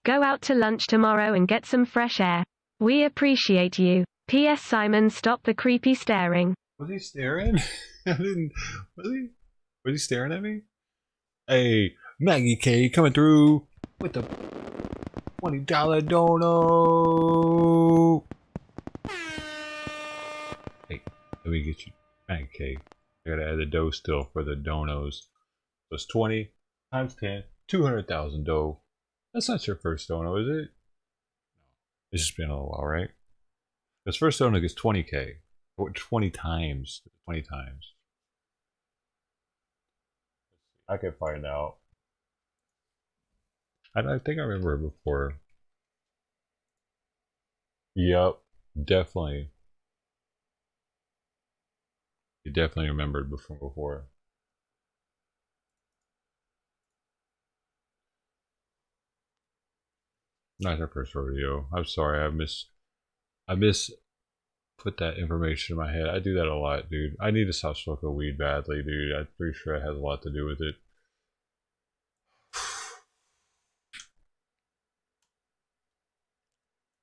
Speaker 2: Go out to lunch tomorrow and get some fresh air. We appreciate you. P.S. Simon, stop the creepy staring.
Speaker 1: Was he staring? I didn't. Was he staring at me? Hey, Maggie K coming through with the $20 dono. Hey, let me get you Maggie K. I gotta add the dough still for the donos. So it's 20 times 10, 200,000 dough. That's not your first dono, is it? It's just been a little while, right? His first dono gets 20K. 20 times. 20 times. I can find out. I think I remember it before. Yep, definitely. You definitely remembered before. Not her first rodeo. I'm sorry, I put that information in my head. I do that a lot, dude. I need to stop smoking weed badly, dude. I'm pretty sure it has a lot to do with it.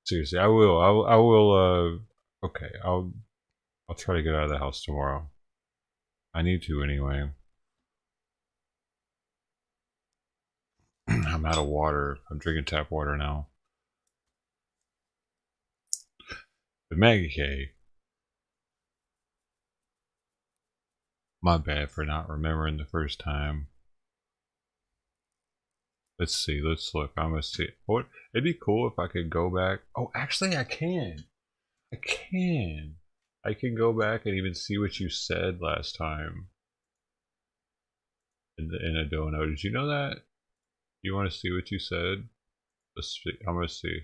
Speaker 1: Seriously, I will. Okay, I'll try to get out of the house tomorrow. I need to anyway. I'm out of water. I'm drinking tap water now. But Maggie K. My bad for not remembering the first time. Let's see. Let's look. I'm gonna see. What? It'd be cool if I could go back. Oh, actually, I can. I can. I can go back and even see what you said last time in a dono. Did you know that? You want to see what you said? Let's see. I'm gonna see.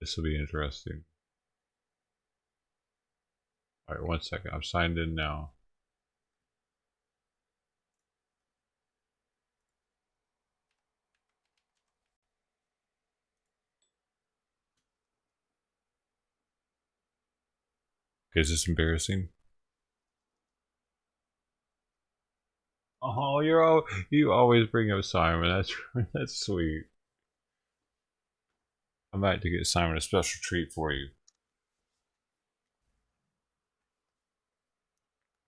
Speaker 1: This will be interesting. All right, 1 second. I'm signed in now. Is this embarrassing? Oh, you always bring up Simon. That's sweet. I might have to get Simon a special treat for you.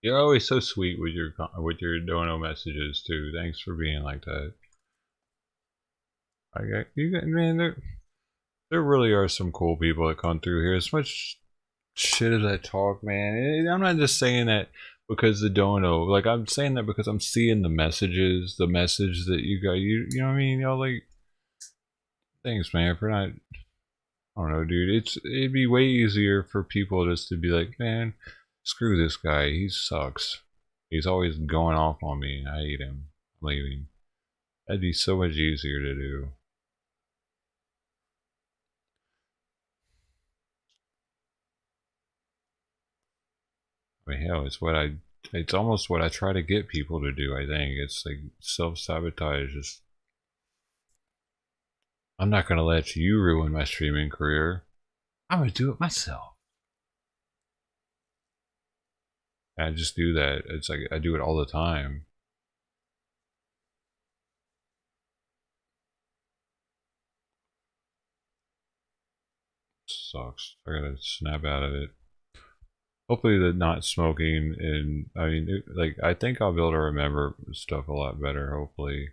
Speaker 1: You're always so sweet with your dono messages too. Thanks for being like that. Man. There really are some cool people that come through here. As much shit as I talk, man. I'm not just saying that because the dono. Like, I'm saying that because I'm seeing the messages, the message that you got. You know what I mean? Y'all like. Thanks, man, for not. I don't know, dude. It'd be way easier for people just to be like, man, screw this guy. He sucks. He's always going off on me. I hate him. I'm leaving. That'd be so much easier to do. I mean, hell, it's almost what I try to get people to do, I think. It's like self-sabotage. Just, I'm not going to let you ruin my streaming career. I'm going to do it myself. I just do that. It's like, I do it all the time. Sucks. I gotta snap out of it. Hopefully the not smoking, and I mean, like, I think I'll be able to remember stuff a lot better, hopefully.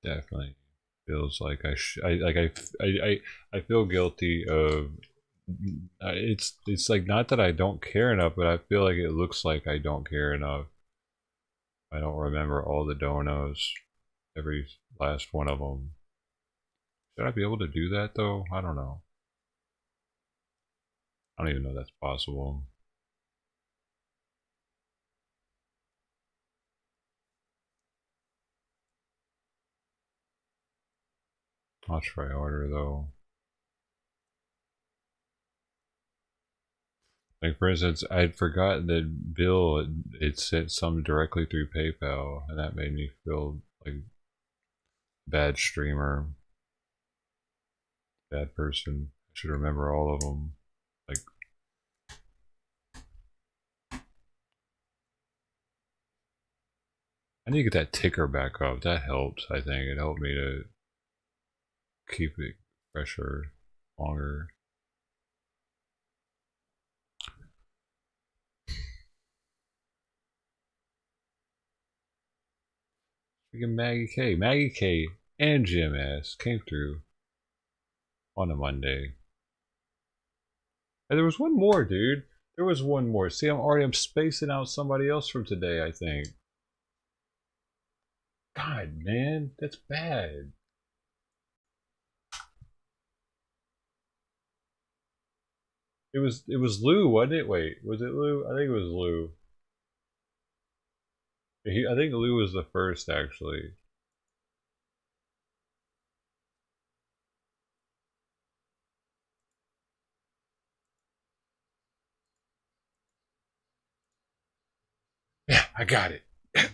Speaker 1: Definitely feels like I feel guilty of. It's like, not that I don't care enough, but I feel like it looks like I don't care enough. I don't remember all the donos, every last one of them. Should I be able to do that though? I don't know. I don't even know if that's possible. I'll try harder though. Like, for instance, I'd forgotten that Bill had sent some directly through PayPal, and that made me feel like Bad streamer. Bad person. I should remember all of them. Like, I need to get that ticker back up. That helps, I think. It helped me to keep it fresher longer. Freaking Maggie K and Jim S came through on a Monday. And there was one more, dude. There was one more. See, I'm spacing out somebody else from today, I think. God, man, that's bad. It was Lou, wasn't it? Wait, was it Lou? I think it was Lou. I think Lou was the first, actually. Yeah, I got it. It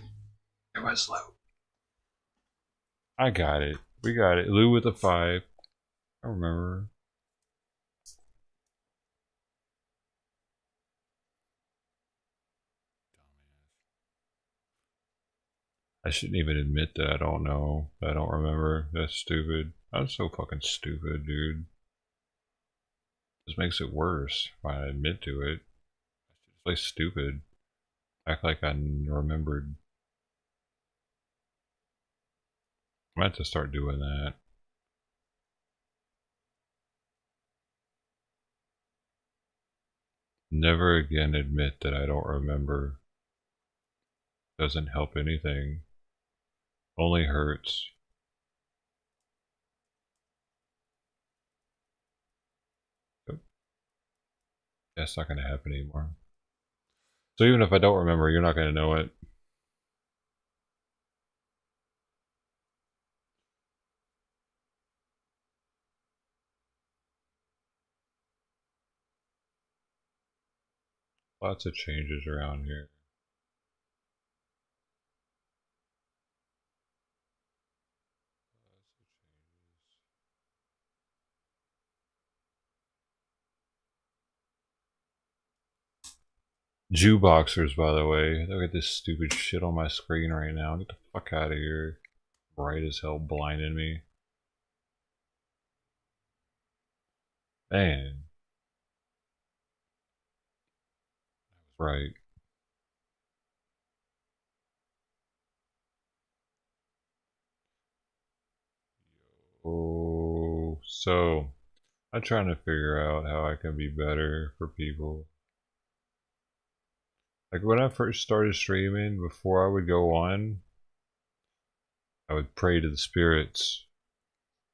Speaker 1: was Lou. I got it. We got it. Lou with a 5. I remember. I shouldn't even admit that I don't know. I don't remember. That's stupid. I'm so fucking stupid, dude. This makes it worse when I admit to it. It's like stupid. Act like I remembered. I might have to start doing that. Never again admit that I don't remember. Doesn't help anything. Only hurts. That's not going to happen anymore. So even if I don't remember, you're not going to know it. Lots of changes around here. Jukeboxers, by the way. Look at this stupid shit on my screen right now. Get the fuck out of here. Bright as hell, blinding me. Man. Right. Oh, so I'm trying to figure out how I can be better for people. Like when I first started streaming, before I would go on, I would pray to the spirits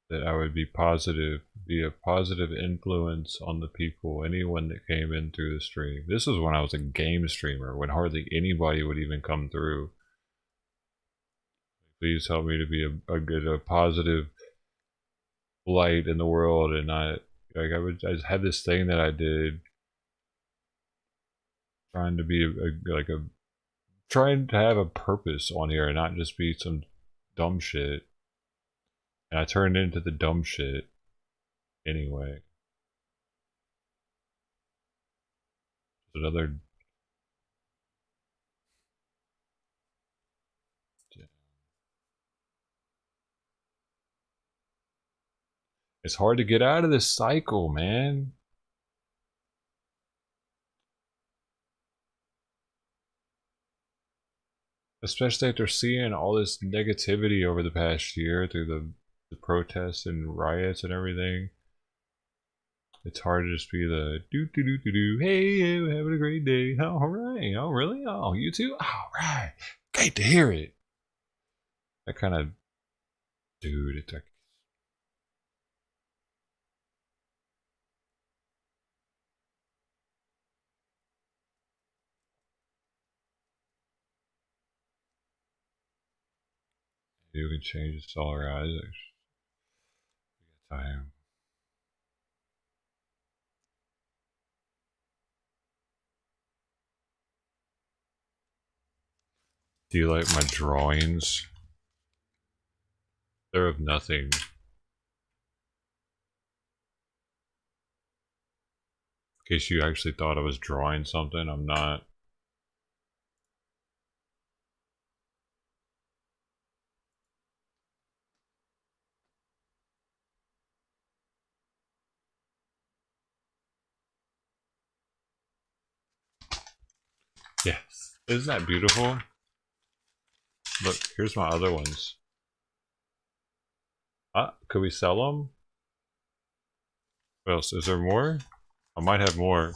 Speaker 1: that I would be positive, be a positive influence on the people, anyone that came in through the stream. This was when I was a game streamer, when hardly anybody would even come through. Please help me to be a positive light in the world, and not like I just had this thing that I did, trying to be trying to have a purpose on here and not just be some dumb shit. And I turned into the dumb shit anyway. Another. It's hard to get out of this cycle, man. Especially after seeing all this negativity over the past year through the protests and riots and everything. It's hard to just be the do. Hey, I'm having a great day. Oh, all right. Oh, really? Oh, you too? All right. Great to hear it. That kind of dude. It's like, you can change the solar eyes. Time. Do you like my drawings? They're of nothing. In case you actually thought I was drawing something, I'm not. Yes. Isn't that beautiful? Look, here's my other ones. Could we sell them? What else? Is there more? I might have more.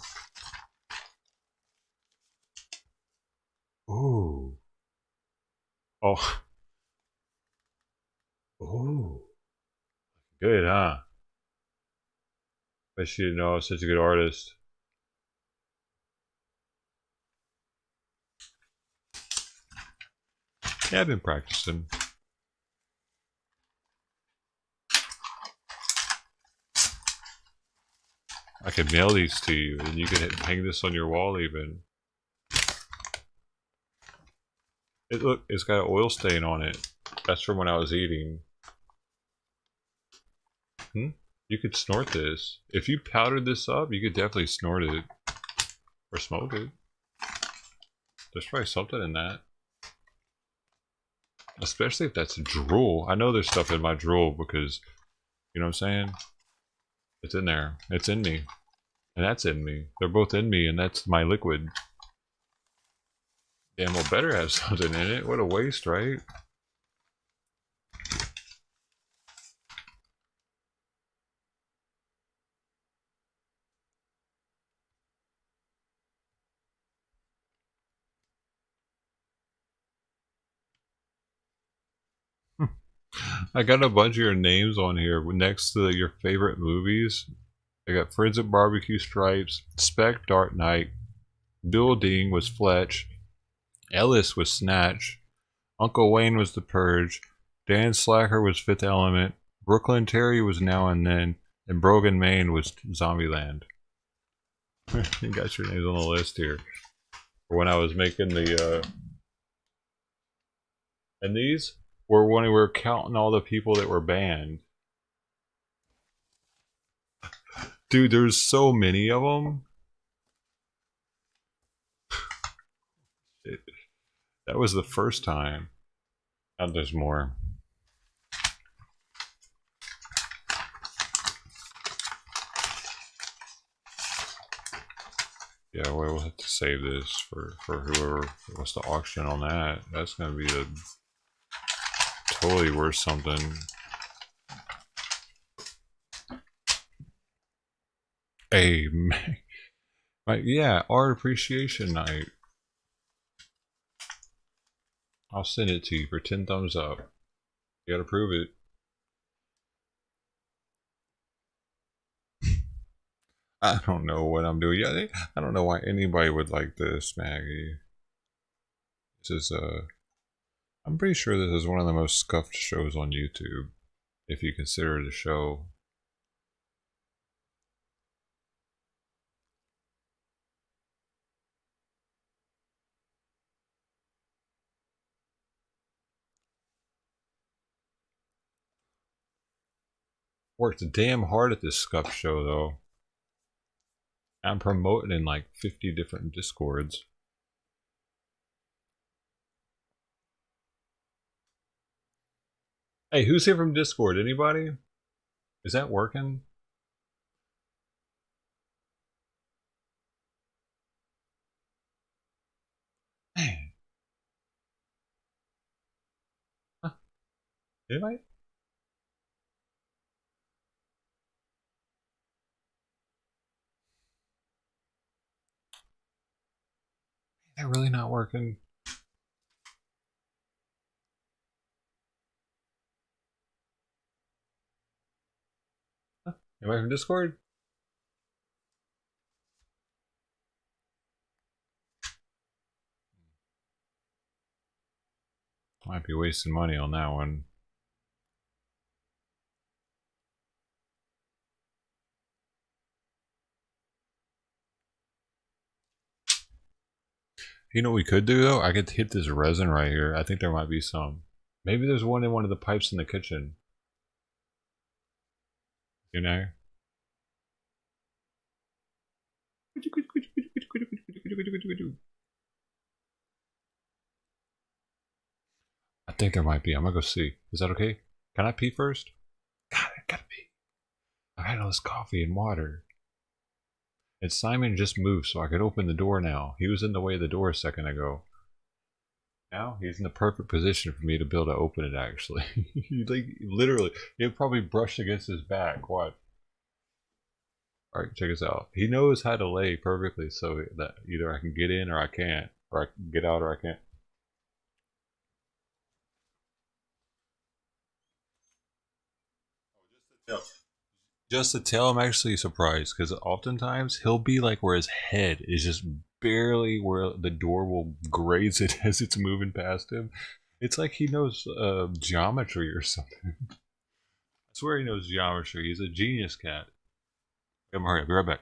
Speaker 1: Ooh. Oh. Ooh. Good, huh? Bet you didn't know I was such a good artist. Yeah, I've been practicing. I could mail these to you, and you could hang this on your wall even. Look, it's got an oil stain on it. That's from when I was eating. You could snort this. If you powdered this up, you could definitely snort it. Or smoke it. There's probably something in that. Especially if that's drool. I know there's stuff in my drool because, you know what I'm saying? It's in there. It's in me. And that's in me. They're both in me, and that's my liquid. Damn, well, better have something in it. What a waste, right? I got a bunch of your names on here next to your favorite movies. I got Friends at Barbecue Stripes, Spec Dark Knight, Bill Dean was Fletch, Ellis was Snatch, Uncle Wayne was The Purge, Dan Slacker was Fifth Element, Brooklyn Terry was Now and Then, and Brogan Maine was Zombieland. You got your names on the list here. For when I was making the and these were when we were counting all the people that were banned. Dude, there's so many of them. That was the first time. Now there's more. Yeah, we'll have to save this for whoever wants to auction on that. That's gonna be a totally worth something. Hey, yeah, art appreciation night. I'll send it to you for 10 thumbs up. You gotta prove it. I don't know what I'm doing. Yeah, I don't know why anybody would like this, Maggie. This is I'm pretty sure this is one of the most scuffed shows on YouTube, if you consider it a show. Worked damn hard at this scuff show though. I'm promoting in like 50 different Discords. Hey, who's here from Discord? Anybody? Is that working? Man. Huh. Anybody? They're really not working. Huh? Anybody from Discord? Might be wasting money on that one. You know what we could do though? I could hit this resin right here. I think there might be some. Maybe there's one in one of the pipes in the kitchen. You know? I think there might be. I'm gonna go see. Is that okay? Can I pee first? God, I gotta pee. I've had all this coffee and water. And Simon just moved so I could open the door now. He was in the way of the door a second ago. Now he's in the perfect position for me to be able to open it, actually. Like, literally, he'll probably brush against his back. What? Alright, check this out. He knows how to lay perfectly so that either I can get in or I can't. Or I can get out or I can't. Just to tell, I'm actually surprised because oftentimes he'll be like where his head is just barely where the door will graze it as it's moving past him. It's like he knows geometry or something. I swear he knows geometry. He's a genius cat. Come hurry, I'll be right back.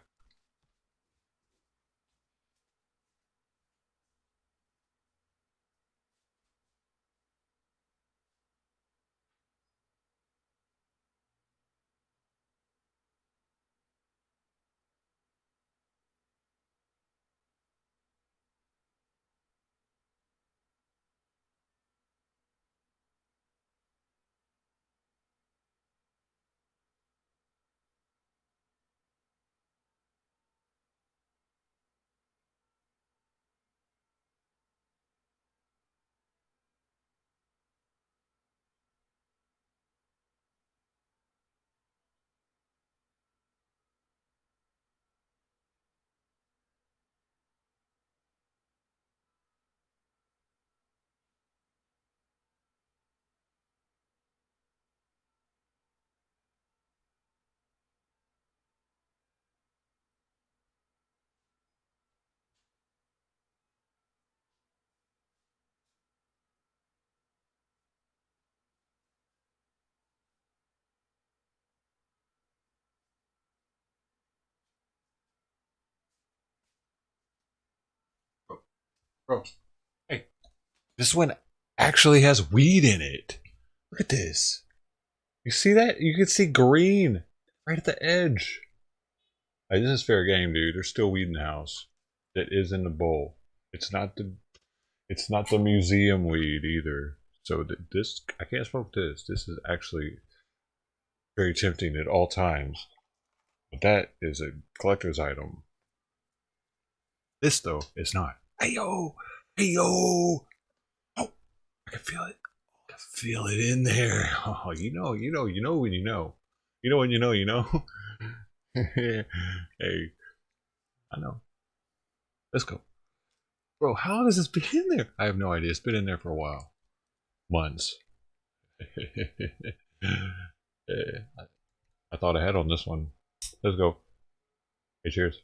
Speaker 1: Bro, hey, this one actually has weed in it. Look at this. You see that? You can see green right at the edge. Hey, this is fair game, dude. There's still weed in the house that is in the bowl. It's not the museum weed either. So this, I can't smoke this. This is actually very tempting at all times. But that is a collector's item. This though is not. Hey yo, hey yo. Oh, I can feel it. I can feel it in there. Oh, you know when you know. You know when you know. Hey, I know. Let's go. Bro, how long has this been in there? I have no idea. It's been in there for a while. Months. I thought ahead on this one. Let's go. Hey, cheers.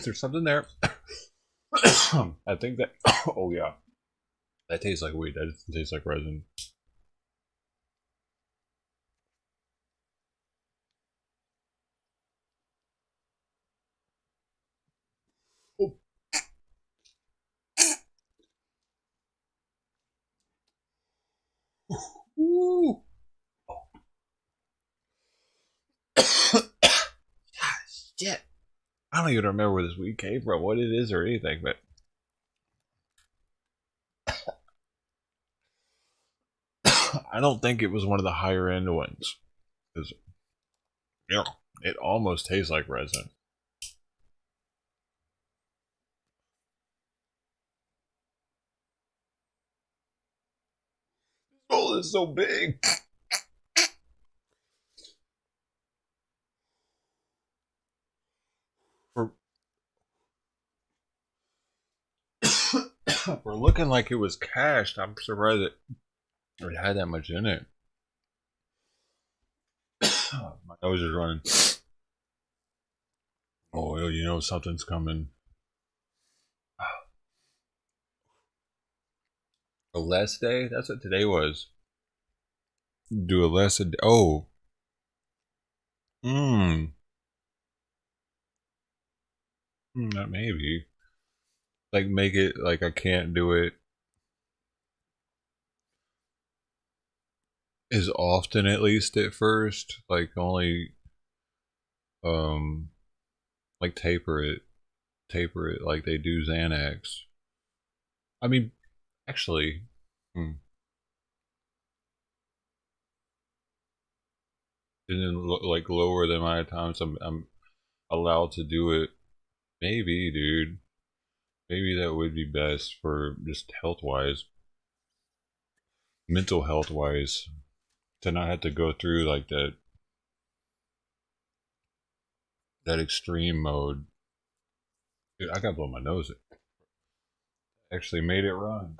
Speaker 1: There's something there. I think that. Oh yeah, that tastes like weed. That doesn't taste like resin. Oh. Ooh. Shit. I don't even remember where this weed came from, what it is, or anything, but I don't think it was one of the higher end ones. Because, you know, it almost tastes like resin. Oh, it's so big. For looking like it was cashed, I'm surprised it had that much in it. My nose is running. Oh, you know something's coming. A less day? That's what today was. Do a less a day. Oh. That maybe. Like make it like I can't do it as often, at least at first. Like only like taper it like they do Xanax. I mean, actually, and then like lower the amount of times I'm allowed to do it. Maybe, dude. Maybe that would be best for just health wise, mental health wise, to not have to go through like that extreme mode. Dude, I gotta blow my nose. It actually made it run.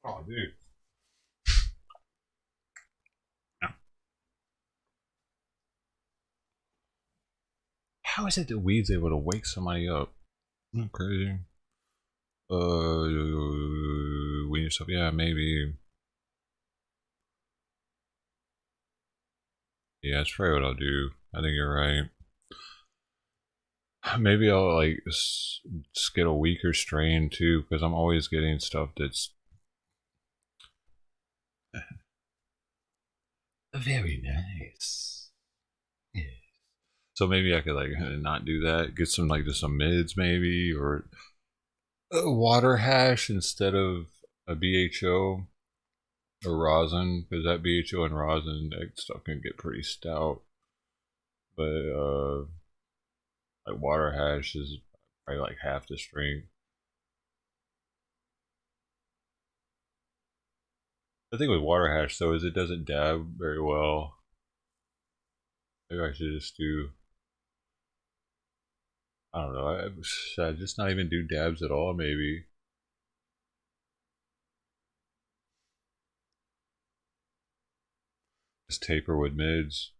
Speaker 1: Oh, dude. How is it that weed's able to wake somebody up? Isn't that crazy? Wean yourself. Yeah, maybe. Yeah, that's probably what I'll do. I think you're right. Maybe I'll like just get a weaker strain too, because I'm always getting stuff that's very nice. Yeah. So maybe I could like not do that. Get some like just some mids maybe, or a water hash instead of a BHO or rosin, because that BHO and rosin that stuff can get pretty stout. But like water hash is probably like half the strength. The thing with water hash though is it doesn't dab very well. Maybe I should just do, I don't know, should I just not even do dabs at all maybe? Just taper with mids.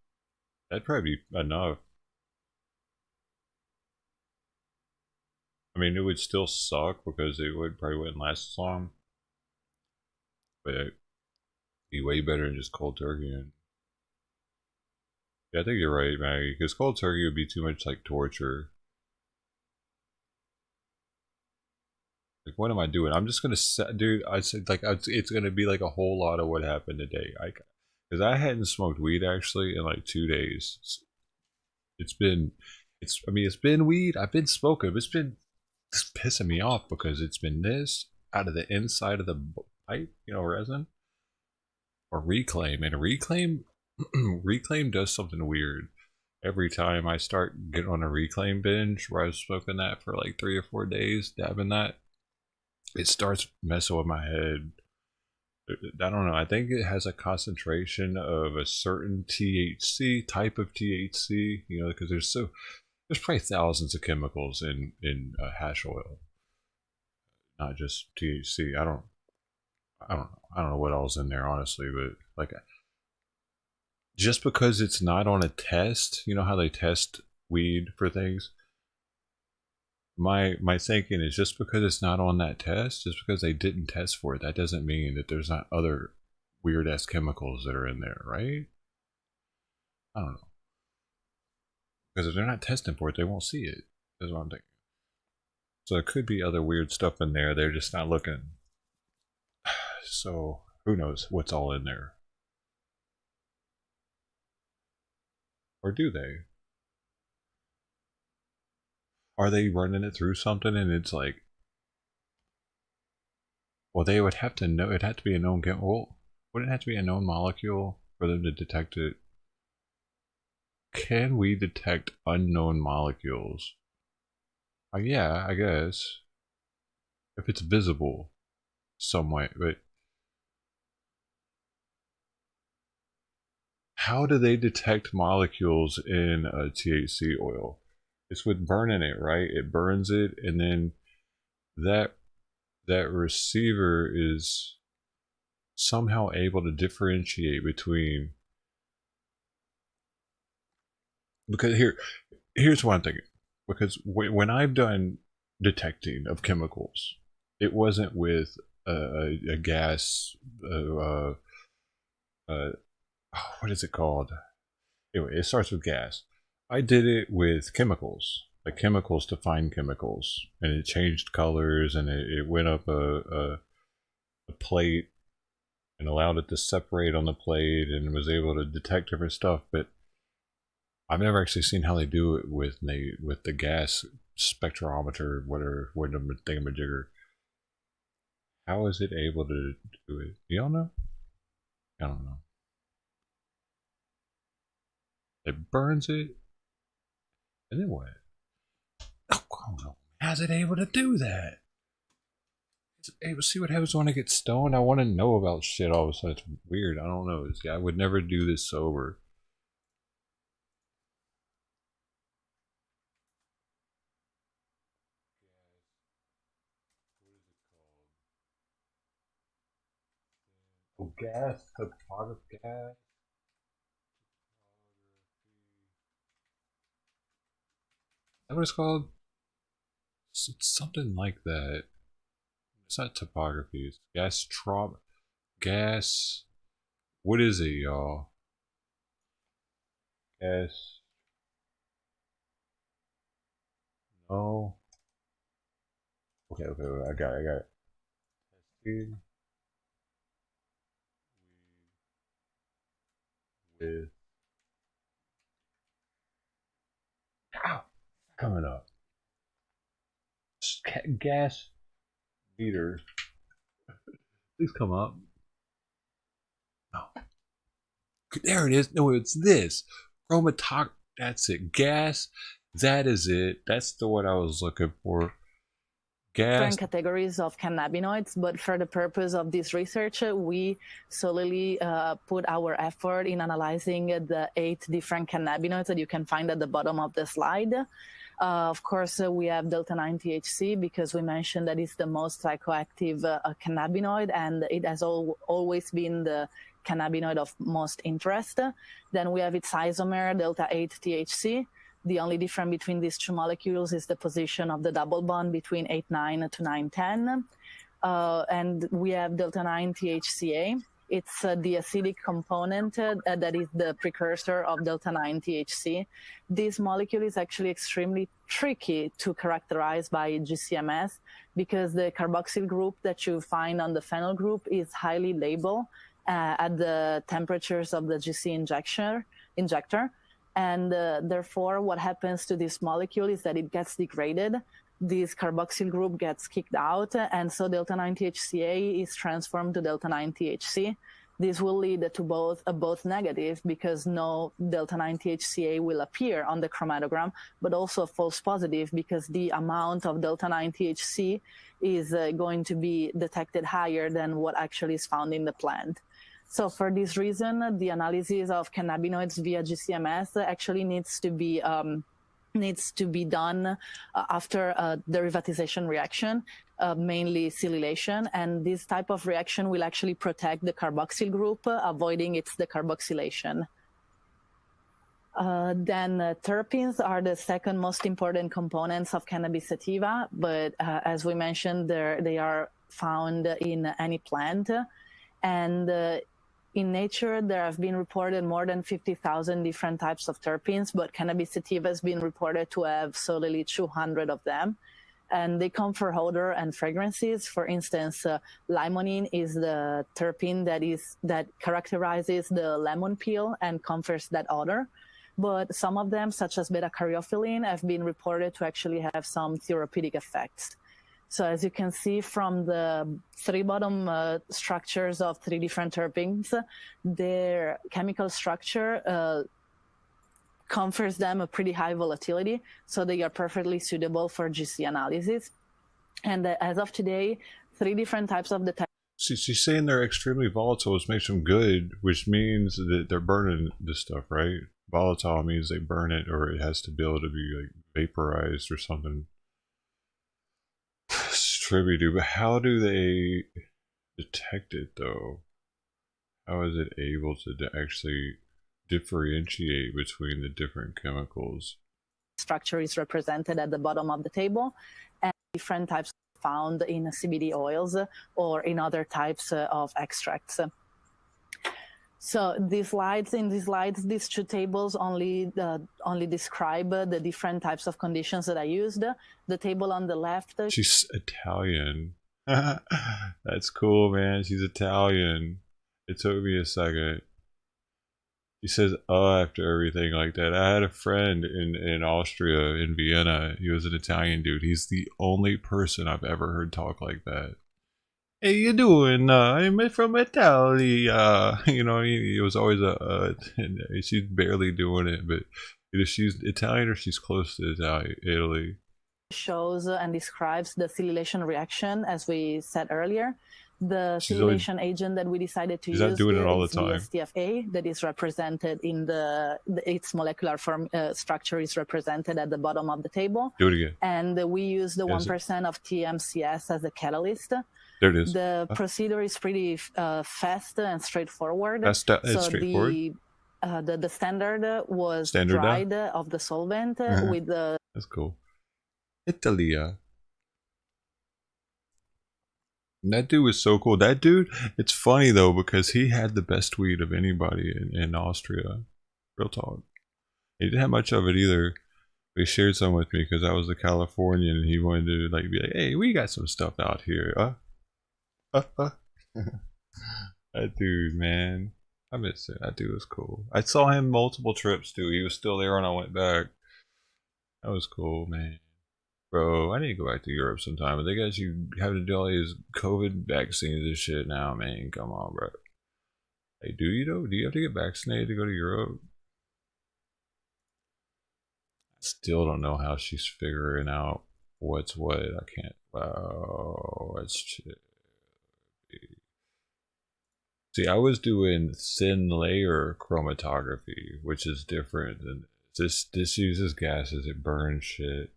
Speaker 1: That'd probably be enough. I mean, it would still suck because it probably wouldn't last as long. But it'd be way better than just cold turkey. And yeah, I think you're right, Maggie. Because cold turkey would be too much like torture. Like, what am I doing? I'm just gonna set, dude. I said like it's gonna be like a whole lot of what happened today. Because I hadn't smoked weed actually in like 2 days. It's been, I mean, it's been weed. I've been smoking. It's been just pissing me off because it's been this out of the inside of the pipe, resin or reclaim, and reclaim, reclaim does something weird. Every time I start getting on a reclaim binge where I was smoking that for like 3 or 4 days, dabbing that, it starts messing with my head. I don't know. I think it has a concentration of a certain THC type of THC, because there's probably thousands of chemicals in hash oil, not just THC. I don't know what else in there honestly, but like just because it's not on a test, you know how they test weed for things. My thinking is just because it's not on that test, just because they didn't test for it, that doesn't mean that there's not other weird ass chemicals that are in there, right? I don't know. Because if they're not testing for it, they won't see it. That's what I'm thinking. So there could be other weird stuff in there. They're just not looking. So who knows what's all in there? Or do they? Are they running it through something and it's like, well, they would have to know, it'd have to be a known chemical. Wouldn't it have to be a known molecule for them to detect it? Can we detect unknown molecules? Yeah, I guess. If it's visible some way, but how do they detect molecules in a THC oil? It's with burning it, right? It burns it, and then that receiver is somehow able to differentiate between, because here's what I'm thinking, because when I've done detecting of chemicals, it wasn't with a gas, what is it called? Anyway, it starts with gas. I did it with chemicals, like chemicals to find chemicals, and it changed colors, and it went up a plate and allowed it to separate on the plate, and was able to detect different stuff. But I've never actually seen how they do it with the gas spectrometer, whatever, thingamajigger. How is it able to do it? Do y'all know? I don't know. It burns it, and then what? Oh, I don't know. How's it able to do that? It's able to see what happens when I get stoned. I want to know about shit all of a sudden. It's weird. I don't know. This guy would never do this sober. Oh, gas, topography, gas. Is that what it's called? It's something like that. It's not topography. It's gas. What is it, y'all? Gas. No. Okay. I got it. Testing with. Ow! Coming up. Gas meter. Please come up. No. There it is. No, it's this. Chromatoc. That's it. Gas. That is it. That's the one I was looking for. Gas.
Speaker 9: Different categories of cannabinoids, but for the purpose of this research, we solely put our effort in analyzing the 8 different cannabinoids that you can find at the bottom of the slide. Of course, we have delta-9 THC because we mentioned that it's the most psychoactive cannabinoid, and it has always been the cannabinoid of most interest. Then we have its isomer, delta-8 THC. The only difference between these two molecules is the position of the double bond between 8,9 to 9,10. And we have delta-9 THCA. It's the acidic component that is the precursor of delta-9 THC. This molecule is actually extremely tricky to characterize by GCMS because the carboxyl group that you find on the phenyl group is highly labeled at the temperatures of the GC injector. And therefore, what happens to this molecule is that it gets degraded. This carboxyl group gets kicked out, and so delta-9 THCA is transformed to delta-9 THC. This will lead to both negative because no delta-9 THCA will appear on the chromatogram, but also false positive because the amount of delta-9 THC is going to be detected higher than what actually is found in the plant. So for this reason, the analysis of cannabinoids via GCMS actually needs to be done after a derivatization reaction, mainly silylation. And this type of reaction will actually protect the carboxyl group, avoiding its decarboxylation. Then terpenes are the second most important components of cannabis sativa, but as we mentioned, they are found in any plant. And in nature, there have been reported more than 50,000 different types of terpenes, but cannabis sativa has been reported to have solely 200 of them. And they come for odor and fragrances. For instance, limonene is the terpene that characterizes the lemon peel and confers that odor. But some of them, such as beta-caryophyllene, have been reported to actually have some therapeutic effects. So as you can see from the 3 bottom structures of 3 different terpenes, their chemical structure confers them a pretty high volatility, so they are perfectly suitable for GC analysis. And as of today, 3 different types of
Speaker 1: she's saying they're extremely volatile, which makes them good, which means that they're burning this stuff, right? Volatile means they burn it, or it has to be able to be like vaporized or something. Distributed, but how do they detect it though? How is it able to actually differentiate between the different chemicals?
Speaker 9: Structure is represented at the bottom of the table, and different types found in CBD oils or in other types of extracts. So in these slides, these two tables only describe the different types of conditions that I used. The table on the left.
Speaker 1: She's Italian. That's cool, man. She's Italian. It took me a second. He says after everything like that. I had a friend in Austria, in Vienna. He was an Italian dude. He's the only person I've ever heard talk like that. Hey, you doing? I'm from Italy. You know, he was always she's barely doing it, but either she's Italian or she's close to Italy.
Speaker 9: Shows and describes the silylation reaction, as we said earlier. The silylation agent that we decided to use is the STFA, that is represented in its molecular form structure is represented at the bottom of the table.
Speaker 1: Do it again.
Speaker 9: And we use the 1% of TMCS as a catalyst.
Speaker 1: There it is.
Speaker 9: The procedure is pretty fast and straightforward.
Speaker 1: That's straightforward.
Speaker 9: The standard was dried of the solvent with the.
Speaker 1: That's cool. Italia. And that dude was so cool. That dude, it's funny though, because he had the best weed of anybody in Austria. Real talk. He didn't have much of it either. But he shared some with me because I was a Californian and he wanted to like be like, hey, we got some stuff out here. That dude, man. I miss it. That dude was cool. I saw him multiple trips too. He was still there when I went back. That was cool, man. Bro, I need to go back to Europe sometime, but they got you having to do all these COVID vaccines and shit now, man. Come on, bro. Hey, do you though? Do you have to get vaccinated to go to Europe? I still don't know how she's figuring out what's what. I can't. Wow, that's shit. See, I was doing thin layer chromatography, which is different than this. This uses gases. It burns shit.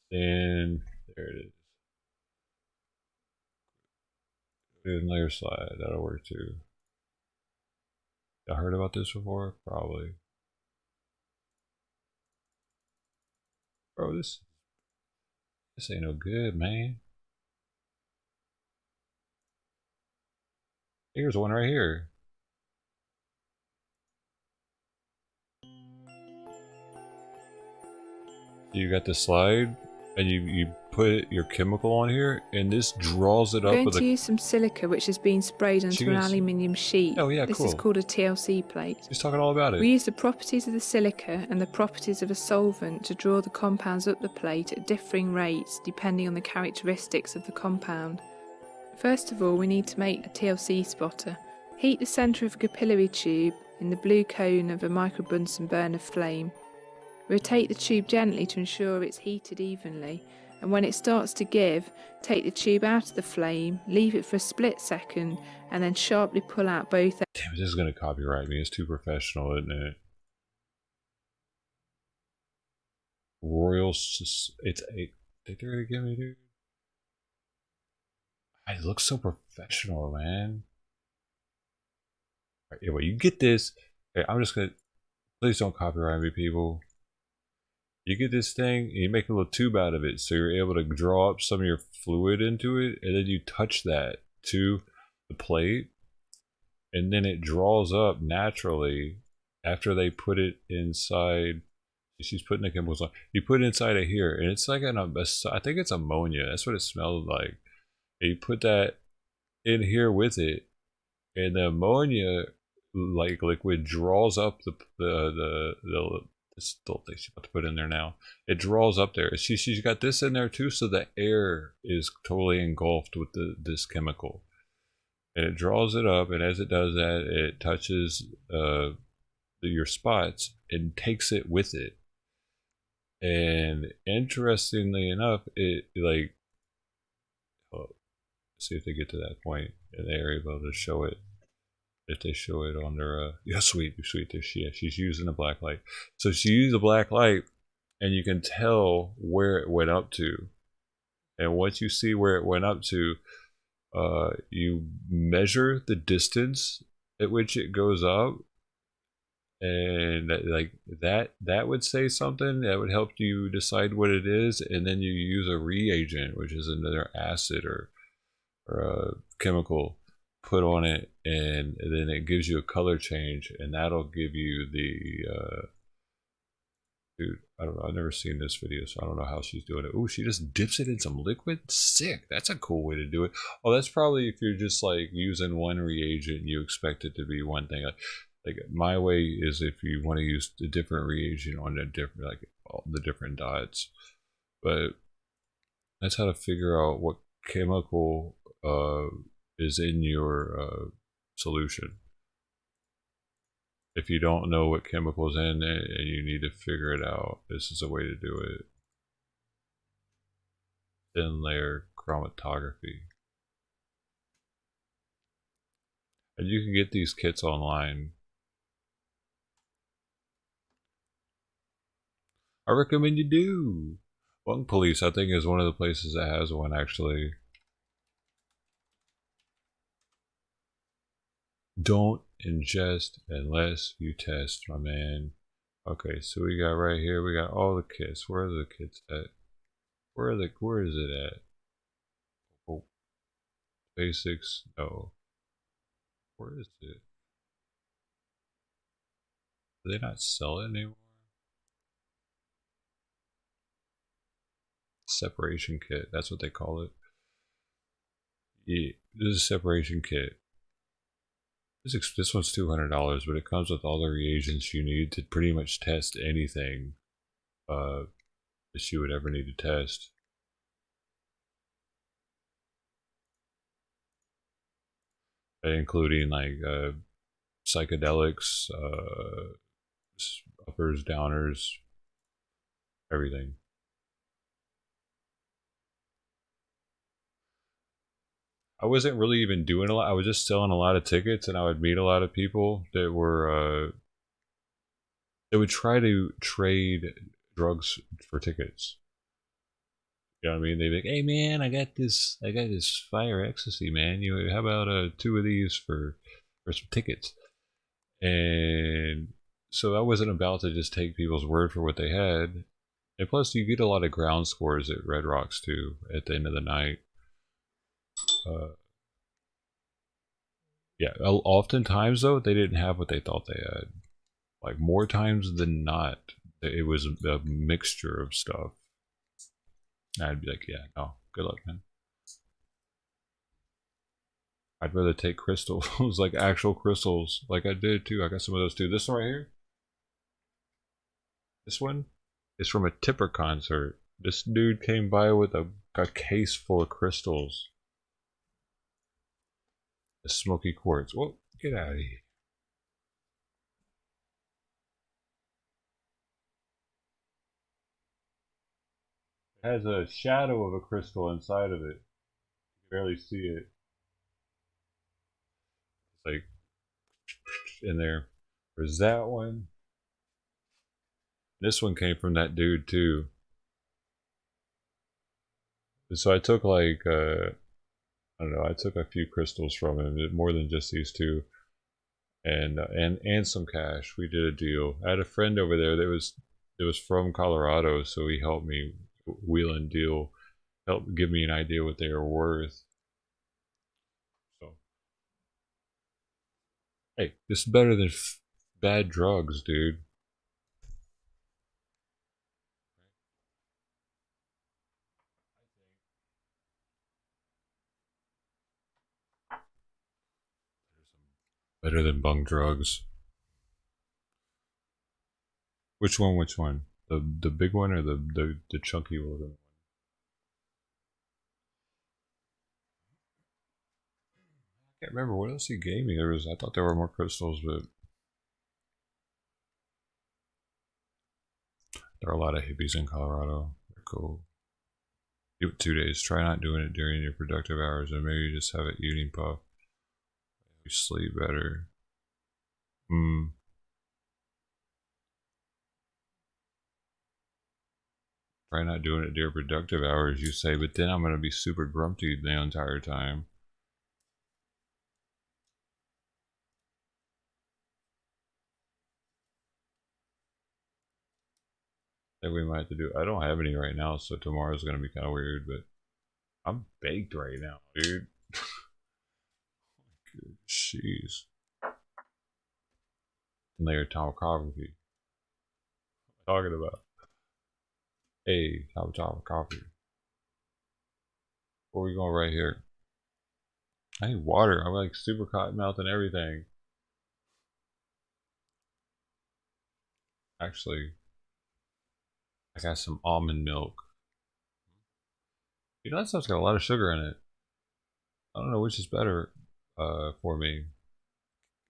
Speaker 1: And there it is. Thin layer slide. That'll work too. Y'all heard about this before? Probably. Bro, this ain't no good, man. Here's one right here. You got the slide, and you put your chemical on here, and this draws it up.
Speaker 5: We're going to use some silica, which has been sprayed onto an aluminium sheet.
Speaker 1: Oh yeah,
Speaker 5: this
Speaker 1: cool.
Speaker 5: is called a TLC plate.
Speaker 1: He's talking all about it.
Speaker 5: We use the properties of the silica and the properties of a solvent to draw the compounds up the plate at differing rates depending on the characteristics of the compound. First of all, we need to make a TLC spotter. Heat the centre of a capillary tube in the blue cone of a micro Bunsen burner flame. Rotate the tube gently to ensure it's heated evenly, and when it starts to give, take the tube out of the flame, leave it for a split second, and then sharply pull out both.
Speaker 1: Damn, this is going to copyright me. It's too professional, isn't it? It's a. Did they really give me, dude? It looks so professional, man. Right, anyway, you get this. Okay, I'm just going to. Please don't copyright me, people. You get this thing, and you make a little tube out of it, so you're able to draw up some of your fluid into it, and then you touch that to the plate, and then it draws up naturally after they put it inside. She's putting the chemicals on. You put it inside of here, and it's like I think it's ammonia. That's what it smells like. And you put that in here with it, and the ammonia, like liquid, draws up the this little thing she's about to put in there now. It draws up there. She's got this in there too, so the air is totally engulfed with this chemical, and it draws it up. And as it does that, it touches your spots and takes it with it. And interestingly enough, it like, oh, see if they get to that point and they're able to show it. If they show it on their yeah, sweet, yeah, she's using a black light. So she used a black light, and you can tell where it went up to. And once you see where it went up to, you measure the distance at which it goes up, and that would say something that would help you decide what it is. And then you use a reagent, which is another acid or a chemical, put on it, and then it gives you a color change, and that'll give you the dude, I don't know, I've never seen this video, so I don't know how she's doing it. Oh, she just dips it in some liquid. Sick. That's a cool way to do it. Oh, that's probably if you're just like using one reagent, you expect it to be one thing. Like my way is if you want to use a different reagent on a different, like all the different dots. But that's how to figure out what chemical is in your solution. If you don't know what chemicals in it and you need to figure it out, this is a way to do it. Thin layer chromatography. And you can get these kits online. I recommend you do. Lung Police, I think, is one of the places that has one, actually. Don't ingest unless you test, my man. Okay, so we got right here, we got all the kits. Where are the kits at? Where is it at? Oh, basics, no. Where is it? Do they not sell it anymore? Separation kit, that's what they call it. Yeah, this is a separation kit. This one's $200, but it comes with all the reagents you need to pretty much test anything that you would ever need to test. Including like psychedelics, uppers, downers, everything. I wasn't really even doing a lot. I was just selling a lot of tickets, and I would meet a lot of people that were they would try to trade drugs for tickets. You know what I mean? They'd be like, "Hey man, I got this fire ecstasy, man. How about 2 of these for some tickets?" And so I wasn't about to just take people's word for what they had. And plus, you get a lot of ground scores at Red Rocks too at the end of the night. Yeah, oftentimes though, they didn't have what they thought they had. Like more times than not, it was a mixture of stuff. I'd be like, yeah, no, good luck, man. I'd rather take crystals, like actual crystals, like I did too. I got some of those too. This one right here, this one is from a Tipper concert. This dude came by with a case full of crystals. The smoky quartz. Whoa, get out of here. It has a shadow of a crystal inside of it. You can barely see it. It's like in there. There's that one. This one came from that dude too. So I took like I don't know, I took a few crystals from him, more than just these two, and some cash. We did a deal. I had a friend over there that was from Colorado, so he helped me wheel and deal, helped give me an idea what they were worth. So, hey, this is better than bad drugs, dude. Better than bung drugs. Which one? Which one? The big one or the chunky one? I can't remember what else he gave me. I thought there were more crystals, but There are a lot of hippies in Colorado. They're cool. Give it 2 days. Try not doing it during your productive hours, and maybe just have an evening puff. You sleep better. Try not doing it during productive hours, you say, but then I'm going to be super grumpy the entire time. That we might have to do. I don't have any right now, so tomorrow's going to be kind of weird, but I'm baked right now, dude. Jeez. Layer tomography. What am I talking about? Hey, tomography. Where are we going right here? I need water. I'm like super cotton mouth and everything. Actually, I got some almond milk. You know, that stuff's got a lot of sugar in it. I don't know which is better for me.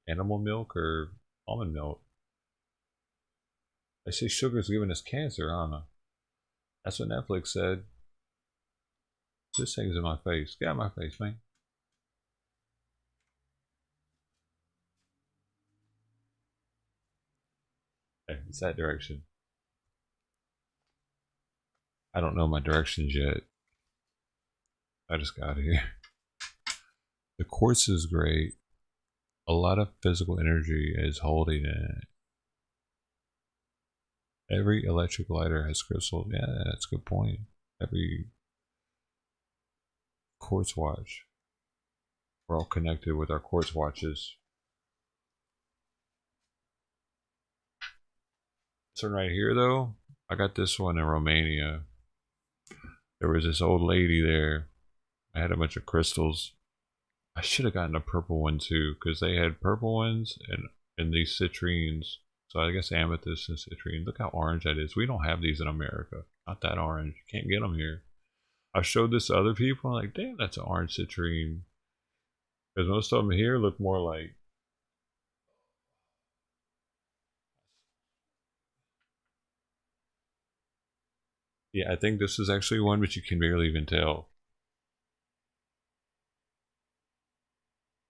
Speaker 1: Animal milk or almond milk? They say sugar's giving us cancer. I don't know. That's what Netflix said. This thing's in my face. Get out of my face, man. Hey, it's that direction. I don't know my directions yet. I just got here. The quartz is great. A lot of physical energy is holding it. Every electric lighter has crystals. Yeah, that's a good point. Every quartz watch. We're all connected with our quartz watches. This one right here, though, I got this one in Romania. There was this old lady there. I had a bunch of crystals. I should have gotten a purple one too, because they had purple ones and these citrines. So I guess amethyst and citrine. Look how orange that is. We don't have these in America. Not that orange. Can't get them here. I showed this to other people. I'm like, damn, that's an orange citrine. Because most of them here look more like. Yeah, I think this is actually one, but you can barely even tell.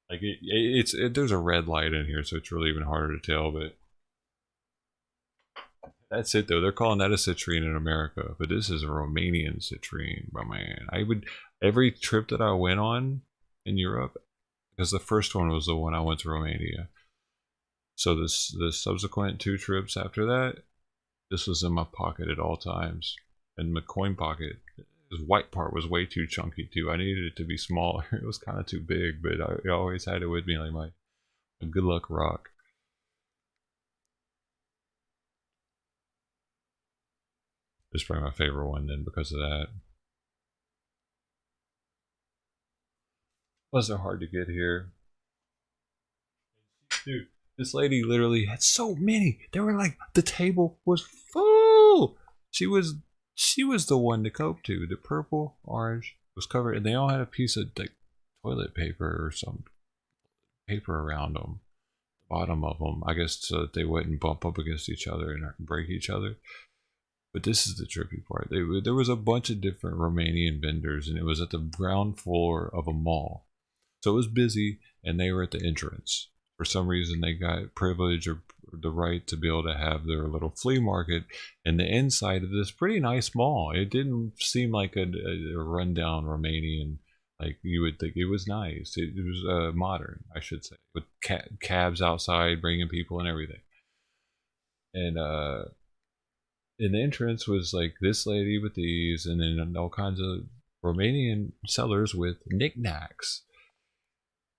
Speaker 1: Like there's a red light in here, so it's really even harder to tell. But that's it, though. They're calling that a citrine in America, but this is a Romanian citrine, my man. Every trip that I went on in Europe, because the first one was the one I went to Romania. So the subsequent 2 trips after that, this was in my pocket at all times. And my coin pocket, this white part was way too chunky too. I needed it to be smaller. It was kind of too big, but I always had it with me, like my good luck rock. It's probably my favorite one then because of that. Wasn't hard to get here. Dude, this lady literally had so many. They were like, the table was full. She was the one to cope to. The purple, orange was covered, and they all had a piece of like toilet paper or some paper around them, the bottom of them, I guess, so that they wouldn't bump up against each other and break each other. But this is the tricky part. There was a bunch of different Romanian vendors, and it was at the ground floor of a mall. So it was busy, and they were at the entrance. For some reason, they got privilege or the right to be able to have their little flea market in the inside of this pretty nice mall. It didn't seem like a rundown Romanian, like you would think. It was nice. It was modern, I should say, with cabs outside bringing people and everything. And in the entrance was like this lady with these, and then all kinds of Romanian sellers with knickknacks.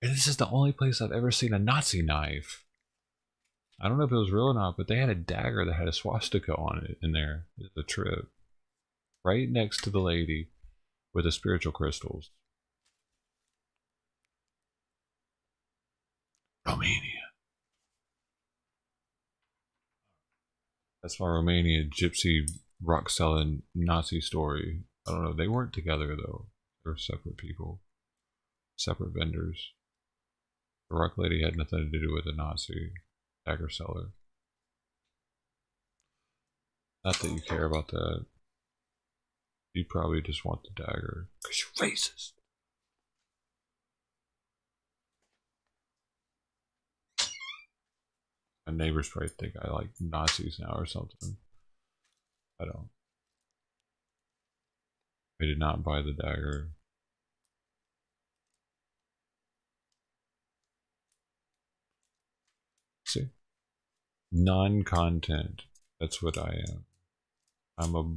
Speaker 1: And this is the only place I've ever seen a Nazi knife. I don't know if it was real or not, but they had a dagger that had a swastika on it in there. It's a trip. Right next to the lady with the spiritual crystals. Romania. That's my Romanian gypsy rock selling Nazi story. I don't know. They weren't together though. They were separate people. Separate vendors. The rock lady had nothing to do with the Nazi dagger seller. Not that you care about that. You probably just want the dagger because you're racist. My neighbors probably think I like Nazis now or something. I don't. I did not buy the dagger. See? Non-content. That's what I am. I'm a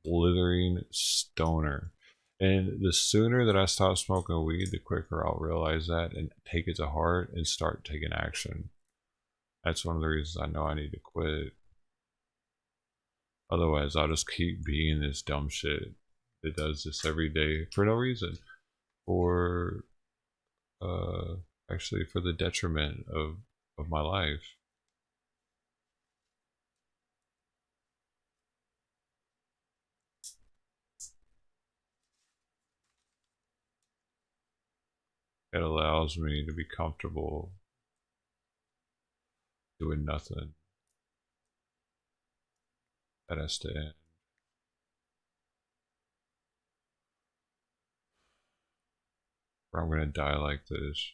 Speaker 1: blithering stoner. And the sooner that I stop smoking weed, the quicker I'll realize that and take it to heart and start taking action. That's one of the reasons I know I need to quit. Otherwise, I'll just keep being this dumb shit that does this every day for no reason. Or, actually for the detriment of my life. It allows me to be comfortable doing nothing. That has to end. Or I'm gonna die like this.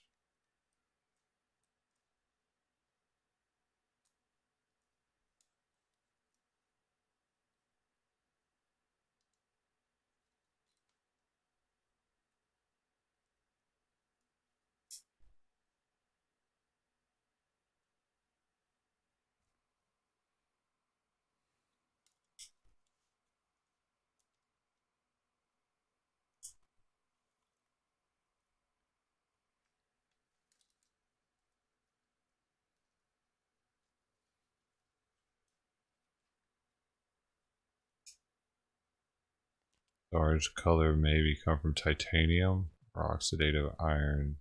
Speaker 1: The orange color maybe come from titanium or oxidative iron.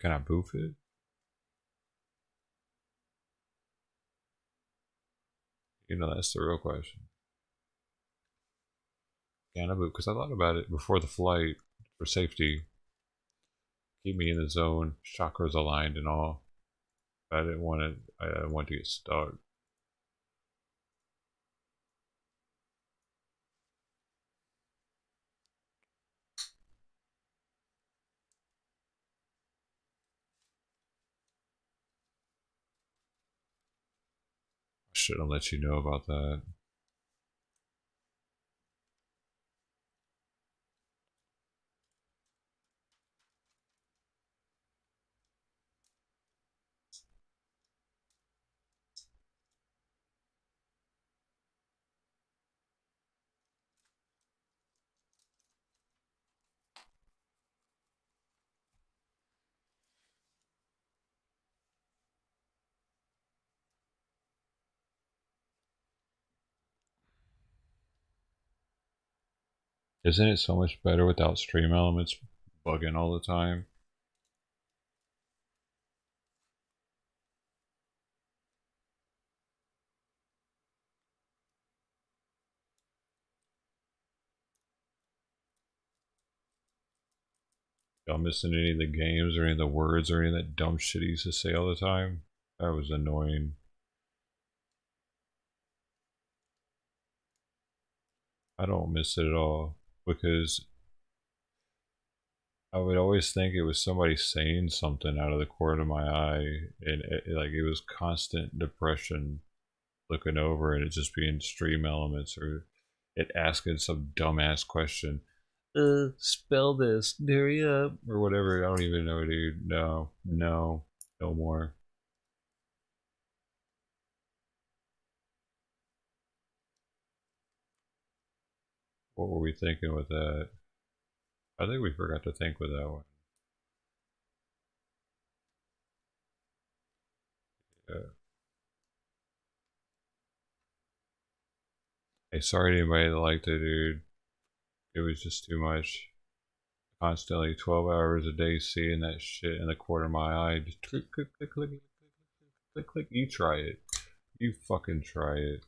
Speaker 1: Can I boof it? You know, that's the real question. Can I boof? Because I thought about it before the flight for safety. Keep me in the zone, chakras aligned and all. But I didn't want it. I didn't want to get stuck. I shouldn't let you know about that. Isn't it so much better without stream elements bugging all the time? Y'all missing any of the games or any of the words or any of that dumb shit he used to say all the time? That was annoying. I don't miss it at all because I would always think it was somebody saying something out of the corner of my eye, and like it was constant depression looking over and it just being stream elements or it asking some dumbass question. Spell this, hurry up, or whatever. I don't even know, dude. No, no, no more. What were we thinking with that? I think we forgot to think with that one. Yeah. Hey, sorry to anybody that liked it, dude. It was just too much. Constantly 12 hours a day seeing that shit in the corner of my eye. Just click, click, click, click, click, click, click. You try it. You fucking try it.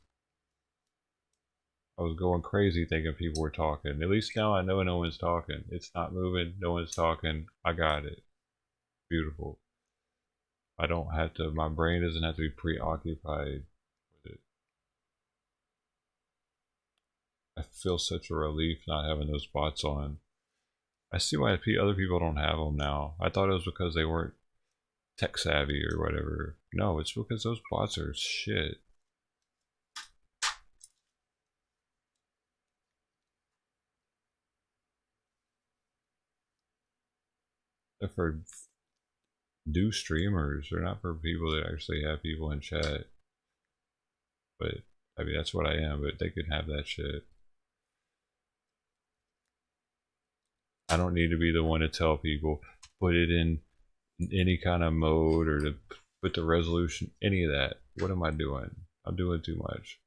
Speaker 1: I was going crazy thinking people were talking. At least now I know no one's talking. It's not moving. No one's talking. I got it. Beautiful. I don't have to, my brain doesn't have to be preoccupied with it. I feel such a relief not having those bots on. I see why other people don't have them now. I thought it was because they weren't tech savvy or whatever. No, it's because those bots are shit. They're for new streamers. They're not for people that actually have people in chat. But I mean, that's what I am. But they can have that shit. I don't need to be the one to tell people put it in any kind of mode or to put the resolution, any of that. What am I doing? I'm doing too much.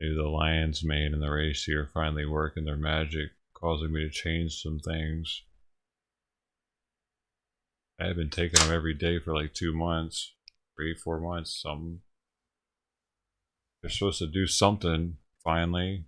Speaker 1: Maybe the lion's mane and the race here finally working their magic, causing me to change some things. I've been taking them every day for like 2 months, 3-4 months, something. They're supposed to do something, finally.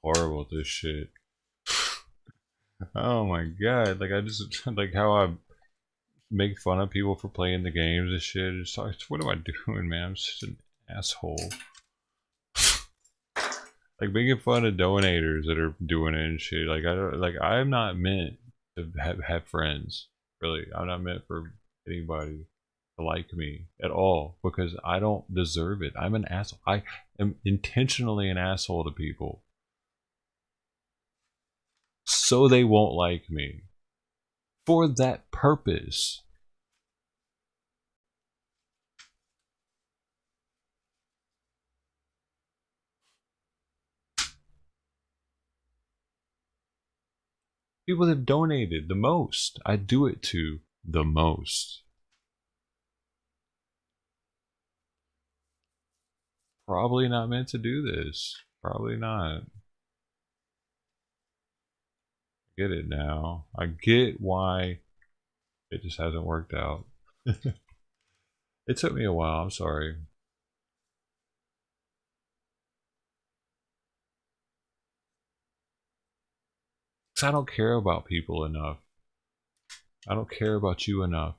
Speaker 1: Horrible, this shit. Oh my god, like I just, like how I make fun of people for playing the games and shit. It's like, what am I doing, man? I'm such an asshole. Like making fun of donators that are doing it and shit. Like I don't, like I'm not meant to have friends. Really, I'm not meant for anybody to like me at all because I don't deserve it. I'm an asshole. I am intentionally an asshole to people so they won't like me for that purpose. People that have donated the most, I do it to the most. Probably not meant to do this. Probably not. I get it now. I get why it just hasn't worked out. It took me a while, I'm sorry. Because I don't care about people enough. I don't care about you enough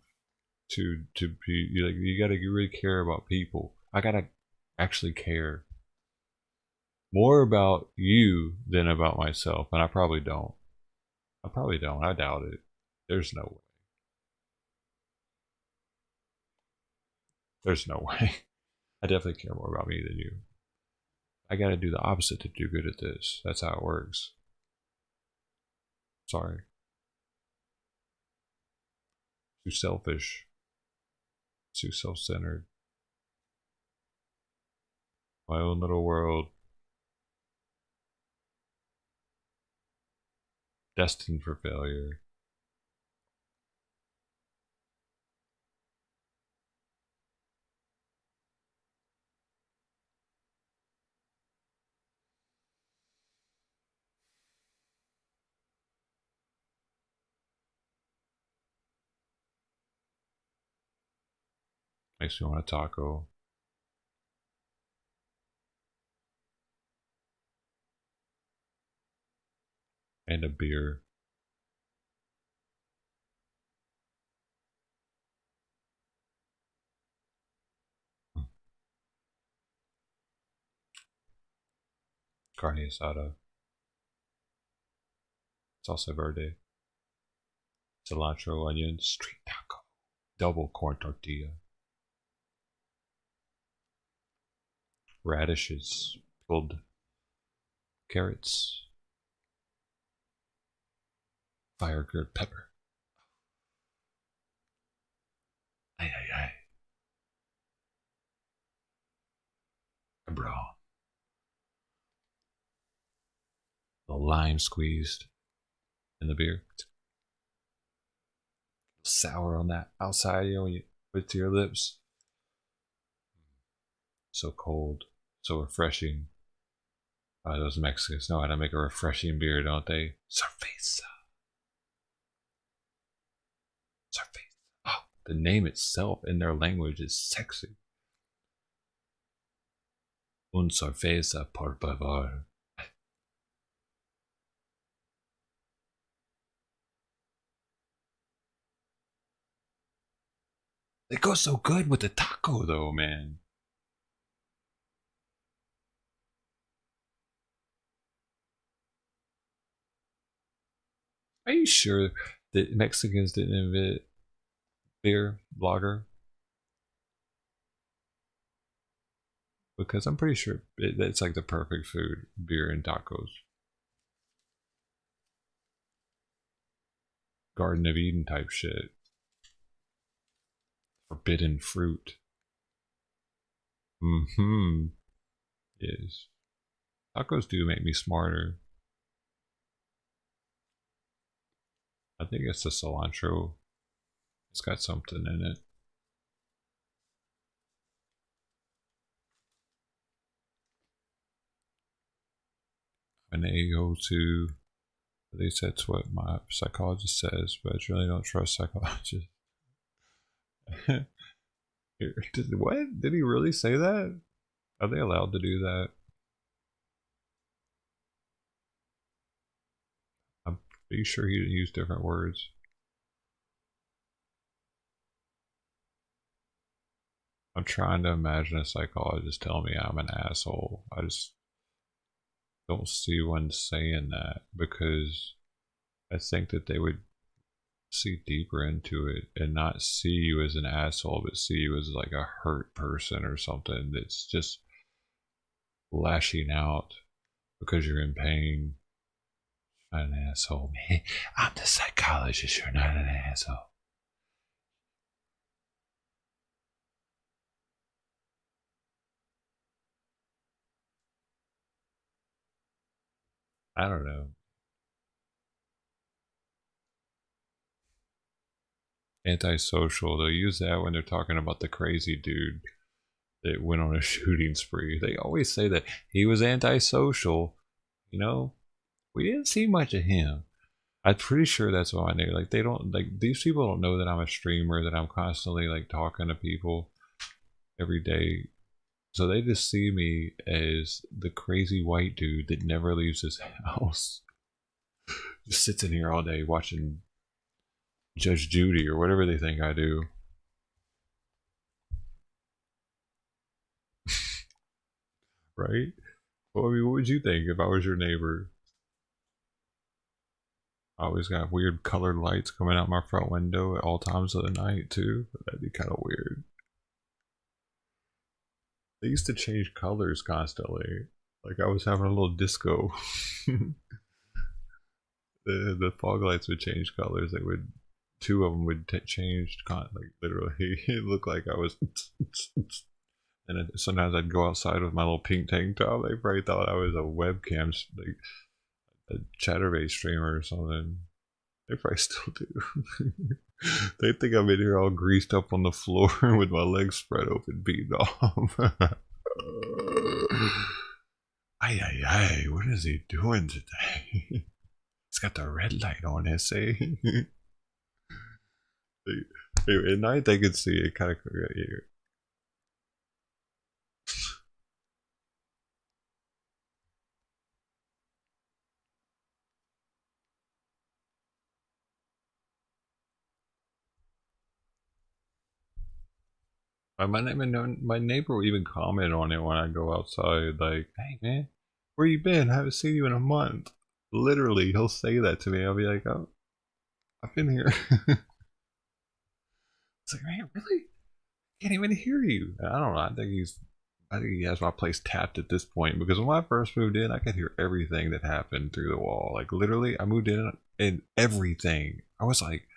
Speaker 1: to be like, you gotta really care about people. I gotta actually care more about you than about myself, and I probably don't. I probably don't. I doubt it. There's no way. There's no way. I definitely care more about me than you. I gotta do the opposite to do good at this. That's how it works. Sorry. Too selfish. Too self-centered. My own little world. Destined for failure. Makes me want a taco. And a beer. Carne asada. Salsa verde. Cilantro, onion, street taco. Double corn tortilla. Radishes. Pickled carrots. Fire good pepper. Ay, ay, ay. Bro. The lime squeezed in the beer. Sour on that outside, you know, when you put it to your lips. So cold, so refreshing. Those Mexicans know how to make a refreshing beer, don't they? Cerveza. Cerveza. Oh, the name itself in their language is sexy. Un cerveza, por favor. They go so good with the taco, though, man. Are you sure that Mexicans didn't invent beer, lager? Because I'm pretty sure it's like the perfect food, beer and tacos. Garden of Eden type shit. Forbidden fruit. Mm-hmm. Yes. Tacos do make me smarter. I think it's the cilantro. It's got something in it. An AO2. At least that's what my psychologist says, but I really don't trust psychologists. What? Did he really say that? Are they allowed to do that? I'm pretty sure he didn't use different words. I'm trying to imagine a psychologist telling me I'm an asshole. I just don't see one saying that, because I think that they would see deeper into it and not see you as an asshole, but see you as like a hurt person or something that's just lashing out because you're in pain. Not an asshole, man. I'm the psychologist. You're not an asshole. I don't know. Antisocial. They'll use that when they're talking about the crazy dude that went on a shooting spree. They always say that he was antisocial. You know, we didn't see much of him. I'm pretty sure that's why they like. They don't like, these people don't know that I'm a streamer, that I'm constantly like talking to people every day. So they just see me as the crazy white dude that never leaves his house. Just sits in here all day watching Judge Judy or whatever they think I do. Right? Well, I mean, what would you think if I was your neighbor? I always got weird colored lights coming out my front window at all times of the night too. That'd be kind of weird. They used to change colors constantly. Like I was having a little disco. the fog lights would change colors. They would, two of them would change, like literally. It looked like I was. And sometimes I'd go outside with my little pink tank top. They probably thought I was a webcam, like a Chatterbait streamer or something. They probably still do. They think I'm in here all greased up on the floor with my legs spread open, beating off. Ay, ay, ay, what is he doing today? He's got the red light on, I say. At night they could see it kind of here. My neighbor will even comment on it when I go outside, like, "Hey man, where you been? I haven't seen you in a month." Literally, he'll say that to me. I'll be like, "Oh, I've been here." It's like, man, really? Can't even hear you. I don't know. I I think he has my place tapped at this point, because when I first moved in, I could hear everything that happened through the wall. Like literally, I moved in and everything. I was like,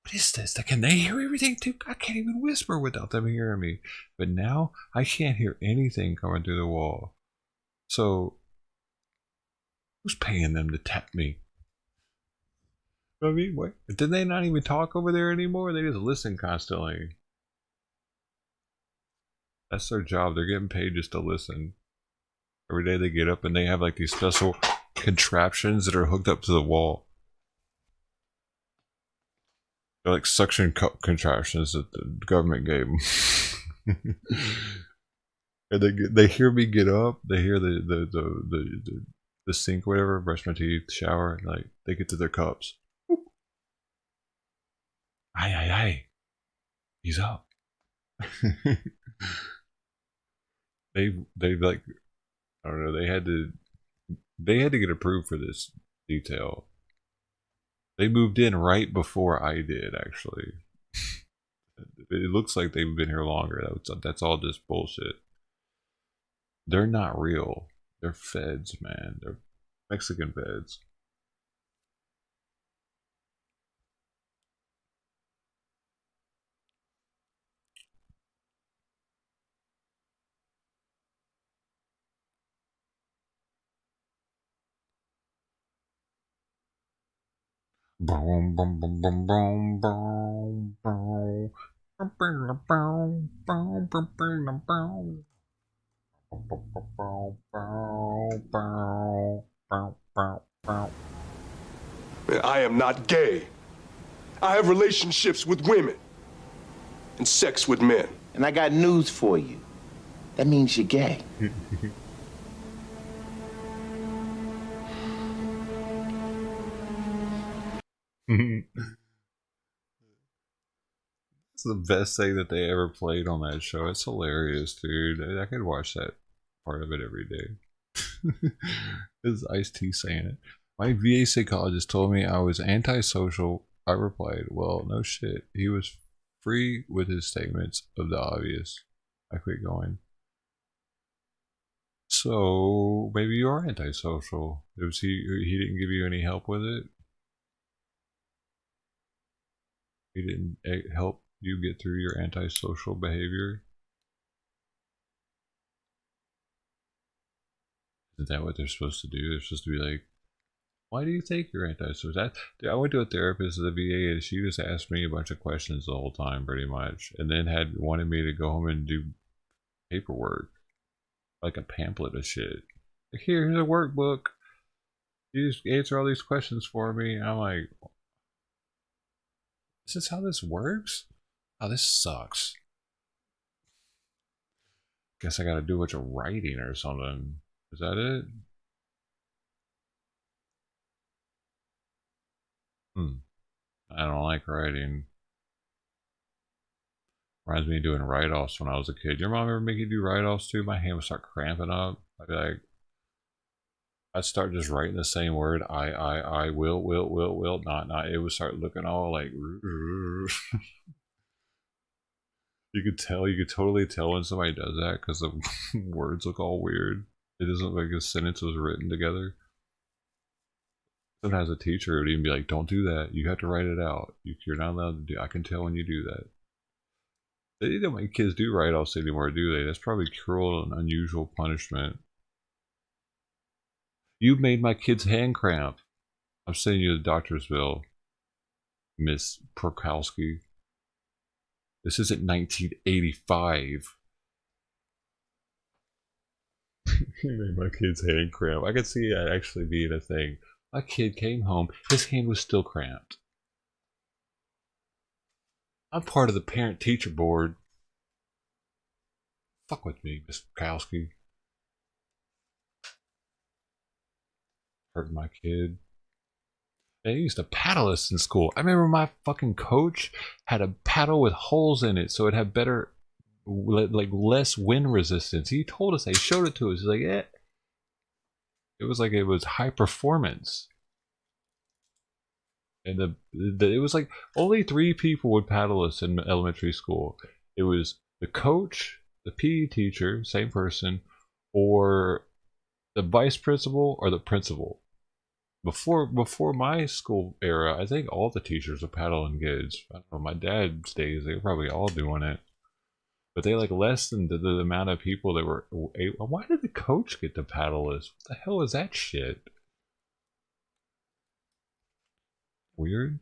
Speaker 1: what is this? Can they hear everything too? I can't even whisper without them hearing me. But now I can't hear anything coming through the wall. So who's paying them to tap me? I mean, what? Did they not even talk over there anymore? They just listen constantly. That's their job. They're getting paid just to listen. Every day they get up and they have like these special contraptions that are hooked up to the wall. They're like suction cup contraptions that the government gave them. And they hear me get up. They hear the sink, whatever, brush my teeth, shower. And like they get to their cups. Aye, aye, aye. He's up. they like, I don't know. They had to get approved for this detail. They moved in right before I did, actually. It looks like they've been here longer. That's all just bullshit. They're not real. They're feds, man. They're Mexican feds. Boom, boom, boom, boom, boom, boom, boom.
Speaker 3: I am not gay. I have relationships with women and sex with men.
Speaker 4: And I got news for you. That means you're gay.
Speaker 1: It's the best thing that they ever played on that show. It's hilarious, dude. I could watch that part of it every day. This is Ice-T saying it. My VA psychologist told me I was antisocial. I replied, well, no shit. He was free with his statements of the obvious. I quit going. So maybe you are antisocial. He didn't give you any help with it? He didn't help you get through your antisocial behavior? Isn't that what they're supposed to do? They're supposed to be like, why do you think you're antisocial? I went to a therapist at the VA and she just asked me a bunch of questions the whole time, pretty much, and then wanted me to go home and do paperwork, like a pamphlet of shit. Like, here's a workbook. You just answer all these questions for me. And I'm like, is this how this works? Oh, this sucks. Guess I gotta do a bunch of writing or something. Is that it? I don't like writing. Reminds me of doing write-offs when I was a kid. Your mom ever make you do write-offs too? My hand would start cramping up. I'd be like, I'd start just writing the same word. I, will, not. It would start looking all like. You could totally tell when somebody does that because the words look all weird. It doesn't look like a sentence was written together. Sometimes a teacher would even be like, don't do that. You have to write it out. You're not allowed to do. I can tell when you do that. They don't make kids do write-offs anymore, do they? That's probably cruel and unusual punishment. You made my kid's hand cramp. I'm sending you the doctor's bill, Miss Prokowski. This isn't 1985. You made my kid's hand cramp. I could see that actually being a thing. My kid came home, his hand was still cramped. I'm part of the parent-teacher board. Fuck with me, Miss Prokowski. Hurting my kid. They used to paddle us in school. I remember my fucking coach had a paddle with holes in it so it had better, like less wind resistance. He told us, he showed it to us. He's like, eh. It was like it was high performance. And it was like only 3 people would paddle us in elementary school. It was the coach, the PE teacher, same person, or the vice principal or the principal. Before my school era, I think all the teachers were paddling kids. I don't know, my dad's days, they were probably all doing it. But they like less than the amount of people that were. Why did the coach get to paddle us? What the hell is that shit? Weird.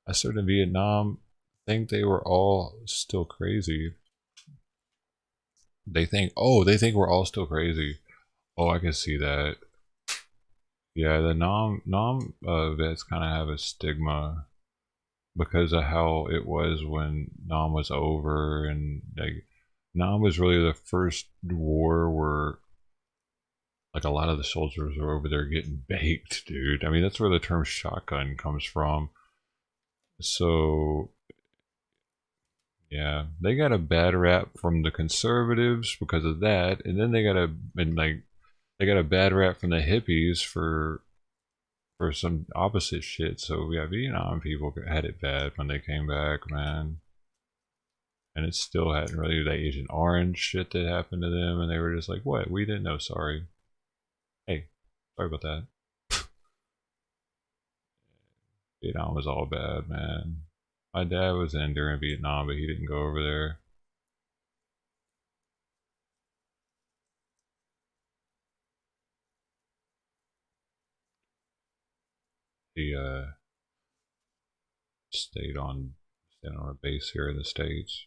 Speaker 1: I served in Vietnam. I think they were all still crazy. They think we're all still crazy. Oh, I can see that. Yeah, the Nam vets kind of have a stigma because of how it was when Nam was over, and like Nam was really the first war where like a lot of the soldiers were over there getting baked, dude. I mean, that's where the term shotgun comes from. So yeah, they got a bad rap from the conservatives because of that, and then they got a bad rap from the hippies for some opposite shit. So yeah, Vietnam people had it bad when they came back, man. And it still hadn't really that Agent Orange shit that happened to them, and they were just like, "What? We didn't know. Sorry. Hey, sorry about that." Vietnam was all bad, man. My dad was in during Vietnam, but he didn't go over there. He stayed on a base here in the States.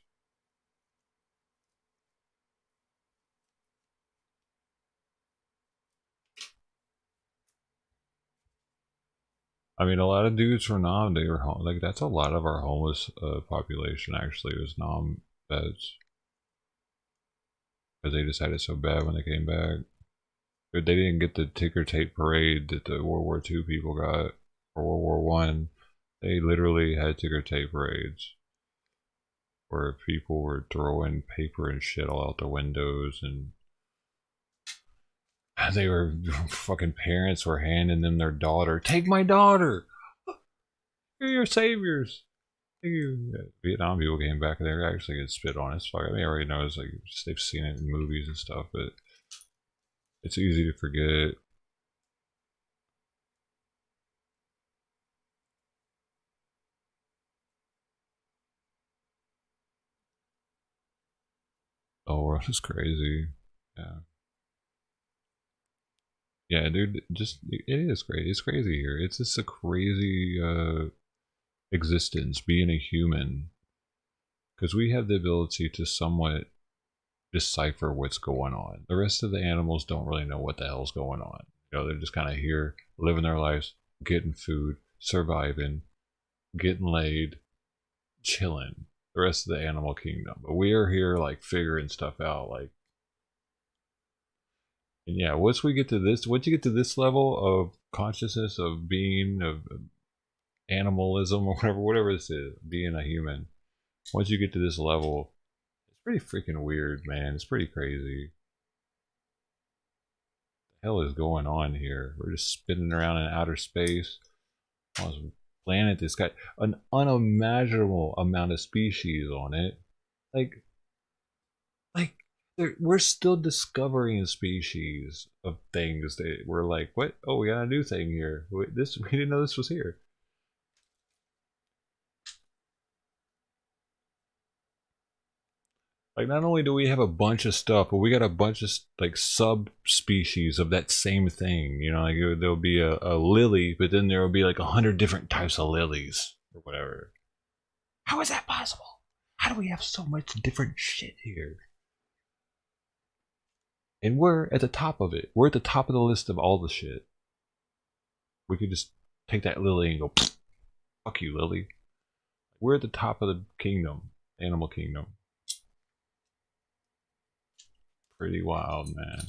Speaker 1: I mean, a lot of dudes from Nam, they were like, that's a lot of our homeless population actually was Nam vets. Because they just had it so bad when they came back. But they didn't get the ticker tape parade that the World War II people got, or World War One. They literally had ticker tape parades where people were throwing paper and shit all out the windows, and they were fucking parents were handing them their daughter. Take my daughter. You're your saviors. Vietnam people came back and they were actually get spit on. It's fucking. I mean, everybody knows, like, they've seen it in movies and stuff, but it's easy to forget. The whole world is crazy. Yeah. Yeah, dude, just it is crazy. It's crazy here. It's just a crazy existence, being a human, because we have the ability to somewhat decipher what's going on. The rest of the animals don't really know what the hell's going on. You know, they're just kind of here, living their lives, getting food, surviving, getting laid, chilling. The rest of the animal kingdom, but we are here like figuring stuff out, like. And yeah, once you get to this level of consciousness, of being, of animalism, or whatever this is, being a human, once you get to this level, it's pretty freaking weird, man. It's pretty crazy. What the hell is going on here? We're just spinning around in outer space on this planet that's got an unimaginable amount of species on it. Like we're still discovering species of things that we're like, what? Oh, we got a new thing here. We didn't know this was here. Like, not only do we have a bunch of stuff, but we got a bunch of like subspecies of that same thing. You know, like there'll be a lily, but then there will be like 100 different types of lilies or whatever. How is that possible? How do we have so much different shit here? And we're at the top of it. We're at the top of the list of all the shit. We could just take that lily and go, fuck you, lily. We're at the top of the kingdom, animal kingdom. Pretty wild, man.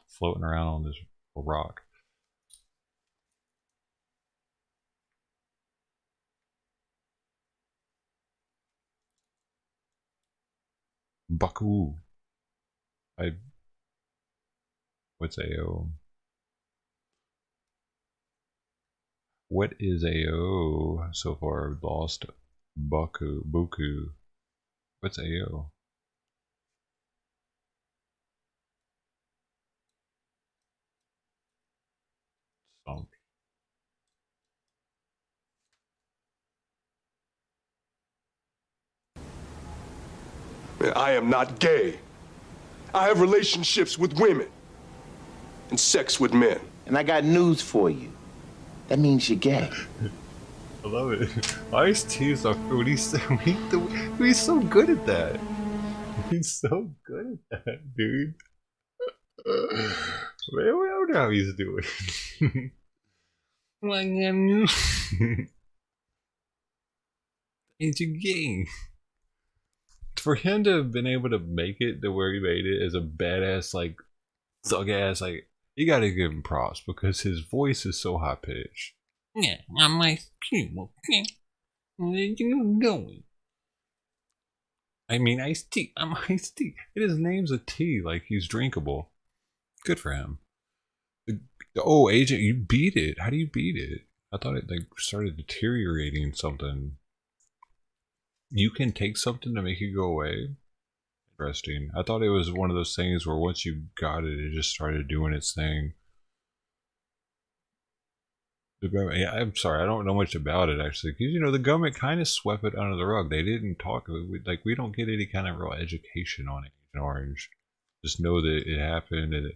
Speaker 1: Floating around on this rock. Baku. What's AO? What is AO so far? Lost Buku. What's AO? Oh.
Speaker 3: I am not gay. I have relationships with women and sex with men.
Speaker 4: And I got news for you. That means you're gay.
Speaker 1: I love it. Ice-T is our food. He's so good at that. He's so good at that, dude. Man, I don't know how he's doing. It's a game. For him to have been able to make it to where he made it as a badass, like, thug ass, like, you gotta give him props because his voice is so high pitched. Yeah, I'm Ice-T, okay? Where you going? I mean, Ice-T. I'm Ice-T. And his name's a T, like he's drinkable. Good for him. Oh, Agent, you beat it. How do you beat it? I thought it like started deteriorating something. You can take something to make it go away. Interesting. I thought it was one of those things where once you got it, it just started doing its thing. The government, yeah, I'm sorry, I don't know much about it actually, because you know the government kind of swept it under the rug. They didn't talk. We don't get any kind of real education on Agent Orange. Just know that it happened, and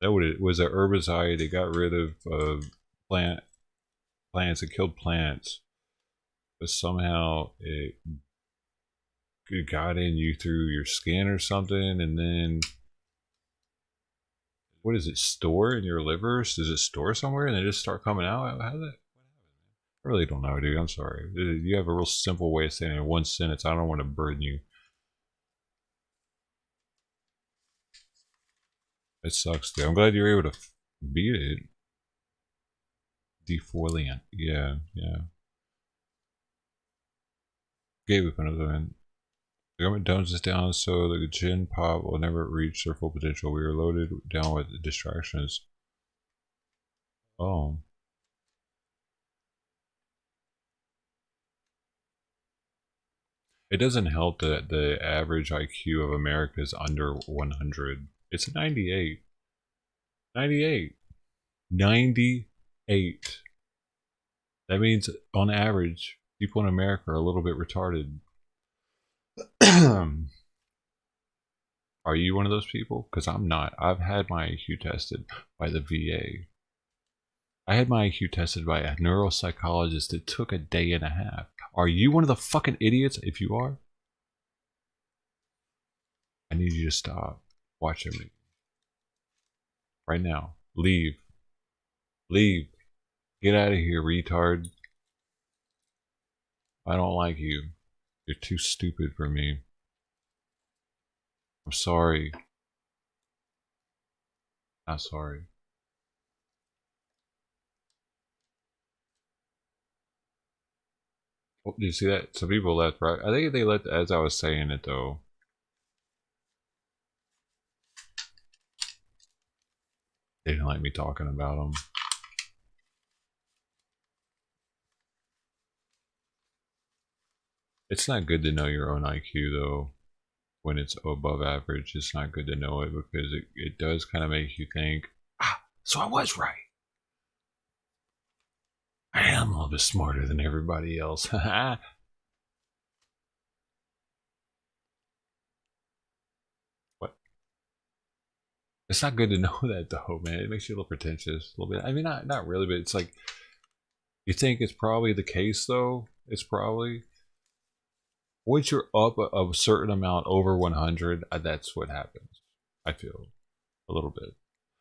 Speaker 1: that what it was, a herbicide. They got rid of plants. It killed plants, but somehow it got in you through your skin or something, and then what does it store in your livers? Does it store somewhere and they just start coming out? How does that? I really don't know, dude. I'm sorry. You have a real simple way of saying it in one sentence. I don't want to burden you. It sucks, dude. I'm glad you're able to beat it. Defoliant. Yeah, yeah. Gave up another one. The government tones us down so the gin pop will never reach their full potential. We are loaded down with distractions. Oh. It doesn't help that the average IQ of America is under 100. It's 98. 98. 98. That means, on average, people in America are a little bit retarded. Are you one of those people? Because I'm not. I've had my IQ tested by the VA. I had my IQ tested by a neuropsychologist. It took a day and a half. Are you one of the fucking idiots? If you are, I need you to stop watching me. Right now. Leave. Leave. Get out of here, retard. I don't like you. You're too stupid for me. I'm sorry. Not sorry. Oh, did you see that? Some people left, right? I think they left as I was saying it, though. They didn't like me talking about them. It's not good to know your own IQ, though. When it's above average, it's not good to know it because it does kind of make you think, so I was right. I am a little bit smarter than everybody else. What? It's not good to know that, though, man. It makes you a little pretentious, a little bit. I mean, not really, but it's like, you think it's probably the case, though. It's probably, once you're up a certain amount over 100, that's what happens. I feel a little bit.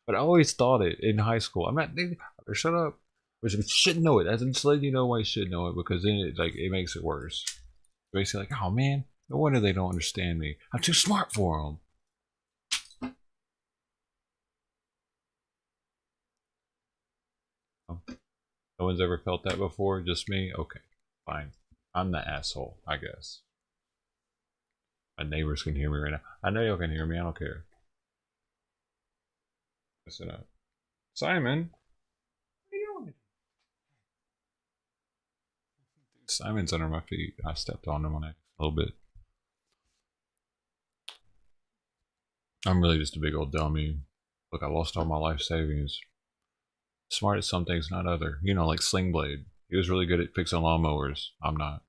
Speaker 1: But I always thought it in high school. I'm not, shut up. Which you shouldn't know it. I'm just letting you know why you should know it, because then it makes it worse. It makes you like, oh man, no wonder they don't understand me. I'm too smart for them. Oh. No one's ever felt that before? Just me? Okay, fine. I'm the asshole, I guess. My neighbors can hear me right now. I know y'all can hear me. I don't care. Listen up. Simon? What are you doing? Simon's under my feet. I stepped on him on it a little bit. I'm really just a big old dummy. Look, I lost all my life savings. Smart at some things, not other. You know, like Sling Blade. He was really good at fixing lawnmowers. I'm not.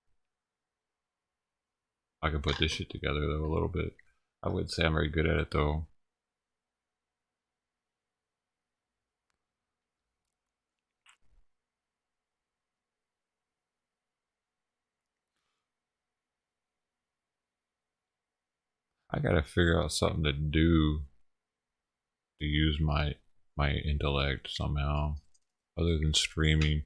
Speaker 1: I can put this shit together though a little bit. I wouldn't say I'm very good at it though. I gotta figure out something to do to use my intellect somehow, other than streaming.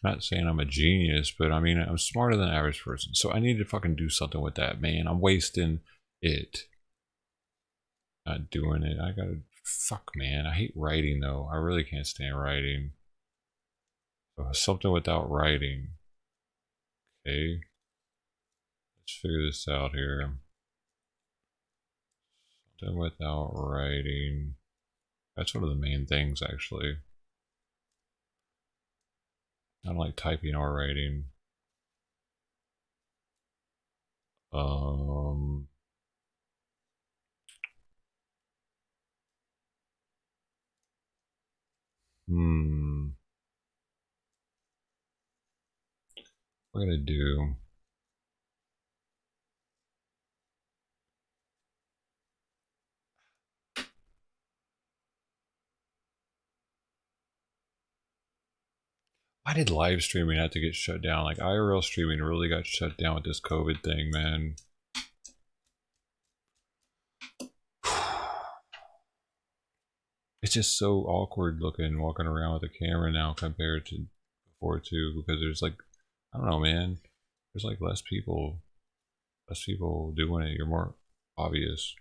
Speaker 1: I'm not saying I'm a genius, but I mean I'm smarter than the average person. So I need to fucking do something with that, man. I'm wasting it. Not doing it. I gotta fuck, man. I hate writing though. I really can't stand writing. So something without writing. Okay. Let's figure this out here. Something without writing. That's one of the main things actually. I don't like typing or writing. What am I gonna do? Why did live streaming have to get shut down? Like IRL streaming really got shut down with this COVID thing, man. It's just so awkward looking walking around with a camera now compared to before too, because there's like, I don't know, man. There's like less people doing it. You're more obvious.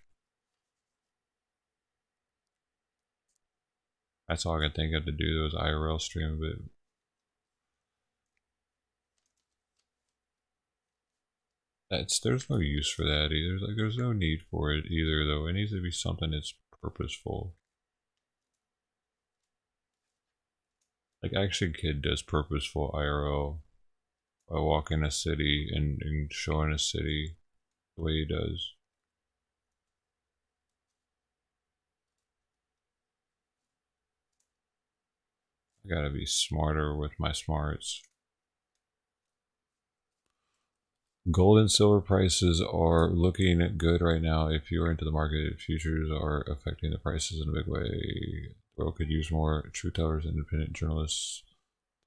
Speaker 1: That's all I can think of to do those IRL stream, but there's no use for that either. Like there's no need for it either though. It needs to be something that's purposeful. Like Action Kid does purposeful IRL by walking a city and showing a city the way he does. I gotta be smarter with my smarts. Gold and silver prices are looking good right now. If you're into the market, futures are affecting the prices in a big way. The world could use more truth tellers, independent journalists,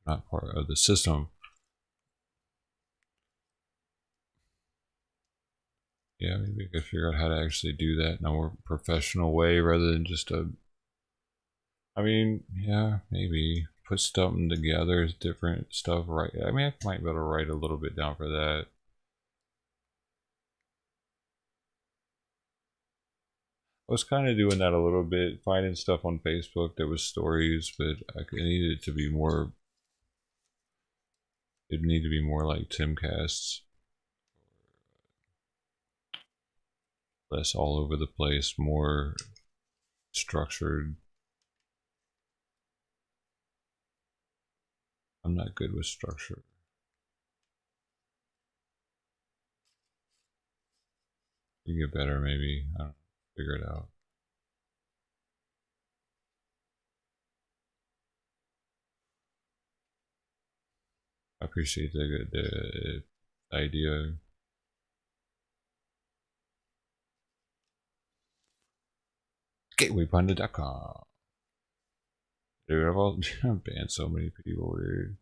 Speaker 1: not part of the system. Yeah, maybe I could figure out how to actually do that in a more professional way rather than just a... I mean, yeah, maybe put something together, different stuff, right? I mean, I might be able to write a little bit down for that. I was kind of doing that a little bit, finding stuff on Facebook that was stories, but I needed it to be more. It need to be more like Timcasts, less all over the place, more structured. I'm not good with structure. You get better, maybe. I don't figure it out. I appreciate the idea. GatewayPundit.com. Dude, I've banned so many people, dude.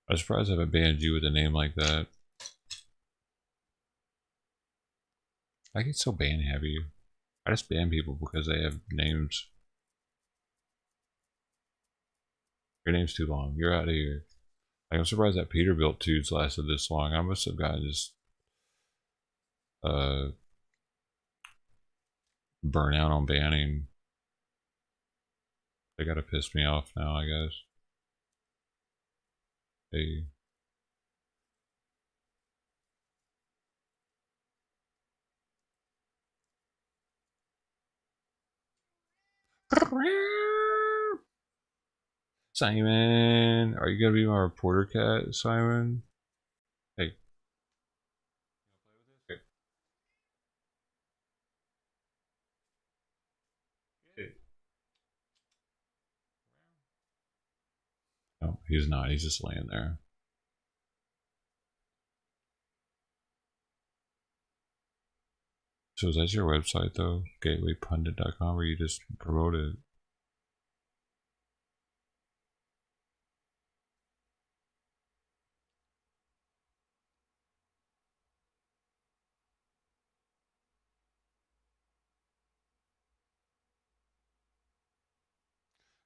Speaker 1: I'm surprised I haven't banned you with a name like that. I get so ban heavy. I just ban people because they have names. Your name's too long. You're out of here. Like, I'm surprised that Peterbilt tubes lasted this long. I must have gotten just burn out on banning. They gotta piss me off now, I guess. Hey. Simon, are you gonna be my reporter cat, Simon? No, he's not. He's just laying there. So is that your website though? Gatewaypundit.com, where you just promote it?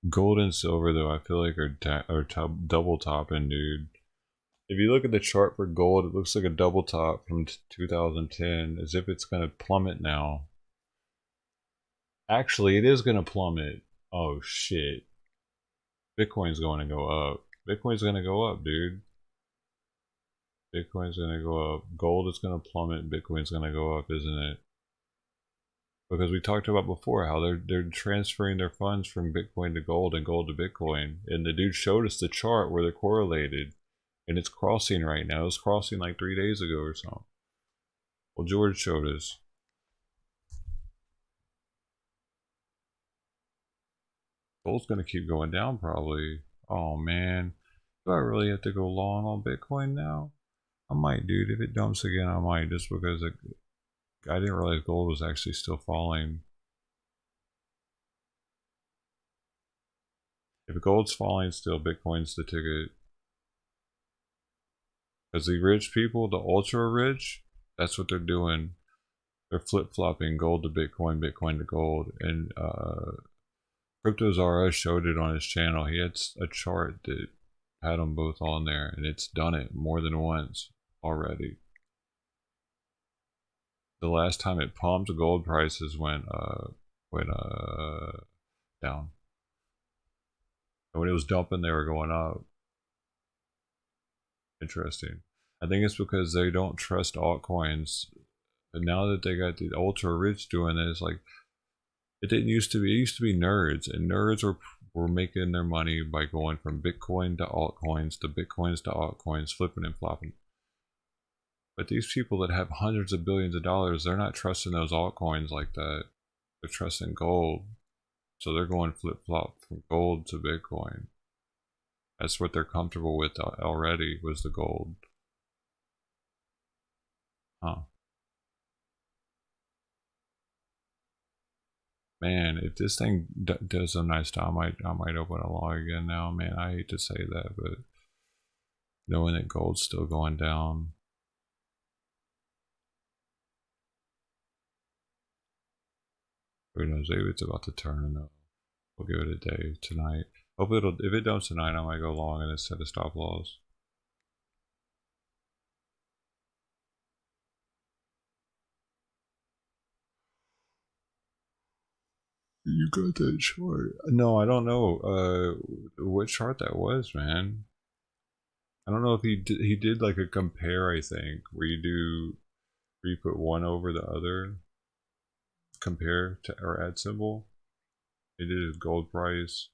Speaker 1: Gold and silver though, I feel like are double topping, dude. If you look at the chart for gold, it looks like a double top from 2010, as if it's gonna plummet now. Actually, it is gonna plummet. Oh shit. Bitcoin's going to go up. Bitcoin's gonna go up, dude. Bitcoin's gonna go up. Gold is gonna plummet. Bitcoin's gonna go up, isn't it? Because we talked about before how they're transferring their funds from Bitcoin to gold and gold to Bitcoin, and the dude showed us the chart where they're correlated, and it's crossing right now. It was crossing like 3 days ago or something. Well, George showed us. Gold's gonna keep going down probably. Oh man, do I really have to go long on Bitcoin now? I might, dude. If it dumps again, I might, just because I didn't realize gold was actually still falling. If gold's falling still, Bitcoin's the ticket. Because the rich people, the ultra rich, that's what they're doing. They're flip-flopping gold to Bitcoin, Bitcoin to gold. And CryptoZara showed it on his channel. He had a chart that had them both on there, and it's done it more than once already. The last time it pumped, gold prices went down. And when it was dumping, they were going up. Interesting. I think it's because they don't trust altcoins. And now that they got the ultra rich doing this, like, it didn't used to be. It used to be nerds, and nerds were making their money by going from Bitcoin to altcoins to Bitcoins to altcoins, flipping and flopping. But these people that have hundreds of billions of dollars, they're not trusting those altcoins like that. They're trusting gold. So they're going flip-flop from gold to Bitcoin. That's what they're comfortable with already, was the gold. Huh. Man, if this thing does some nice stuff, I might open a log again now. Man, I hate to say that, but knowing that gold's still going down. Who knows? Maybe it's about to turn. We'll give it a day tonight. Hopefully, if it dumps tonight, I might go long and set a stop loss. You got that chart? No, I don't know what chart that was, man. I don't know if he did like a compare, I think, where you put one over the other, compare to or add symbol. He did his gold price.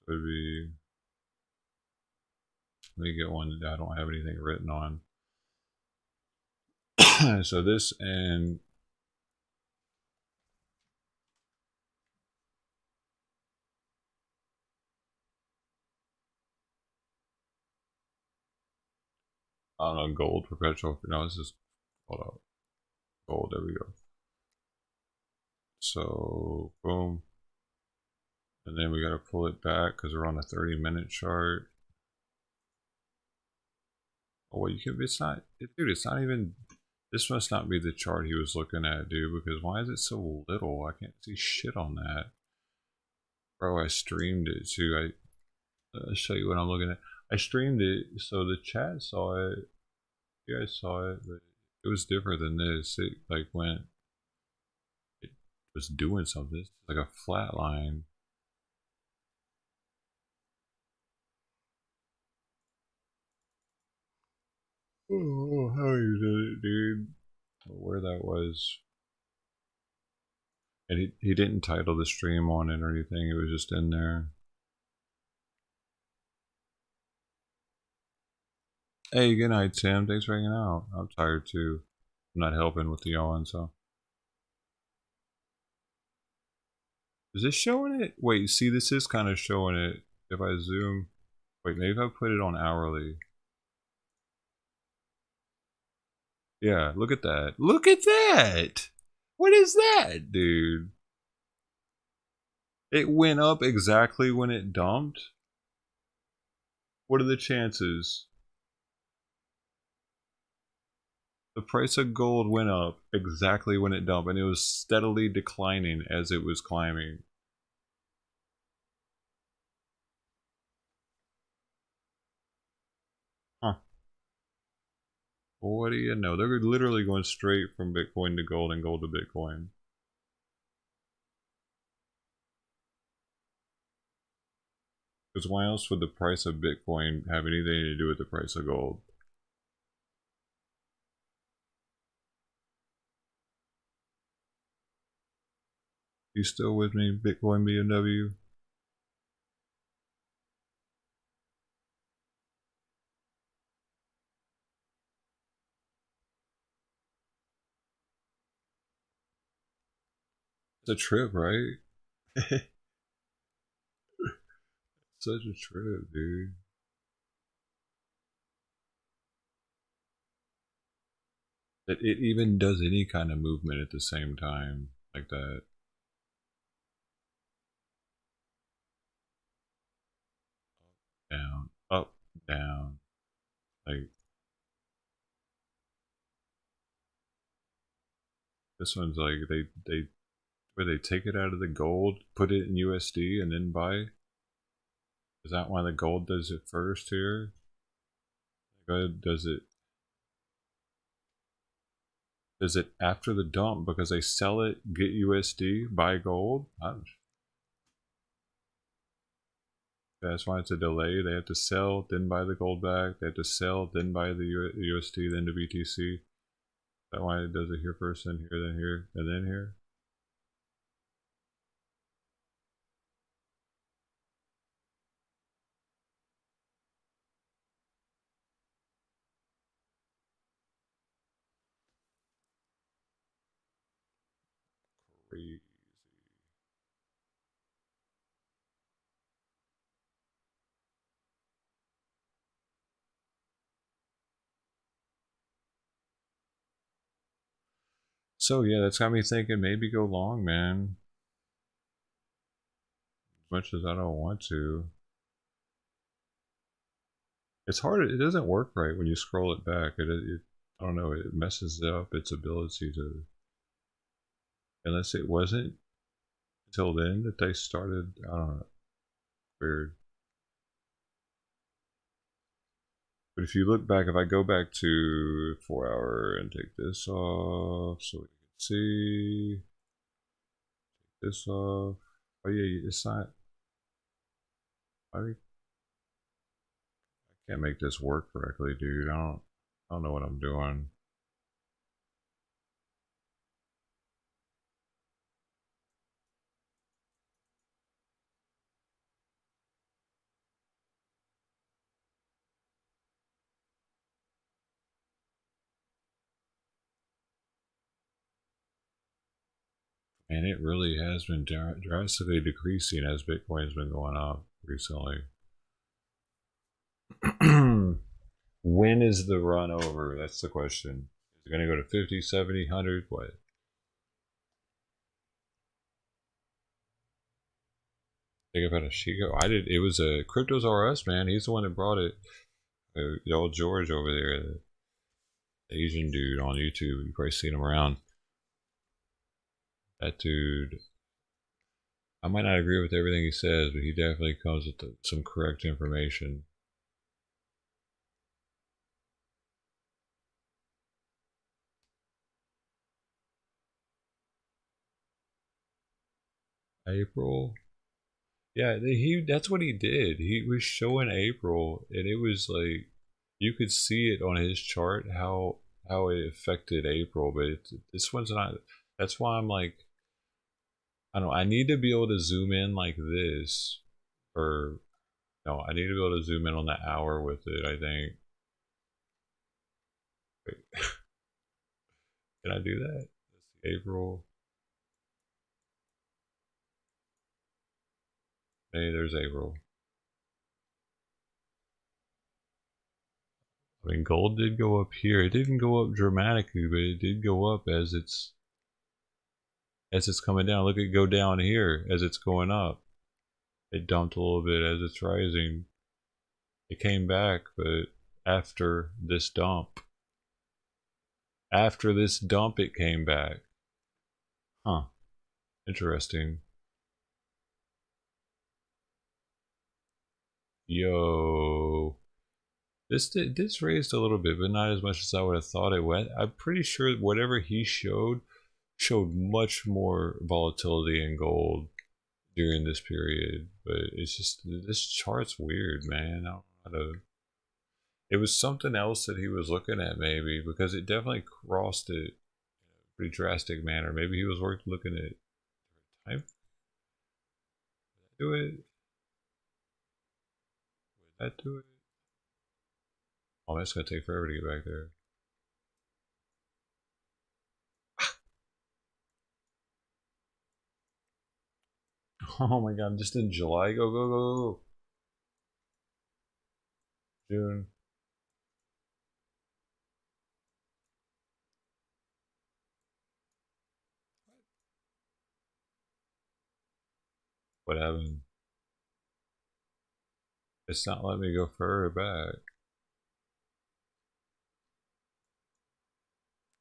Speaker 1: So it'd be, let me get one that I don't have anything written on. So this and I don't know, gold perpetual. No, this is, hold up, gold. There we go. So boom, and then we got to pull it back because we're on a 30-minute chart. Oh, well, you can. It's not, dude. It's not even. This must not be the chart he was looking at, dude. Because why is it so little? I can't see shit on that, bro. I streamed it too. I'll show you what I'm looking at. I streamed it, so the chat saw it. You guys saw it, but it was different than this. It like went. It was doing something. It's like a flat line. Oh, how you did it, dude? Where that was. And he didn't title the stream on it or anything. It was just in there. Hey, good night, Tim. Thanks for hanging out. I'm tired too. I'm not helping with the yawn, so. Is this showing it? Wait, see, this is kind of showing it. If I zoom. Wait, maybe if I put it on hourly. Yeah, look at that. Look at that! What is that, dude? It went up exactly when it dumped? What are the chances? The price of gold went up exactly when it dumped, and it was steadily declining as it was climbing. Huh. What do you know? They're literally going straight from Bitcoin to gold and gold to Bitcoin. Because why else would the price of Bitcoin have anything to do with the price of gold? You still with me, Bitcoin BMW? It's a trip, right? Such a trip, dude. That it even does any kind of movement at the same time like that. Down, up, down. Like this one's like where they take it out of the gold, put it in USD, and then buy. Is that why the gold does it first here? Does it after the dump because they sell it, get USD, buy gold? That's why it's a delay. They have to sell, then buy the gold back. They have to sell, then buy the USD, then the BTC. Is that why it does it here first, then here, then here, and then here? Crazy. So yeah, that's got me thinking maybe go long, man. As much as I don't want to. It's hard, it doesn't work right when you scroll it back. I don't know, it messes up its ability to, unless it wasn't until then that they started, I don't know, weird. But if you look back, if I go back to 4 hour and take this off so we can see, take this off. Oh yeah, it's not, I can't make this work correctly, dude. I don't know what I'm doing. And it really has been drastically decreasing as Bitcoin's been going up recently. When is the run over? That's the question. Is it going to go to 50, 70, 100? What? Think about a Shigo. I did. It was a Cryptos RS, man. He's the one that brought it. The old George over there, the Asian dude on YouTube. You've probably seen him around. That dude. I might not agree with everything he says, but he definitely comes with some correct information. April. Yeah, that's what he did. He was showing April, and it was like you could see it on his chart how it affected April, but this one's not. That's why I'm like, I don't know. I need to be able to zoom in like this, or no, I need to be able to zoom in on the hour with it. I think. Wait, can I do that? Let's see, April. Hey, there's April. I mean, gold did go up here. It didn't go up dramatically, but it did go up as it's coming down. Look at it go down here as it's going up. It dumped a little bit as it's rising. It came back, but after this dump, it came back. Huh. Interesting. Yo. This raised a little bit, but not as much as I would have thought it would. I'm pretty sure whatever he showed much more volatility in gold during this period. But it's just, this chart's weird, man. I don't know how to... It was something else that he was looking at, maybe, because it definitely crossed it in a pretty drastic manner. Maybe he was looking at time. Do it. Would that do it? Oh, that's gonna take forever to get back there. Oh my god, I'm just in July. Go, go, go, go. June. What happened? It's not letting me go further back.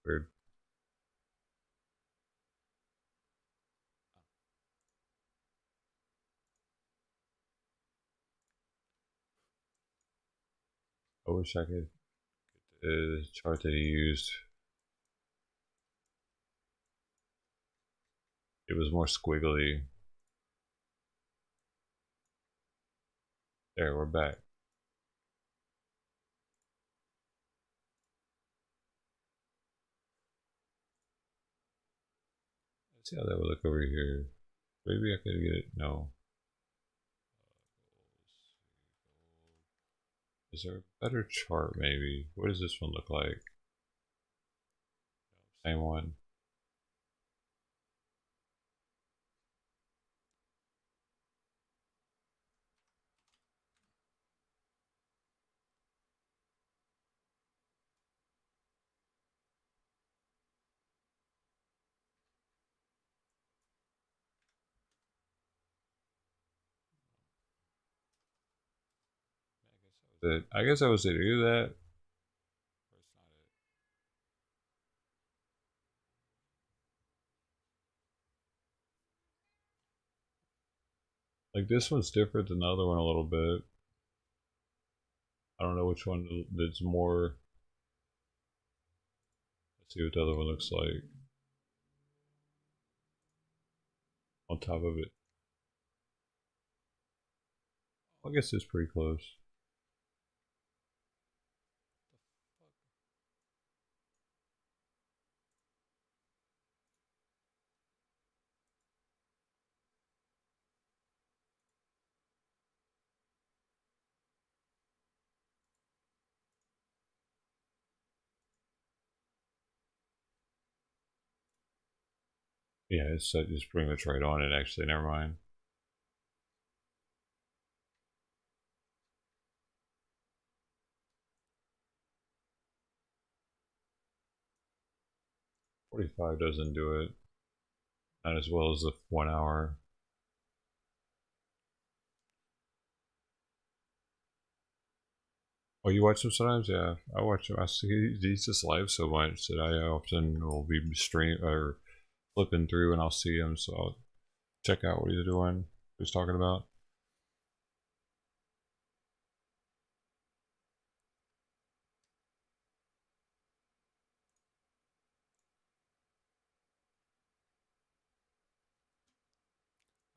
Speaker 1: Weird. I wish I could get the chart that he used. It was more squiggly. There, we're back. Let's see how that would look over here. Maybe I could get it. No. Is there a better chart, maybe? What does this one look like? Same one. I guess I was either do that. Like, this one's different than the other one a little bit. I don't know which one that's more. Let's see what the other one looks like. On top of it. I guess it's pretty close. Yeah, it's pretty much right on it, actually. Never mind. $45 doesn't do it. Not as well as the 1 hour. Oh, you watch him sometimes? Yeah, I watch him. I see he's just live so much that I often will be flipping through and I'll see him, so I'll check out what he's doing, what he's talking about.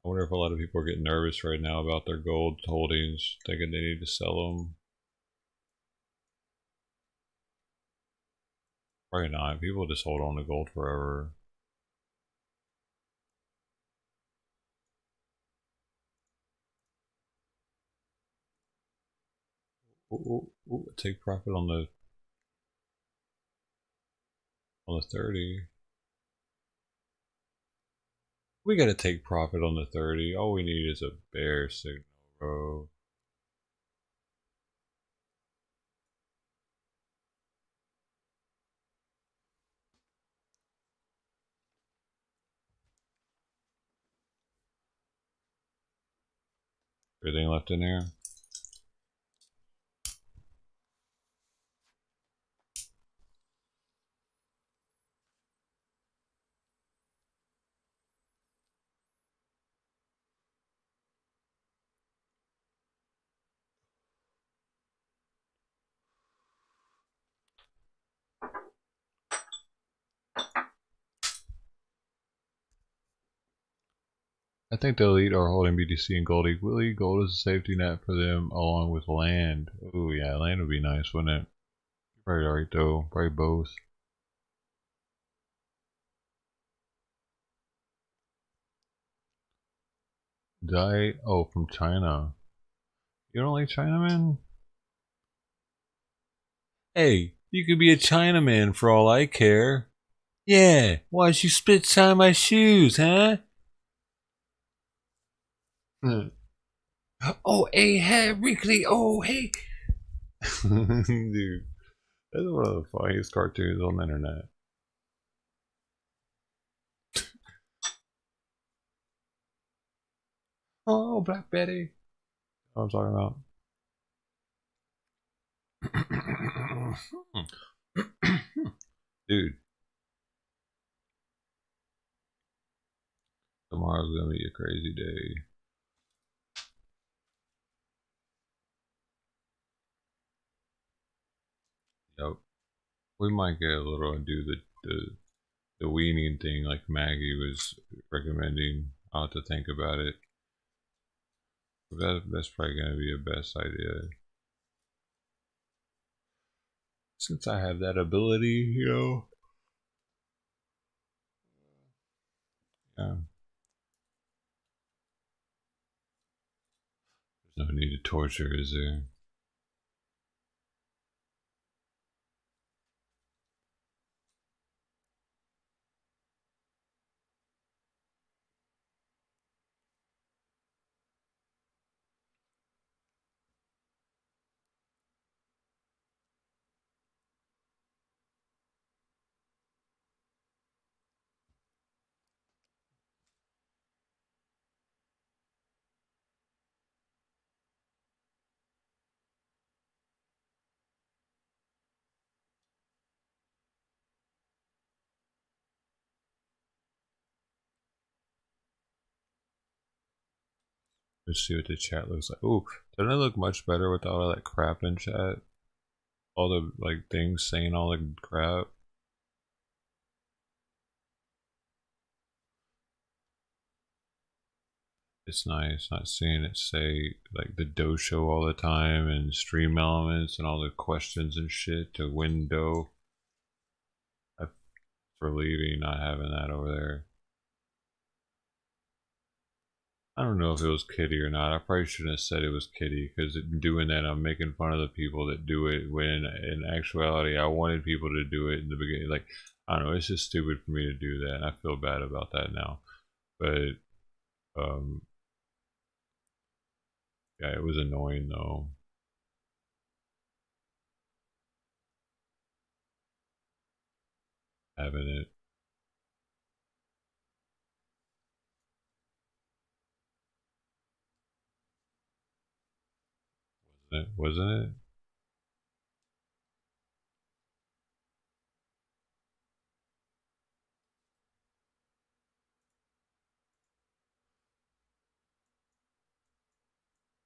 Speaker 1: I wonder if a lot of people are getting nervous right now about their gold holdings, thinking they need to sell them. Probably not. People just hold on to gold forever. Ooh, take profit on the 30. We gotta take profit on the 30. All we need is a bear signal, bro. Everything left in there. I think the elite are holding BTC and gold equally. Gold is a safety net for them along with land. Oh yeah, land would be nice, wouldn't it? Probably right though. Probably both. Oh, from China. You don't like Chinaman? Hey, you could be a Chinaman for all I care. Yeah, why'd you spit inside my shoes, huh? Oh, hey, wrinkly. Oh, hey. Dude, that's one of the funniest cartoons on the internet. Oh, Black Betty. What I'm talking about. Dude. Tomorrow's gonna be a crazy day. Yep. We might get a little and do the weaning thing like Maggie was recommending. I'll have to think about it. That's probably gonna be a best idea. Since I have that ability, you know. Yeah. There's no need to torture, is there? Let's see what the chat looks like. Oh, doesn't it look much better with all that crap in chat? All the like things saying all the crap. It's nice not seeing it say like the dough show all the time and stream elements and all the questions and shit to window. For leaving, not having that over there. I don't know if it was Kitty or not. I probably shouldn't have said it was Kitty because doing that, I'm making fun of the people that do it. When in actuality, I wanted people to do it in the beginning. Like, I don't know, it's just stupid for me to do that. And I feel bad about that now. But, yeah, it was annoying though. Having it. Wasn't it?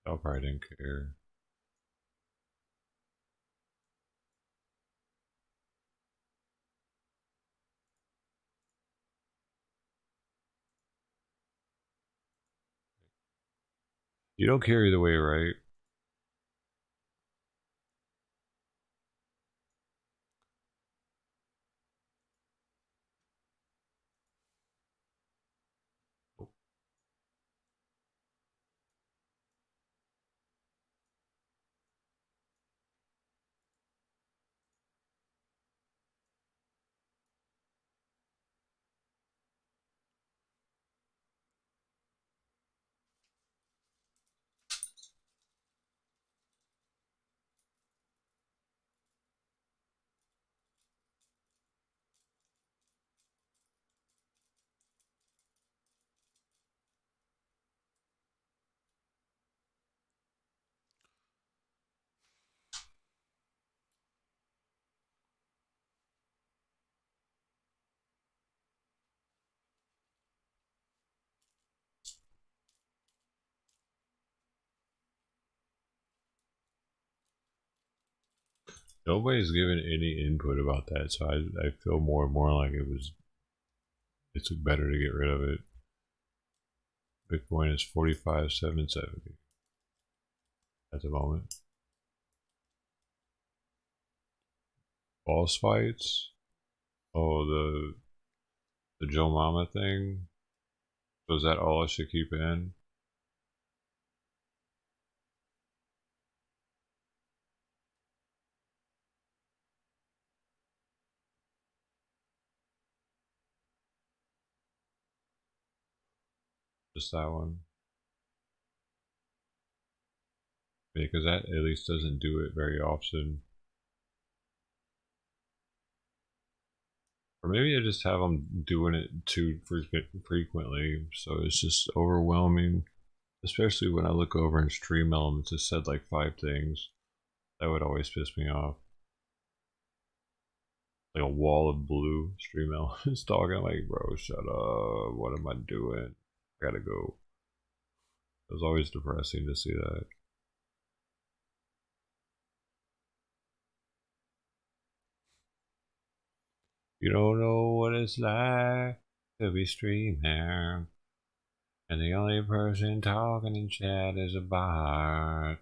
Speaker 1: I probably didn't care. You don't care either way, right? Nobody's given any input about that, so I feel more and more like it's better to get rid of it. Bitcoin is 45,770 at the moment. Boss fights. Oh, the Joe Mama thing. So is that all I should keep in? Just that one. Because that at least doesn't do it very often. Or maybe I just have them doing it too frequently, so it's just overwhelming. Especially when I look over in Stream Elements, it said like 5 things. That would always piss me off. Like a wall of blue Stream Elements talking. I'm like, bro, shut up. What am I doing? I gotta go. It was always depressing to see that. You don't know what it's like to be streaming, and the only person talking in chat is a bot.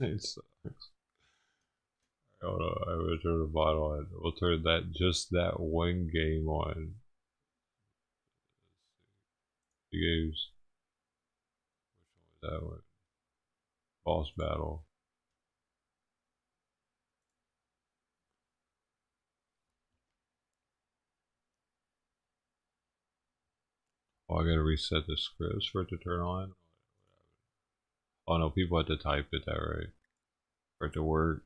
Speaker 1: It sucks. Hold on, I will turn the bot on. We'll turn that one game on. The games. Which one was that one? Boss battle. Oh, I gotta reset the scripts for it to turn on. Oh no, people have to type it that right for it to work.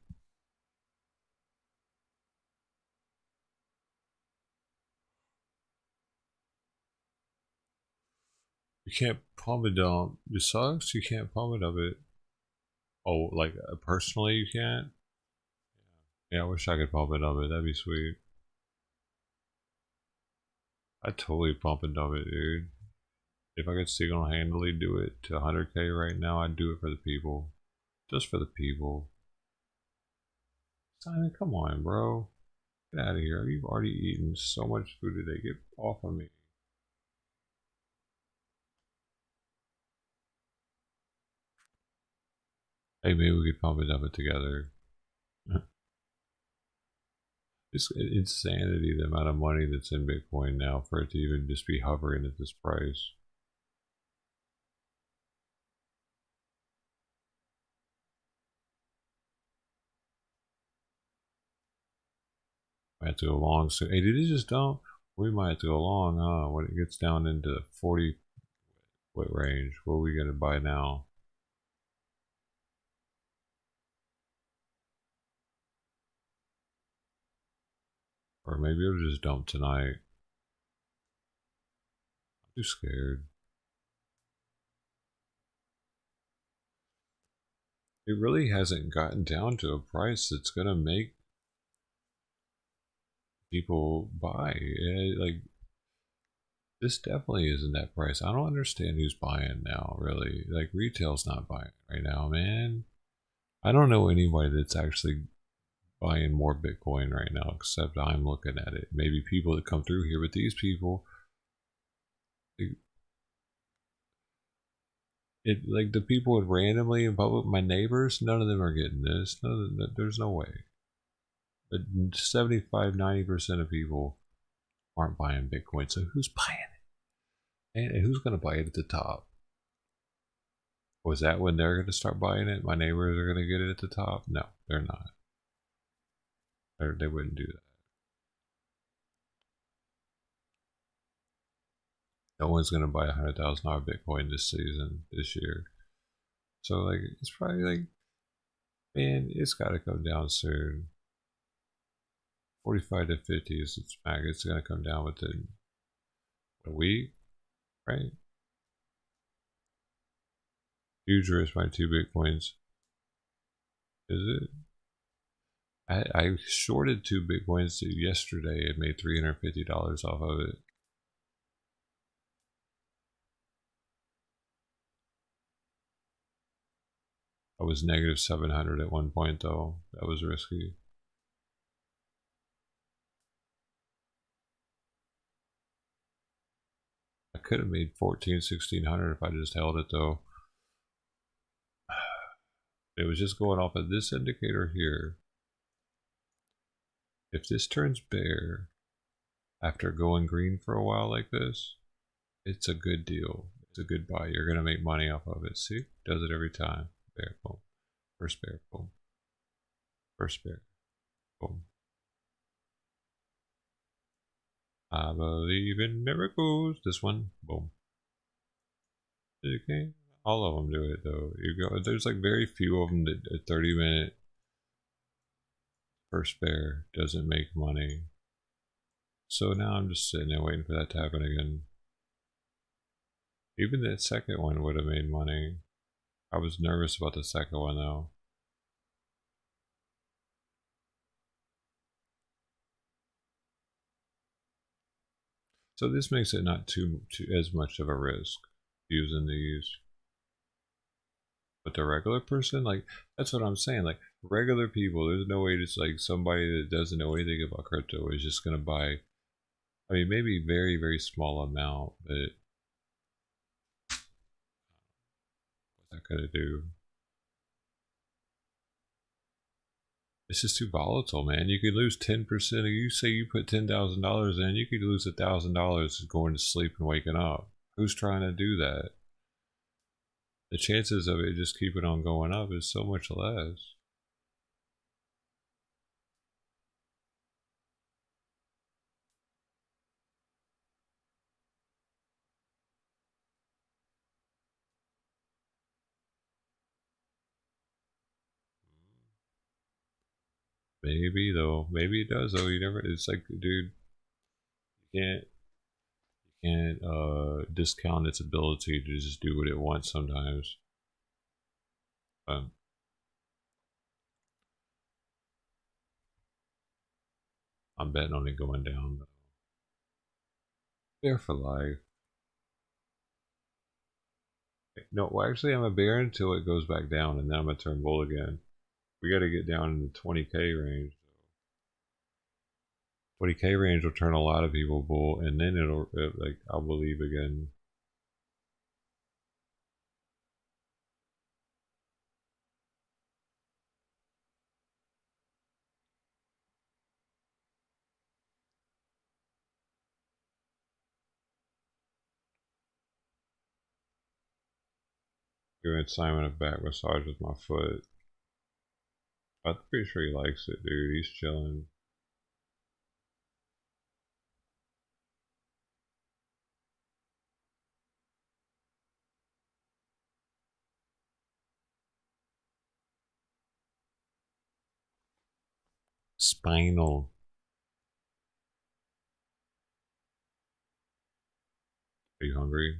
Speaker 1: You can't pump it dump. It sucks. You can't pump it up it. Oh, like personally, you can't. Yeah, I wish I could pump it up it. That'd be sweet. I'd totally pump and dump it, dude. If I could single-handedly do it to 100k right now, I'd do it for the people. Just for the people. Simon, come on, bro. Get out of here. You've already eaten so much food today. Get off of me. Hey, maybe we could pump and dump it together. It's insanity the amount of money that's in Bitcoin now for it to even just be hovering at this price. I have to go long soon. Hey, did it just dump? We might have to go long, huh? When it gets down into 40 what range? What are we gonna buy now? Or maybe it'll just dump tonight. I'm too scared. It really hasn't gotten down to a price that's gonna make people buy. Like, this definitely isn't that price. I don't understand who's buying now, really. Like, retail's not buying right now, man. I don't know anybody that's actually buying more Bitcoin right now, except I'm looking at it. Maybe people that come through here, but these people, like the people that randomly in public, my neighbors, none of them are getting this. None of them, there's no way. But 75-90% of people aren't buying Bitcoin. So who's buying it? And who's going to buy it at the top? Was that when they're going to start buying it? My neighbors are going to get it at the top? No, they're not. They wouldn't do that. No one's going to buy $100,000 Bitcoin this season, this year. So, like, it's probably like, man, it's got to come down soon. 45 to 50 is its max. It's going to come down within a week, right? Huge risk by 2 Bitcoins. Is it? I shorted 2 Bitcoins yesterday and made $350 off of it. I was negative 700 at one point though. That was risky. I could have made 1600 if I just held it though. It was just going off of this indicator here. If this turns bear after going green for a while like this, it's a good deal. It's a good buy. You're gonna make money off of it. See, does it every time. Bear, boom. First bear, boom. First bear, boom. I believe in miracles. This one, boom. Okay, all of them do it though. You go. There's like very few of them that a 30-minute first bear doesn't make money. So now I'm just sitting there waiting for that to happen again. Even that second one would have made money. I was nervous about the second one though. So this makes it not too as much of a risk using these. But the regular person, like, that's what I'm saying. Like, regular people, there's no way it's like somebody that doesn't know anything about crypto is just gonna buy. I mean, maybe very, very small amount, but what's that gonna do? It's just too volatile, man. You could lose 10%. You say you put $10,000 in, you could lose $1,000 going to sleep and waking up. Who's trying to do that? The chances of it just keeping on going up is so much less. Maybe though. Maybe it does though. You never. It's like, dude, you can't discount its ability to just do what it wants sometimes. I'm betting on it going down though. Bear for life. No, well, actually, I'm a bear until it goes back down, and then I'm gonna turn bull again. We got to get down in the 20k range. 20k range will turn a lot of people bull, and then like I'll believe again. Giving Simon a back massage with my foot. I'm pretty sure he likes it, dude. He's chilling. Spinal. Are you hungry?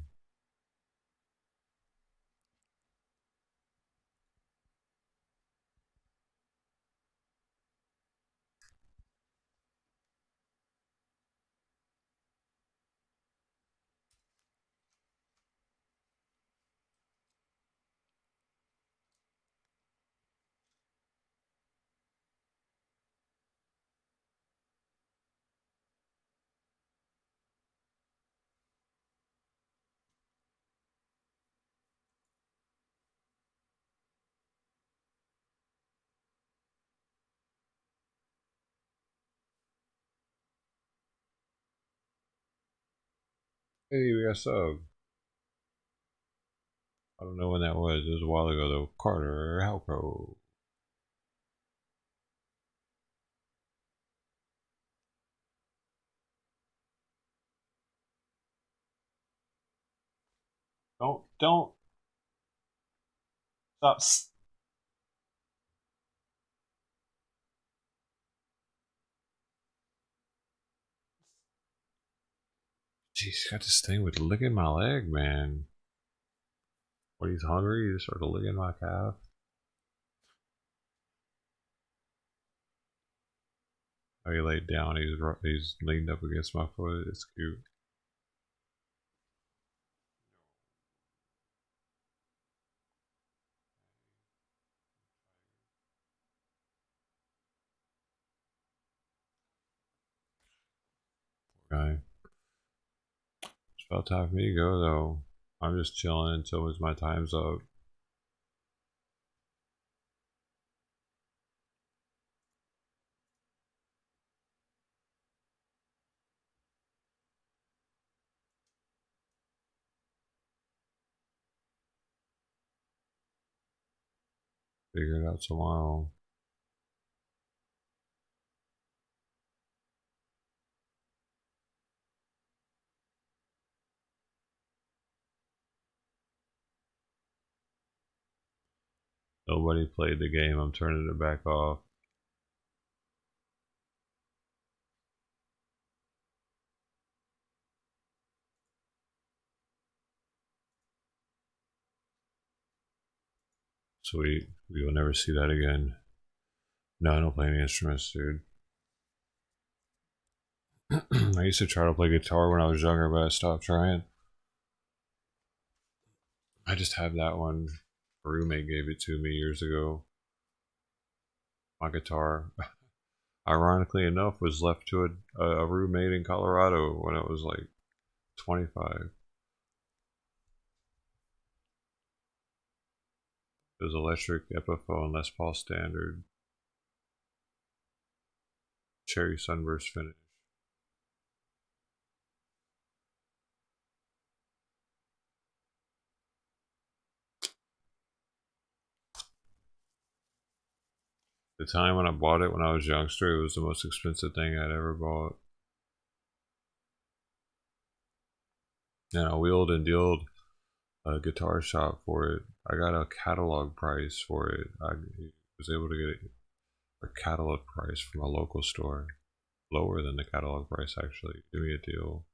Speaker 1: Hey, we got sub. I don't know when that was. It was a while ago though. Carter Halpro. Don't stop. Jeez, got this thing with licking my leg, man. When he's hungry, he just started licking my calf. How he laid down, he's leaned up against my foot. It's cute. Poor guy. It's about time for me to go though. I'm just chilling until my time's up. Figure it out tomorrow. Nobody played the game. I'm turning it back off. Sweet. We will never see that again. No, I don't play any instruments, dude. I used to try to play guitar when I was younger, but I stopped trying. I just have that one. A roommate gave it to me years ago. My guitar, ironically enough, was left to a roommate in Colorado when I was like 25. It was electric Epiphone Les Paul standard. Cherry sunburst finish. The time when I bought it when I was a youngster, it was the most expensive thing I'd ever bought. And I wheeled and dealed a guitar shop for it. I got a catalog price for it. I was able to get a catalog price from a local store. Lower than the catalog price, actually. Give me a deal.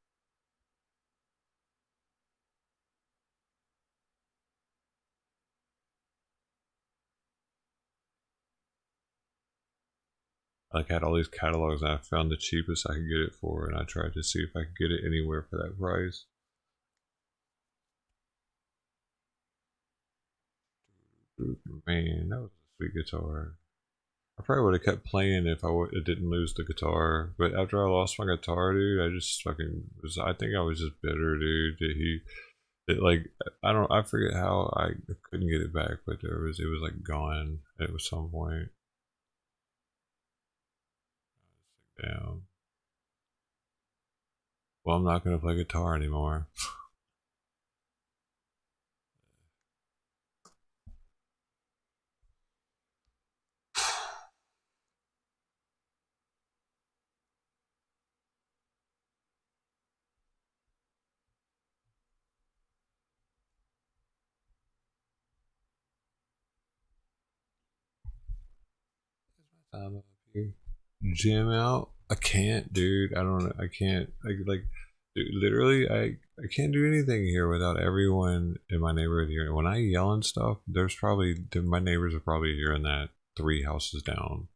Speaker 1: I had all these catalogs and I found the cheapest I could get it for, and I tried to see if I could get it anywhere for that price. Man, that was a sweet guitar. I probably would have kept playing if I didn't lose the guitar. But after I lost my guitar, dude, I just fucking was. I think I was just bitter, dude. Like, I forget how I couldn't get it back, but it was like gone at some point. Damn. Well, I'm not gonna play guitar anymore. Time up here. Jam out. I can't, dude. I don't. I can't. Like, dude, literally, I can't do anything here without everyone in my neighborhood here. When I yell and stuff, there's probably my neighbors are probably hearing that 3 houses down.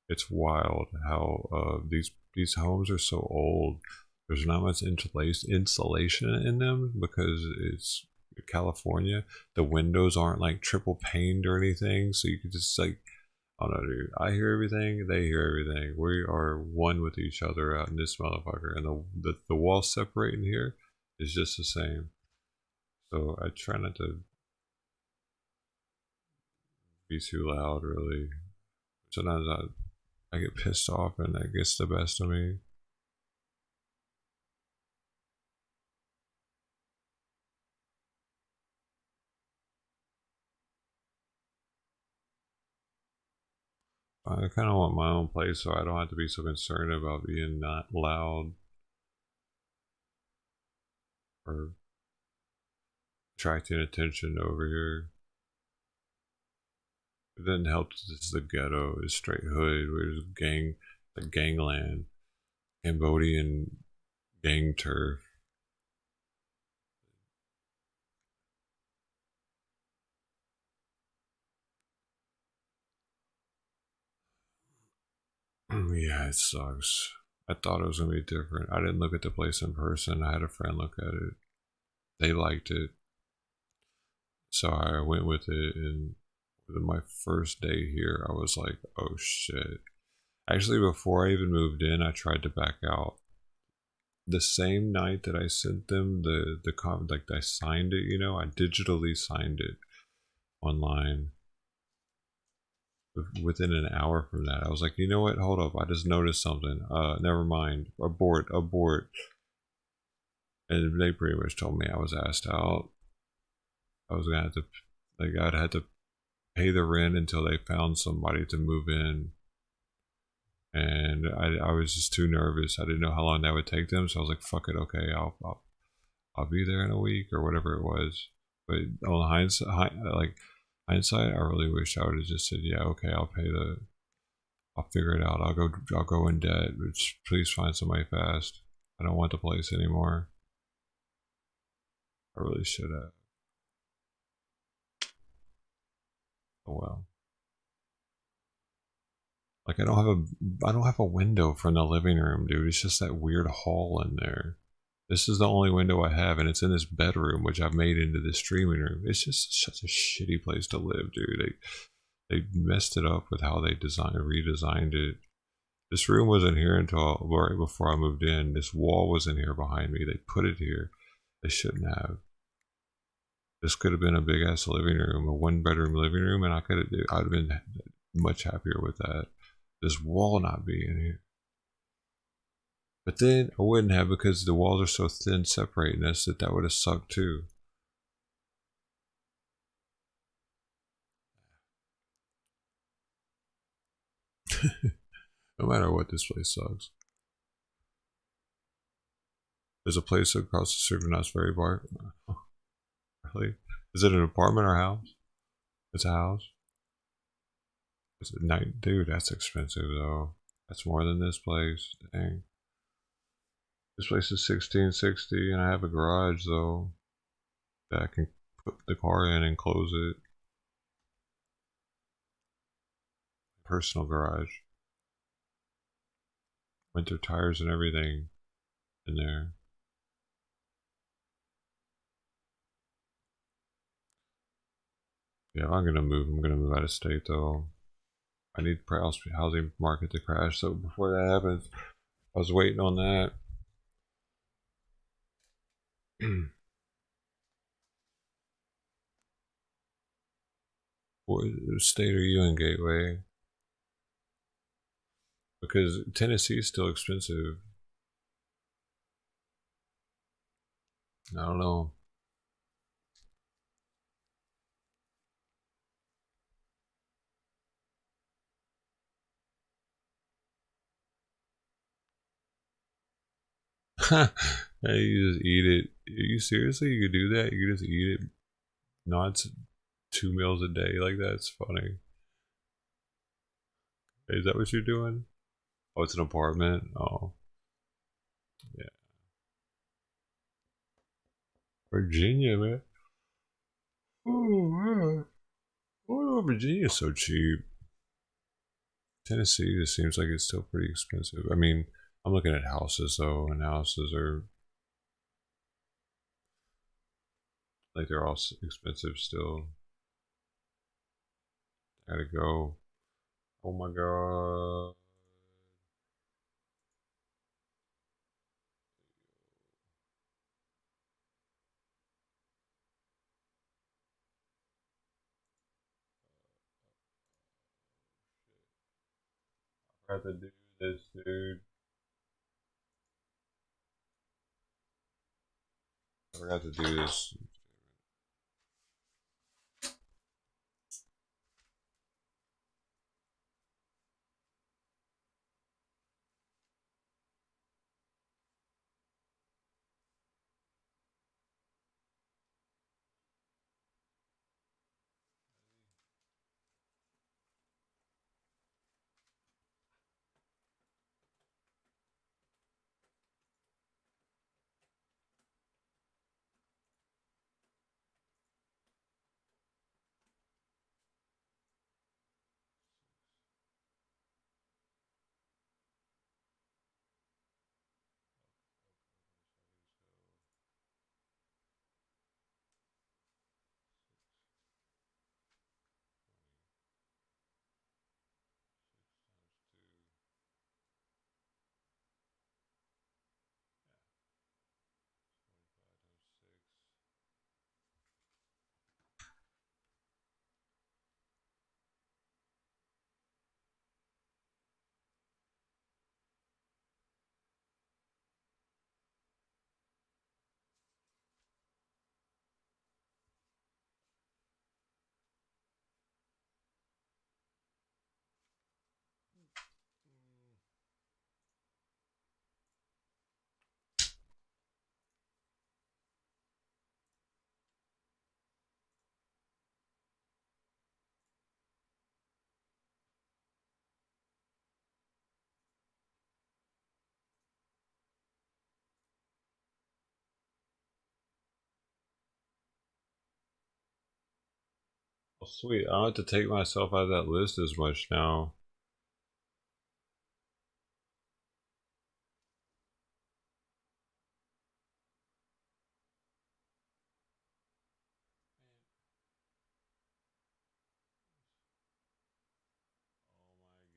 Speaker 1: It's wild how these homes are so old. There's not much insulation in them because it's California. The windows aren't like triple paned or anything, so you could just like, oh no, dude. I hear everything. They hear everything. We are one with each other out in this motherfucker, and the wall separating here is just the same. So I try not to be too loud, really. Sometimes I get pissed off, and that gets the best of me. I kind of want my own place, so I don't have to be so concerned about being not loud or attracting attention over here. It doesn't help that this is the ghetto. It's straight hood. We're just gangland, Cambodian gang turf. Yeah, it sucks. I thought it was gonna be different. I didn't look at the place in person. I had a friend look at it. They liked it, so I went with it. And within my first day here, I was like, "Oh shit!" Actually, before I even moved in, I tried to back out. The same night that I sent them like I signed it, you know, I digitally signed it online. Within an hour from that, I was like, you know what? Hold up! I just noticed something. Never mind. Abort, abort. And they pretty much told me I was asked out. I was gonna have to, like, I'd had to pay the rent until they found somebody to move in. And I was just too nervous. I didn't know how long that would take them, so I was like, "Fuck it, okay, I'll be there in a week or whatever it was." But on hindsight, I really wish I would have just said, "Yeah, okay, I'll figure it out. I'll go in debt, but please find somebody fast. I don't want the place anymore." I really should have. Oh well. Like I don't have a window from the living room, dude. It's just that weird hall in there. This is the only window I have, and it's in this bedroom, which I've made into this streaming room. It's just such a shitty place to live, dude. They messed it up with how they redesigned it. This room wasn't here until right before I moved in. This wall wasn't here behind me. They put it here. They shouldn't have. This could have been a big ass living room, a 1-bedroom living room, and I'd have been much happier with that. This wall not being here. But then I wouldn't have, because the walls are so thin separating us that would have sucked too. No matter what, this place sucks. There's a place across the street from us very bar. Really? Is it an apartment or a house? It's a house. Is it night? Dude, that's expensive though. That's more than this place. Dang. This place is $16.60, and I have a garage though that I can put the car in and close it. Personal garage. Winter tires and everything in there. Yeah, I'm gonna move. I'm gonna move out of state though. I need the housing market to crash. So before that happens, I was waiting on that. What state are you in, Gateway? Because Tennessee is still expensive. I don't know. Hey, you just eat it. Are you seriously? You could do that? You could just eat it? Not 2 meals a day like that? It's funny. Hey, is that what you're doing? Oh, it's an apartment? Oh. Yeah. Virginia, man. Oh, man. Oh, Virginia's so cheap. Tennessee just seems like it's still pretty expensive. I mean, I'm looking at houses though, and houses are like they're all expensive still. Gotta go. Oh my god. I have to do this, dude. I forgot to do this. Oh, sweet. I don't have to take myself out of that list as much now.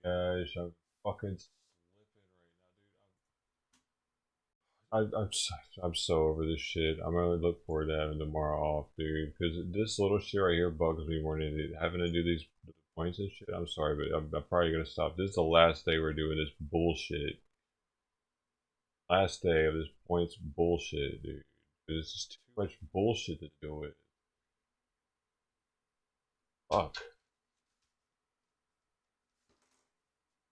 Speaker 1: Gosh, I'm fucking slipping right now, dude. I'm so over this shit. I'm gonna look forward to having tomorrow off, dude. Because this little shit right here bugs me more than having to do these points and shit. I'm sorry, but I'm probably gonna stop. This is the last day we're doing this bullshit. Last day of this points bullshit, dude. This is too much bullshit to deal with. Fuck.